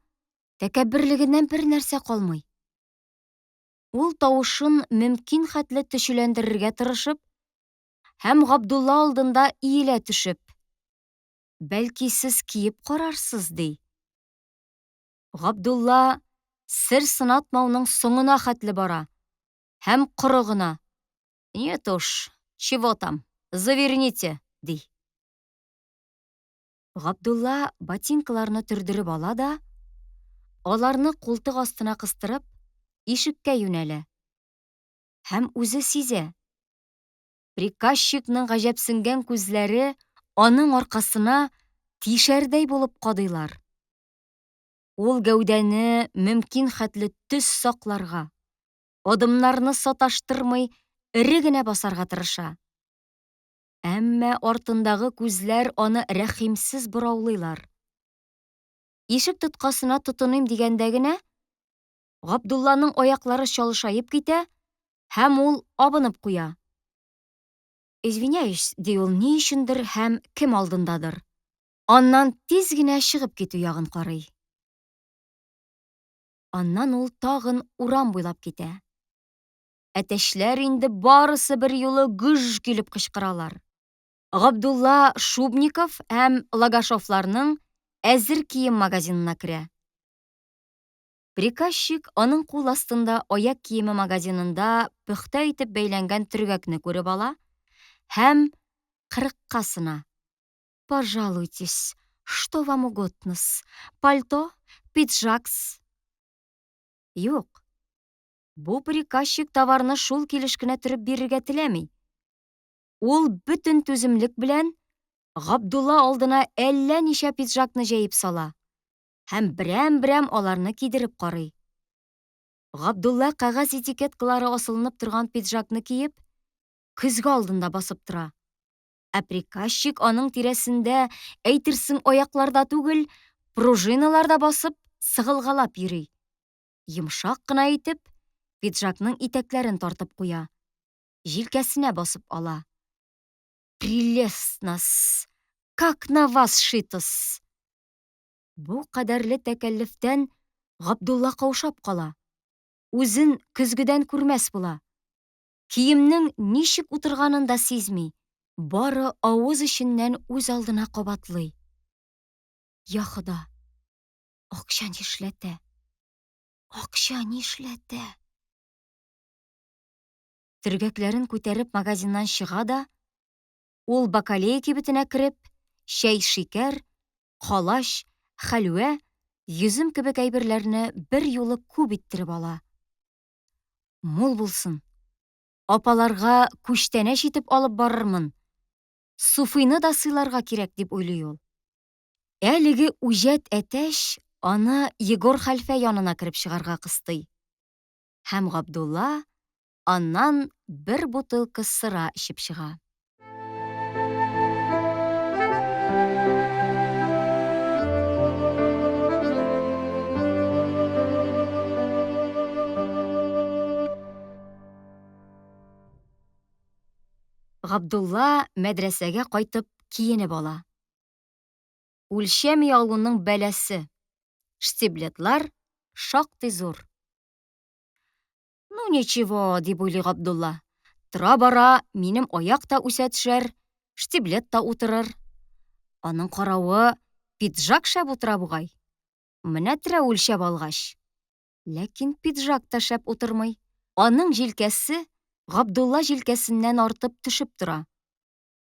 тәкәбберлегеннән бер нәрсә калмый. Ул тавышын мөмкин хәтле төшеләндерергә тырышып һәм Габдулла алдында иелә төшеп, «Бәлки сез киеп карарсыз» ди. Габдулла сер сынатмауның соңына хәтле бара һәм коры гына «Нет уж, чего там, заверните» ди. Габдулла ботинкаларны төрдереп ала да, аларны култык астына кыстырып, ишеккә юнәлә. Һәм үзе сизә. Приказчикның гаҗәпсенгән күзләре аның аркасына тишәрдәй булып кадыйлар. Ул гәүдәне мөмкин хәтле төс сакларга, адымнарны саташтырмый эре генә басарга тырыша. Әмма артындагы күзләр аны рәхимсез бораулыйлар. Ишек тоткасына тотыным дигәндә генә, Габдулланың аяклары чалышаеп китә һәм ул абынып куя. «Извиняюсь», ди ул ни өчендер һәм кем алдындадыр. Аннан тиз генә чыгып китү ягын карый. Аннан ул тагын урам буйлап китә. Әтәчләр инде барысы бер юлы гыж килеп кычкыралар. Габдулла Шубников һәм Лагашовларның әзер кием магазинына керә. Приказчик аның кул астында аяк киеме магазинында пөхтә итеп бәйләнгән төргәкне күреп ала һәм 40-ка сына. «Пожалуйтесь, что вам угодно? Пальто, пиджакс?» Юк. Бу приказчик товарны шул килеш кенә төреп бирергә теләми. Ул бөтен түземлек белән Габдулла алдына әллә ничә пиджакны җәеп сала һәм берәм-берәм аларны кидереп карый. Габдулла кәгазь этикеткалары асылынып торган пиджакны киеп, көзге алдында басып тора. Ә приказчик аның тирәсендә әйтерсең аякларда түгел, пружиналарда басып, сыгылгалап йөри. Йомшак кына итеп, пиджакның итәкләрен тартып куя. Җилкәсенә басып ала. Прелестно-с! Как на вас шито-с!» Бу кадәрле тәкәллефтән Габдулла каушап кала. Үзен көзгедән күрмәс була. Киемнең ничек утырганын да сизми. Бары авыз эченнән үз алдына кабатлый. Я Хода, акча нишләтә? Акча нишләтә? Тиргәкләрен күтәреп магазиннан чыга да, ул бакалея кибетенә кереп, чәй, шикәр, калач, хәлвә, йөзем кебек әйберләрне бер юлы күп иттереп ала. Мул булсын. Апаларга күчтәнәч итеп алып барырмын. Суфыйны да сыйларга кирәк дип уйлый ул. Әлеге үҗәт әтәч аны Егор хәлфә янына кереп чыгарга кыстый. Һәм Габдулла аннан бер бутылка сыра эчеп чыга. Габдулла мәдрәсәгә кайтып киенеп ала. Үлчәми алуның бәләсе. Штиблетлар шактый зур. Ну ничего, дип уйлый Габдулла. Тора-бара минем аяк та үсә төшәр, штиблет та утырыр. Аның каравы, пиджак шәп утыра бугай. Менә терә үлчәп алгач. Ләкин пиджак та шәп утырмый. Аның җилкәсе Габдулла җилкәсеннән артып төшеп тора.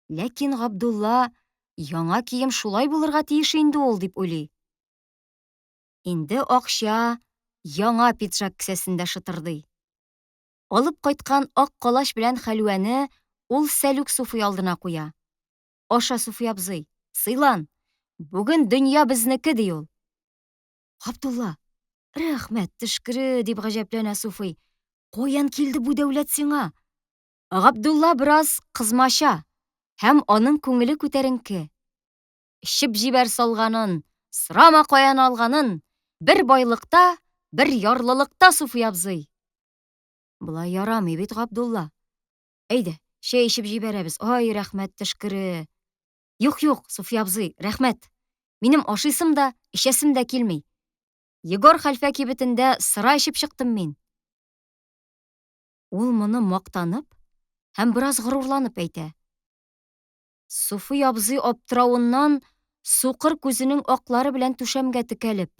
Ләкин Габдулла яңа кием шулай булырга тиеш инде ул дип уйлый. Инде акча яңа пиджак кесәсендә шытырдый. Алып кайткан ак калач белән хәлвәне ул Сәлүк Суфый алдына куя. Аша, Суфый абзый, сыйлан. Бүген дөнья безнеке ди ул. Габдулла, рәхмәт, төшкере, дип гаҗәпләнә Суфый. Каян килде бу дәүләт сиңа? Габдулла бераз кызмаша һәм аның күңеле күтәренке. Ишеп җибәр салганын, сырама каян алганын, бер байлыкта, бер ярлылыкта, Суфый абзый. Булай ярамый бит, Габдулла. Әйдә, чәй ишеп җибәрәбез. Ай, рәхмәт, төшкере. Юк, Суфый абзый, рәхмәт. Минем ашыйсым да, ишәсем дә килми. Егор хәлфә кибетендә сыра ишеп чыктым мин. Ул моны мактанып һәм бераз горурланып әйтә. Суфый абзый аптыравыннан суқыр күзенең аклары белән түшәмгә текәлеп: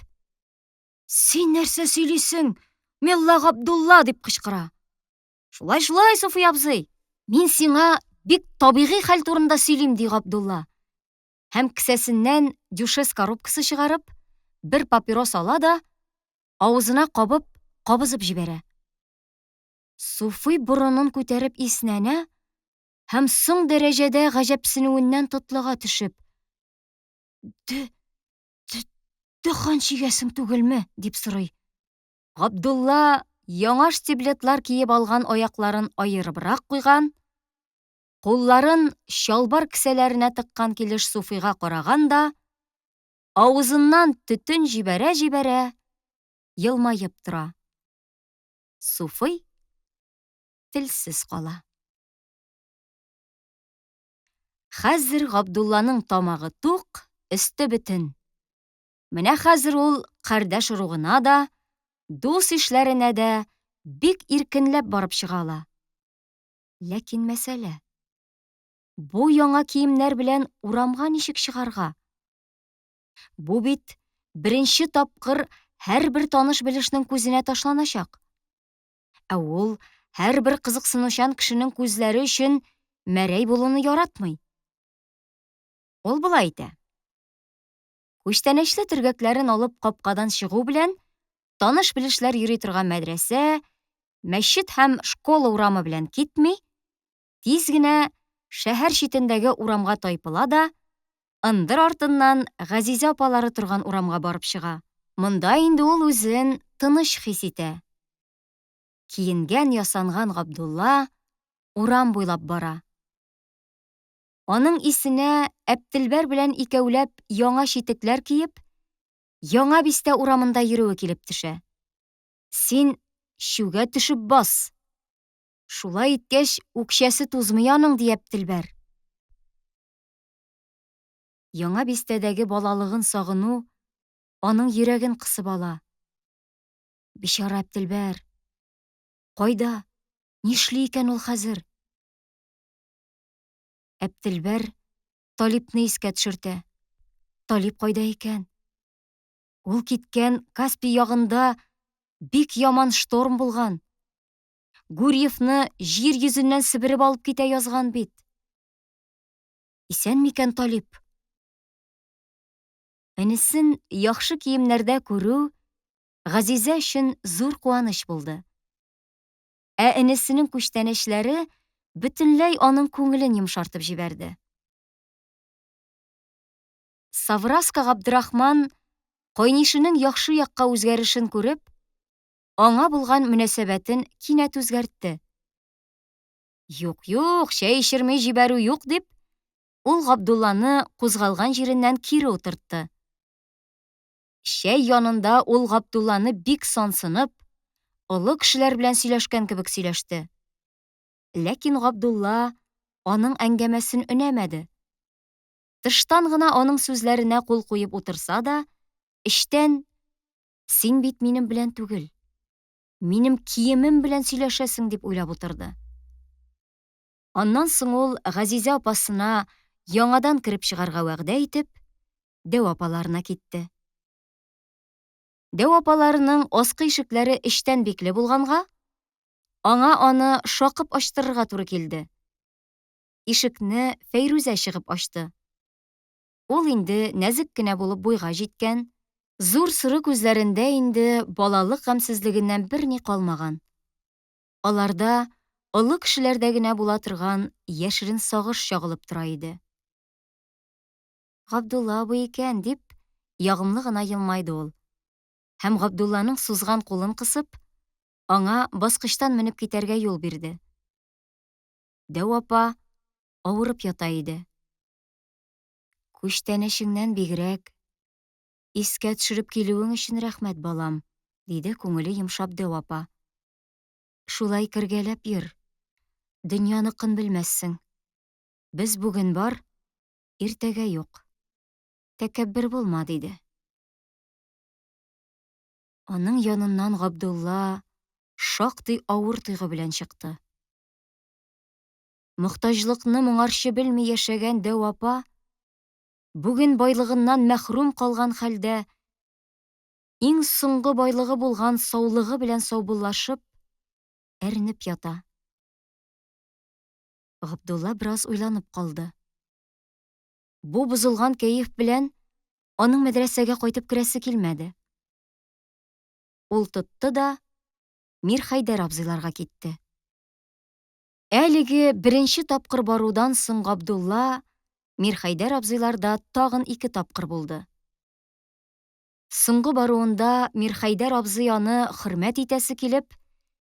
«Син нәрсә сөйлисең? Мелла Габдулла!» дип кычкыра. Шулай, Суфый абзый. Мин сиңа бик табигый хәл турында сөйлим, ди Габдулла. Һәм кесәсеннән дюшес коробкасы чыгарып, бер папирос ала да, авызына кабып, кабызып җибәрә. Суфый борынын күтәреп иснәнә һәм соң дәрәҗәдә гаҗәпсенүеннән тотлыга төшеп: «Дөхән чигәсең түгелме?» дип сорый. Габдулла яңа штиблетлар киеп алган аякларын аерыбрак куйган, кулларын чалбар кесәләренә тыккан килеш Суфыйга караган да, авызыннан төтен җибәрә, елмаеп тора. Суфый телсез кала. Хәзер Габдулланың тамагы тук, өсте бөтен. Менә хәзер ул кардәш урыгына да, дус эшләренә дә бик иркенләп барып чыга ала. Ләкин мәсьәлә: бу яңа киемнәр белән урамга ничек чыгарга? Бу бит беренче тапкыр һәрбер таныш-белешнең күзенә ташланачак. Ә ул һәрбер кызыксынучан кешенең күзләре өчен мәрәй булуны яратмый. Ул булай әйтә: күчтәнәчле тиргәкләрен алып капкадан чыгу белән, таныш-белешләр йөри торган мәдрәсә, мәчет һәм школа урамы белән китми, тиз генә шәһәр читендәге урамга тайпыла да, ындыр артыннан Газизә апалары торган урамга барып чыга. Монда инде ул үзен тыныч хис итә. Киенгән ясанган Габдулла урам буйлап бара. Аның исенә Әптелбәр белән икәүләп яңа читекләр киеп, яңа бистә урамында йөрүе килеп төшә. Син чүгә төшеп бас. Шулай иткәч, үкчәсе тузмый аның, ди Әптелбәр. Яңа бистәдәге балалыгын сагыну аның йөрәген кысып ала. Бичара Әптелбәр, кайда? Нишли икән ул хәзер? Әптелбәр Талипны искә төшертә. Талип кайда икән? Ул киткән Каспий ягында бик яман шторм булган. Гурьевны җир йөзеннән себереп алып китә язган бит. Исән микән Талип? Энесен яхшы киемнәрдә күрү Газизә өчен зур куаныч булды. Ә энесенең күчтәнәчләре бөтенләй аның күңелен йомшартып җибәрде. Савраска Габдрахман кайнишенең яхшы якка үзгәрешен күреп, аңа булган мөнәсәбәтен кинәт үзгәртте. Юк, чәй эчермәй җибәрү юк дип, ул Габдулланы кузгалган җиреннән кире утыртты. Чәй янында ул Габдулланы бик сансынып, олы кешеләр белән сөйләшкән кебек сөйләште. Ләкин Габдулла аның әңгәмәсен өнәмәде. Тыштан гына аның сүзләренә кул куеп утырса да, эчтән «Син бит минем белән түгел, минем киемем белән сөйләшәсең» дип уйлап утырды. Аннан соң ул Газизә апасына яңадан кереп чыгарга вәгъдә итеп, Дәү апаларына китте. Дәү апаларының аскы ишекләре эчтән бикле булганга, аңа аны шакып ачтырырга туры килде. Ишекне Фәйрүзә чыгып ачты. Ул инде нәзек кенә булып буйга җиткән, зур соры күзләрендә инде балалык гамьсезлегеннән берни калмаган. Аларда олы кешеләрдә генә була торган яшерен сагыш чагылып тора иде. Габдулла бу икән дип, ягымлы гына елмайды ул. Һәм Габдулланың сузган кулын кысып, аңа баскычтан менеп китәргә юл бирде. Дәү апа авырып ята иде. Күчтәнәшеңнән бигрәк, искә төшереп килүең өчен рәхмәт, балам, диде күңеле йомшап Дәү апа. Шулай кергәләп йөр. Дөньяныкын белмәссең. Без бүген бар, иртәгә юк. Тәкәббер булма, диде. Аның яныннан Габдулла шактый авыр тойгы белән чыкты. Мохтаҗлыкны моңарчы белми яшәгән Дәү апа бүген байлыгыннан мәхрүм калган хәлдә, иң соңгы байлыгы булган саулыгы белән саубуллашып, әрнеп ята. Габдулла бераз уйланып калды. Бу бозылган кәеф белән аның мәдрәсәгә кайтып керәсе килмәде. Ул тотты да Мирхәйдәр абзыйларга китте. Әлеге беренче тапкыр барудан соң Габдулла Мирхәйдәр абзыйларда тагын 2 тапкыр булды. Соңгы баруында Мирхәйдәр абзый аны хөрмәт итәсе килеп,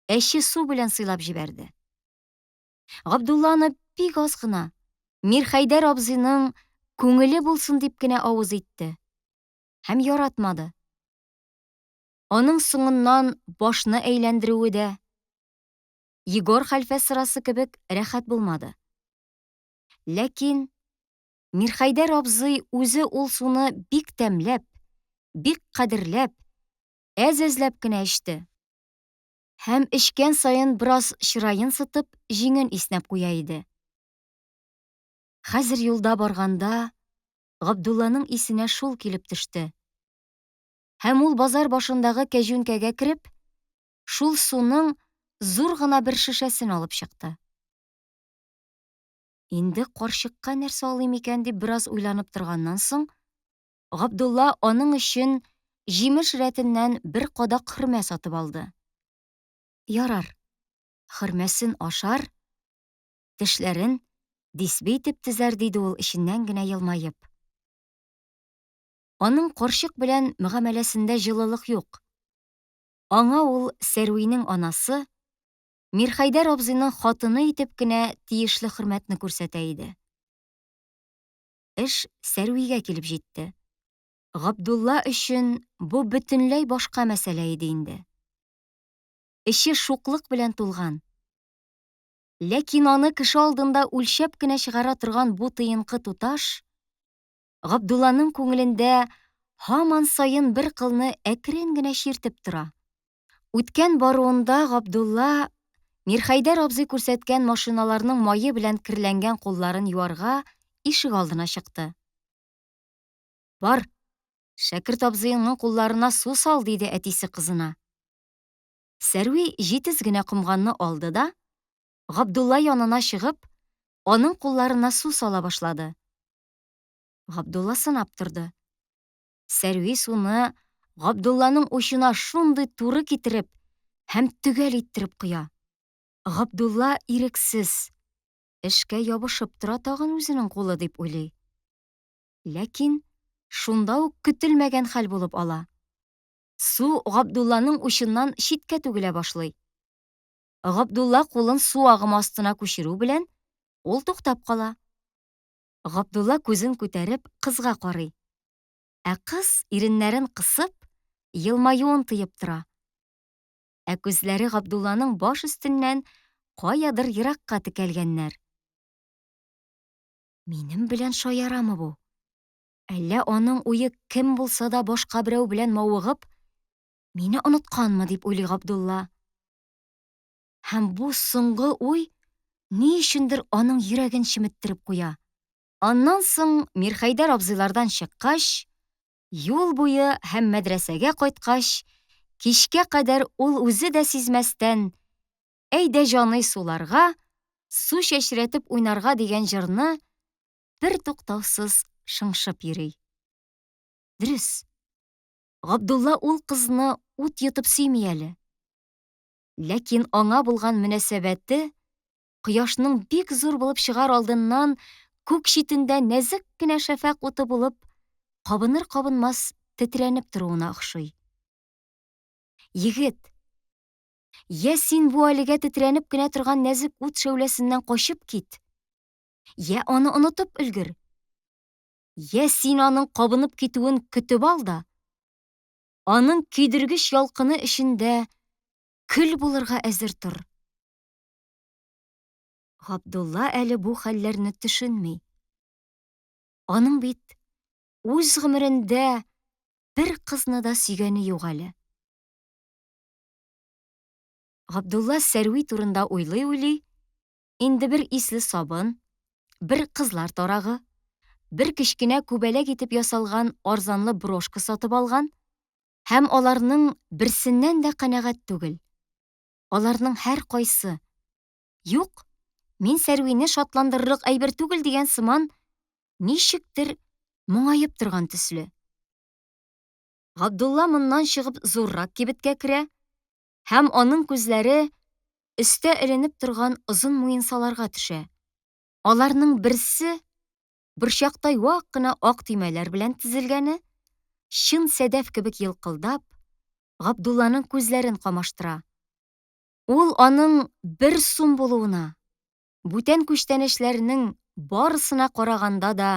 әче су белән сыйлап җибәрде. Габдулланы бик аз гына Мирхәйдәр абзыйның күңеле булсын дип кенә авыз итте. Һәм яратмады. Аның соңыннан башны әйләндерүе дә Егор хәлфә сырасы кебек рәхәт булмады. Ләкин Мирхәйдәр абзый үзе ул суны бик тәмләп, бик кадерләп, әз-әзләп кенә эчте. Һәм эчкән саен бераз чырайын сытып, җиңен иснәп куя иде. Хәзер юлда барганда, Габдулланың исенә шул килеп төште. Һәм ул базар башындагы кәҗүнкәгә кереп, шул суның зур гына бер шешәсен алып чыкты. Инде карчыкка нәрсә алыйм икән дип бераз уйланып торганнан соң, Габдулла аның өчен җимеш рәтеннән бер кадак хөрмә сатып алды. Ярар, хөрмәсен ашар, тешләрен дисбе итеп тезәр, диде ул эченнән генә елмаеп. Аның карчык белән мөгамәләсендә җылылык юк. Аңа ул Сәрвинең анасы, Мирхәйдәр абзыйның хатыны итеп кенә тиешле хөрмәтне күрсәтә иде. Эш Сәрвигә килеп җитте. Габдулла өчен бу бөтенләй башка мәсьәлә иде инде. Эче шуклык белән тулган. Ләкин аны кеше алдында үлчәп кенә чыгара торган бу тыенкы туташ Габдулланың күңелендә һаман сайын бер кылны әкрен генә чиртеп тора. Үткән баруында Габдулла Мирхәйдәр абзый күрсәткән машиналарның майы белән керләнгән кулларын юарга ишек алдына чыкты. Бар, Шәкерт абзыеңның кулларына су сал, диде әтисе кызына. Сәрви җитез генә комганны алды да, Габдулла янына чыгып, аның кулларына су сала башлады. Габдулла сынап торды. Сәрви суны Габдулланың учына шундый туры китереп һәм төгәл иттереп куя. Габдулла ирексез, эшкә ябышып тора тагын үзенең кулы дип уйлый. Ләкин шунда ук көтелмәгән хәл булып ала. Су Габдулланың учыннан читкә түгелә башлый. Габдулла кулын су агымы астына күчерү белән, ул туктап кала. Габдулла күзен күтәреп кызга карый. Ә кыз иреннәрен кысып, елмаюын тыеп тора. Ә күзләре Габдулланың баш өстеннән каядыр еракка текәлгәннәр. Минем белән шаярамы бу? Әллә аның уе кем булса да башка берәү белән мавыгып, мине онытканмы дип уйлый Габдулла. Һәм бу соңгы уй ни өчендер аның йөрәген чиметтереп куя. Аннан соң Мирхәйдәр абзыйлардан чыккач, юл буе һәм мәдрәсәгә кайткач, кичкә кадәр ул үзе дә сизмәстән «Әйдә җаный суларга, су чәчрәтеп уйнарга» дигән җырны бер туктаусыз шыңшып йөри. Дөрес, Габдулла ул кызны ут йотып сөйми әле. Ләкин аңа булган мөнәсәбәте кояшның бик зур булып чыгар алдыннан күк читендә нәзек кенә шәфәк уты булып, кабыныр-кабынмас тетрәнеп торуына охшый. Егет, я син бу әлегә тетрәнеп кенә торган нәзек ут шәүләсеннән качып кит. Я аны онытып өлгер. Я син аның кабынып китүен көтеп ал да, аның көйдергеч ялкыны эчендә көл булырга әзер тор. Габдулла әле бу хәлләрне төшенми. Аның бит үз гомерендә бер кызны да сөйгәне юк әле. Габдулла Сәрви турында уйлый-уйлый, инде бер исле сабын, бер кызлар тарагы, бер кечкенә күбәләк итеп ясалган арзанлы брошка сатып алган һәм аларның берсеннән дә канәгать түгел. Аларның һәр кайсы «Юк, мин Сәрвине шатландырырлык әйбер түгел» дигән сыман ничектер моңаеп торган төсле. Габдулла моннан чыгып зуррак кибеткә керә һәм аның күзләре өстә эленеп торган озын муенсаларга төшә. Аларның берсе борчактай вак кына ак төймәләр белән тезелгәне, чын сәдәф кебек йылкылдап, Габдулланың күзләрен камаштыра. Ул аның бер сум булуына, бүтән күчтәнәчләрнең барысына караганда да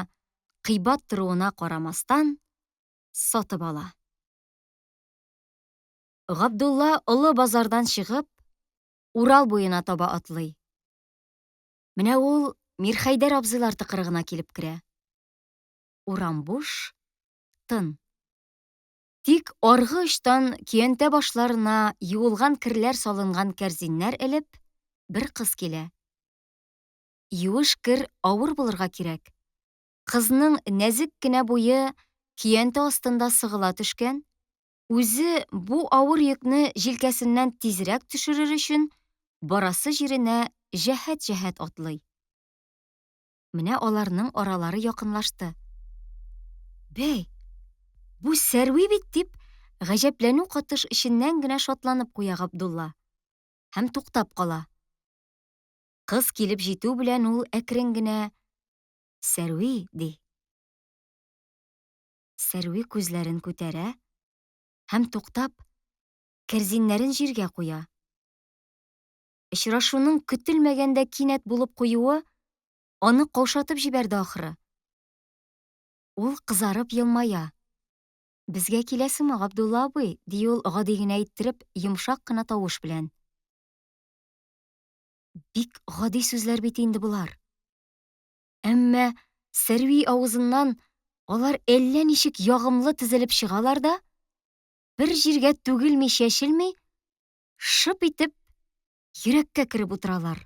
кыйбат торуына карамастан, сатып ала. Габдулла олы базардан чыгып, Урал буена таба атлый. Менә ул Мирхәйдәр абзыйлар тыкрыгына килеп керә. Урам буш, тын. Тик аргы очтан көянтә башларына юылган керләр салынган кәрзиннәр элеп, бер кыз килә. Юыш кер авыр булырга кирәк. Кызның нәзек кенә буе көянтә астында сыгыла төшкән, үзе бу авыр йөкне җилкәсеннән тизрәк төшерер өчен барасы җиренә җәһәт-җәһәт атлый. Менә аларның аралары якынлашты. Бәй, бу Сәрви бит дип, гаҗәпләнү катыш эченнән генә шатланып куя Габдулла. Һәм туктап кала. Кыз килеп җитү белән ул әкрен генә «Сәрви» ди. Сәрви күзләрен күтәрә һәм туктап, кәрзиннәрен җиргә куя. Очрашуның көтелмәгәндә кинәт булып куюы аны каушатып җибәрде ахры. Ул кызарып елмая. «Безгә киләсеңме, Габдулла абый?» ди ул гади генә иттереп, йомшак кына тавыш белән. Бик гади сүзләр бит инде булар. Әмма Сәрви авызыннан Алар әллә ничек ягымлы тезелеп чыгалар да, бер җиргә түгелми чәчелми, шып итеп йөрәккә кереп утыралар.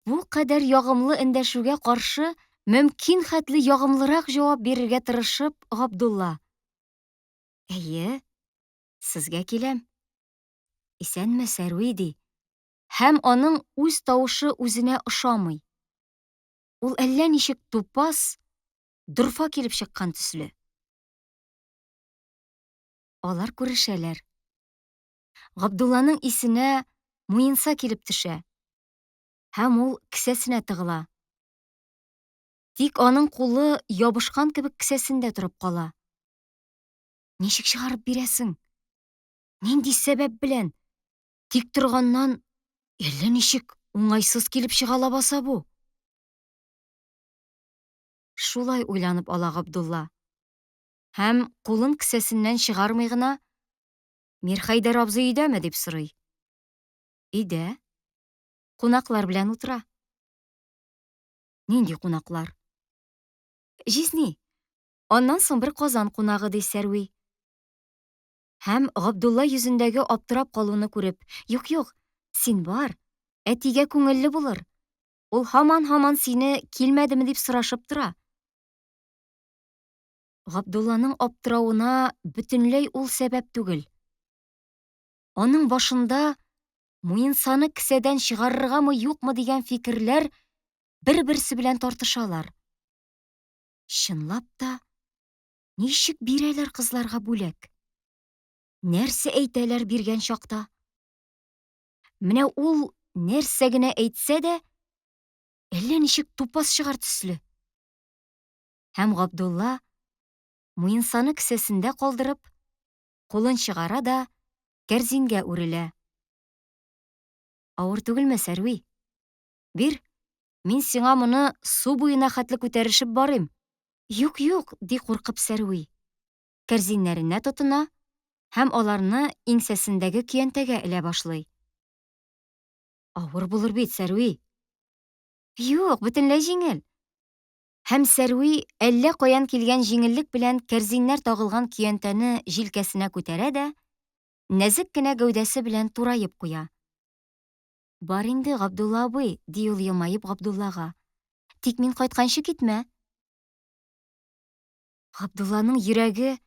Бу кадәр ягымлы эндәшүгә каршы мөмкин хәтле ягымлырак җавап бирергә тырышып, Габдулла: "Әйе, сезгә киләм. Исәнме, Сәрви?" ди. Һәм аның үз тавышы үзенә ошамый. Ул әллә ничек тупас, дорфа килеп чыккан төсле. Алар күрешәләр. Габдулланың исенә Муенса килеп төшә. Һәм ул кесәсенә тыгыла. Тик аның кулы ябышкан кебек кесәсендә торып кала. Ничек чыгарып бирәсең? Нинди сәбәп белән? Тик торганнан әллә ничек уңайсыз килеп чыга лабаса бу? Шулай уйланып ала Габдулла. Һәм кулын кесәсеннән чыгармый гына: "Мирхәйдәр абзый өйдәме?" дип сорый. "Өйдә. Кунаклар белән утыра." "Нинди кунаклар?" "Җизни. Аннан соң бер Казан кунагы", ди Сәрви. Һәм Габдулла йөзендәге аптырап калуны күреп: "Юк, юк, син бар. Әтигә күңелле булыр. Ул һаман сине килмәдеме дип сорашып тора." Габдулланың аптырауына бөтенләй ул сәбәп түгел. Аның башында Муенсаны кесәдән чыгарыргамы, юкмы дигән фикерләр бер-берсе белән тартышалар. Чынлап та, ничек бирәләр кызларга бүләк? Нәрсә әйтәләр биргән чакта? Менә ул нәрсә генә әйтсә дә, әллә ничек тупас чыгар төсле. Һәм Габдулла Муенсаны кесәсендә калдырып, кулын чыгара да кәрзингә үрелә. "Авыр түгелме, Сәрви? Бир, мин сиңа моны су буена хәтле күтәрешеп барыйм." "Юк, юк", ди куркып Сәрви. Кәрзиннәренә тотына һәм аларны иңсәсендәге көянтәгә элә башлый. "Авыр булыр бит, Сәрви." "Юк, бөтенләй җиңел." Һәм Сәрви әллә каян килгән җиңеллек белән кәрзиннәр тагылган көянтәне җилкәсенә күтәрә дә, нәзек кенә гәүдәсе белән тураеп куя. "Бар инде, Габдулла абый", ди ул елмаеп Габдуллага. "Тик мин кайтканчы китмә." Габдулланың йөрәге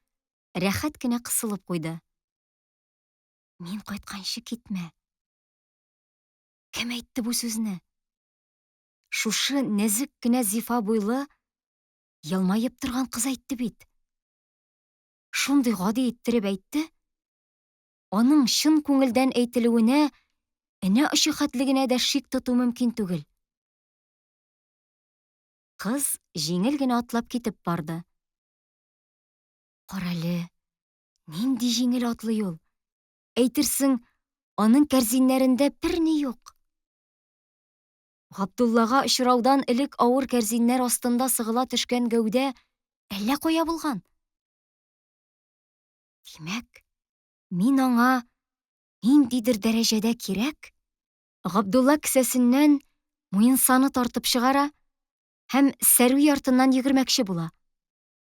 рәхәт кенә кысылып куйды. "Мин кайтканчы китмә." Кем әйтте бу сүзне? Шушы нәзек кенә зифа буйлы, елмаеп торган кыз әйтте бит. Шундый гади иттереп әйтте. Аның чын күңелдән әйтелүенә энә очы хәтле генә дә шик тоту мөмкин түгел. Кыз җиңел генә атлап китеп барды. Карале, нинди җиңел атлый ул. Әйтерсең, аның кәрзиннәрендә бер ни юк. Габдуллага очраудан элек авыр кәрзиннәр астында сыгыла төшкән гәүдә әллә кая булган? Димәк, мин аңа ниндидер дәрәҗәдә кирәк? Габдулла кесәсеннән Муенсаны тартып чыгара һәм Сәрви артыннан йөгермәкче була.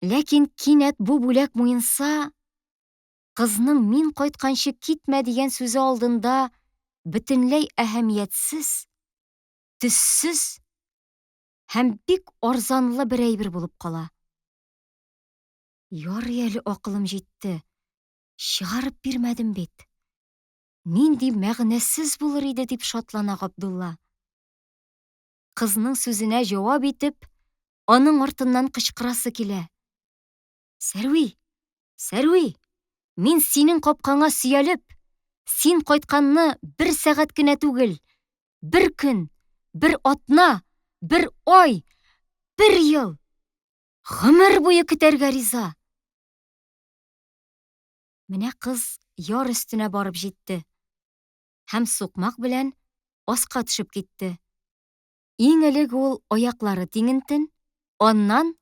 Ләкин кинәт бу бүләк Муенса кызның "мин кайтканчы китмә" дигән сүзе алдында бөтенләй әһәмиятсез, төссез һәм бик арзанлы бер әйбер булып кала. Ярый әле акылым җитте. Чыгарып бирмәдем бит. Нинди мәгънәсез булыр иде дип шатлана Габдулла. Кызның сүзенә җавап итеп, аның артыннан кычкырасы килә. "Сәрви, Сәрви, мин синең капкаңа сөялеп, син кайтканны бер сәгать кенә түгел, бер көн, бер атна, бер ай, бер ел, гомер буе көтәргә риза." Менә кыз яр өстенә барып җитте һәм сукмак белән аска төшеп китте. Иң элек ул аяклары тиңентен, аннан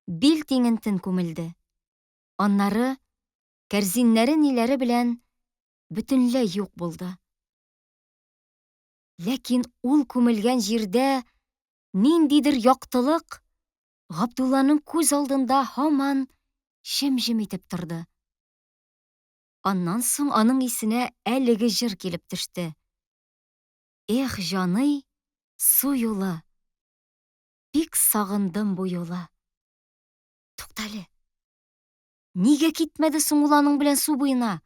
бил тиңентен күмелде. Аннары кәрзиннәре ниләре белән бөтенләй юк булды. Ләкин ул күмелгән җирдә ниндидер яктылык, Габдулланың күз алдында һаман җем-җем итеп торды. Аннан соң аның исенә әлеге җыр килеп төште. Эх, җаный, су юлы, бик сагындым бу юлы. Туктале, нигә китмәде соң ул аның белән су буена?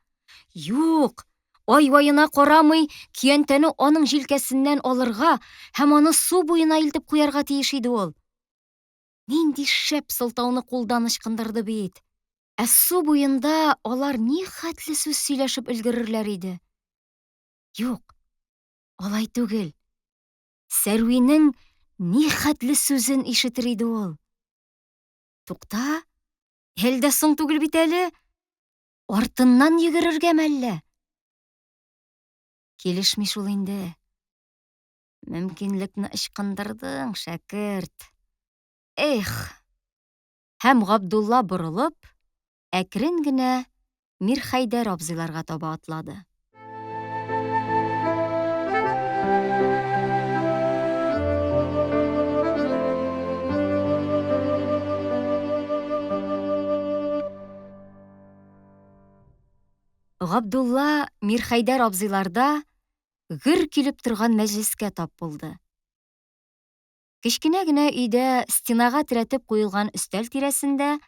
Юк, ай-ваена карамый, көянтәне аның җилкәсеннән алырга һәм аны су буена илтеп куярга тиеш иде ул. Нинди шәп сылтауны кулдан ычкындырды бит. Ә су буенда алар ни хәтле сүз сөйләшеп өлгерерләр иде. Юк, алай түгел. Сәрвинең ни хәтле сүзен ишетер иде ул. Тукта, әлдә соң түгел бит әле? Артыннан йөгерергәме әллә? Килешми шул инде. Мөмкинлекне ычкындырдың, шәкерт. Эх! Һәм Габдулла борылып, әкрен генә Мирхәйдәр абзыйларга таба атлады. Габдулла Мирхәйдәр абзыйларда гөр килеп торган мәҗлескә тап булды. Кечкенә генә өйдә стенага терәтеп куелган өстәл тирәсендә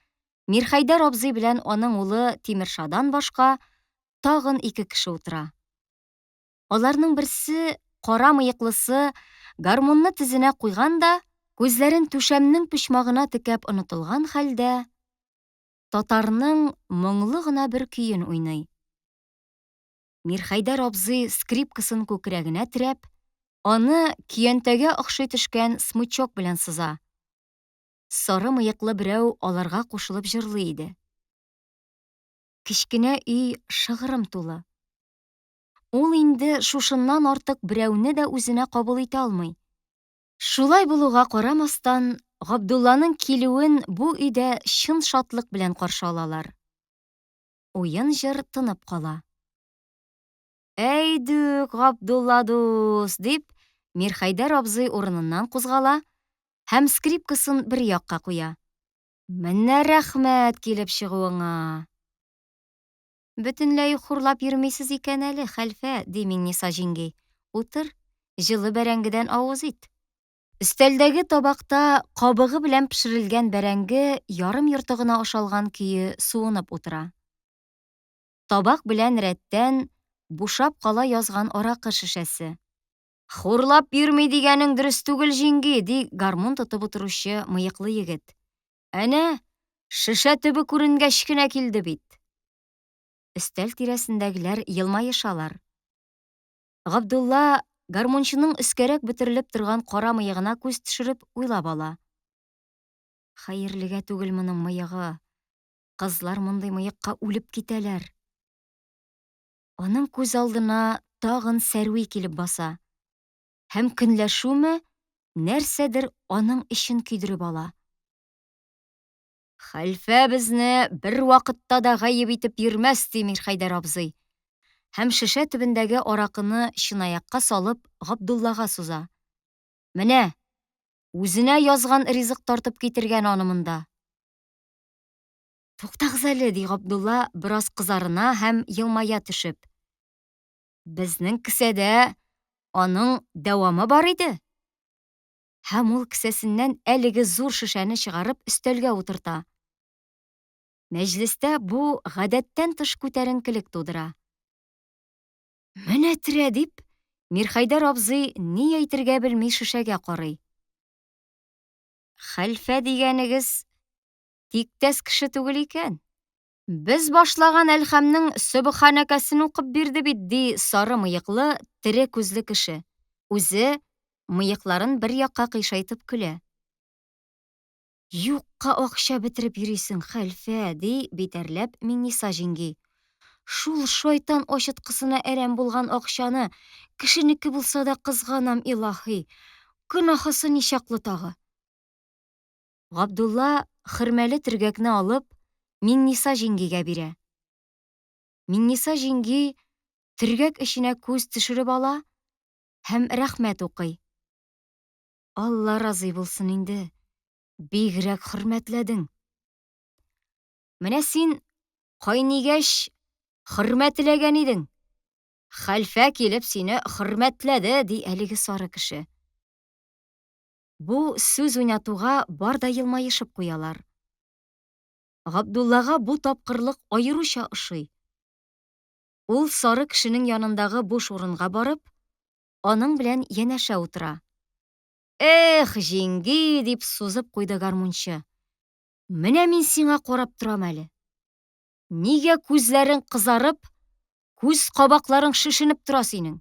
Мирхәйдәр абзый белән аның улы Тимершадан башка тагын 2 кеше утыра. Аларның берсе, кара мыеклысы, гармунны тезенә куйган да, күзләрен түшәмнең почмагына текәп онытылган хәлдә, татарның моңлы гына бер көен уйный. Мирхәйдәр абзый скрипкасын күкрәгенә терәп, аны көянтәгә охшый төшкән смычок белән сыза. Сары мыеклы берәү аларга кушылып җырлый иде. Кечкенә өй шыгрым тулы. Ул инде шушыннан артык берәүне дә үзенә кабул итә алмый. Шулай булуга карамастан, Габдулланың килүен бу өйдә чын шатлык белән каршы алалар. Уен җыр тынып кала. «Әйдүк, Габдулла дус!» дип, Мирхәйдәр абзый урыныннан кузгала һәм скрипкасын бер якка куя. «Менә рәхмәт килеп чыгуыңа!» «Бөтенләй хурлап йөрмисез икән әле, хәлфә», ди Миңниса җиңги. «Утыр, җылы бәрәңгедән авыз ит». Өстәлдәге табакта кабыгы белән пешерелгән бәрәңге ярым йортыгына ашалган көе суынып утыра. Табак белән рәттән бушап кала язган аракы шешәсе. «Хурлап йөрми дигәнең дөрес түгел, җиңги», ди гармун тотып утыручы мыеклы егет. «Әнә, шешә төбе күренгәч кенә килде бит». Өстәл тирәсендәгеләр йылмаешалар. Габдулла гармунчының өскәрәк бөтерелеп торган кара мыегына күз төшереп уйлап ала. Хәерлегә түгел моның мыегы. Кызлар мондый мыекка үлеп китәләр. Аның күз алдына тагын Сәрви килеп баса. Һәм көнләшүме, нәрсәдер аның эчен көйдереп ала. «Хәлфә безне бер вакытта да гаеп итеп йөрмәс», ди Мирхәйдәр абзый. Һәм шешә төбендәге аракыны чынаякка салып Габдуллага суза. «Менә, үзенә язган ризык тартып китергән аны монда». «Туктагыз әле», ди Габдулла бераз кызарына һәм йылмая төшеп. «Безнең кесәдә аның дәвамы бар иде». Һәм ул кесәсеннән әлеге зур шешәне чыгарып өстәлгә утырта. Мәҗлестә бу гадәттән тыш күтәренкелек тудыра. «Менә терә» дип, Мирхәйдәр абзый ни әйтергә белми шешәгә карый. «Хәлфә дигәнегез тиктәс кеше түгел икән. Без башлаган әлхәмнең сөбханәкәсен укып бирде бит», ди сары мыеклы, тере күзле кеше. Үзе мыекларын бер якка кыйшайтып көлә. «Юкка акча бетереп йөрисең, хәлфә», ди битәрләп Миңниса җиңги. «Шул шайтан ачыткысына әрәм булган акчаны кешенеке булса да кызганам, илаһи. Гөнаһысы ничаклы тагы». Габдулла хөрмәле төргәкне алып Миңниса җиңгигә бирә. Миңниса җиңги төргәк эченә күз төшереп ала һәм рәхмәт укый. «Алла разый булсын инде. бигрәк хөрмәтләдең. Менә син кайнигәч хөрмәтләгән идең. Хәлфә килеп сине хөрмәтләде, ди әлеге сары кеше. Бу сүз уйнатуга бар да елмаешып куялар. Габдуллага бу тапкырлык аеруча ошый. Ул сары кешенең янындагы буш урынга барып, аның белән янәшә утыра. Эх, җиңги, дип сузып куйды гармунчы. Менә мин сиңа карап торам әле. Нигә күзләрең кызарып, күз кабакларың шешенеп тора синең?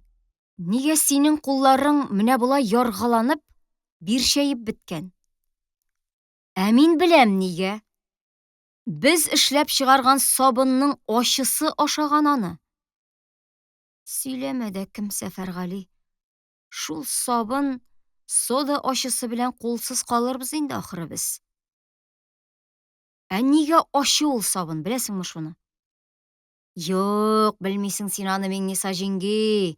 Нигә синең кулларың менә болай яргаланып, бирчәеп беткән? Ә мин беләм нигә. Без эшләп чыгарган сабынның ачысы ашаган аны. Сөйләмә дә кем Сәфәргали. Шул сабын сода ачысы белән кулсыз калырбыз инде ахыры без. Ә нигә ачы ул сабын, беләсеңме шуны? Юк, белмисең син аны, Миңниса җиңги.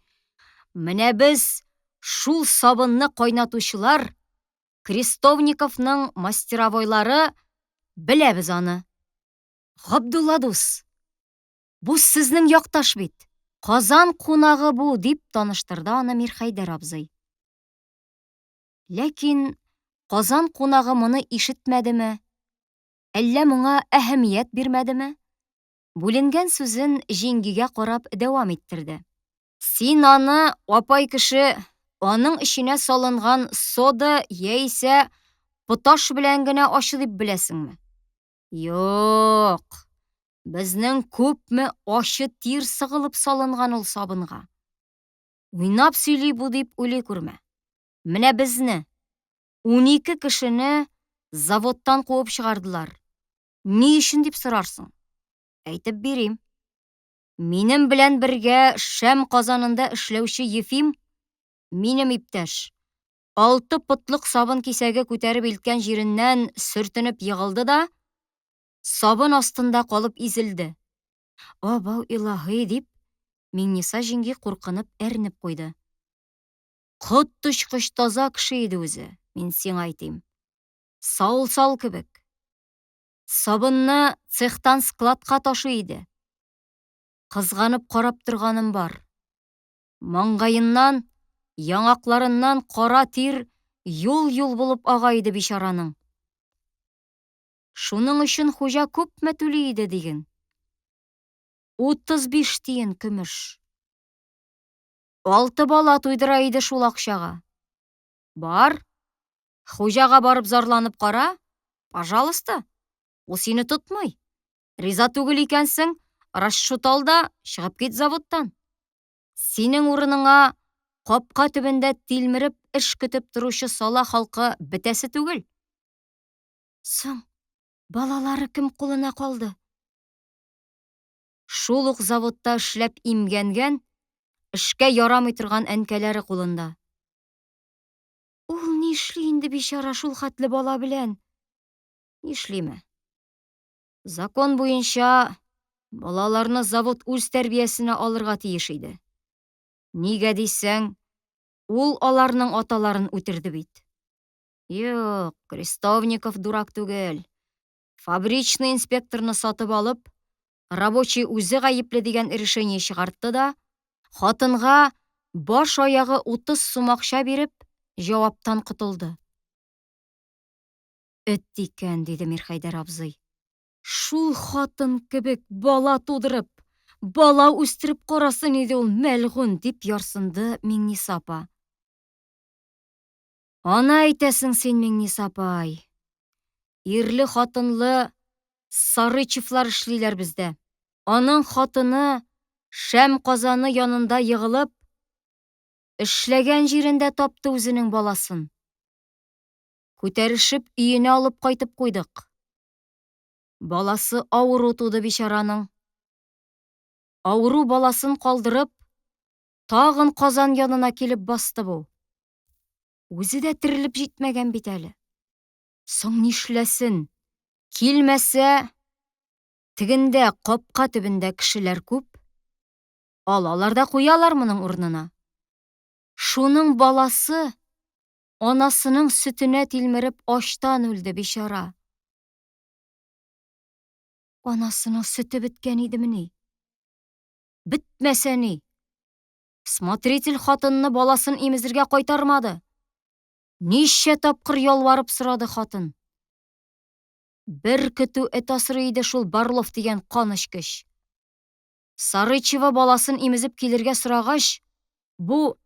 Менә без шул сабынны кайнатучылар, Крестовниковның мастеровойлары, беләбез аны. Габдулла дус, бу сезнең якташ бит. Казан кунагы бу, дип таныштырды аны Мирхәйдәр абзый. Ләкин Казан кунагы моны ишетмәдеме? Әллә моңа әһәмият бирмәдеме? Бүленгән сүзен җиңгигә карап дәвам иттерде. Син аны, апай кеше, аның эченә салынган сода яисә поташ белән генә ачы дип беләсеңме? Юк. Безнең күпме ачы тир сыгылып салынган ул сабынга. Уйнап сөйли бу дип уйлый күрмә. Менә безне 12 кешене заводтан куып чыгардылар. Ни өчен дип сорарсың? Әйтеп бирим. Минем белән бергә Шәм казанында эшләүче Ефим, минем иптәш, 6 пытлык сабын кисәге күтәреп илткән җиреннән сөртенеп егылды да, сабын астында калып изелде. Абау илаһи, дип, Миңниса җиңги куркынып әрнеп куйды. Кот точкыч таза кеше иде үзе, мин сиңа әйтим. Сау кебек. Сабынны цехтан складка ташый иде. Кызганып карап торганым бар. Маңгайыннан, яңакларыннан кара тир юл булып ага иде бичараның. Шуның өчен хуҗа күпме түли иде диген. 35 тиен көмеш. 6 бала туйдыра иде шул акчага. Бар, хуҗага барып зарланып кара, пожалуйста. Ул сине тотмый. Риза түгел икәнсең, расчет ал да чыгып кит заводтан. Синең урыныңа капка төбендә тилмереп эш көтеп торучы сала халкы бетәсе түгел. Соң, балалары кем кулына калды? Шул ук заводта эшләп имгәнгән, эшкә ярамый торган әнкәләре кулында. Ул нишли инде бичара шул хәтле бала белән? Нишлиме? Закон буенча балаларны завод үз тәрбиясенә алырга тиеш иде. Нигә дисәң, ул аларның аталарын үтерде бит. Юк, Крестовников дурак түгел. Фабричный инспекторны сатып алып, рабочий үзе гаепле дигән решение чыгартты да, хатынга баш аягы 30 сум акча биреп, җаваптан котылды. Эт икән, диде Мирхәйдәр абзый. Шул хатын кебек бала тудырып, бала үстереп карасын иде ул мәлгун, дип ярсынды Миңниса апа. Ана әйтәсең син, Миңниса апай. Ирле хатынлы Сарычевлар эшлиләр бездә. Аның хатыны Шәм казаны янында егылып, эшләгән җирендә тапты үзенең баласын. Күтәрешеп өенә алып кайтып куйдык. Баласы авыру туды бичараның. Авыру баласын калдырып, тагын Казан янына килеп басты бу. Үзе дә терелеп җитмәгән бит әле. Соң нишләсен? Килмәсә, тегендә капка төбендә кешеләр күп. Алалар да куялар моның урынына. Шуның баласы Анасының сөтенә тилмереп аштан үлде бишара. Анасының сөте беткән идемени? Бетмәсә ни? Смотритель хатынны баласын имезергә кайтармады. Ничә тапкыр ялварып сорады хатын. Бер көтү эт асрый иде шул Барлов дигән канычкыч. Сарычева баласын имезеп килергә сорагач, бу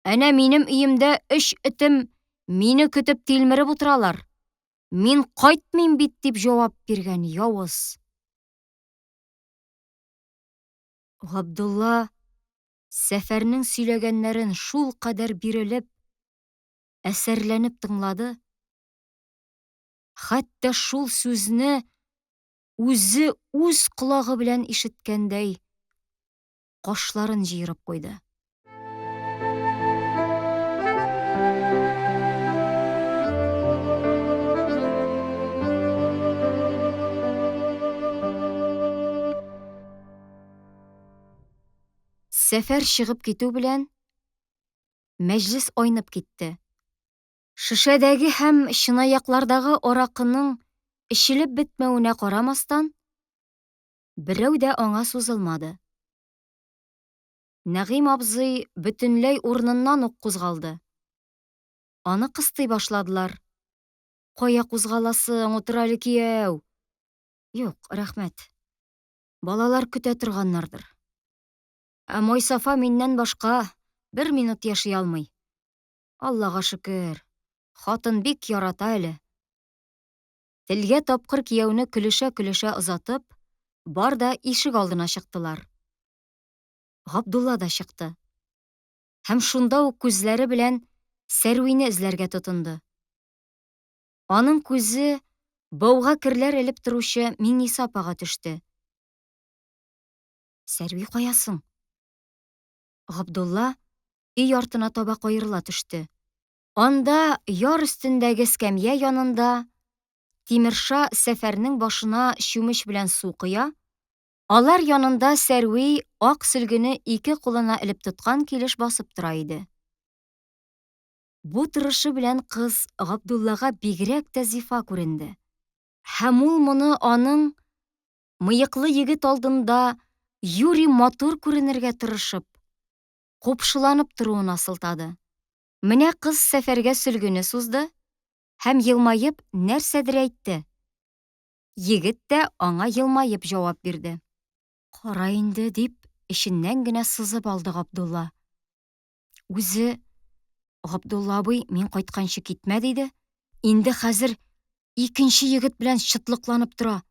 әнә минем өемдә 3 этем мине көтеп тилмереп утыралар. Мин кайтмыйм бит дип җавап биргән явыз. Габдулла Сәфәрнең сөйләгәннәрен шул кадәр бирелеп, әсәрләнеп тыңлады. Хәтта шул сүзне үзе үз колагы белән ишеткәндәй, кашларын җыерып куйды. Сәфәр чыгып китү белән, мәҗлес айнып китте. Шешәдәге һәм чынаяклардагы аракының эчелеп бетмәвенә карамастан, берәү дә аңа сузылмады. Нәгыйм абзый бөтенләй урыныннан ук кузгалды. Аны кыстый башладылар. Кая кузгаласың, утыр әле кияү. Юк, рәхмәт. Балалар көтә торганнардыр. Ә Мойсафа миннән башка бер минут яши алмый. Аллага шөкер. Хатын бик ярата әле. Телгә тапкыр кияүне көлешә-көлешә озатып, бар да ишек алдына чыктылар. Габдулла да чыкты. Һәм шунда ук күзләре белән Сәрвине эзләргә тотынды. Аның күзе бауга керләр элеп торучы Миңниса апага төште. Сәрви каясың? Габдулла өй артына таба каерыла төште. Анда яр өстендәге эскәмия янында Тимерша Сәфәрнең башына чүмеч белән су куя. Алар янында Сәрви ак сөлгене 2 кулына элеп тоткан килеш басып тора иде. Бу торышы белән кыз Габдуллага бигрәк тә зифа күренде. Һәм ул моны аның мыеклы егет алдында юри матур күренергә тырышып, купшыланып торуына сылтады. Менә кыз Сәфәргә сөлгене сузды һәм елмаеп нәрсәдер әйтте. Егет тә аңа елмаеп җавап бирде. Кара инде дип, эченнән генә сызып алды Габдулла. Үзе Габдулла абый мин кайтканчы китмә диде. Инде хәзер икенче егет белән чытлыкланып тора.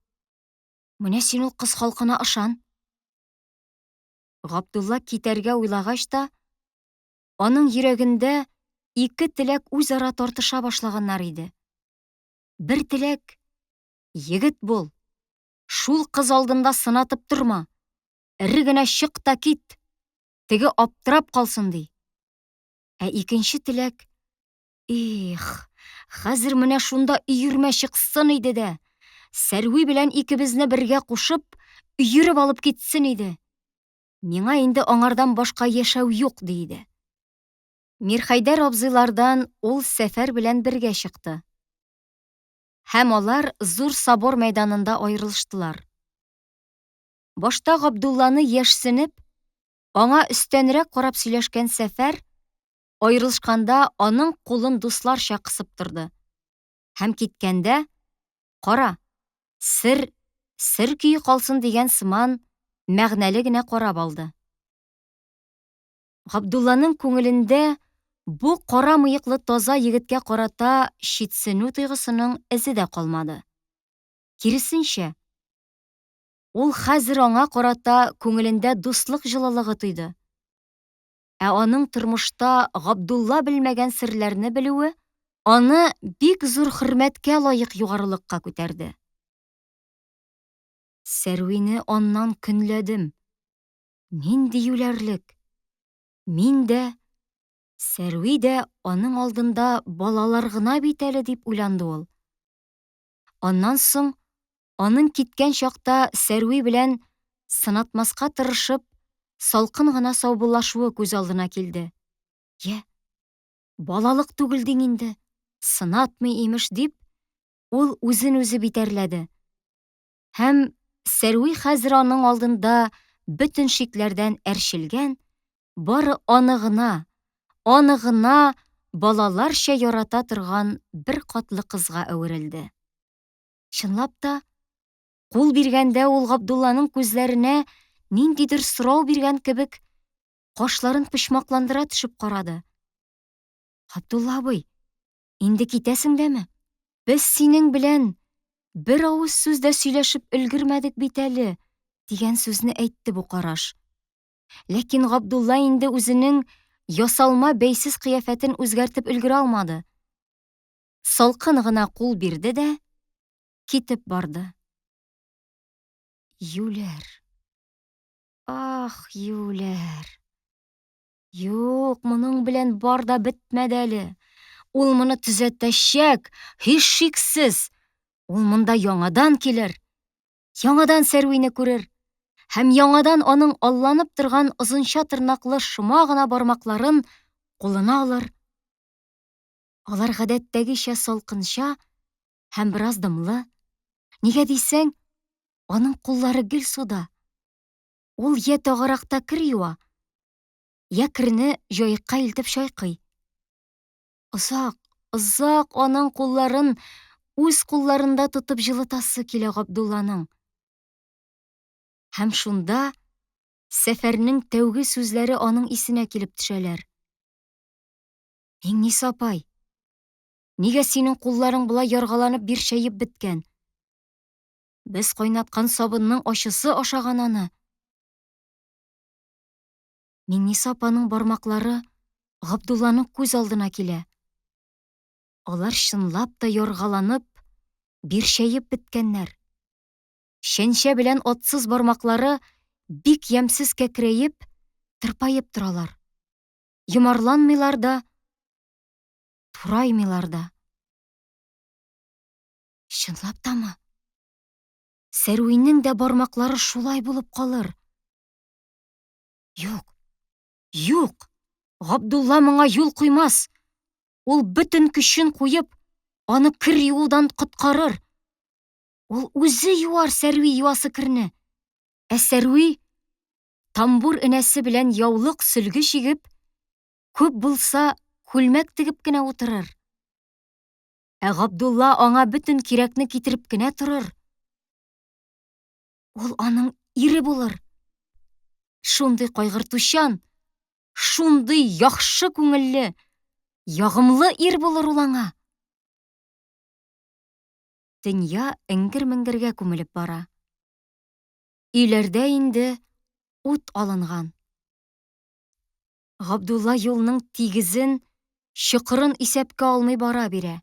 Менә син ул кыз халкына ышан. Габдулла китәргә уйлагач та, аның йөрәгендә 2 теләк үзара тартыша башлаганнар иде. Бер теләк — егет бул. Шул кыз алдында сынатып торма. Эре генә чык та кит. Теге аптырап калсын ди. Ә икенче теләк — хәзер менә шунда өермә чыксын иде дә, Сәрви белән икебезне бергә кушып, өйереп алып китсен иде. Миңа инде аңардан башка яшәү юк диде. Мирхәйдәр абзыйлардан ул Сәфәр белән бергә чыкты. Һәм алар зур собор мәйданында аерылыштылар. Башта Габдулланы яшсенеп, аңа өстәнрәк карап сөйләшкән Сәфәр, аерылышканда аның кулын дусларча кысып торды. Һәм киткәндә, кара, сер көйе калсын дигән сыман мәгънәле генә карап алды. Габдулланың күңелендә бу кара мыеклы таза егеткә карата читсенү тойгысының эзе дә калмады. Киресенчә, ул хәзер аңа карата күңелендә дуслык җылылыгы тойды. Ә аның тормышта Габдулла белмәгән серләрне белүе аны бик зур хөрмәткә лаек югарылыкка күтәрде. Сәрвине аннан көнләдем. Нинди юләрлек. Мин дә, Сәрви дә аның алдында балалар гына бит әле дип уйланды ул. Аннан соң, аның киткән чакта Сәрви белән сынатмаска тырышып, салкын гына саубуллашуы күз алдына килде. Балалык түгел диң инде. Сынатмый имеш дип, ул үзен үзе битәрләде. Һәм Сәрви хәзер аның алдында бөтен шикләрдән әрчелгән, бары аны гына балаларча ярата торган бер катлы кызга әверелде. Чынлап та, кул биргәндә ул Габдулланың күзләренә ниндидер сорау биргән кебек, кашларын почмакландыра төшеп карады. Габдулла абый, инде китәсеңдәме? Без синең белән бер авыз сүз дә сөйләшеп өлгермәдек бит әле, дигән сүзне әйтте бу караш. Ләкин Габдулла инде үзенең ясалма бәйсез кыяфәтен үзгәртеп өлгерә алмады. Салкын гына кул бирде дә китеп барды. Юләр. Ах, Юләр. Юк, моның белән бар да бетмәде әле. Ул моны төзәтәчәк, һич шиксез. Ул монда яңадан килер. Яңадан Сәрвине күрер. Һәм яңадан аның алланып торган озынча тырнаклы шома гына бармакларын кулына алыр. Алар гадәттәгечә салкынча һәм бераз дымлы. Нигә дисәң, аның куллары гел суда. Ул я тагыракта кер юа, я керне җаекка илтеп чайкый. Озак аның кулларын үз кулларында тотып җылытасы килә Габдулланың. Һәм шунда сәфәрнең тәүге сүзләре аның исенә килеп төшәләр. Миңниса апай, нигә синең кулларың болай яргаланып бирчәеп беткән? Без кайнаткан сабынның ачысы ашаган аны. Миңниса апаның бармаклары Габдулланың күз алдына килә. Алар чынлап та яргаланып, бирчәеп беткәннәр. Шәнчә белән атсыз бармаклары бик ямсыз кәкрәеп, тырпаеп торалар. Йомарланмыйлар да, тураймыйлар да. Чынлап тамы? Сәрвинең дә бармаклары шулай булып калыр. Юк, Габдулла моңа юл куймас. Ул бөтен көчен куеп, аны кер юудан коткарыр. Ул үзе юар Сәрви юасы керне. Ә Сәрви тамбур энәсе белән яулык сөлге чигеп, күп булса күлмәк тегеп кенә утырыр. Ә Габдулла аңа бөтен кирәкне китереп кенә торыр. Ул аның ире булыр. Шундый кайгыртучан, шундый яхшы күңелле, ягымлы ир булыр ул аңа. Дөнья эңгер-меңгергә күмелеп бара. Өйләрдә инде ут алынган. Габдулла юлның тигезен, чокырын исәпкә алмый бара бирә.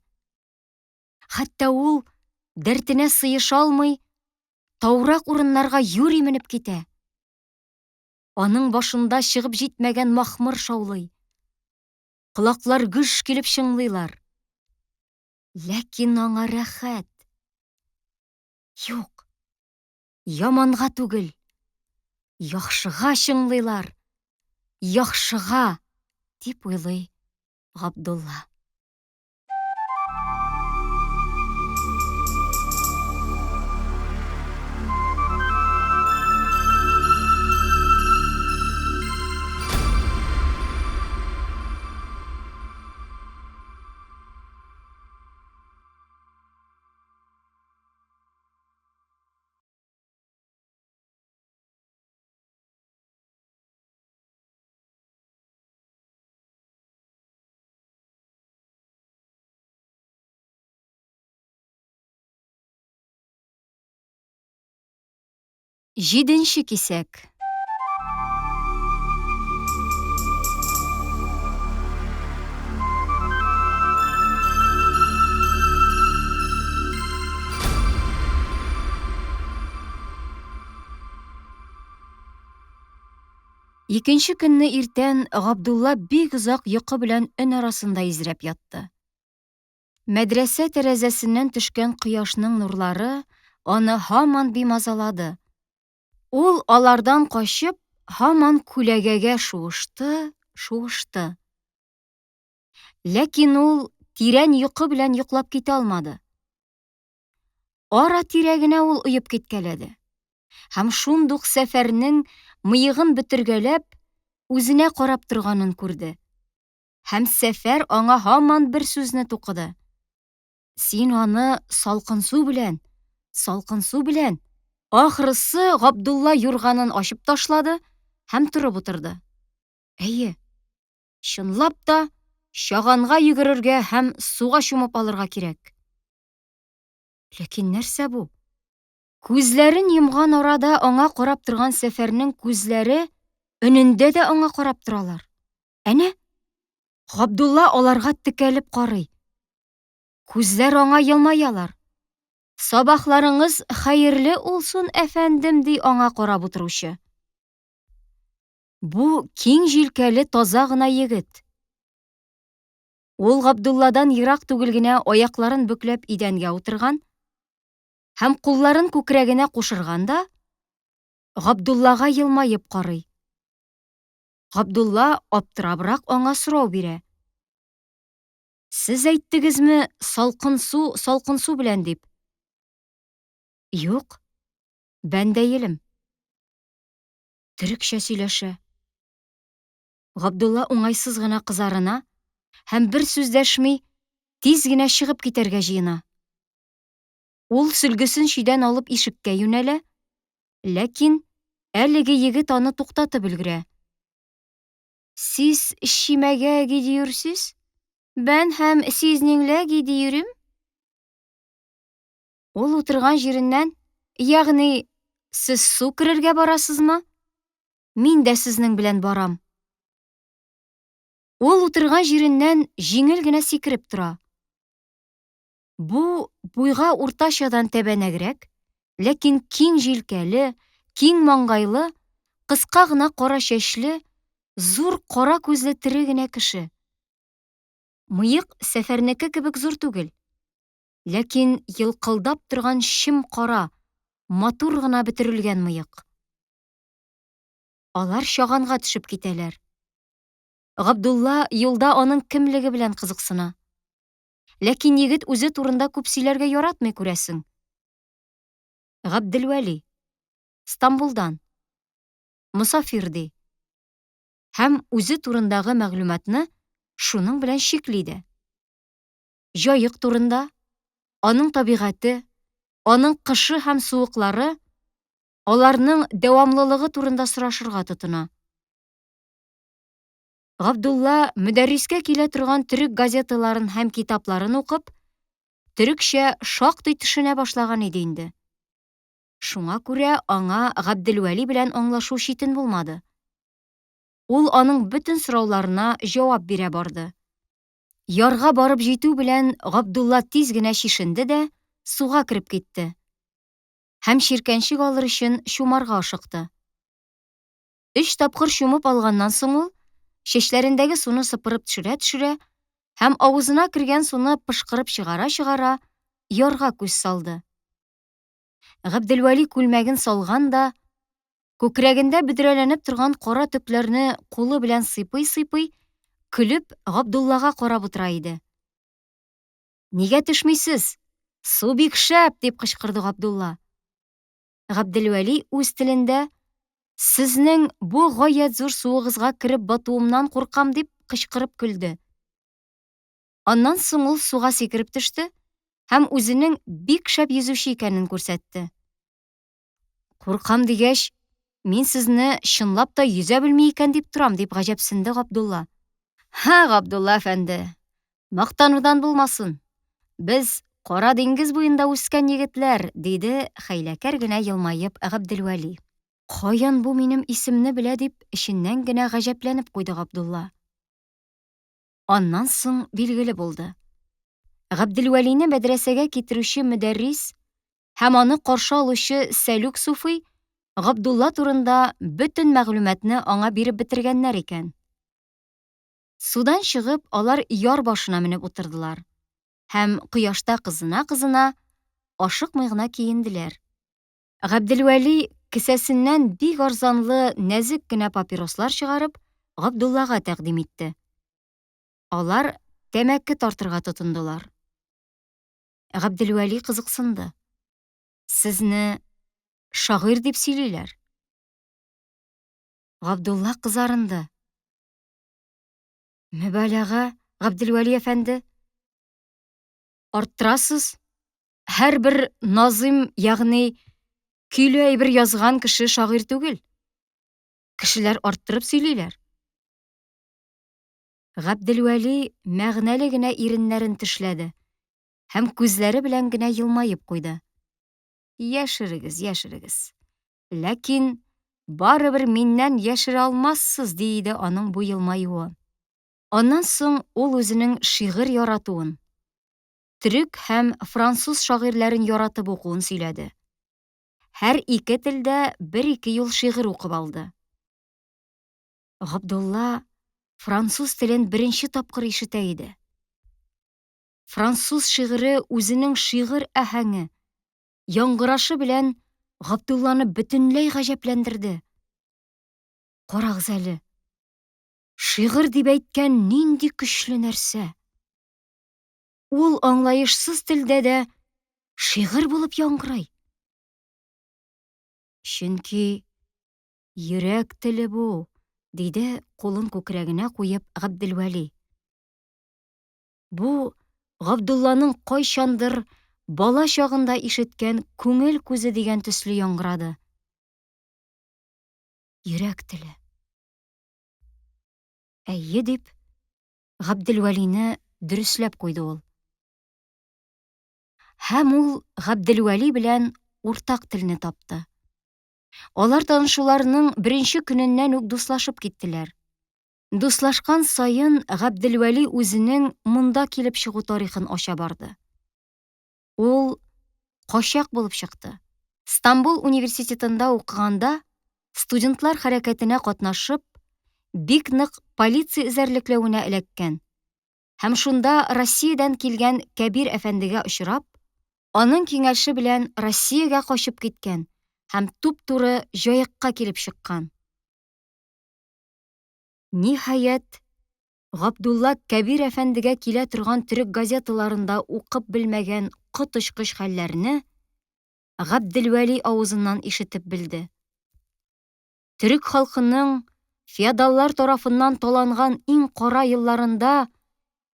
Хәтта ул дәртенә сыеша алмый, таурак урыннарга юри менеп китә. Аның башында чыгып җитмәгән махмыр шаулый. Колаклар гөш килеп чыңлыйлар. Ләкин аңа рәхәт. Юк, яманга түгел, яхшыга чыңлыйлар. Яхшыга, дип уйлый Габдулла. Җиденче кисәк. Икенче көнне иртән Габдулла бик озак йокы белән өн арасында изрәп ятты. Мәдрәсә тәрәзәсеннән төшкән кояшның нурлары аны һаман бимазалады. Ул алардан качып, һаман күләгәгә шуышты. Ләкин ул тирән йокы белән йоклап китә алмады. Ара-тирә генә ул оеп киткәләде. Һәм шундук Сәфәрнең мыегын бөтергәләп, үзенә карап торганын күрде. Һәм Сәфәр аңа һаман бер сүзне тукыды. Син аны салкын су белән. Ахрысы Габдулла юрганын ачып ташлады һәм торып утырды. Әйе, чынлап та чаганга йөгерергә һәм суга чумып алырга кирәк. Ләкин нәрсә бу? Күзләрен йомган арада аңа карап торган Сәфәрнең күзләре өнендә дә аңа карап торалар. Әнә, Габдулла аларга текәлеп карый. Күзләр аңа елмаялар. Сабахларыңыз хәерле улсын, әфәндем, ди аңа карап утыручы. Бу киң җилкәле таза гына егет. Ул Габдулладан ерак түгел генә аякларын бөкләп идәнгә утырган һәм кулларын күкрәгенә кушырганда, Габдуллага елмаеп карый. Габдулла аптырабрак аңа сорау бирә. Сез әйттегезме, салкын су белән дип? Юк, бәндәйелем. Төрекчә сөйләшә. Габдулла уңайсыз гына кызарына һәм бер сүз дәшми, тиз генә чыгып китәргә җыена. Ул сөлгесен чөйдән алып ишеккә юнәлә, ләкин әлеге егет аны туктатып өлгерә. Сиз шимәгә гидиюрсез? Бән һәм сизнеңлә гидиюрим? Ул утырган җиреннән, ягъни, сез су керергә барасызмы? Мин дә сезнең белән барам. Ул утырган җиреннән җиңел генә сикереп тора. Бу буйга уртачадан тәбәнәгрәк, ләкин киң җилкәле, киң маңгайлы, кыска гына кара чәчле, зур кара күзле тере генә кеше. Мыек Сәфәрнеке кебек зур түгел, ләкин йылкылдап торган чым кара, матур гына бөтерелгән мыек. Алар чаганга төшеп китәләр. Габдулла юлда аның кемлеге белән кызыксына. Ләкин егет үзе турында күп сөйләргә яратмый, күрәсең. Габделвәли, Стамбулдан, мусафир ди. Һәм үзе турындагы мәгълүматны шуның белән чиклиде. Җаек турында, аның табигате, аның кышы һәм суыклары, аларның дәвамлылыгы турында сорашырга тотына. Габдулла мөдәррискә килә торган төрек газеталарын һәм китапларын укып, төрекчә шактый төшенә башлаган иде инде. Шуңа күрә аңа Габделвәли белән аңлашу читен булмады. Ул аның бөтен сорауларына җавап бирә барды. Ярга барып җитү белән Габдулла тиз генә чишенде дә суга кереп китте. Һәм чиркәнчек алыр өчен чумарга ашыкты. 3 тапкыр чумып алганнан соң ул, чәчләрендәге суны сыпырып төшерә-төшерә һәм авызына кергән суны пышкырып чыгара-чыгара, ярга күз салды. Габделвәли күлмәген салган да, күкрәгендә бөдрәләнеп торган кара төкләрне кулы белән сыйпый-сыйпый, көлеп Габдуллага карап утыра иде. Нигә төшмисез? Су бик шәп, дип кычкырды Габдулла. Габделвәли үз телендә, сезнең бу гаять зур суыгызга кереп батуымнан куркам, дип кычкырып көлде. Аннан соң ул суга сикереп төште һәм үзенең бик шәп йөзүче икәнен күрсәтте. Куркам дигәч, мин сезне чынлап та йөзә белми икән дип торам, дип гаҗәпсенде Габдулла. Ха, Габдулла әфәнде, мактанудан булмасын. Без Кара диңгез буенда үскән егетләр, диде хәйләкәр генә елмаеп Габделвәли. Каян бу минем исемне белә, дип эченнән генә гаҗәпләнеп куйды Габдулла. Аннан соң билгеле булды. Габделвәлине мәдрәсәгә китерүче мөдәррис һәм аны каршы алучы Сәлүк суфый Габдулла турында бөтен мәгълүматны аңа биреп бетергәннәр икән. Судан чыгып, алар яр башына менеп утырдылар һәм кояшта кызына-кызына, ашыкмый гына киенделәр. Габделвәли кесәсеннән бик арзанлы, нәзек кенә папирослар чыгарып, Габдуллага тәкъдим итте. Алар тәмәке тартырга тотындылар. Габделвәли кызыксынды. Сезне шагыйрь дип сөйлиләр. Габдулла кызарынды. Мөбаләга, Габделвәли әфәнде. Арттырасыз. Һәрбер назым, ягъни көйле әйбер язган кеше шагыйрь түгел. Кешеләр арттырып сөйлиләр. Габделвәли мәгънәле генә иреннәрен тешләде һәм күзләре белән генә йылмаеп куйды. Яшерегез. Ләкин барыбер миннән яшерә алмассыз, диде аның бу йылмаюы. Аннан соң ул үзенең шигырь яратуын, төрек һәм француз шагыйрьләрен яратып укуын сөйләде. Һәр ике телдә бер-ике юл шигырь укып алды. Габдулла француз телен беренче тапкыр ишетә иде. Француз шигыре үзенең шигырь әһәңе, яңгырашы белән Габдулланы бөтенләй гаҗәпләндерде. Карагыз әле. Шигырь дип әйткән нинди көчле нәрсә. Ул аңлаешсыз телдә дә шигырь булып яңгырый. Чөнки йөрәк теле бу, диде кулын күкрәгенә куеп Габделвәли. Бу Габдулланың кайчандыр бала чагында ишеткән күңел күзе дигән төсле яңгырады. Йөрәк теле. Әйе дип, Габделвәлине дөресләп куйды ул. Һәм ул Габделвәли белән уртак телне тапты. Алар танышуларының беренче көненнән үк дуслашып киттеләр. Дуслашкан сайын Габделвәли үзенең монда килеп чыгу тарихын ача барды. Ул качак булып чыкты. Стамбул университетында укыганда студентлар хәрәкәтенә катнашып, бик нык полиция эзәрлекләвенә эләккән. Һәм шунда Россиядән килгән Кәбир әфәндегә очрап, аның киңәше белән Россиягә качып киткән һәм туп-туры Җаекка килеп чыккан. Ниһаять, Габдулла Кәбир әфәндегә килә торган төрек газеталарында укып белмәгән коточкыч хәлләрне Габделвәли авызыннан ишетеп белде. Төрек халкының феодаллар тарафыннан таланган иң кара елларында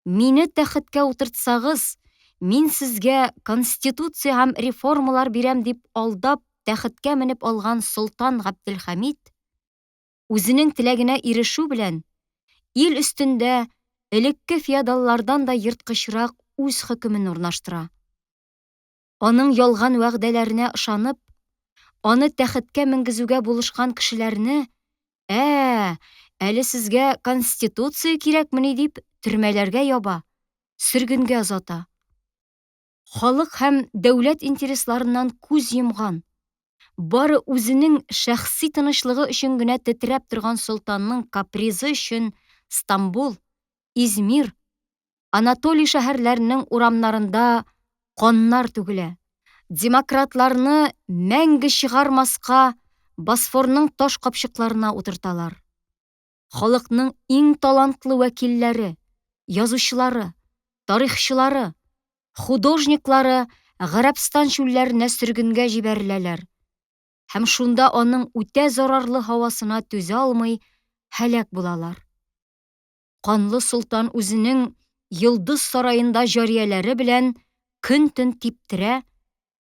мине тәхеткә утыртсагыз, мин сезгә конституция һәм реформалар бирәм дип алдап тәхеткә менеп алган Солтан Габделхәмид үзенең теләгенә ирешү белән ил өстендә элекке феодаллардан да йырткычрак үз хөкемен урнаштыра. Аның ялган вәгъдәләренә ышанып, аны тәхеткә менгезүгә булышкан кешеләрне, әле сезгә конституция кирәкмени дип төрмәләргә яба, сөргенгә озата. Халык һәм дәүләт интересларыннан күз йомган, бары үзенең шәхси тынычлыгы өчен генә тетрәп торган солтанның капризы өчен Стамбул, Измир, Анатолий шәһәрләренең урамнарында каннар түгелә. Демократларны мәңге чыгармаска Босфорның таш капчыкларына утырталар. Халыкның иң талантлы вәкилләре, язучылары, тарихчылары, художниклары Гарәбстан чүлләренә сөргенгә җибәреләләр. Һәм шунда аның үтә зарарлы һавасына түзә алмый һәлак булалар. Канлы солтан үзенең Йылдыз сараенда җарияләре белән көн-төн типтерә,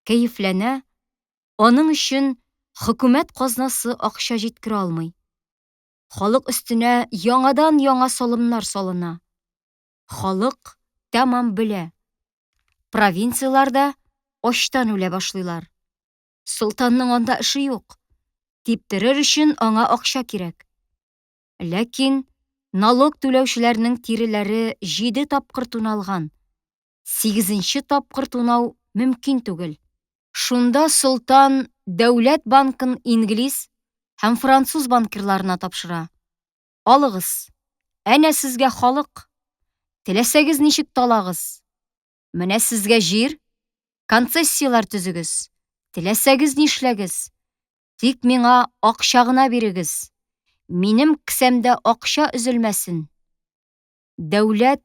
кәефләнә, аның өчен хөкүмәт казнасы акча җиткерә алмый. Халык өстенә яңадан яңа салымнар салына. Халык тәмам белә. Провинцияларда ачтан үлә башлыйлар. Солтанның анда эше юк. Типтерер өчен аңа акча кирәк. Ләкин налог түләүчеләрнең тиреләре 7 тапкыр туналган. 8нче тапкыр тунау мөмкин түгел. Шунда солтан дәүләт банкын инглиз һәм француз банкирларына тапшыра. Алыгыз, әнә сезгә халык, теләсәгез ничек талагыз. Менә сезгә җир, концессиялар төзегез, теләсәгез нишләгез. Тик миңа акча гына бирегез. Минем кесәмдә акча өзелмәсен. Дәүләт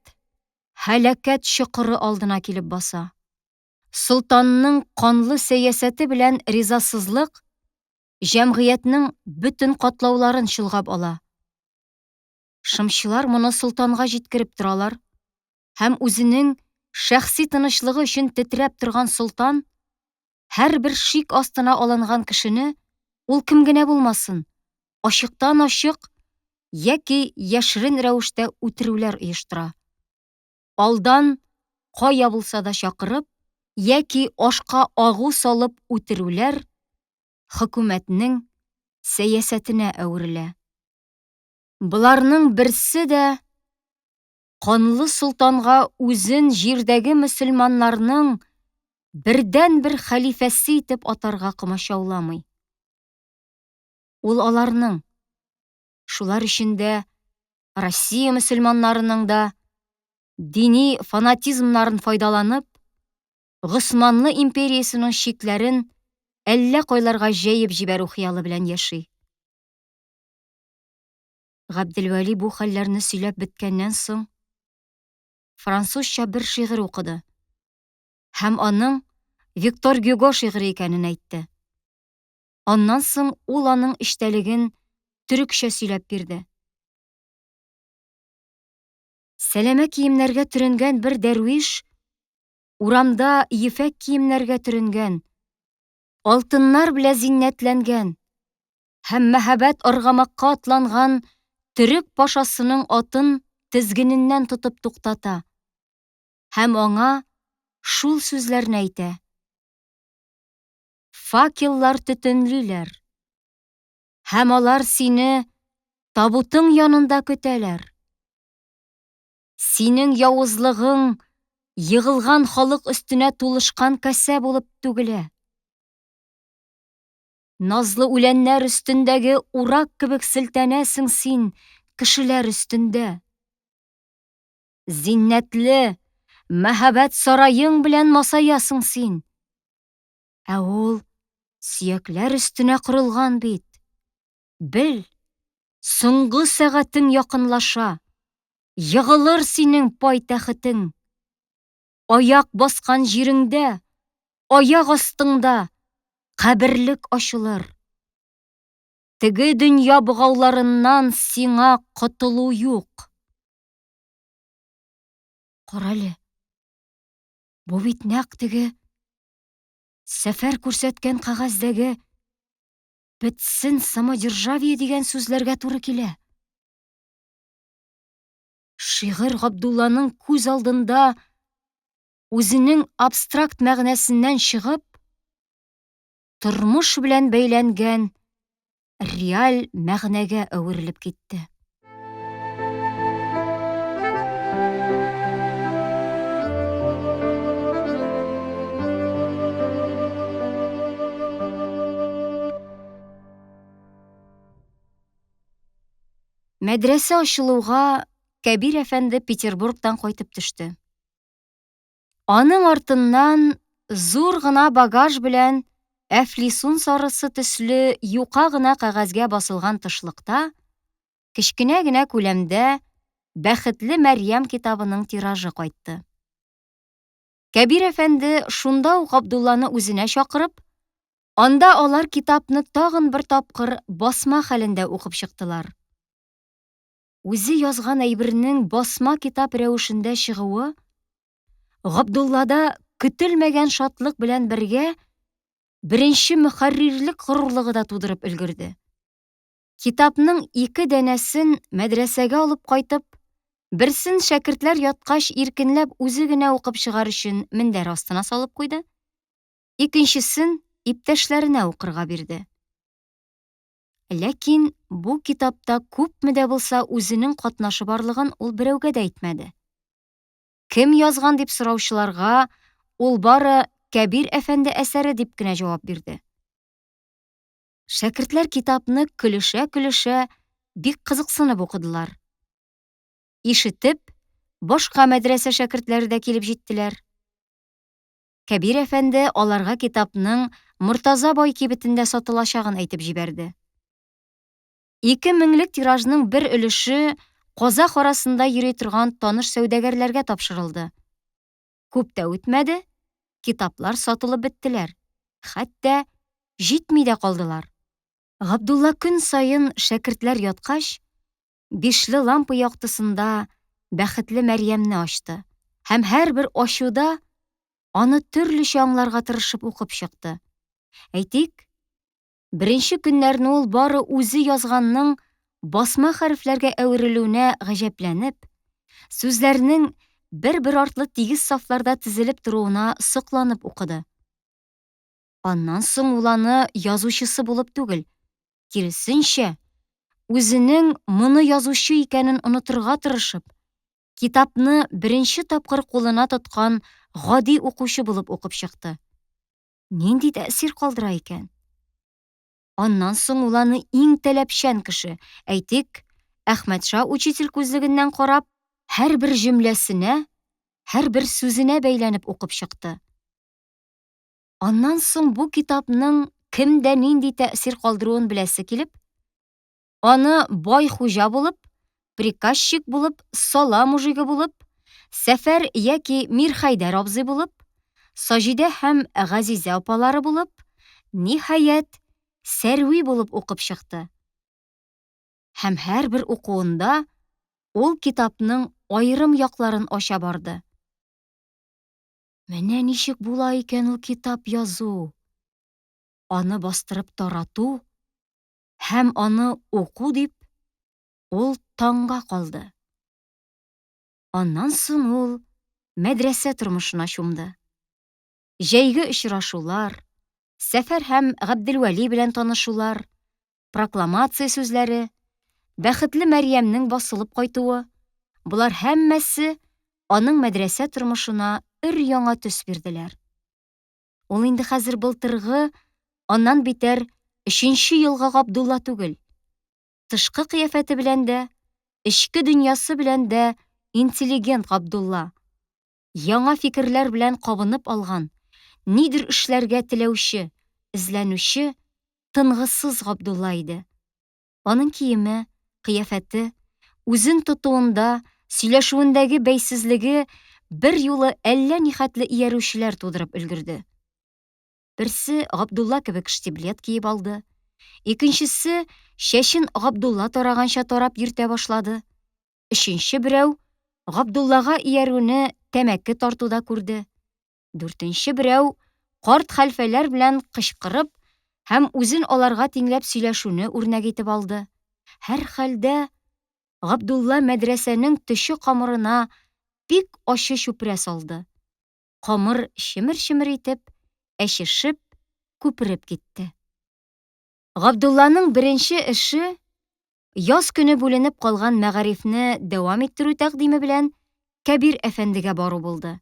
һәлакәт чокыры алдына килеп баса. Солтанның канлы сәясәте белән ризасызлык җәмгыятьнең бөтен катлауларын чолгап ала. Шымчылар моны солтанга җиткереп торалар, һәм үзенең шәхси тынычлыгы өчен тетрәп торган солтан һәрбер шик астына алынган кешене, ул кем генә булмасын, ачыктан-ачык яки яшерен рәвештә үтерүләр оештыра. Алдан кая булса да чакырып, яки ашка агу салып үтерүләр хөкүмәтнең сәясәтенә әверелә. Буларның берсе дә канлы солтанга үзен җирдәге мөселманнарның бердән-бер хәлифәсе итеп атарга комачауламый. Ул аларның, шулар эчендә Россия мөселманнарының да дини фанатизмнарын файдаланып, Госманлы империясының чикләрен әллә кайларга җәеп җибәрү хыялы белән яши. Габделвали бу хәлләрне сөйләп беткәннән соң, французча бер шигырь укыды һәм аның Виктор Гюго шигыре икәнен әйтте. Аннан соң ул аның эчтәлеген төрекчә сөйләп бирде. Сәләмә киемнәргә төренгән бер дәрвиш урамда ефәк киемнәргә төренгән, алтыннар белән зиннәтләнгән һәм мәһабәт аргамакка атланган төрек пашасының атын тезгененнән тотып туктата һәм аңа шул сүзләрне әйтә. Факеллар төтенлиләр һәм алар сине табутың янында көтәләр. Синең явызлыгың йыгылган халык өстенә тулышкан кәсә булып түгелә. Назлы үләннәр өстендәге урак кебек селтәнәсең син кешеләр өстендә. Зиннәтле, мәһабәт сарайың белән масаясың син. Ә ул сөякләр өстенә корылган бит. Бел, соңгы сәгатең якынлаша. Йыгылыр синең пайтәхетең. Аяк баскан җиреңдә, аяк астыңда каберлек ачылыр. Теге дөнья богауларыннан сиңа котылу юк. Карале, бу бит нәкъ теге сәфәр күрсәткән кәгазьдәге бетсен самодержавие дигән сүзләргә туры килә. Шигырь Габдулланың күз алдында үзенең абстракт мәгънәсеннән чыгып, тормыш белән бәйләнгән реаль мәгънәгә әверелеп китте. Мәдрәсә ачылуга Кәбир әфәнде Петербургтан кайтып төште. Аның артыннан зур гына багаж белән әфлисун сарысы төсле юка гына кәгазьгә басылган тышлыкта кечкенә генә күләмдә Бәхетле Мәрьям китабының тиражы кайтты. Кәбир әфәнде шунда ук Габдулланы үзенә чакырып, анда алар китапны тагын бер тапкыр басма хәлендә укып чыктылар. Үзе язган әйбернең басма китап рәвешендә чыгуы Габдуллада көтелмәгән шатлык белән бергә беренче мөхәррирлек горурлыгы да тудырып өлгерде. Китапның 2 дәнәсен мәдрәсәгә алып кайтып, берсен шәкертләр яткач иркенләп үзе генә укып чыгар өчен мендәр астына салып куйды, икенчесен иптәшләренә укырга бирде. Ләкин бу китапта күпме дә булса үзенең катнашы барлыгын ул берәүгә дә әйтмәде. Кем язган дип сораучыларга ул бары Кәбир әфәнде әсәре дип кенә җавап бирде. Шәкертләр китапны көлешә-көлешә бик кызыксынып укыдылар. Ишетеп, башка мәдрәсә шәкертләре дә килеп җиттеләр. Кәбир әфәнде аларга китапның Мортаза бай кибетендә сатылачагын әйтеп җибәрде. 2000лек тиражның бер өлеше казак арасында йөри торган таныш сәүдәгәрләргә тапшырылды. Күп тә үтмәде, китаплар сатылып беттеләр. Хәтта җитми дә калдылар. Габдулла көн сайын шәкертләр яткач, бишле лампа яктысында бәхетле Мәрьямне ачты һәм һәрбер ачуда аны төрлечә аңларга тырышып укып чыкты. Әйтик, беренче көннәрне ул бары үзе язганның басма хәрефләргә әверелүенә гаҗәпләнеп, сүзләрнең бер-бер артлы тигез сафларда тезелеп торуына сокланып укыды. Аннан соң ул аны язучысы булып түгел, киресенчә, үзенең моны язучы икәнен онытырга тырышып, китапны беренче тапкыр кулына тоткан гади укучы булып укып чыкты. Нинди тәэсир калдыра икән? Аннан соң ул аны иң таләпчән кеше, әйтик, Әхмәтша учитель күзлегеннән карап, һәрбер җөмләсенә, һәрбер сүзенә бәйләнеп укып чыкты. Аннан соң бу китапның кемдә нинди тәэсир калдыруын беләсе килеп, аны бай хуҗа булып, приказчик булып, сала мужиге булып, Сәфәр яки Мирхәйдәр абзый булып, Саҗидә һәм Газизә апалары булып, ниһаять, Сәрви булып укып чыкты. Һәм һәрбер укуында ул китапның аерым якларын ача барды. Менә ничек була икән ул китап язу, аны бастырып тарату һәм аны уку дип, ул таңга калды. Аннан соң ул мәдрәсә тормышына чумды. Җәйге очрашулар, Сәфәр һәм Габделвәли белән танышулар, прокламация сүзләре, бәхетле Мәрьямнең басылып кайтуы, булар һәммәсе аның мәдрәсә тормышына өр-яңа төс бирделәр. Ул инде хәзер былтыргы, аннан битәр 3нче елгы Габдулла түгел. Тышкы кыяфәте белән дә, эчке дөньясы белән дә интеллигент Габдулла. Яңа фикерләр белән кабынып алган, нидер эшләргә теләүче, эзләнүче, тынгысыз Габдулла иде. Аның киеме, кыяфәте, үзен тотуында, сөйләшүендәге бәйсезлеге бер юлы әллә нихәтле иярүчеләр тудырып өлгерде. Берсе Габдулла кебек штиблет киеп алды, икенчесе чәчен Габдулла тараганча тарап йөртә башлады, өченче берәү Габдуллага иярүне тәмәке тартуда күрде, дүртенче берәү карт хәлфәләр белән кычкырып һәм үзен аларга тиңләп сөйләшүне үрнәк итеп алды. Һәр хәлдә Габдулла мәдрәсәнең төче камырына бик ачы чүпрә салды. Камыр чимер-чимер итеп, әчешеп, күпереп китте. Габдулланың беренче эше яз көне бүленеп калган мәгарифне дәвам иттерү тәкъдиме белән Кәбир әфәндегә бару булды.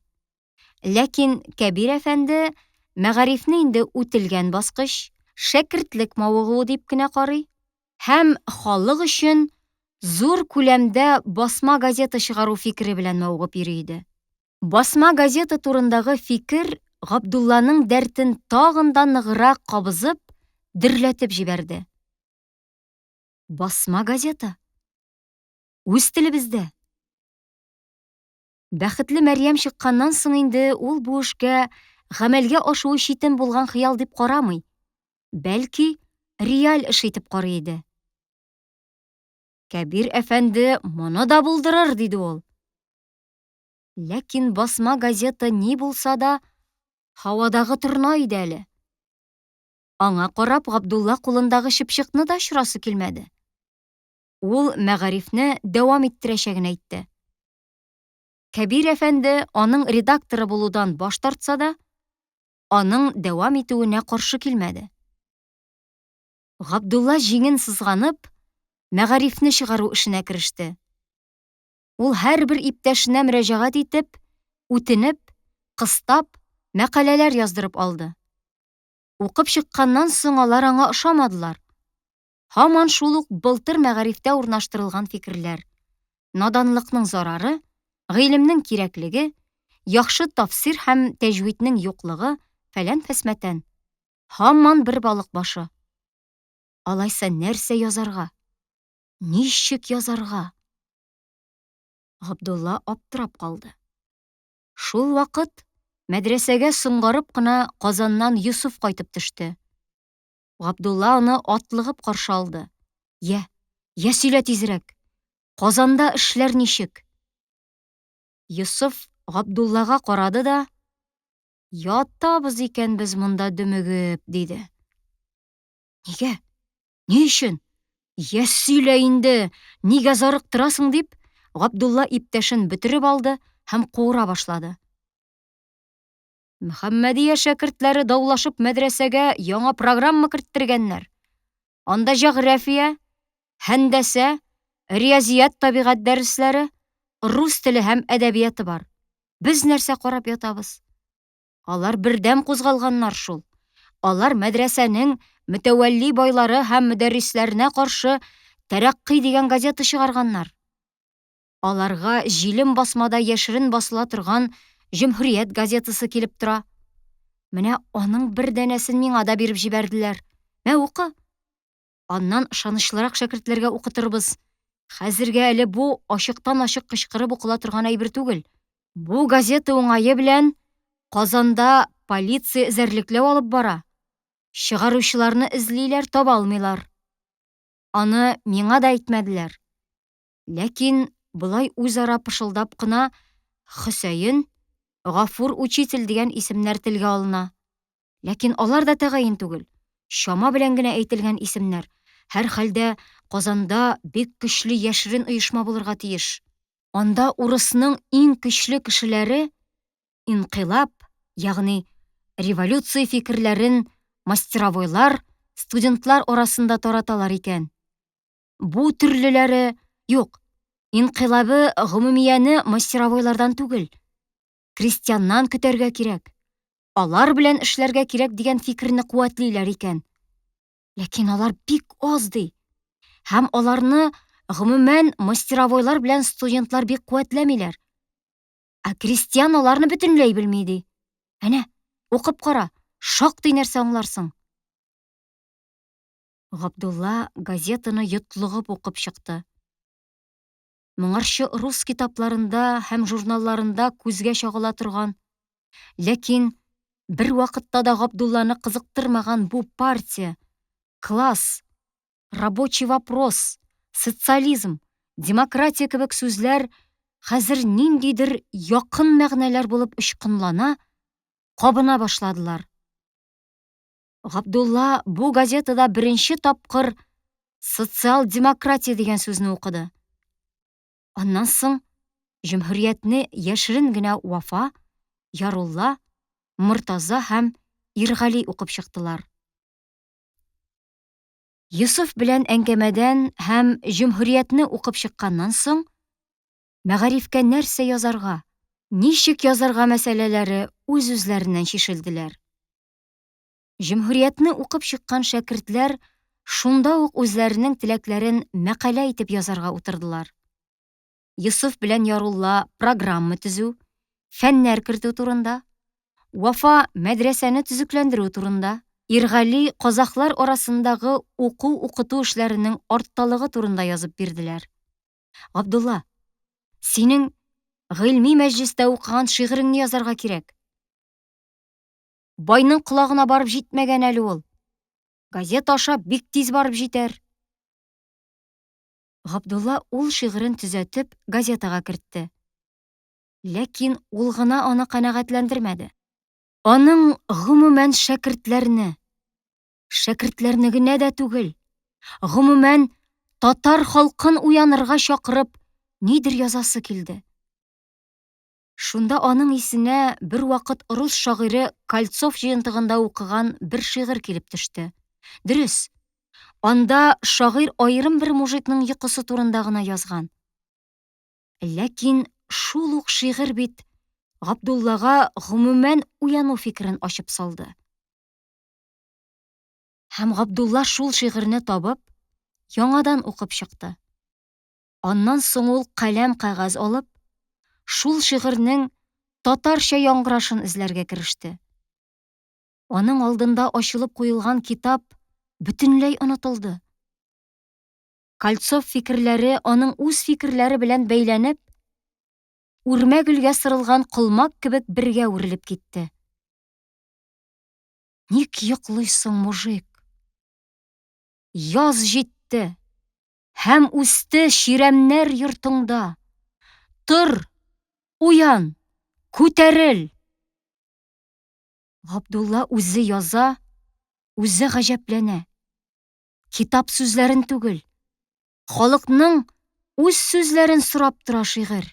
Ләкин Кәбир әфәнде мәгарифне инде үтелгән баскыч, шәкертлек мавыгуы дип кенә карый һәм халык өчен зур күләмдә басма газета чыгару фикере белән мавыгып йөри иде. Басма газета турындагы фикер Габдулланың дәртен тагын да ныграк кабызып, дөрләтеп җибәрде. Басма газета? Үз телебездә? Бәхетле Мәрьям чыкканнан соң инде ул бу эшкә гамәлгә ашуы читен булган хыял дип карамый, бәлки, реаль эш итеп карый иде. Кәбир әфәнде моны да булдырыр, диде ул. Ләкин басма газета ни булса да һавадагы торна иде әле. Аңа карап Габдулла кулындагы чыпчыкны да очрасы килмәде. Ул мәгарифне дәвам иттерәчәген әйтте. Кәбир әфәнде аның редакторы булудан баш тартса да, аның дәвам итүенә каршы килмәде. Габдулла җиңен сызганып, мәгарифне чыгару эшенә кереште. Ул һәрбер иптәшенә мөрәҗәгать итеп, үтенеп, кыстап, мәкаләләр яздырып алды. Укып чыкканнан соң алар аңа ошамадылар. Һаман шул ук былтыр мәгарифтә урнаштырылган фикерләр. Наданлыкның зарары, гыйлемнең кирәклеге, яхшы тафсир һәм тәҗвиднең юклыгы, фәлән-фәсмәтән. Һаман бер балык башы. Алайса нәрсә язарга? Ничек язарга? Габдулла аптырап калды. Шул вакыт мәдрәсәгә соңгарып кына Казаннан Юсуф кайтып төште. Габдулла аны атлыгып каршы алды. Я, сөйлә тизрәк. Казанда эшләр ничек? Юсуф Габдуллага карады да, ятабыз икән без монда дөмегеп, диде. Нигә? Ни өчен? Я, сөйлә инде, нигә зарыктырасың, дип, Габдулла иптәшен бетереп алды һәм куыра башлады. Мөхәммәдия шәкертләре даулашып мәдрәсәгә яңа программа керттергәннәр. Анда җәгърафия, һәндәсә, риязият, табигать дәресләре, рус теле һәм әдәбияты бар. Без нәрсә карап ятабыз? Алар бердәм кузгалганнар шул. Алар мәдрәсәнең мөтәвәлли байлары һәм мөдәррисләренә каршы Тәрәккый дигән газета чыгарганнар. Аларга җилем басмада яшерен басыла торган Җөмһүрият газетасы килеп тора. Менә аның бер дәнәсен миңа да биреп җибәрделәр. Мә укы. Аннан ышанычлырак шәкертләргә укытырбыз. Хәзергә әле бу ачыктан-ачык кычкырып укыла торган әйбер түгел. Бу газета уңае белән Казанда полиция эзәрлекләү алып бара. Чыгаручыларны эзлиләр, таба алмыйлар. Аны миңа да әйтмәделәр. Ләкин булай үзара пышылдап кына Хөсәен, Гафур учитель дигән исемнәр телгә алына. Ләкин алар да тәгаен түгел. Чама белән генә әйтелгән исемнәр. Һәр хәлдә Казанда бик көчле яшерен оешма булырга тиеш. Анда урысның иң көчле кешеләре инкыйлаб, ягъни революция фикерләрен мастеровойлар, студентлар арасында тараталар икән. Бу төрлеләре юк. Инкыйлабы гомумияне мастеровойлардан түгел, крестьяннан көтәргә кирәк. Алар белән эшләргә кирәк дигән фикерне куәтлиләр икән. Ләкин алар бик аз ди. Һәм аларны гомумән мастеровойлар белән студентлар бик куәтләмиләр. Ә крестьян аларны бөтенләй белми ди. Әнә, укып кара, шактый нәрсә аңларсың. Габдулла газетаны йотлыгып укып чыкты. Моңарчы рус китапларында һәм журналларында күзгә чагыла торган, ләкин бер вакытта да Габдулланы кызыктырмаган бу партия, класс, рабочий вопрос, социализм, демократия кебек сүзләр хәзер ниндидер якын мәгънәләр булып ычкынлана, кабына башладылар. Габдулла бу газетада беренче тапкыр социал-демократия дигән сүзне укыды. Аннан соң Җөмһүриятне яшерен генә Вафа, Ярулла, Мортаза һәм Иргали укып чыктылар. Юсуф белән әңгәмәдән һәм Җөмһүриятне укып чыкканнан соң, мәгарифкә нәрсә язарга, ничек язарга мәсьәләләре үз-үзләреннән чишелделәр. Җөмһүриятне укып чыккан шәкертләр шунда ук үзләренең теләкләрен мәкалә итеп язарга утырдылар. Юсуф белән Ярулла программа төзү, фәннәр кертү турында, Вафа мәдрәсәне төзекләндерү турында, Иргали казаклар арасындагы уку-укыту эшләренең артталыгы турында язып бирделәр. Габдулла, синең гыйльми мәҗлестә укыган шигыреңне язарга кирәк. Байның колагына барып җитмәгән әле ул. Газета аша бик тиз барып җитәр. Габдулла ул шигырен төзәтеп газетага кертте. Ләкин ул гына аны канәгатьләндермәде. Аның гомумән шәкертләрне генә дә түгел, гомумән татар халкын уянырга чакырып нидер язасы килде. Шунда аның исенә бер вакыт рус шагыйре Кольцов җыентыгында укыган бер шигырь килеп төште. Дөрес, анда шагыйрь аерым бер мужикның йокысы турында гына язган. Ләкин шул ук шигырь бит Габдуллага гомумән уяну фикерен ачып салды. Һәм Габдулла шул шигырьне табып, яңадан укып чыкты. Аннан соң ул каләм кәгазь алып, шул шигырьнең татарча яңгырашын эзләргә кереште. Аның алдында ачылып куелган китап бөтенләй онытылды. Кольцов фикерләре аның үз фикерләре белән бәйләнеп, үрмә гөлгә сырылган колмак кебек бергә үрелеп китте. Ник йоклыйсың, мужик? Яз җитте һәм үсте ширәмнәр йортыңда. Тор, уян, күтәрел. Габдулла үзе яза, үзе гаҗәпләнә. Китап сүзләрен түгел, халыкның үз сүзләрен сорап тора шигырь.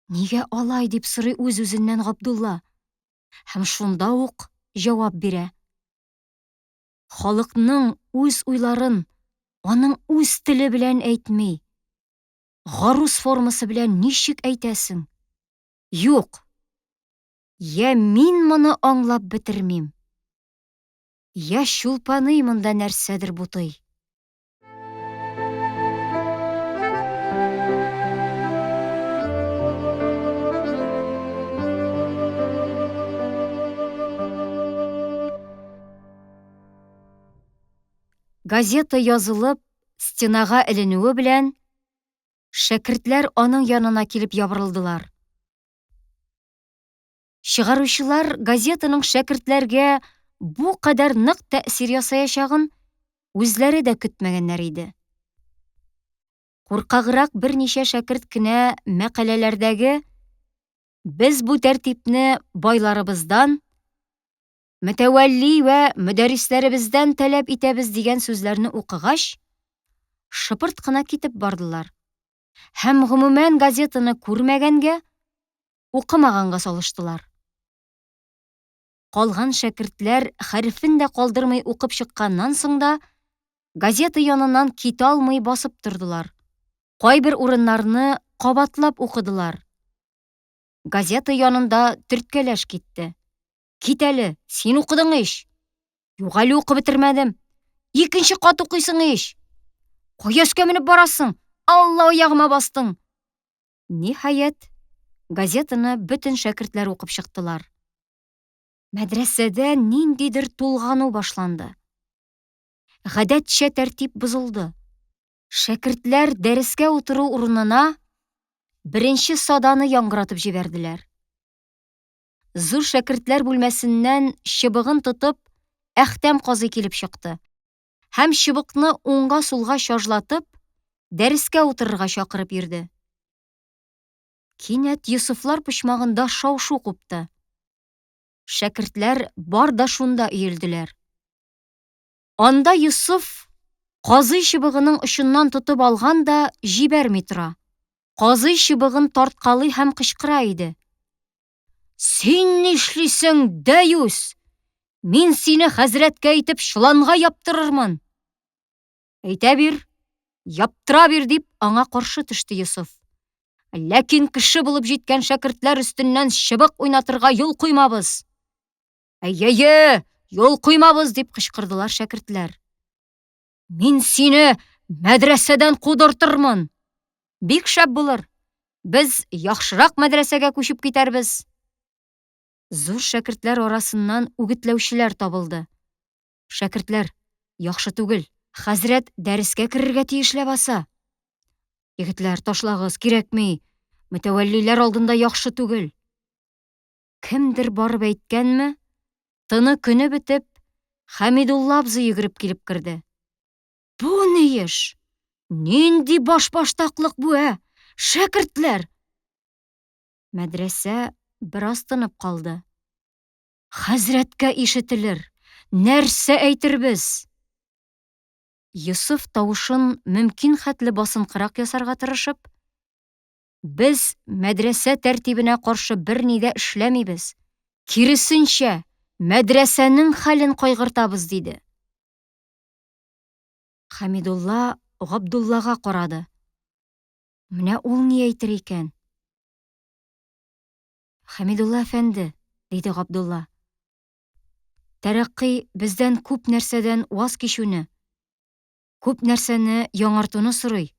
Нигә алай дип сорый үз-үзеннән Габдулла. Һәм шунда ук җавап бирә. Халыкның үз уйларын аның үз теле белән әйтми, гарус формасы белән ничек әйтәсең? Юк. Я мин моны аңлап бетермим. Я чулпаный монда нәрсәдер бутый. Газета язылып, стенага эленүе белән, шәкертләр аның янына килеп ябырылдылар. Чыгаручылар газетаның шәкертләргә бу кадәр нык тәэсир ясаячагын үзләре дә көтмәгәннәр иде. Куркаграк берничә шәкерт кенә мәкаләләрдәге «Без бу тәртипне байларыбыздан, мөтәвәлли вә мөдәррисләребездән таләп итәбез» дигән сүзләрне укыгач, шыпырт кына китеп бардылар. Һәм гомумән газетаны күрмәгәнгә, укымаганга салыштылар. Калган шәкертләр хәрефен дә калдырмый укып чыкканнан соң да, газета яныннан китә алмый басып тордылар. Кайбер урыннарны кабатлап укыдылар. Газета янында төрткәләш китте. Кит әле, син укыдың ич. Юк әле укып бетермәдем. Икенче кат укыйсың ич. Кая өскә менеп барасың? Алла аягыма бастың. Ниһаять, газетаны бөтен шәкертләр укып чыктылар. Мәдрәсәдә ниндидер тулгану башланды. Гадәтчә тәртип бозылды. Шәкертләр дәрескә утыру урынына беренче саданы яңгыратып җибәрделәр. Зур шәкертләр бүлмәсеннән чыбыгын тотып, Әхтәм казый килеп чыкты. Һәм чыбыкны уңга-сулга чажлатып, дәрескә утырырга чакырып йөрде. Кинәт Йосыфлар почмагында шау-шу купты. Шәкертләр бар да шунда өелделәр. Анда Йосыф казый чыбыгының очыннан тотып алган да җибәрми тора. Казый чыбыгын тарткалый һәм кычкыра иде. Син нишлисең, дәюс? Мин сине хәзрәткә итеп чоланга яптырырмын. Әйтә бир, яптыра бир дип аңа каршы төште Йосыф. Ләкин кеше булып җиткән шәкертләр өстеннән чыбык уйнатырга юл куймабыз. Әйе, юл куймабыз дип кычкырдылар шәкертләр. Мин сине мәдрәсәдән кудыртырмын. Бик шәп булыр. Без яхшырак мәдрәсәгә күчеп китәрбез. Зур шәкертләр арасыннан үгетләүчеләр табылды. Шәкертләр, яхшы түгел. Хәзрәт дәрескә керергә тиешләп аса. Егетләр, ташлагыз, кирәкми. Мөтәвәллиләр алдында яхшы түгел. Кемдер барып әйткәнме? Тыны көне бетеп, Хәмидулла абзый йөгереп килеп керде. Бу ни эш? Нинди башбаштаклык бу, шәкертләр? Мәдрәсә бераз тынып калды. Хәзрәткә ишетелер. Нәрсә әйтербез? Йосыф тавышын мөмкин хәтле басынкырак ясарга тырышып, без мәдрәсә тәртибенә каршы берни дә эшләмибез. Киресенчә, мәдрәсәнең хәлен кайгыртабыз диде. Хәмидулла Габдуллага карады. Менә ул ни әйтер икән? Хәмидулла әфәнде, диде Габдулла. Тәрәккый бездән күп нәрсәдән ваз кичүне, күп нәрсәне яңартуны сорый.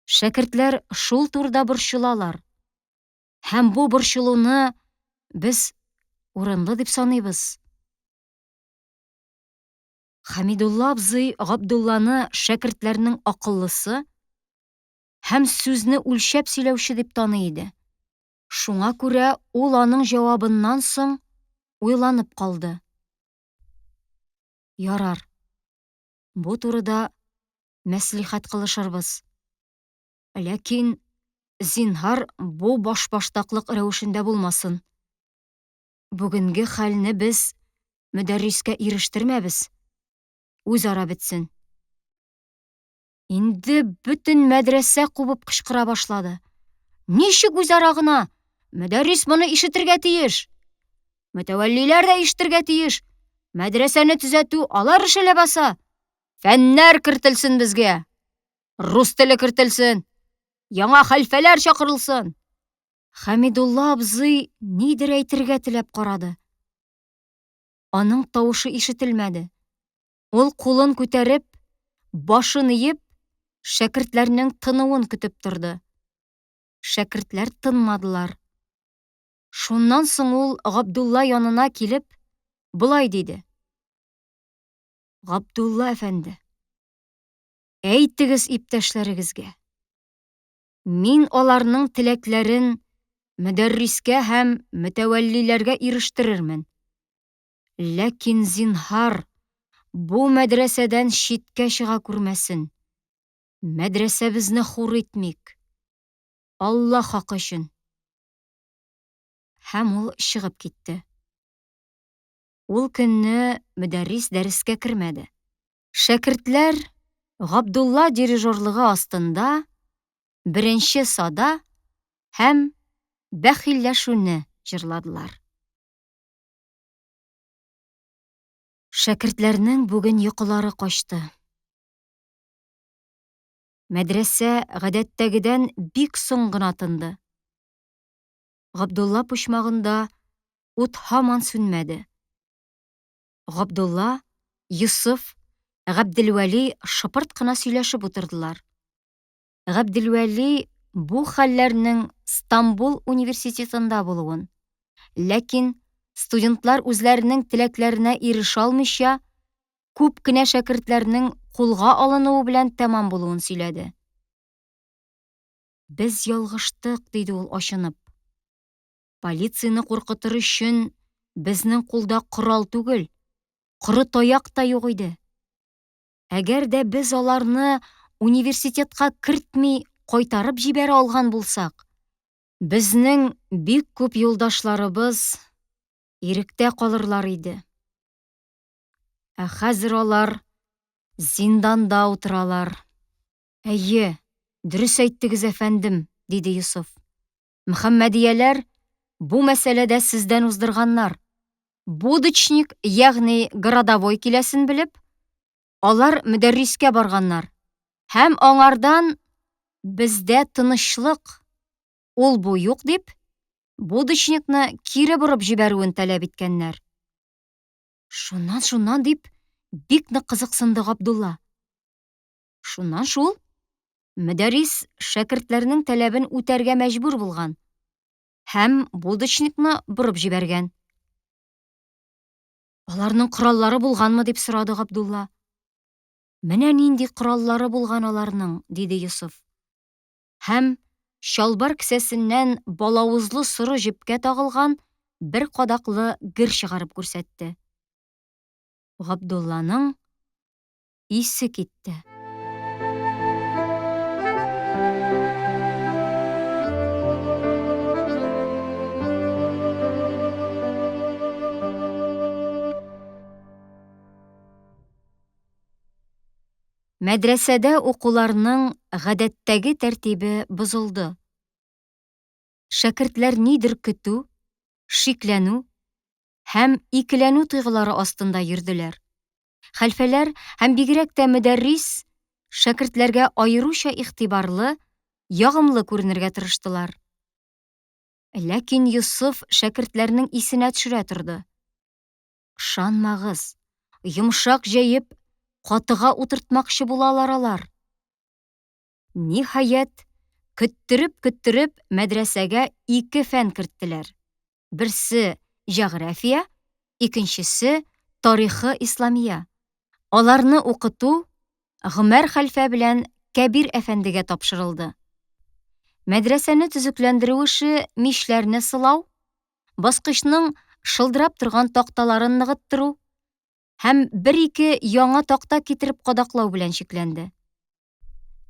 Шәкертләр шул турда борчылалар. Һәм бу борчылуны без урынлы дип саныйбыз. Хәмидулла абзый Габдулланы шәкертләрнең акыллысы һәм сүзне үлчәп сөйләүче дип таный иде. Шуңа күрә ул аның җавабыннан соң уйланып калды. Ярар, бу турыда мәслихәт кылышырбыз. Ләкин зинһар бу башбаштаклык рәвешендә булмасын. Бүгенге хәлне без мөдәррискә ирештермәбез. Үзара бетсен. Инде бөтен мәдрәсә кубып кычкыра башлады. Ничек үзара гына? Мөдәррис моны ишетергә тиеш. Мөтәвәллиләр дә ишетергә тиеш. Мәдрәсәне төзәтү алар эше ләбаса. Фәннәр кертелсен безгә. Рус теле кертелсен. Яңа хәлфәләр чакырылсын. Хәмидулла абзый нидер әйтергә теләп карады. Аның тавышы ишетелмәде. Ул кулын күтәреп, башын иеп, шәкертләрнең тынуын көтеп торды. Шәкертләр тынмадылар. Шуннан соң ул Габдулла янына килеп, булай диде. Габдулла әфәнде, әйтегез иптәшләрегезгә. Мин аларның теләкләрен мөдәррискә һәм мөтәвәллиләргә ирештерермен. Ләкин зинһар, бу мәдрәсәдән читкә чыга күрмәсен. Мәдрәсәбезне хур итмик. Аллаһ хакы өчен. Һәм ул чыгып китте. Ул көнне мөдәррис дәрескә кермәде. Шәкертләр Габдулла дирижерлыгы астында беренче сада һәм бәхилләшүне җырладылар. Шәкертләрнең бүген йокылары качты. Мәдрәсә гадәттәгедән бик соң гына тынды. Габдулла почмагында ут һаман сүнмәде. Габдулла, Йосыф, Габделвәли шыпырт кына сөйләшеп утырдылар. Габделвәли бу хәлләрнең Стамбул университетында булуын, ләкин студентлар үзләренең теләкләренә ирешә алмыйча, күп кенә шәкертләрнең кулга алынуы белән тәмам булуын сөйләде. Без ялгыштык, диде ул ачынып. Полицияны куркытыр өчен безнең кулда корал түгел, коры таяк та юк иде. Әгәр дә без аларны университетка кертми кайтарып җибәрә алган булсак, безнең бик күп юлдашларыбыз иректә калырлар иде. Ә хәзер алар зинданда утыралар. Әйе, дөрес әйттегез, әфәндем, диде Йосыф. Мөхәммәдияләр бу мәсьәләдә сездән уздырганнар. Будочник, ягъни городовой киләсен белеп, алар мөдәррискә барганнар. Һәм аңардан бездә тынычлык, ул бу юк дип, будочникны кире борып җибәрүен таләп иткәннәр. Шуннан дип, бик нык кызыксынды Габдулла. Шуннан шул, мөдәррис шәкертләрнең таләбен үтәргә мәҗбүр булган һәм будочникны борып җибәргән. Аларның кораллары булганмы дип сорады Габдулла. Менә нинди кораллары булган аларның, диде Йосыф. Һәм чалбар кесәсеннән балавызлы соры җепкә тагылган бер кадаклы гер чыгарып күрсәтте. Габдулланың исе китте. Мәдрәсәдә укуларның гадәттәге тәртибе бозылды. Шәкертләр нидер көтү, шикләнү һәм икеләнү тойгылары астында йөрделәр. Хәлфәләр һәм бигрәк тә мөдәррис шәкертләргә аеруча игътибарлы, ягымлы күренергә тырыштылар. Ләкин Йосыф шәкертләрнең исенә төшерә торды. Ышанмагыз, йомшак җәеп, катыга утыртмакчы булалар алар. Ниһаять, көттереп мәдрәсәгә 2 фән керттеләр. Берсе җәгърафия, икенчесе тарихы исламия. Аларны укыту Гомәр хәлфә белән Кәбир әфәндегә тапшырылды. Мәдрәсәне төзекләндерү эше мишләрне сылау, баскычның шылдырап торган такталарын ныгыттыру һәм бер-ике яңа такта китереп кадаклау белән шикләнде.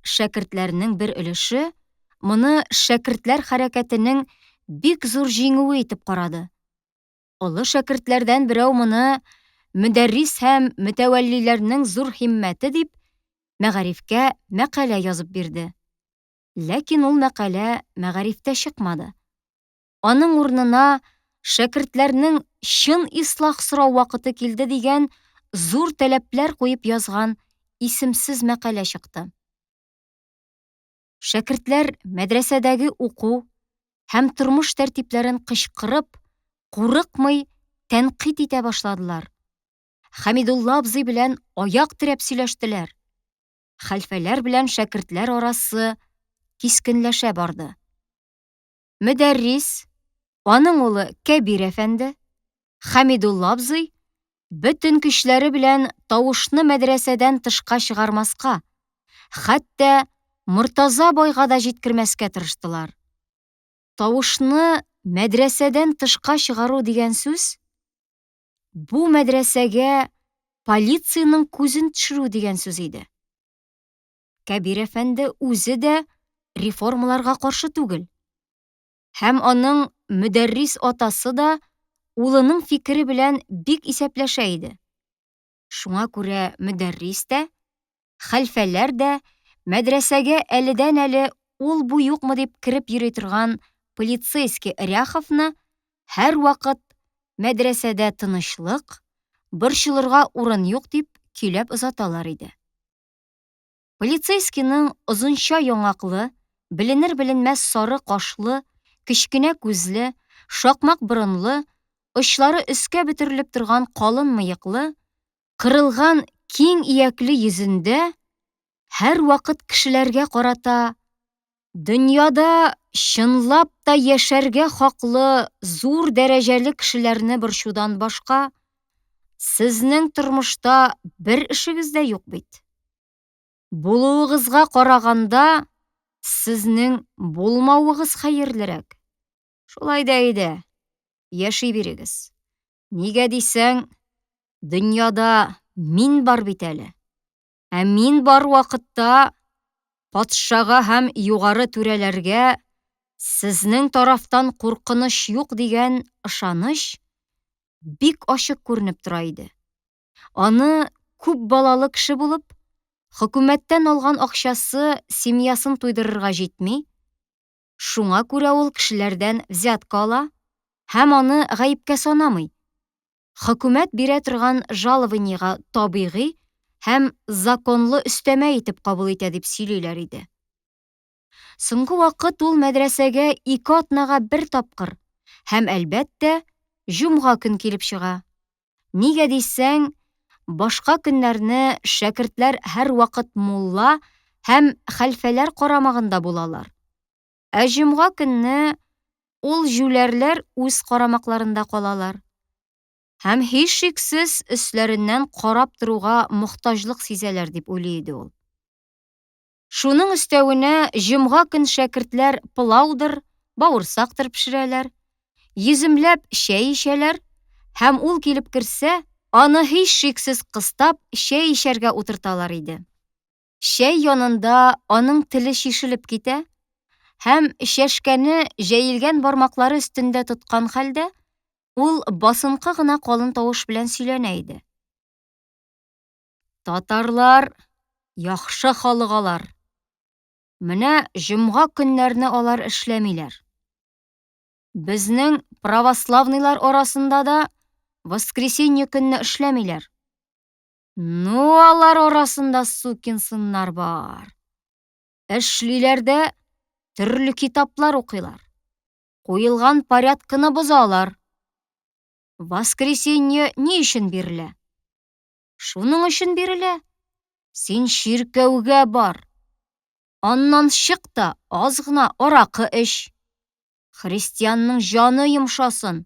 Шәкертләрнең бер өлеше моны шәкертләр хәрәкәтенең бик зур җиңүе итеп карады. Олы шәкертләрдән берәү моны мөдәррис һәм мөтәвәллиләрнең зур һиммәте дип мәгарифкә мәкалә язып бирде. Ләкин ул мәкалә мәгарифтә чыкмады. Аның урынына шәкертләрнең чын ислах сорау вакыты килде дигән зур таләпләр куеп язган исемсез мәкалә чыкты. Шәкертләр мәдрәсәдәге уку һәм тормыш тәртипләрен кычкырып, курыкмый тәнкыйть итә башладылар. Хәмидулла абзый белән аяк терәп сөйләштеләр. Хәлфәләр белән шәкертләр арасы кискенләшә барды. Мөдәррис, аның улы Кәбир әфәнде, Хәмидулла абзый бөтен көчләре белән тавышны мәдрәсәдән тышка чыгармаска, хәтта Мортаза байга да җиткермәскә тырыштылар. Тавышны мәдрәсәдән тышка чыгару дигән сүз бу мәдрәсәгә полицияның күзен төшерү дигән сүз иде. Кәбир әфәнде үзе дә реформаларга каршы түгел. Һәм аның мөдәррис атасы да улының фикере белән бик исәпләшә иде. Шуңа күрә мөдәррис тә, хәлфәләр дә мәдрәсәгә әледән-әле ул бу юкмы дип кирип йөри торган полицейский Ряховны һәр вакыт мәдрәсәдә тынычлык, борчылырга урын юк дип көйләп озаталар иде. Полицейскийның озынча яңаклы, беленер-беленмәс сары кашлы, кечкенә күзле, шакмак борынлы, очлары өскә бөтерелеп торган калын мыеклы, кырылган киң иякле йөзендә һәр вакыт кешеләргә карата дөньяда чынлап та яшәргә хаклы зур дәрәҗәле кешеләрне борчудан башка сезнең тормышта бер эшегез дә юк бит. Булуыгызга караганда сезнең булмавыгыз хәерлерәк. Шулай да әйдә, яши бирегез. Нигә дисәң, дөньяда мин бар бит әле. Ә мин бар вакытта патшага һәм югары түрәләргә сезнең тарафтан куркыныч юк дигән ышаныч бик ачык күренеп тора иде. Аны күп балалы кеше булып, хөкүмәттән алган акчасы семьясын туйдырырга җитми, шуңа күрә ул кешеләрдән взятка ала һәм аны гаепкә санамый. Хөкүмәт бирә торган жалованиегә табигый һәм законлы өстәмә итеп кабул итә дип сөйлиләр иде. Соңгы вакыт ул мәдрәсәгә 2 атнага бер тапкыр һәм әлбәттә җомга көн килеп чыга. Нигә дисәң, башка көннәрне шәкертләр һәр вакыт мулла һәм хәлфәләр карамагында булалар. Ә җомга көнне ул җүләрләр үз карамакларында калалар. Һәм һич шиксез өсләреннән карап торуга мохтаҗлык сизәләр дип уйлый иде ул. Шуның өстәвенә җомга көн шәкертләр пылаудыр, бавырсактыр пешерәләр, йөземләп чәй ишәләр һәм ул килеп керсә, аны һич шиксез кыстап чәй ишәргә утырталар иде. Чәй янында аның теле шишелеп китә һәм чәшкәне җәелгән бармаклары өстендә тоткан хәлдә ул басынкы гына калын тавыш белән сөйләнә иде. Татарлар яхшы халыгалар. Менә җомга көннәрне алар эшләмиләр. Безнең православныйлар арасында да воскресенье көнне эшләмиләр. Ну, алар арасында сукинсыннар бар. Эшлиләр дә төрле китаплар укыйлар. Куелган порядканы бозалар. Воскресенье ни өчен бирелә? Шуның өчен бирелә. Син чиркәүгә бар. Аннан чык та аз гына аракы эч. Христианның җаны йомшасын.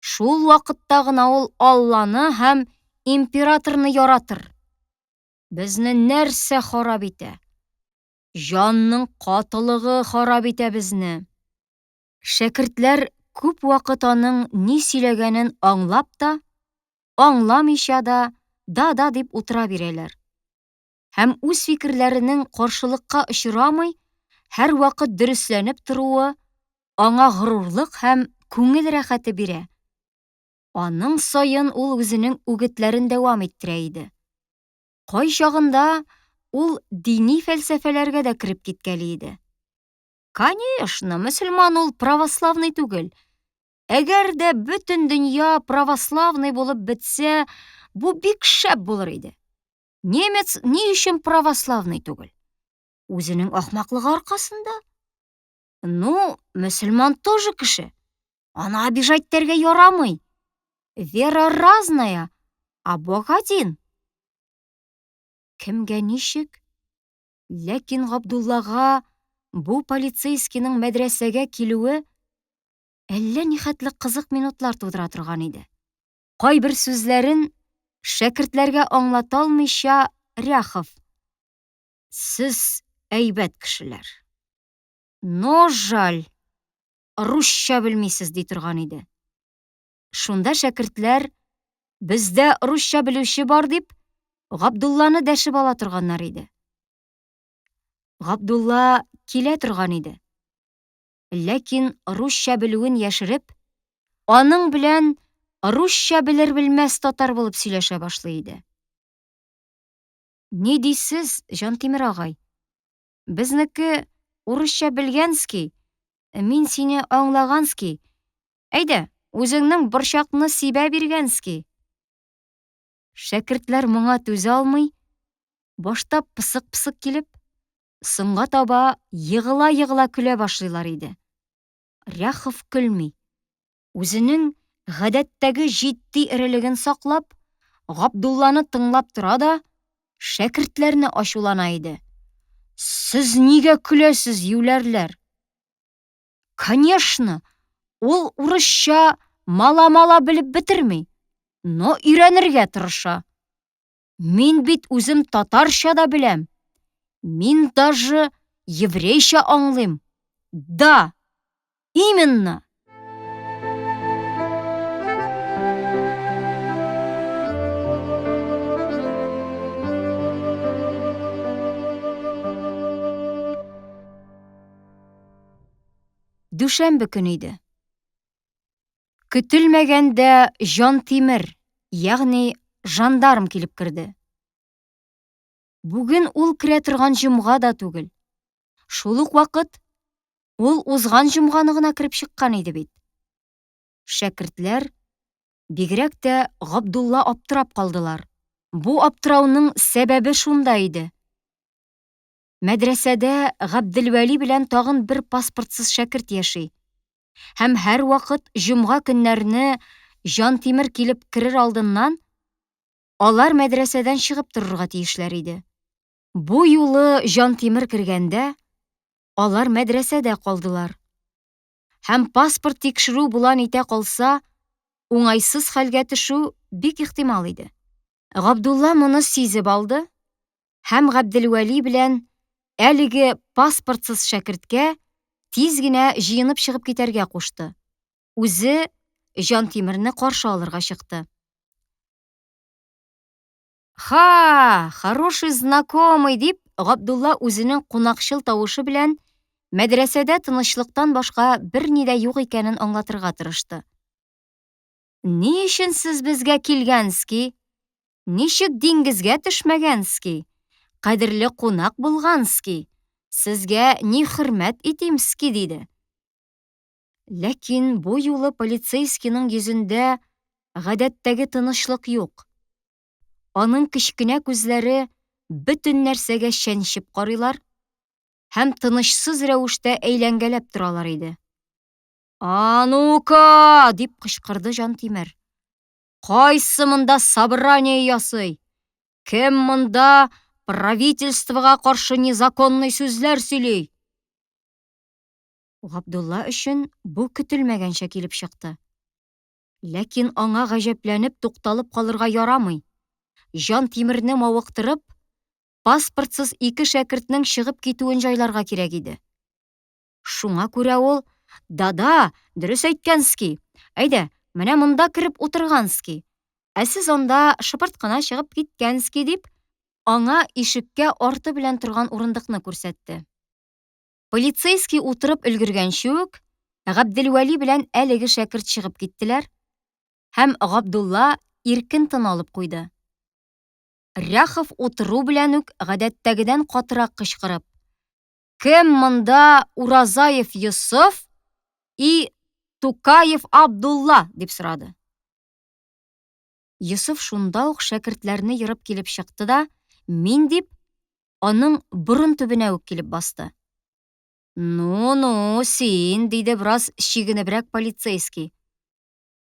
Шул вакытта гына ул Алланы һәм императорны яратыр. Безне нәрсә харап итә? Жанның катылыгы харап итә безне. Шәкертләр күп вакыт аның ни сөйләгәнен аңлап та, аңламыйча да дип утыра бирәләр. Һәм үз фикерләренең каршылыкка очрамый, һәрвакыт дөрестләнеп торуы аңа горурлык һәм күңел рәхәте бирә. Аның саен ул үзенең үгетләрен дәвам иттерә иде. Кай чагында ул дини фәлсәфәләргә дә кереп киткәли иде. Конечно, мөселман ул православный түгел. Әгәр дә бөтен дөнья православный булып бетсә, бу бик шәп булыр иде. Немец ни өчен православный түгел? Үзенең ахмаклыгы аркасында? Ну, мөселман тоже кеше. Аны обижать итәргә ярамый. Вера разная, а Бог один. Кемгә ничек? Ләкин Габдуллага бу полицейскийның мәдрәсәгә килүе әллә нихәтле кызык минутлар тудыра торган иде. Кайбер сүзләрен шәкертләргә аңлата алмыйча Ряхов: "Сез әйбәт кешеләр. Но жаль, русча белмисез" ди торган иде. Шунда шәкертләр, бездә русча белүче бар дип, Габдулланы дәшеп ала торганнар иде. Габдулла килә торган иде. Ләкин русча белүен яшереп, аның белән русча белер-белмәс татар булып сөйләшә башлый иде. Ни дисез, Җантимер агай? Безнеке урысча белгәнский, мин сине аңлаганский. Әйдә, үзеңнең борчакны сибә биргәнский. Шәкертләр моңа түзә алмый, башта пысык-пысык килеп, соңга таба йыгыла-йыгыла көлә башлыйлар иде. Ряхов көлми. Үзенең гадәттәге җитди эрелеген саклап, Габдулланы тыңлап тора да, шәкертләрне ачулана иде. Сез нигә көләсез, юләрләр? Конечно, ул урысча мала-мала белеп бетерми, но өйрәнергә тырыша. Мин бит үзем татарча да беләм. Мин даже еврейча аңлыйм. Да, именно. Дүшәмбе көне иде. Көтелмәгәндә Җантимер, ягъни жандарм килеп керде. Бүген ул керә торган җомга да түгел. Шул ук вакыт ул узган җомганы гына кереп чыккан иде бит. Шәкертләр, бигрәк тә Габдулла аптырап калдылар. Бу аптырауның сәбәбе шунда иде. Мәдрәсәдә Габделвәли белән тагын бер паспортсыз шәкерт яши. Һәм һәр вакыт җомга көннәрне Җантимер килеп керер алдыннан алар мәдрәсәдән чыгып торырга тиешләр иде. Бу юлы Җантимер кергәндә, алар мәдрәсәдә калдылар. Һәм паспорт тикшерү булан итә калса, уңайсыз хәлгә төшү бик ихтимал иде. Габдулла моны сизеп алды һәм Габделвәли белән әлеге паспортсыз шәкерткә тиз генә җыенып чыгып китәргә кушты. Үзе Җантимерне каршы алырга чыкты. Хороший знакомый дип, Габдулла үзенең кунакчыл тавышы белән мәдрәсәдә тынычлыктан башка берни дә юк икәнен аңлатырга тырышты. Ни өчен сез безгә килгәнский? Ничек диңгезгә төшмәгәнский? Кадерле кунак булганский? Сезгә ни хөрмәт итимский диде. Ләкин бу юлы полицейскийның йөзендә гадәттәге тынычлык юк. Аның кечкенә күзләре бөтен нәрсәгә чәнчеп карыйлар һәм тынычсыз рәвештә әйләнгәләп торалар иде. «А-ну-ка!» дип кычкырды Җантимер. «Кайсы монда собрание ясый? Кем монда правительствога каршы незаконный сүзләр сөйли?» Габдулла өчен бу көтелмәгәнчә килеп чыкты. Ләкин аңа гаҗәпләнеп тукталып калырга ярамый. Җантимерне мавыктырып, Паспортсыз ике шәкертнең чыгып китүен җайларга кирәк иде. Шуңа күрә ул: "Дада, дөрес әйткәнски. Әйдә, менә монда кереп утыргански. Ә сез анда шыпырт кына чыгып киткәнски", дип, аңа ишеккә арты белән торган урындыкны күрсәтте. Полицейский утырып өлгергәнче үк, Габделвәли белән әлеге шәкерт чыгып киттеләр, һәм Габдулла иркен тын алып куйды. Ряхов утыру белән үк гадәттәгедән катырак кычкырып: "Кем монда Уразаев Йосыф и Тукаев Абдулла?" дип сорады. Йосыф шунда ук шәкертләрне йырып килеп чыкты да, "Мин" дип, аның борын төбенә үк килеп басты. "Ну, син", диде бераз чигенебрәк полицейский,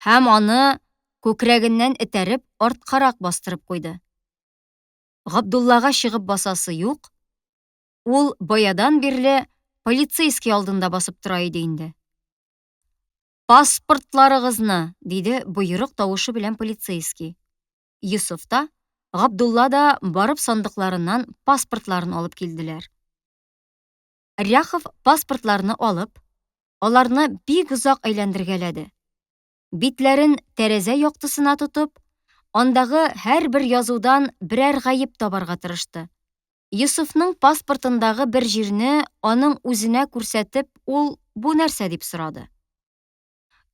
һәм аны күкрәгеннән этәреп арткарак бастырып куйды. Габдуллага чыгып басасы юк, ул баядан бирле полицейский алдында басып тора иде инде. "Паспортларыгызны", диде боерык тавышы белән полицейский. Йосыф та, Габдулла да барып сандыкларыннан паспортларын алып килделәр. Ряхов паспортларны алып, аларны бик озак әйләндергәләде. Битләрен тәрәзә яктысына тотып, андагы һәрбер язудан берәр гаеп табарга тырышты. Йосыфның паспортындагы бер җирне аның үзенә күрсәтеп, ул бу нәрсә дип сорады.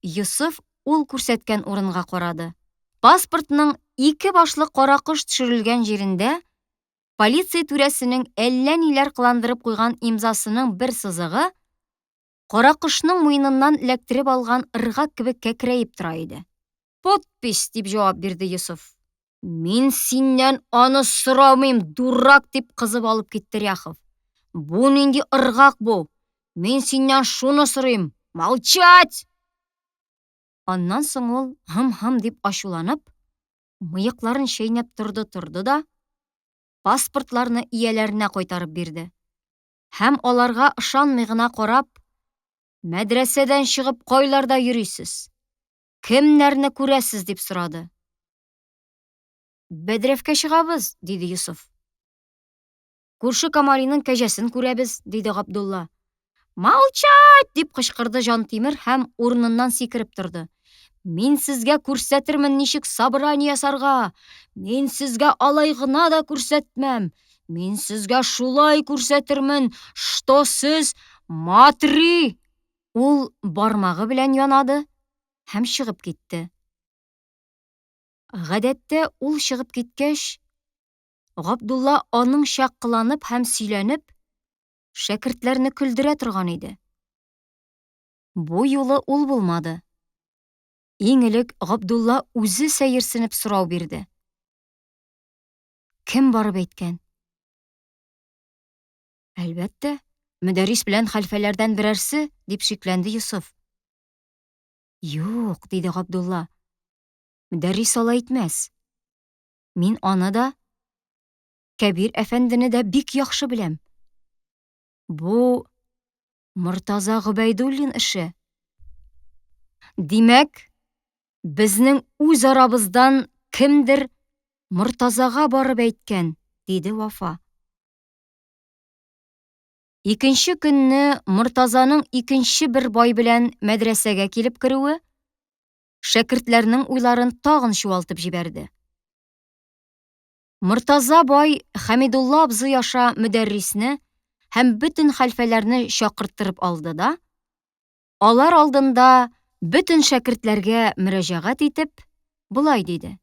Йосыф ул күрсәткән урынга карады. Паспортның ике башлы каракош төшерелгән җирендә полиция түрәсенең әллә ниләр кыландырып куйган имзасының бер сызыгы каракошның муеныннан эләктереп алган ыргак кебек кәкрәеп тора иде. "Подпись", дип җавап бирде Йосыф. "Мин синнән аны сорамыйм, дурак", дип кызып алып китте Ряхов. "Бу нинди ыргак бу? Мин синнән шуны сорыйм. Молчать!" Аннан соң ул һым-һым дип ачуланып, мыекларын чәйнәп торды да, паспортларны ияләренә кайтарып бирде. Һәм аларга ышанмый гына карап: "Мәдрәсәдән чыгып кайларда йөрисез? Кемнәрне күрәсез?" дип сорады. "Бәдрәфкә чыгабыз", диде Йосыф. "Күрше Камалиның кәҗәсен күрәбез", диде Габдулла. "Молчать!" дип кычкырды Җантимер һәм урыныннан сикереп торды. "Мин сезгә күрсәтермен ничек собрание ясарга. Мин сезгә алай гына да күрсәтмәм. Мин сезгә шулай күрсәтермен, что сез матри!" Ул бармагы белән янады һәм чыгып китте. Гадәттә, ул чыгып киткәч, Габдулла аның чаккыланып һәм сөйләнеп, шәкертләрне көлдерә торган иде. Бу юлы ул булмады. Иң элек Габдулла үзе сәерсенеп сорау бирде. "Кем барып әйткән?" "Әлбәттә, мөдәррис белән хәлфәләрдән берәрсе", дип шикләнде Йосыф. "Юк", диде Габдулла. "Мөдәррис алай әйтмәс. Мин аны да, Кәбир әфәндене дә бик яхшы беләм. Бу Мортаза Гобәйдуллин эше. Димәк, безнең үз арабыздан кемдер Мортазага барып әйткән", диде Вафа. Икенче көнне Мортазаның икенче бер бай белән мәдрәсәгә килеп керүе шәкертләрнең уйларын тагын чуалтып җибәрде. Мортаза бай Хәмидулла абзый аша мөдәррисне һәм бөтен хәлфәләрне чакырттырып алды да, алар алдында бөтен шәкертләргә мөрәҗәгать итеп, булай диде: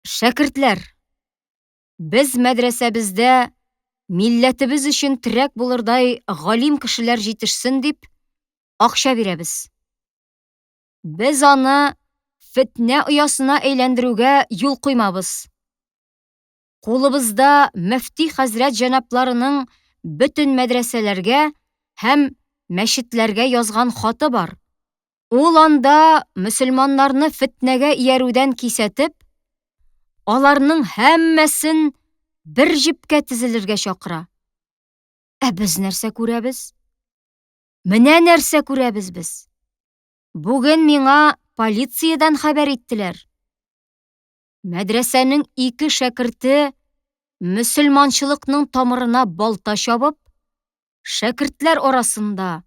"Шәкертләр, без мәдрәсәбездә милләтебез өчен терәк булырдай галим кешеләр җитешсен дип акча бирәбез. Без аны фетнә оясына әйләндерүгә юл куймабыз. Кулыбызда мөфти хәзрәт җәнапларының бөтен мәдрәсәләргә һәм мәчетләргә язган хаты бар. Ул анда мөселманнарны фетнәгә иярүдән кисәтеп, аларның һәммәсен бер җепкә тезелергә чакыра. Ә без нәрсә күрәбез? Менә нәрсә күрәбез без. Бүген миңа полициядән хәбәр иттеләр. Мәдрәсәнең 2 шәкерте мөселманчылыкның тамырына балта чабып, шәкертләр арасында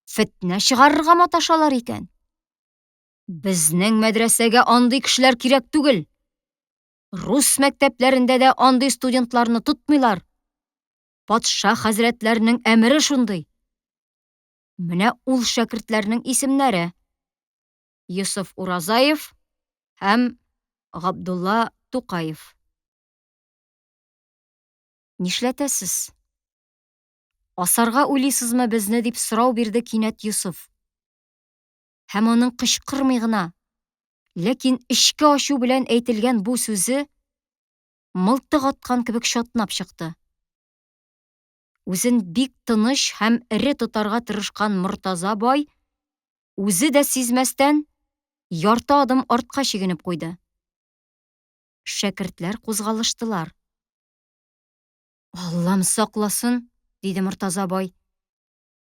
фетнә чыгарырга маташалар икән. Безнең мәдрәсәгә андый кешеләр кирәк түгел. Рус мәктәпләрендә дә андый студентларны тотмыйлар. Патша хәзрәтләренең әмере шундый. Менә ул шәкертләрнең исемнәре: Йосыф Уразаев һәм Габдулла Тукаев. Нишләтәсез? Асарга уйлыйсызмы безне, дип сорау бирде кинәт Йосыф. Һәм аның кычкырмый гына, ләкин эчке ачу белән әйтелгән бу сүзе мылтык аткан кебек шатнап чыкты. Үзен бик тыныч һәм эре тотарга тырышкан Мортаза бай үзе дә сизмәстән ярты адым артка чигенеп куйды. Шәкертләр кузгалыштылар. Аллам сакласын, диде Мортаза бай.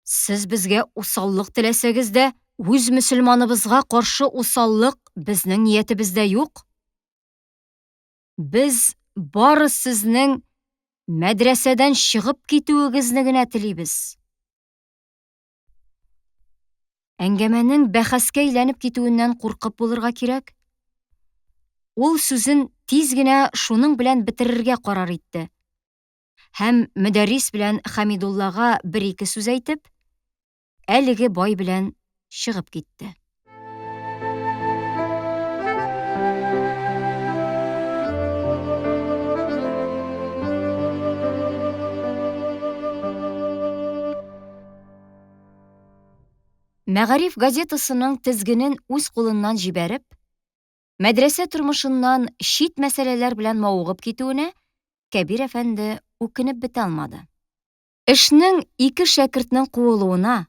Сез безгә усаллык теләсәгез дә, үз мөселманыбызга каршы усаллык безнең ниятебездә юк. Без бары сезнең мәдрәсәдән чыгып китүегезне генә телибез. Әңгәмәнең бәхәскә әйләнеп китүеннән куркып булырга кирәк. Ул сүзен тиз генә шуның белән бетерергә карар итте. Һәм мөдәррис белән Хәмидуллага бер-ике сүз әйтеп, әлеге бай белән чыгып китте. Мәгариф газетасының тезгенен үз кулыннан җибәреп, мәдрәсә тормышыннан чит мәсьәләләр белән мавыгып китүенә Кәбир әфәнде үкенеп бетә алмады. Эшнең ике шәкертнең куылуына,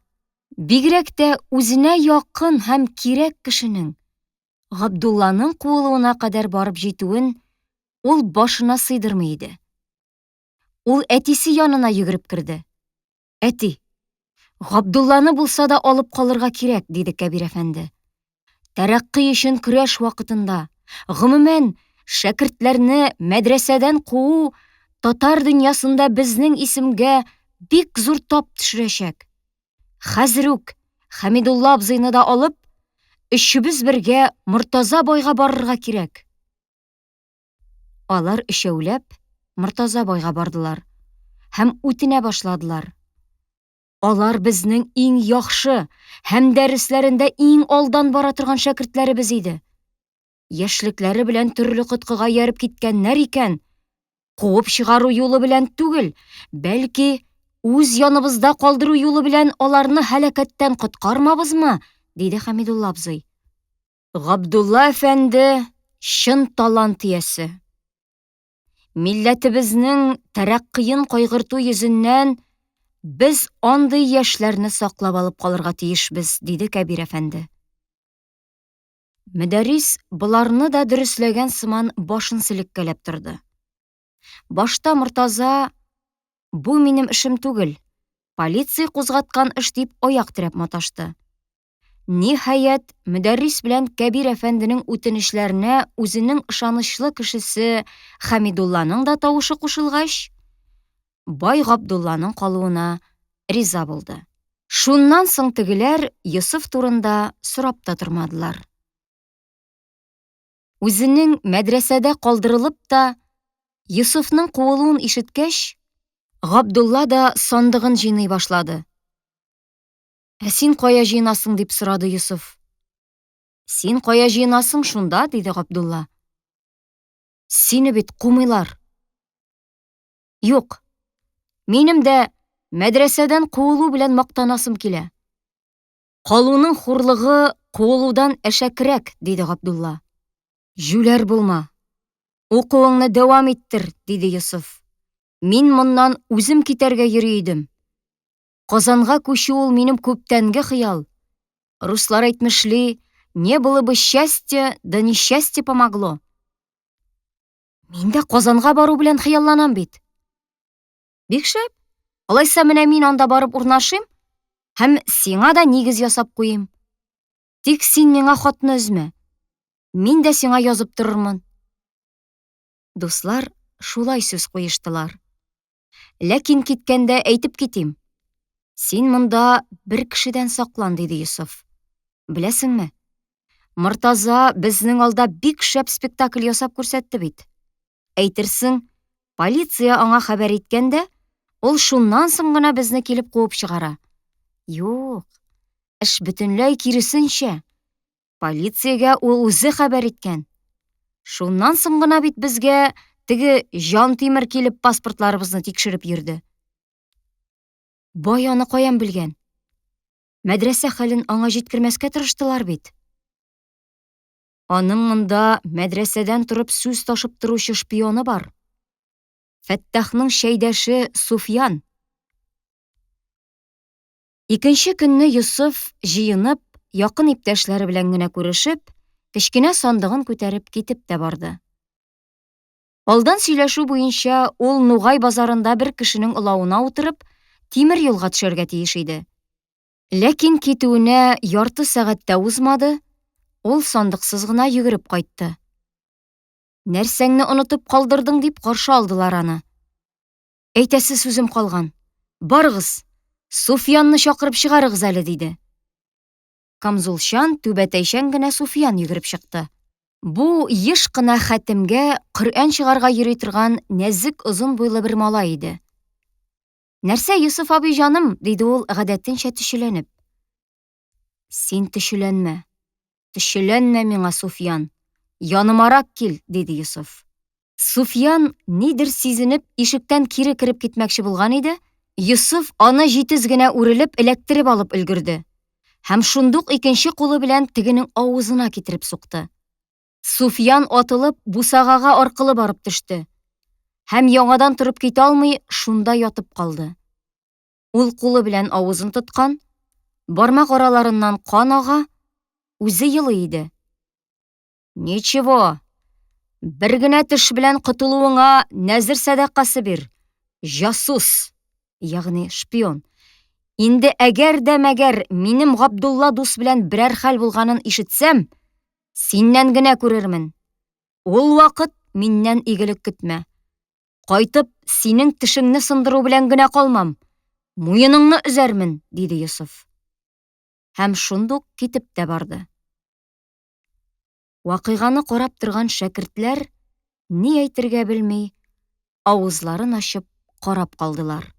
бигрәк тә үзенә якын һәм кирәк кешенең, Габдулланың куылуына кадәр барып җитүен ул башына сыйдырмый иде. Ул әтисе янына йөгереп керде. Әти, Габдулланы булса да алып калырга кирәк, диде Кәбир әфәнде. Тәрәккый өчен көрәш вакытында, гомумән, шәкертләрне мәдрәсәдән куу татар дөньясында безнең исемгә бик зур тап төшерәчәк. Хәзер үк Хәмидулла абзыйны да алып, өчебез бергә Мортаза байга барырга кирәк. Алар өчәүләп Мортаза байга бардылар һәм үтенә башладылар. Алар безнең иң яхшы һәм дәресләрендә иң алдан бара торган шәкертләребез иде. Яшьлекләре белән төрле коткыга ярып киткәннәр икән. Куып чыгару юлы белән түгел, бәлки үз яныбызда калдыру юлы белән аларны һәлакәттән коткармабызмы, диде Хәмидулла абзый. Габдулла әфәнде чын талант иясе. Милләтебезнең тәрәккыен кайгырту йөзеннән без андый яшьләрне саклап алып калырга тиешбез, диде Кәбир әфәнде. Мөдәррис буларны да дөресләгән сыман башын селеккәләп торды. Башта Мортаза, бу минем эшем түгел, полиция кузгаткан эш дип аяк терәп маташты. Ниһаять, мөдәррис белән Кәбир әфәнденең үтенечләренә үзенең ышанычлы кешесе Хәмидулланың да тавышы кушылгач, бай Габдулланың калуына риза булды. Шуннан соң тегеләр Йосыф турында сорап та тормадылар. Үзенең мәдрәсәдә калдырылып та Йосыфның куылуын ишеткәч, Габдулла да сандыгын җыйный башлады. Ә син кая җыйнасың, дип сорады Йосыф. Син кая җыйнасың шунда, диде Габдулла. Сине бит кумыйлар. Юк, минем дә мәдрәсәдән куылу белән мактанасым килә. Калуның хурлыгы куылудан әшәкрәк, диде Габдулла. Жүләр булма. Укуыңны дәвам иттер, диде Йосыф. Мин моннан үзем китәргә йөри идем. Казанга күчү ул минем күптәнге хыял. Руслар әйтмешли, не было бы счастья, да несчастье помогло. Мин дә Казанга бару белән хыялланам бит. Бик шәп. Алайса менә мин анда барып урнашыйм һәм сиңа да нигез ясап куйым. Тик син миңа хатны өзмә. Мин дә сиңа язып торырмын. Дуслар, шулай сүз куештылар. Ләкин киткәндә әйтеп китим. Син монда бер кешедән саклан, диде Йосыф. Беләсеңме? Мортаза безнең алда бик шәп спектакль ясап күрсәтте бит. Әйтерсең, полиция аңа хәбәр иткәндә, ул шуннан соң гына безне килеп куып чыгара. Юк, эш бөтенләй киресенчә. Полициягә ул үзе хәбәр иткән. Шуннан соң гына бит безгә теге Жан Тимер килеп паспортларыбызны тикшереп йөрде. Бай аны каян белгән? Мәдрәсә хәлен аңа җиткермәскә тырыштылар бит. Аның монда мәдрәсәдән торып сүз ташып торучы шпионы бар. Фәттахның шәйдәше Суфьян. Икенче көнне Йосыф җыенып, якын иптәшләре белән генә күрешеп, кечкенә сандыгын күтәреп китеп тә барды. Алдан сөйләшү буенча ул Нугай базарында бер кешенең олавына утырып, тимер юлга төшәргә тиеш иде. Ләкин китүенә ярты сәгатьтә узмады, ул сандыксыз гына йөгереп кайтты. Нәрсәңне онытып калдырдың дип каршы алдылар аны. Әйтәсе сүзем калган. Барыгыз, Суфьянны чакырып чыгарыгыз әле, диде. Камзулчан түбәтәйшән генә Суфьян йөгереп чыкты. Бу еш кына хәтемгә Коръән чыгарга йөри торган нәзек озын буйлы бер малай иде. Нәрсә, Йосыф абый җаным, диде ул гадәтенчә төшеләнеп. Син төшеләнмә. Төшеләнмә миңа, Суфьян. Янымарак кил, диде Йосыф. Суфьян нидер сизенеп ишектән кире кереп китмәкче булган иде. Йосыф аны җитез генә үрелеп эләктереп алып өлгерде. Һәм шундук икенче кулы белән тегенең авызына китереп сукты. Суфьян атылып бусагага аркылы барып төште. Һәм яңадан торып китә алмый, шунда ятып калды. Ул кулы белән авызын тоткан, бармак араларыннан кан ага, үзе йылы иде. Ничего, бер генә теш белән котылуыңа нәзер сәдакасы бир. Жасус, ягъни шпион. Инде әгәр дә мәгәр минем Габдулла дус белән берәр хәл булганын ишетсәм, синнән генә күрермен. Ул вакыт миннән игелек көтмә. Кайтып, синең тешеңне сындыру белән генә калмам. Муеныңны өзәрмен, диде Йосыф. Һәм шундук китеп тә барды. Вакыйганы карап торган шәкертләр, ни әйтергә белми, авызларын ачып карап калдылар.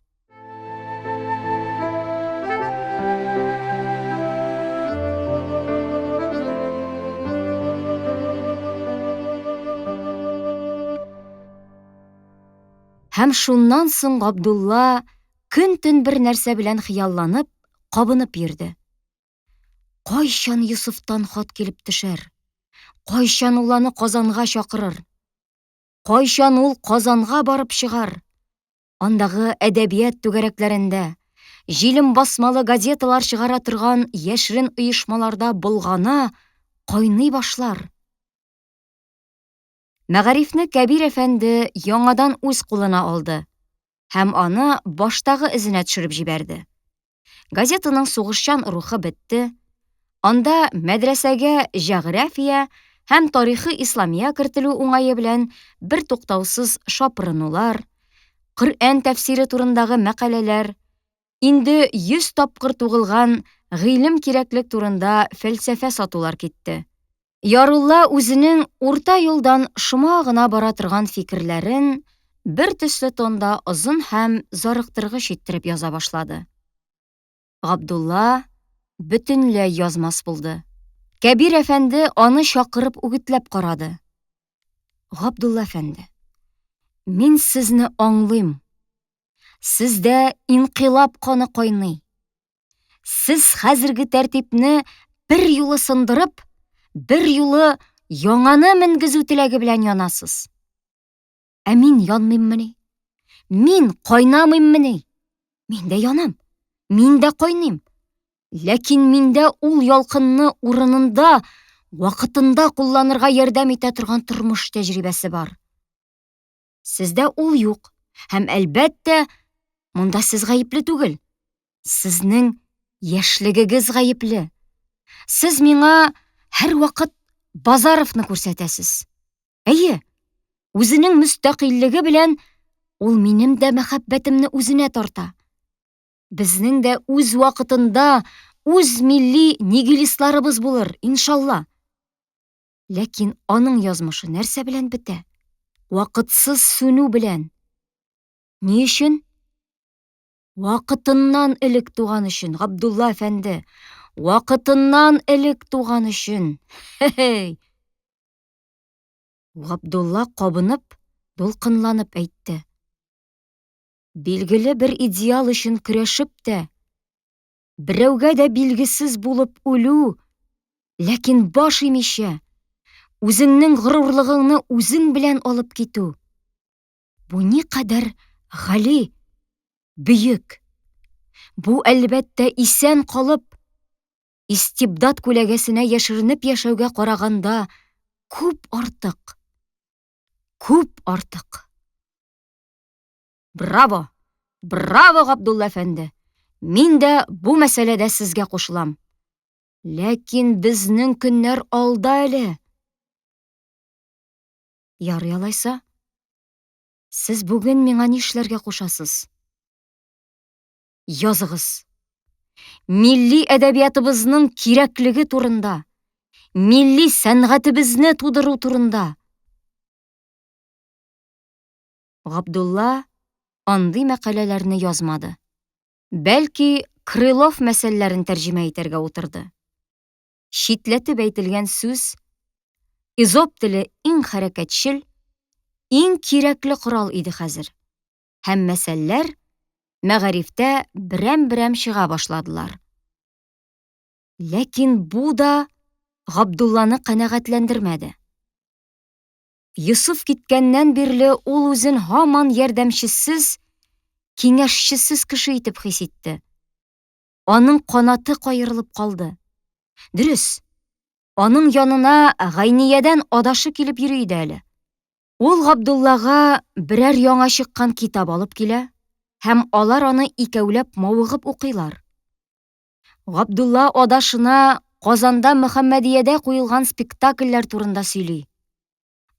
Һәм шуннан соң Габдулла көн-төн бер нәрсә белән хыялланып, кабынып йөрде. Кайчан Йосыфтан хат килеп төшәр? Кайчан ул аны Казанга чакырыр? Кайчан ул Казанга барып чыгар? Андагы әдәбият түгәрәкләрендә, җилем басмалы газеталар чыгара торган яшерен оешмаларда болгана, кайный башлар. Мәгарифне Кәбир әфәнде яңадан үз кулына алды һәм аны баштагы эзенә төшереп җибәрде. Газетаның сугышчан рухы бетте. Анда мәдрәсәгә җәгърафия һәм тарихи исламия кертелү уңае белән бер туктаусыз шапырынулар, Коръән тәфсире турындагы мәкаләләр, инде 100 тапкыр тугылган гыйлем кирәклек турында фәлсәфә сатулар китте. Ярулла үзенең урта юлдан шома гына бара торган фикерләрен бер төсле тонда озын һәм зарыктыргыч иттереп яза башлады. Габдулла бөтенләй язмас булды. Кәбир әфәнде аны чакырып үгетләп карады. Габдулла әфәнде, мин сезне аңлыйм. Сездә инкыйлаб каны кайный. Сез хәзерге тәртипне бер юлы сындырып, бер юлы яңаны менгезү теләге белән янасыз. Ә мин янмыйммыни? Мин кайнамыйммыни? Мин дә янам. Мин дә кайныйм. Ләкин миндә ул ялкынны урынында, вакытында кулланырга ярдәм итә торган тормыш тәҗрибәсе бар. Сездә ул юк. Һәм әлбәттә, монда сез гаепле түгел. Сезнең яшьлегегез гаепле. Сез миңа һәр вакыт Базаровны күрсәтәсез. Әйе, Үзенең мөстәкыйльлеге белән ул минем дә мәхәббәтемне үзенә тарта. Безнең дә үз вакытында үз милли нигилистларыбыз булыр, иншалла. Ләкин аның язмышы нәрсә белән бетә? Вакытсыз сүнү белән. Ни өчен? Вакытыннан элек туган өчен, Габдулла әфәнде. Вакытыннан элек туган өчен. Хе-хей! Габдулла кабынып, дулкынланып әйтте. Билгеле бер идеал өчен көрәшеп тә, берәүгә дә билгесез булып үлү, ләкин баш имичә, үзеңнең горурлыгыңны үзең белән алып китү. Бу ни кадәр гали, бөек. Бу әлбәттә исән калып, истибдад күләгәсенә яшеренеп яшәүгә караганда күп артык. Күп артык. Браво! Браво, Габдулла әфәнде! Мин дә бу мәсьәләдә сезгә кушылам. Ләкин безнең көннәр алда әле. Ярый алайса, сез бүген миңа нишләргә кушасыз? Языгыз. Милли әдәбиятыбызның кирәклеге турында, милли сәнгатебезне тудыру турында. Габдулла андый мәкаләләрне язмады. Бәлки, Крылов мәсьәләләрен тәрҗемә итәргә утырды. Читләтеп әйтелгән сүз, изоп теле иң хәрәкәтчел, иң кирәкле корал иде хәзер. Һәм мәсьәләләр мәгарифтә берәм-берәм чыга башладылар. Ләкин бу да Габдулланы канәгатьләндермәде. Йосыф киткәннән бирле ул үзен һаман ярдәмчесез, киңәшчесез кеше итеп хис итте. Аның канаты кайырылып калды. Дөрес, аның янына Гайниядән адашы килеп йөри иде әле. Ул Габдуллага берәр яңа чыккан китап алып килә, һәм алар аны икәүләп мавыгып укыйлар. Габдулла адашына Казанда Мөхәммәдиядә куелган спектакльләр турында сөйли.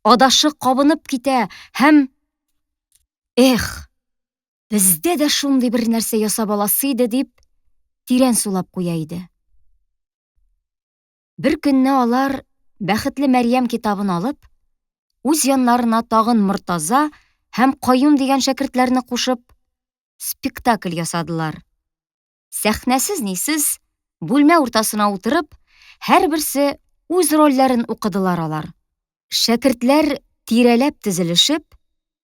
Адашы кабынып китә һәм «Эх, бездә дә шундый бер нәрсә ясап аласы иде» дип тирән сулап куя иде. Бер көнне алар Бәхетле Мәрьям китабын алып, үз яннарына тагын Мортаза һәм Каюм дигән шәкертләрне кушып, спектакль ясадылар. Сәхнәсез нисез, бүлмә уртасына утырып, һәрберсе үз рольләрен укыдылар алар. Шәкертләр тирәләп тезелешеп,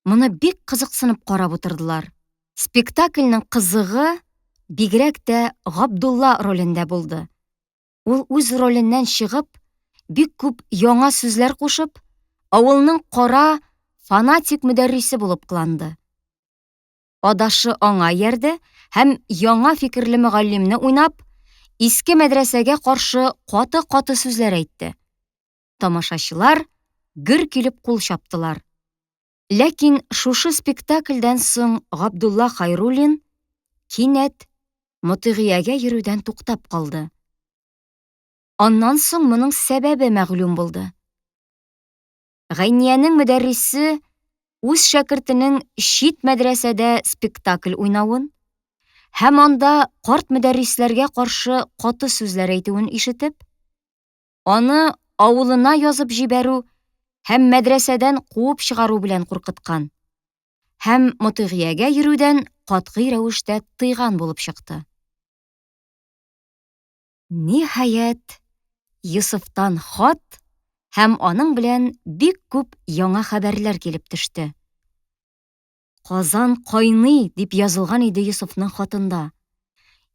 моны бик кызыксынып карап утырдылар. Спектакльнең кызыгы бигрәк тә Габдулла ролендә булды. Ул үз роленнән чыгып, бик күп яңа сүзләр кушып, авылның кара фанатик мөдәррисе булып кыланды. Адашы аңа ярды һәм яңа фикерле мөгаллимне уйнап, иске мәдрәсәгә каршы каты-каты сүзләр әйтте. Тамашачылар гөр килеп кул чаптылар. Ләкин шушы спектакльдән соң Габдулла Хайруллин кинәт Мотыгиягә йөрүдән туктап калды. Аннан соң моның сәбәбе мәгълүм булды. Гайниянең мөдәррисе үз шәкертенең чит мәдрәсәдә спектакль уйнавын һәм анда карт мөдәррисләргә каршы каты сүзләр әйтүен ишетеп, аны авылына язып җибәрү һәм мәдрәсәдән куып чыгару белән куркыткан. Һәм Мотыгиягә йөрүдән катгый рәвештә тыйган булып чыкты. Ниһаять, Йосыфтан хат һәм аның белән бик күп яңа хәбәрләр килеп төште. Казан кайный дип язылган иде Йосыфның хатында.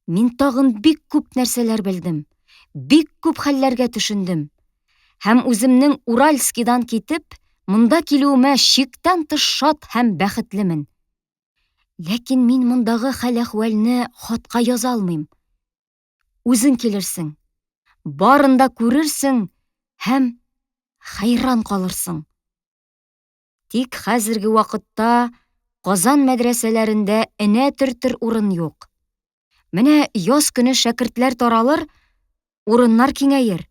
Мин тагын бик күп нәрсәләр белдем, бик күп хәлләргә төшендем. Һәм үземнең Уральскидан китеп, монда килүемә чиктән тыш шат һәм бәхетлемен. Ләкин мин мондагы хәл-әхвәлне хатка яза алмыйм. Үзең килерсең, барында күрерсең һәм хайран калырсың. Тик хәзерге вакытта Казан мәдрәсәләрендә энә төртер урын юк. Менә яз көне шәкертләр таралыр, урыннар киңәер.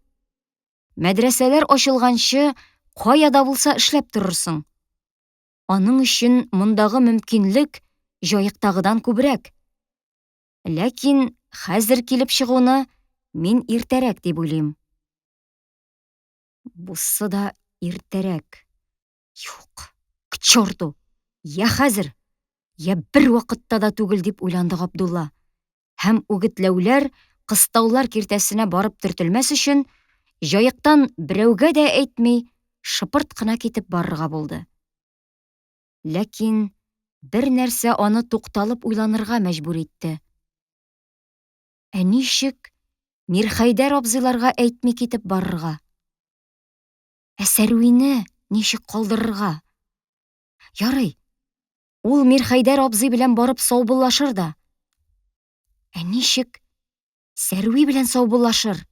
Мәдрәсәләр ачылганчы кая да булса эшләп торырсың. Аның өчен мондагы мөмкинлек җаектагыдан күбрәк. Ләкин хәзер килеп чыгуны мин иртәрәк дип уйлыйм. Бусы да иртәрәк. Юк, к черту! Я хәзер, я бер вакытта да түгел дип уйланды Габдулла. Һәм үгетләүләр, кыстаулар киртәсенә барып төртелмәс өчен, җаектан берәүгә дә әйтми, шыпырт кына китеп барырга булды. Ләкин бер нәрсә аны тукталып уйланырга мәҗбүр итте. Ә ничек Мирхәйдәр абзыйларга әйтми китеп барырга? Ә Сәрвине ничек калдырырга? Ярый, ул Мирхәйдәр абзый белән барып саубуллашыр да. Ә ничек Сәрви белән саубуллашыр?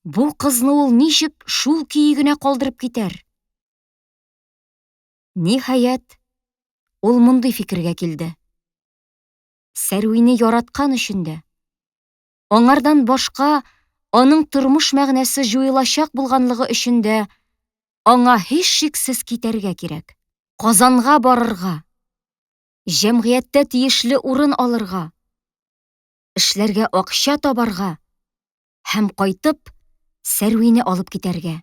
Бу кызны ул ничек шул көйе генә калдырып китәр? Ниһаять, ул мондый фикергә килде. Сәрвине яраткан өчен дә, аңардан башка аның тормыш мәгънәсе җуелачак булганлыгы өчен дә аңа һич шиксез китәргә кирәк. Казанга барырга, җәмгыятьтә тиешле урын алырга, эшләргә акча табарга һәм кайтып Сәрвине алып китәргә.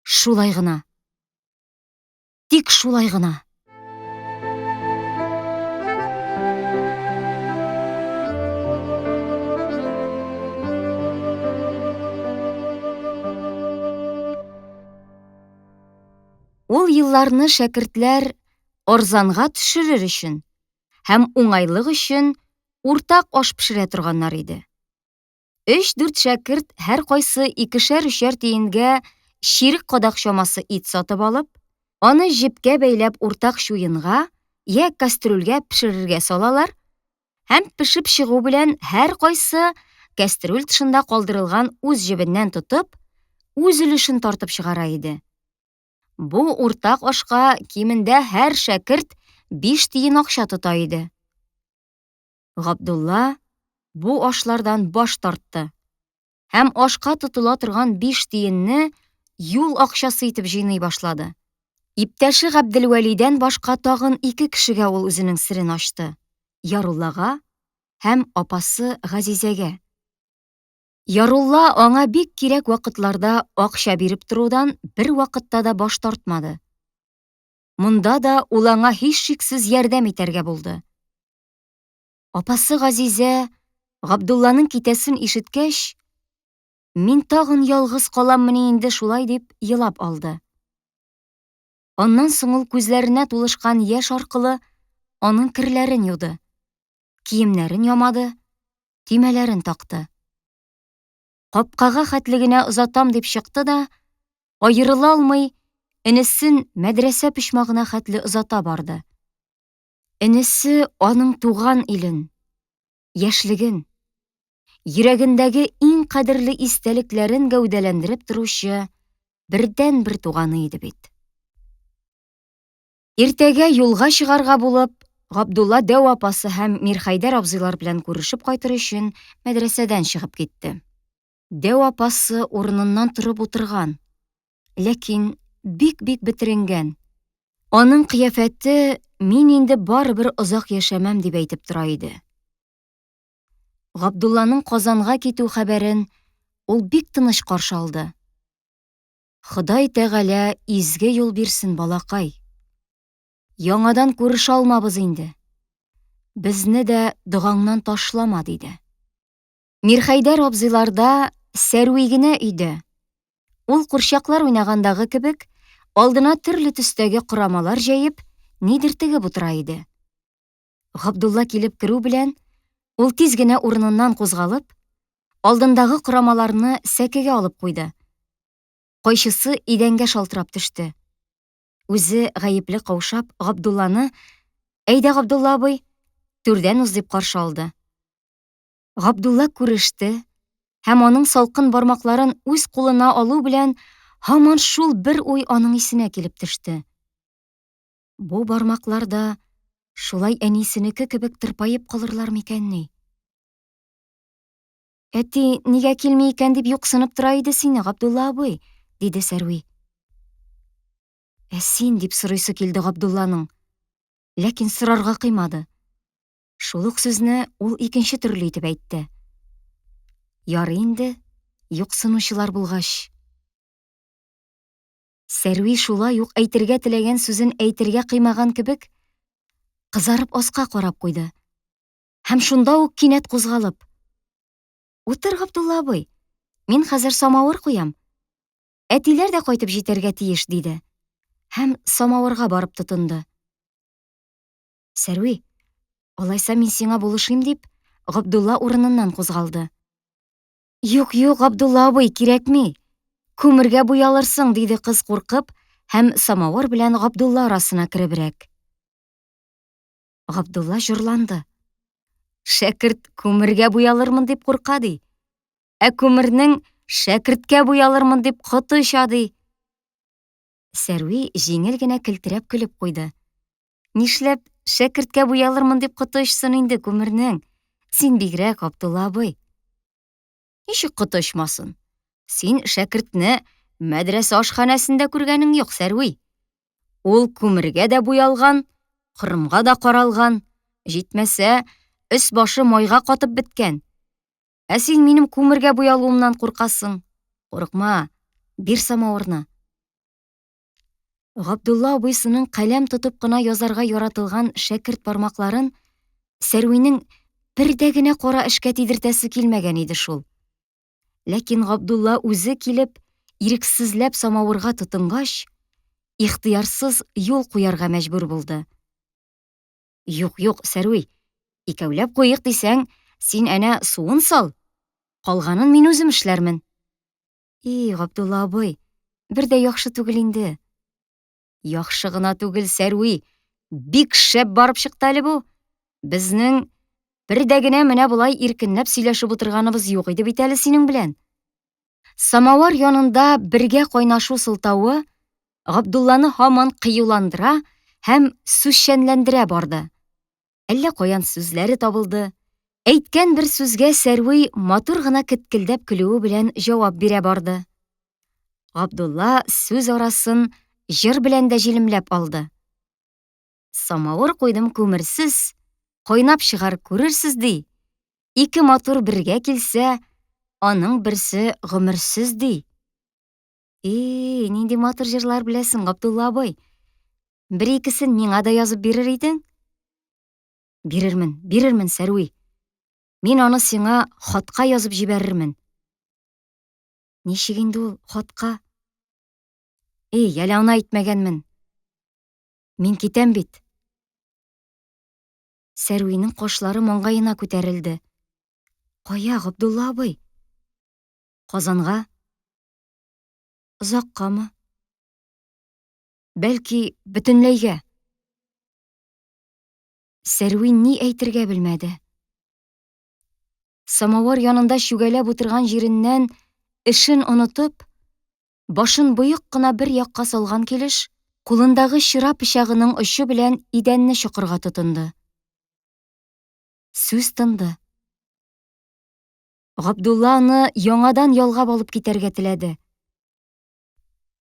Шулай гына. Тик шулай гына. Ул елларны шәкертләр арзанга төшерер өчен һәм уңайлык өчен уртак аш пешерә торганнар иде. 3-4 шәкерт һәр кайсы 2-3 тиенгә чирек кадак чамасы ит сатып алып, аны җепкә бәйләп уртак чуенга, я кастрюльгә пешерергә салалар, һәм пешеп чыгу белән һәр кайсы кастрюль тышында калдырылган үз җебеннән тотып, үз өлешен тартып чыгара иде. Бу уртак ашка кимендә һәр шәкерт 5 тиен акча тота иде. Габдулла бу ашлардан баш тартты һәм ашка тотыла торган 5 тиенне юл акчасы итеп җыйный башлады. Иптәше Габделвәлидән башка тагын 2 кешегә ул үзенең серен ачты. Яруллага һәм апасы Газизәгә. Ярулла аңа бик кирәк вакытларда акча биреп торудан бер вакытта да баш тартмады. Монда да ул аңа һич шиксез ярдәм итәргә булды. Апасы Газизә Габдулланың китәсен ишеткәч, мин тагын ялгыз каламмыни инде шулай дип елап алды. Аннан соң ул күзләренә тулышкан яшь аркылы аның кирләрен юды, киемнәрен ямады, тимәләрен такты. Капкага хәтлегенә озатам дип чыкты да, аерыла алмый, энесен мәдрәсә почмагына хәтле озата барды. Энесе аның туган илен, яшьлеген, йөрәгендәге иң кадерле истәлекләрен гәүдәләндереп торучы бердән-бер туганы иде бит. Иртәгә юлга чыгарга булып, Габдулла Дәү апасы һәм Мирхәйдәр абзыйлар белән күрешеп кайтыр өчен мәдрәсәдән чыгып китте. Дәү апасы урыныннан торып утырган, ләкин бик бетеренгән. Аның кыяфәте мин инде барыбер озак яшәмәм дип әйтеп тора иде. Габдулланың Казанга китү хәбәрен ул бик тыныч каршы алды. Ходай Тәгалә изге юл бирсен, балакай. Яңадан күрешә алмабыз инде. Безне дә догаңнан ташлама, диде. Мирхәйдәр абзыйларда Сәрви генә өйдә. Ул курчаклар уйнагандагы кебек, алдына төрле төстәге корамалар җәеп, нидер тегеп утыра иде. Габдулла килеп керү белән, ул тиз генә урыныннан кузгалып, алдындагы корамаларны сәкегә алып куйды. Кайчысы идәнгә шалтырап төште. Үзе гаепле каушап Габдулланы «Әйдә, Габдулла абый, түрдән уз» дип каршы алды. Габдулла күреште һәм аның салкын бармакларын үз кулына алу белән һаман шул бер уй аның исенә килеп төште. Бу бармаклар да шулай әнисенеке кебек тырпаеп калырлар микәнни? Әти нигә килми икән дип юксынып тора иде сине, Габдулла абый, диде Сәрви. Син дип сорыйсы килде Габдулланың. Ләкин сорарга кыймады. Шул ук сүзне ул икенче төрле итеп әйтте. Ярый инде, юксынучылар булгач. Сәрви шулай ук әйтергә теләгән сүзен әйтергә кыймаган кебек, кызарып аска карап куйды. Һәм шунда ук кинәт кузгалып: "Утыр, Габдулла абый, мин хәзер самавыр куям. Әтиләр дә кайтып җитәргә тиеш", диде. Һәм самавырга барып тотынды. Сәрви, алайса мин сиңа булышыйм дип, Габдулла урыныннан кузгалды. "Юк, Габдулла абый, кирәкми. Күмергә буялырсың", диде кыз куркып, һәм самавыр белән Габдулла арасына керебрәк. Габдулла җырланды. Шәкерт күмергә буялырмын дип курка ди. Күмернең шәкерткә буялырмын дип коты оча ди. Сәрви җиңел генә килтерәп көлеп куйды. "Нишләп шәкерткә буялырмын дип коты очсын инде күмернең? Син бигрәк, Габдулла абый." "Ничек коты очмасын? Син шәкертне мәдрәсә ашханәсендә күргәнең юк, Сәрви. Ул күмергә дә буялган, корымга да каралган, җитмәсә, өс-башы майга катып беткән. Син минем күмергә буялуымнан куркасың. Курыкма, бир самавырны." Габдулла абыйсының каләм тотып кына язарга яратылган шәкерт бармакларын Сәрвинең бер дә генә кара эшкә тидертәсе килмәгән иде шул. Ләкин Габдулла үзе килеп, ирексезләп самавырга тотынгач, ихтыярсыз юл куярга мәҗбүр булды. "Юк, Сәрви, икәүләп куйык дисәң, син әнә суын сал. Калганын мин үзем эшләрмен." Габдулла абый, бер дә яхшы түгел инде." "Яхшы гына түгел, Сәрви, бик шәп барып чыкты әле бу. Безнең бер дә генә менә булай иркенләп сөйләшеп утырганыбыз юк иде бит әле синең белән." Самавыр янында бергә кайнашу сылтавы Габдулланы һаман кыюландыра һәм сүзчәнләндерә барды. Әллә каян сүзләре табылды. Әйткән бер сүзгә Сәрви матур гына кеткелдәп көлүе белән җавап бирә барды. Габдулла сүз арасын җыр белән дә җилемләп алды. "Самавыр куйдым күмерсез, кайнап чыгар күрерсез", ди. "Ике матур бергә килсә, аның берсе гомерсез", ди. Нинди матур җырлар беләсең, Габдулла абый. Бер-икесен миңа да язып бирер идең? Бирермен, Сәрви. Мин аны сиңа хатка язып җибәрермен." "Ничек инде ул хатка?" Әле аны әйтмәгәнмен. Мин китәм бит." Сәрвинең кашлары маңгаена күтәрелде. "Кая, Габдулла абый?" "Казанга." "Озаккамы?" "Бәлки, бөтенләйгә." Сәрви ни әйтергә белмәде. Самавыр янында чүгәләп утырган җиреннән эшен онытып, башын боек кына бер якка салган килеш, кулындагы чыра пычагының очы белән идәнне чокырга тотынды. Сүз тынды. Габдулла аны яңадан ялгап алып китәргә теләде.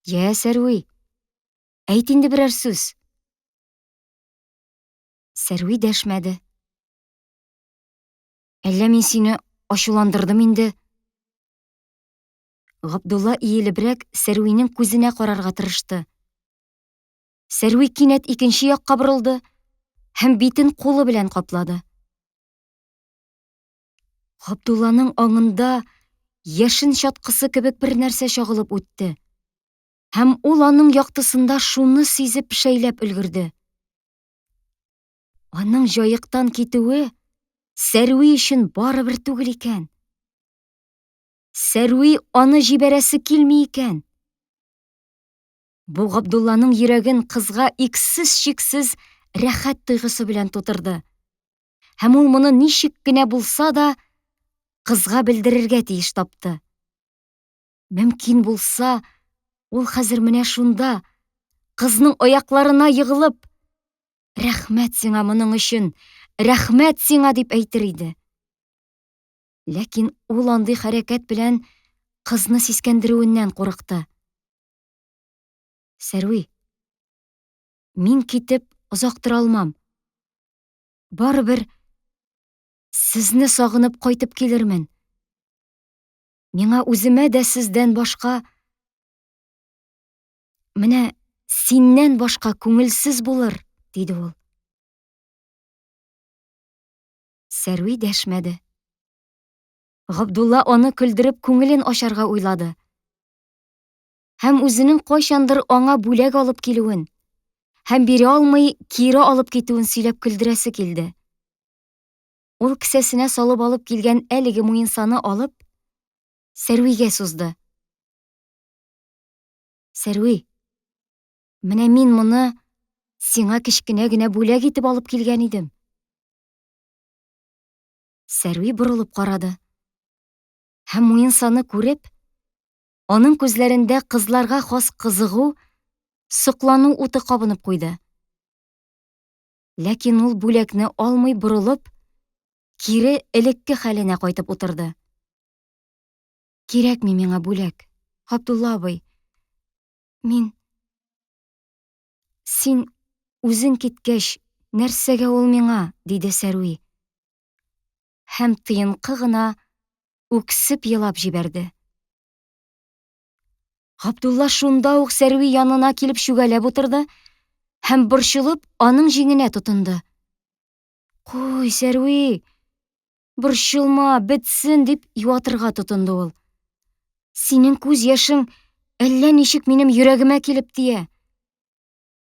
"Я, Сәрви, әйт инде берәр сүз." Сәрви дәшмәде. "Әллә мин сине ачуландырдым инде?" Габдулла иелебрәк Сәрвинең күзенә карарга тырышты. Сәрви кинәт икенче якка борылды һәм битен кулы белән каплады. Габдулланың аңында яшен чаткысы кебек бер нәрсә чагылып үтте. Һәм ул аның яктысында шуны сизеп шәйләп өлгерде. Аның җаектан китүе Сәрви өчен барыбер түгел икән. Сәрви аны җибәрәсе килми икән. Бу Габдулланың йөрәген кызга иксез-чиксез рәхәт тойгысы белән тутырды. Һәм ул моны ничек кенә булса да кызга белдерергә тиеш тапты. Мөмкин булса, ул хәзер менә шунда, кызның аякларына егылып, "Рәхмәт сиңа моның өчен, рәхмәт сиңа", дип әйтер иде. Ләкин ул андый хәрәкәт белән кызны сискәндерүеннән курыкты. "Сәрви, Мин китеп озак тора алмам. Барыбер сезне сагынып кайтып килермен. Миңа үземә дә сездән башка, менә синнән башка күңелсез булыр, диде ул. Сәрви дәшмәде. Габдулла аны көлдереп күңелен ачарга уйлады. Һәм үзенең кайчандыр аңа бүләк алып килүен, һәм бире алмый кире алып китүен сөйләп көлдерәсе килде. Ул кесәсенә салып алып килгән әлеге муенсаны алып, Сәрвигә сузды. Сәрви, менә мин моны сиңа кечкенә генә бүләк итеп алып килгән идем. Сәрви борылып карады. Һәм муенсаны күреп, аның күзләрендә кызларга хас кызыгу, соклану уты кабынып куйды. Ләкин ул бүләкне алмый борылып, кире элекке хәленә кайтып утырды. Кирәкми миңа бүләк, Габдулла абый. Син үзең киткәч, нәрсәгә ул миңа, диде Сәрви. Һәм тыйынкы гына үксеп елап җибәрде. Габдулла шунда ук Сәрви янына килеп чүгәләп утырды һәм борчылып аның җиңенә тотынды. Куй, Сәрви, борчылма, бетсен, дип юатырга тотынды ул. Синең күз яшың әллә ничек минем йөрәгемә килеп тия.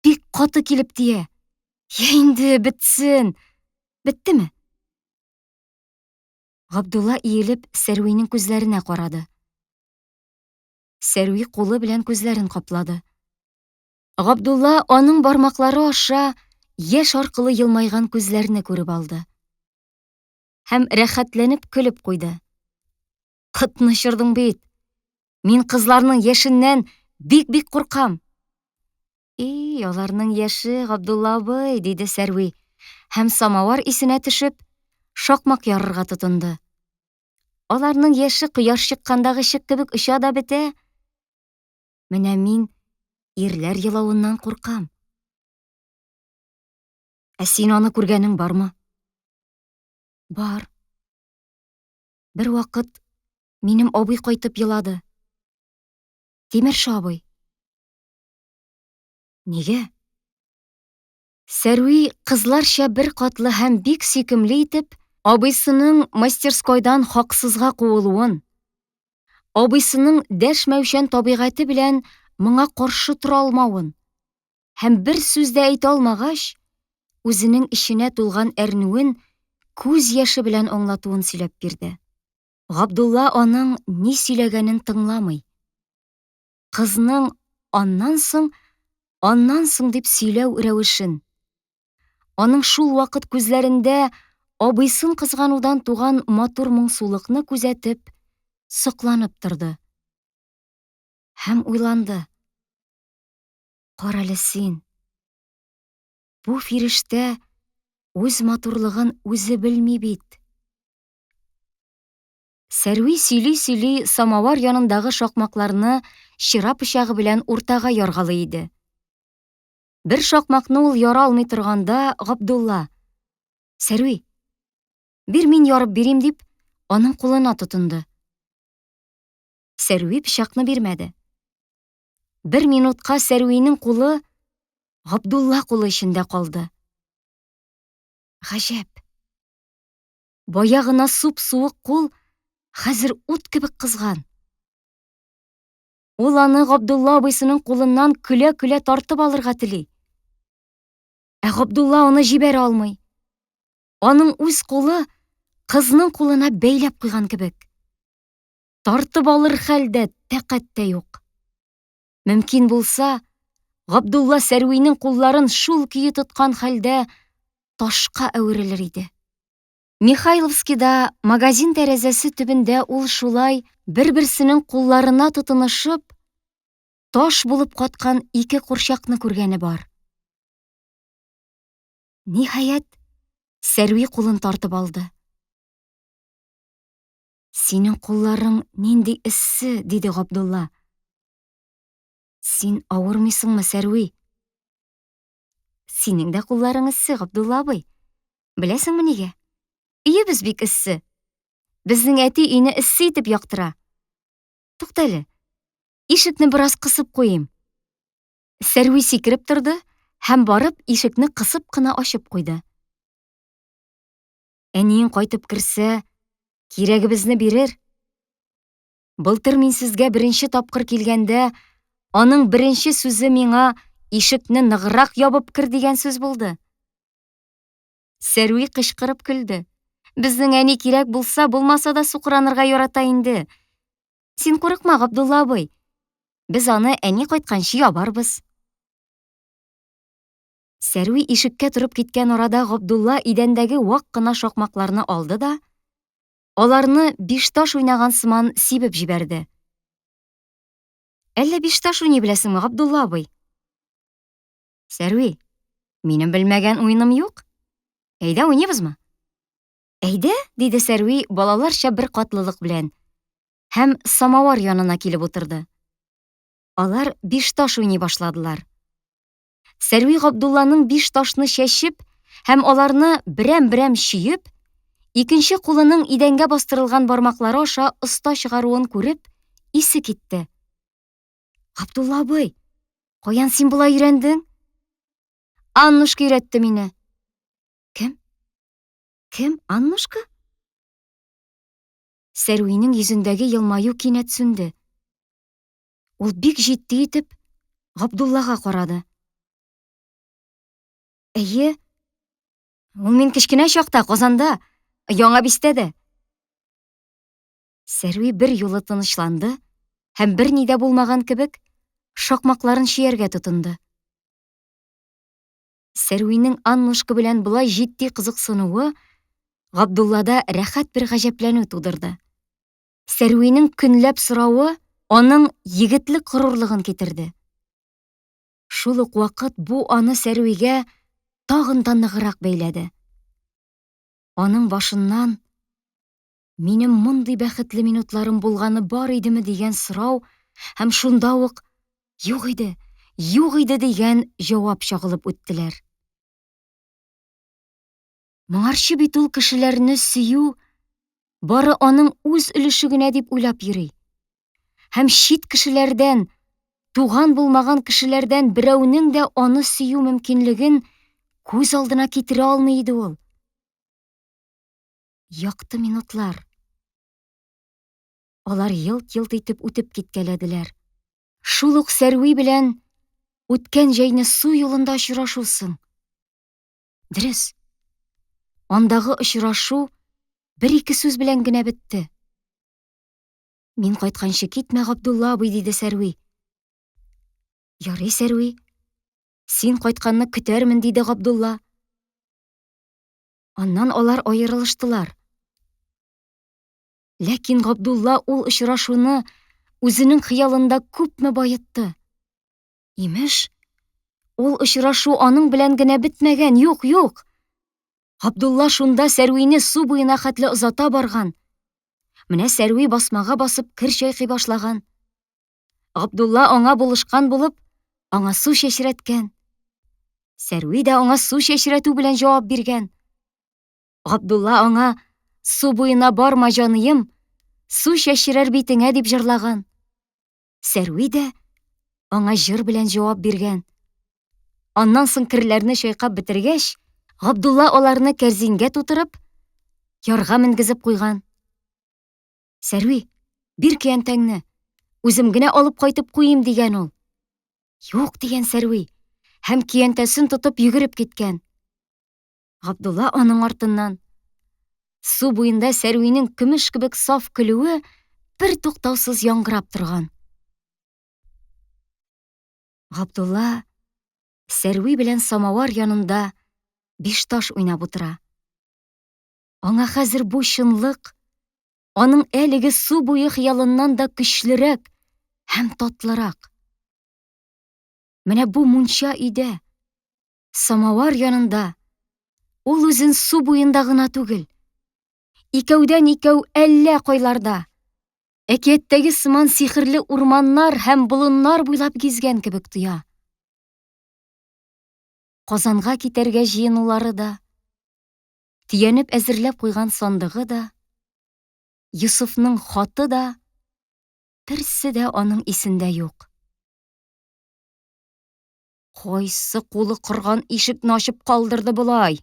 Бик каты килеп тия. Я инде бетсен. Беттеме? Габдулла иелеп Сәрвинең күзләренә карады. Сәрви кулы белән күзләрен каплады. Габдулла аның бармаклары аша яшь аркылы елмайган күзләрне күреп алды. Һәм рәхәтләнеп көлеп куйды. Кытнышырдың бит. Мин кызларның яшеннән бик куркам. Аларның яше, Габдулла абый, диде Сәрви, һәм самавар исенә төшеп, шакмак ярырга тотынды. Аларның яше кояш чыккандагы чык кебек оча да бетә. Менә мин ирләр елавыннан куркам. Ә син аны күргәнең бармы? Бар. Бер вакыт минем абый кайтып елады. Тимерше абый. Нигә? Сәрви кызларча бер катлы һәм бик сөйкемле итеп абыйсының мастерскойдан хаксызга куылуын, абыйсының дәшмәүчән табигате белән моңа каршы тора алмавын һәм бер сүз дә әйтә алмагач, үзенең эченә тулган әрнүен күз яше белән аңлатуын сөйләп бирде. Габдулла аның ни сөйләгәнен тыңламый. Кызның аннан соң дип сөйләү рәвешен, аның шул вакыт күзләрендә абыйсын кызганудан туган матур моңсулыкны күзәтеп, сокланып торды. Һәм уйланды. Карале син. Бу фирештә үз матурлыгын үзе белми бит. Сәрви сөйли самавар янындагы шакмакларны чира пычагы белән уртага яргалы иде. Бер шакмакны ул яра алмый торганда, Габдулла: Сәрви, бир мин ярып бирим, дип, аның кулына тотынды. Сәрви пычакны бирмәде. Бер минутка Сәрвинең кулы Габдулла кулы эчендә калды. Гаҗәп. Бая гына суп-суык кул хәзер ут кебек кызган. Ул аны Габдулла абыйсының кулыннан көлә-көлә тартып алырга тели. Ә Габдулла аны җибәрә алмый. Аның үз кулы кызның кулына бәйләп куйган кебек. Тартып алыр хәлдә тәкать тә юк. Мөмкин булса, Габдулла Сәрвинең кулларын шул көе тоткан хәлдә ташка әверелер иде. Михайловскида магазин тәрәзәсе төбендә ул шулай бер-берсенең кулларына тотынышып, таш булып каткан ике курчакны күргәне бар. Ниһаять, Сәрви кулын тартып алды. Синең кулларың нинди эссе, диде Габдулла. Син авырмыйсыңмы, Сәрви? Синең дә кулларың эссе, Габдулла абый. Беләсеңме нигә? Өебез бик эссе. Безнең әти өйне эссе итеп яктыра. Тукта әле. Ишекне бераз кысып куйыйм. Сәрви сикереп торды һәм барып ишекне кысып кына ачып куйды. Әниең кайтып керсә, кирәгебезне бирер. Былтыр мин сезгә беренче тапкыр килгәндә, аның беренче сүзе миңа ишекне ныграк ябып кер дигән сүз булды. Сәрви кычкырып көлде. Безнең әни кирәк булса, булмаса да сукранырга ярата инде. Син курыкма, Габдулла абый. Без аны әни кайтканчы ябарбыз. Сәрви ишеккә торып киткән арада Габдулла идәндәге вак кына шакмакларны алды да, аларны бишташ уйнаган сыман сибеп җибәрде. Әллә бишташ уйный беләсеңме, Габдулла абый? Сәрви, минем белмәгән уйным юк. Әйдә уйныйбызмы? Әйдә, диде Сәрви балаларча бер катлылык белән һәм самавар янына килеп утырды. Алар бишташ уйный башладылар. Сәрви Габдулланың бишташны чәчеп һәм аларны берәм-берәм чөеп, икенче кулының идәнгә бастырылган бармаклары аша оста чыгаруын күреп, исе китте. Габдулла абый, каян син болай өйрәндең? Аннушка өйрәтте мине. Кем? Кем, Аннушка? Сәрвинең йөзендәге елмаю кинәт сүнде. Ул бик җитди итеп Габдуллага карады. Әйе, ул мин кечкенә чакта Казанда, Яңа Бистәдә. Сәрви бер юлы тынычланды һәм берни дә булмаган кебек шакмакларын чөяргә тотынды. Сәрвинең Аннушка белән булай җитди кызыксынуы Габдуллада рәхәт бер гаҗәпләнү тудырды. Сәрвинең көнләп соравы аның егетлек горурлыгын китерде. Шул ук вакыт бу аны Сәрвигә тагын да ныграк бәйләде. Аның башыннан минем мондый бәхетле минутларым булганы бар идеме дигән сорау һәм шунда ук юк иде дигән җавап чагылып үттеләр. Моңарчы бит ул кешеләрне сөю бары аның үз өлеше генә дип уйлап йөри. Һәм чит кешеләрдән, туган булмаган кешеләрдән берәүнең дә аны сөю мөмкинлеген күз алдына китерә алмый иде ул. Якты минутлар. Алар йылт-йылт итеп үтеп киткәләделәр. Шул ук Сәрви белән үткән җәйне су юлында очрашусың. Дөрес. Андагы очрашу бер-ике сүз белән генә бетте. Мин кайтканчы китмә, Габдулла абый, диде Сәрви. Ярый, Сәрви. Син кайтканны көтәрмен, диде Габдулла. Аннан алар аерылыштылар. Ләкин Габдулла ул очрашуны үзенең хыялында күпме байытты. Имеш, ул очрашу аның белән генә бетмәгән, юк. Габдулла шунда Сәрвине су буена хәтле озата барган. Менә Сәрви басмага басып кер чайкый башлаган. Габдулла аңа булышкан булып, аңа су чәчрәткән. Сәрви дә аңа су чәчрәтү белән җавап биргән. Габдулла аңа су буена барма, җаныем, су чәчрәр битеңә дип җырлаган. Сәрви дә аңа җыр белән җавап биргән. Аннан соң керләрне чайкап бетергәч, Габдулла аларны кәрзингә тутырып, ярга менгезеп куйган. Сәрви, бир көянтәңне, үзем генә алып кайтып куйым, дигән ул. Юк, дигән Сәрви, һәм көянтәсен тотып йөгереп киткән. Габдулла аның артыннан. Су буенда Сәрвинең көмеш кебек саф көлүе бер туктаусыз яңгырап торган. Габдулла Сәрви белән самавар янында бишташ уйнап утыра. Аңа хәзер бу чынлык аның әлеге су буе хыялыннан да көчлерәк һәм татлырак. Менә бу мунча өйдә, самавар янында, ул үзен су буенда гына түгел, икәүдән-икәү әллә кайларда, әкияттәге сыман сихерле урманнар һәм болыннар буйлап гизгән кебек тоя. Казанга китәргә җыенулары да, төянеп әзерләп куйган сандыгы да, Йосыфның хаты да, берсе дә аның исендә юк. Кайсы кулы кырган ишекне ачып калдырды болай?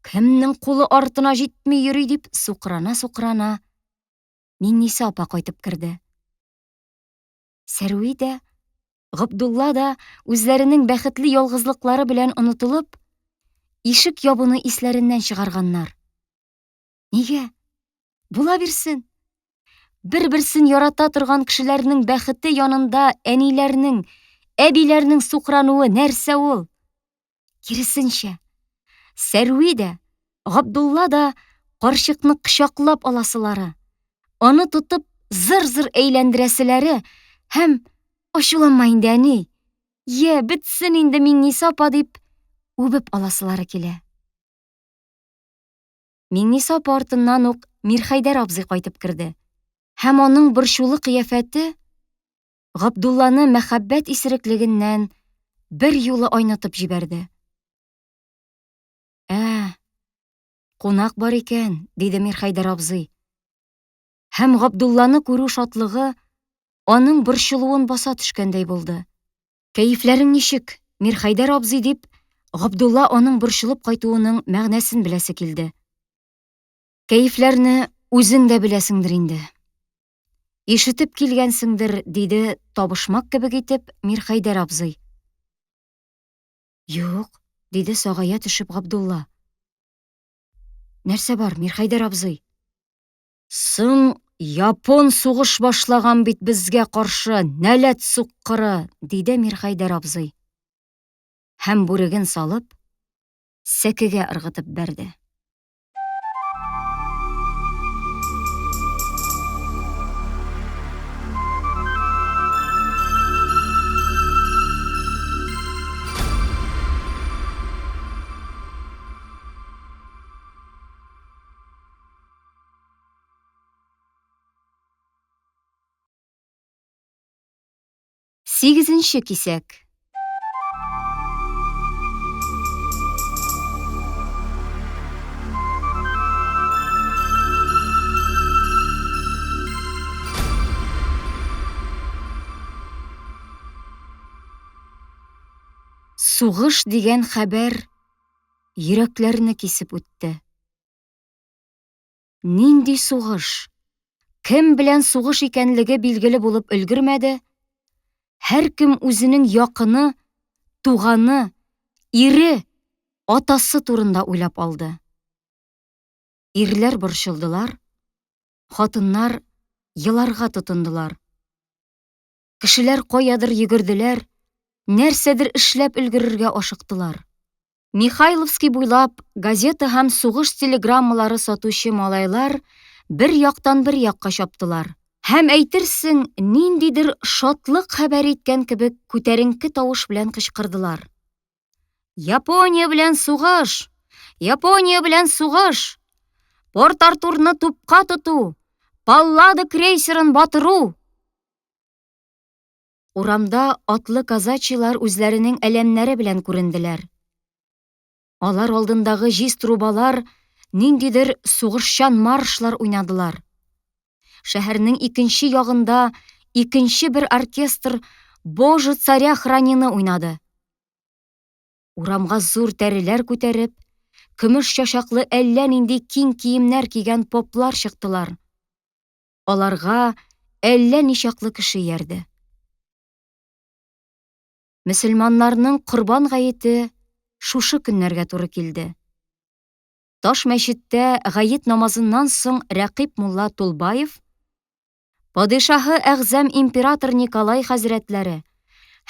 Кемнең кулы артына җитми йөри дип сукрана-сукрана Миңниса апа кайтып керде. Сәрви дә, Габдулла да үзләренең бәхетле ялгызлыклары белән онытылып, ишек ябуны исләреннән чыгарганнар. Нигә? Була бирсен. Бер-берсен ярата торган кешеләрнең бәхете янында әниләрнең, әбиләрнең сукрануы нәрсә ул? Киресенчә, Сәрви дә, Габдулла да карчыкны кочаклап аласылары, аны тотып зыр-зыр әйләндерәселәре һәм ачуланма инде, әни, бетсен инде Миңниса апа дип үбеп аласылары килә. Миңниса апа артыннан ук Мирхәйдәр абзый кайтып керде. Һәм аның борчулы кыяфәте Габдулланы мәхәббәт исереклегеннән бер юлы айнытып җибәрде. Кунак бар икән, диде Мирхәйдәр абзый. Һәм Габдулланы күрү шатлыгы аның борчылуын баса төшкәндәй булды. Кәефләрең ничек, Мирхәйдәр абзый дип, Габдулла аның борчылып кайтуының мәгънәсен беләсе килде. Кәефләрне үзең дә беләсеңдер инде. Ишетеп килгәнсеңдер, диде табышмак кебек итеп Мирхәйдәр абзый. Юк, диде сагая төшеп Габдулла. Нәрсә бар, Мирхәйдәр абзый? Соң япон сугыш башлаган бит безгә каршы, нәләт суккыры, диде Мирхәйдәр абзый. Һәм бүреген салып, сәкегә ыргытып бәрде. Сигезенче кисәк. Сугыш дигән хәбәр йөрәкләрне кисеп үтте. Нинди сугыш? Кем белән сугыш икәнлеге билгеле булып өлгермәде. Һәркем үзенең якыны, туганы, ире, атасы турында уйлап алды. Ирләр борчылдылар, хатыннар еларга тотындылар. Кешеләр каядыр йөгерделәр, нәрсәдер эшләп өлгерергә ашыктылар. Михайловский буйлап газета һәм сугыш телеграммалары сатучы малайлар бер яктан бер якка чаптылар. Һәм әйтерсең, ниндидер шатлык хәбәр иткән кебек күтәренке тавыш белән кычкырдылар. Япония белән сугыш! Япония белән сугыш! Порт-Артурны тупка тоту! Паллада крейсерын батыру! Урамда атлы казачилар үзләренең әләмнәре белән күренделәр. Алар алдындагы җиз трубалар ниндидер сугышчан маршлар уйнадылар. Шәһәрнең икенче ягында икенче бер оркестр Боже царя хранины уйнады. Урамга зур тәреләр күтәреп, көмеш чачаклы әллә нинди киң киемнәр кигән поплар чыктылар. Аларга әллә ничаклы кеше иярде. Мөселманнарның Корбан гаете шушы көннәргә туры килде. Таш мәчеттә гает намазыннан соң Рәкыйп мулла Тулбаев, падишаһы әгъзәм император Николай хәзрәтләре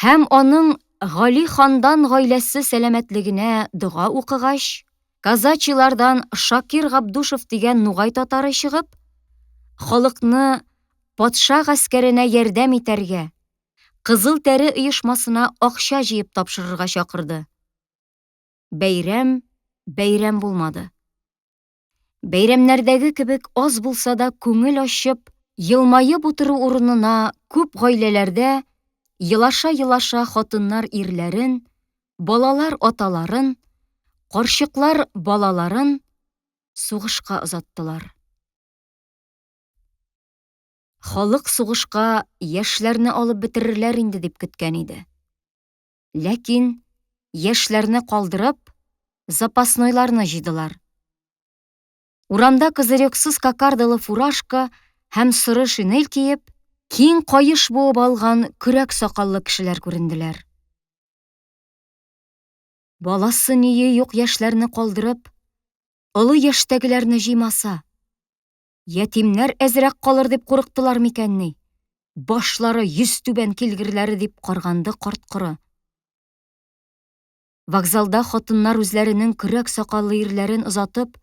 һәм аның Гали хандан гаиләсе сәламәтлегенә дуга укыгач, казачилардан Шакир Габдушев дигән нугай татары чыгып, халыкны патша гаскәренә ярдәм итәргә, Кызыл тәре оешмасына акча җыеп тапшырырга чакырды. Бәйрәм булмады. Бәйрәмнәрдәге кебек аз булса да күңел ачып, елмаеп утыру урынына күп гаиләләрдә елаша-елаша хатыннар ирләрен, Балалар аталарын, карчыклар балаларын сугышка озаттылар. Халык сугышка яшьләрне алып бетерерләр инде дип көткән иде. Ләкин яшьләрне калдырып, запаснойларны җыйдылар. Урамда кызырексыз кокардалы фуражка һәм соры шинель киеп, киң каеш буып алган көрәк сакаллы кешеләр күренделәр. Баласы ние юк яшьләрне калдырып, олы яшьтәгеләрне җыймаса, ятимнәр әзрәк калыр дип курыктылар микәнни? Башлары йөз түбән килгерләре дип карганды карт-коры. Вокзалда хатыннар үзләренең көрәк сакаллы ирләрен озатып,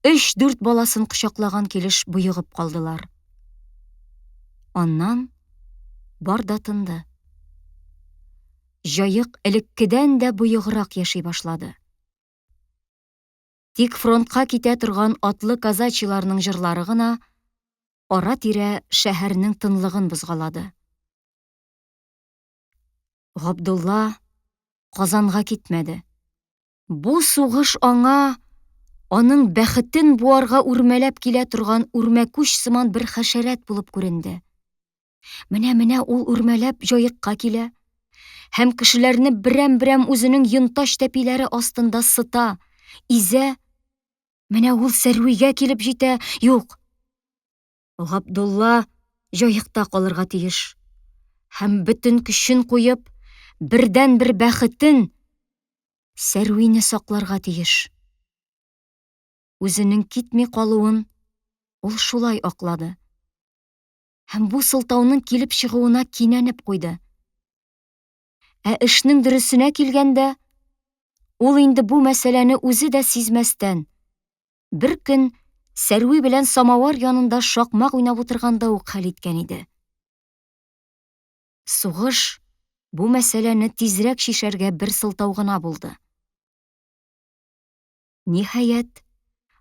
3-4 баласын кочаклаган килеш буйыгып калдылар. Аннан бар да тынды. Җаек элеккедән дә буйыграк яши башлады. Тик фронтка китә торган атлы казачиларның җырлары гына ара-тирә шәһәрнең тынлыгын бозгалады. Габдулла Казанга китмәде. Бу сугыш аңа аның бәхетен буарга үрмәләп килә торган үрмәкүч сыман бер хәшәрәт булып күренде. Менә ул үрмәләп җаекка килә, һәм кешеләрне берәм-берәм үзенең йонташ тәпиләре астында сыта, изә. Менә ул Сәрвигә килеп җитә. Юк. Габдулла җаекта калырга тиеш. Һәм бөтен көчен куеп, бердән-бер бәхетен Сәрвине сакларга тиеш. Үзенең китми калуын ул шулай аклады. Һәм бу сылтауның килеп чыгуына кинәнеп куйды. Ә эшнең дөресенә килгәндә, ул инде бу мәсьәләне үзе дә сизмәстән, бер көн Сәрви белән самавар янында шакмак уйнап утырганда ук хәл иткән иде. Сугыш бу мәсьәләне тизрәк шишәргә бер сылтау гына булды. Ниһаять,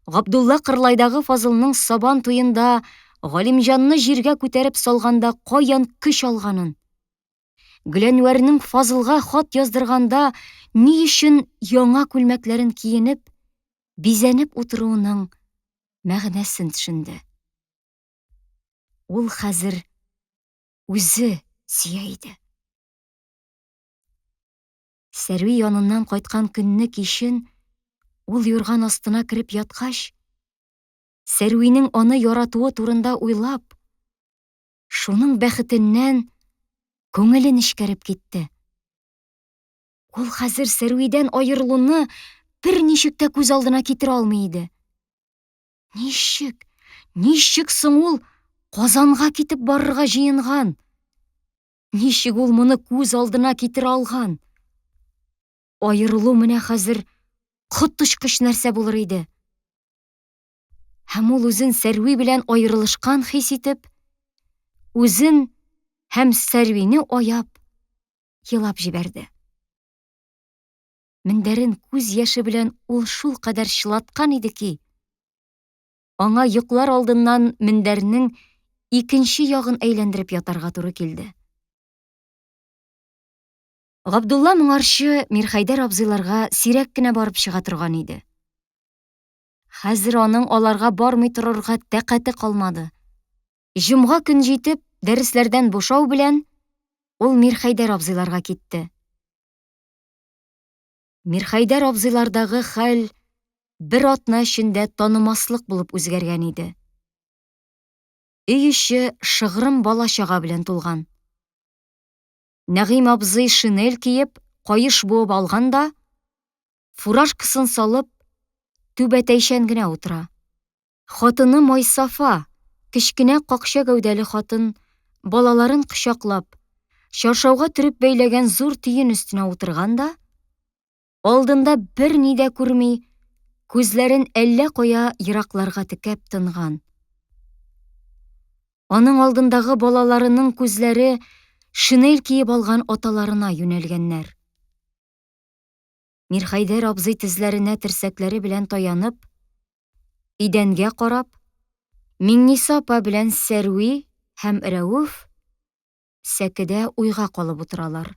Габдулла Кырлайдагы Фазылның сабан туенда Галимҗанны җиргә күтәреп салганда каян көч алганын, Гөләнвәрнең Фазылга хат яздырганда ни өчен яңа күлмәкләрен киенеп, бизәнеп утыруының мәгънәсен төшенде. Ул хәзер үзе сөя иде. Сәрви яныннан кайткан көнне кичен ул юрган астына кереп яткач, Сәрвинең аны яратуы турында уйлап, шуның бәхетеннән күңеле нечкәреп китте. Ул хәзер Сәрвидән аерылуны бер ничек тә күз алдына китерә алмый иде. Ничек соң ул Казанга китеп барырга җыенган? Ничек ул моны күз алдына китерә алган? Аерылу менә хәзер коточкыч нәрсә булыр иде. Һәм ул үзен Сәрви белән аерылышкан хис итеп, үзен һәм Сәрвине аяп, елап җибәрде. Мендәрен күз яше белән ул шул кадәр чылаткан иде ки, аңа йоклар алдыннан мендәрнең икенче ягын әйләндереп ятарга туры килде. Габдулла моңарчы Мирхәйдәр абзыйларга сирәк кенә барып чыга торган иде. Хәзер аның аларга бармый торырга тәкате калмады. Җомга көн җитеп, дәресләрдән бушау белән, ул Мирхәйдәр абзыйларга китте. Мирхәйдәр абзыйлардагы хәл бер атна эчендә танымаслык булып үзгәргән иде. Өй эче шыгрым бала-чага белән тулган. Нәгыйм абзый шинель киеп, каеш буып алган да, фуражкасын салып, түбәтәйшән генә утыра. Хатыны Майсафа, кечкенә какча гәүдәле хатын, балаларын кочаклап, чаршауга төреп бәйләгән зур тиен өстенә утырган да, алдында бер ни дә күрми, күзләрен әллә кая еракларга текәп тынган. Аның алдындагы балаларының күзләре шинель киеп алган аталарына юнәлгәннәр. Мирхәйдәр абзый тезләренә терсәкләре белән таянып, идәнгә карап, Миңниса апа белән Сәрви һәм Рәүф сәкедә уйга калып утыралар.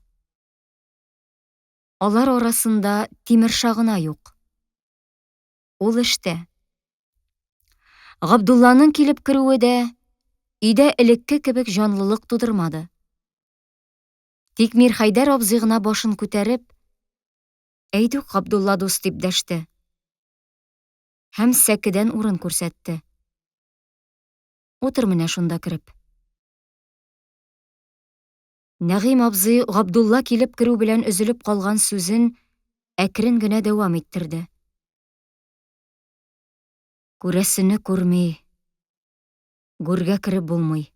Алар арасында Тимерша гына юк. Ул эштә. Габдулланың килеп керүе дә өйдә элекке кебек җанлылык тудырмады. Тик Мирхәйдәр абзый гына башын күтәреп, «Әйдүк, Габдулла дус» дип дәште. Һәм сәкедән урын күрсәтте. Утыр менә шунда кереп. Нәгыйм абзый Габдулла килеп керү белән өзелеп калган сүзен әкрен генә дәвам иттерде. Күрәсене күрми, гүргә кереп булмый.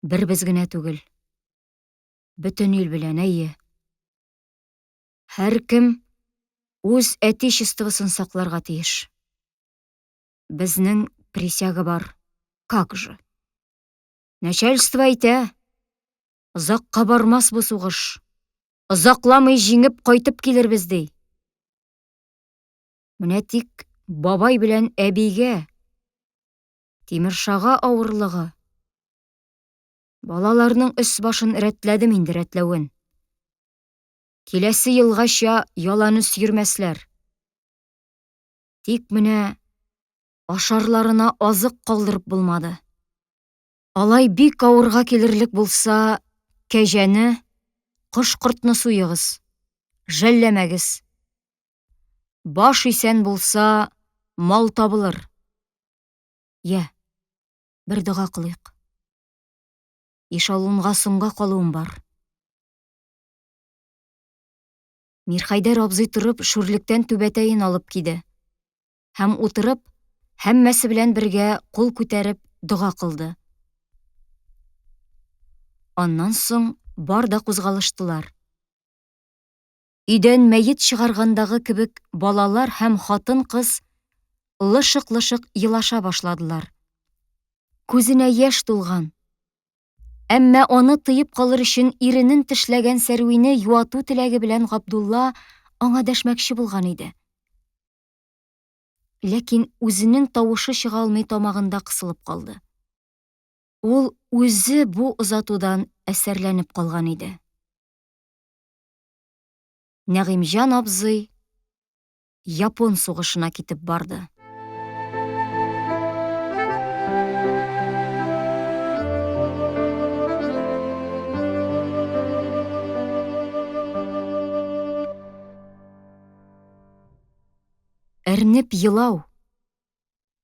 Бербез генә түгел. Бөтен ил белән, әйе. Һәр кем үз отечествосын сакларга тиеш. Безнең присяга бар. Как же? Начальство әйтә, озакка бармас бу сугыш. Озакламый җиңеп кайтып килербез ди. Менә тик бабай белән әбигә, Тимершага авырлыгы. Балаларның өс башын рәтләдем инде рәтләвен. Киләсе елгача яланы йөрмәсләр. Тик менә ашарларына азык калдырып булмады. Алай бик авырга килерлек булса, кәҗәне, кош-кортны суегыз, жәлләмәгез. Баш исән булса, мал табылыр. Я, бер дога кылыйк. Ишалунга соңга калуым бар. Мирхәйдәр абзый торып шүрлектән түбәтәен алып киде. Һәм утырып, һәммәсе белән бергә кул күтәреп дога кылды. Аннан соң бар да кузгалыштылар. Өйдән мәйет чыгаргандагы кебек балалар һәм хатын-кыз лышык-лышык елаша башладылар. Күзенә яшь тулган. Әмма аны тыеп калыр өчен иренен тешләгән Сәрвине юату теләге белән Габдулла аңа дәшмәкче булган иде. Ләкин үзенең тавышы чыга алмый тамагында кысылып калды. Ул үзе бу озатудан әсәрләнеп калган иде. Нәгыймҗан абзый Япон сугышына китеп барды. Әрнеп елау,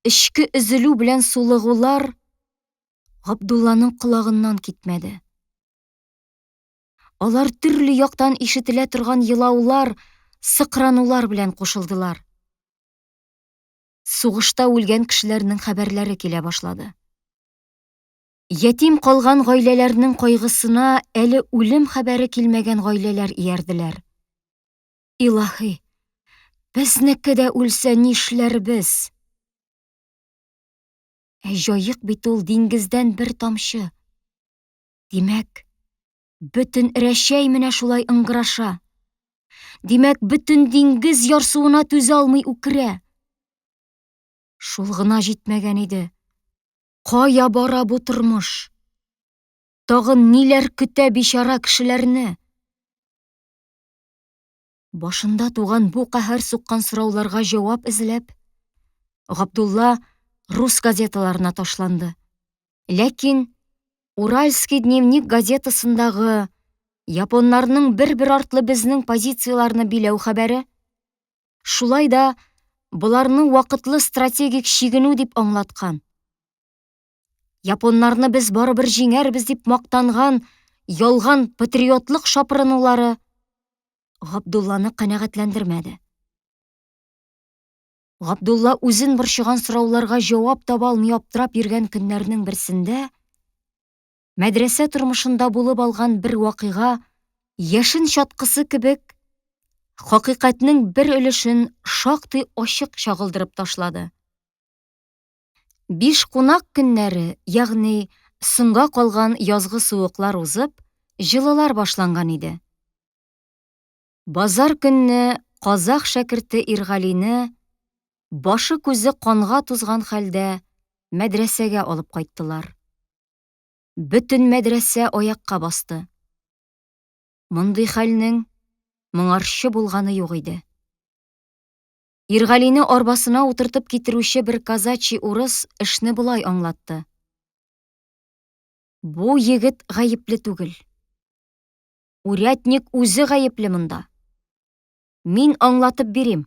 эчке өзелү белән сулыгулар Габдулланың колагыннан китмәде. Алар төрле яктан ишетелә торган елаулар, сыкранулар белән кушылдылар. Сугышта үлгән кешеләрнең хәбәрләре килә башлады. Ятим калган гаиләләрнең кайгысына әле үлем хәбәре килмәгән гаиләләр иярделәр. Илаһи, безнеке дә үлсә нишләрбез? Җаек бит ул диңгездән бер тамчы. Димәк, бөтен Рәшәй менә шулай ыңгыраша. Димәк, бөтен диңгез ярсуына түзә алмый үкерә. Шул гына җитмәгән иде. Кая бара бу тормыш? Тагын ниләр көтә бичара кешеләрне? Башында туган бу каһәр суккан сорауларга җавап эзләп, Габдулла рус газеталарына ташланды. Ләкин Уральский дневник газетасындагы японнарның бер-бер артлы безнең позицияларны биләү хәбәре, шулай да буларны вакытлы стратегик чигенү дип аңлаткан. Японнарны без барыбер җиңәрбез дип мактанган ялган патриотлык шапырынулары Габдулланы канәгатьләндермәде. Габдулла үзен борчыган сорауларга җавап таба алмый аптырап йөргән көннәрнең берсендә мәдрәсә тормышында булып алган бер вакыйга яшен чаткысы кебек хакыйкатьнең бер өлешен шактый ачык чагылдырып ташлады. 5 кунак көннәре, ягъни соңга калган язгы суыклар узып, җылылар башланган иде. Базар көнне казак шәкерте Иргалине башы күзе канга тузган хәлдә мәдрәсәгә алып кайттылар. Бөтен мәдрәсә аякка басты. Мондый хәлнең моңарчы булганы юк иде. Иргалине арбасына утыртып китерүче бер казачий урыс эшне булай аңлатты. Бу егет гаепле түгел. Урядник үзе гаепле монда. Мин аңлатып бирим.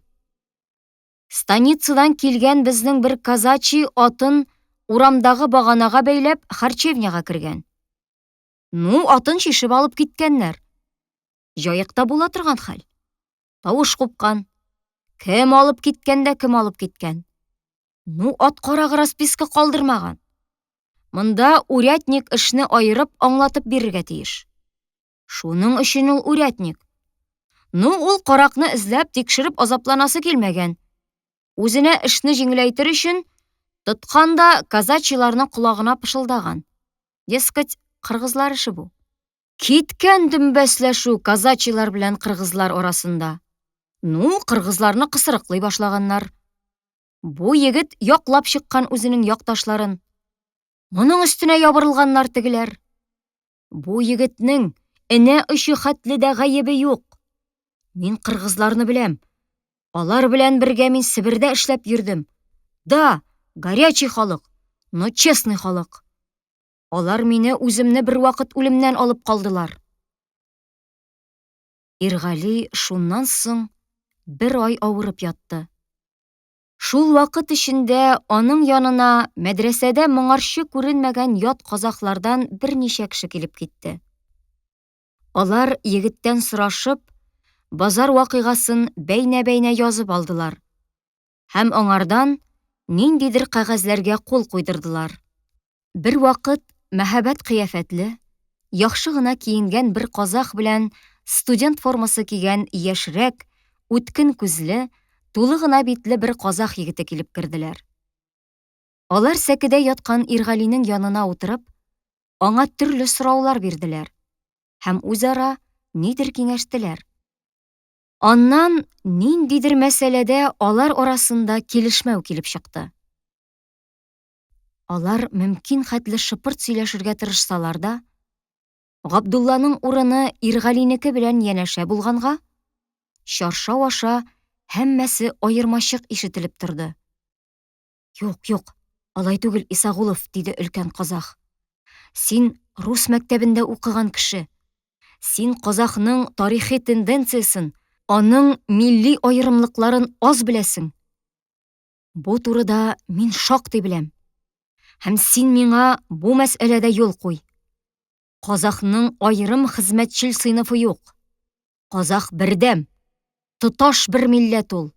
Станицадан килгән безнең бер казачий атын урамдагы баганага бәйләп харчевняга кергән. Атын шишеп алып киткәннәр. Җаекта була торган хәл. Тавыш купкан. Кем алып киткәндә, кем алып киткән. Ат карагы расписка калдырмаган. Монда урядник эшне айырып аңлатып бирергә тиеш. Шуның өчен ул урядник. Ул каракны эзләп тикшереп азапланасы килмәгән. Үзенә эшне җиңеләйтер өчен тотканда казачиларның колагына пышылдаган. Дескать, кыргызлар эше бу. Киткән дөмбәсләшү казачилар белән кыргызлар арасында. Кыргызларны кысырыклый башлаганнар. Бу егет яклап чыккан үзенең якташларын. Моның өстенә ябырылганнар тегеләр. Бу егетнең энә очы хәтле дә гаебе юк. Мин кыргызларны беләм. Алар белән бергә мин Себердә эшләп йөрдем. Горячий халык, честный халык. Алар мине үземне бер вакыт үлемнән алып калдылар. Иргали шуннан соң бер ай авырып ятты. Шул вакыт эчендә аның янына мәдрәсәдә моңарчы күренмәгән ят казаклардан берничә кеше килеп китте. Алар егеттән сорашып, базар вакыйгасын бәйнә-бәйнә язып алдылар. Һәм аңардан ниндидер кәгазьләргә кул куйдырдылар. Бер вакыт мәһәбәт кыяфәтле, яхшы гына киенгән бер казак белән студент формасы кигән яшьрәк, үткен күзле, тулы гына битле бер казак егете килеп керделәр. Алар сәкедә яткан Иргалинең янына утырып, аңа төрле сораулар бирделәр һәм үзара нидер киңәштеләр. Аннан ниндидер мәсьәләдә алар арасында килешмәү килеп чыкты. Алар мөмкин хәтле шыпырт сөйләшергә тырышсалар да, Габдулланың урыны Иргалинеке белән янәшә булганга, чаршау аша һәммәсе аермачык ишетелеп торды. Юк, алай түгел, Исагулов, диде өлкән казак. Син рус мәктәбендә укыган кеше. Син казакның тарихи тенденциясын, аның милли аерымлыкларын аз беләсең. Бу турыда мин шактый беләм. Һәм син миңа бу мәсьәләдә юл куй. Казакның аерым хезмәтчел сыйныфы юк. Казак бердәм, тоташ бер милләт ул.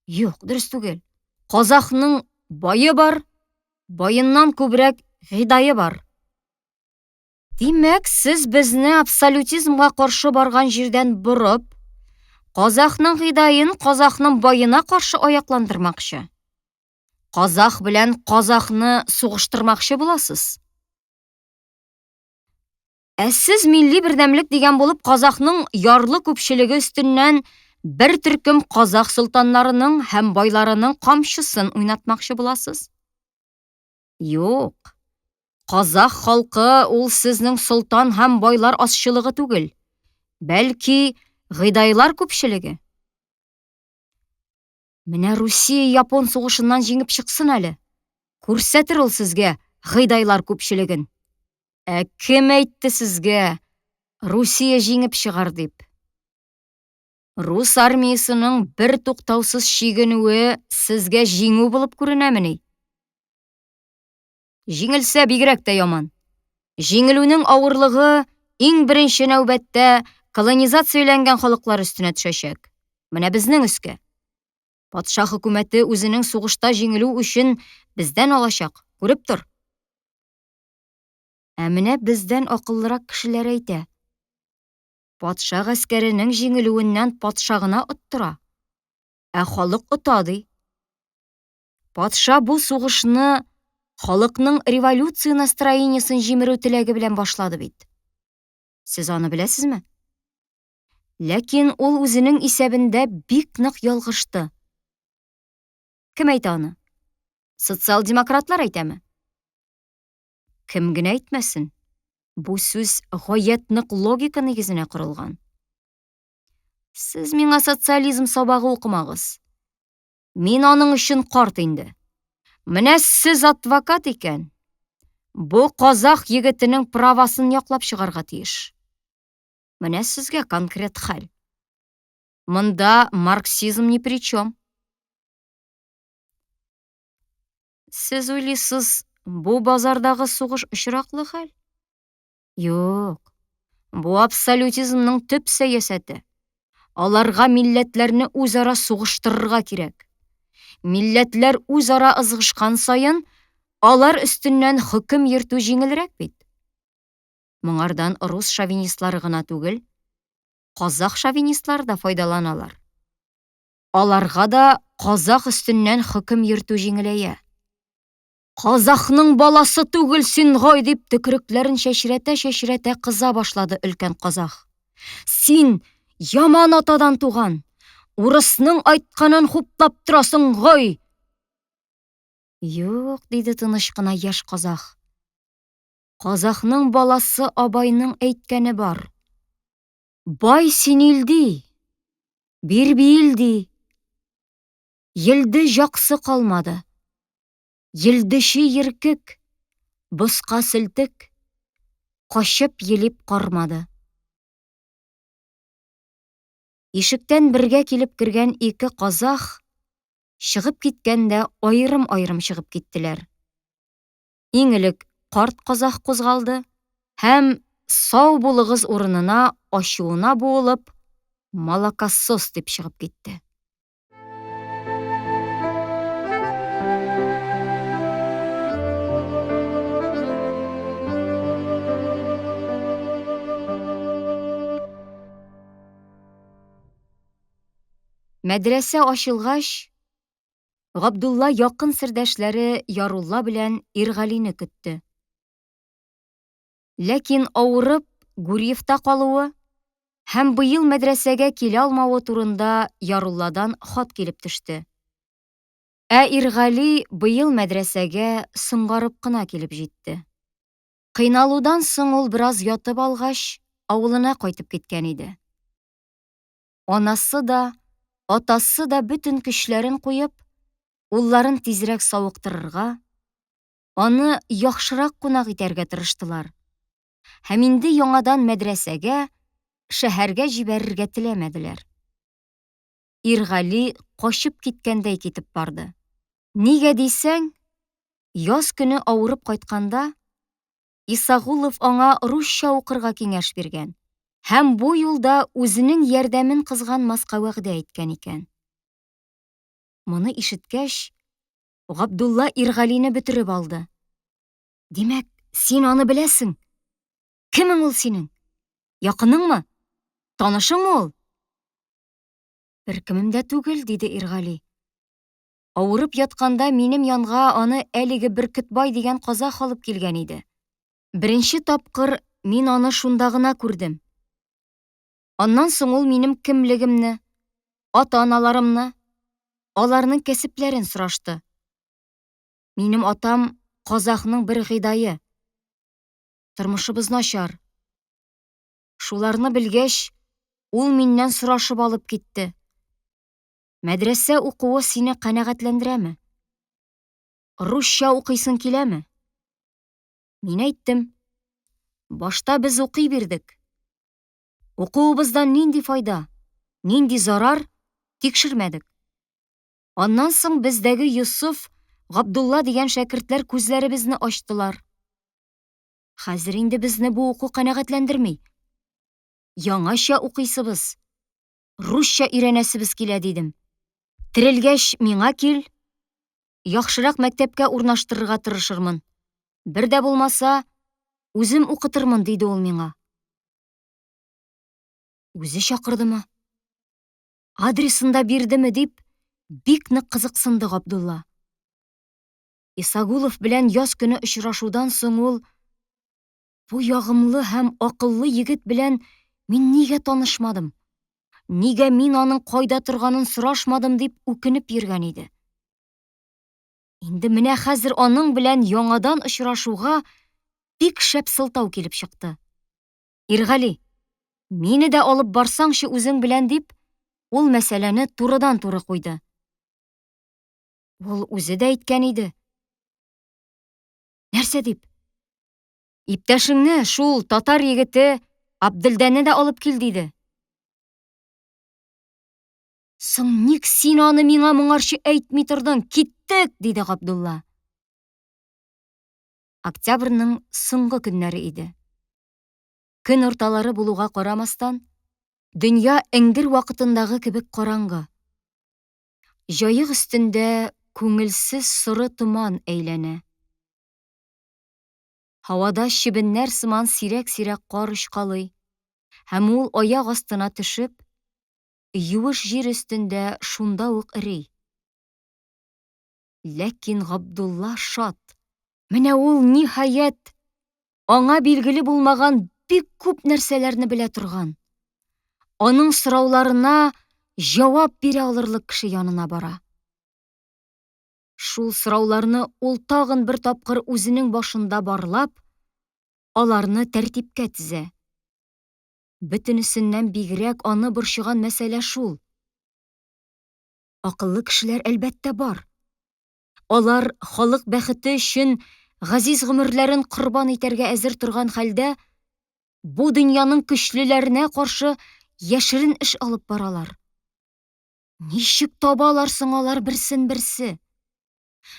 Юк, дөрес түгел. Казакның бае бар, байыннан күбрәк гыйдае бар. Димәк, сез безне абсолютизмга каршы барган җирдән борып, казакның гыйдаен казакның байына каршы аякландырмакчы. Казак белән казакны сугыштырмакчы буласыз. Сез милли бердәмлек дигән булып казакның ярлы күпчелеге өстеннән бер төркем казак солтаннарының һәм байларының камчысын уйнатмакчы буласыз. Юк. Казак халкы ул сезнең солтан һәм байлар азчылыгы түгел, бәлки гыйдайлар күпчелеге. Менә Русия-Япон сугышыннан җиңеп чыксын әле. Күрсәтер ул сезгә гыйдайлар күпчелеген. Кем әйтте сезгә Русия җиңеп чыгар дип? Рус армиясының бер туктаусыз чигенүе сезгә җиңү булып күренәмени? Җиңелсә бигрәк тә яман. Җиңелүнең авырлыгы иң беренче нәүбәттә колонизацияләнгән халыклар өстенә төшәчәк. Менә безнең өскә. Патша хөкүмәте үзенең сугышта җиңелү өчен бездән алачак, күреп тор. Менә бездән акыллырак кешеләр әйтә. Патша гаскәренең җиңелүеннән патша гына оттыра. Халык ота ди. Патша бу сугышны халыкның революция настроениясын җимерү теләге белән башлады бит. Сез аны беләсезме? Ләкин ул үзенең исәбендә бик нык ялгышты. Кем әйтә аны? Социал-демократлар әйтәме? Кем генә әйтмәсен. Бу сүз гаять нык логика нигезенә корылган. Сез миңа социализм сабагы укымагыз. Мин аның өчен карт инде. Менә сез адвокат икән. Бу казах егетенең правасын яклап чыгарга тиеш. Менә сезгә конкрет хәл. Монда марксизм ни при чем. Сез уйлыйсыз, бу базардагы сугыш очраклы хәл? Юк. Бу абсолютизмның төп сәясәте. Аларга милләтләрне үзара сугыштырырга кирәк. Милләтләр үзара ызгышкан саен, алар өстеннән хөкем йөртү җиңелрәк бит. Моңардан рус шовинистлары гына түгел, казах шовинистлары да файдаланалар. Аларга да казах өстеннән хөкем йөртү җиңеләя. Казахның баласы түгел син гай дип төкерекләрен чәчрәтә кыза башлады өлкән казах. Син яман атадан туган, урысның айтканын хуплап торасың гай. Юк, диде тыныч кына яшь казах. Казахның баласы абайның әйткәне бар. Бай син илди, бир билди. Елде жаксы калмады. Елдеши еркек, босқа сілтік, кашып елеп кармады. Ишектән бергә килеп кергән ике казах чыгып киткәндә айрым-айрым чыгып киттеләр. Иң элек карт казах кузгалды һәм сау булыгыз урынына ачуына буылып, молокосос дип чыгып китте. Мәдрәсә ачылгач, Габдулла якын сердәшләре Ярулла белән Иргалине көтте. Ләкин авырып Гурьевта калуы һәм быел мәдрәсәгә килә алмавы турында Ярулладан хат килеп төште. Ә Иргали быел мәдрәсәгә соңгарып кына килеп җитте. Кыйналудан соң ул бераз ятып алгач, авылына кайтып киткән иде. Анасы да, атасы да бөтен көчләрен куеп, улларын тизрәк савыктырырга, аны яхшырак кунак итәргә тырыштылар. Һәм инде яңадан мәдрәсәгә, шәһәргә җибәрергә теләмәделәр. Иргали качып киткәндәй китеп барды. Нигә дисәң, яз көне авырып кайтканда, Исагулов аңа русча укырга киңәш биргән. Һәм бу юлда үзенең ярдәмен кызганмаска вәгъдә иткән икән. Моны ишеткәч, Габдулла Иргалине бөтереп алды. Димәк, син аны беләсең? Кемең ул синең? Якыныңмы? Танышыңмы ул? Беркемем дә түгел, диде Иргали. Авырып ятканда минем янга аны әлеге Бөркетбай дигән казах алып килгән иде. Беренче тапкыр мин аны шунда гына күрдем. Аннан соң ул минем кемлегемне, ата-аналарымны, аларның кәсепләрен сорашты. Минем атам казахның бер гыйдае. Тормышыбыз начар. Шуларны белгәч, ул миннән сорашып алып китте. Мәдрәсә укуы сине канәгатьләндерәме? Русча укыйсың киләме? Мин әйттем. Башта без укый бирдек. Укуыбыздан нинди файда, нинди зарар тикшермәдек. Аннан соң бездәге Юсуф, Габдулла дигән шәкертләр күзләребезне ачтылар. Хәзер инде безне бу уку канәгатьләндерми. Яңача укыйсыбыз, русча өйрәнәсебез килә дидем. Терелгәч миңа кил, яхшырак мәктәпкә урнаштырырга тырышырмын. Бер дә булмаса, үзем укытырмын, диде ул миңа. Үзе чакырдымы? Адресында бирдеме дип, бик нык кызыксынды Габдулла. Исагулов белән яз көне очрашудан соң ул, бу ягымлы һәм акыллы егет белән мин нигә танышмадым? Нигә мин аның кайда торганын сорашмадым дип үкенеп йөргән иде. Инде менә хәзер аның белән яңадан очрашуга бик шәп сылтау килеп чыкты. Иргали, мине дә алып барсаңчы үзең белән дип, Ул мәсьәләне турыдан-туры куйды. Ул үзе дә әйткән иде. Нәрсә дип? Иптәшеңне, шул татар егете Абделдәне дә алып кил диде. Соң ник син аны миңа моңарчы әйтми тордың? Киттек, диде Габдулла. Октябрьнең соңгы көннәре иде. Көн урталары булуга карамастан, дөнья эңгер вакытындагы кебек караңгы. Җаек өстендә күңелсез соры томан әйләнә. Һавада чебеннәр сыман сирәк-сирәк кар очкалый, һәм ул аяк астына төшеп, юеш җир өстендә шунда ук эрий. Ләкин Габдулла шат. Менә ул ниһаять аңа билгеле булмаган бик күп нәрсәләрне белә торган. Аның сорауларына җавап бирә алырлык кеше янына бара. Шул сорауларны ул тагын бер тапкыр үзенең башында барлап, аларны тәртипкә тезә. Бөтенесеннән бигрәк аны борчыган мәсьәлә шул. Акыллы кешеләр әлбәттә бар. Алар халык бәхете өчен газиз гомерләрен корбан итәргә әзер торган хәлдә, бу дөньяның көчлеләренә каршы яшерен эш алып баралар. Ничек табалар соң алар берсен-берсе?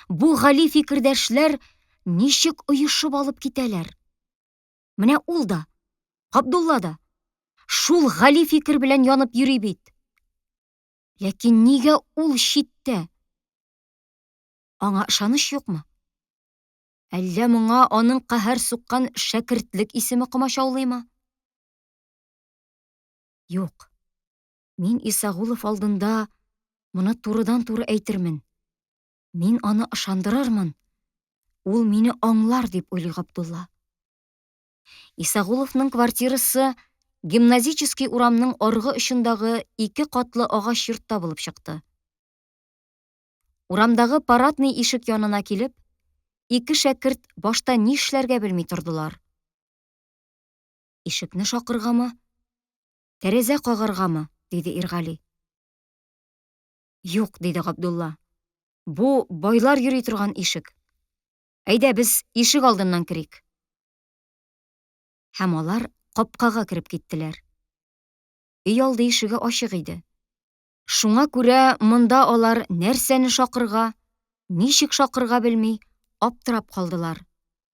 Бу гали фикердәшләр ничек оешып алып китәләр? Менә ул да, Габдулла да, шул гали фикер белән янып йөри бит. Ләкин нигә ул читтә? Аңа ышаныч юкмы? Әллә моңа аның каһәр суккан шәкертлек исеме комачаулыймы? Юк. Мин Исагулов алдында моны турыдан-туры әйтермен. Мин аны ышандырырмын. Ул мине аңлар дип уйлый Габдулла. Исагуловның квартирасы гимназический урамның аргы очындагы 2 катлы агач йортта булып чыкты. Урамдагы парадный ишек янына килеп, 2 шәкерт башта ни эшләргә белми тордылар. Ишекне шакыргамы? Тәрәзә кагаргамы? Диде Иргали. Юк, диде Габдулла. Бу байлар йөри торган ишек. Әйдә без ишек алдыннан керик. Һәм алар капкага кереп киттеләр. Өй алды ишеге ачык иде. Шуңа күрә монда алар нәрсәне шакырга, ничек шакырга белми, аптырап калдылар.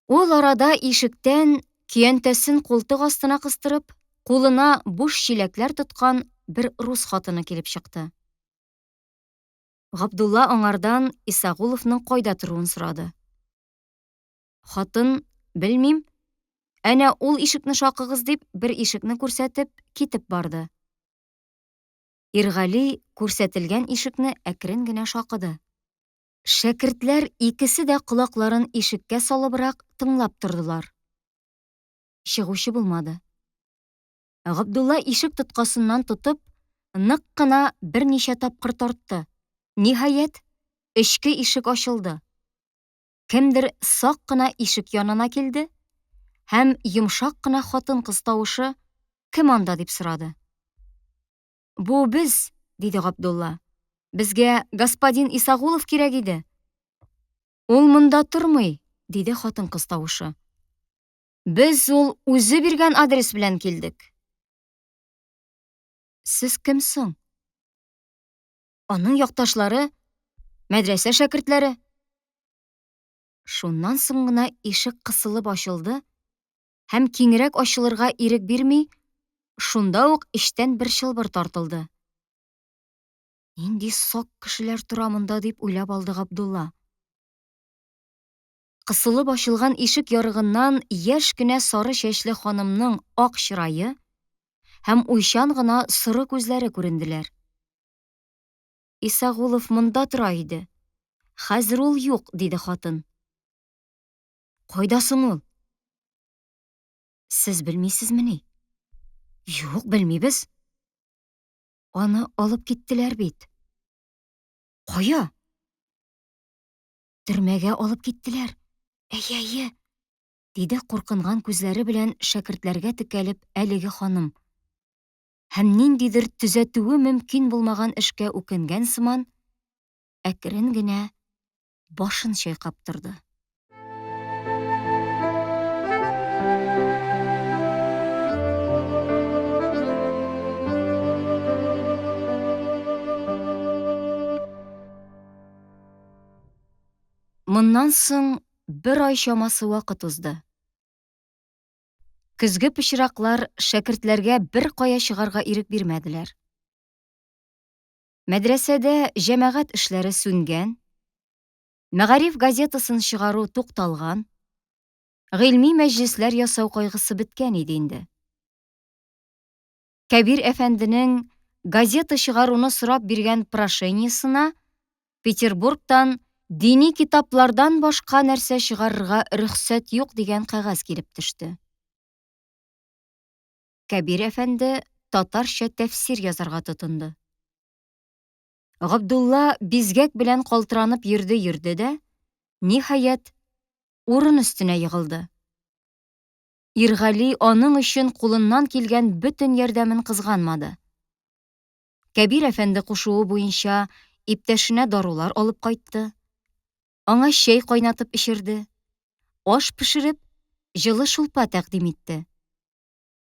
Ул арада ишектән көянтәсен култык астына кыстырып, кулына буш чиләкләр тоткан бер рус хатыны килеп чыкты. Габдулла аңардан Исагуловның кайда торуын сорады. Хатын, белмим, әнә ул ишекне шакыгыз дип, бер ишекне күрсәтеп, китеп барды. Иргали күрсәтелгән ишекне әкрен генә шакыды. Шәкертләр икесе дә колакларын ишеккә салыбрак тыңлап тордылар. Чыгучы булмады. Габдулла ишек тоткасыннан тотып, нык кына берничә тапкыр тартты. Ниһаять, эчке ишек ачылды. Кемдер сак кына ишек янына килде һәм йомшак кына хатын-кыз тавышы «Кем анда?» дип сорады. «Бу без», диде Габдулла. «Безгә господин Исагулов кирәк иде». «Ул монда тормый», диде хатын-кыз тавышы. «Без ул үзе биргән адрес белән килдек». «Сез кем соң?» «Аның якташлары, мәдрәсә шәкертләре». Шуннан соң гына ишек кысылып ачылды һәм киңрәк ачылырга ирек бирми, шунда ук эчтән бер чылбыр тартылды. Нинди сак кешеләр тора монда дип уйлап алды Габдулла. Кысылып ачылган ишек ярыгыннан яшь кенә сары чәчле ханымның ак чырае һәм уйчан гына соры күзләре күренделәр. Исагулов монда тора иде. Хәзер ул юк, диде хатын. Кайда соң ул? Сез белмисезмени? Юк, белмибез. Аны алып киттеләр бит. Кая? Төрмәгә алып киттеләр. Әйе, диде куркынган күзләре белән шәкертләргә текәлеп әлеге ханым. һәм ниндидер төзәтүе мөмкин булмаган эшкә үкенгән сыман, әкрен генә башын чайкап торды. Моннан соң бер ай чамасы вакыт узды. Көзге пычраклар шәкертләргә бер кая чыгарга ирек бирмәделәр. Мәдрәсәдә җәмәгать эшләре сүнгән, Мәгариф газетасын чыгару тукталган, гыйльми мәҗлесләр ясау кайгысы беткән иде инде. Кәбир әфәнденең газета чыгаруны сорап биргән прошениесына Петербургтан дини китаплардан башка нәрсә чыгарырга рөхсәт юк дигән кәгазь килеп төште. Кәбир әфәнде татарча тәфсир язарга тотынды. Габдулла бизгәк белән калтыранып йөрде дә, ниһаять, урын өстенә йығылды. Иргали аның өчен кулыннан килгән бөтен ярдәмен кызганмады. Кәбир әфәнде кушуы буенча иптәшенә дарулар алып кайтты. Аңа чәй кайнатып эчерде. Аш пешереп, җылы шулпа тәкъдим итте.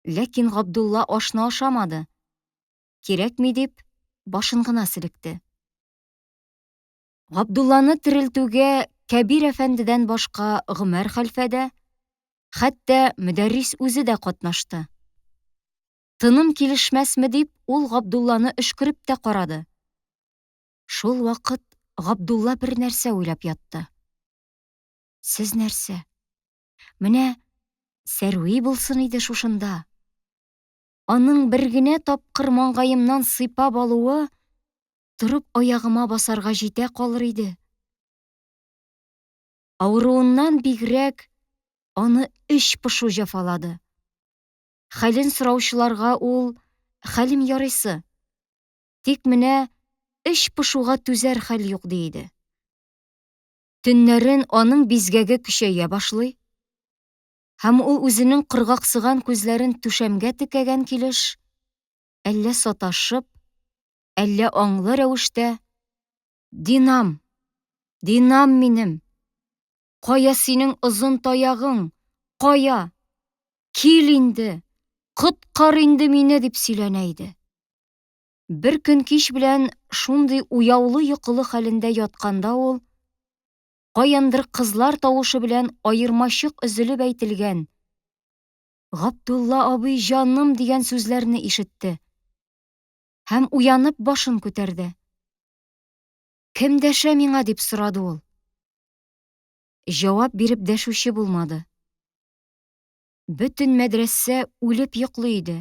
Ләкин Габдулла ашны ашамады. Кирәкми дип, башын гына селекте. Габдулланы терелтүгә Кәбир әфәндедән башка Гомәр хәлфә дә, хәтта мөдәррис үзе дә катнашты. Тыным килешмәсме дип, ул Габдулланы өшкереп тә карады. Шул вакыт Габдулла бер нәрсә уйлап ятты. Сез нәрсә? Менә Сәрви булсын иде шушында. Аның бер генә тапкыр маңгаемнан сыйпап алуы торып аягыма басарга җитә калыр иде. Авыруыннан бигрәк аны эч пышу җәфалады. Хәлен сораучыларга ул хәлем ярыйсы, тик менә эч пышуга түзәр хәл юк диде. Төннәрен аның бизгәге көчәя башлый, һәм ул үзенең кыргаксыган күзләрен түшәмгә текәгән килеш, әллә саташып, әллә аңлы рәвештә: «Динам, Динам минем, кая синең озын таягың, кая? Кил инде, коткар инде мине» дип сөйләнә иде. Бер көн кич белән шундый уяулы-йокылы хәлендә ятканда ул, каяндыр кызлар тавышы белән аермачык өзелеп әйтелгән «Габдулла абый җаным» дигән сүзләрне ишетте һәм уянып башын күтәрде. «Кем дәшә миңа?» дип сорады ул. Җавап биреп дәшүче булмады. Бөтен мәдрәсә үлеп йоклый иде.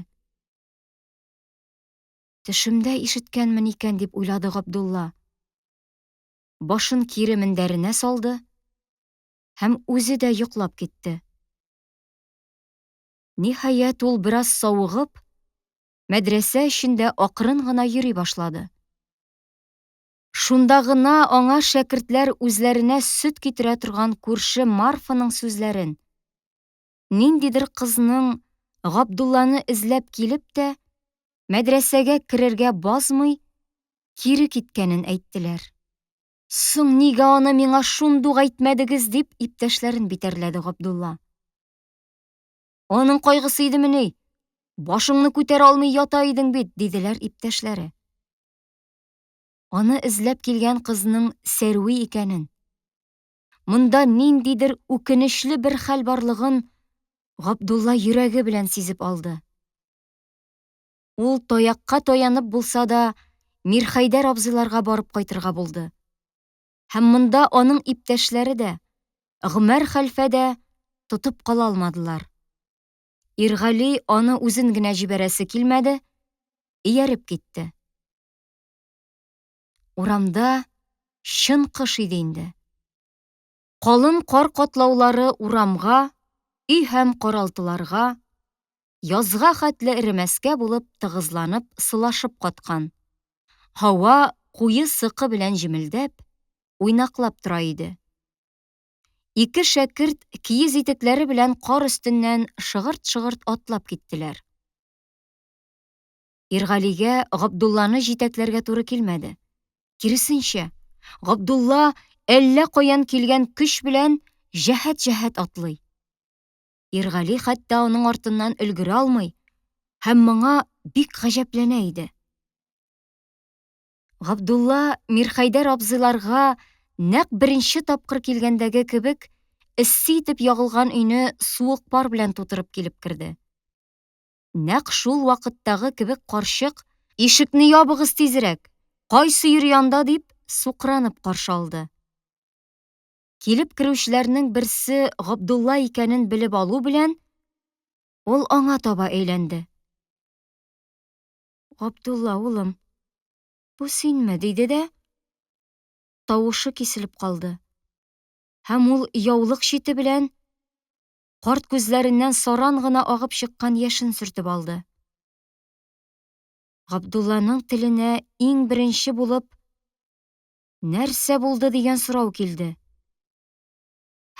Төшемдә ишеткәнмен икән дип уйлады Габдулла. Башын кире мендәренә салды һәм үзе дә йоклап китте. Ниһаять, ул бераз савыгып, мәдрәсә эчендә акрын гына йөри башлады. Шунда гына аңа шәкертләр үзләренә сөт китерә торган күрше Марфаның сүзләрен, ниндидер кызның Габдулланы эзләп килеп тә, мәдрәсәгә керергә базмый, кире киткәнен әйттеләр. «Соң нигә аны миңа шундук әйтмәдегез?» дип иптәшләрен битәрләде Габдулла. «Аның кайгысы идеме ни? Башыңны күтәрә алмый ята идең бит», диделәр иптәшләре. Аны эзләп килгән кызның Сәрви икәнен, монда ниндидер үкенечле бер хәл барлыгын Габдулла йөрәге белән сизеп алды. Ул таякка таянып булса да Мирхәйдәр абзыйларга барып кайтырга булды. Һәм монда аның иптәшләре дә, Гомәр хәлфә дә тотып кала алмадылар. Иргали аны үзен генә җибәрәсе килмәде, ияреп китте. Урамда чын кыш иде инде. Калын кар катлаулары урамга, өй һәм каралтыларга, язга хәтле эремәскә булып тыгызланып, сылашып каткан. Һава куе сыкы белән җимелдәп, уйнаклап тора иде. Ике шәкерт киез итекләре белән кар өстеннән шыгырт-шыгырт атлап киттеләр. Иргалигә Габдулланы җитәкләргә туры килмәде. Киресенчә, Габдулла әллә каян килгән көч белән җәһәт-җәһәт атлый. Иргали хәтта аның артыннан өлгерә алмый һәм моңа бик гаҗәпләнә иде. Габдулла Мирхәйдәр абзыйларга нәкъ беренче тапкыр килгәндәге кебек эссе итеп ягылган өйне суык пар белән тутырып килеп керде. Нәкъ шул вакыттагы кебек карчык «Ишекне ябыгыз тизрәк! Кайсы йөргәндә?» дип сукранып каршы алды. Килеп керүчеләрнең берсе Габдулла икәнен белеп алу белән, ул аңа таба әйләнде. «Габдулла, улым, бу синме?» диде дә, тавышы киселеп калды. Һәм ул яулык чите белән карт күзләреннән саран гына агып чыккан яшен сөртеп алды. Габдулланың теленә иң беренче булып «Нәрсә булды?» дигән сорау килде.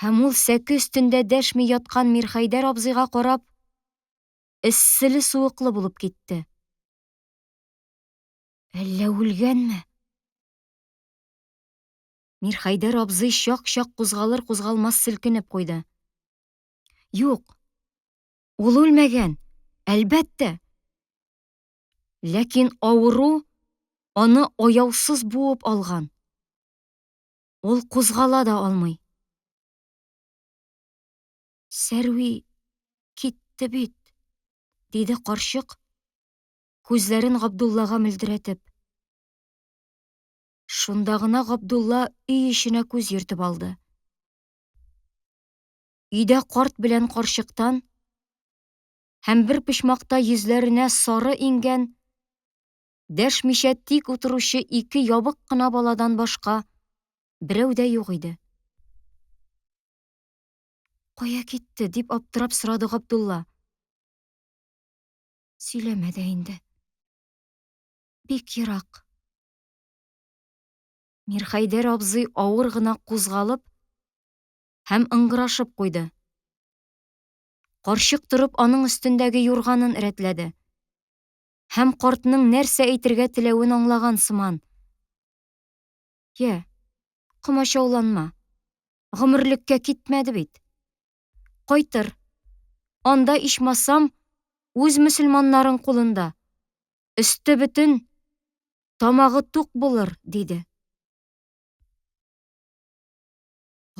Һәм ул сәке өстендә дәшми яткан Мирхәйдәр абзыйга карап, эсселе-суыклы булып китте. Әллә үлгәнме? Мирхәйдәр абзый чак-чак кузгалыр-кузгалмас селкенеп куйды. Юк, ул үлмәгән, әлбәттә. Ләкин авыру аны аяусыз буып алган. Ул кузгала да алмый. Сәрви китте бит, диде карчык, күзләрен Габдуллага мөлдерәтеп. Шунда гына Габдулла өй эченә күз йөртеп алды. Өйдә карт белән карчыктан һәм бер почмакта йөзләренә сары иңгән, дәшмичә тик утыручы ике ябык кына баладан башка берәү дә юк иде. «Кая китте?» дип аптырап сорады Габдулла. «Сөйләмә дә инде. Бик ерак». Мирхәйдәр абзый авыр гына кузгалып һәм ыңгырашып куйды. Карчык торып аның өстендәге юрганын рәтләде. Һәм картның нәрсә әйтергә теләвен аңлаган сыман. «Я, комачауланма. Гомерлеккә китмәде бит. Кайтыр. Анда ичмасам, үз мөселманнарың кулында. Өсте бөтен, тамагы тук булыр», диде.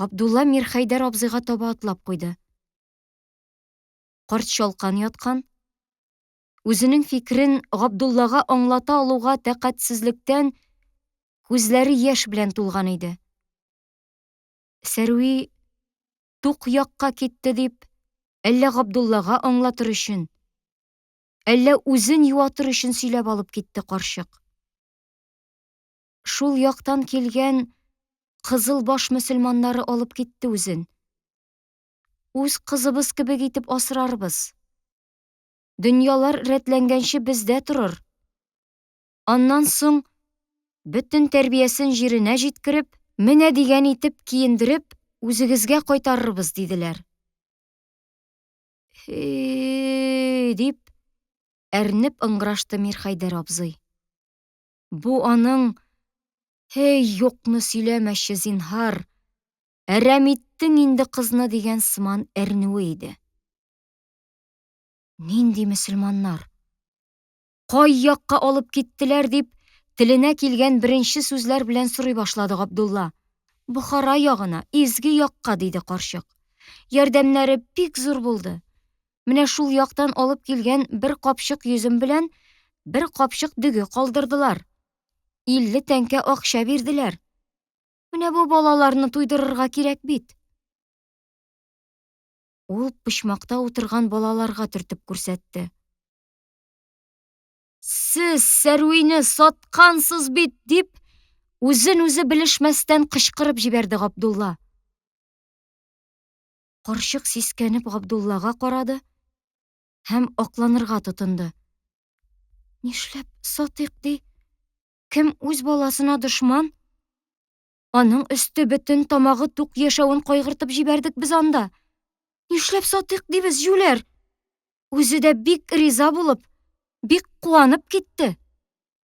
Габдулла Мирхәйдәр абзыйга таба атлап куйды. Карт чалкан яткан, үзенең фикерен Габдуллага аңлата алуга тәкатьсезлектән күзләре яшь белән тулган иде. Сәрви тук якка китте дип, әллә Габдуллага аңлатыр өчен, әллә үзен юатыр өчен сөйләп алып китте карчык. Шул яктан килгән кызыл баш мөселманнары алып китте үзен. Үз кызыбыз кебек итеп асрарбыз. Дөньялар рәтләнгәнче бездә торыр. Аннан соң бөтен тәрбиясен җиренә җиткереп, менә дигән итеп киендереп, үзегезгә кайтарырбыз, диделәр. Дип әрнеп ыңгырашты Мирхәйдәр абзый. Бу аның юкны сөйләмәче, зинһар, әрәм иттең инде кызны дигән сыман әрнүе иде. Нинди мөселманнар? Кай якка алып киттеләр дип, теленә килгән беренче сүзләр белән сорый башлады Габдулла. «Бохара ягына, изге якка», диде карчык. «Ярдәмнәре бик зур булды. Менә шул яктан алып килгән бер капчык йөзем белән бер капчык дөге калдырдылар. 50 тәңкә акча бирделәр. Менә бу балаларны туйдырырга кирәк бит». Ул почмакта утырган балаларга төртеп күрсәтте. «Сез Сәрвине саткансыз бит», дип, үзен-үзе белешмәстән кычкырып җибәрде Габдулла. Карчык сискәнеп Габдуллага карады һәм акланырга тотынды. «Нишләп сатыйк ди? Кем үз баласына дошман? Аның өсте бөтен, тамагы тук яшәвен кайгыртып җибәрдек без анда. Нишләп сатыйк дибез, юләр?» Үзе дә бик риза булып, бик куанып китте.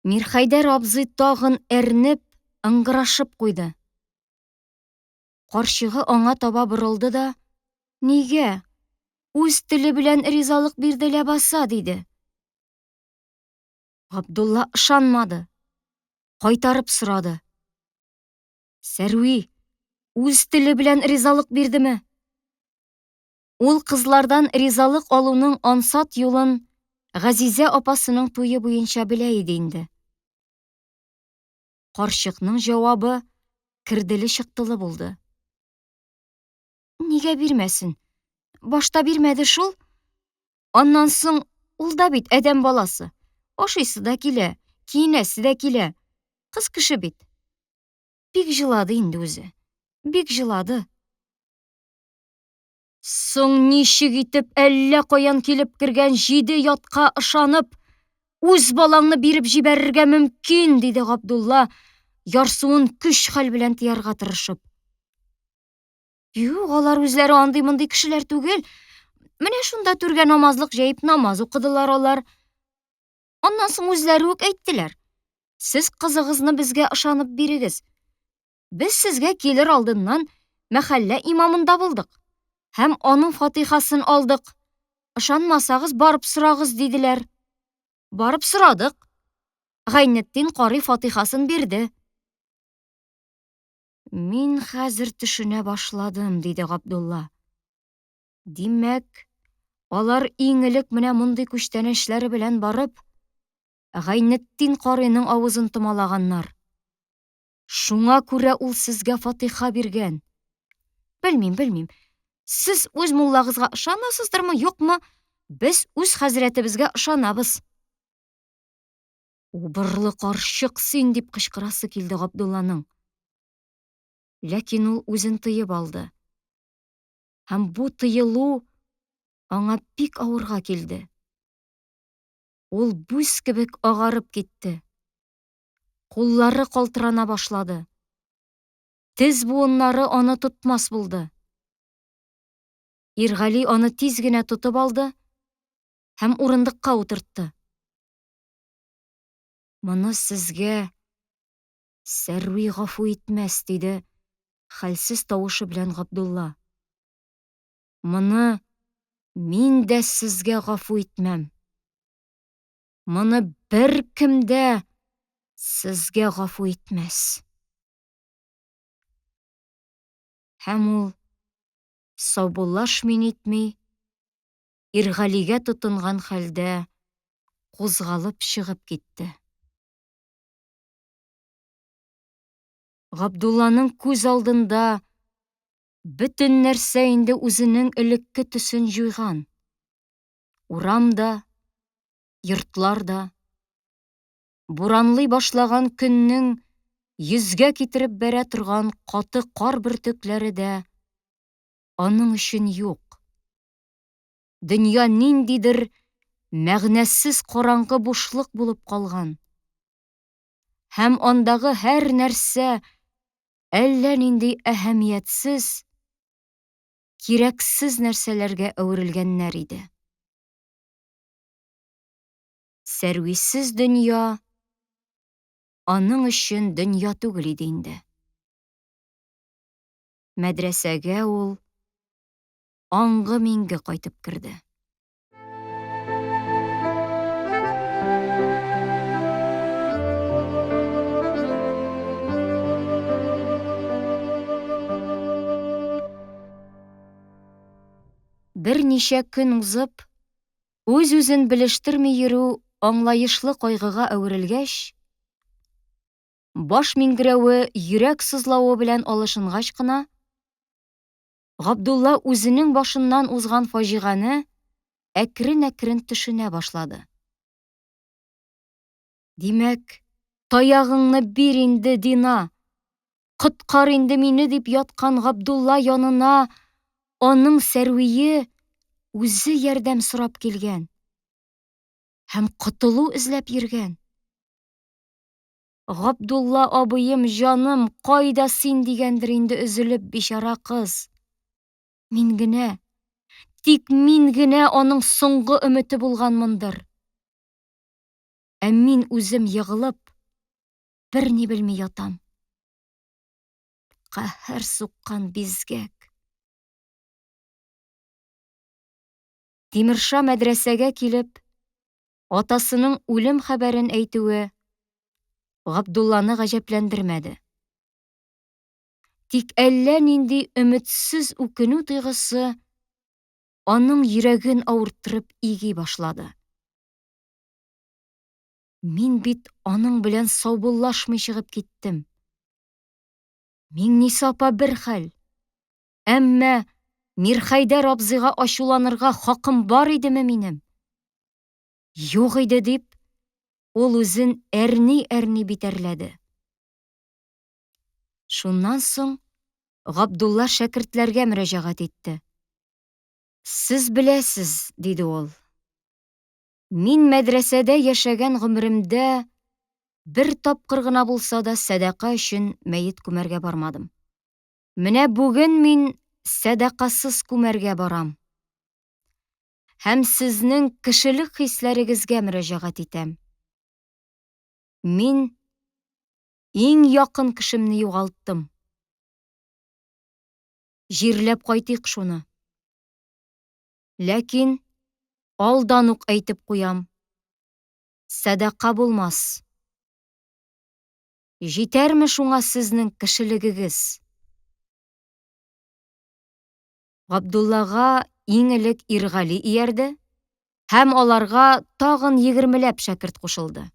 Мирхәйдәр абзый тагын әрнеп, ыңгырашып куйды. Карчыгы аңа таба борылды да: «Нигә? Үз теле белән ризалык бирде ләбаса», диде. Габдулла ышанмады. Кайтарып сорады. Сәрви үз теле белән ризалык бирдеме? Ул кызлардан ризалык алуның ансат юлын Газизә апасының туйы буенча белә иде инде. Карчыкның җавабы кирделе-чыктылы булды. Нигә бирмәсен? Башта бирмәде шул. Аннан соң ул да бит әдәм баласы. Ашыйсы да килә, киенәсе дә килә. Кыз кеше бит. Бик җылады инде үзе. Бик җылады. Соң ничек итеп әллә каян килеп кергән 7 ятка ышанып, үз балаңны биреп җибәрергә мөмкин, диде Габдулла, ярсуын көч-хәл белән тыярга тырышып. Юк, алар үзләре андый-мондый кешеләр түгел. Менә шунда түргә намазлык җәеп намаз укыдылар алар. Аннан соң үзләре үк әйттеләр. Сез кызыгызны безгә ышанып бирегез. Без сезгә килер алдыннан мәхәллә имамында булдык. Һәм аның фатихасын алдык. Ышанмасагыз, барып сорагыз, диделәр. Барып сорадык. Гайнетдин карый фатихасын бирде. Мин хәзер төшенә башладым, диде Габдулла. Димәк, алар иң элек менә мондый күчтәнәчләре белән барып, Гайнетдин карыйның авызын томалаганнар. Шуңа күрә ул сезгә фатиха биргән. Белмим. Сез үз муллагызга ышанасыздырмы, юкмы? Без үз хәзрәтебезгә ышанабыз. Убырлы карчык син, дип кычкырасы килде Габдулланың. Ләкин ул үзен тыеп алды. Һәм бу тыелу аңа бик авырга килде. Ул бүс кебек агарып китте. Куллары калтырана башлады. Тез буыннары аны тотмас булды. Иргали аны тиз генә тотып алды һәм урындыкка утыртты. Моны сезгә Сәрви гафу итмәс, диде хәлсез тавышы белән Габдулла. Моны мин дә сезгә гафу итмәм. Моны бер кем дә сезгә гафу итмәс. Һәм ул саубуллашмый итми, Иргалигә тотынган хәлдә кузгалып чыгып китте. Габдулланың күз алдында бөтен нәрсә инде үзенең элекке төсен җуйган. Урамда, йортларда, буранлый башлаган көннең йөзгә китереп бәрә торган каты кар бөртекләре дә аның өчен юк. Дөнья ниндидер мәгънәсез караңгы бушлык булып калган. Һәм андагы һәр нәрсә әллә нинди әһәмиятсез, кирәксез нәрсәләргә әверелгәннәр иде. Сәрвисез дөнья аның өчен дөнья түгел иде инде. Мәдрәсәгә ул аңгы-минге кайтып керде. Берничә көн узып, үз-үзен белештерми йөрү аңлаешлы кайгыга әверелгәч, баш миңгерәве йөрәк сызлавы белән алышынгач кына, Габдулла үзенең башыннан узган фаҗиганы әкрен-әкрен төшенә башлады. Димәк, таягыңны бир инде, Дина, коткар инде мине, дип яткан Габдулла янына аның Сәрвие үзе ярдәм сорап килгән һәм котылу эзләп йөргән. Габдулла абыем, җаным, кайда син, дигәндер инде өзелеп бичара кыз. Мин генә, тик мин генә аның соңгы өмете булганмындыр. мин үзем егылып, бер ни белми ятам. Каһәр суккан бизгәк. Тимерша мәдрәсәгә килеп, атасының үлем хәбәрен әйтүе Габдулланы гаҗәпләндермәде. Тик әллә нинди өметсез үкенү тойгысы аның йөрәген авырттырып иги башлады. Мин бит аның белән саубуллашмый чыгып киттем. Миңниса апа бер хәл. Әммә Мирхәйдәр абзыйга ачуланырга хакым бар идеме минем? Юк иде дип, ул үзен әрни-әрни битәрләде. Шуннан соң Габдулла шәкертләргә мөрәҗәгать итте. Сез беләсез, диде ул. Мин мәдрәсәдә яшәгән гомеремдә бер тапкыр гына булса да садака өчен мәет күмәргә бармадым. Менә бүген мин садакасыз күмәргә барам. Һәм сезнең кешелек хисләрегезгә мөрәҗәгать итәм. Мин иң якын кешемне югалттым. Җирләп кайтыйк шуны. Ләкин алдан ук әйтеп куям. Садака булмас. Җитәрме шуңа сезнең кешелегегез? Габдуллага иң элек Иргали иярде, һәм аларга тагын 20ләп шәкерт кушылды.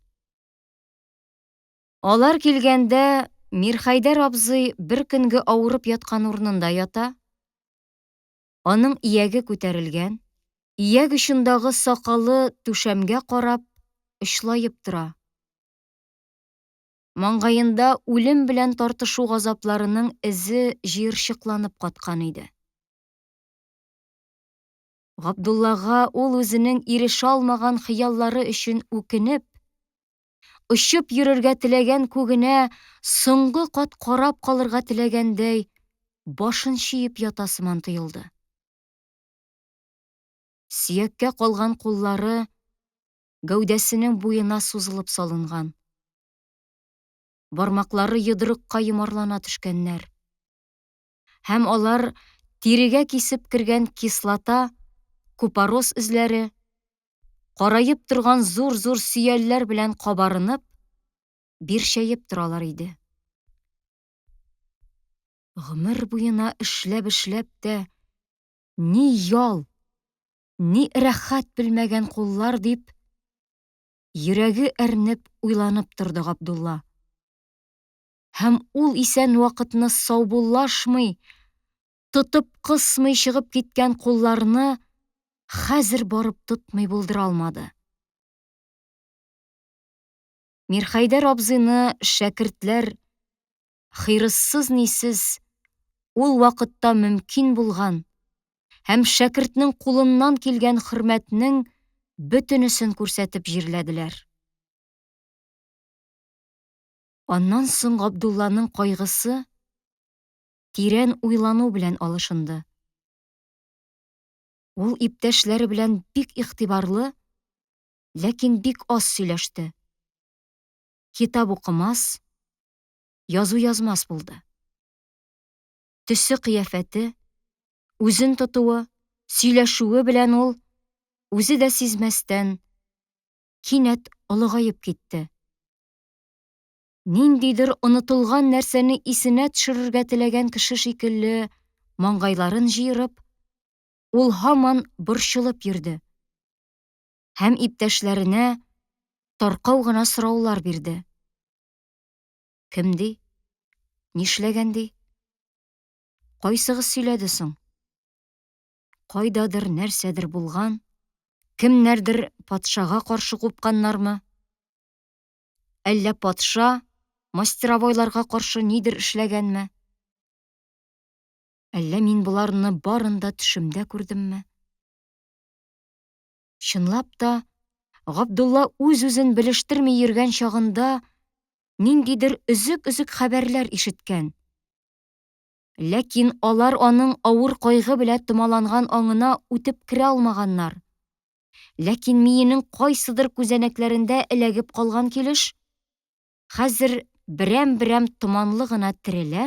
Алар килгәндә, Мирхәйдәр абзый бер көнгә авырып яткан урынында ята. Аның ияге күтәрелгән, ияг очындагы сакалы түшәмгә карап, очлаеп тора. Маңгаенда үлем белән тартышу газапларының эзе җыерчыкланып каткан иде. Габдуллага ул үзенең ирешә алмаган хыяллары өчен үкенеп, очып йөрергә теләгән күгенә соңгы кат карап калырга теләгәндәй, башын чиеп ята сыман тоелды. Сөяккә калган куллары гәүдәсенең буена сузылып салынган. Бармаклары йодрыкка йомарлана төшкәннәр. Һәм алар тирегә кисеп кергән кислота, купорос эзләре, караеп торган зур-зур сөялләр белән кабарынып, бирчәеп торалар иде. Гомер буена эшләп тә, ни ял, ни рәхәт белмәгән куллар дип, йөрәге әрнеп уйланып торды Габдулла. Һәм ул исән вакытны саубуллашмый, тотып кысмый чыгып киткән кулларны хәзер барып тотмый булдыра алмады. Мирхәйдәр абзыйны шәкертләр хыйрыссыз-нисез ул вакытта мөмкин булган һәм шәкертнең кулыннан килгән хөрмәтнең бөтенесен күрсәтеп җирләделәр. Аннан соң Габдулланың кайгысы тирән уйлану белән алышынды. Ул иптәшләре белән бик игътибарлы, ләкин бик аз сөйләште. Китап укымас, язу язмас булды. Төсе кыяфәте, үзен тотуы, сөйләшүе белән ул, үзе дә сизмәстән, кинәт олыгаеп китте. Ниндидер онытылган нәрсәне исенә төшерергә теләгән кеше шикелле маңгайларын җыерып, ул һаман борчылып йөрде. Һәм иптәшләренә таркау гына сораулар бирде. Кемди? Нишләгәнди? Кайсыгыз сөйләде соң? Кайдадыр нәрсәдер булган, кемнәрдер патшага каршы купканнармы? Әллә патша мастеровойларга каршы нидер эшләгәнме? Әллә мин буларны барында төшемдә күрдемме? Чынлап та, Габдулла үз-үзен белештерми йөргән чагында ниндидер өзек-өзек хәбәрләр ишеткән. Ләкин алар аның авыр кайгы белән томаланган аңына үтеп керә алмаганнар. Ләкин миенең кайсыдыр күзәнәкләрендә эләгеп калган килеш, хәзер берәм-берәм томанлы гына терелә,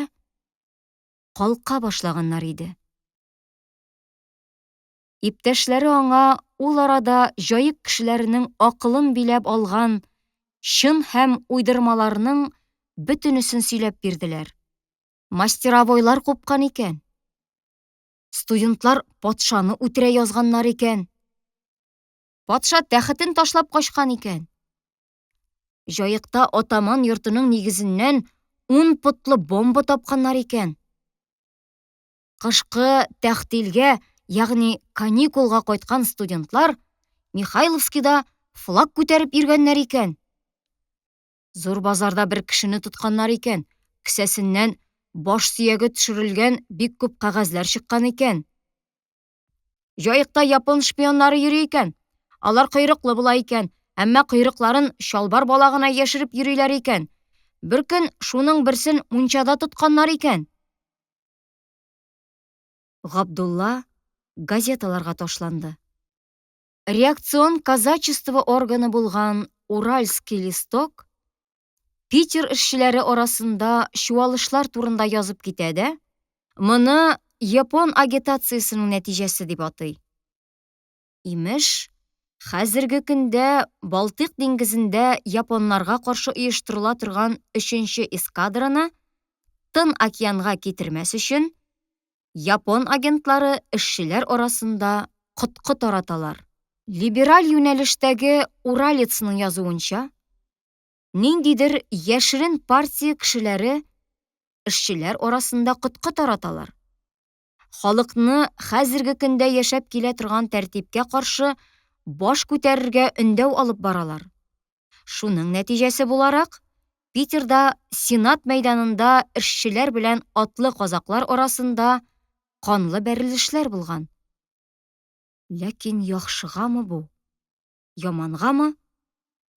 калка башлаганнар иде. Иптәшләре аңа ул арада җаек кешеләренең акылын биләп алган чын һәм уйдырмаларның бөтенесен сөйләп бирделәр. Мастеровойлар купкан икән. Студентлар патшаны үтерә язганнар икән. Патша тәхетен ташлап качкан икән. Җаекта атаман йортының нигезеннән 10 потлы бомба тапканнар икән. Кышкы тәхтилгә, ягъни каникулга кайткан студентлар Михайловскида флаг күтәреп йөргәннәр икән. Зур базарда бер кешене тотканнар икән. Кесәсеннән баш сөяге төшерелгән бик күп кәгазьләр чыккан икән. Җаекта япон шпионнары йөри икән. Алар койрыклы була икән, әмма койрыкларын чалбар балагына яшереп йөриләр икән. Бер көн шуның берсен мунчада тотканнар икән. Габдулла газеталарга ташланды. Реакцион казачество органы булган Уральский листок Питер эшчеләре арасында чуалышлар турында язып китә дә, моны япон агитациясенең нәтиҗәсе дип атый. Имеш, хәзерге көндә Балтыйк диңгезендә японнарга каршы оештырыла торган 3-нче эскадраны Тын океанга китермәс өчен япон агентлары эшчеләр арасында коткы тараталар. Либераль юнәлештәге Уралецның язуынча, ниндидер яшерен партия кешеләре эшчеләр арасында коткы тараталар. Халыкны хәзерге көндә яшәп килә торган тәртипкә каршы баш күтәрергә өндәү алып баралар. Шуның нәтиҗәсе буларак, Питерда Сенат мәйданында эшчеләр белән атлы казаклар арасында канлы бәрелешләр булган. Ләкин яхшыгамы бу? Ямангамы?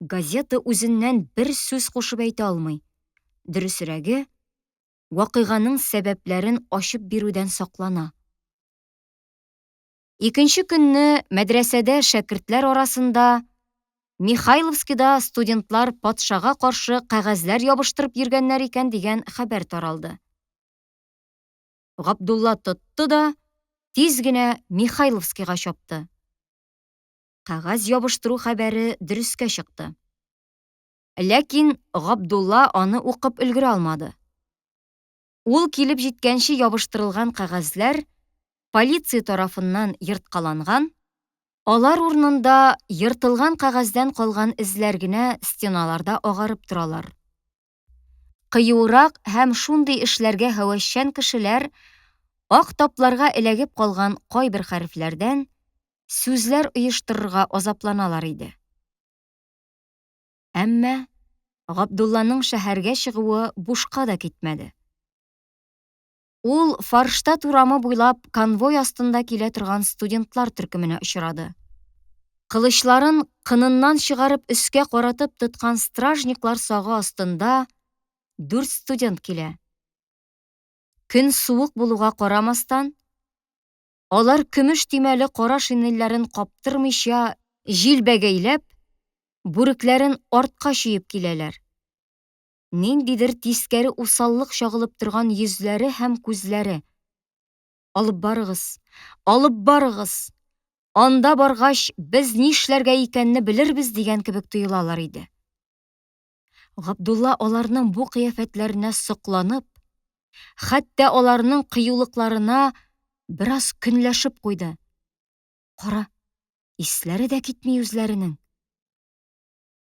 Газета үзеннән бер сүз кушып әйтә алмый. Дөресрәге, вакыйганың сәбәпләрен ачып бирүдән саклана. Икенче көнне мәдрәсәдә шәкертләр арасында Михайловскида студентлар патшага каршы кәгазьләр ябыштырып йөргәннәр икән дигән хәбәр таралды. Габдулла тотты да тиз генә Михайловскига чапты. Кәгазь ябыштыру хәбәре дөрескә чыкты. Ләкин Габдулла аны укып өлгерә алмады. Ул килеп җиткәнче ябыштырылган кәгазьләр полиция тарафыннан йырткаланган, алар урынында йыртылган кәгазьдән калган эзләр генә стеналарда агарып торалар. Кыюрак һәм шундый эшләргә һәвәсчән кешеләр ак тапларга эләгеп калган кайбер хәрефләрдән сүзләр оештырырга азапланалар иде. Әмма Габдулланың шәһәргә чыгуы бушка да китмәде. Ул Форштадт урамы буйлап конвой астында килә торган студентлар төркеменә очрады. Кылычларын кыныннан чыгарып өскә каратып тоткан стражниклар сагы астында 4 студент килә. Көн суык булуга карамастан, алар көмеш тимәле кара шинельләрен каптырмыйча җилбәгәйләп, бүрекләрен артка чөеп киләләр. Ниндидер тискәре усаллык чагылып торган йөзләре һәм күзләре. Алып барыгыз. Анда баргач, без нишләргә икәнне белербез дигән кебек тоелалар иде. Габдулла аларның бу кыяфәтләренә сокланып, хәтта аларның кыюлыкларына бераз көнләшеп куйды. Кара, исләре дә китми үзләренең.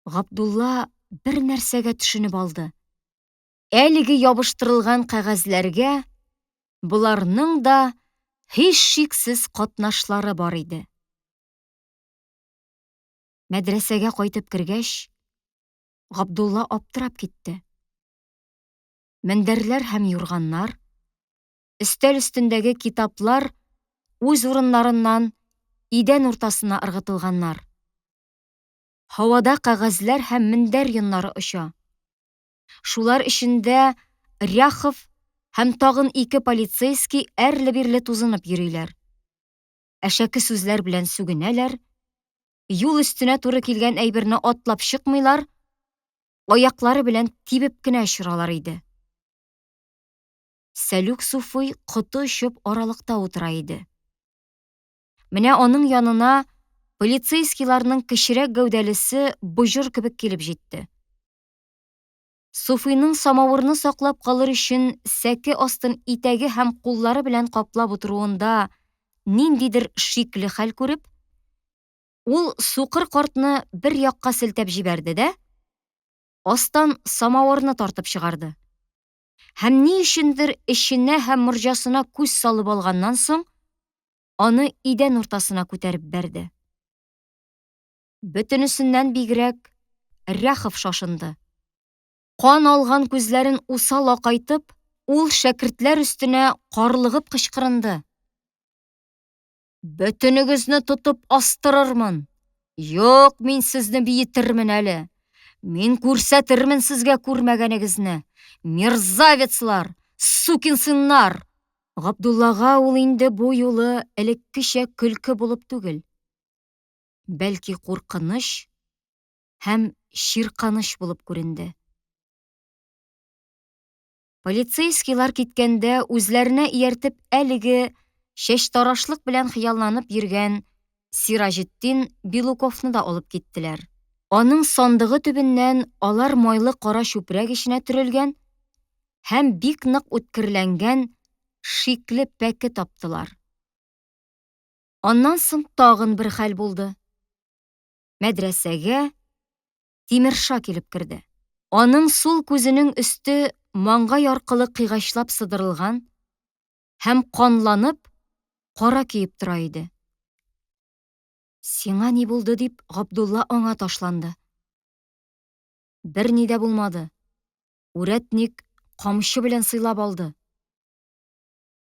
Габдулла бер нәрсәгә төшенеп алды. Әлеге ябыштырылган кәгазьләргә буларның да һич шиксез катнашлары бар иде. Мәдрәсәгә кайтып кергәч, Габдулла аптырап китте. Мендәрләр һәм юрганнар, өстәл өстендәге китаплар үз урыннарыннан идән уртасына ыргытылганнар. Һавада кәгазьләр һәм мендәр йоннары оча. Шулар эчендә Ряхов һәм тагын 2 полицейский әрле-бирле тузынып йөриләр. Әшәке сүзләр белән сүгенәләр, юл өстенә туры килгән әйберне атлап чыкмыйлар, аяклары белән тибеп кенә очралар иде. Сәлүк суфый коты очып аралыкта утыра иде. Менә аның янына полицейскийларның кечерәк гәүдәлесе боҗыр кебек килеп җитте. Суфыйның самавырны саклап калыр өчен сәке астын итәге һәм куллары белән каплап утыруында ниндидер шикле хәл күреп, ул сукыр картны бер якка селтәп җибәрде дә, астан самавырны тартып чыгарды. Һәм ни өчендер эченә һәм морҗасына күз салып алганнан соң, аны идән уртасына күтәреп бәрде. Бөтенесеннән бигрәк Рәхов шашынды. Кан алган күзләрен усал акайтып, ул шәкертләр өстенә карлыгып кычкырынды. Бөтенегезне тотып астырырмын. Юк, мин сезне биетермен әле. Мин күрсәтермен сезгә күрмәгәнегезне. Мерзавецлар, сукинсыннар. Габдуллага ул инде бу юлы элеккечә көлке булып түгел, бәлки куркыныч һәм чирканыч булып күренде. Полицейскийлар киткәндә үзләренә ияртеп әлеге чәч тарашлык белән хыялланып йөргән Сиражетдин Билуковны да алып киттеләр. Аның сандыгы төбеннән алар майлы кара чүпрәк эченә төрелгән һәм бик нык үткерләнгән шикле пәке таптылар. Аннан соң тагын бер хәл булды. Мәдрәсәгә Тимерша килеп керде. Аның сул күзенең өсте маңгай аркылы кыйгачлап сыдырылган һәм канланып, кара киеп тора иде. Сиңа ни булды дип Габдулла аңа ташланды. Бер ни дә булмады. Үрәтник камчы белән сыйлап алды.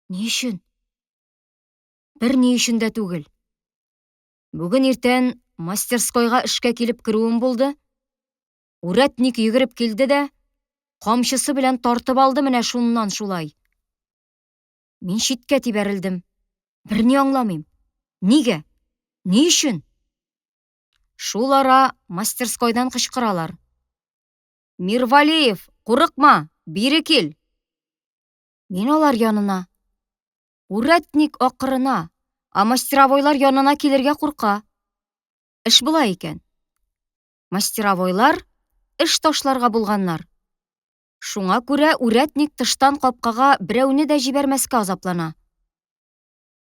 Ни өчен? Бер ни өчен дә түгел. Бүген иртән мастерскойга эшкә килеп керүем булды. Үрәтник йөгереп килде дә, камчысы белән тартып алды менә шуннан шулай. Мин читкә тибәрелдем. Бер ни аңламыйм. Нигә? Ни өчен? Шул ара мастерскойдан кычкыралар. Мирвалиев, курыкма, бире кил. Мин алар янына. Үрәтник акырына, мастеровойлар янына килергә курка. Эш була икән. Мастеровойлар эш ташларга булганнар. Шуңа күрә үрәтник тыштан капкага берәүне дә җибәрмәскә азаплана.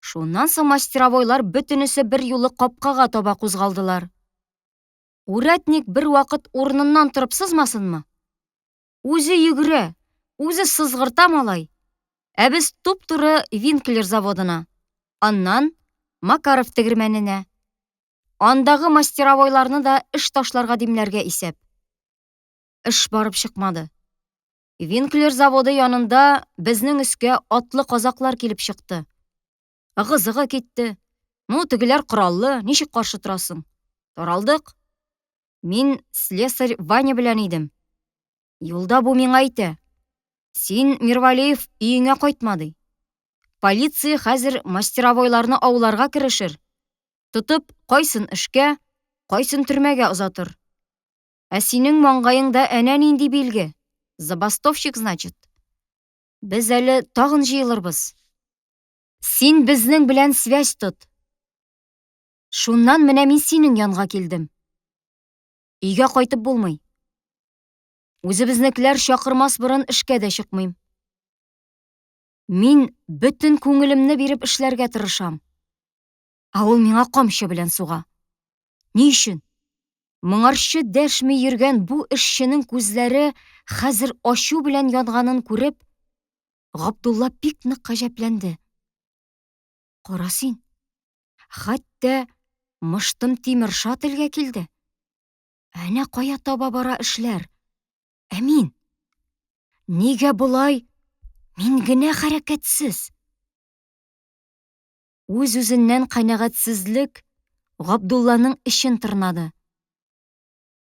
Шуннан соң мастеровойлар бөтенесе бер юлы капкага таба кузгалдылар. Үрәтник бер вакыт урыныннан торып сызмасынмы? Үзе йөгерә, үзе сызгырта малай. Ә без туп-туры Винклер заводына, аннан Макаров тегермәненә. Андагы мастеровойларны да эш ташларга димләргә исәп. Эш барып чыкмады. Винклер заводы янында безнең өскә атлы казаклар килеп чыкты. Ыгы-зыгы китте. Ну, тегеләр кораллы, ничек каршы торасың? Таралдык. Мин слесарь Ваня белән идем. Юлда бу миңа әйтә. Син, Мирвалиев, өеңә кайтмады. Полиция хәзер мастеровойларны ауларга керешер. Тотып, кайсын эшкә, кайсын төрмәгә озатыр. Ә синең маңгаеңда әнә нинди билге? Забастовщик, значит. Без әле тагын җыелырбыз. Син безнең белән связь тот. Шуннан менә мин синең янга килдем. Өйгә кайтып булмый. Үзебезнекеләр чакырмас борын эшкә дә чыкмыйм. Мин бөтен күңелемне биреп эшләргә тырышам. Ә ул миңа камчы белән суга. Ни өчен? Моңарчы дәшми йөргән бу эшченең күзләре хәзер ачу белән янганын күреп, Габдулла бик нык гаҗәпләнде. Кара син, хәтта мыштым Тимерша телгә килде. Әнә кая таба бара эшләр. Ә мин? Нигә болай? Мин генә хәрәкәтсез. Үз-үзеннән канәгатьсезлек Габдулланың эчен тырнады.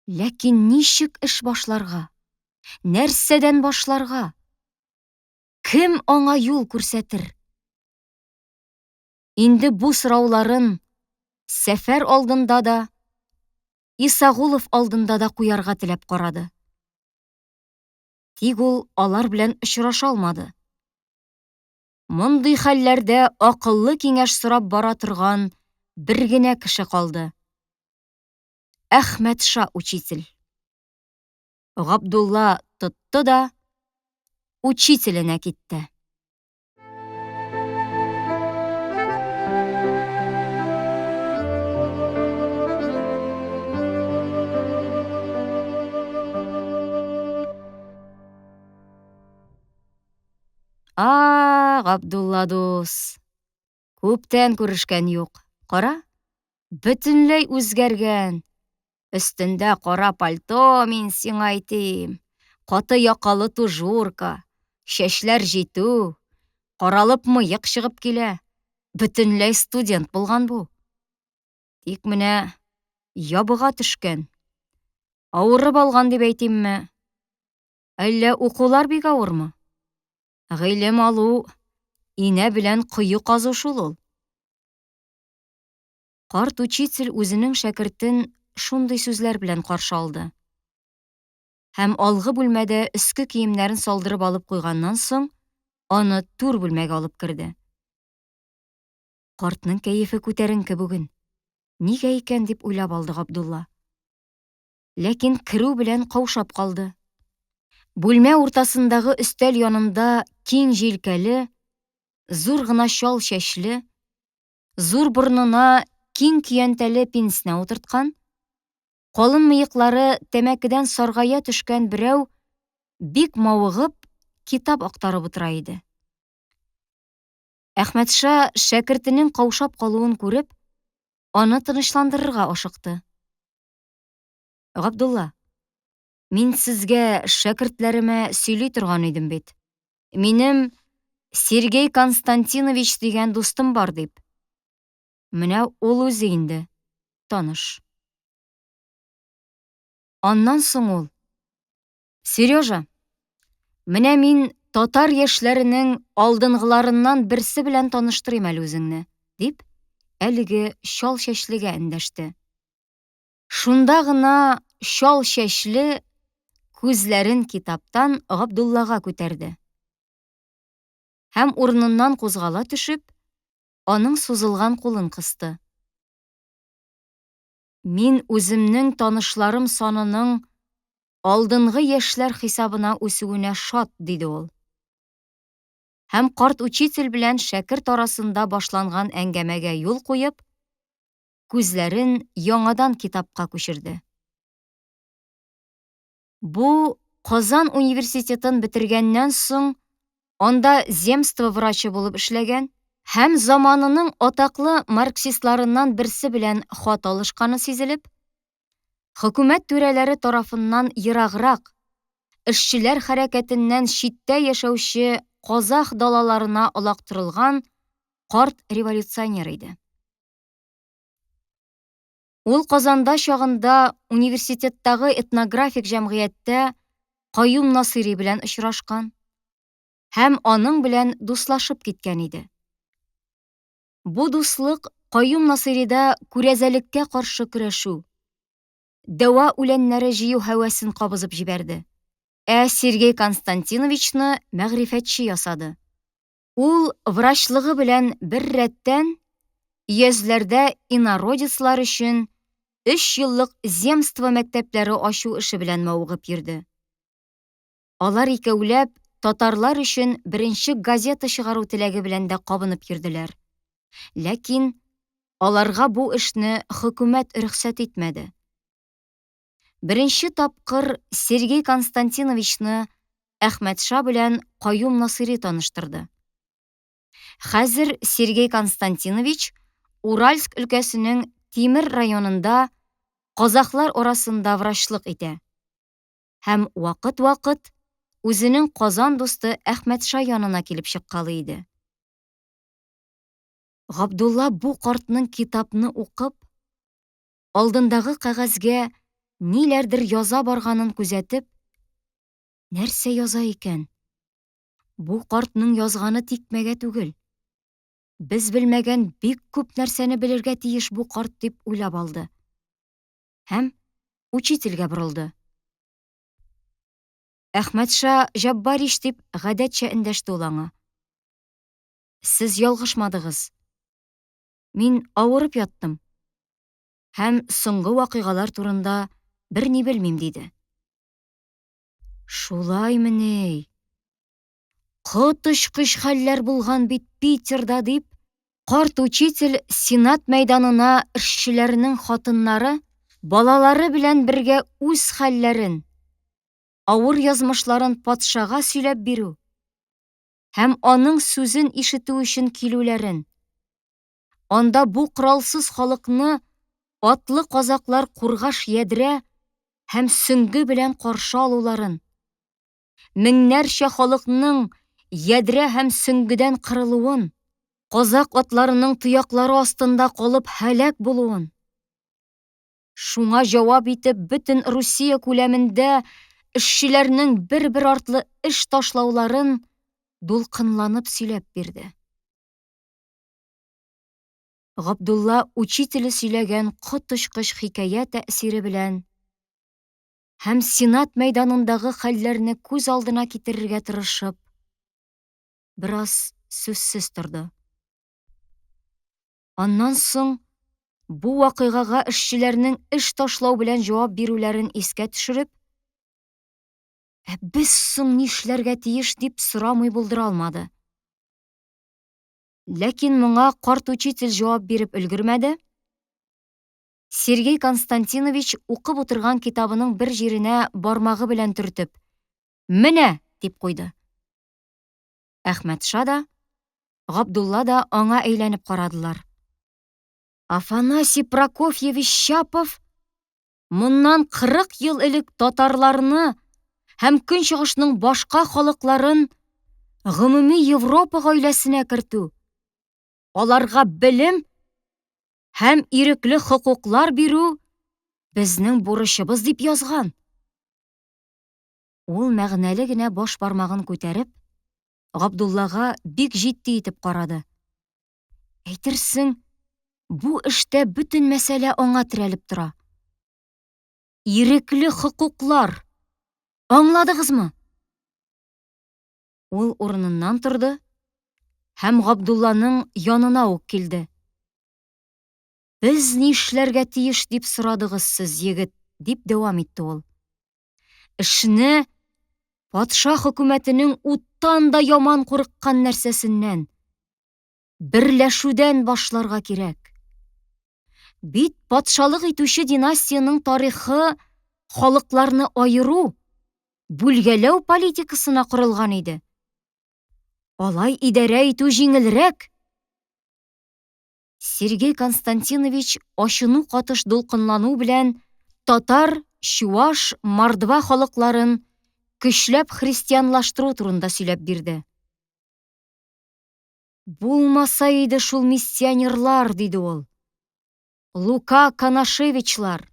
Ләкин ничек эш башларга? Нәрсәдән башларга? Кем аңа юл күрсәтер? Инде бу сорауларын сәфәр алдында да, Исагулов алдында да куярга теләп карады. Тик ул алар белән очраша алмады. Мондый хәлләрдә акыллы киңәш сорап бара торган бер генә кеше калды. Әхмәтша учитель. Габдулла тотты да учителенә китте. Габдулла дус. Күптән күрешкән юк. Кара, бөтенләй үзгәргән. Өстендә кара пальто, мин сиңа әйтим. Каты якалы тужурка, чәчләр җитү, каралып мыек чыгып килә. Бөтенләй студент булган бу. Тик менә ябыга төшкән. Авырып алган дип әйтимме? Әллә укулар бик авырмы? Гыйлем алу инә белән кою казу шул ул. Карт учитель үзенең шәкертен шундый сүзләр белән каршы алды. Һәм алгы бүлмәдә өске киемнәрен салдырып алып куйганнан соң, аны тур бүлмәгә алып керде. Картның кәефе күтәренке бүген. Нигә икән дип уйлап алды Габдулла. Ләкин керү белән каушап калды. Бүлмә уртасындагы өстәл янында киң җилкәле, зур гына чал чәчле, зур борнына киң көянтәле пенсне утырткан, калын мыеклары тәмәкедән саргая төшкән берәү бик мавыгып китап актарып утыра иде. Әхмәтша шәкертенең каушап калуын күреп, аны тынычландырырга ашыкты. Габдулла, мин сезгә шәкертләремә сөйли торган идем бит. Минем Сергей Константинович дигән дустым бар дип. Менә ул үзе инде, таныш. Аннан соң ул: Сережа, менә мин татар яшьләренең алдынгыларыннан берсе белән таныштырыйм әле үзеңне, дип, әлеге чал чәчлегә эндәште. Шунда гына чал чәчле күзләрен китаптан Габдуллага күтәрде. Һәм урыныннан кузгала төшеп, аның сузылган кулын кысты. Мин үземнең танышларым санының алдынгы яшьләр хисабына үсүенә шат, диде ул. Һәм карт учитель белән шәкерт арасында башланган әңгәмәгә юл куеп, күзләрен яңадан китапка күчерде. Бу Казан университетын бетергәннән соң анда земство врачы булып эшләгән һәм заманының атаклы марксистларыннан берсе белән хат алышканы сизелеп, хөкүмәт түрәләре тарафыннан ераграк, эшчеләр хәрәкәтеннән читтә яшәүче казах далаларына алактырылган карт революционер иде. Ул Казанда чагында университеттагы этнографик җәмгыятьтә Каюм Насыйри белән очрашкан һәм аның белән дуслашып киткән иде. Бу дуслык Каюм Насыйрида күрәзәлеккә каршы көрәшү, дәва үләннәре җыю һәвәсен кабызып җибәрде. Сергей Константиновичны мәгърифәтче ясады. Ул врачлыгы белән бер рәттән йөзләрдә инородецлар өчен 3 еллык земство мәктәпләре ачу эше белән мавыгып йөрде. Алар икәүләп татарлар өчен беренче газета чыгару теләге белән дә кабынып йөрделәр. Ләкин аларга бу эшне хөкүмәт рөхсәт итмәде. Беренче тапкыр Сергей Константиновичны Әхмәтша белән Каюм Насыйри таныштырды. Хәзер Сергей Константинович Уральск өлкәсенең Тимер районында казахлар арасында врачлык итә. Һәм вакыт-вакыт үзенең Казан дусты Әхмәтша янына килеп чыккалы иде. Габдулла бу картның китапны укып, алдындагы кәгазьгә ниләрдер яза барганын күзәтеп, нәрсә яза икән? Бу картның язганы тикмәгә түгел. Без белмәгән бик күп нәрсәне белергә тиеш бу карт дип уйлап алды. Һәм учительгә борылды. Әхмәтша Җаббарич дип гадәтчә эндәште ул аңа. Сез ялгышмадыгыз. Мин авырып яттым. Һәм соңгы вакыйгалар турында берни белмим, диде. Шулаймы ни? Коточкыч хәлләр булган бит Питерда, дип, карт учитель Сенат мәйданына эшчеләрнең хатыннары, балалары белән бергә үз хәлләрен, авыр язмышларын патшага сөйләп бирү һәм аның сүзен ишетү өчен килүләрен, анда бу коралсыз халыкны атлы казаклар кургаш ядрә һәм сөңге белән каршы алуларын, меңнәрчә халыкның ядрә һәм сөңгедән кырылуын, казак атларының тояклары астында калып һәлак булуын. Шуңа җавап итеп бөтен Русия күләмендә эшчеләрнең бер-бер артлы эш ташлауларын дулкынланып сөйләп бирде. Габдулла учителе сөйләгән коточкыч хикәя тәэсире белән һәм Сенат мәйданындагы хәлләрне күз алдына китерергә тырышып, бераз сүзсез торды. Аннан соң бу вакыйгага эшчеләрнең эш ташлау белән җавап бирүләрен искә төшереп, без соң нишләргә тиеш дип сорамый булдыра алмады. Ләкин моңа карт учитель җавап биреп өлгермәде. Сергей Константинович укып утырган китабының бер җиренә бармагы белән төртеп, «Менә!» дип куйды. Әхмәтша да, Габдулла да аңа әйләнеп карадылар. Афанасий Прокофьевич Чапов моннан 40 ел элек татарларны һәм Көнчыгышның башка халыкларын гомуми Европа гаиләсенә кертү, аларга белем һәм ирекле хокуклар бирү безнең бурычыбыз дип язган. Ул мәгънәле генә баш бармагын күтәреп, Габдуллага бик җитди итеп карады. Әйтерсең, бу эштә бөтен мәсьәлә аңа терәлеп тора. Ирекле хокуклар. Аңладыгызмы? Ул урыныннан торды һәм Габдулланың янына ук килде. Без нишләргә тиеш дип сорадыгыз сез, егет, дип дәвам итте ул. Эшне патша хөкүмәтенең уттан да яман курыккан нәрсәсеннән, берләшүдән башларга кирәк. Бит патшалык итүче династияның тарихы халыкларны айыру, бүлгәләү политикасына корылган иде. Алай идарә итү җиңелрәк. Сергей Константинович ачыну катыш дулкынлану белән татар, чуаш, мордва халыкларын көчләп христианлаштыру турында сөйләп бирде. Булмаса иде шул миссионерлар, диде ул. Лука Канашевичлар,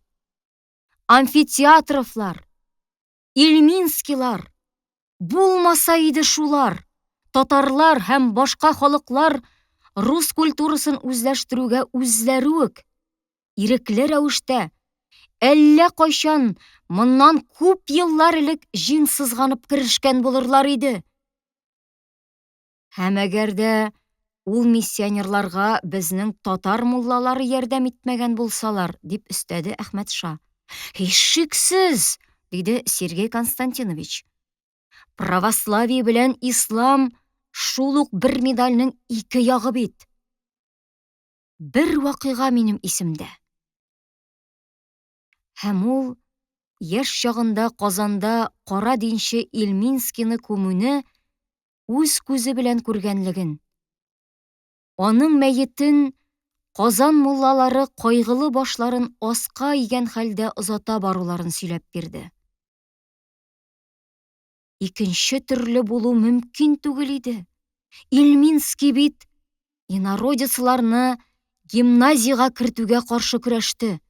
амфитеатровлар, Ильминскилар. Булмаса иде шулар. Татарлар һәм башка халыклар рус культурасын үзләштерүгә үзләре үк ирекле рәвештә әллә кайчан моннан күп еллар элек җиңсызганып керешкән булырлар иде. Һәм әгәр дә ул миссионерларга безнең татар муллалары ярдәм итмәгән булсалар, дип өстәде Әхмәтша. Шиксез, диде Сергей Константинович. Православие белән ислам шул ук бер медальнең ике ягы бит. Бер вакыйга минем исемдә. Һәм ул яшь чагында Казанда кара динче Ильминскийны күмүне үз күзе белән күргәнлеген. Аның мәетен Казан муллалары кайгылы башларын аска игән хәлдә озата баруларын сөйләп бирде. Икенче төрле булу мөмкин түгел иде. Ильминский бит инородецларны гимназияга кертүгә каршы көрәште.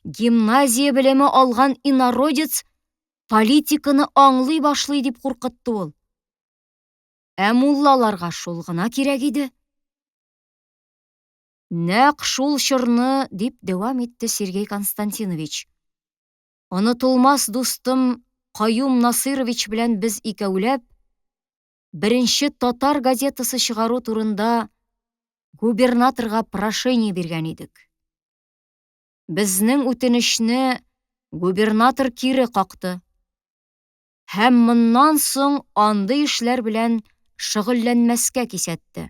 Гимназия белеме алган инородец политиканы аңлый башлый дип куркытты ул. Ә муллаларга шул гына кирәк иде. Нәкъ шул чорны, дип дәвам итте Сергей Константинович. Онытылмас дустым Каюм Насырович белән без икәүләп, беренче татар газетасы чыгару турында губернаторга прошение биргән идек. Безнең үтенечне губернатор кире какты. Һәм моннан соң андый эшләр белән шөгыльләнмәскә кисәтте.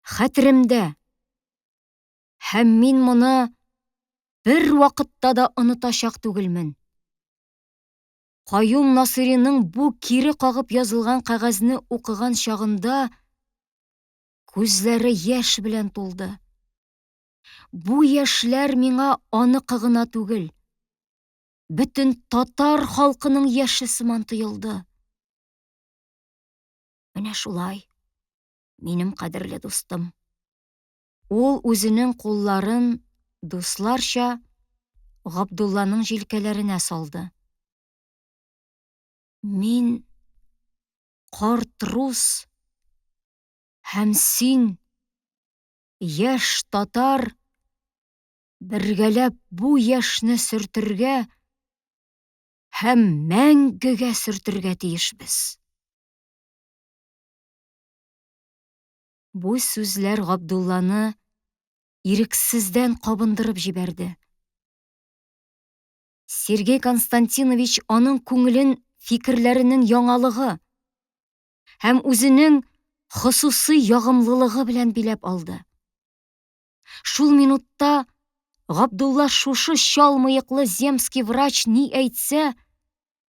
Хәтеремдә. Һәм мин моны бер вакытта да онытачак түгелмен. Каюм Насыриның бу кире кагып язылган кәгазьне укыган чагында күзләре яшь белән тулды. Бу яшьләр миңа аныкы гына түгел, бөтен татар халкының яше сыман тоелды. Менә шулай, минем кадерле дустым. Ул үзенең кулларын дусларча Габдулланың җилкәләренә салды. Мин карт рус һәм син, яшь татар, бергәләп бу яшьне сөртергә һәм мәңгегә сөртергә тиешбез. Бу сүзләр Габдулланы ирексездән кабындырып җибәрде. Сергей Константинович аның күңелен фикерләренең яңалыгы һәм үзенең хосуси ягымлылыгы белән биләп алды. Шул минутта Габдулла шушы чал мыеклы земский врач ни әйтсә,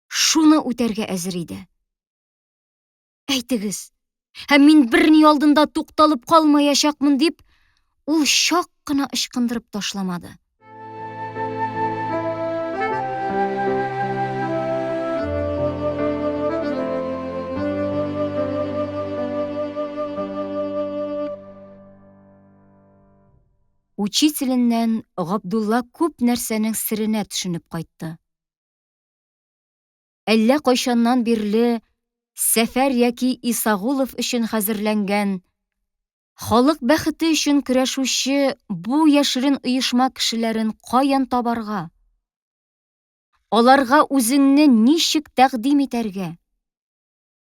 шуны үтәргә әзер иде. Әйтегез, һәм мин берни алдында тукталып калмаячакмын дип, ул чак кына ычкындырып ташламады. Учителеннән Габдулла күп нәрсәнең серенә төшенеп кайтты. Әллә кайчаннан бирле Сәфәр яки Исагулов өчен хәзерләнгән, халык бәхете өчен көрәшүче бу яшерен оешма кешеләрен каян табарга? Аларга үзеңне ничек тәкъдим итәргә?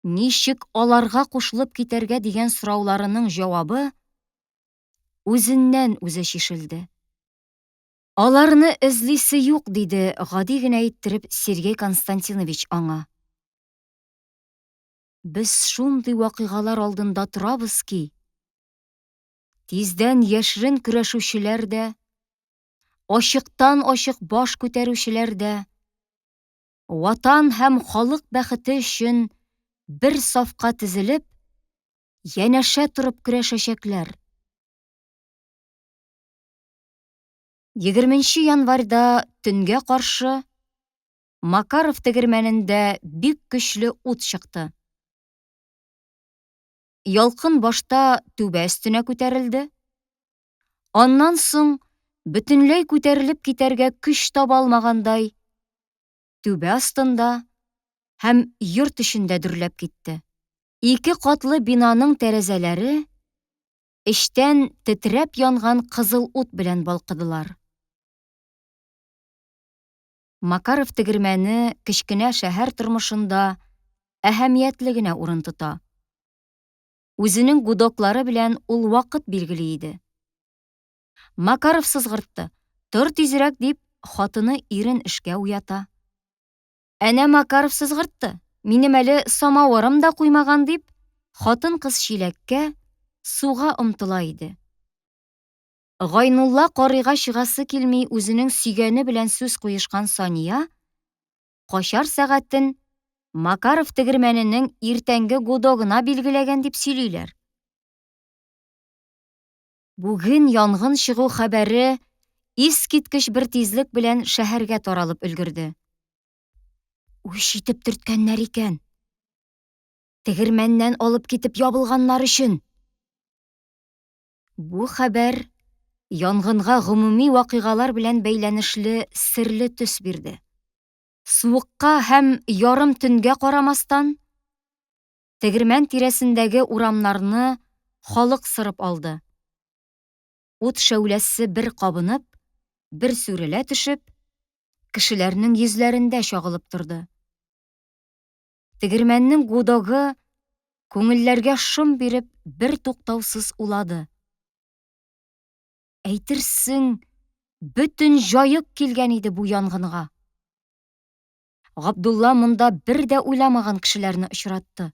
Ничек аларга кушылып китәргә дигән сорауларының җавабы үзеннән үзе шишелде. Аларны эзлисе юк, диде гади генә әйттереп Сергей Константинович аңа. Без шундый вакыйгалар алдында торабыз ки, тиздән яшерен көрәшүчеләр дә, ачыктан ачык баш күтәрүчеләр дә, ватан һәм халык бәхете өчен бер сафка тезелеп, янәшә торып көрәшәчәкләр. 20 январьда төнгә каршы Макаров тегермәнендә бик көчле ут чыкты. Ялкын башта түбә өстенә күтәрелде. Аннан соң бөтенләй күтәрелеп китәргә көч таба алмагандай, түбә астында һәм йорт эчендә дөрләп китте. 2 катлы бинаның тәрәзәләре эчтән тетрәп янган кызыл ут белән балкыдылар. Макаров тегермәне кечкенә шәһәр тормышында әһәмиятле генә урын тота. Үзенең гудоклары белән ул вакыт билгеле иде. Макаров сызгыртты. Тор тизрәк дип, хатыны ирен эшкә уята. Әнә Макаров сызгыртты. Минем әле самавырым да куймаган дип, хатын-кыз чиләккә, суга омтыла иде. Гайнулла карыйга чыгасы килми үзенең сөйгәне белән сүз куешкан Сания, качар сәгатен Макаров тегермәненең иртәнге гудогына билгеләгән дип сөйлиләр. Бүген янгын чыгу хәбәре искиткеч бер тизлек белән шәһәргә таралып өлгерде. Үч итеп төрткәннәр икән. Тегермәннән алып китеп ябылганнар өчен. Бу хәбәр янгынга гомуми вакыйгалар белән бәйләнешле серле төс бирде. Суыкка һәм ярым төнгә карамастан, тегермән тирәсендәге урамнарны халык сырып алды. Ут шәүләсе бер кабынып, бер сүрелә төшеп, Кешеләрнең йөзләрендә шагылып торды. Тегермәннең гудогы күңелләргә шом биреп бер туктаусыз улады. Әйтерсең, бөтен җаек килгән иде бу янгынга. Габдулла монда бер дә уйламаган кешеләрне очратты.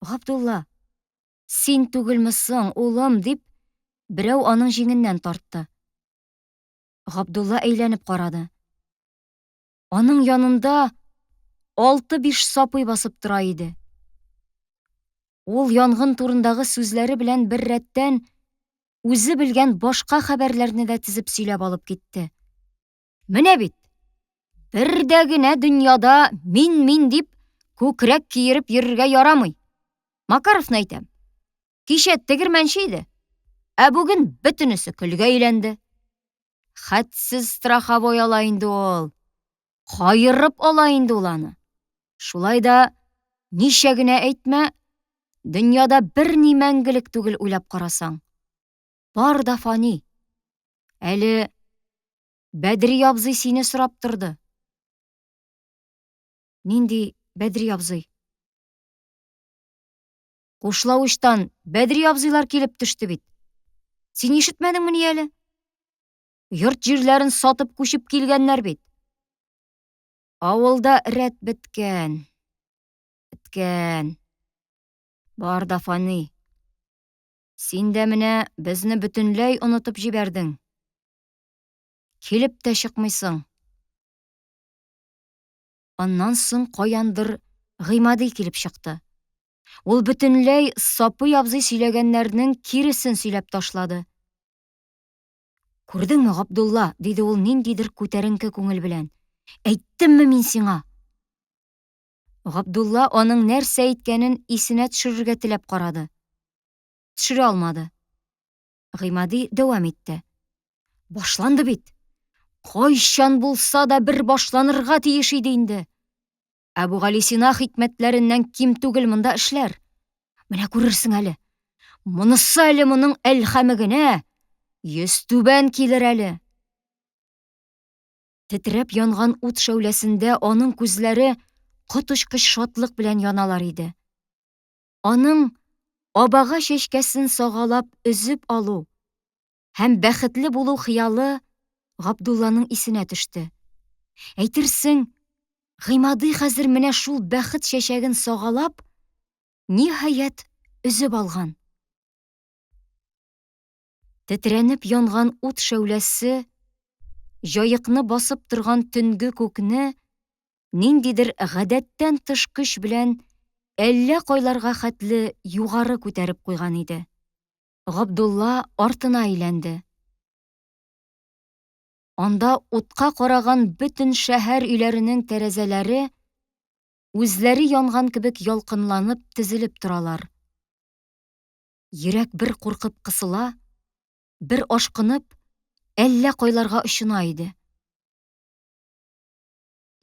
Габдулла, син түгелмесең, улым, дип, берәү аның җиңеннән тартты. Габдулла әйләнеп карады. Аның янында 6-5 сапый басып тора иде. Ул янгын турындагы сүзләре белән бер рәттән үзе белгән башка хәбәрләрне дә тизеп сөйләп алып китте. Менә бит, бер дә генә дөньяда мин дип күкрәк киереп йөрергә ярамый. Макаровны әйтәм. Кичә тегермәнче иде, ә бүген бөтенесе көлгә әйләнде. Хәтсез страховой ала инде ул. Кайырып ала инде ул аны. Шулай да, ничә генә әйтмә, дөньяда бер ни мәңгелек түгел уйлап карасаң. Бар да фани. Әле Бәдри абзый сине сорап торды. Нинди Бәдри абзый? Кушлавычтан Бәдри абзыйлар килеп төште бит. Син ишетмәдеңме ни әле? Йорт җирләрен сатып күчеп килгәннәр бит. Авылда рәт беткән. Бар да фани. Син дә менә безне бөтенләй онытып җибәрдең. Килеп тә чыкмыйсың. Аннан соң каяндыр Гыймади килеп чыкты. Ул бөтенләй Сапый абзый сөйләгәннәрнең киресен сөйләп ташлады. Күрдеңме, Габдулла, диде ул ниндидер күтәренке күңел белән. Әйттемме мин сиңа? Габдулла аның нәрсә әйткәнен исенә төшерергә теләп карады. Төшерә алмады. Гыймади дәвам итте. Башланды бит. Кайчан булса да бер башланырга тиеш иде инде. Әбүгалисина хикмәтләреннән ким түгел монда эшләр. Менә күрерсең әле. Монысы әле моның әлхәме генә. Йөзтүбән килер әле. Тетрәп янган ут шәүләсендә аның күзләре коточкыч шатлык белән яналар иде. Аның абага чәчкәсен сагалап өзеп алу һәм бәхетле булу хыялы Габдулланың исенә төште. Әйтерсең, Гыймади хәзер менә шул бәхет чәчәген сагалап, ниһаять өзеп алган. Тетрәнеп янган ут шәүләсе җаекны басып торган төнге күкне ниндидер гадәттән тыш көч белән әллә кайларга хәтле югары күтәреп куйган иде. Габдулла артына әйләнде. Анда утка караган бөтен шәһәр өйләренең тәрәзәләре үзләре янган кебек ялкынланып тезелеп торалар. Йөрәк бер куркып кысыла, бер ашкынып, әллә кайларга очына иде.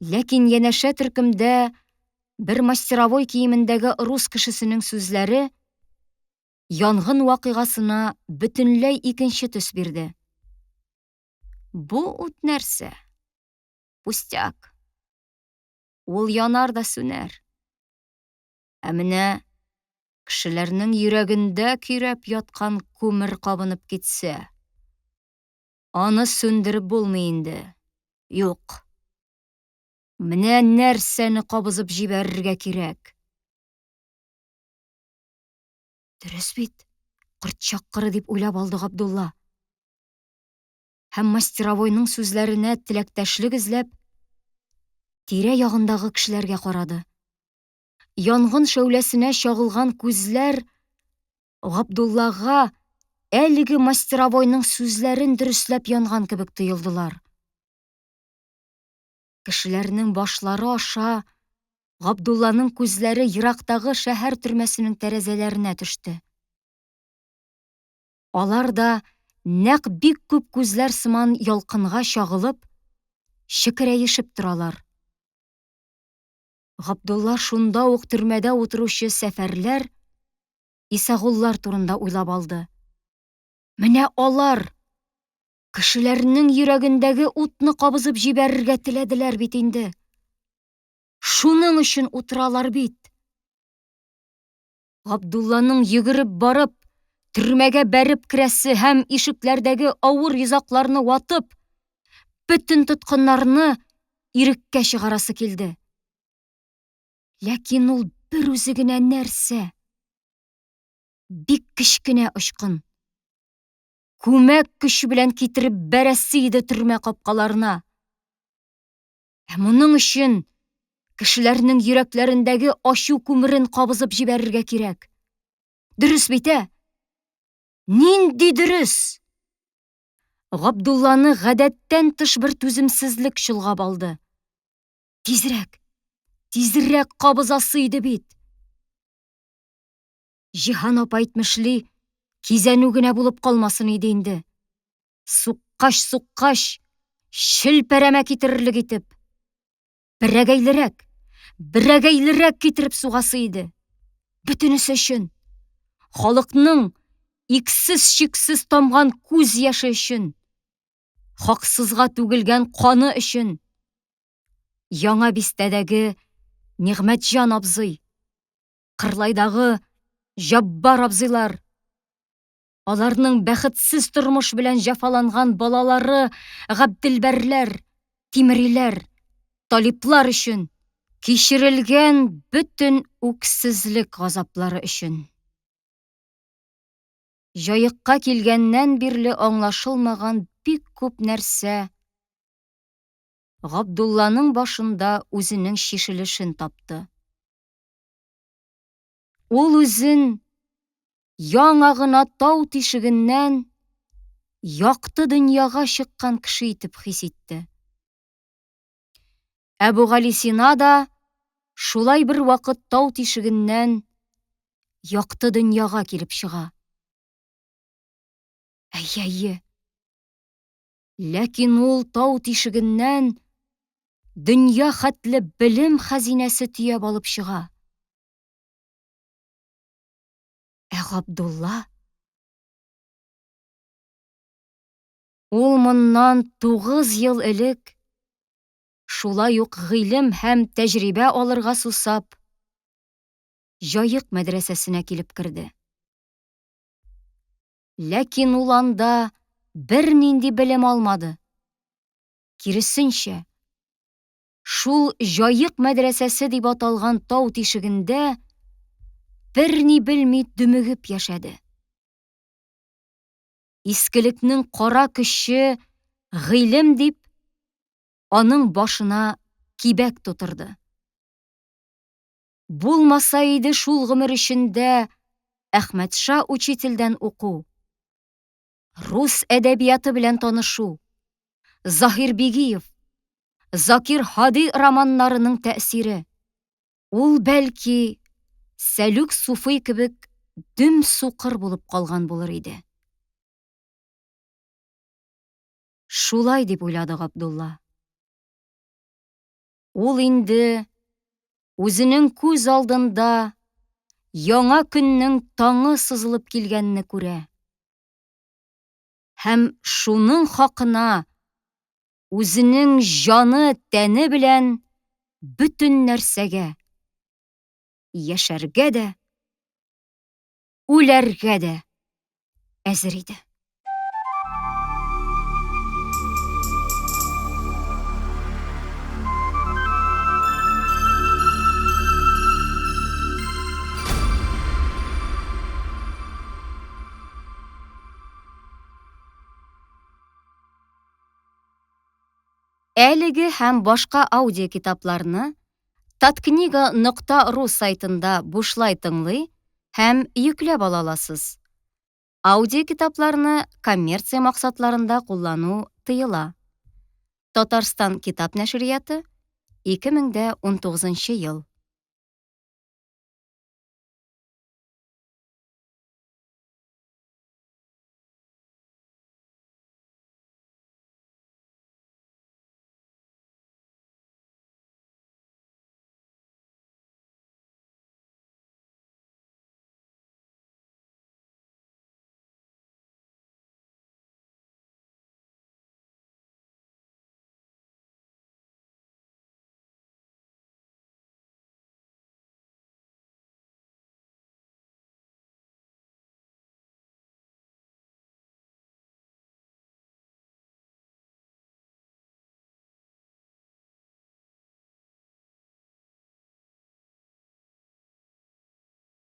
Ләкин янәшә төркемдә бер мастеровой киемендәге рус кешесенең сүзләре янгын вакыйгасына бөтенләй икенче төс бирде. Бу ут нәрсә? Пустяк. Ул янар да сүнәр. Ә менә кешеләрнең йөрәгендә көйрәп яткан күмер кабынып китсә, аны сүндереп булмый инде. Юк. Менә нәрсәне кабызып җибәрергә кирәк. Дөрес бит, корт чаккыры дип уйлап алды Габдулла. Һәм мастеровойның сүзләренә теләктәшлек эзләп, тирә ягындагы кешеләргә карады. Янгын шәүләсенә чагылган күзләр Габдуллага әлеге мастеровойның сүзләрен дөресләп янган кебек тоелдылар. Кешеләрнең башлары аша Габдулланың күзләре ерактагы шәһәр төрмәсенең тәрәзәләренә төште. Алар да нәкъ бик күп күзләр сыман ялкынга чагылып, шикерәешеп торалар. Габдулла шунда ук төрмәдә утыручы сәфәрләр, Исагуллар турында уйлап алды. Менә алар Кешеләрнең йөрәгендәге утны кабызып җибәрергә теләделәр бит инде. Шуның өчен утыралар бит. Габдулланың йөгереп барып, төрмәгә бәреп керәсе һәм ишекләрдәге авыр йозакларны ватып, бөтен тоткыннарны иреккә чыгарасы килде. Ләкин ул бер үзе генә нәрсә? Бик кечкенә очкын. Күмәк көче белән китереп бәрәсе иде төрмә капкаларына. Моның өчен кешеләрнең йөрәкләрендәге ачу күмерен кабызып җибәрергә кирәк. Дөрес бит, ә? Нинди дөрес? Габдулланы гадәттән тыш бер түземсезлек чолгап алды. Тизрәк кабызасы иде бит. Җиһан апа әйтмешли, кизәнү генә булып калмасын иде инде. Суккач, шелпәрәмә китерерлек итеп. Берәгәйлерәк китереп сугасы иде. Бөтенесе өчен. Халыкның иксез-чиксез тамган күз яшы өчен. Хаксызга түгелгән каны өчен. Яңа бистәдәге Нигъмәтҗан абзый, Кырлайдагы Җаббар абзыйлар, аларның бәхетсез тормыш белән җәфаланган балалары Габделбәрләр, Тимриләр, Талиплар өчен, кичерелгән бөтен үксезлек газаплары өчен. Җаекка килгәннән бирле аңлашылмаган бик күп нәрсә Габдулланың башында үзенең чишелешен тапты. Ул үзен яңа гына тау тишегеннән якты дөньяга чыккан кеше итеп хис итте. Әбүгалисина да шулай бер вакыт тау тишегеннән якты дөньяга килеп чыга. Әйе. Ләкин ул тау тишегеннән дөнья хәтле белем хәзинәсе төяп алып чыга. Габдулла? Ул моннан 9 ел элек шулай ук гыйлем һәм тәҗрибә алырга сусап, Җаек мәдрәсәсенә килеп керде. Ләкин ул анда бернинди белем алмады. Киресенчә, шул Җаек мәдрәсәсе дип аталган тау тишегендә берни белми дөмегеп яшәде. Искелекнең кара көче гыйлем дип аның башына кибәк тутырды. Булмаса иде шул гомер эчендә Әхмәтша учительдән уку, рус әдәбияты белән танышу, Заһир Бигиев, Закир Хади романнарының тәэсире. Ул бәлки Сәлүк Суфый кебек дөм суқыр булып калган булыр иде. Шулай дип уйлады Габдулла. Ул инде үзенең күз алдында яңа көннең таңы сызылып килгәнне күрә. Һәм шуның хакына үзенең җаны, тәне белән бөтен нәрсәгә, яшәргә дә, үләргә дә әзер иде. Әлеге һәм башка аудио китапларны tatkniga.ru сайтында бушлай тыңлый һәм йөкләп ала аласыз. Аудио китапларны коммерция максатларында куллану тыела. Татарстан китап нәшрияты, 2019 ел.